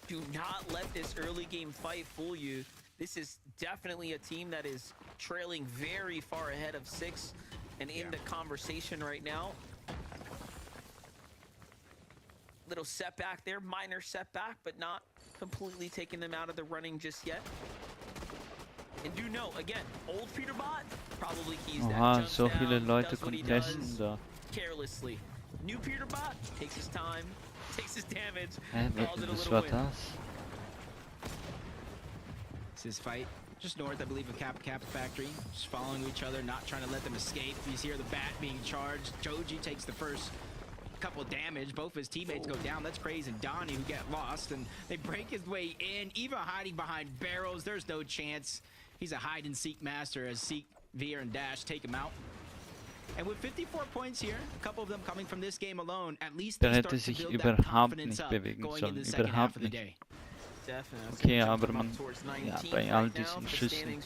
Do not let this early game fight fool you. This is definitely a team that is trailing very far ahead of 6 and in the conversation right now. Little setback there, minor setback, but not completely taking them out of the running just yet. And do know, again, old Peterbot probably keys that. Oha, Jumps so viele down, Leute does what he contesten does da. carelessly. New Peterbot takes his time, takes his damage, Hä, calls it a was little war win. das? It's his fight just north, I believe, of Kappa Factory. Just following each other, not trying to let them escape. You hear the bat being charged. Joji takes the first couple damage. Both of his teammates go down. That's Craze and Donnie who get lost, and they break his way in. Even hiding behind barrels, there's no chance. He's a hide and seek master as Seek, Veer, and Dash take him out. And with 54 points here, a couple of them coming from this game alone, at least they Der start hätte to sich build that überhaupt confidence nicht up bewegen going sollen. into the second half Überhaupt of the nicht. day. Okay, aber man, ja, bei all diesen Schüssen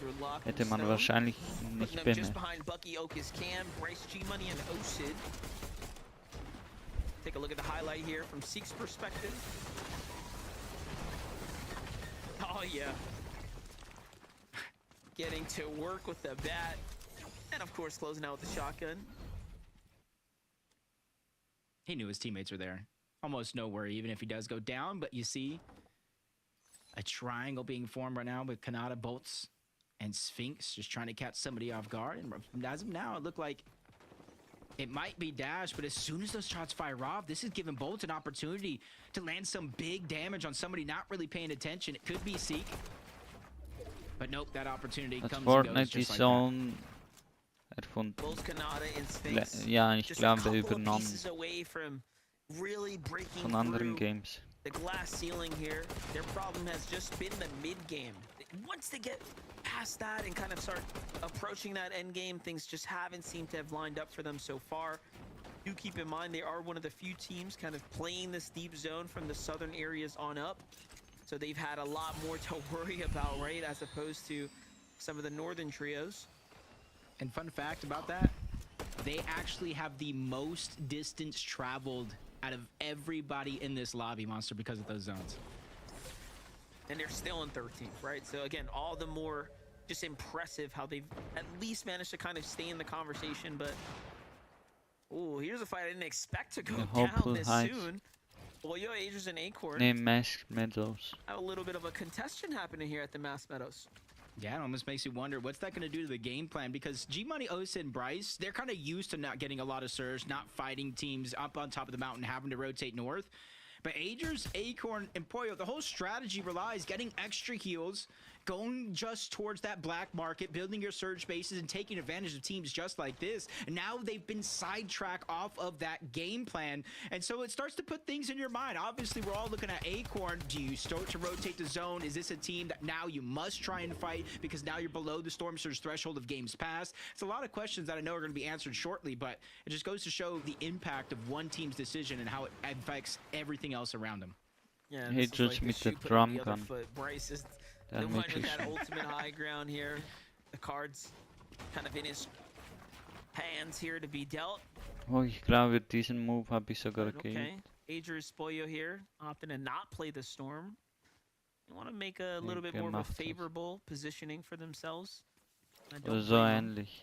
hätte man wahrscheinlich nicht Just bemerkt. behind Bucky, Okus, Cam, Bryce, G-Money, and Osid. Take a look at the highlight here from Seek's perspective. Oh yeah. Getting to work with the bat. And of course closing out with the shotgun. He knew his teammates were there. Almost no worry, even if he does go down. But you see a triangle being formed right now with Kanata, Bolts, and Sphinx just trying to catch somebody off guard. And as of now, it looked like it might be Dash, but as soon as those shots fire off, this is giving Bolts an opportunity to land some big damage on somebody not really paying attention. It could be Seek. But nope, that opportunity Hat comes and goes Fortnite die just like that. Zone erfunden? Both Kanata and Sphinx. Ja, ich just a glaube couple of übernommen pieces away from really breaking von anderen through Games. the glass ceiling here. Their problem has just been the mid game. Once they get past that and kind of start approaching that end game, things just haven't seemed to have lined up for them so far. Do keep in mind they are one of the few teams kind of playing this deep zone from the southern areas on up. So they've had a lot more to worry about, right? As opposed to some of the northern trios. And fun fact about that, they actually have the most distance traveled out of everybody in this lobby, Monster, because of those zones. And they're still in 13th, right? So again, all the more just impressive how they've at least managed to kind of stay in the conversation. But oh, here's a fight I didn't expect to go down this soon. Boyo, Aegis, and Acorn. Name Masked Meadows. Have a little bit of a contestation happening here at the Masked Meadows. Yeah, it almost makes you wonder what's that going to do to the game plan, because G-Money, Osa, and Bryce, they're kind of used to not getting a lot of surge, not fighting teams up on top of the mountain, having to rotate north. But Agers, Acorn, and Pollo, the whole strategy relies getting extra heals, going just towards that black market, building your surge bases, and taking advantage of teams just like this. And now they've been sidetracked off of that game plan. And so it starts to put things in your mind. Obviously, we're all looking at Acorn. Do you start to rotate the zone? Is this a team that now you must try and fight because now you're below the Storm Surge threshold of games past? It's a lot of questions that I know are going to be answered shortly, but it just goes to show the impact of one team's decision and how it affects everything else around them. Yeah, He just mit der Drum Gun. Bryce is the one with that ultimate high ground here. The cards kind of in his hands here to be dealt. Oh, ich glaube, diesen Move habe ich sogar Okay, geübt. Adrian Spoyo here, opting to not play the Storm. You want to make a little bit more of a favorable positioning for themselves. Oder so ähnlich.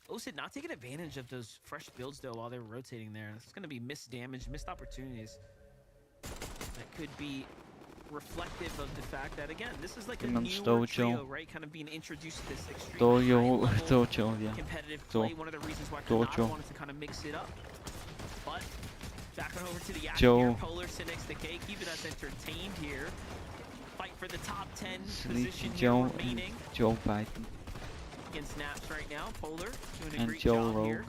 Osid not taking advantage of those fresh builds though while they're rotating there. It's going to be missed damage, missed opportunities. That could be reflective of the fact that, again, this is like a newer trio, right? Kind of being introduced to this extreme Dojo, yeah. competitive play. One of the reasons why Kanata wanted to kind of mix it up. But back on over to the action here. Polar, Cynics, the K, keeping us entertained here. Fight for the top 10 position here remaining. Joe Biden. Against Naps right now. Polar doing a And great Joe job Rogan. here.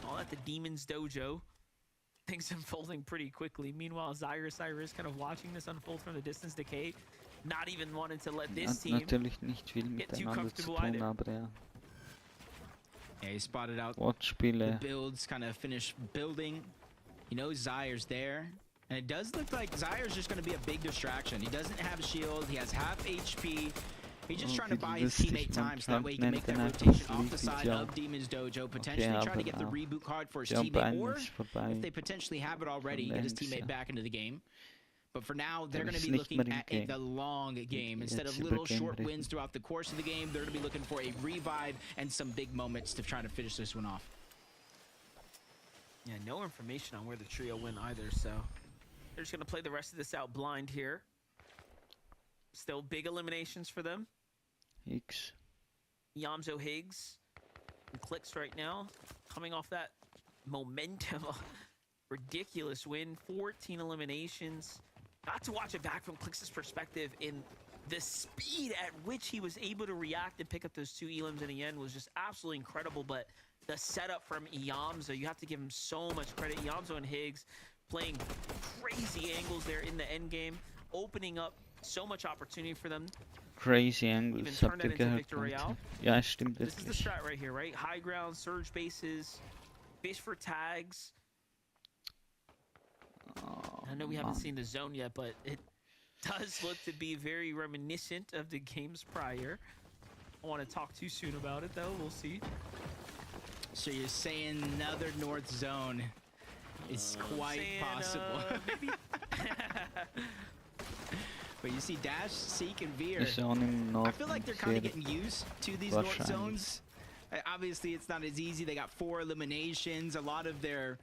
All at the Demon's Dojo. Things unfolding pretty quickly. Meanwhile, Cyrus kind of watching this unfold from the distance. Decay not even wanting to let this team natürlich nicht viel miteinander zu tun, aber ja. Yeah, he spotted out Wortspiele. the builds, kind of finished building. He knows Zyr's there. And it does look like Zyr's just going to be a big distraction. He doesn't have a shield. He has half HP. He's just trying to buy his teammate time so that way he can make that rotation off the side of Demon's Dojo, potentially try to get the reboot card for his teammate, or if they potentially have it already, get his teammate back into the game. But for now, they're going to be looking at the long game. Instead of little short wins throughout the course of the game, they're going to be looking for a revive and some big moments to try to finish this one off. Yeah, no information on where the trio went either, so they're just going to play the rest of this out blind here. Still big eliminations for them. Higgs. Yamzo Higgs and Clicks right now, coming off that momentum. Ridiculous win, 14 eliminations. Not to watch it back from Clicks' perspective, in the speed at which he was able to react and pick up those 2 elims in the end was just absolutely incredible. But the setup from Yamzo, you have to give him so much credit. Yamzo and Higgs playing crazy angles there in the end game, opening up so much opportunity for them. Crazy angles, habt ihr gehört? Ja, stimmt This is the wirklich. strat right here, right? High ground, surge bases, fish for tags. I know we haven't seen the zone yet, but it does look to be very reminiscent of the games prior. I don't want to talk too soon about it, though. We'll see. So you're saying another north zone is quite possible. But you see Dash, Seek, and Veer. I feel like they're kind of getting used to these north zones. Obviously, it's not as easy. They got 4 eliminations. A lot of their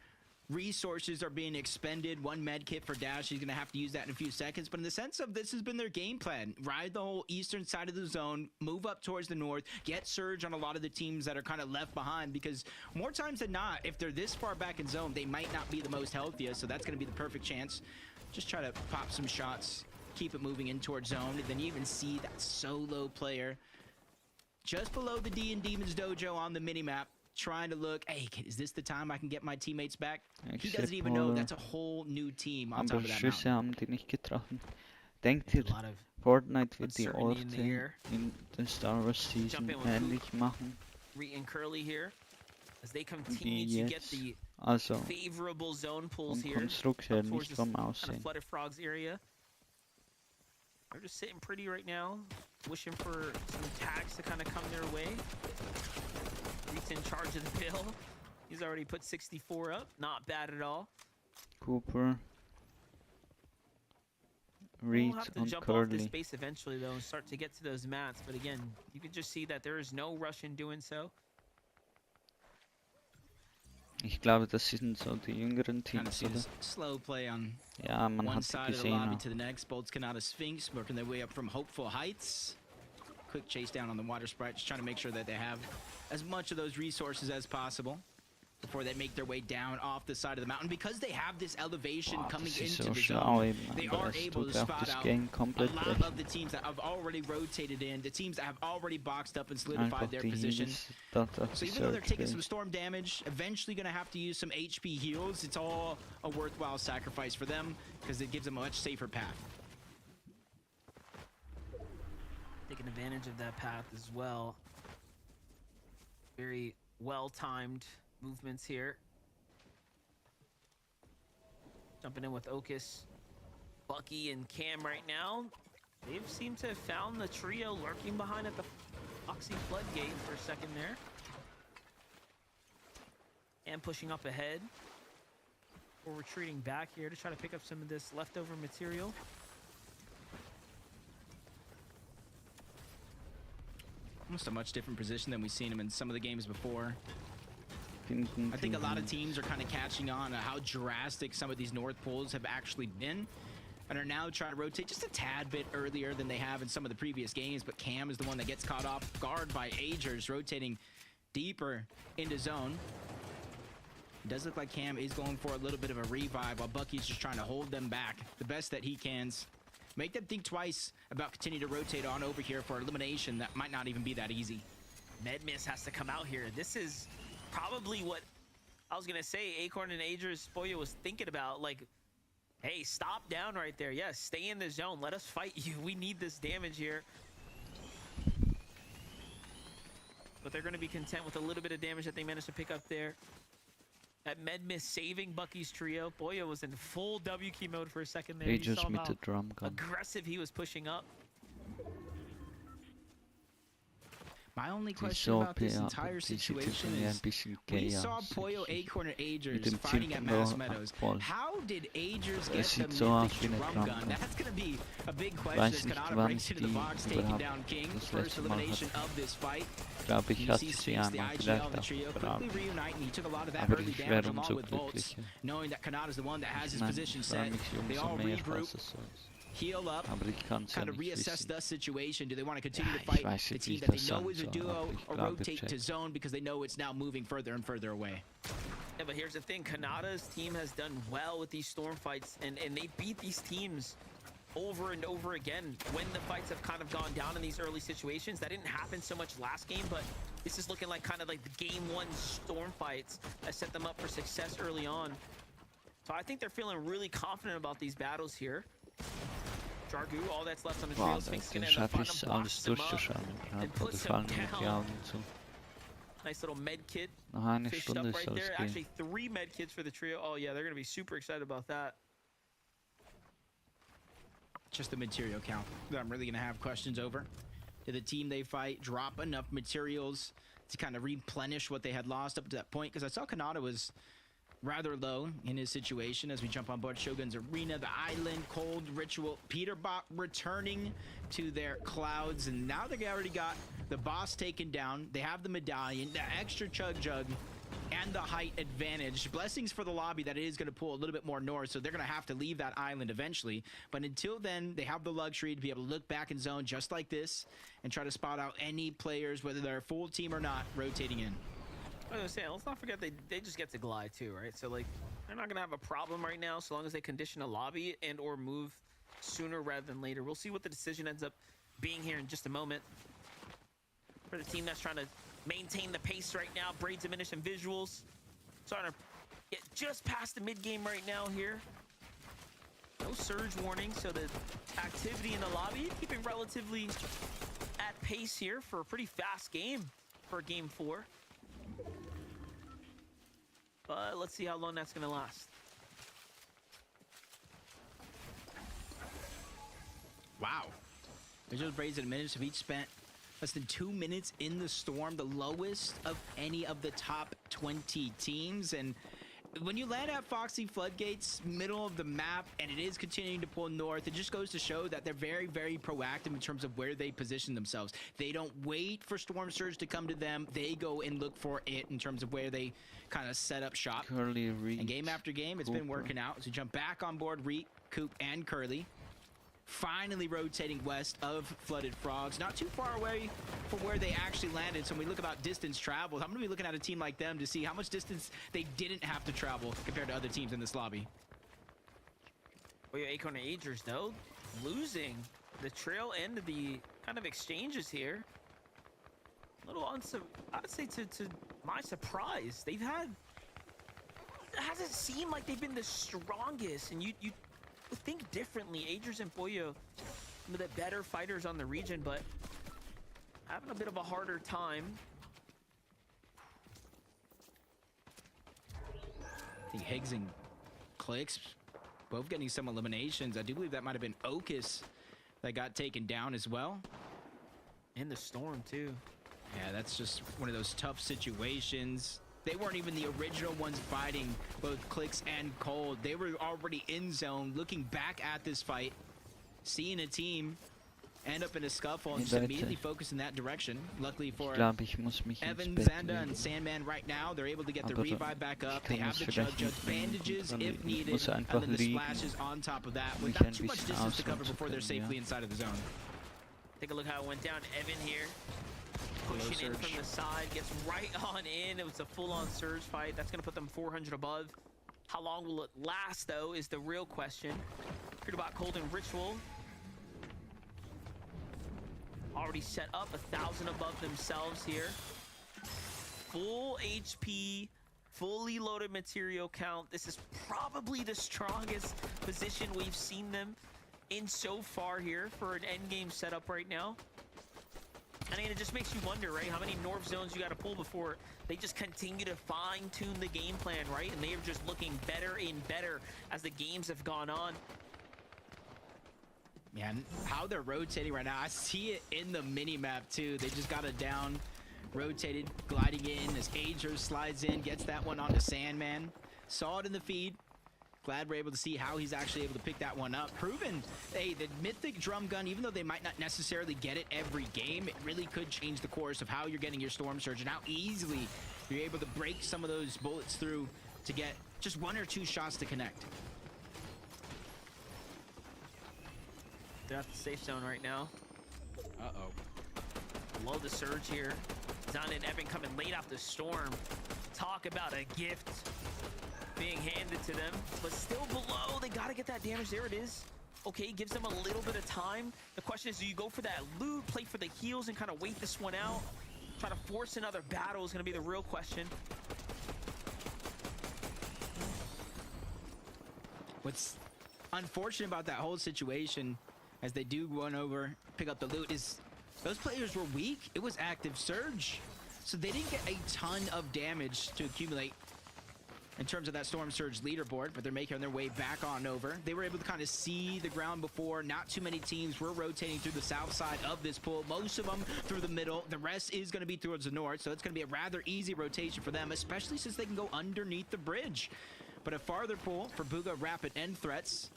resources are being expended. 1 med kit for Dash. He's going to have to use that in a few seconds. But in the sense of this has been their game plan. Ride the whole eastern side of the zone, move up towards the north, get Surge on a lot of the teams that are kind of left behind. Because more times than not, if they're this far back in zone, they might not be the most healthiest. So that's going to be the perfect chance. Just try to pop some shots, keep it moving in towards zone. And then you even see that solo player just below the D and Demon's Dojo on the minimap, trying to look, hey, is this the time I can get my teammates back? He doesn't even know that's a whole new team on top of that Schüsse mountain. haben die nicht getroffen. Denkt ihr, Fortnite wird die Orte in der Star Wars Season ähnlich machen? And Curly here, as they continue to get the favorable zone pulls here. Konstrukt her, nicht vom Kind Aussehen. of Flooded Frogs area. They're just sitting pretty right now, wishing for some tags to kind of come their way. Reed's in charge of the bill. He's already put 64 up. Not bad at all. Cooper. Reed We'll have to and jump off this Curly. base eventually, though, and start to get to those mats. But again, you can just see that there is no rush in doing so. Ich glaube, das sind so die jüngeren Teams, oder? Slow play on Ja, man one hat side die of the gesehen lobby auch. to the next. Bolts Kanata Sphinx working their way up from Hopeful Heights. Quick chase down on the water sprite, just trying to make sure that they have as much of those resources as possible before they make their way down off the side of the mountain. Because they have this elevation coming Das ist into so the schlau zone, eben, they aber are es able to tut auch spot das out Game a komplett lot brechen. of the teams that have already rotated in, the teams that have already boxed up and solidified Einfach their die position. Heals, das So ist even though they're so taking some great. storm damage, eventually going to have to use some HP heals. It's all a worthwhile sacrifice for them because it gives them a much safer path. Taking advantage of that path as well. Very well-timed movements here. Jumping in with Okus, Bucky, and Cam right now. They've seemed to have found the trio lurking behind at the Foxy Floodgate for a second there. And pushing up ahead. We're retreating back here to try to pick up some of this leftover material. Almost a much different position than we've seen him in some of the games before. I think a lot of teams are kind of catching on to how drastic some of these north poles have actually been and are now trying to rotate just a tad bit earlier than they have in some of the previous games. But Cam is the one that gets caught off guard by Agers, rotating deeper into zone. It does look like Cam is going for a little bit of a revive while Bucky's just trying to hold them back the best that he can. Make them think twice about continuing to rotate on over here for elimination that might not even be that easy. Medmiss has to come out here. This is probably what I was gonna say Acorn and Agers Spoyo was thinking about. Like, hey, stop down right there. Yes, stay in the zone. Let us fight you. We need this damage here. But they're gonna be content with a little bit of damage that they managed to pick up there. That Medmiss saving Bucky's trio. Boya was in full W key mode for a second there. You Agers saw mit how der Drum Gun. aggressive he was pushing up. My only question about this entire situation is, we saw Pollo, Acorn, and Agers fighting at Mass Meadows. How did Agers get the mythic drum gun? That's going to be a big question as Kanata breaks into the box, taking down King. First elimination of this fight. You see Sphinx, the IGL, the trio quickly reuniting. He took a lot of that early damage along with Bolts, knowing that Kanata's the one that has his position set. They all regroup, heal up, kind of reassess the situation. Do they want to continue to fight the team that they know is a duo, or rotate to zone because they know it's now moving further and further away? Yeah, but here's the thing. Kanata's team has done well with these storm fights, and they beat these teams over and over again when the fights have kind of gone down in these early situations. That didn't happen so much last game, but this is looking like kind of like the game one storm fights that set them up for success early on. So I think they're feeling really confident about these battles here. Jargu, all that's left on the trio. Sphinx is going to end up finding them, box them up, and put them down. Nice little med kit fished up right there. Actually, 3 med kits for the trio. Oh yeah, they're going to be super excited about that. Just the material count that I'm really going to have questions over. Did the team they fight drop enough materials to kind of replenish what they had lost up to that point? Because I saw Kanata was rather low in his situation as we jump on board Shogun's Arena, the Island, Cold, Ritual, Peterbach returning to their clouds, and now they already got the boss taken down. They have the medallion, the extra Chug Jug, and the height advantage. Blessings for the lobby that it is going to pull a little bit more north, so they're going to have to leave that island eventually. But until then, they have the luxury to be able to look back in zone just like this and try to spot out any players, whether they're a full team or not, rotating in. I was saying, let's not forget they just get to glide too, right? So like, they're not gonna have a problem right now so long as they condition a lobby and or move sooner rather than later. We'll see what the decision ends up being here in just a moment. For the team that's trying to maintain the pace right now, Braids diminish and visuals. Starting to get just past the mid game right now here. No surge warning, so the activity in the lobby keeping relatively at pace here for a pretty fast game for game 4. But let's see how long that's going to last. Wow. Visual Braids and Minutes have each spent less than 2 minutes in the storm, the lowest of any of the top 20 teams. And when you land at Foxy Floodgates, middle of the map, and it is continuing to pull north, it just goes to show that they're very, very proactive in terms of where they position themselves. They don't wait for Storm Surge to come to them. They go and look for it in terms of where they kind of set up shop. And game after game, it's been working out. So jump back on board Reek, Coop, and Curly. Finally rotating west of Flooded Frogs, not too far away from where they actually landed. So when we look about distance traveled, I'm going to be looking at a team like them to see how much distance they didn't have to travel compared to other teams in this lobby. Well, Acorn and Agers, though, losing the trail end of the kind of exchanges here. A little I'd say to my surprise, they've had, it hasn't seemed like they've been the strongest, and you think differently. Agers and Pollo, some of the better fighters on the region, but having a bit of a harder time. I think Higgs and Clicks both getting some eliminations. I do believe that might have been Okus that got taken down as well. In the storm, too. Yeah, that's just one of those tough situations. They weren't even the original ones fighting both Clicks and Cold. They were already in zone, looking back at this fight, seeing a team end up in a scuffle and just immediately focus in that direction. Luckily for Evan, Zanda, and Sandman right now, they're able to get the revive back up. They have the Chug Jug bandages if needed, and then the splashes on top of that without too much distance to cover before they're safely inside of the zone. Take a look how it went down. Evan here. Pushing in from the side, gets right on in. It was a full-on surge fight. That's going to put them 400 above. How long will it last, though, is the real question. Heard about Cold and Ritual. Already set up 1,000 above themselves here. Full HP, fully loaded material count. This is probably the strongest position we've seen them in so far here for an endgame setup right now. I mean, it just makes you wonder, right? How many North zones you got to pull before they just continue to fine-tune the game plan, right? And they are just looking better and better as the games have gone on. Man, how they're rotating right now. I see it in the mini-map too. They just got it down, rotated, gliding in as Ager slides in, gets that one onto Sandman. Saw it in the feed. Glad we're able to see how he's actually able to pick that one up. Proven, hey, the Mythic Drum Gun, even though they might not necessarily get it every game, it really could change the course of how you're getting your Storm Surge and how easily you're able to break some of those bullets through to get just 1 or 2 shots to connect. They're at the safe zone right now. Uh-oh. Below the surge here. Zan and Evan coming late off the storm. Talk about a gift being handed to them, but still below. They gotta get that damage. There it is. Okay, gives them a little bit of time. The question is, do you go for that loot, play for the heals, and kind of wait this one out? Try to force another battle is gonna be the real question. What's unfortunate about that whole situation, as they do run over, pick up the loot, is those players were weak. It was active surge, so they didn't get a ton of damage to accumulate in terms of that Storm Surge leaderboard, but they're making their way back on over. They were able to kind of see the ground before. Not too many teams were rotating through the south side of this pool. Most of them through the middle. The rest is going to be towards the north, so it's going to be a rather easy rotation for them, especially since they can go underneath the bridge. But a farther pull for Bugha, Rapid, and Threats.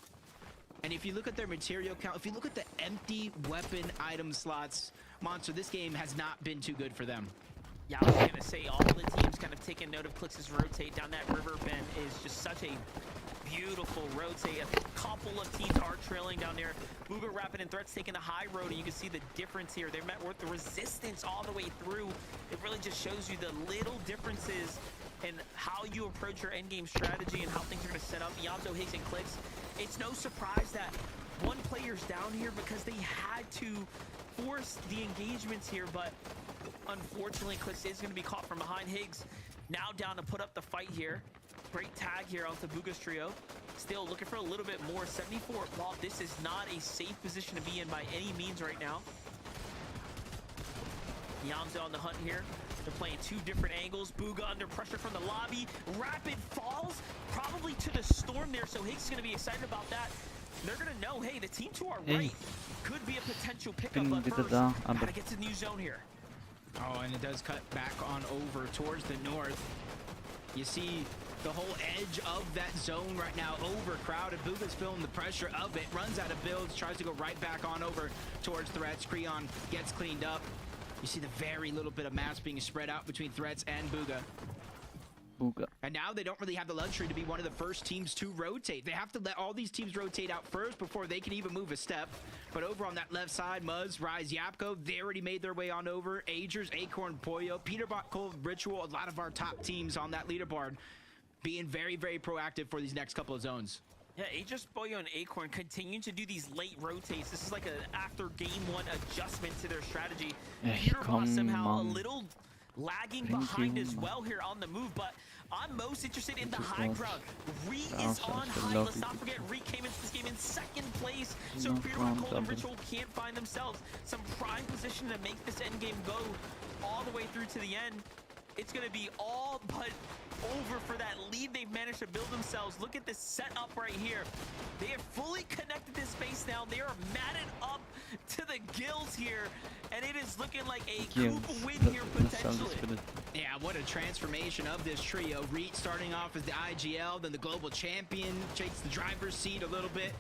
And if you look at their material count, if you look at the empty weapon item slots, Monster, this game has not been too good for them. Yeah, I was going to say all the teams kind of taking note of Clix's rotate down that river bend is just such a beautiful rotate. A couple of teams are trailing down there. Bugha, Rapid, and Threats taking the high road, and you can see the difference here. They're met with the resistance all the way through. It really just shows you the little differences in how you approach your endgame strategy and how things are going to set up. Yamzo, Higgs, and Clix. It's no surprise that one player's down here because they had to force the engagements here, but unfortunately, Clix is going to be caught from behind. Higgs now down to put up the fight here. Great tag here onto Bugha's trio. Still looking for a little bit more. 74 ball. This is not a safe position to be in by any means right now. Yamzo on the hunt here. They're playing 2 different angles. Bugha under pressure from the lobby. Rapid falls probably to the storm there, so Higgs is going to be excited about that. They're going to know, hey, the team to our right could be a potential pickup, but first, gotta get to the new zone here. Oh, and it does cut back on over towards the north. You see the whole edge of that zone right now overcrowded. Bugha's feeling the pressure of it, runs out of builds, tries to go right back on over towards Threats. Creon gets cleaned up. You see the very little bit of mass being spread out between Threats and Bugha. And now they don't really have the luxury to be one of the first teams to rotate. They have to let all these teams rotate out first before they can even move a step. But over on that left side, Muzz, Rise, Yapko, they already made their way on over. Agers, Acorn, Pollo, Peterbot, Cold, Ritual, a lot of our top teams on that leaderboard being very, very proactive for these next couple of zones. Yeah, Agers, Pollo, and Acorn continue to do these late rotates. This is like an after game 1 adjustment to their strategy. Peterbot somehow a little lagging behind as well here on the move, but I'm most interested in the high ground. Ree is on high. Let's not forget, Ree came into this game in 2nd place, so Peterbot, Cold, and Ritual can't find themselves some prime position to make this end game go all the way through to the end. It's going to be all but over for that lead they've managed to build themselves. Look at this setup right here. They have fully connected this space now. They are matted up to the gills here, and it is looking like a coup win here potentially. Yeah, what a transformation of this trio. Reed starting off as the IGL, then the global champion, takes the driver's seat a little bit.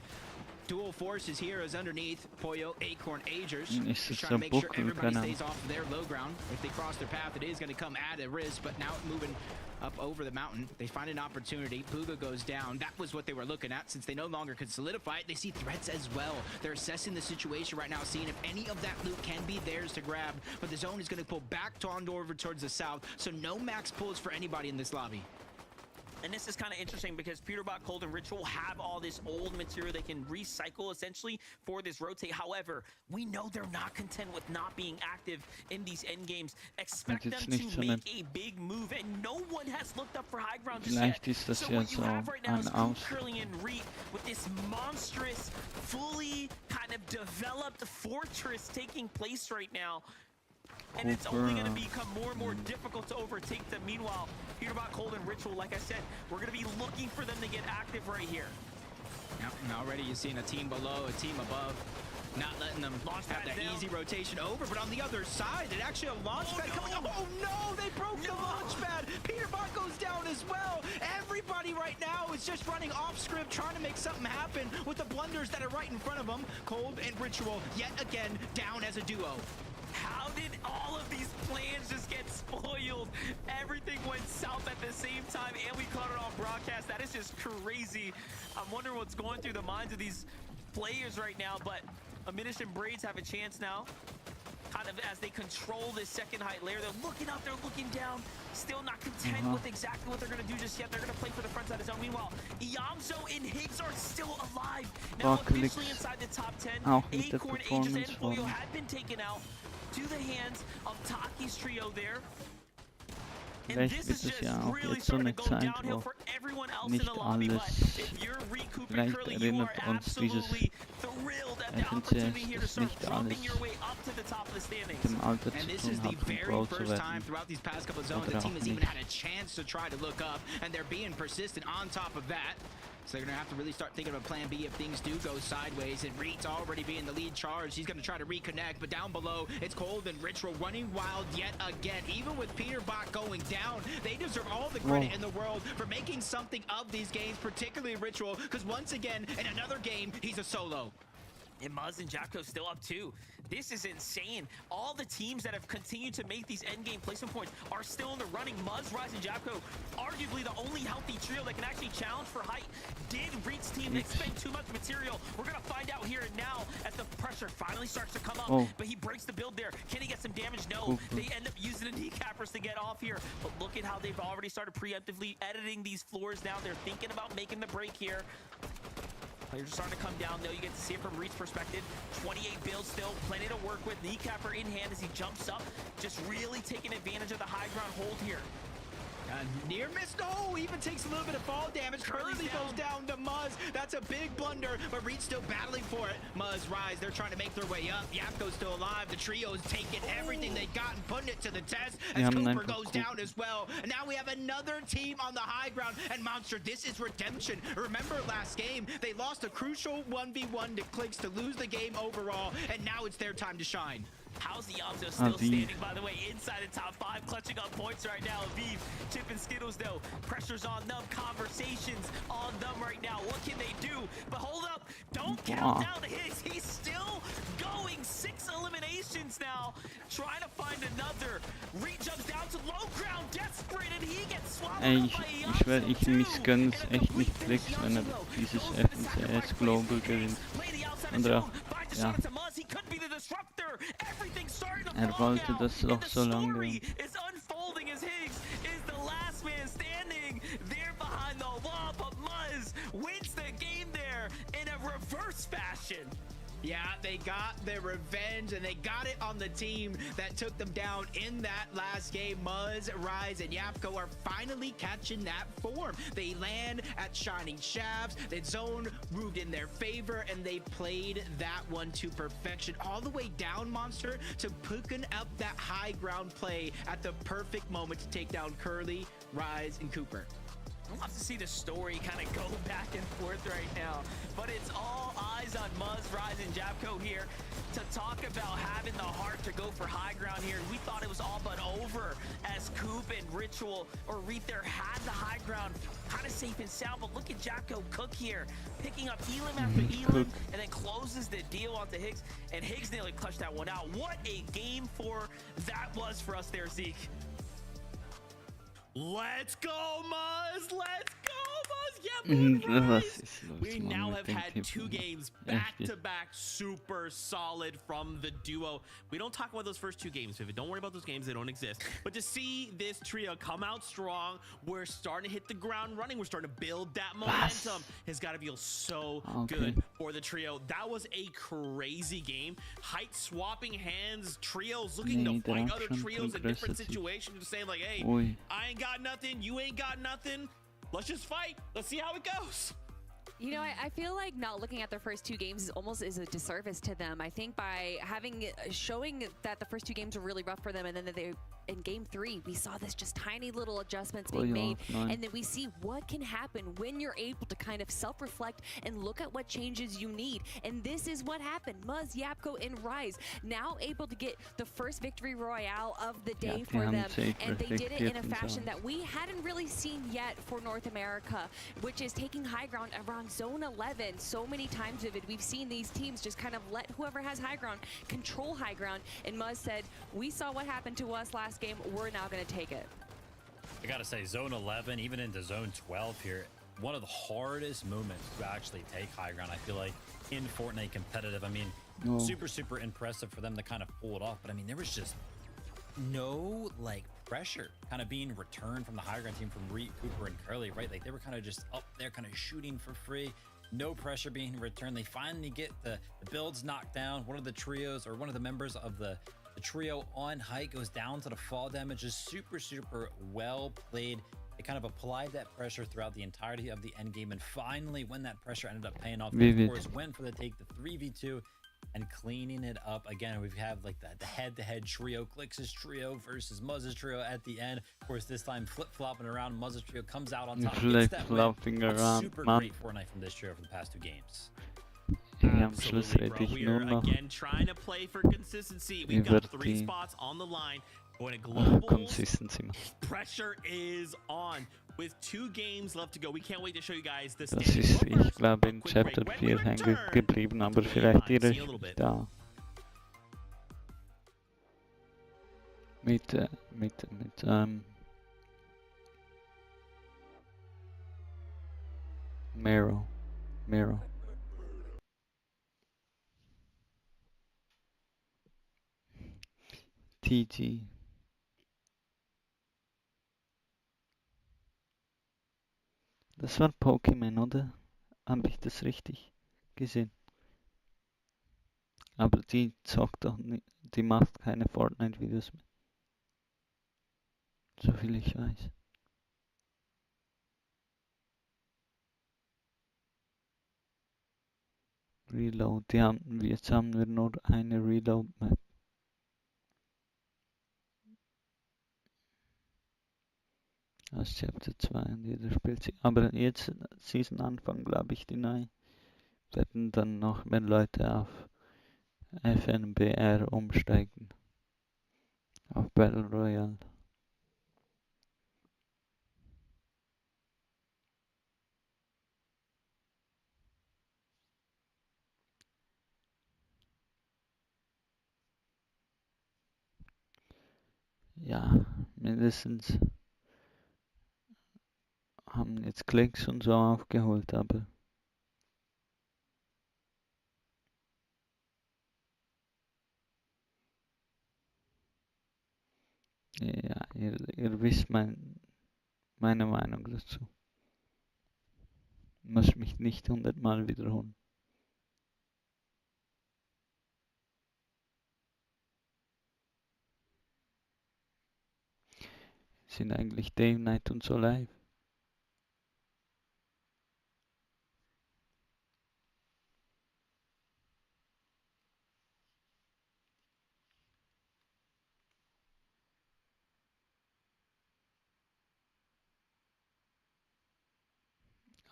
Dual forces here is underneath Pollo, Acorn, Agers. Just trying to make sure everybody stays off of their low ground. If they cross their path, it is going to come at a risk, but now moving up over the mountain. They find an opportunity. Bugha goes down. That was what they were looking at. Since they no longer could solidify it, they see Threats as well. They're assessing the situation right now, seeing if any of that loot can be theirs to grab, but the zone is going to pull back over towards the south, so no max pulls for anybody in this lobby. And this is kind of interesting because Peterbot, Cold, and Ritual have all this old material they can recycle essentially for this rotate. However, we know they're not content with not being active in these end games. Expect them to make a big move, and no one has looked up for high ground just yet. So what you have right now is Curling and Reek with this monstrous, fully kind of developed fortress taking place right now. And it's only going to become more and more difficult to overtake them. Meanwhile, Peterbot, Cold, and Ritual, like I said, we're going to be looking for them to get active right here. Yep, and already you're seeing a team below, a team above. Not letting them have that easy rotation over, but on the other side, it actually a launch pad coming up. Oh no, they broke the launch pad. Peter Bot goes down as well. Everybody right now is just running off script, trying to make something happen with the blunders that are right in front of them. Cold and Ritual, yet again, down as a duo. How did all of these plans just get spoiled? Everything went south at the same time, and we caught it on broadcast. That is just crazy. I'm wondering what's going through the minds of these players right now, but Aminish and Braids have a chance now. Kind of as they control this second height layer. They're looking up, they're looking down. Still not content with exactly what they're going to do just yet. They're going to play for the front side of zone. Meanwhile, Iamzo and Higgs are still alive. Now officially inside the top 10. Acorn, Aegis, and Boyo had been taken out to the hands of Taki's trio there. And this is just really starting to go downhill for everyone else in the lobby. But if you're recouping Curly, you are absolutely thrilled at the opportunity here to start dropping your way up to the top of the standings. And this is the very first time throughout these past couple of zones the team has even had a chance to try to look up, and they're being persistent on top of that. So they're going to have to really start thinking of a plan B if things do go sideways. And Reed's already being the lead charge. He's going to try to reconnect, but down below, it's Cold and Ritual running wild yet again. Even with Peter Bot going down, they deserve all the credit in the world for making something of these games, particularly Ritual, because once again, in another game, he's a solo. And Muzz and Japco still up too. This is insane. All the teams that have continued to make these endgame placement points are still in the running. Muzz, Rise, and Japco, arguably the only healthy trio that can actually challenge for height. Did Reed's team expend too much material? We're going to find out here and now as the pressure finally starts to come up. But he breaks the build there. Can he get some damage? No. They end up using the kneecappers to get off here. But look at how they've already started preemptively editing these floors now. They're thinking about making the break here. Players are starting to come down, though. You get to see it from Reed's perspective. 28 builds still, plenty to work with. Kneecapper in hand as he jumps up, just really taking advantage of the high ground hold here. Near miss, no, even takes a little bit of fall damage. Curly goes down to Muzz. That's a big blunder, but Reed's still battling for it. Muzz, Rise, they're trying to make their way up. Yapko's still alive. The trio's taking everything they got and putting it to the test as Cooper goes down as well. And now we have another team on the high ground. And Monster, this is redemption. Remember last game, they lost a crucial 1v1 to Clicks to lose the game overall, and now it's their time to shine. How's the Iamzo still standing, by the way, inside the top 5, clutching up points right now. Aviv, Chip and Skittles, though. Pressure's on them, conversations on them right now. What can they do? But hold up, don't count down Higgs. He's still going. 6 eliminations now, trying to find another. Reed jumps down to low ground, desperate, and he gets swallowed up by Iamzo, ich missgönn's echt nicht Flex, wenn er dieses FNCS Global gewinnt. Und ja. Wollte das doch so lange. Is unfolding as Higgs is the last man standing there behind the wall, but Muzz wins the game there in a reverse fashion. Yeah, they got their revenge, and they got it on the team that took them down in that last game. Muzz, Rise, and Yapko are finally catching that form. They land at Shining Shafts. The zone moved in their favor, and they played that one to perfection. All the way down, Monster, to picking up that high ground play at the perfect moment to take down Curly, Rise, and Cooper. I'd love to see the story kind of go back and forth right now, but it's all eyes on Muzz, Rise, and Japco here to talk about having the heart to go for high ground here. We thought it was all but over as Coop and Ritual or Reed there had the high ground kind of safe and sound, but look at Japco cook here, picking up Elam after Elam, and then closes the deal onto Higgs, and Higgs nearly clutched that one out. What a game 4 that was for us there, Zeke. Let's go, Muzz! Let's go, Muzz! Yeah, Rise! We now have had 2 games back-to-back super solid from the duo. We don't talk about those first 2 games, Vivid. Don't worry about those games. They don't exist. But to see this trio come out strong, we're starting to hit the ground running. We're starting to build that momentum. Has got to feel so good for the trio. That was a crazy game. Height swapping hands, trios looking to fight other trios in different situations, just saying like, hey, I ain't got nothing, you ain't got nothing. Let's just fight. Let's see how it goes. You know, I feel like not looking at their first 2 games is a disservice to them. I think by showing that the first 2 games were really rough for them, and then in game 3, we saw this just tiny little adjustments being made, and then we see what can happen when you're able to kind of self-reflect and look at what changes you need. And this is what happened. Muzz, Yapko, and Rise now able to get the first victory royale of the day for them, and they did it in a fashion that we hadn't really seen yet for North America, which is taking high ground around Zone 11. So many times, Vivid, we've seen these teams just kind of let whoever has high ground control high ground, and Muzz said, we saw what happened to us last game, we're now going to take it. I gotta say, Zone 11, even into Zone 12 here, one of the hardest moments to actually take high ground, I feel like, in Fortnite competitive. I mean, super impressive for them to kind of pull it off, but I mean, there was just no, like, pressure kind of being returned from the high ground team from Reed, Cooper, and Curly, right? Like, they were kind of just up there kind of shooting for free. No pressure being returned. They finally get the builds knocked down. One of the trios, or one of the members of the trio on height, goes down to the fall damage. Is super well played. They kind of applied that pressure throughout the entirety of the end game, and finally, when that pressure ended up paying off, of course, went for the take, the 3v2, and cleaning it up. Again, we have like the head-to-head trio, Clix's trio versus Muzz's trio at the end. Of course, this time flip-flopping around. Muzz's trio comes out on top. Flip-flopping around, super great Fortnite from this trio for the past 2 games. Absolutely, bro. We are again trying to play for consistency. We've got 3 spots on the line. Going to global. Consistency. Pressure is on. With 2 games left to go, we can't wait to show you guys this. Das ist, ich glaube, in Chapter 4 hängen geblieben, aber vielleicht irre ich mich da. Mit Mero. TG. Das war Pokémon, oder? Habe ich das richtig gesehen? Aber die zockt doch nicht, die macht keine Fortnite-Videos mehr. So viel ich weiß. Reload, jetzt haben wir nur eine Reload-Map. Aus Chapter 2 und jeder spielt sie. Aber jetzt, Season Anfang, glaube ich, die neuen werden dann noch mehr Leute auf FNBR umsteigen. Auf Battle Royale. Ja, mindestens haben jetzt Klicks und so aufgeholt, aber ja, ihr wisst meine Meinung dazu. Muss mich nicht 100-mal wiederholen. Sind eigentlich Day, Night und so live?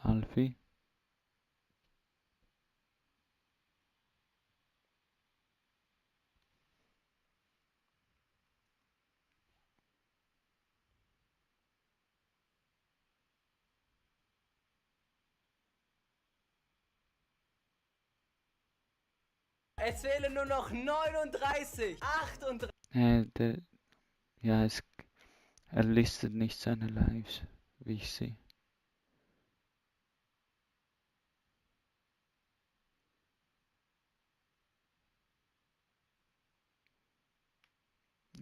Alfie? Es fehlen nur noch 39, 38. Er listet nicht seine Lives, wie ich sehe.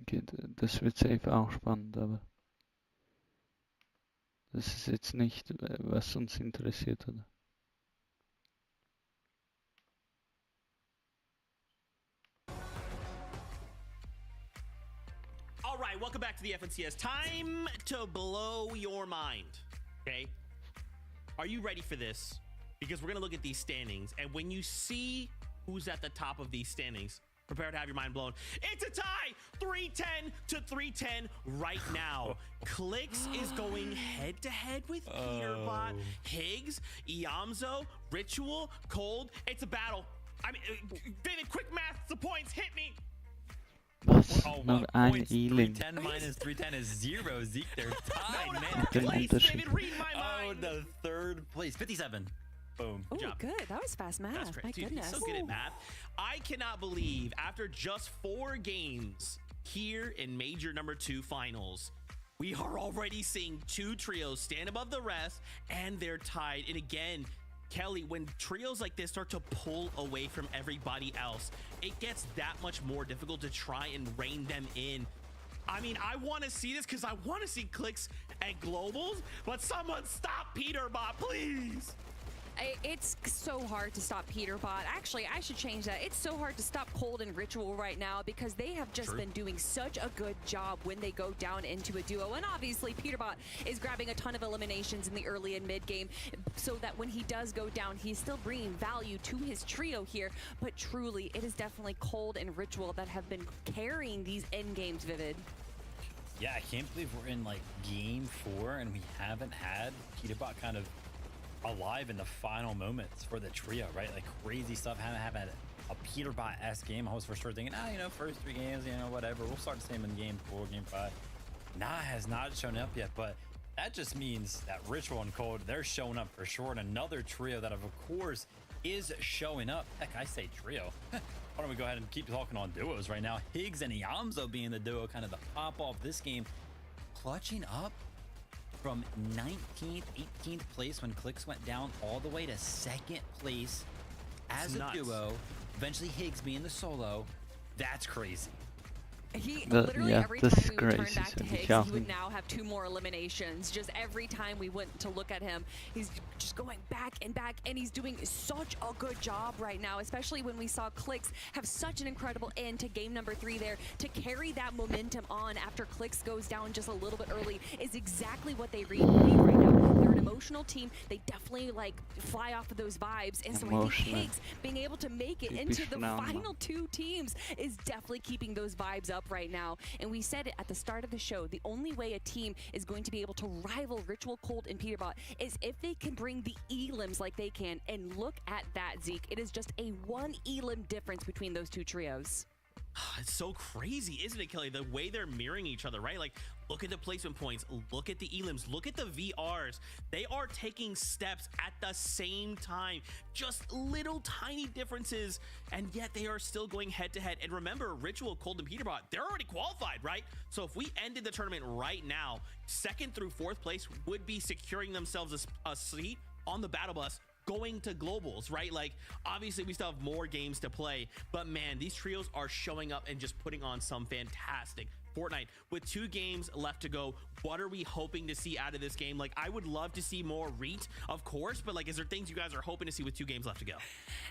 Okay, das wird safe auch spannend, aber das ist jetzt nicht, was uns interessiert, oder? All right, welcome back to the FNCS. Time to blow your mind, okay? Are you ready for this? because we're going to look at these standings. And when you see who's at the top of these standings, prepare to have your mind blown. It's a tie, 310 to 310 right now. Clicks is going head to head with Peterbot, Higgs, Iamzo, Ritual, Cold. It's a battle. I mean, David, quick math, the points hit me. Was? Oh, Noch what ein points? Ealing. 310 minus 310 is 0. Zeke, they're tied, man. Mit dem Unterschied. Oh, the third place. 57. Boom. Oh, Good job. good. That was fast math. That's My great. Dude, he's goodness. so good at math. I cannot believe after just 4 games here in Major number 2 finals, we are already seeing 2 trios stand above the rest, and they're tied. And again, Kelly, when trios like this start to pull away from everybody else, it gets that much more difficult to try and rein them in. I mean, I want to see this because I want to see clicks at globals, but someone stop Peterbot, please. It's so hard to stop Peterbot. Actually, I should change that. It's so hard to stop Cold and Ritual right now because they have just been doing such a good job when they go down into a duo. And obviously, Peterbot is grabbing a ton of eliminations in the early and mid game so that when he does go down, he's still bringing value to his trio here. But truly, it is definitely Cold and Ritual that have been carrying these end games, Vivid. Yeah, I can't believe we're in like game 4 and we haven't had Peterbot kind of alive in the final moments for the trio, right? Like crazy stuff. Haven't had a Peterbot-esque game. I was for sure thinking, you know, first 3 games, you know, whatever. We'll start the same in game 4, game 5. Nah, has not shown up yet, but that just means that Ritual and Cold, they're showing up for sure. And another trio that, of course, is showing up. Heck, I say trio. Why don't we go ahead and keep talking on duos right now? Higgs and Iamzo being the duo, kind of the pop-off this game, clutching up from 19th, 18th place when Clicks went down all the way to 2nd place as a duo. Eventually Higgs being the solo. That's crazy. He literally every time we would turn back to Higgs, he would now have 2 more eliminations. Just every time we went to look at him, he's just going back, and he's doing such a good job right now, especially when we saw Clicks have such an incredible end to game number 3 there. To carry that momentum on after Clicks goes down just a little bit early is exactly what they need right now. They're an emotional team. They definitely like fly off of those vibes, and so I think Higgs being able to make it into the final 2 teams is definitely keeping those vibes up right now. And we said it at the start of the show, the only way a team is going to be able to rival Ritual, Cold, and Peterbot is if they can bring the elims like they can. And look at that, Zeke. It is just a 1 elim difference between those 2 trios. It's so crazy, isn't it, Kelly? The way they're mirroring each other, right? Like, look at the placement points, look at the elims, look at the VRs. They are taking steps at the same time. Just little tiny differences, and yet they are still going head to head. And remember, Ritual, Cold, and Peterbot, they're already qualified, right? So if we ended the tournament right now, 2nd through 4th place would be securing themselves a seat on the battle bus going to globals, right? Like, obviously we still have more games to play, but man, these trios are showing up and just putting on some fantastic Fortnite. With 2 games left to go, what are we hoping to see out of this game? Like, I would love to see more Reet, of course, but like, is there things you guys are hoping to see with 2 games left to go?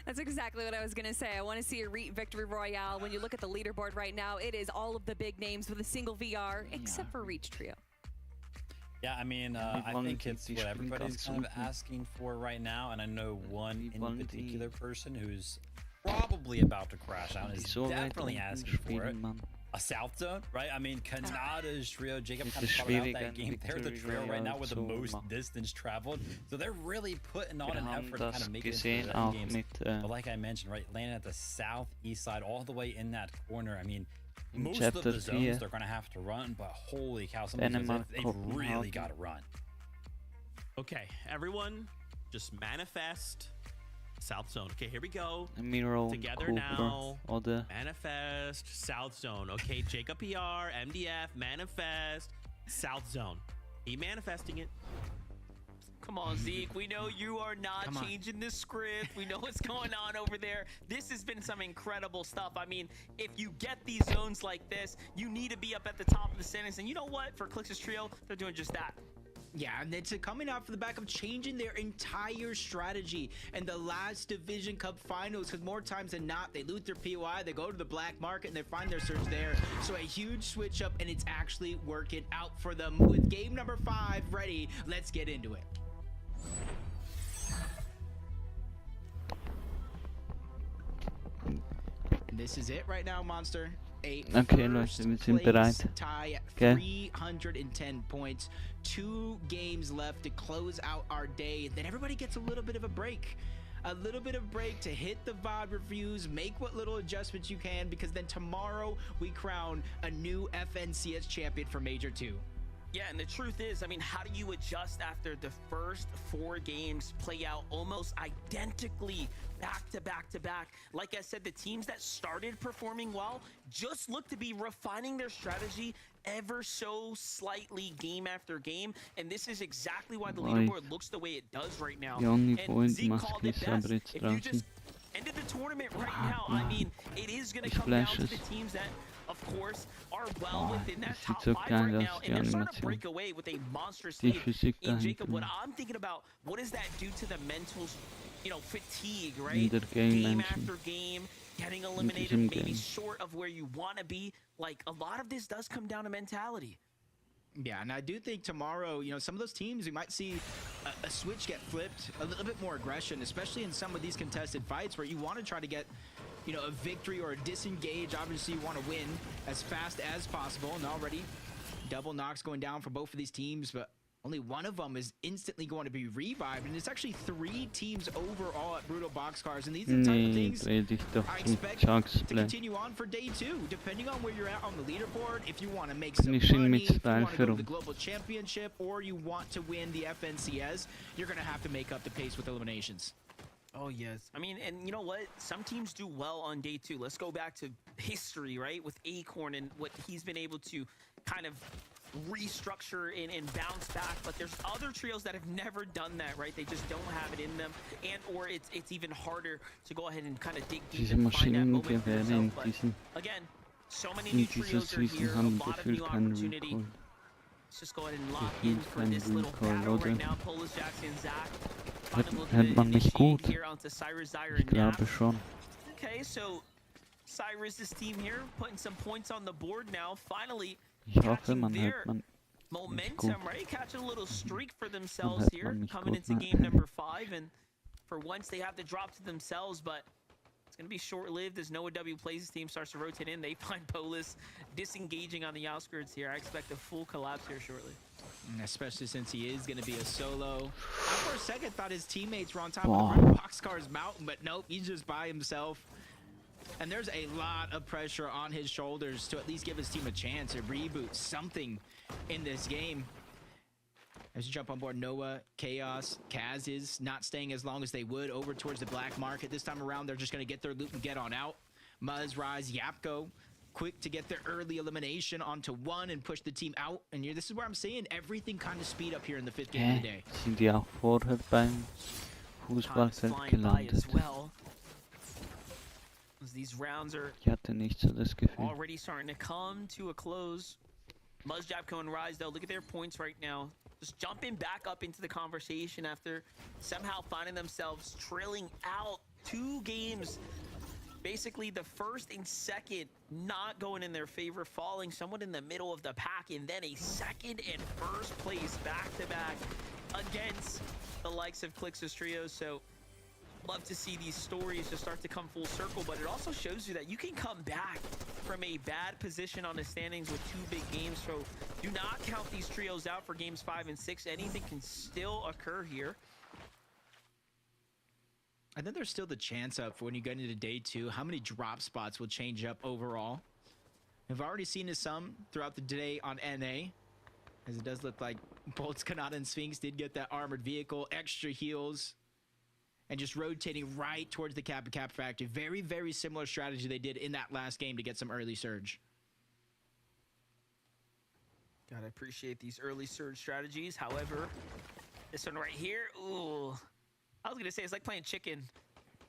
That's exactly what I was gonna say. I want to see a Reet victory royale. When you look at the leaderboard right now, it is all of the big names with a single VR, except for Reach Trio. Yeah, I mean, I think it's what everybody's kind of asking for right now, and I know one in particular person who's probably about to crash out is definitely asking for it. A South Zone, right? I mean, Canada's trio, Jacob kind of covered out that game. They're the trio right now with the most distance traveled, so they're really putting on an effort to kind of make it into the games. But like I mentioned, right, landing at the southeast side, all the way in that corner. I mean, most of the zones they're going to have to run, but holy cow, some of these they've really got to run. Okay, everyone, just manifest South Zone. Okay, here we go. Together now. Manifest South Zone. Okay, Jacob PR, MDF, manifest South Zone. Keep manifesting it. Come on, Zeke. We know you are not changing the script. We know what's going on over there. This has been some incredible stuff. I mean, if you get these zones like this, you need to be up at the top of the standings. And you know what? For Clix's trio, they're doing just that. Yeah, and it's coming out for the back of changing their entire strategy in the last Division Cup finals, because more times than not, they loot their POI, they go to the black market, and they find their search there. So a huge switch up, and it's actually working out for them. With game number 5 ready, let's get into it. this is it right now, Monster. Okay, Leute, wir sind bereit. Tie at Okay. 310 points. 2 games left to close out our day. Then everybody gets a little bit of a break. A little bit of break to hit the VOD reviews, make what little adjustments you can, because then tomorrow we crown a new FNCS champion for Major 2. Yeah, and the truth is, I mean, how do you adjust after the first 4 games play out almost identically back to back to back? Like I said, the teams that started performing well just look to be refining their strategy ever so slightly game after game, and this is exactly why the leaderboard looks the way it does right now. Johnny And Freund Zeke macht called it Chris aber best. jetzt If you draußen. just ended the tournament right now, I mean, it is going to come down to the teams that, of course, are well within that top so 5 geil right aus, now, die and they're starting to Animation. break away with a monstrous Die lead. Physik And Jacob, what dahinter. I'm thinking about, what does that do to the mental, fatigue, In right? der Game Game-Menschen. after game, getting diesem eliminated, maybe Game. short of where you want to be. Like, a lot of this does come down to mentality. Yeah, and I do think tomorrow, some of those teams, we might see a switch get flipped, a little bit more aggression, especially in some of these contested fights where you want to try to get, a victory or a disengage. Obviously, you want to win as fast as possible, and already double knocks going down for both of these teams, but only one of them is instantly going to be revived, and it's actually 3 teams overall at Brutal Boxcars, and these are the type of Nee, things dreh dich doch I zum expect Chugs to Play. continue on for day 2, depending on where you're at on the leaderboard. If you want to make Bin some ich in money, mit if you want to go to Style the global championship, or you want to win the FNCS, you're going to have to make up the pace with eliminations. Oh, yes. I mean, and you know what? Some teams do well on day 2. Let's go back to history, right? With Acorn and what he's been able to kind of restructure and bounce back. But there's other trios that have never done that, right? They just don't have it in them. And or it's even harder to go ahead and kind of dig deep Diese and find that moment for Maschinengewehre yourself. in But diesen again, so many new in dieser trios are Season here, a haben lot of gefühlt new keinen opportunity. Recall. Let's just go ahead and lock Gefühlt in for keinen this little Recall, battle oder? right now. Polis Jackson, Zach. Hört man mich gut? Here onto Cyrus, Zyre, Ich and Nap. glaube schon. Okay, so Cyrus's team here putting some points on the board now. Finally, Ich hoffe, catching man their hört man mich gut. momentum, right? Catching a little streak for themselves hört here, man mich coming gut, into ne? game number 5, and for once they have to drop to themselves, but it's going to be short-lived as Noah W plays his team, starts to rotate in. They find Polis disengaging on the outskirts here. I expect a full collapse here shortly. Especially since he is going to be a solo. I for a second thought his teammates were on top Wow. of the Boxcars mountain, but nope, he's just by himself. And there's a lot of pressure on his shoulders to at least give his team a chance to reboot something in this game. As you jump on board, Noah, Chaos, Kaz is not staying as long as they would over towards the black market. This time around, they're just going to get their loot and get on out. Muzz, Rise, Yapko, quick to get their early elimination onto 1 and push the team out. And this is where I'm saying everything kind of speed up here in the 5th game of the day. Sind die auch vorher beim Fußballfeld Flying by gelandet? as well. As these rounds are Ich hatte nicht so das Gefühl. already starting to come to a close. Muzz, Japco, and Rise, though, look at their points right now. Just jumping back up into the conversation after somehow finding themselves trailing out 2 games. Basically, the first and second not going in their favor, falling somewhat in the middle of the pack, and then a second and first place back-to-back against the likes of Clix's Trio. So love to see these stories just start to come full circle, but it also shows you that you can come back from a bad position on the standings with 2 big games. So do not count these trios out for games 5 and 6. Anything can still occur here. I think there's still the chance up for when you get into day 2, how many drop spots will change up overall. I've already seen some throughout the day on NA, as it does look like Bolts, Kanata, and Sphinx did get that armored vehicle, extra heals, and just rotating right towards the Kappa Kappa factory. Very, very similar strategy they did in that last game to get some early surge. Gotta appreciate these early surge strategies. However, this one right here, ooh. I was gonna say, it's like playing chicken.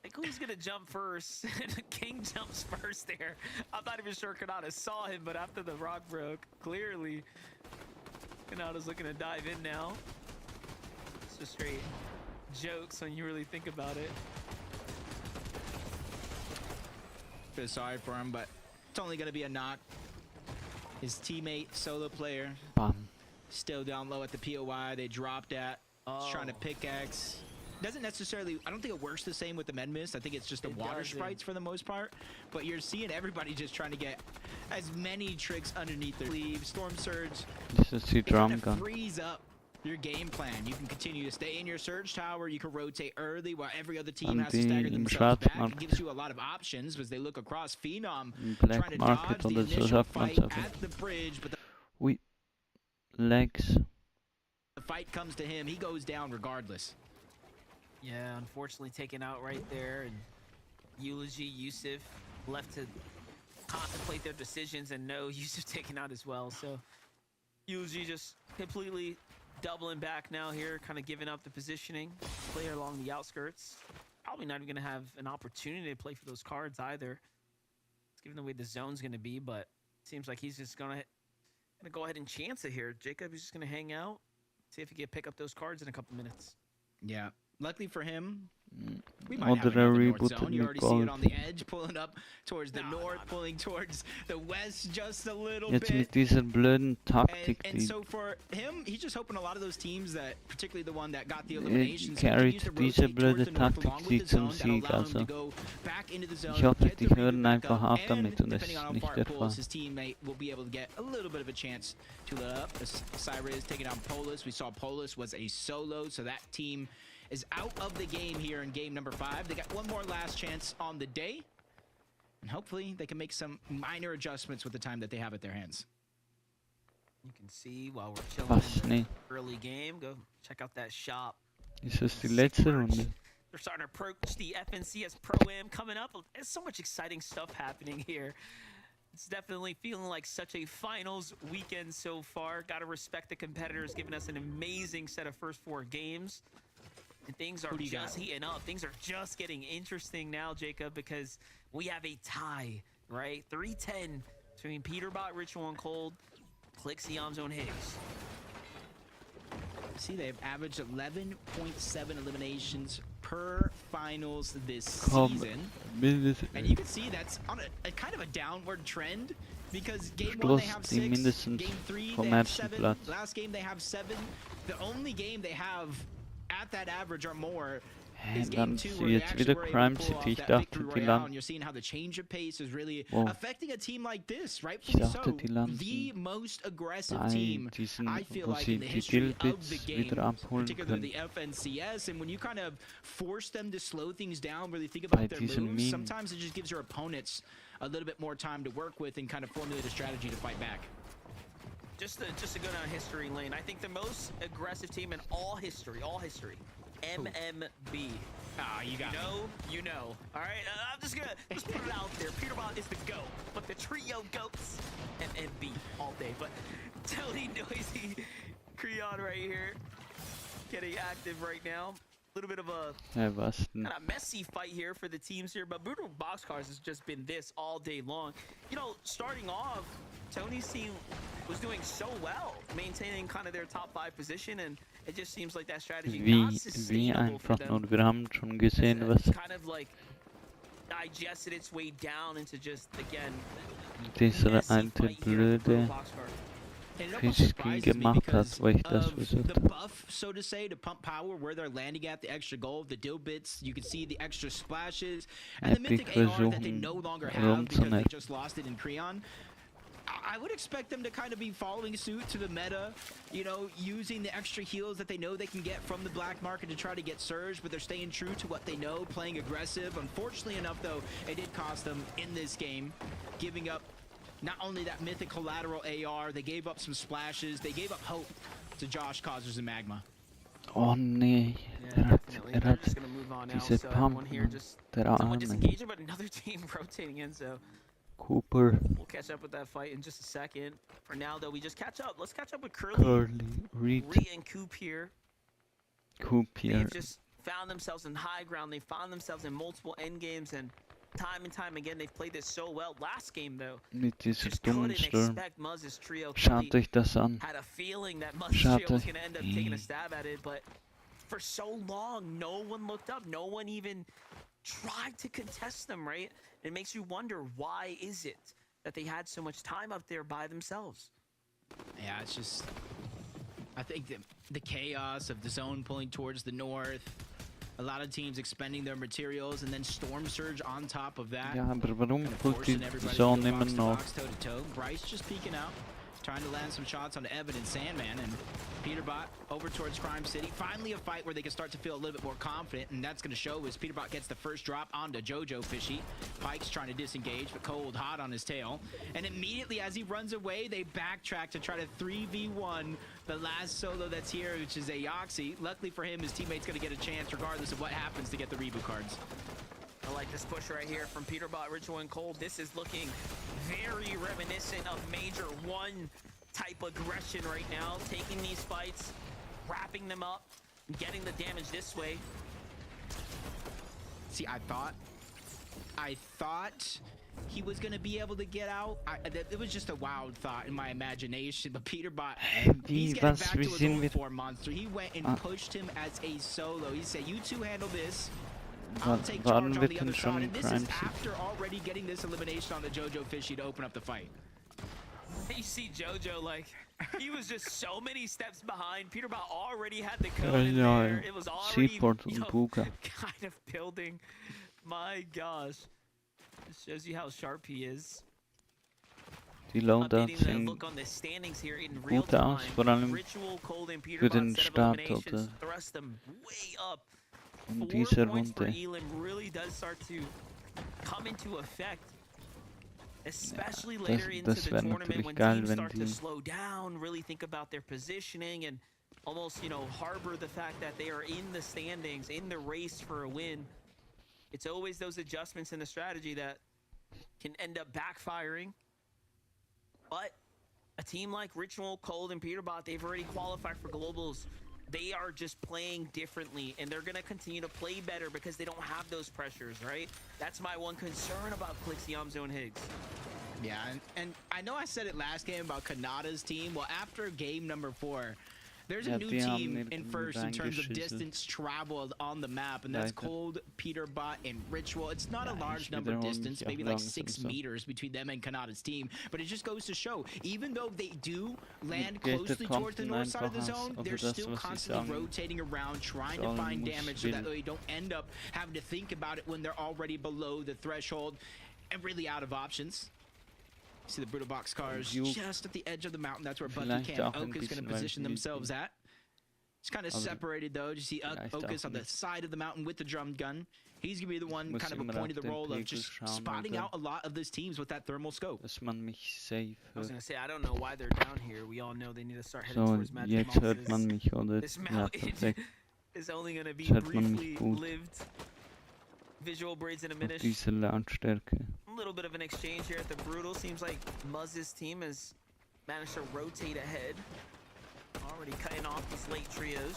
Like, who's gonna jump first? King jumps first there. I'm not even sure Kanata saw him, but after the rock broke, clearly, Kanata's looking to dive in now. It's just straight jokes when you really think about it. Feel sorry for him, but it's only gonna be a knock. His teammate, solo player, Bam. still down low at the POI. They dropped at. He's trying to pickaxe. doesn't necessarily, I don't think it works the same with the med mist. I think it's just the water sprites for the most part. But you're seeing everybody just trying to get as many tricks underneath their sleeve. Storm Surge. This is the drum It gun. frees up your game plan. You can continue to stay in your surge tower. You can rotate early while every other team has to stagger themselves back. It gives you a lot of options as they look across. Phenom trying to dodge the initial fight at the bridge, but legs. the fight comes to him. He goes down regardless. Yeah, unfortunately taken out right there, and Eulogy, Yusuf left to contemplate their decisions, and no, Yusuf taken out as well. So Eulogy just completely doubling back now here, kind of giving up the positioning. Player along the outskirts. Probably not even going to have an opportunity to play for those cards either. It's given the way the zone's going to be, but it seems like he's just going to go ahead and chance it here. Jacob is just going to hang out, see if he can pick up those cards in a couple minutes. Yeah. Luckily for him, we might have another north zone. You already see it on the edge, pulling up towards the north, pulling towards the west just a little Jetzt bit. mit dieser blöden Taktik, And die so for him, he's just hoping a lot of those teams that, particularly the one that got the eliminations, carried diese blöde Taktik sie zum Sieg. Also ich hoffe, die hören einfach auf damit und es ist nicht der Fall. His teammate will be able to get a little bit of a chance to let up. Syra is taking down Polis. We saw Polis was a solo, so that team is out of the game here in game number 5. They got one more last chance on the day, and hopefully they can make some minor adjustments with the time that they have at their hands. You can see while we're chilling in the early game, go check out that shop. Ist das die letzte Runde? They're starting to approach the FNCS Pro-Am coming up. There's so much exciting stuff happening here. It's definitely feeling like such a finals weekend so far. Got to respect the competitors, giving us an amazing set of first 4 games. And things are just heating up. Things are just getting interesting now, Jacob, because we have a tie, right? 3-10 between Peterbot, Ritual, and Cold, Clixie, Yamzo, and Higgs. See, they've averaged 11.7 eliminations per finals this season. And you can see that's on a kind of a downward trend, because game 1 they have 6, game 3 they have 7, last game they have 7. The only game they have at that average or more is game 2, where they actually were able to pull off that victory royale, and you're seeing how the change of pace is really affecting a team like this, rightfully so. The most aggressive team, I feel like, in the history of the game, particularly the FNCS, and when you kind of force them to slow things down, really think about their moves, sometimes it just gives your opponents a little bit more time to work with and kind of formulate a strategy to fight back. Just to go down history lane, I think the most aggressive team in all history, MMB. Ah, you got you know. All right, I'm just gonna put it out there. Peterbot is the GOAT, but the trio GOATs, MMB all day. But Tony, Noisy, Creon right here, getting active right now. A little bit of a kind of messy fight here for the teams here, but Brutal Boxcars has just been this all day long. You know, starting off, Tony's team was doing so well, maintaining kind of their top 5 position, and it just seems like that strategy not sustainable for them. Wir haben schon gesehen, was kind of like digested its way down into just, again, dieser alte blöde Fischkin gemacht hat, weil ich das versucht the buff, so to say, to pump power, where they're landing at, the extra gold, the dill bits, you can see the extra splashes, and the mythic AR that they no longer have because they just lost it in Creon. I would expect them to kind of be following suit to the meta, you know, using the extra heals that they know they can get from the black market to try to get surge, but they're staying true to what they know, playing aggressive. Unfortunately enough, though, it did cost them in this game, giving up not only that mythic collateral AR, they gave up some splashes, they gave up hope to Josh, Causers, and Magma. Oh nee, hat diese Pump, der Arme. But another team rotating in, so Cooper. We'll catch up with that fight in just a second. For now, though, we just catch up. Let's catch up with Curly, Reed, and Coop here. They've just found themselves in high ground. They found themselves in multiple end games, and time again, they've played this so well. Last game, though, mit dieser just dummen couldn't Sturm. expect Muzz's trio. Schaut euch das an. Had a feeling that Muzz's trio was going to end up taking a stab at it, but for so long, no one looked up. No one even tried to contest them, right? It makes you wonder, why is it that they had so much time up there by themselves? Yeah, it's just, I think the chaos of the zone pulling towards the north, A lot of teams expending their materials and then Storm Surge on top of that. Ja, aber warum And pullt die forcing everybody so to go nimmer box to noch? box, toe to toe. Bryce just peeking out, trying to land some shots on Evan and Sandman, and Peterbot over towards Crime City. Finally a fight where they can start to feel a little bit more confident, and that's going to show as Peterbot gets the first drop onto Jojo Fishy. Pike's trying to disengage, but Cold hot on his tail. And immediately as he runs away, they backtrack to try to 3v1 the last solo that's here, which is a Yoxi. Luckily for him, his teammate's going to get a chance regardless of what happens to get the reboot cards. I like this push right here from Peterbot, Ritual, and Cold. This is looking very reminiscent of Major 1 type aggression right now. Taking these fights, wrapping them up, getting the damage this way. See, I thought he was going to be able to get out. It was just a wild thought in my imagination, but Peterbot, he's getting back to his old form monster. He went and pushed him as a solo. He said, you two handle this. I'll take charge on the other side. And this is after already getting this elimination on the Jojo Fishy to open up the fight. You see Jojo, like, he was just so many steps behind. Peterbot already had the code in there. It was already, you know, kind of building. My gosh. It shows you how sharp he is. Die Loadouts sehen look on the standings here in real gut aus, time. vor allem Ritual, Cold, and für den Peterbot, Start oder thrust them way up. in 4 dieser points for Runde. Elim really does start to come into effect. Especially Ja, later into das the wäre tournament natürlich when geil, teams wenn start to die slow down, really think about their positioning and almost, you know, harbor the fact that they are in the standings, in the race for a win. It's always those adjustments in the strategy that can end up backfiring. But a team like Ritual, Cold, and Peterbot, they've already qualified for globals. They are just playing differently, and they're going to continue to play better because they don't have those pressures, right? That's my one concern about Clix, Yamzo, and Higgs. Yeah, and I know I said it last game about Kanada's team. Well, after game number 4, there's a new team in first in terms of distance traveled on the map, and that's Cold, Peterbot, and Ritual. It's not a large number of distance, maybe like 6 meters between them and Kanada's team, but it just goes to show, even though they do land closely towards the north side of the zone, they're still constantly rotating around, trying to find damage so that they don't end up having to think about it when they're already below the threshold and really out of options. See the Brutal Box cars just at the edge of the mountain. That's where Bucky Cam and Okus going to position themselves at. It's kind of separated though. You see Okus on the side of the mountain with the drum gun. He's going to be the one kind of appointed the role of just spotting out a lot of those teams with that thermal scope. I was going to say, I don't know why they're down here. We all know they need to start heading towards Magic jetzt hört man mich, oder? This Ja, mountain perfekt. is only going to be Jetzt hört man mich briefly gut. lived. Visual Braids in a Auf minute. diese Lautstärke. A little bit of an exchange here at the Brutal. Seems like Muzz's team has managed to rotate ahead. Already cutting off these late trios.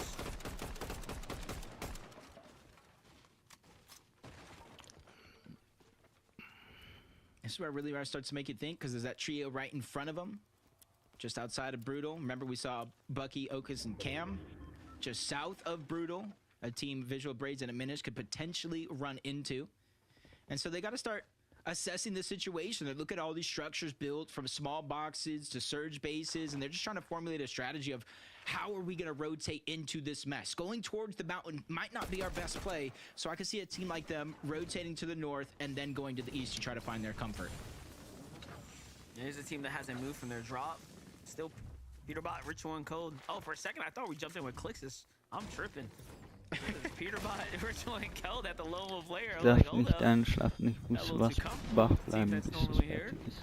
This is where really starts to make you think, because there's that trio right in front of them, just outside of Brutal. Remember, we saw Bucky, Okus, and Cam. Just south of Brutal, a team Visual Braids and a Minish could potentially run into. And so they got to start assessing the situation. They look at all these structures built from small boxes to surge bases, and they're just trying to formulate a strategy of how are we going to rotate into this mess. Going towards the mountain might not be our best play, so I can see a team like them rotating to the north and then going to the east to try to find their comfort. Here's a team that hasn't moved from their drop. Still Peterbot, Ritual, and Cold. Oh, for a second I thought we jumped in with Clixus. I'm tripping. Peterbot, Ritual, and Cold at the low of layer. Darf like, nicht einschlafen, ich muss wach bleiben, bis es fertig ist.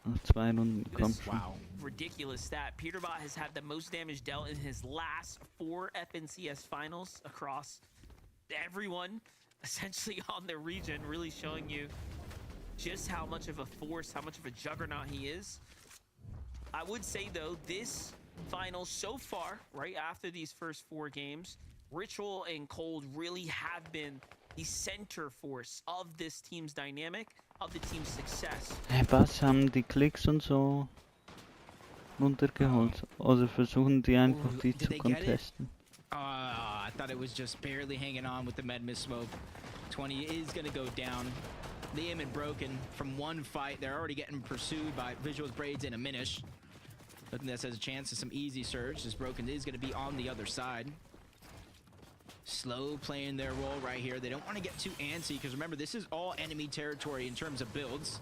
Noch 2 Runden, komm schon. Wow. Ridiculous stat. Peterbot has had the most damage dealt in his last 4 FNCS finals across everyone, essentially on the region, really showing you just how much of a force, how much of a juggernaut he is. I would say, though, this final so far, right after these first 4 games, Ritual and Cold really have been the center force of this team's dynamic, of the team's success. Was, haben die Klicks und so runtergeholt? Oder versuchen die einfach die zu contesten? I thought it was just barely hanging on with the med miss smoke. 20 is going to go down. Liam and Broken from one fight. They're already getting pursued by Visuals, Braids, and a Minish. Looking this as a chance of some easy surge, as Broken is going to be on the other side. slow playing their role right here. They don't want to get too antsy because remember, this is all enemy territory in terms of builds.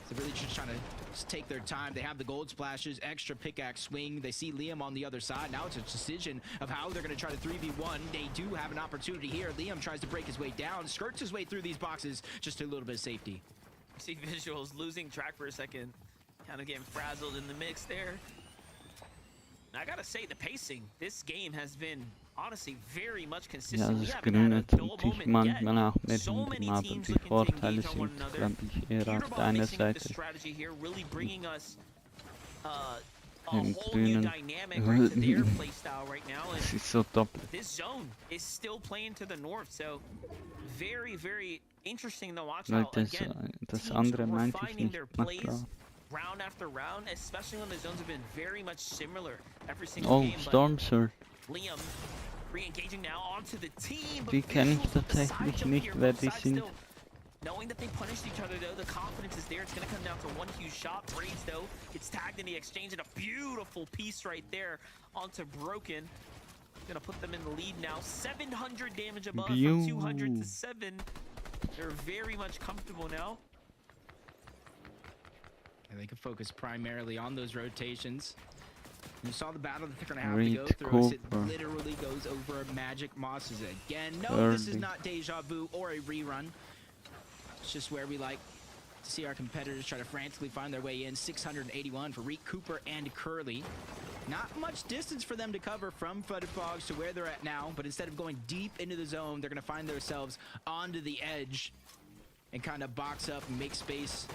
So really just trying to just take their time. They have the gold splashes, extra pickaxe swing. They see Liam on the other side. Now it's a decision of how they're going to try to 3v1. They do have an opportunity here. Liam tries to break his way down, skirts his way through these boxes, just a little bit of safety. See visuals losing track for a second, kind of getting frazzled in the mix there. I gotta say, the pacing, this game has been honestly very much consistent. Ja, We das haven't had Grüne a tut dull sich moment manchmal yet. auch nicht So mit many dem, aber teams die looking to Vorteile engage on one sind, another. glaube ich, eher auf Peterball deiner mixing with the Seite. strategy here, really bringing us a Im whole new Grünen. dynamic right to their playstyle right now. And Es ist so doppelt. this zone is still playing to the north, so very, very interesting to watch how, Leute, again, das teams andere are meinte ich refining nicht. their Na plays klar. round after round, especially when the zones have been very much similar every single Oh, game. But Storm Surge. Liam re-engaging now onto the team. Die kenne ich tatsächlich nicht, wer die sind. Knowing that they punished each other though, the confidence is there. It's going to come down to one huge shot. Braves though gets tagged in the exchange, and a beautiful piece right there onto Broken. Going to put them in the lead now. 700 damage above from 200 to 7. They're very much comfortable now. And they can focus primarily on those rotations. You saw the battle that they're going to have to go through. It literally goes over Magic Mosses again. No, this is not deja vu or a rerun. It's just where we like to see our competitors try to frantically find their way in. 681 for Reek, Cooper, and Curly. Not much distance for them to cover from Flooded Fogs to where they're at now, but instead of going deep into the zone, they're going to find themselves onto the edge and kind of box up and make space,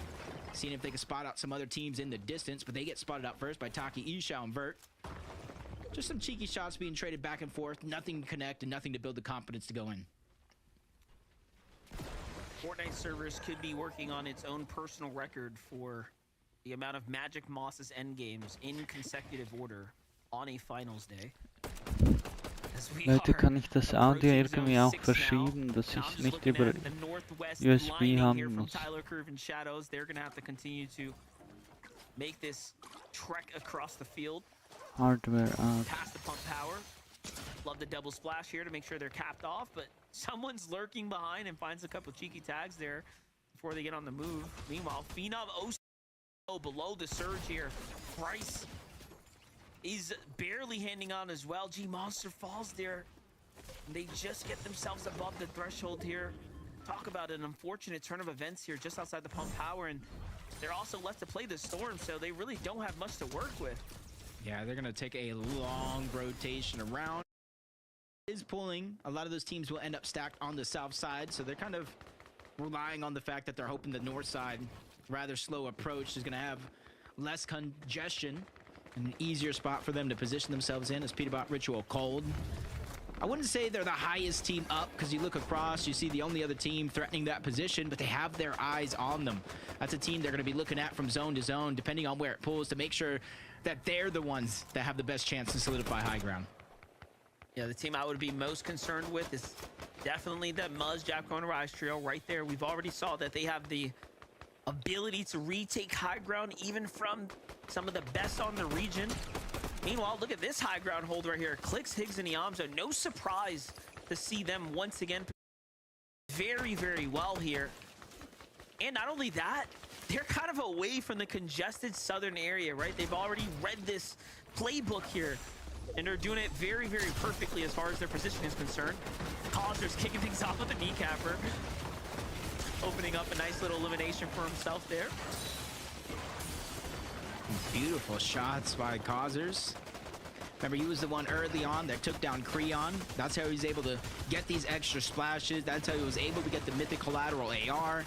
seeing if they can spot out some other teams in the distance, but they get spotted out first by Taki, Ishao, and Vert. Just some cheeky shots being traded back and forth, nothing to connect and nothing to build the confidence to go in. Fortnite servers could be working on its own personal record for the amount of Magic Moss's endgames in consecutive order on a finals day. Leute, kann ich das Audio irgendwie auch verschieben, dass ich nicht über USB haben muss? Tyler Curve and Shadows, they're gonna have to continue to make this trek across the field. Hardware out. Past the pump power. Love the double splash here to make sure they're capped off, but someone's lurking behind and finds a couple cheeky tags there before they get on the move. Meanwhile, Phenom below the surge here. Bryce is barely handing on as well. G-Monster falls there. And they just get themselves above the threshold here. Talk about an unfortunate turn of events here just outside the pump power, and they're also left to play the Storm, so they really don't have much to work with. Yeah, they're going to take a long rotation around. Is pulling. A lot of those teams will end up stacked on the south side, so they're kind of relying on the fact that they're hoping the north side, rather slow approach, is going to have less congestion and an easier spot for them to position themselves in as Peterbot Ritual cold. I wouldn't say they're the highest team up because you look across, you see the only other team threatening that position, but they have their eyes on them. That's a team they're going to be looking at from zone to zone, depending on where it pulls, to make sure that they're the ones that have the best chance to solidify high ground. Yeah, the team I would be most concerned with is definitely that Muzz, Jack Corner Rise trio right there. We've already saw that they have the ability to retake high ground even from some of the best on the region. Meanwhile, look at this high ground hold right here. Clicks, Higgs, and Iamzo. No surprise to see them once again very, very well here. And not only that, they're kind of away from the congested southern area, right? They've already read this playbook here, and they're doing it very, very perfectly as far as their position is concerned. Causer's kicking things off with a kneecapper, opening up a nice little elimination for himself there. Beautiful shots by Causers. Remember, he was the one early on that took down Creon. That's how he was able to get these extra splashes. That's how he was able to get the Mythic Collateral AR.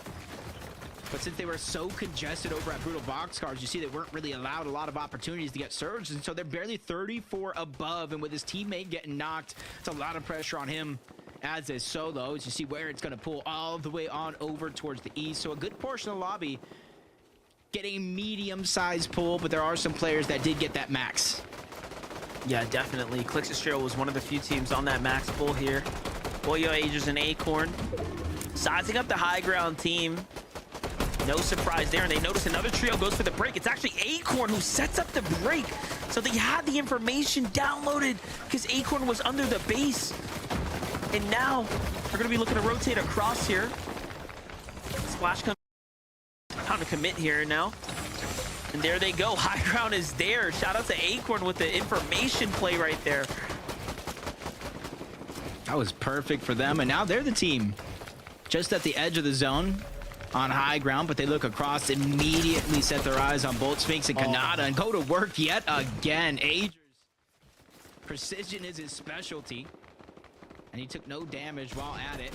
But since they were so congested over at Brutal Boxcars, you see they weren't really allowed a lot of opportunities to get surged, and so they're barely 34 above, and with his teammate getting knocked, it's a lot of pressure on him as a solo. As you see where it's going to pull all the way on over towards the east, so a good portion of the lobby getting a medium-sized pull, but there are some players that did get that max. Yeah, definitely. Clixistrio was one of the few teams on that max pull here. Boyo Aegis and Acorn sizing up the high ground team. No surprise there, and they notice another trio goes for the break. It's actually Acorn who sets up the break. So they had the information downloaded because Acorn was under the base. And now we're going to be looking to rotate across here. Splash comes time to commit here now. And there they go. High ground is there. Shout out to Acorn with the information play right there. That was perfect for them. And now they're the team just at the edge of the zone on high ground, but they look across, immediately set their eyes on Bolt Sphinx and Kanata and go to work yet again. Ager's precision is his specialty, and he took no damage while at it.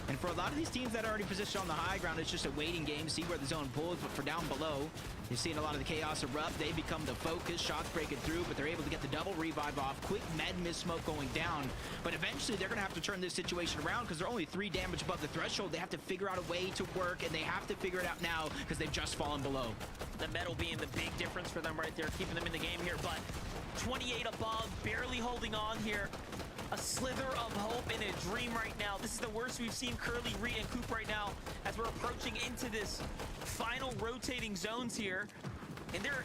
And for a lot of these teams that are already positioned on the high ground, it's just a waiting game, see where the zone pulls. But for down below, you're seeing a lot of the chaos erupt. They become the focus, shots breaking through, but they're able to get the double revive off. Quick med miss smoke going down. But eventually they're going to have to turn this situation around because they're only 3 damage above the threshold. They have to figure out a way to work, and they have to figure it out now because they've just fallen below. The metal being the big difference for them right there, keeping them in the game here. But 28 above, barely holding on here. A slither of hope in a dream right now. This is the worst we've seen Curly, Ree, and Coop right now as we're approaching into this final rotating zones here. And they're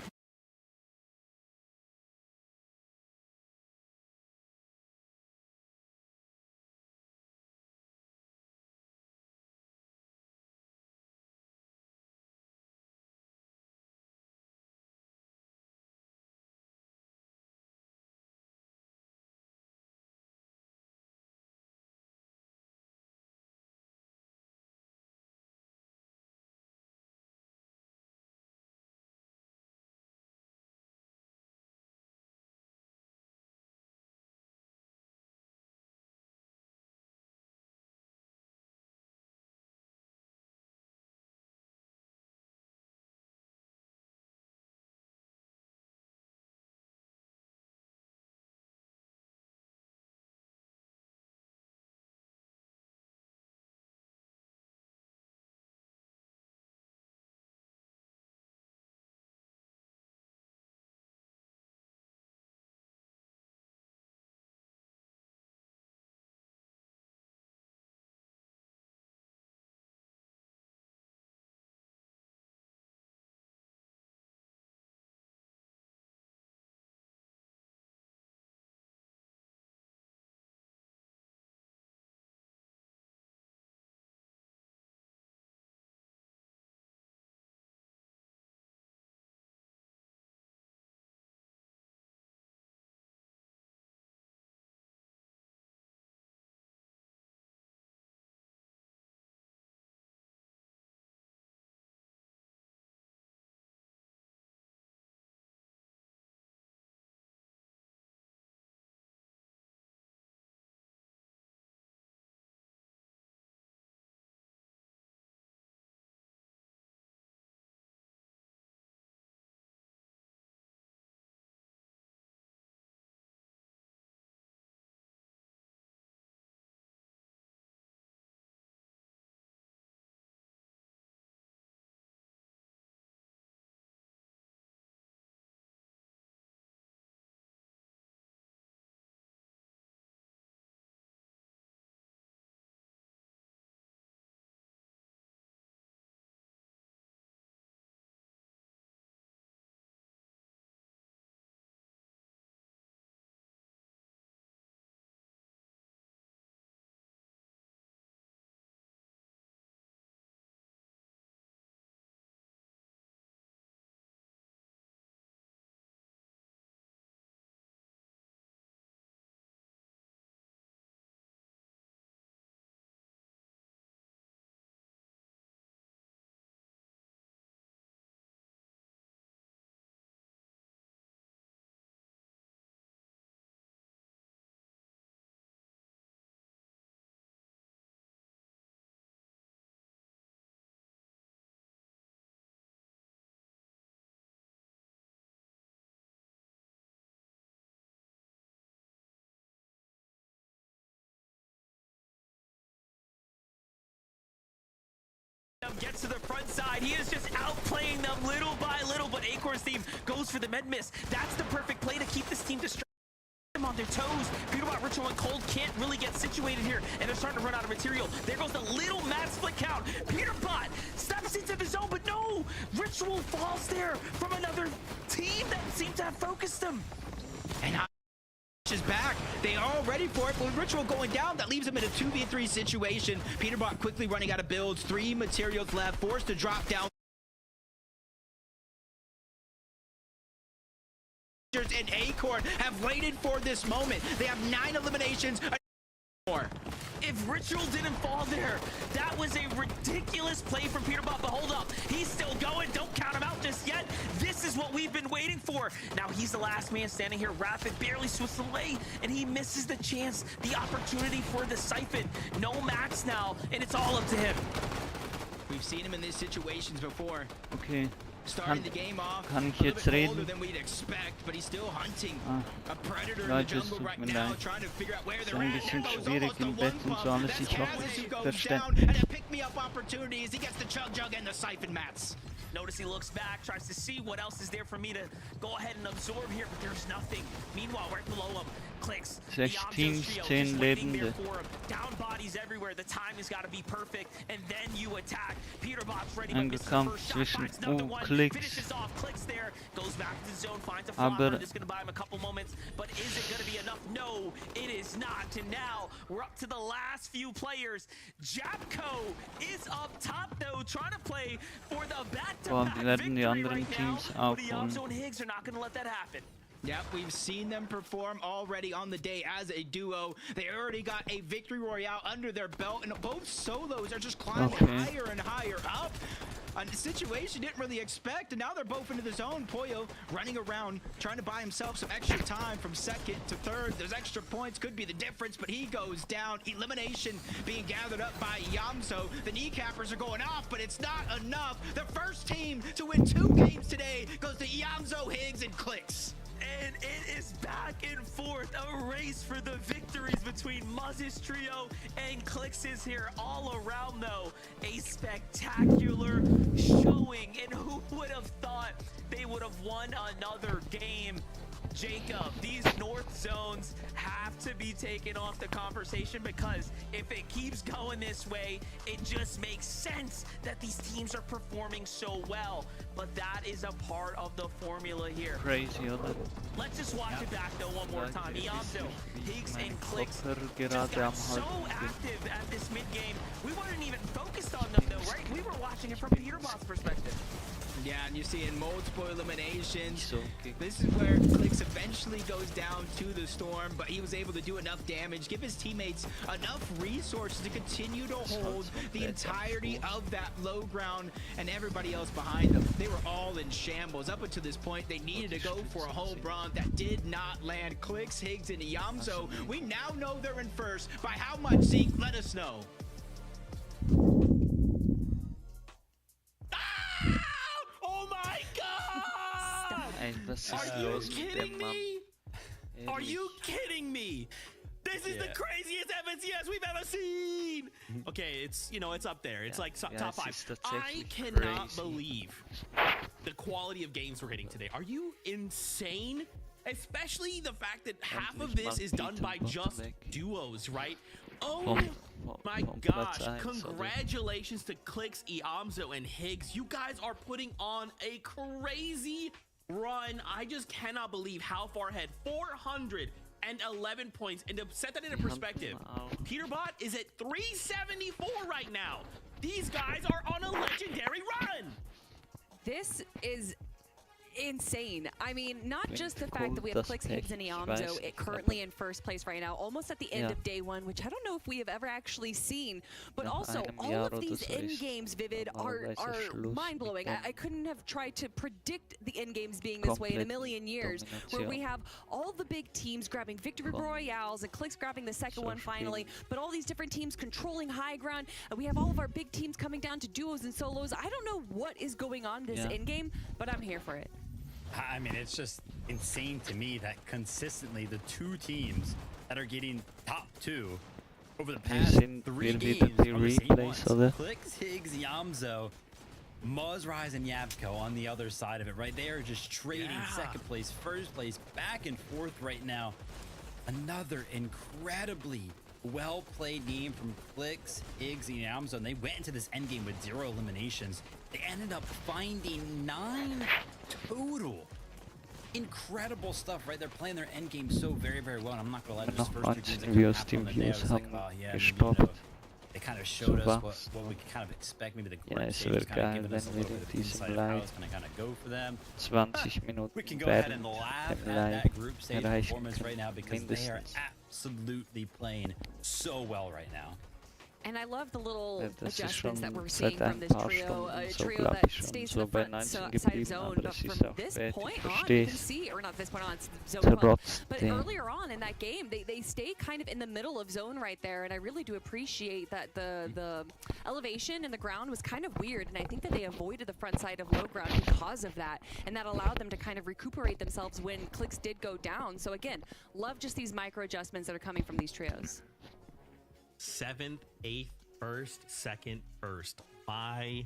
gets to the front side. He is just outplaying them little by little, but Acorn's team goes for the med miss. That's the perfect play to keep this team distracted. Them on their toes. Peterbot, Ritual, and Cold can't really get situated here, and they're starting to run out of material. There goes the little mad split count. Peterbot steps into the zone, but no! Ritual falls there from another team that seemed to have focused them. And is back. They are all ready for it, but with Ritual going down, that leaves him in a 2v3 situation. Peterbot quickly running out of builds, 3 materials left, forced to drop down. And Acorn have waited for this moment. They have 9 eliminations. More. If Ritual didn't fall there, that was a ridiculous play from Peterbot, but hold up. He's still going. Don't count him out just yet. This is what we've been waiting for. Now he's the last man standing here. Rapid barely switched the lane, and he misses the chance, the opportunity for the Siphon. No Max now, and it's all up to him. We've seen him in these situations before. Okay. Starting the game off Kann ich a jetzt little bit reden? older than we'd expect, but he's still hunting a predator in the Leute, es jungle tut right mir now, leid. trying to figure out where Es ist they're ein at. bisschen There goes schwierig almost a im one Bett und pump. so alles. That's Ich hoffe, Kaz who es goes verständlich. down, and a pick-me-up opportunities. He gets the Chug Jug and the Siphon Mats. Notice he looks back, tries to see what else is there for me to go ahead and absorb here, but there's nothing. Meanwhile, right below him, Clicks. 6 Teams, 10 Lebende. Down bodies everywhere. The time has got to be perfect, and then you attack. Peterbot's ready, Ein but misses the Kampf first shot. zwischen Finds another one. Clicks. Finishes off. Clicks there. Goes back to the zone. Finds a Aber flopper. Just going to buy him a couple moments, but is it going to be enough? No, it is not. And now we're up to the last few players. Japco is up top though, trying to play for the back-to-back Die werden die victory anderen right Teams now. auch But holen. Yamzo and Higgs are not going to let that happen. Yep, we've seen them perform already on the day as a duo. They already got a victory royale under their belt, and both solos are just climbing higher and higher up. A situation didn't really expect, and now they're both into the zone. Poyo running around, trying to buy himself some extra time from second to third. Those extra points could be the difference, but he goes down. Elimination being gathered up by Yamzo. The kneecappers are going off, but it's not enough. The first team to win 2 games today goes to Yamzo, Higgs, and Clicks. And it is back and forth, a race for the victories between Muzz's trio and Clix's here all around though. A spectacular showing, and who would have thought they would have won another game? Jacob, these north zones have to be taken off the conversation, because if it keeps going this way, it just makes sense that these teams are performing so well. But that is a part of the formula here. Crazy, oder? Let's just watch it back though one more time. Yamzo, Higgs, and Clicks just Gerade got am so Halten. active at this mid game. We weren't even focused on them though, right? We were watching it from Peterbot's perspective. Yeah, and you're seeing multiple eliminations. So, This is where Clicks eventually goes down to the Storm, but he was able to do enough damage, give his teammates enough resources to continue to hold the entirety of that low ground, and everybody else behind them. They were all in shambles. Up until this point, they needed to go for a home run that did not land. Clicks, Higgs, and Yamzo. We now know they're in first. By how much, Zeke? Let us know. Oh my god! Ey, was ist Are you los mit dem kidding Mann? me? Are Ehrlich. you kidding me? This is the craziest FNCS we've ever seen. Okay, it's, you know, it's up there. It's like Ja, top es 5. ist I tatsächlich cannot crazy. believe the quality of games we're getting today. Are you insane? Especially the fact that half of this is done by just duos, right? Oh my gosh, congratulations to Clicks, Yamzo, and Higgs. You guys are putting on a crazy run. I just cannot believe how far ahead. 411 points. And to set that into perspective, Peterbot is at 374 right now. These guys are on a legendary run. This is insane. I mean, not just the fact that we have Clicks, Higgs, and Yamzo currently in first place right now, almost at the end of day 1, which I don't know if we have ever actually seen, but also all of these end games, Vivid, are mind-blowing. I couldn't have tried to predict the end games being this way in a million years, where we have all the big teams grabbing victory royales and Clicks grabbing the second one finally, but all these different teams controlling high ground, and we have all of our big teams coming down to duos and solos. I don't know what is going on this end game, but I'm here for it. I mean, it's just insane to me that consistently the 2 teams that are getting top 2 over the past 3 games are the same ones. Clicks, Higgs, Yamzo, Muzzrise, and Yabco on the other side of it, right? They are just trading second place, first place, back and forth right now. Another incredibly well-played game from Clicks, Higgs, and Yamzo, and they went into this endgame with 0 eliminations. They ended up finding 9 total. incredible stuff, right? They're playing their end game so very, very well. And I'm not gonna lie, those Noch first 2 games 19 that Views, happened on Team the day, I Views was like, haben oh yeah, maybe, gestoppt. they kind of So showed us was. what we could kind of expect. Maybe the Ja, group es stage wäre was kind of geil, giving us a wenn little wir bit in of diesem insight of how Live it's gonna kind of go for them. 20 Minuten We can go ahead and während laugh dem at Live that group stage erreichen performance right now können, because they are mindestens. absolutely playing so well right now. And I love the little Das ist adjustments that schon we're seeing seit from ein this paar trio. A Stunden so, trio glaube that ich, schon stays so in the bei front 19 side of geblieben, zone, aber but es ist from auch this spät, point ich on, you verstehe can es. see, or not this point on, it's zone front. But Trotzdem. earlier on in that game, they stay kind of in the middle of zone right there, and I really do appreciate that the elevation and the ground was kind of weird, and I think that they avoided the front side of low ground because of that, and that allowed them to kind of recuperate themselves when clicks did go down. So again, love just these micro adjustments that are coming from these trios. 7th, 8th, 1st, 2nd, 1st. My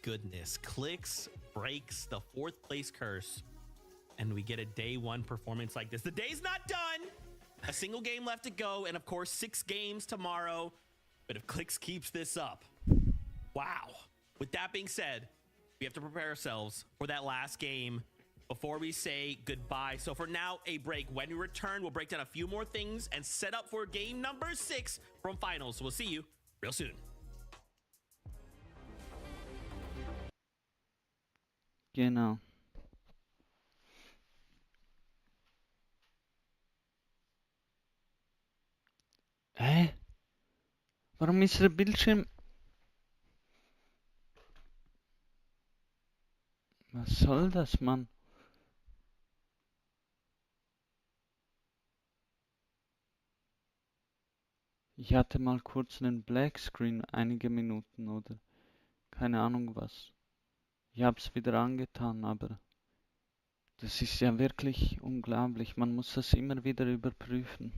goodness. Clicks breaks the 4th place curse, and we get a day 1 performance like this. The day's not done. A single game left to go, and of course 6 games tomorrow. But if Clicks keeps this up, wow. With that being said, we have to prepare ourselves for that last game before we say goodbye. So for now, a break. When we return, we'll break down a few more things and set up for game number 6 from finals. So we'll see you real soon. Genau. Hä? Warum ist der Bildschirm... Was soll das, Mann? Ich hatte mal kurz einen Blackscreen, einige Minuten oder keine Ahnung was. Ich hab's wieder angetan, aber das ist ja wirklich unglaublich. Man muss das immer wieder überprüfen.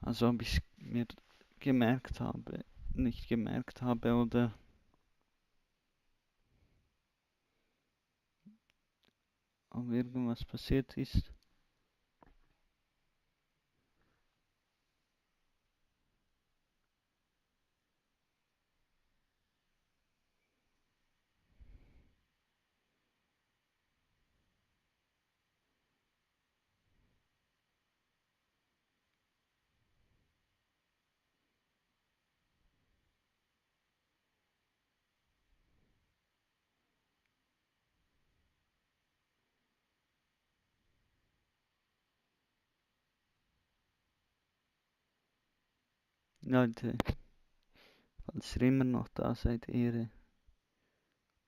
Also ob ich es mir gemerkt habe, nicht gemerkt habe oder ob irgendwas passiert ist. Leute, falls ihr immer noch da seid, Ehre.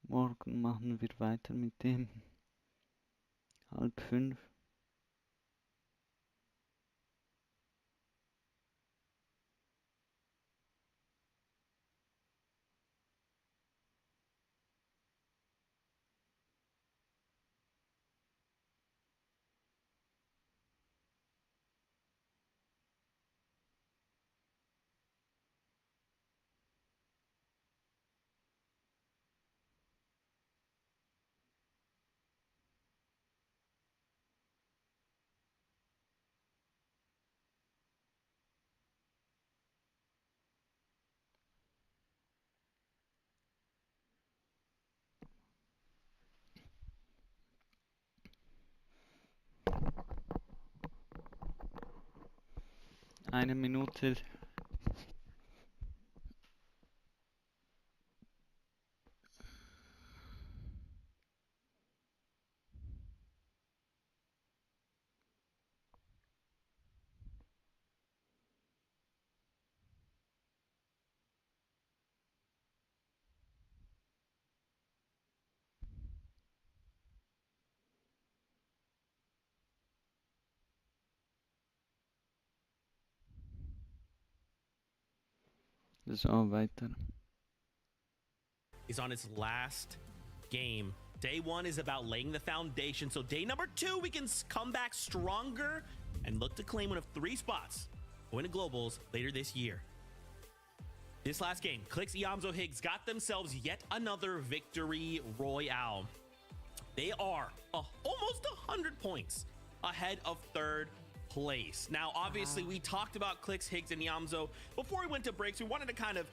Morgen machen wir weiter mit dem 4:30. Eine Minute. So, weiter. He's on his last game. Day 1 is about laying the foundation. So day number 2, we can come back stronger and look to claim one of 3 spots going to globals later this year. This last game, Clicks Iamzo Higgs got themselves yet another victory royale. They are almost 100 points ahead of 3rd place. Now, obviously, we talked about Clicks, Higgs, and Iamzo before we went to breaks. We wanted to kind of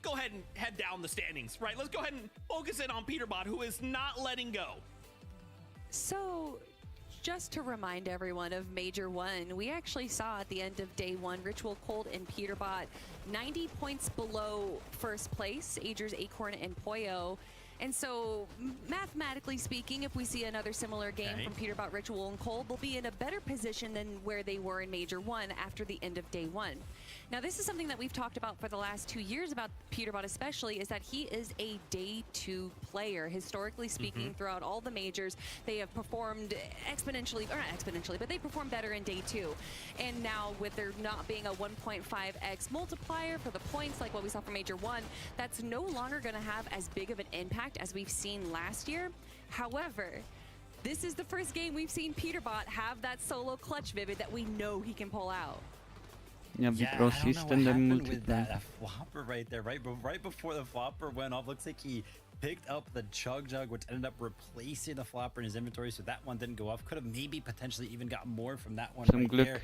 go ahead and head down the standings, right? Let's go ahead and focus in on Peterbot, who is not letting go. So, just to remind everyone of Major 1, we actually saw at the end of day 1, Ritual Cold and Peterbot 90 points below first place, Agers, Acorn, and Poyo. And so, mathematically speaking, if we see another similar game from Peterbot, Ritual, and Cold, they'll be in a better position than where they were in Major 1 after the end of day 1. Now, this is something that we've talked about for the last 2 years about Peterbot especially, is that he is a day 2 player. Historically speaking, throughout all the majors, they have performed exponentially, or not exponentially, but they perform better in day 2. And now with there not being a 1.5x multiplier for the points like what we saw for Major 1, that's no longer going to have as big of an impact as we've seen last year. However, this is the first game we've seen Peterbot have that solo clutch, Vivid, that we know he can pull out. Yeah, I don't know what happened with that flopper right there. Right before the flopper went off, looks like he picked up the Chug Jug, which ended up replacing the flopper in his inventory, so that one didn't go off. Could have maybe potentially even got more from that one right there.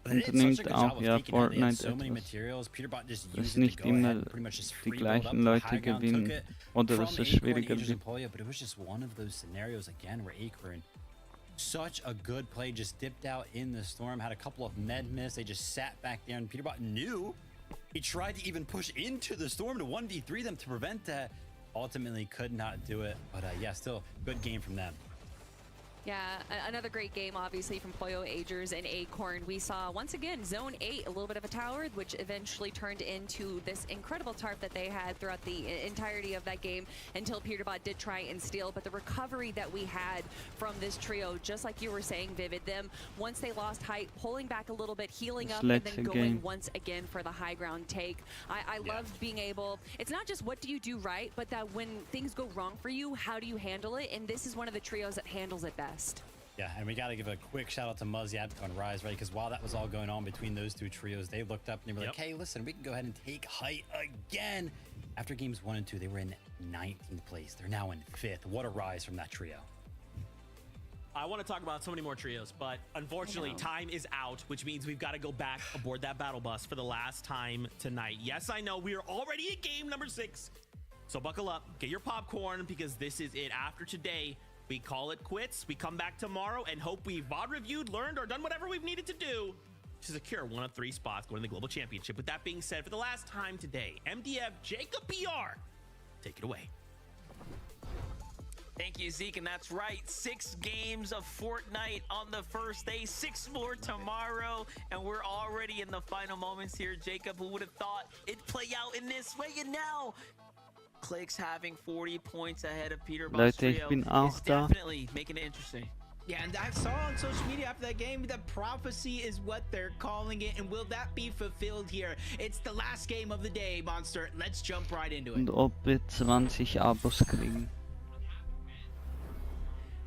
But it did such a good job of taking it. They had so many materials. Peterbot just used it to go ahead and pretty much just free build up the high ground, took it from Acorn, Agers, and Poyo, but it was just one of those scenarios again where Acorn, such a good play, just dipped out in the storm, had a couple of Ned miss, they just sat back there, and Peterbot knew. He tried to even push into the storm to 1v3 them to prevent that. Ultimately could not do it, but yeah, still good game from them. Yeah, another great game, obviously, from Poyo, Agers, and Acorn. We saw, once again, Zone 8, a little bit of a tower, which eventually turned into this incredible tarp that they had throughout the entirety of that game until Peterbot did try and steal. But the recovery that we had from this trio, just like you were saying, Vivid, them, once they lost height, pulling back a little bit, healing up, and then going once again for the high ground take. I love being able, it's not just what do you do right, but that when things go wrong for you, how do you handle it? And this is one of the trios that handles it best. Yeah, and we got to give a quick shout out to Muzzy Advocate on Rise, right? Because while that was all going on between those two trios, they looked up and they were like, hey, listen, we can go ahead and take height again. After games 1 and 2, they were in 19th place. They're now in 5th. What a rise from that trio. I want to talk about so many more trios, but unfortunately, time is out, which means we've got to go back aboard that battle bus for the last time tonight. Yes, I know we are already at game number 6. So buckle up, get your popcorn, because this is it. After today, we call it quits. We come back tomorrow and hope we've VOD reviewed, learned, or done whatever we've needed to do to secure one of 3 spots going to the Global Championship. With that being said, for the last time today, MDF Jacob PR, take it away. Thank you, Zeke, and that's right. 6 games of Fortnite on the first day, 6 more tomorrow, and we're already in the final moments here. Jacob, who would have thought it'd play out in this way? And now, Clicks having 40 points ahead of Peterbot's trio is definitely making it interesting. Yeah, and I saw on social media after that game that prophecy is what they're calling it, and will that be fulfilled here? It's the last game of the day, Monster. Let's jump right into it. Und ob wir 20 Abos kriegen.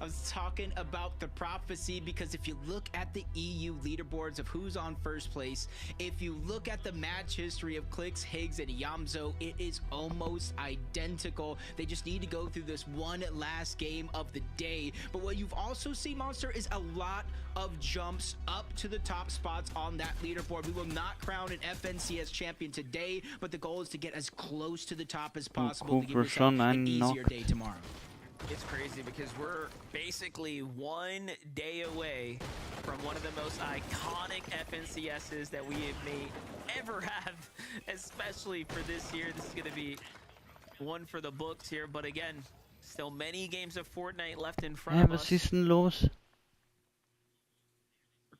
I was talking about the prophecy because if you look at the EU leaderboards of who's on first place, if you look at the match history of Clicks, Higgs, and Yamzo, it is almost identical. They just need to go through this one last game of the day. But what you've also seen, Monster, is a lot of jumps up to the top spots on that leaderboard. We will not crown an FNCS champion today, but the goal is to get as close to the top as possible to give yourself an easier day tomorrow. It's crazy because we're basically 1 day away from one of the most iconic FNCSs that we may ever have, especially for this year. This is going to be one for the books here, but again, still many games of Fortnite left in front of us. Was ist denn los?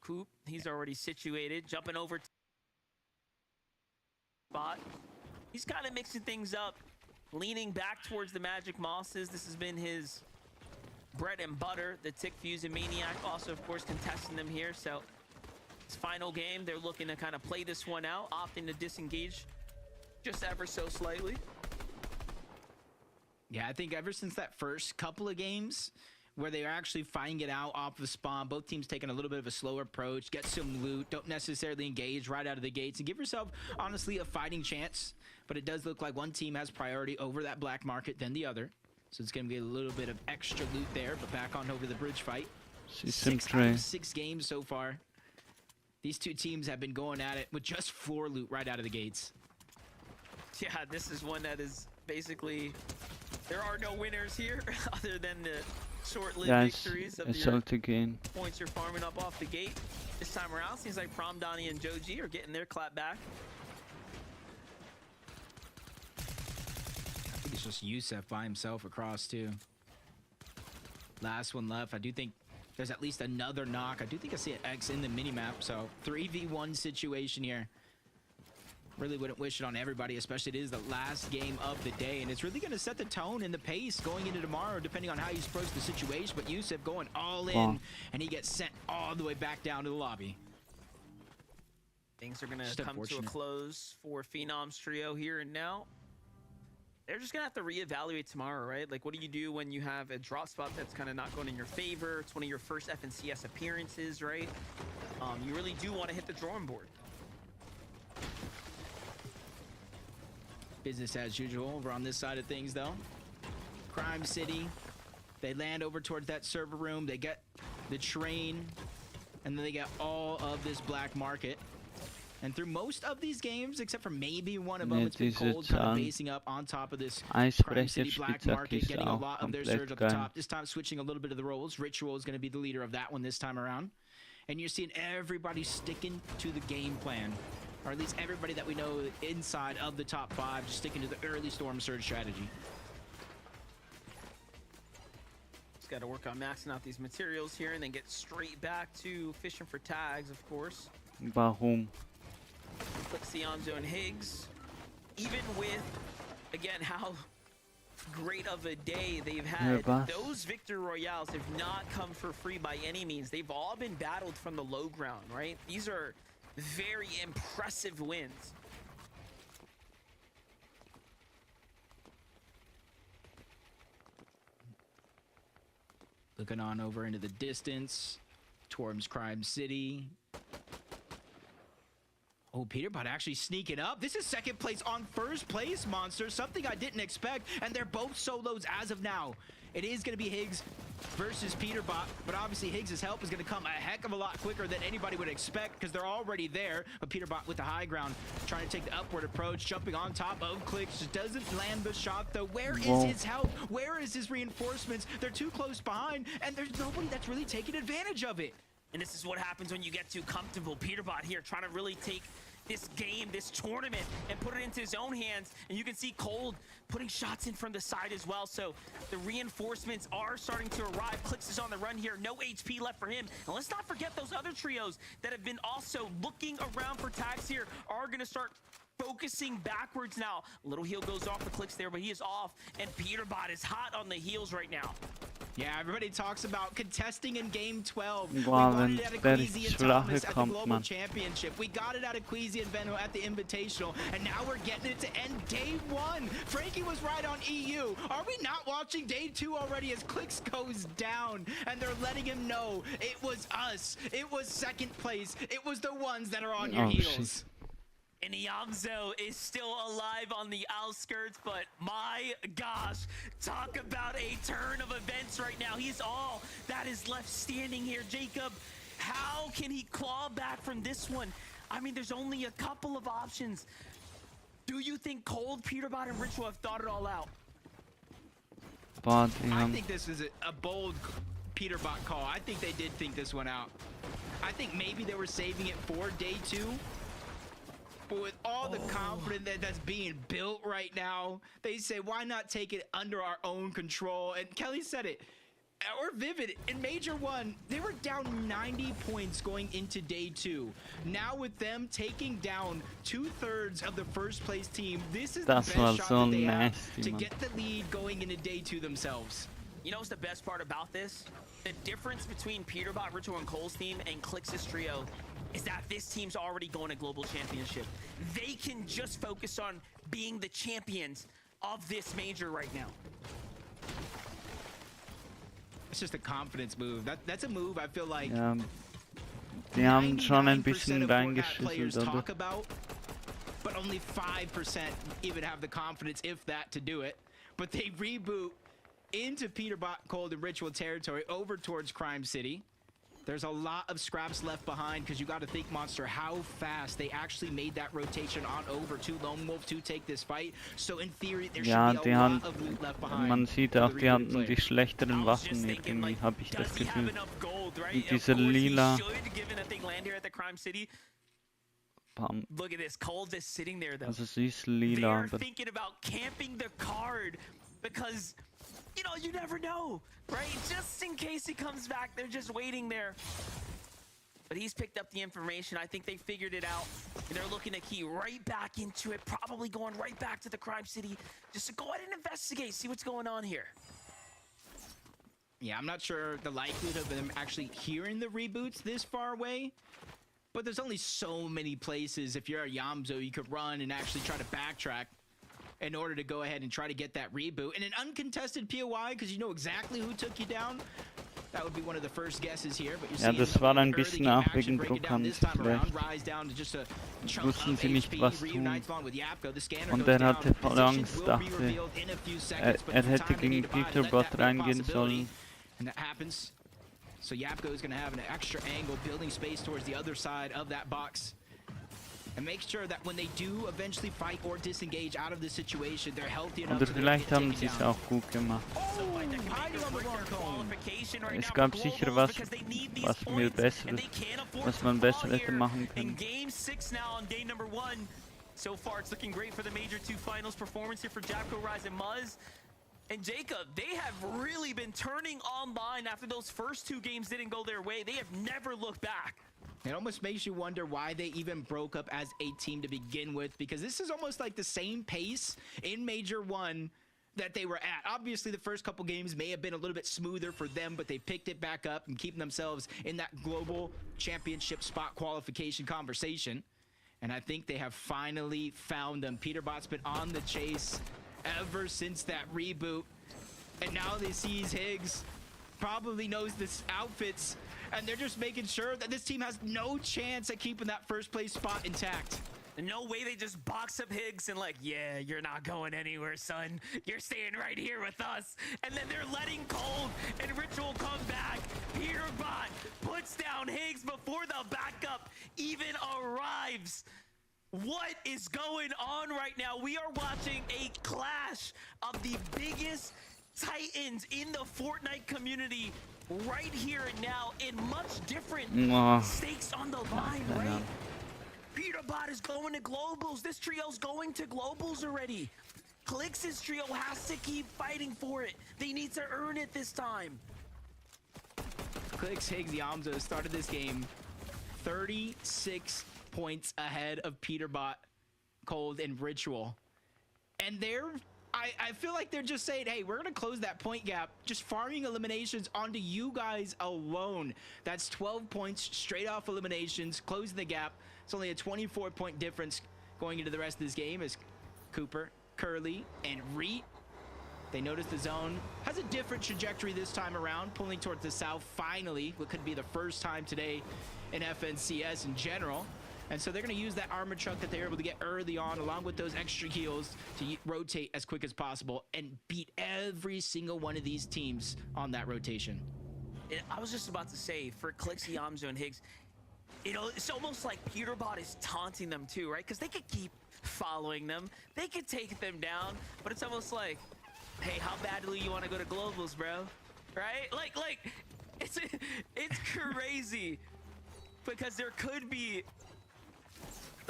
Coop, he's already situated, jumping over to spot. He's kind of mixing things up. Leaning back towards the Magic Mosses. This has been his bread and butter. The Tick Fuse and Maniac also, of course, contesting them here. So, it's final game. They're looking to kind of play this one out, opting to disengage just ever so slightly. Yeah, I think ever since that first couple of games where they are actually fighting it out off of spawn, both teams taking a little bit of a slower approach, get some loot, don't necessarily engage right out of the gates, and give yourself, honestly, a fighting chance. But it does look like one team has priority over that black market than the other. So it's going to get a little bit of extra loot there, but back on over the bridge fight. 6 out of 6 games so far. These two teams have been going at it with just floor loot right out of the gates. Yeah, this is one that is basically, there are no winners here other than the short-lived victories of your points you're farming up off the gate. This time around, seems like Prom Donnie and Joji are getting their clap back. I think it's just Yusef by himself across too. Last one left. I do think there's at least another knock. I do think I see an X in the minimap, so 3v1 situation here. Really wouldn't wish it on everybody, especially it is the last game of the day, and it's really going to set the tone and the pace going into tomorrow, depending on how you approach the situation. But Yusef going all in, and he gets sent all the way back down to the lobby. Things are going to come to a close for Phenom's trio here and now. They're just going to have to reevaluate tomorrow, right? Like, what do you do when you have a drop spot that's kind of not going in your favor? It's one of your first FNCS appearances, right? You really do want to hit the drawing board. Business as usual over on this side of things, though. Crime City. They land over towards that server room. They get the train, and then they get all of this black market. And through most of these games, except for maybe one of them, it's been Cold kind of basing up on top of this Crime City black market, getting a lot of their surge at the top. This time switching a little bit of the roles. Ritual is going to be the leader of that one this time around. And you're seeing everybody sticking to the game plan. Or at least everybody that we know inside of the top 5 just sticking to the early Storm Surge strategy. Just got to work on maxing out these materials here and then get straight back to fishing for tags, of course. Warum? Click Sionzo and Higgs. Even with, again, how great of a day they've had, those Victory Royales have not come for free by any means. They've all been battled from the low ground, right? These are very impressive wins. Looking on over into the distance towards Crime City. Oh, Peterbot actually sneaking up. This is second place on first place, Monster. Something I didn't expect, and they're both solos as of now. It is going to be Higgs versus Peterbot, but obviously Higgs' help is going to come a heck of a lot quicker than anybody would expect because they're already there. But Peterbot with the high ground, trying to take the upward approach, jumping on top of Clicks, just doesn't land the shot though. Where is his help? Where is his reinforcements? They're too close behind, and there's nobody that's really taking advantage of it. And this is what happens when you get too comfortable. Peterbot here trying to really take this game, this tournament, and put it into his own hands. And you can see Cold putting shots in from the side as well. So the reinforcements are starting to arrive. Clicks is on the run here. No HP left for him. And let's not forget those other trios that have been also looking around for tags here are going to start focusing backwards now. A little heal goes off for Clicks there, but he is off. And Peterbot is hot on the heels right now. Yeah, everybody talks about contesting in Game 12. Wow, we wanted it at Queasy and Thomas at the Global Championship. We got it out of Queasy and Venno at the Invitational, and now we're getting it to end Day 1. Frankie was right on EU. Are we not watching Day 2 already as Clicks goes down, and they're letting him know it was us. It was second place. It was the ones that are on your heels. And Iamzo is still alive on the outskirts, but my gosh, talk about a turn of events right now. He's all that is left standing here. Jacob, how can he claw back from this one? I mean, there's only a couple of options. Do you think Cold, Peterbot, and Ritual have thought it all out? I think this is a bold Peterbot call. I think they did think this one out. I think maybe they were saving it for Day 2. But with all the confidence that's being built right now, they say, why not take it under our own control? And Kelly said it, or Vivid, in Major 1, they were down 90 points going into Day 2. Now with them taking down 2/3 of the first place team, this is the best shot that they have to get the lead going into Day 2 themselves. You know what's the best part about this? The difference between Peterbot, Ritual, and Cole's team and Clix's trio is that this team's already going to Global Championship. They can just focus on being the champions of this major right now. It's just a confidence move. That's a move I feel like die haben schon ein bisschen players talk about, but only 5% even have the confidence, if that, to do it. But they reboot into Peterbot, Cold, and Ritual territory over towards Crime City. There's a lot of scraps left behind because you got to think, Monster, how fast they actually made that rotation on over to Lone Wolf to take this fight. So in theory, there should be a lot of loot left behind. Man sieht auch, die hatten die schlechteren Waffen irgendwie, habe ich das Gefühl. Mit dieser lila. Bam. Look at this, Cold is sitting there though. Also sie ist lila, They're thinking about camping the card because, you know, you never know, right? Just in case he comes back, they're just waiting there. But he's picked up the information. I think they figured it out. And they're looking to key right back into it, probably going right back to the crime city just to go ahead and investigate, see what's going on here. Yeah, I'm not sure the likelihood of them actually hearing the reboots this far away. But there's only so many places, if you're a Yamzo, you could run and actually try to backtrack in order to go ahead and try to get that reboot. And an uncontested POI, because you know exactly who took you down, that would be one of the first guesses here. But ja, das war ein bisschen auch wegen Druckern vielleicht. Wussten sie nicht, was tun. Und er hatte voll Angst, dachte, er hätte gegen Peterbot reingehen sollen. And that happens. So Yapko is going to have an extra angle, building space towards the other side of that box. And make sure that when they do eventually fight or disengage out of this situation, they're healthy enough Oder vielleicht haben sie es auch gut gemacht. Es gab sicher was man besser hätte machen können. Game 6 now on day number 1. So far it's looking great for the Major 2 finals performance here for Japco, Rise, and Muzz. And Jacob, they have really been turning online after those first 2 games didn't go their way. They have never looked back. It almost makes you wonder why they even broke up as a team to begin with, because this is almost like the same pace in Major 1 that they were at. Obviously, the first couple games may have been a little bit smoother for them, but they picked it back up and keeping themselves in that global championship spot qualification conversation. And I think they have finally found them. Peterbot's been on the chase ever since that reboot, and now they sees Higgs, probably knows this outfits, and they're just making sure that this team has no chance at keeping that first place spot intact. No way they just box up Higgs and like, yeah, you're not going anywhere, son. You're staying right here with us. And then they're letting Cold and Ritual come back. Peterbot puts down Higgs before the backup even arrives. What is going on right now? We are watching a clash of the biggest titans in the Fortnite community right here and now, in much different stakes on the line, right? Peterbot is going to globals. This trio's going to globals already. Clix's trio has to keep fighting for it. They need to earn it this time. Clix, Higgs, Yamzo started this game 36 points ahead of Peterbot, Cold, and Ritual. And I feel like they're just saying, hey, we're going to close that point gap, just farming eliminations onto you guys alone. That's 12 points straight off eliminations, closing the gap. It's only a 24-point difference going into the rest of this game as Cooper, Curly, and Reet, they notice the zone has a different trajectory this time around, pulling towards the south finally, what could be the first time today in FNCS in general. And so they're going to use that armor truck that they're able to get early on, along with those extra heals, to rotate as quick as possible and beat every single one of these teams on that rotation. I was just about to say, for Clix, Yamzo, and Higgs, you know, it's almost like Peterbot is taunting them too, right? Because they could keep following them. They could take them down, but it's almost like, hey, how badly you want to go to globals, bro? Right? Like, it's crazy. Because there could be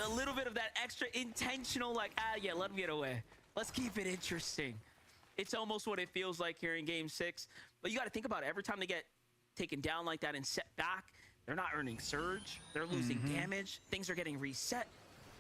a little bit of that extra intentional, like, yeah, let them get away. Let's keep it interesting. It's almost what it feels like here in Game 6. But you got to think about it. Every time they get taken down like that and set back, they're not earning surge. They're losing damage. Things are getting reset.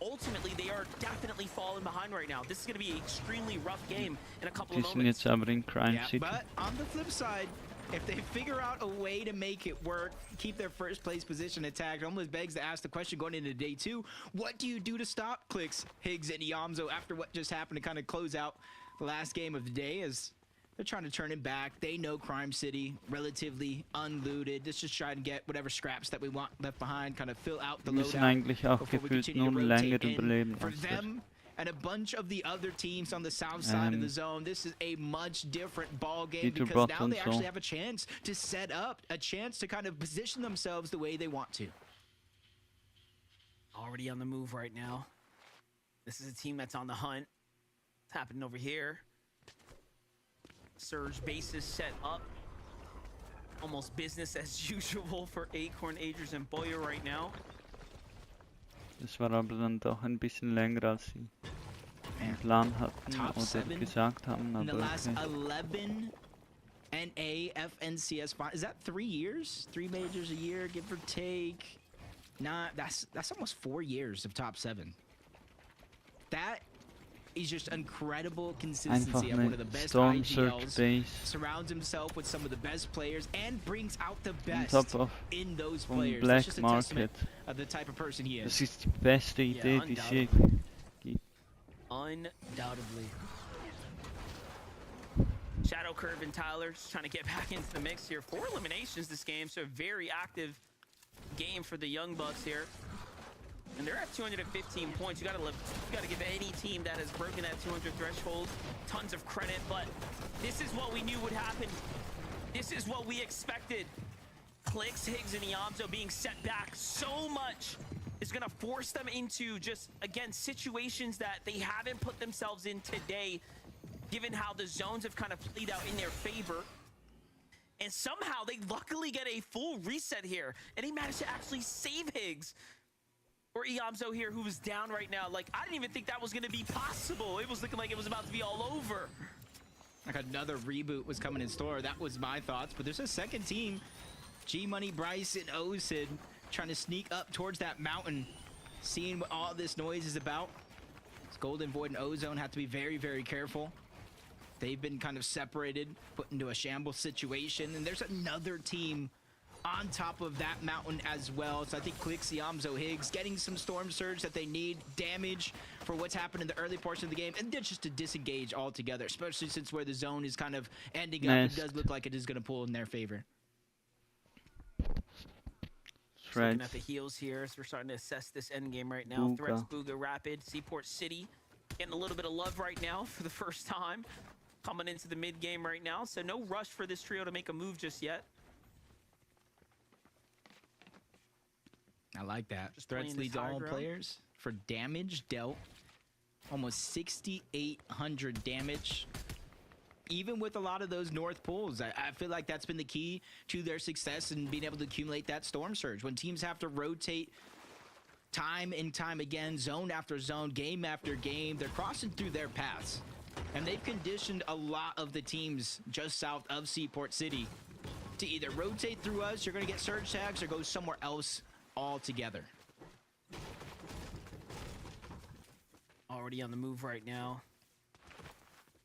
Ultimately, they are definitely falling behind right now. This is going to be an extremely rough game in a couple of moments. But on the flip side, if they figure out a way to make it work, keep their first place position intact, almost begs to ask the question going into day 2, what do you do to stop Clix, Higgs, and Yamzo after what just happened to kind of close out the last game of the day? As they're trying to turn it back. They know Crime City, relatively unlooted. Let's just try to get whatever scraps that we want left behind, kind of fill out the loadout eigentlich auch gefühlt nur länger überleben. For them, and a bunch of the other teams on the south side of the zone. This is a much different ball game because now they actually have a chance to set up, a chance to kind of position themselves the way they want to. Already on the move right now. This is a team that's on the hunt. It's happening over here. Surge bases set up. Almost business as usual for Acorn, Agers and Boyer right now. Das war aber dann doch ein bisschen länger, als sie einen Plan hatten oder gesagt haben. In the Aber last okay. 11 NA FNCS, is that 3 years? 3 majors a year, give or take. Nah, that's almost 4 years of top 7. That is just incredible consistency at one of the best IGLs. Surrounds himself with some of the best players and brings out the best in those players. That's just a testament of the type of person he is. Das ist die beste Idee, die es je gibt. Undoubtedly. Shadow Curve and Tyler just trying to get back into the mix here. 4 eliminations this game, so a very active game for the Young Bucks here. And they're at 215 points. You gotta give any team that has broken that 200 threshold tons of credit, but this is what we knew would happen. This is what we expected. Clicks, Higgs, and Iamzo being set back so much is gonna force them into just, again, situations that they haven't put themselves in today, given how the zones have kind of played out in their favor. And somehow they luckily get a full reset here, and he managed to actually save Higgs. Or Iamzo here, who was down right now. Like, I didn't even think that was going to be possible. It was looking like it was about to be all over. Like another reboot was coming in store. That was my thoughts. But there's a second team. G-Money, Bryce, and Osid trying to sneak up towards that mountain. Seeing what all this noise is about. Golden Void and Ozone have to be very, very careful. They've been kind of separated, put into a shambles situation. And there's another team on top of that mountain as well. So I think Clicks, Iamzo, Higgs getting some Storm Surge that they need, damage for what's happened in the early portion of the game, and then just to disengage altogether, especially since where the zone is kind of ending up. It does look like it is going to pull in their favor. Looking at the heals here, so we're starting to assess this end game right now. Booga. Threats, Booga, Rapid, Seaport City, getting a little bit of love right now for the first time, coming into the mid game right now. So no rush for this trio to make a move just yet. I like that. Threats leads all players for damage dealt. Almost 6,800 damage. Even with a lot of those north pulls, I feel like that's been the key to their success in being able to accumulate that Storm Surge. When teams have to rotate time and time again, zone after zone, game after game, they're crossing through their paths. And they've conditioned a lot of the teams just south of Seaport City to either rotate through us, you're going to get Surge tags, or go somewhere else all together. Already on the move right now.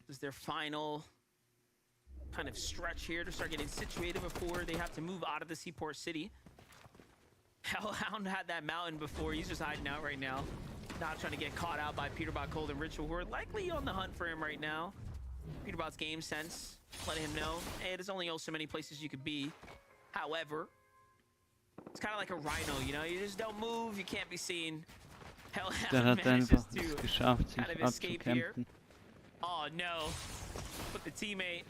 This is their final kind of stretch here to start getting situated before they have to move out of the Seaport City. Hellhound had that mountain before. He's just hiding out right now. Not trying to get caught out by Peterbot, Cold, and Ritual, who are likely on the hunt for him right now. Peterbot's game sense letting him know, hey, there's only so many places you could be. However, it's kind of like a rhino, you know? You just don't move, you can't be seen. Hellhound manages to kind of escape here. Oh, no. But the teammate,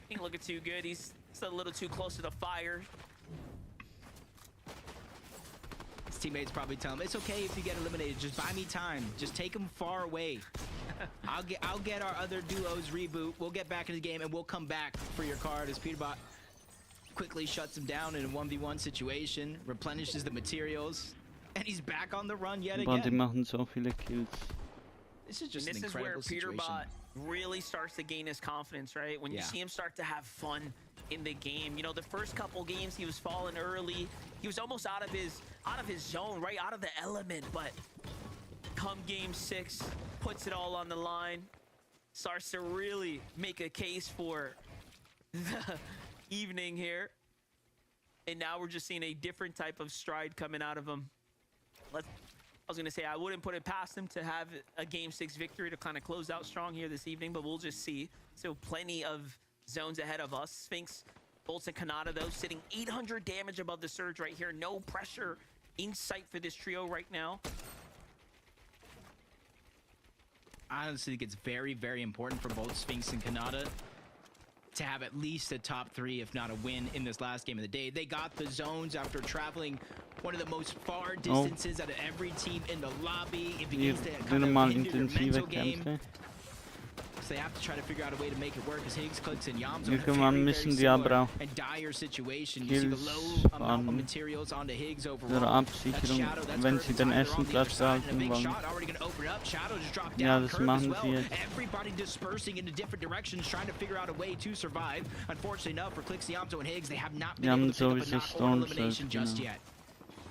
he ain't looking too good. He's still a little too close to the fire. His teammates probably tell him, it's okay if you get eliminated. Just buy me time. Just take him far away. I'll get our other duos reboot. We'll get back in the game, and we'll come back for your card. As Peterbot quickly shuts him down in a 1v1 situation, replenishes the materials, and he's back on the run yet again. Die machen so viele Kills. This is just an incredible situation. This is where Peterbot really starts to gain his confidence, right? When you see him start to have fun in the game. You know, the first couple games he was falling early. He was almost out of his zone, right? Out of the element. But come game 6, puts it all on the line. Starts to really make a case for the evening here. And now we're just seeing a different type of stride coming out of him. I was going to say, I wouldn't put it past him to have a Game 6 victory to kind of close out strong here this evening, but we'll just see. So plenty of zones ahead of us. Sphinx, Bolts, and Kanata, though, sitting 800 damage above the Surge right here. No pressure in sight for this trio right now. I honestly think it's very, very important for both Sphinx and Kanata to have at least a top 3, if not a win, in this last game of the day. They got the zones after traveling one of the most far distances out of every team in the lobby. It begins to kind of hinder your mental game. So they have to try to figure out a way to make it work as Higgs, Clicks, and Yams are in a very similar and dire situation. You see the low amount of materials onto Higgs overall. That's Shadow, that's wenn sie den ersten Platz behalten wollen. Ja, das machen sie jetzt. Everybody dispersing into different directions, trying to figure out a way to survive. Unfortunately enough for Clicks, Yamso, and Higgs, they have not been able to pick up a knock or elimination just yet.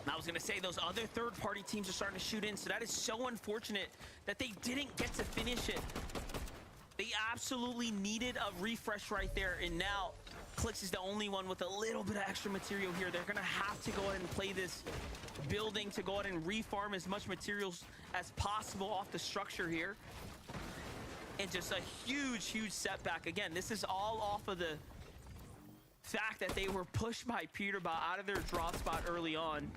I was going to say, those other third-party teams are starting to shoot in, so that is so unfortunate that they didn't get to finish it. They absolutely needed a refresh right there, and now Clicks is the only one with a little bit of extra material here. They're going to have to go ahead and play this building to go ahead and refarm as much materials as possible off the structure here. And just a huge, huge setback. Again, this is all off of the fact that they were pushed by Peterbot out of their drop spot early on.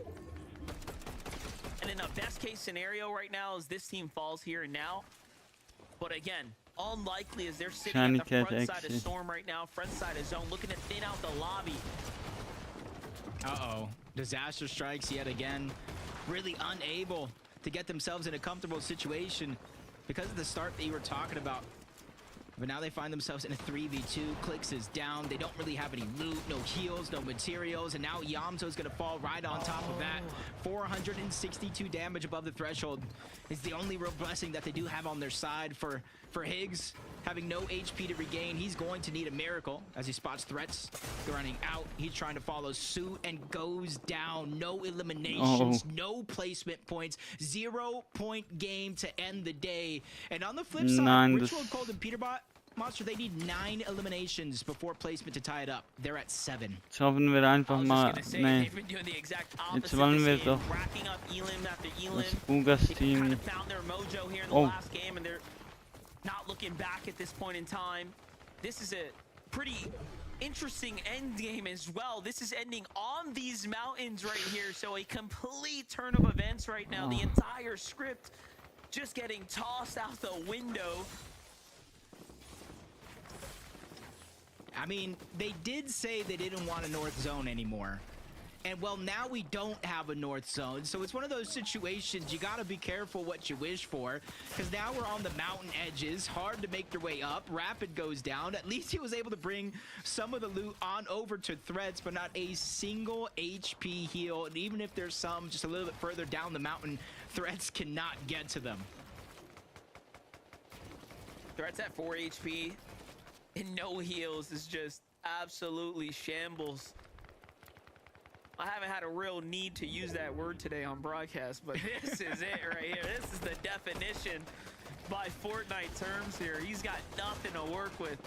And in a best-case scenario right now is this team falls here and now. But again, unlikely as they're sitting at the front side of Storm right now, front side of Zone, looking to thin out the lobby. Uh-oh. Disaster strikes yet again. Really unable to get themselves in a comfortable situation because of the start that you were talking about. But now they find themselves in a 3v2. Clicks is down. They don't really have any loot, no heals, no materials. And now Yamso's going to fall right on top of that. 462 damage above the threshold is the only real blessing that they do have on their side for Higgs. Having no HP to regain, he's going to need a miracle as he spots threats running out. He's trying to follow suit and goes down. No eliminations, no placement points, 0-point game to end the day. And on the flip side, Ritual, Cold, and Peterbot, Monster, they need 9 eliminations before placement to tie it up. They're at 7. Jetzt hoffen wir einfach mal, nee. Jetzt wollen wir doch das Bugas Team. Oh. Not looking back at this point in time. This is a pretty interesting end game as well. This is ending on these mountains right here. So a complete turn of events right now. The entire script just getting tossed out the window. I mean, they did say they didn't want a North Zone anymore. And well, now we don't have a North Zone, so it's one of those situations you gotta be careful what you wish for, because now we're on the mountain edges, hard to make your way up. Rapid goes down. At least he was able to bring some of the loot on over to Threads, but not a single HP heal. And even if there's some just a little bit further down the mountain, Threads cannot get to them. Threads at 4 HP and no heals is just absolutely shambles. I haven't had a real need to use that word today on broadcast, but this is it right here. This is the definition by Fortnite terms here. He's got nothing to work with.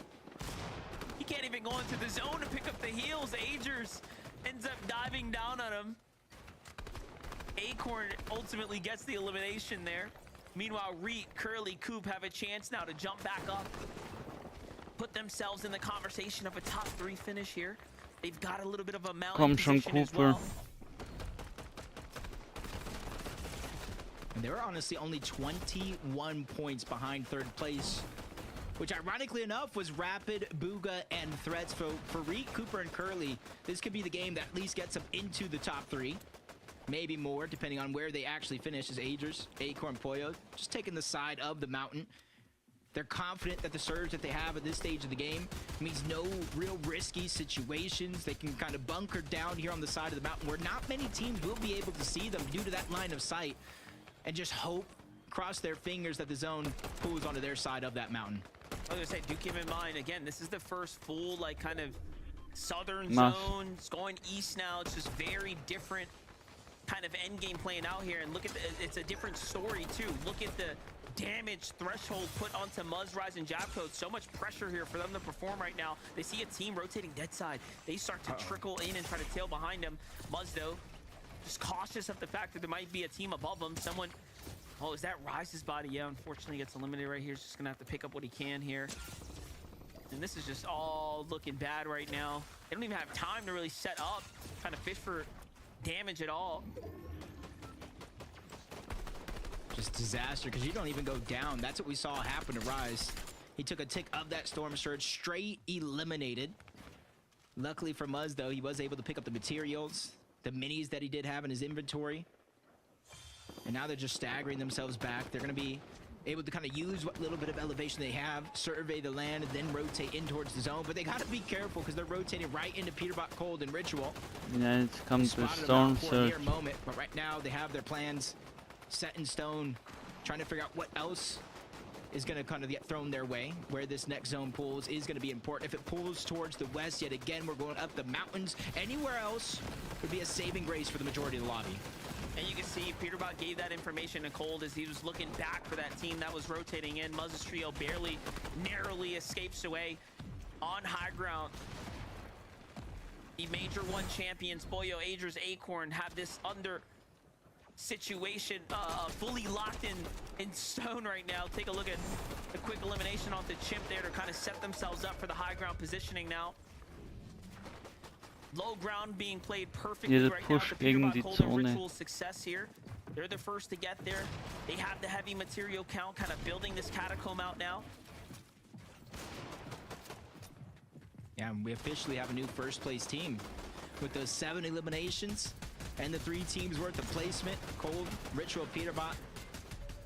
He can't even go into the zone to pick up the heals. Agers ends up diving down on him. Acorn ultimately gets the elimination there. Meanwhile, Reet, Curly, Coop have a chance now to jump back up, put themselves in the conversation of a top 3 finish here. They've got a little bit of a mountain position as well. And they're honestly only 21 points behind third place, which ironically enough was Rapid, Booga, and Threats. For Reek, Cooper, and Curly, this could be the game that at least gets them into the top 3. Maybe more, depending on where they actually finish as Agers, Acorn, Poyo, just taking the side of the mountain. They're confident that the surge that they have at this stage of the game means no real risky situations. They can kind of bunker down here on the side of the mountain where not many teams will be able to see them due to that line of sight, and just hope, cross their fingers that the zone pulls onto their side of that mountain. I was gonna say, do keep in mind, again, this is the first full, like, kind of southern zone. It's going east now. It's just very different kind of end game playing out here. And look at it's a different story too. Look at the damage threshold put onto Muzzrise and Jabcode. So much pressure here for them to perform right now. They see a team rotating dead side. They start to trickle in and try to tail behind them. Muzz, though, just cautious of the fact that there might be a team above them. Someone, oh, is that Rise's body? Yeah, unfortunately gets eliminated right here. He's just gonna have to pick up what he can here. And this is just all looking bad right now. They don't even have time to really set up, kind of fish for damage at all. Just disaster, because you don't even go down. That's what we saw happen to Rise. He took a tick of that Storm Surge, straight eliminated. Luckily for Muzz, though, he was able to pick up the materials, the minis that he did have in his inventory. And now they're just staggering themselves back. They're going to be able to kind of use what little bit of elevation they have, survey the land, and then rotate in towards the zone. But they got to be careful because they're rotating right into Peterbot, Cold, and Ritual. Yeah, it's come to Storm Surge. Moment, but right now they have their plans set in stone, trying to figure out what else is going to kind of get thrown their way. Where this next zone pulls is going to be important. If it pulls towards the west, yet again, we're going up the mountains. Anywhere else would be a saving grace for the majority of the lobby. And you can see Peterbot gave that information to Cold as he was looking back for that team that was rotating in. Muzz's trio barely, narrowly escapes away on high ground. The Major 1 champions, Boyo, Adri's, Acorn, have this under situation fully locked in stone right now. Take a look at the quick elimination off the Chimp there to kind of set themselves up for the high ground positioning now. Low ground being played perfectly right now. The Peterbot Cold and Ritual success here. They're the first to get there. They have the heavy material count, kind of building this catacomb out now. Yeah, and we officially have a new first place team with those 7 eliminations and the 3 teams worth of placement. Cold, Ritual, Peterbot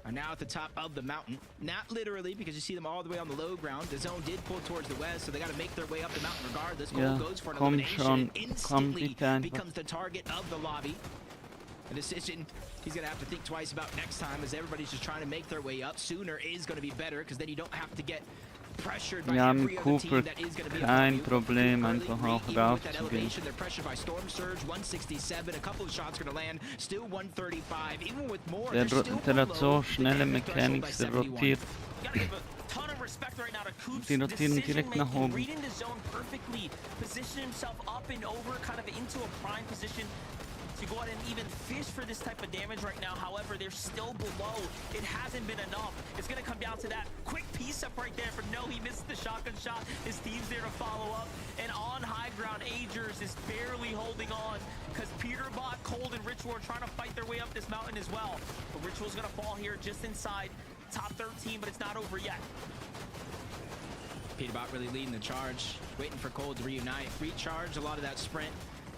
are now at the top of the mountain. Not literally, because you see them all the way on the low ground. The zone did pull towards the west, so they got to make their way up the mountain regardless. Cold goes for an elimination, instantly becomes the target of the lobby. A decision he's going to have to think twice about next time, as everybody's just trying to make their way up. Sooner is going to be better, because then you don't have to get pressured by every other team that is going to be kein Problem, einfach auch raufzugehen. They're pressured by Storm Surge, 167. A couple of shots going to land, still 135. Even with more, Der hat so schnelle Mechanics, der rotiert. Die rotieren direkt nach oben. Reading the zone perfectly, position himself up and over, kind of into a prime position to go out and even fish for this type of damage right now. However, they're still below. It hasn't been enough. It's going to come down to that quick piece up right there. For no, he missed the shotgun shot. His team's there to follow up. And on high ground, Agers is barely holding on because Peterbot, Cold, and Ritual are trying to fight their way up this mountain as well. But Ritual's going to fall here just inside top 13, but it's not over yet. Peterbot really leading the charge, waiting for Cold to reunite, recharge a lot of that sprint.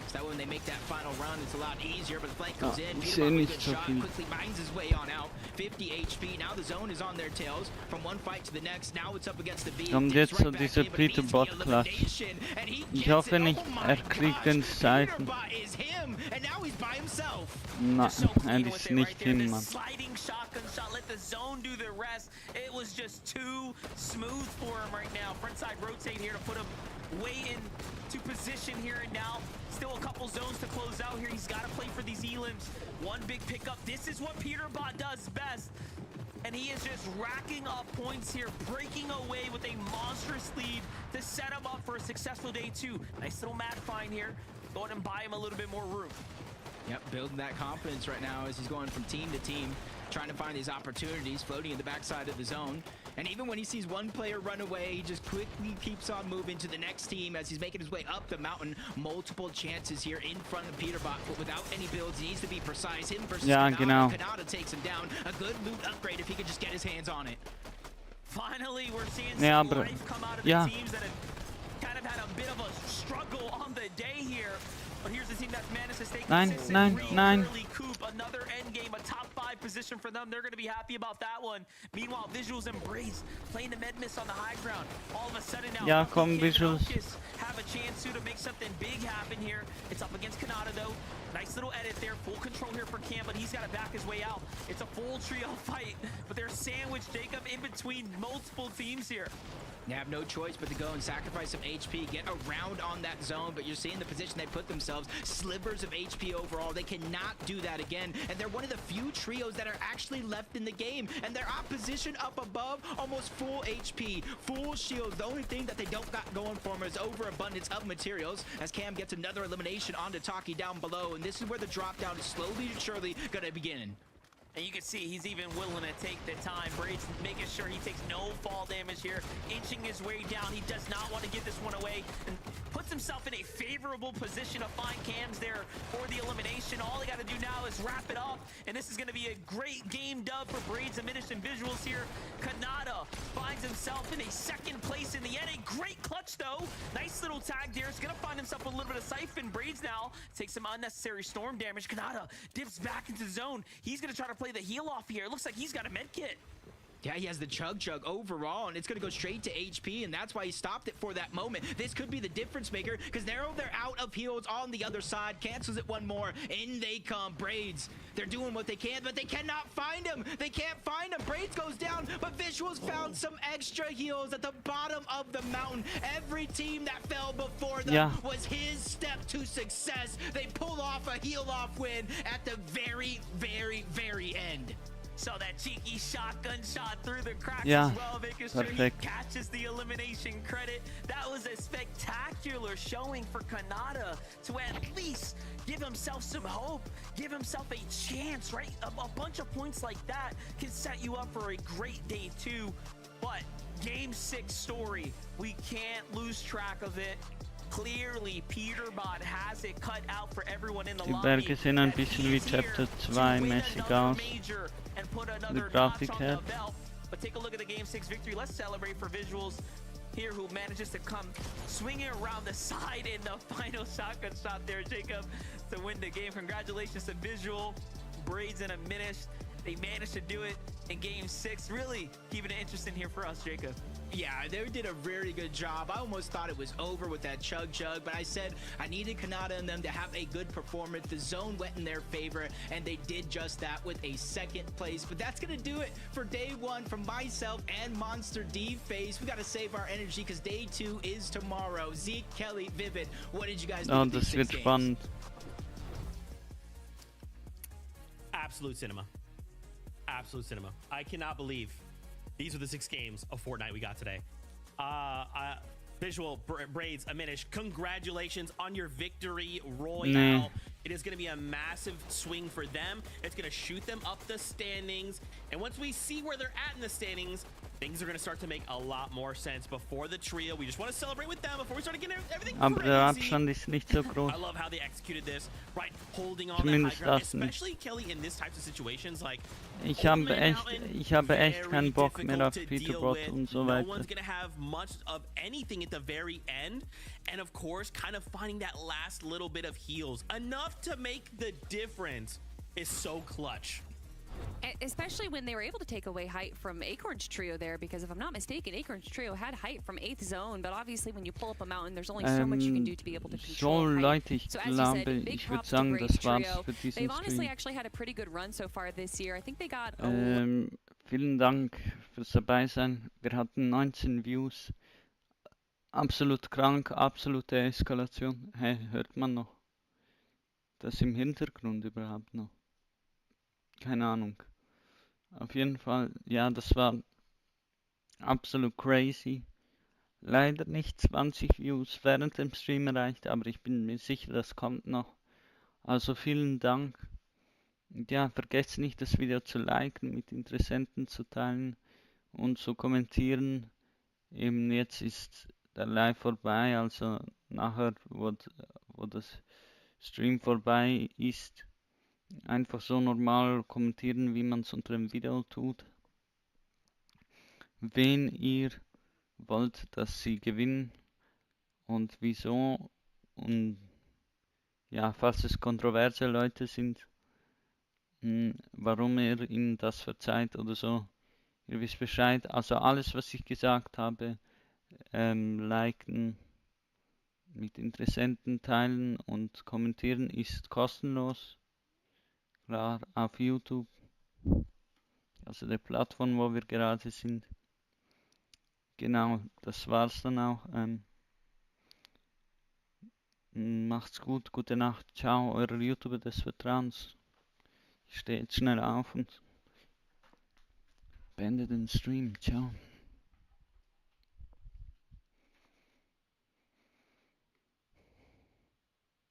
So that when they make that final run, it's a lot easier, but the flank goes in. Peterbot with a good shot, quickly binds his way on out. 50 HP, now the zone is on their tails. From one fight to the next, now it's up against the B. Kommt jetzt so diese Peterbot-Clutch. Ich hoffe nicht, kriegt den Seiten. Nein, ist nicht hin, Mann. Sliding shotgun shot, let the zone do the rest. It was just too smooth for him right now. Frontside rotate here to put him way into position here and now. Still a couple zones to close out here. He's got to play for these elims. One big pickup. This is what Peterbot does best. And he is just racking up points here, breaking away with a monstrous lead to set him up for a successful day 2. Nice little map find here. Go ahead and buy him a little bit more room. Yep, building that confidence right now as he's going from team to team, trying to find these opportunities, floating in the backside of the zone. And even when he sees one player run away, he just quickly keeps on moving to the next team as he's making his way up the mountain. Multiple chances here in front of Peterbot, but without any builds. He needs to be precise. Him versus Kanata takes him down. A good loot upgrade if he could just get his hands on it. Finally, we're seeing some life come out of the teams that have kind of had a bit of a struggle on the day here. But here's the team that's managed to stay consistent. Early coup, another end game, a top 5 position for them. They're going to be happy about that one. Meanwhile, Visuals embrace playing the med miss on the high ground. All of a sudden now, ja, komm, Visuals. Have a chance to make something big happen here. It's up against Kanata though. Nice little edit there, full control here for Cam, but he's got to back his way out. It's a full trio fight, but they're sandwiched, Jacob, in between multiple teams here. They have no choice but to go and sacrifice some HP, get around on that zone, but you're seeing the position they put themselves, slivers of HP overall. They cannot do that again, and they're one of the few trios that are actually left in the game, and their opposition up above, almost full HP, full shields. The only thing that they don't got going for them is overabundance of materials, as Cam gets another elimination onto Taki down below, and this is where the drop down is slowly but surely gonna begin. And you can see he's even willing to take the time. Braid's making sure he takes no fall damage here, inching his way down. He does not want to give this one away and put puts himself in a favorable position to find cams there for the elimination. All he got to do now is wrap it up, and this is going to be a great game dub for Braids and Minish and Visuals here. Kanata finds himself in a second place in the end. A great clutch, though. Nice little tag there. He's going to find himself a little bit of siphon. Braids now takes some unnecessary storm damage. Kanata dips back into the zone. He's going to try to play the heal off here. It looks like he's got a med kit. Yeah, he has the Chug overall, and it's going to go straight to HP, and that's why he stopped it for that moment. This could be the difference maker, because they're out of heals on the other side. Cancels it one more. In they come. Braids. They're doing what they can, but they cannot find him. They can't find him. Braids goes down, but Visuals found some extra heals at the bottom of the mountain. Every team that fell before them was his step to success. They pull off a heal-off win at the very, very, very end. So that cheeky shotgun shot through the cracks as well, making sure he catches the elimination credit. That was a spectacular showing for Kanata to at least give himself some hope, give himself a chance, right? A bunch of points like that can set you up for a great day too. But Game 6 story, we can't lose track of it. Clearly, Peterbot has it cut out for everyone in the Die lobby. Berge sehen ein bisschen wie Chapter 2 mäßig aus. Die Grafik her. But take a look at the Game 6 victory. Let's celebrate for Visuals here, who manages to come swinging around the side in the final shotgun shot there, Jacob, to win the game. Congratulations to Visual, Braids, and a Minish. They managed to do it in Game 6. Really keeping it interesting here for us, Jacob. Yeah, they did a very good job. I almost thought it was over with that Chug, but I said I needed Kanata and them to have a good performance. The zone went in their favor, and they did just that with a second place. But that's going to do it for day 1 from myself and Monster D Face. We got to save our energy because day 2 is tomorrow. Zeke, Kelly, Vivid, what did you guys think? Das wird spannend. Absolute cinema. Absolute cinema. I cannot believe these are the 6 games of Fortnite we got today. Visual, Braids, Aminish, congratulations on your victory royale. It is going to be a massive swing for them. It's going to shoot them up the standings. And once we see where they're at in the standings, things are going to start to make a lot more sense. Before the trio, we just want to celebrate with them before we start getting everything Aber crazy. der Abstand ist nicht so groß. I love how they executed this, right? Holding on that high ground, especially Kelly in this types of situations. Like, ich habe echt keinen Bock mehr auf Peterbot und so weiter. No one's going to have much of anything at the very end. And of course, kind of finding that last little bit of heals. Enough to make the difference is so clutch. Especially when they were able to take away height from Acorn's trio there, because if I'm not mistaken, Acorn's trio had height from 8th zone, but obviously when you pull up a mountain, there's only so much you can do to be able to control height. Leute, ich glaube, ich würde sagen, das war's für diesen They've honestly Stream. actually had a pretty good run so far this year. I think they got vielen Dank fürs Dabeisein. Wir hatten 19 Views. Absolut krank, absolute Eskalation. Hey, hört man noch? Das im Hintergrund überhaupt noch? Keine Ahnung. Auf jeden Fall, ja, das war absolut crazy. Leider nicht 20 Views während dem Stream erreicht, aber ich bin mir sicher, das kommt noch. Also vielen Dank. Ja, vergesst nicht, das Video zu liken, mit Interessenten zu teilen und zu kommentieren. Eben jetzt ist der Live vorbei, also nachher, wo das Stream vorbei ist, einfach so normal kommentieren, wie man es unter dem Video tut. Wen ihr wollt, dass sie gewinnen und wieso, und ja, falls es kontroverse Leute sind, warum ihr ihnen das verzeiht oder so. Ihr wisst Bescheid. Also alles, was ich gesagt habe, liken, mit Interessenten teilen und kommentieren ist kostenlos. Klar, auf YouTube. Also der Plattform, wo wir gerade sind. Genau, das war's dann auch. Macht's gut, gute Nacht. Ciao, euer YouTuber des Vertrauens. Ich stehe jetzt schnell auf und beende den Stream. Ciao.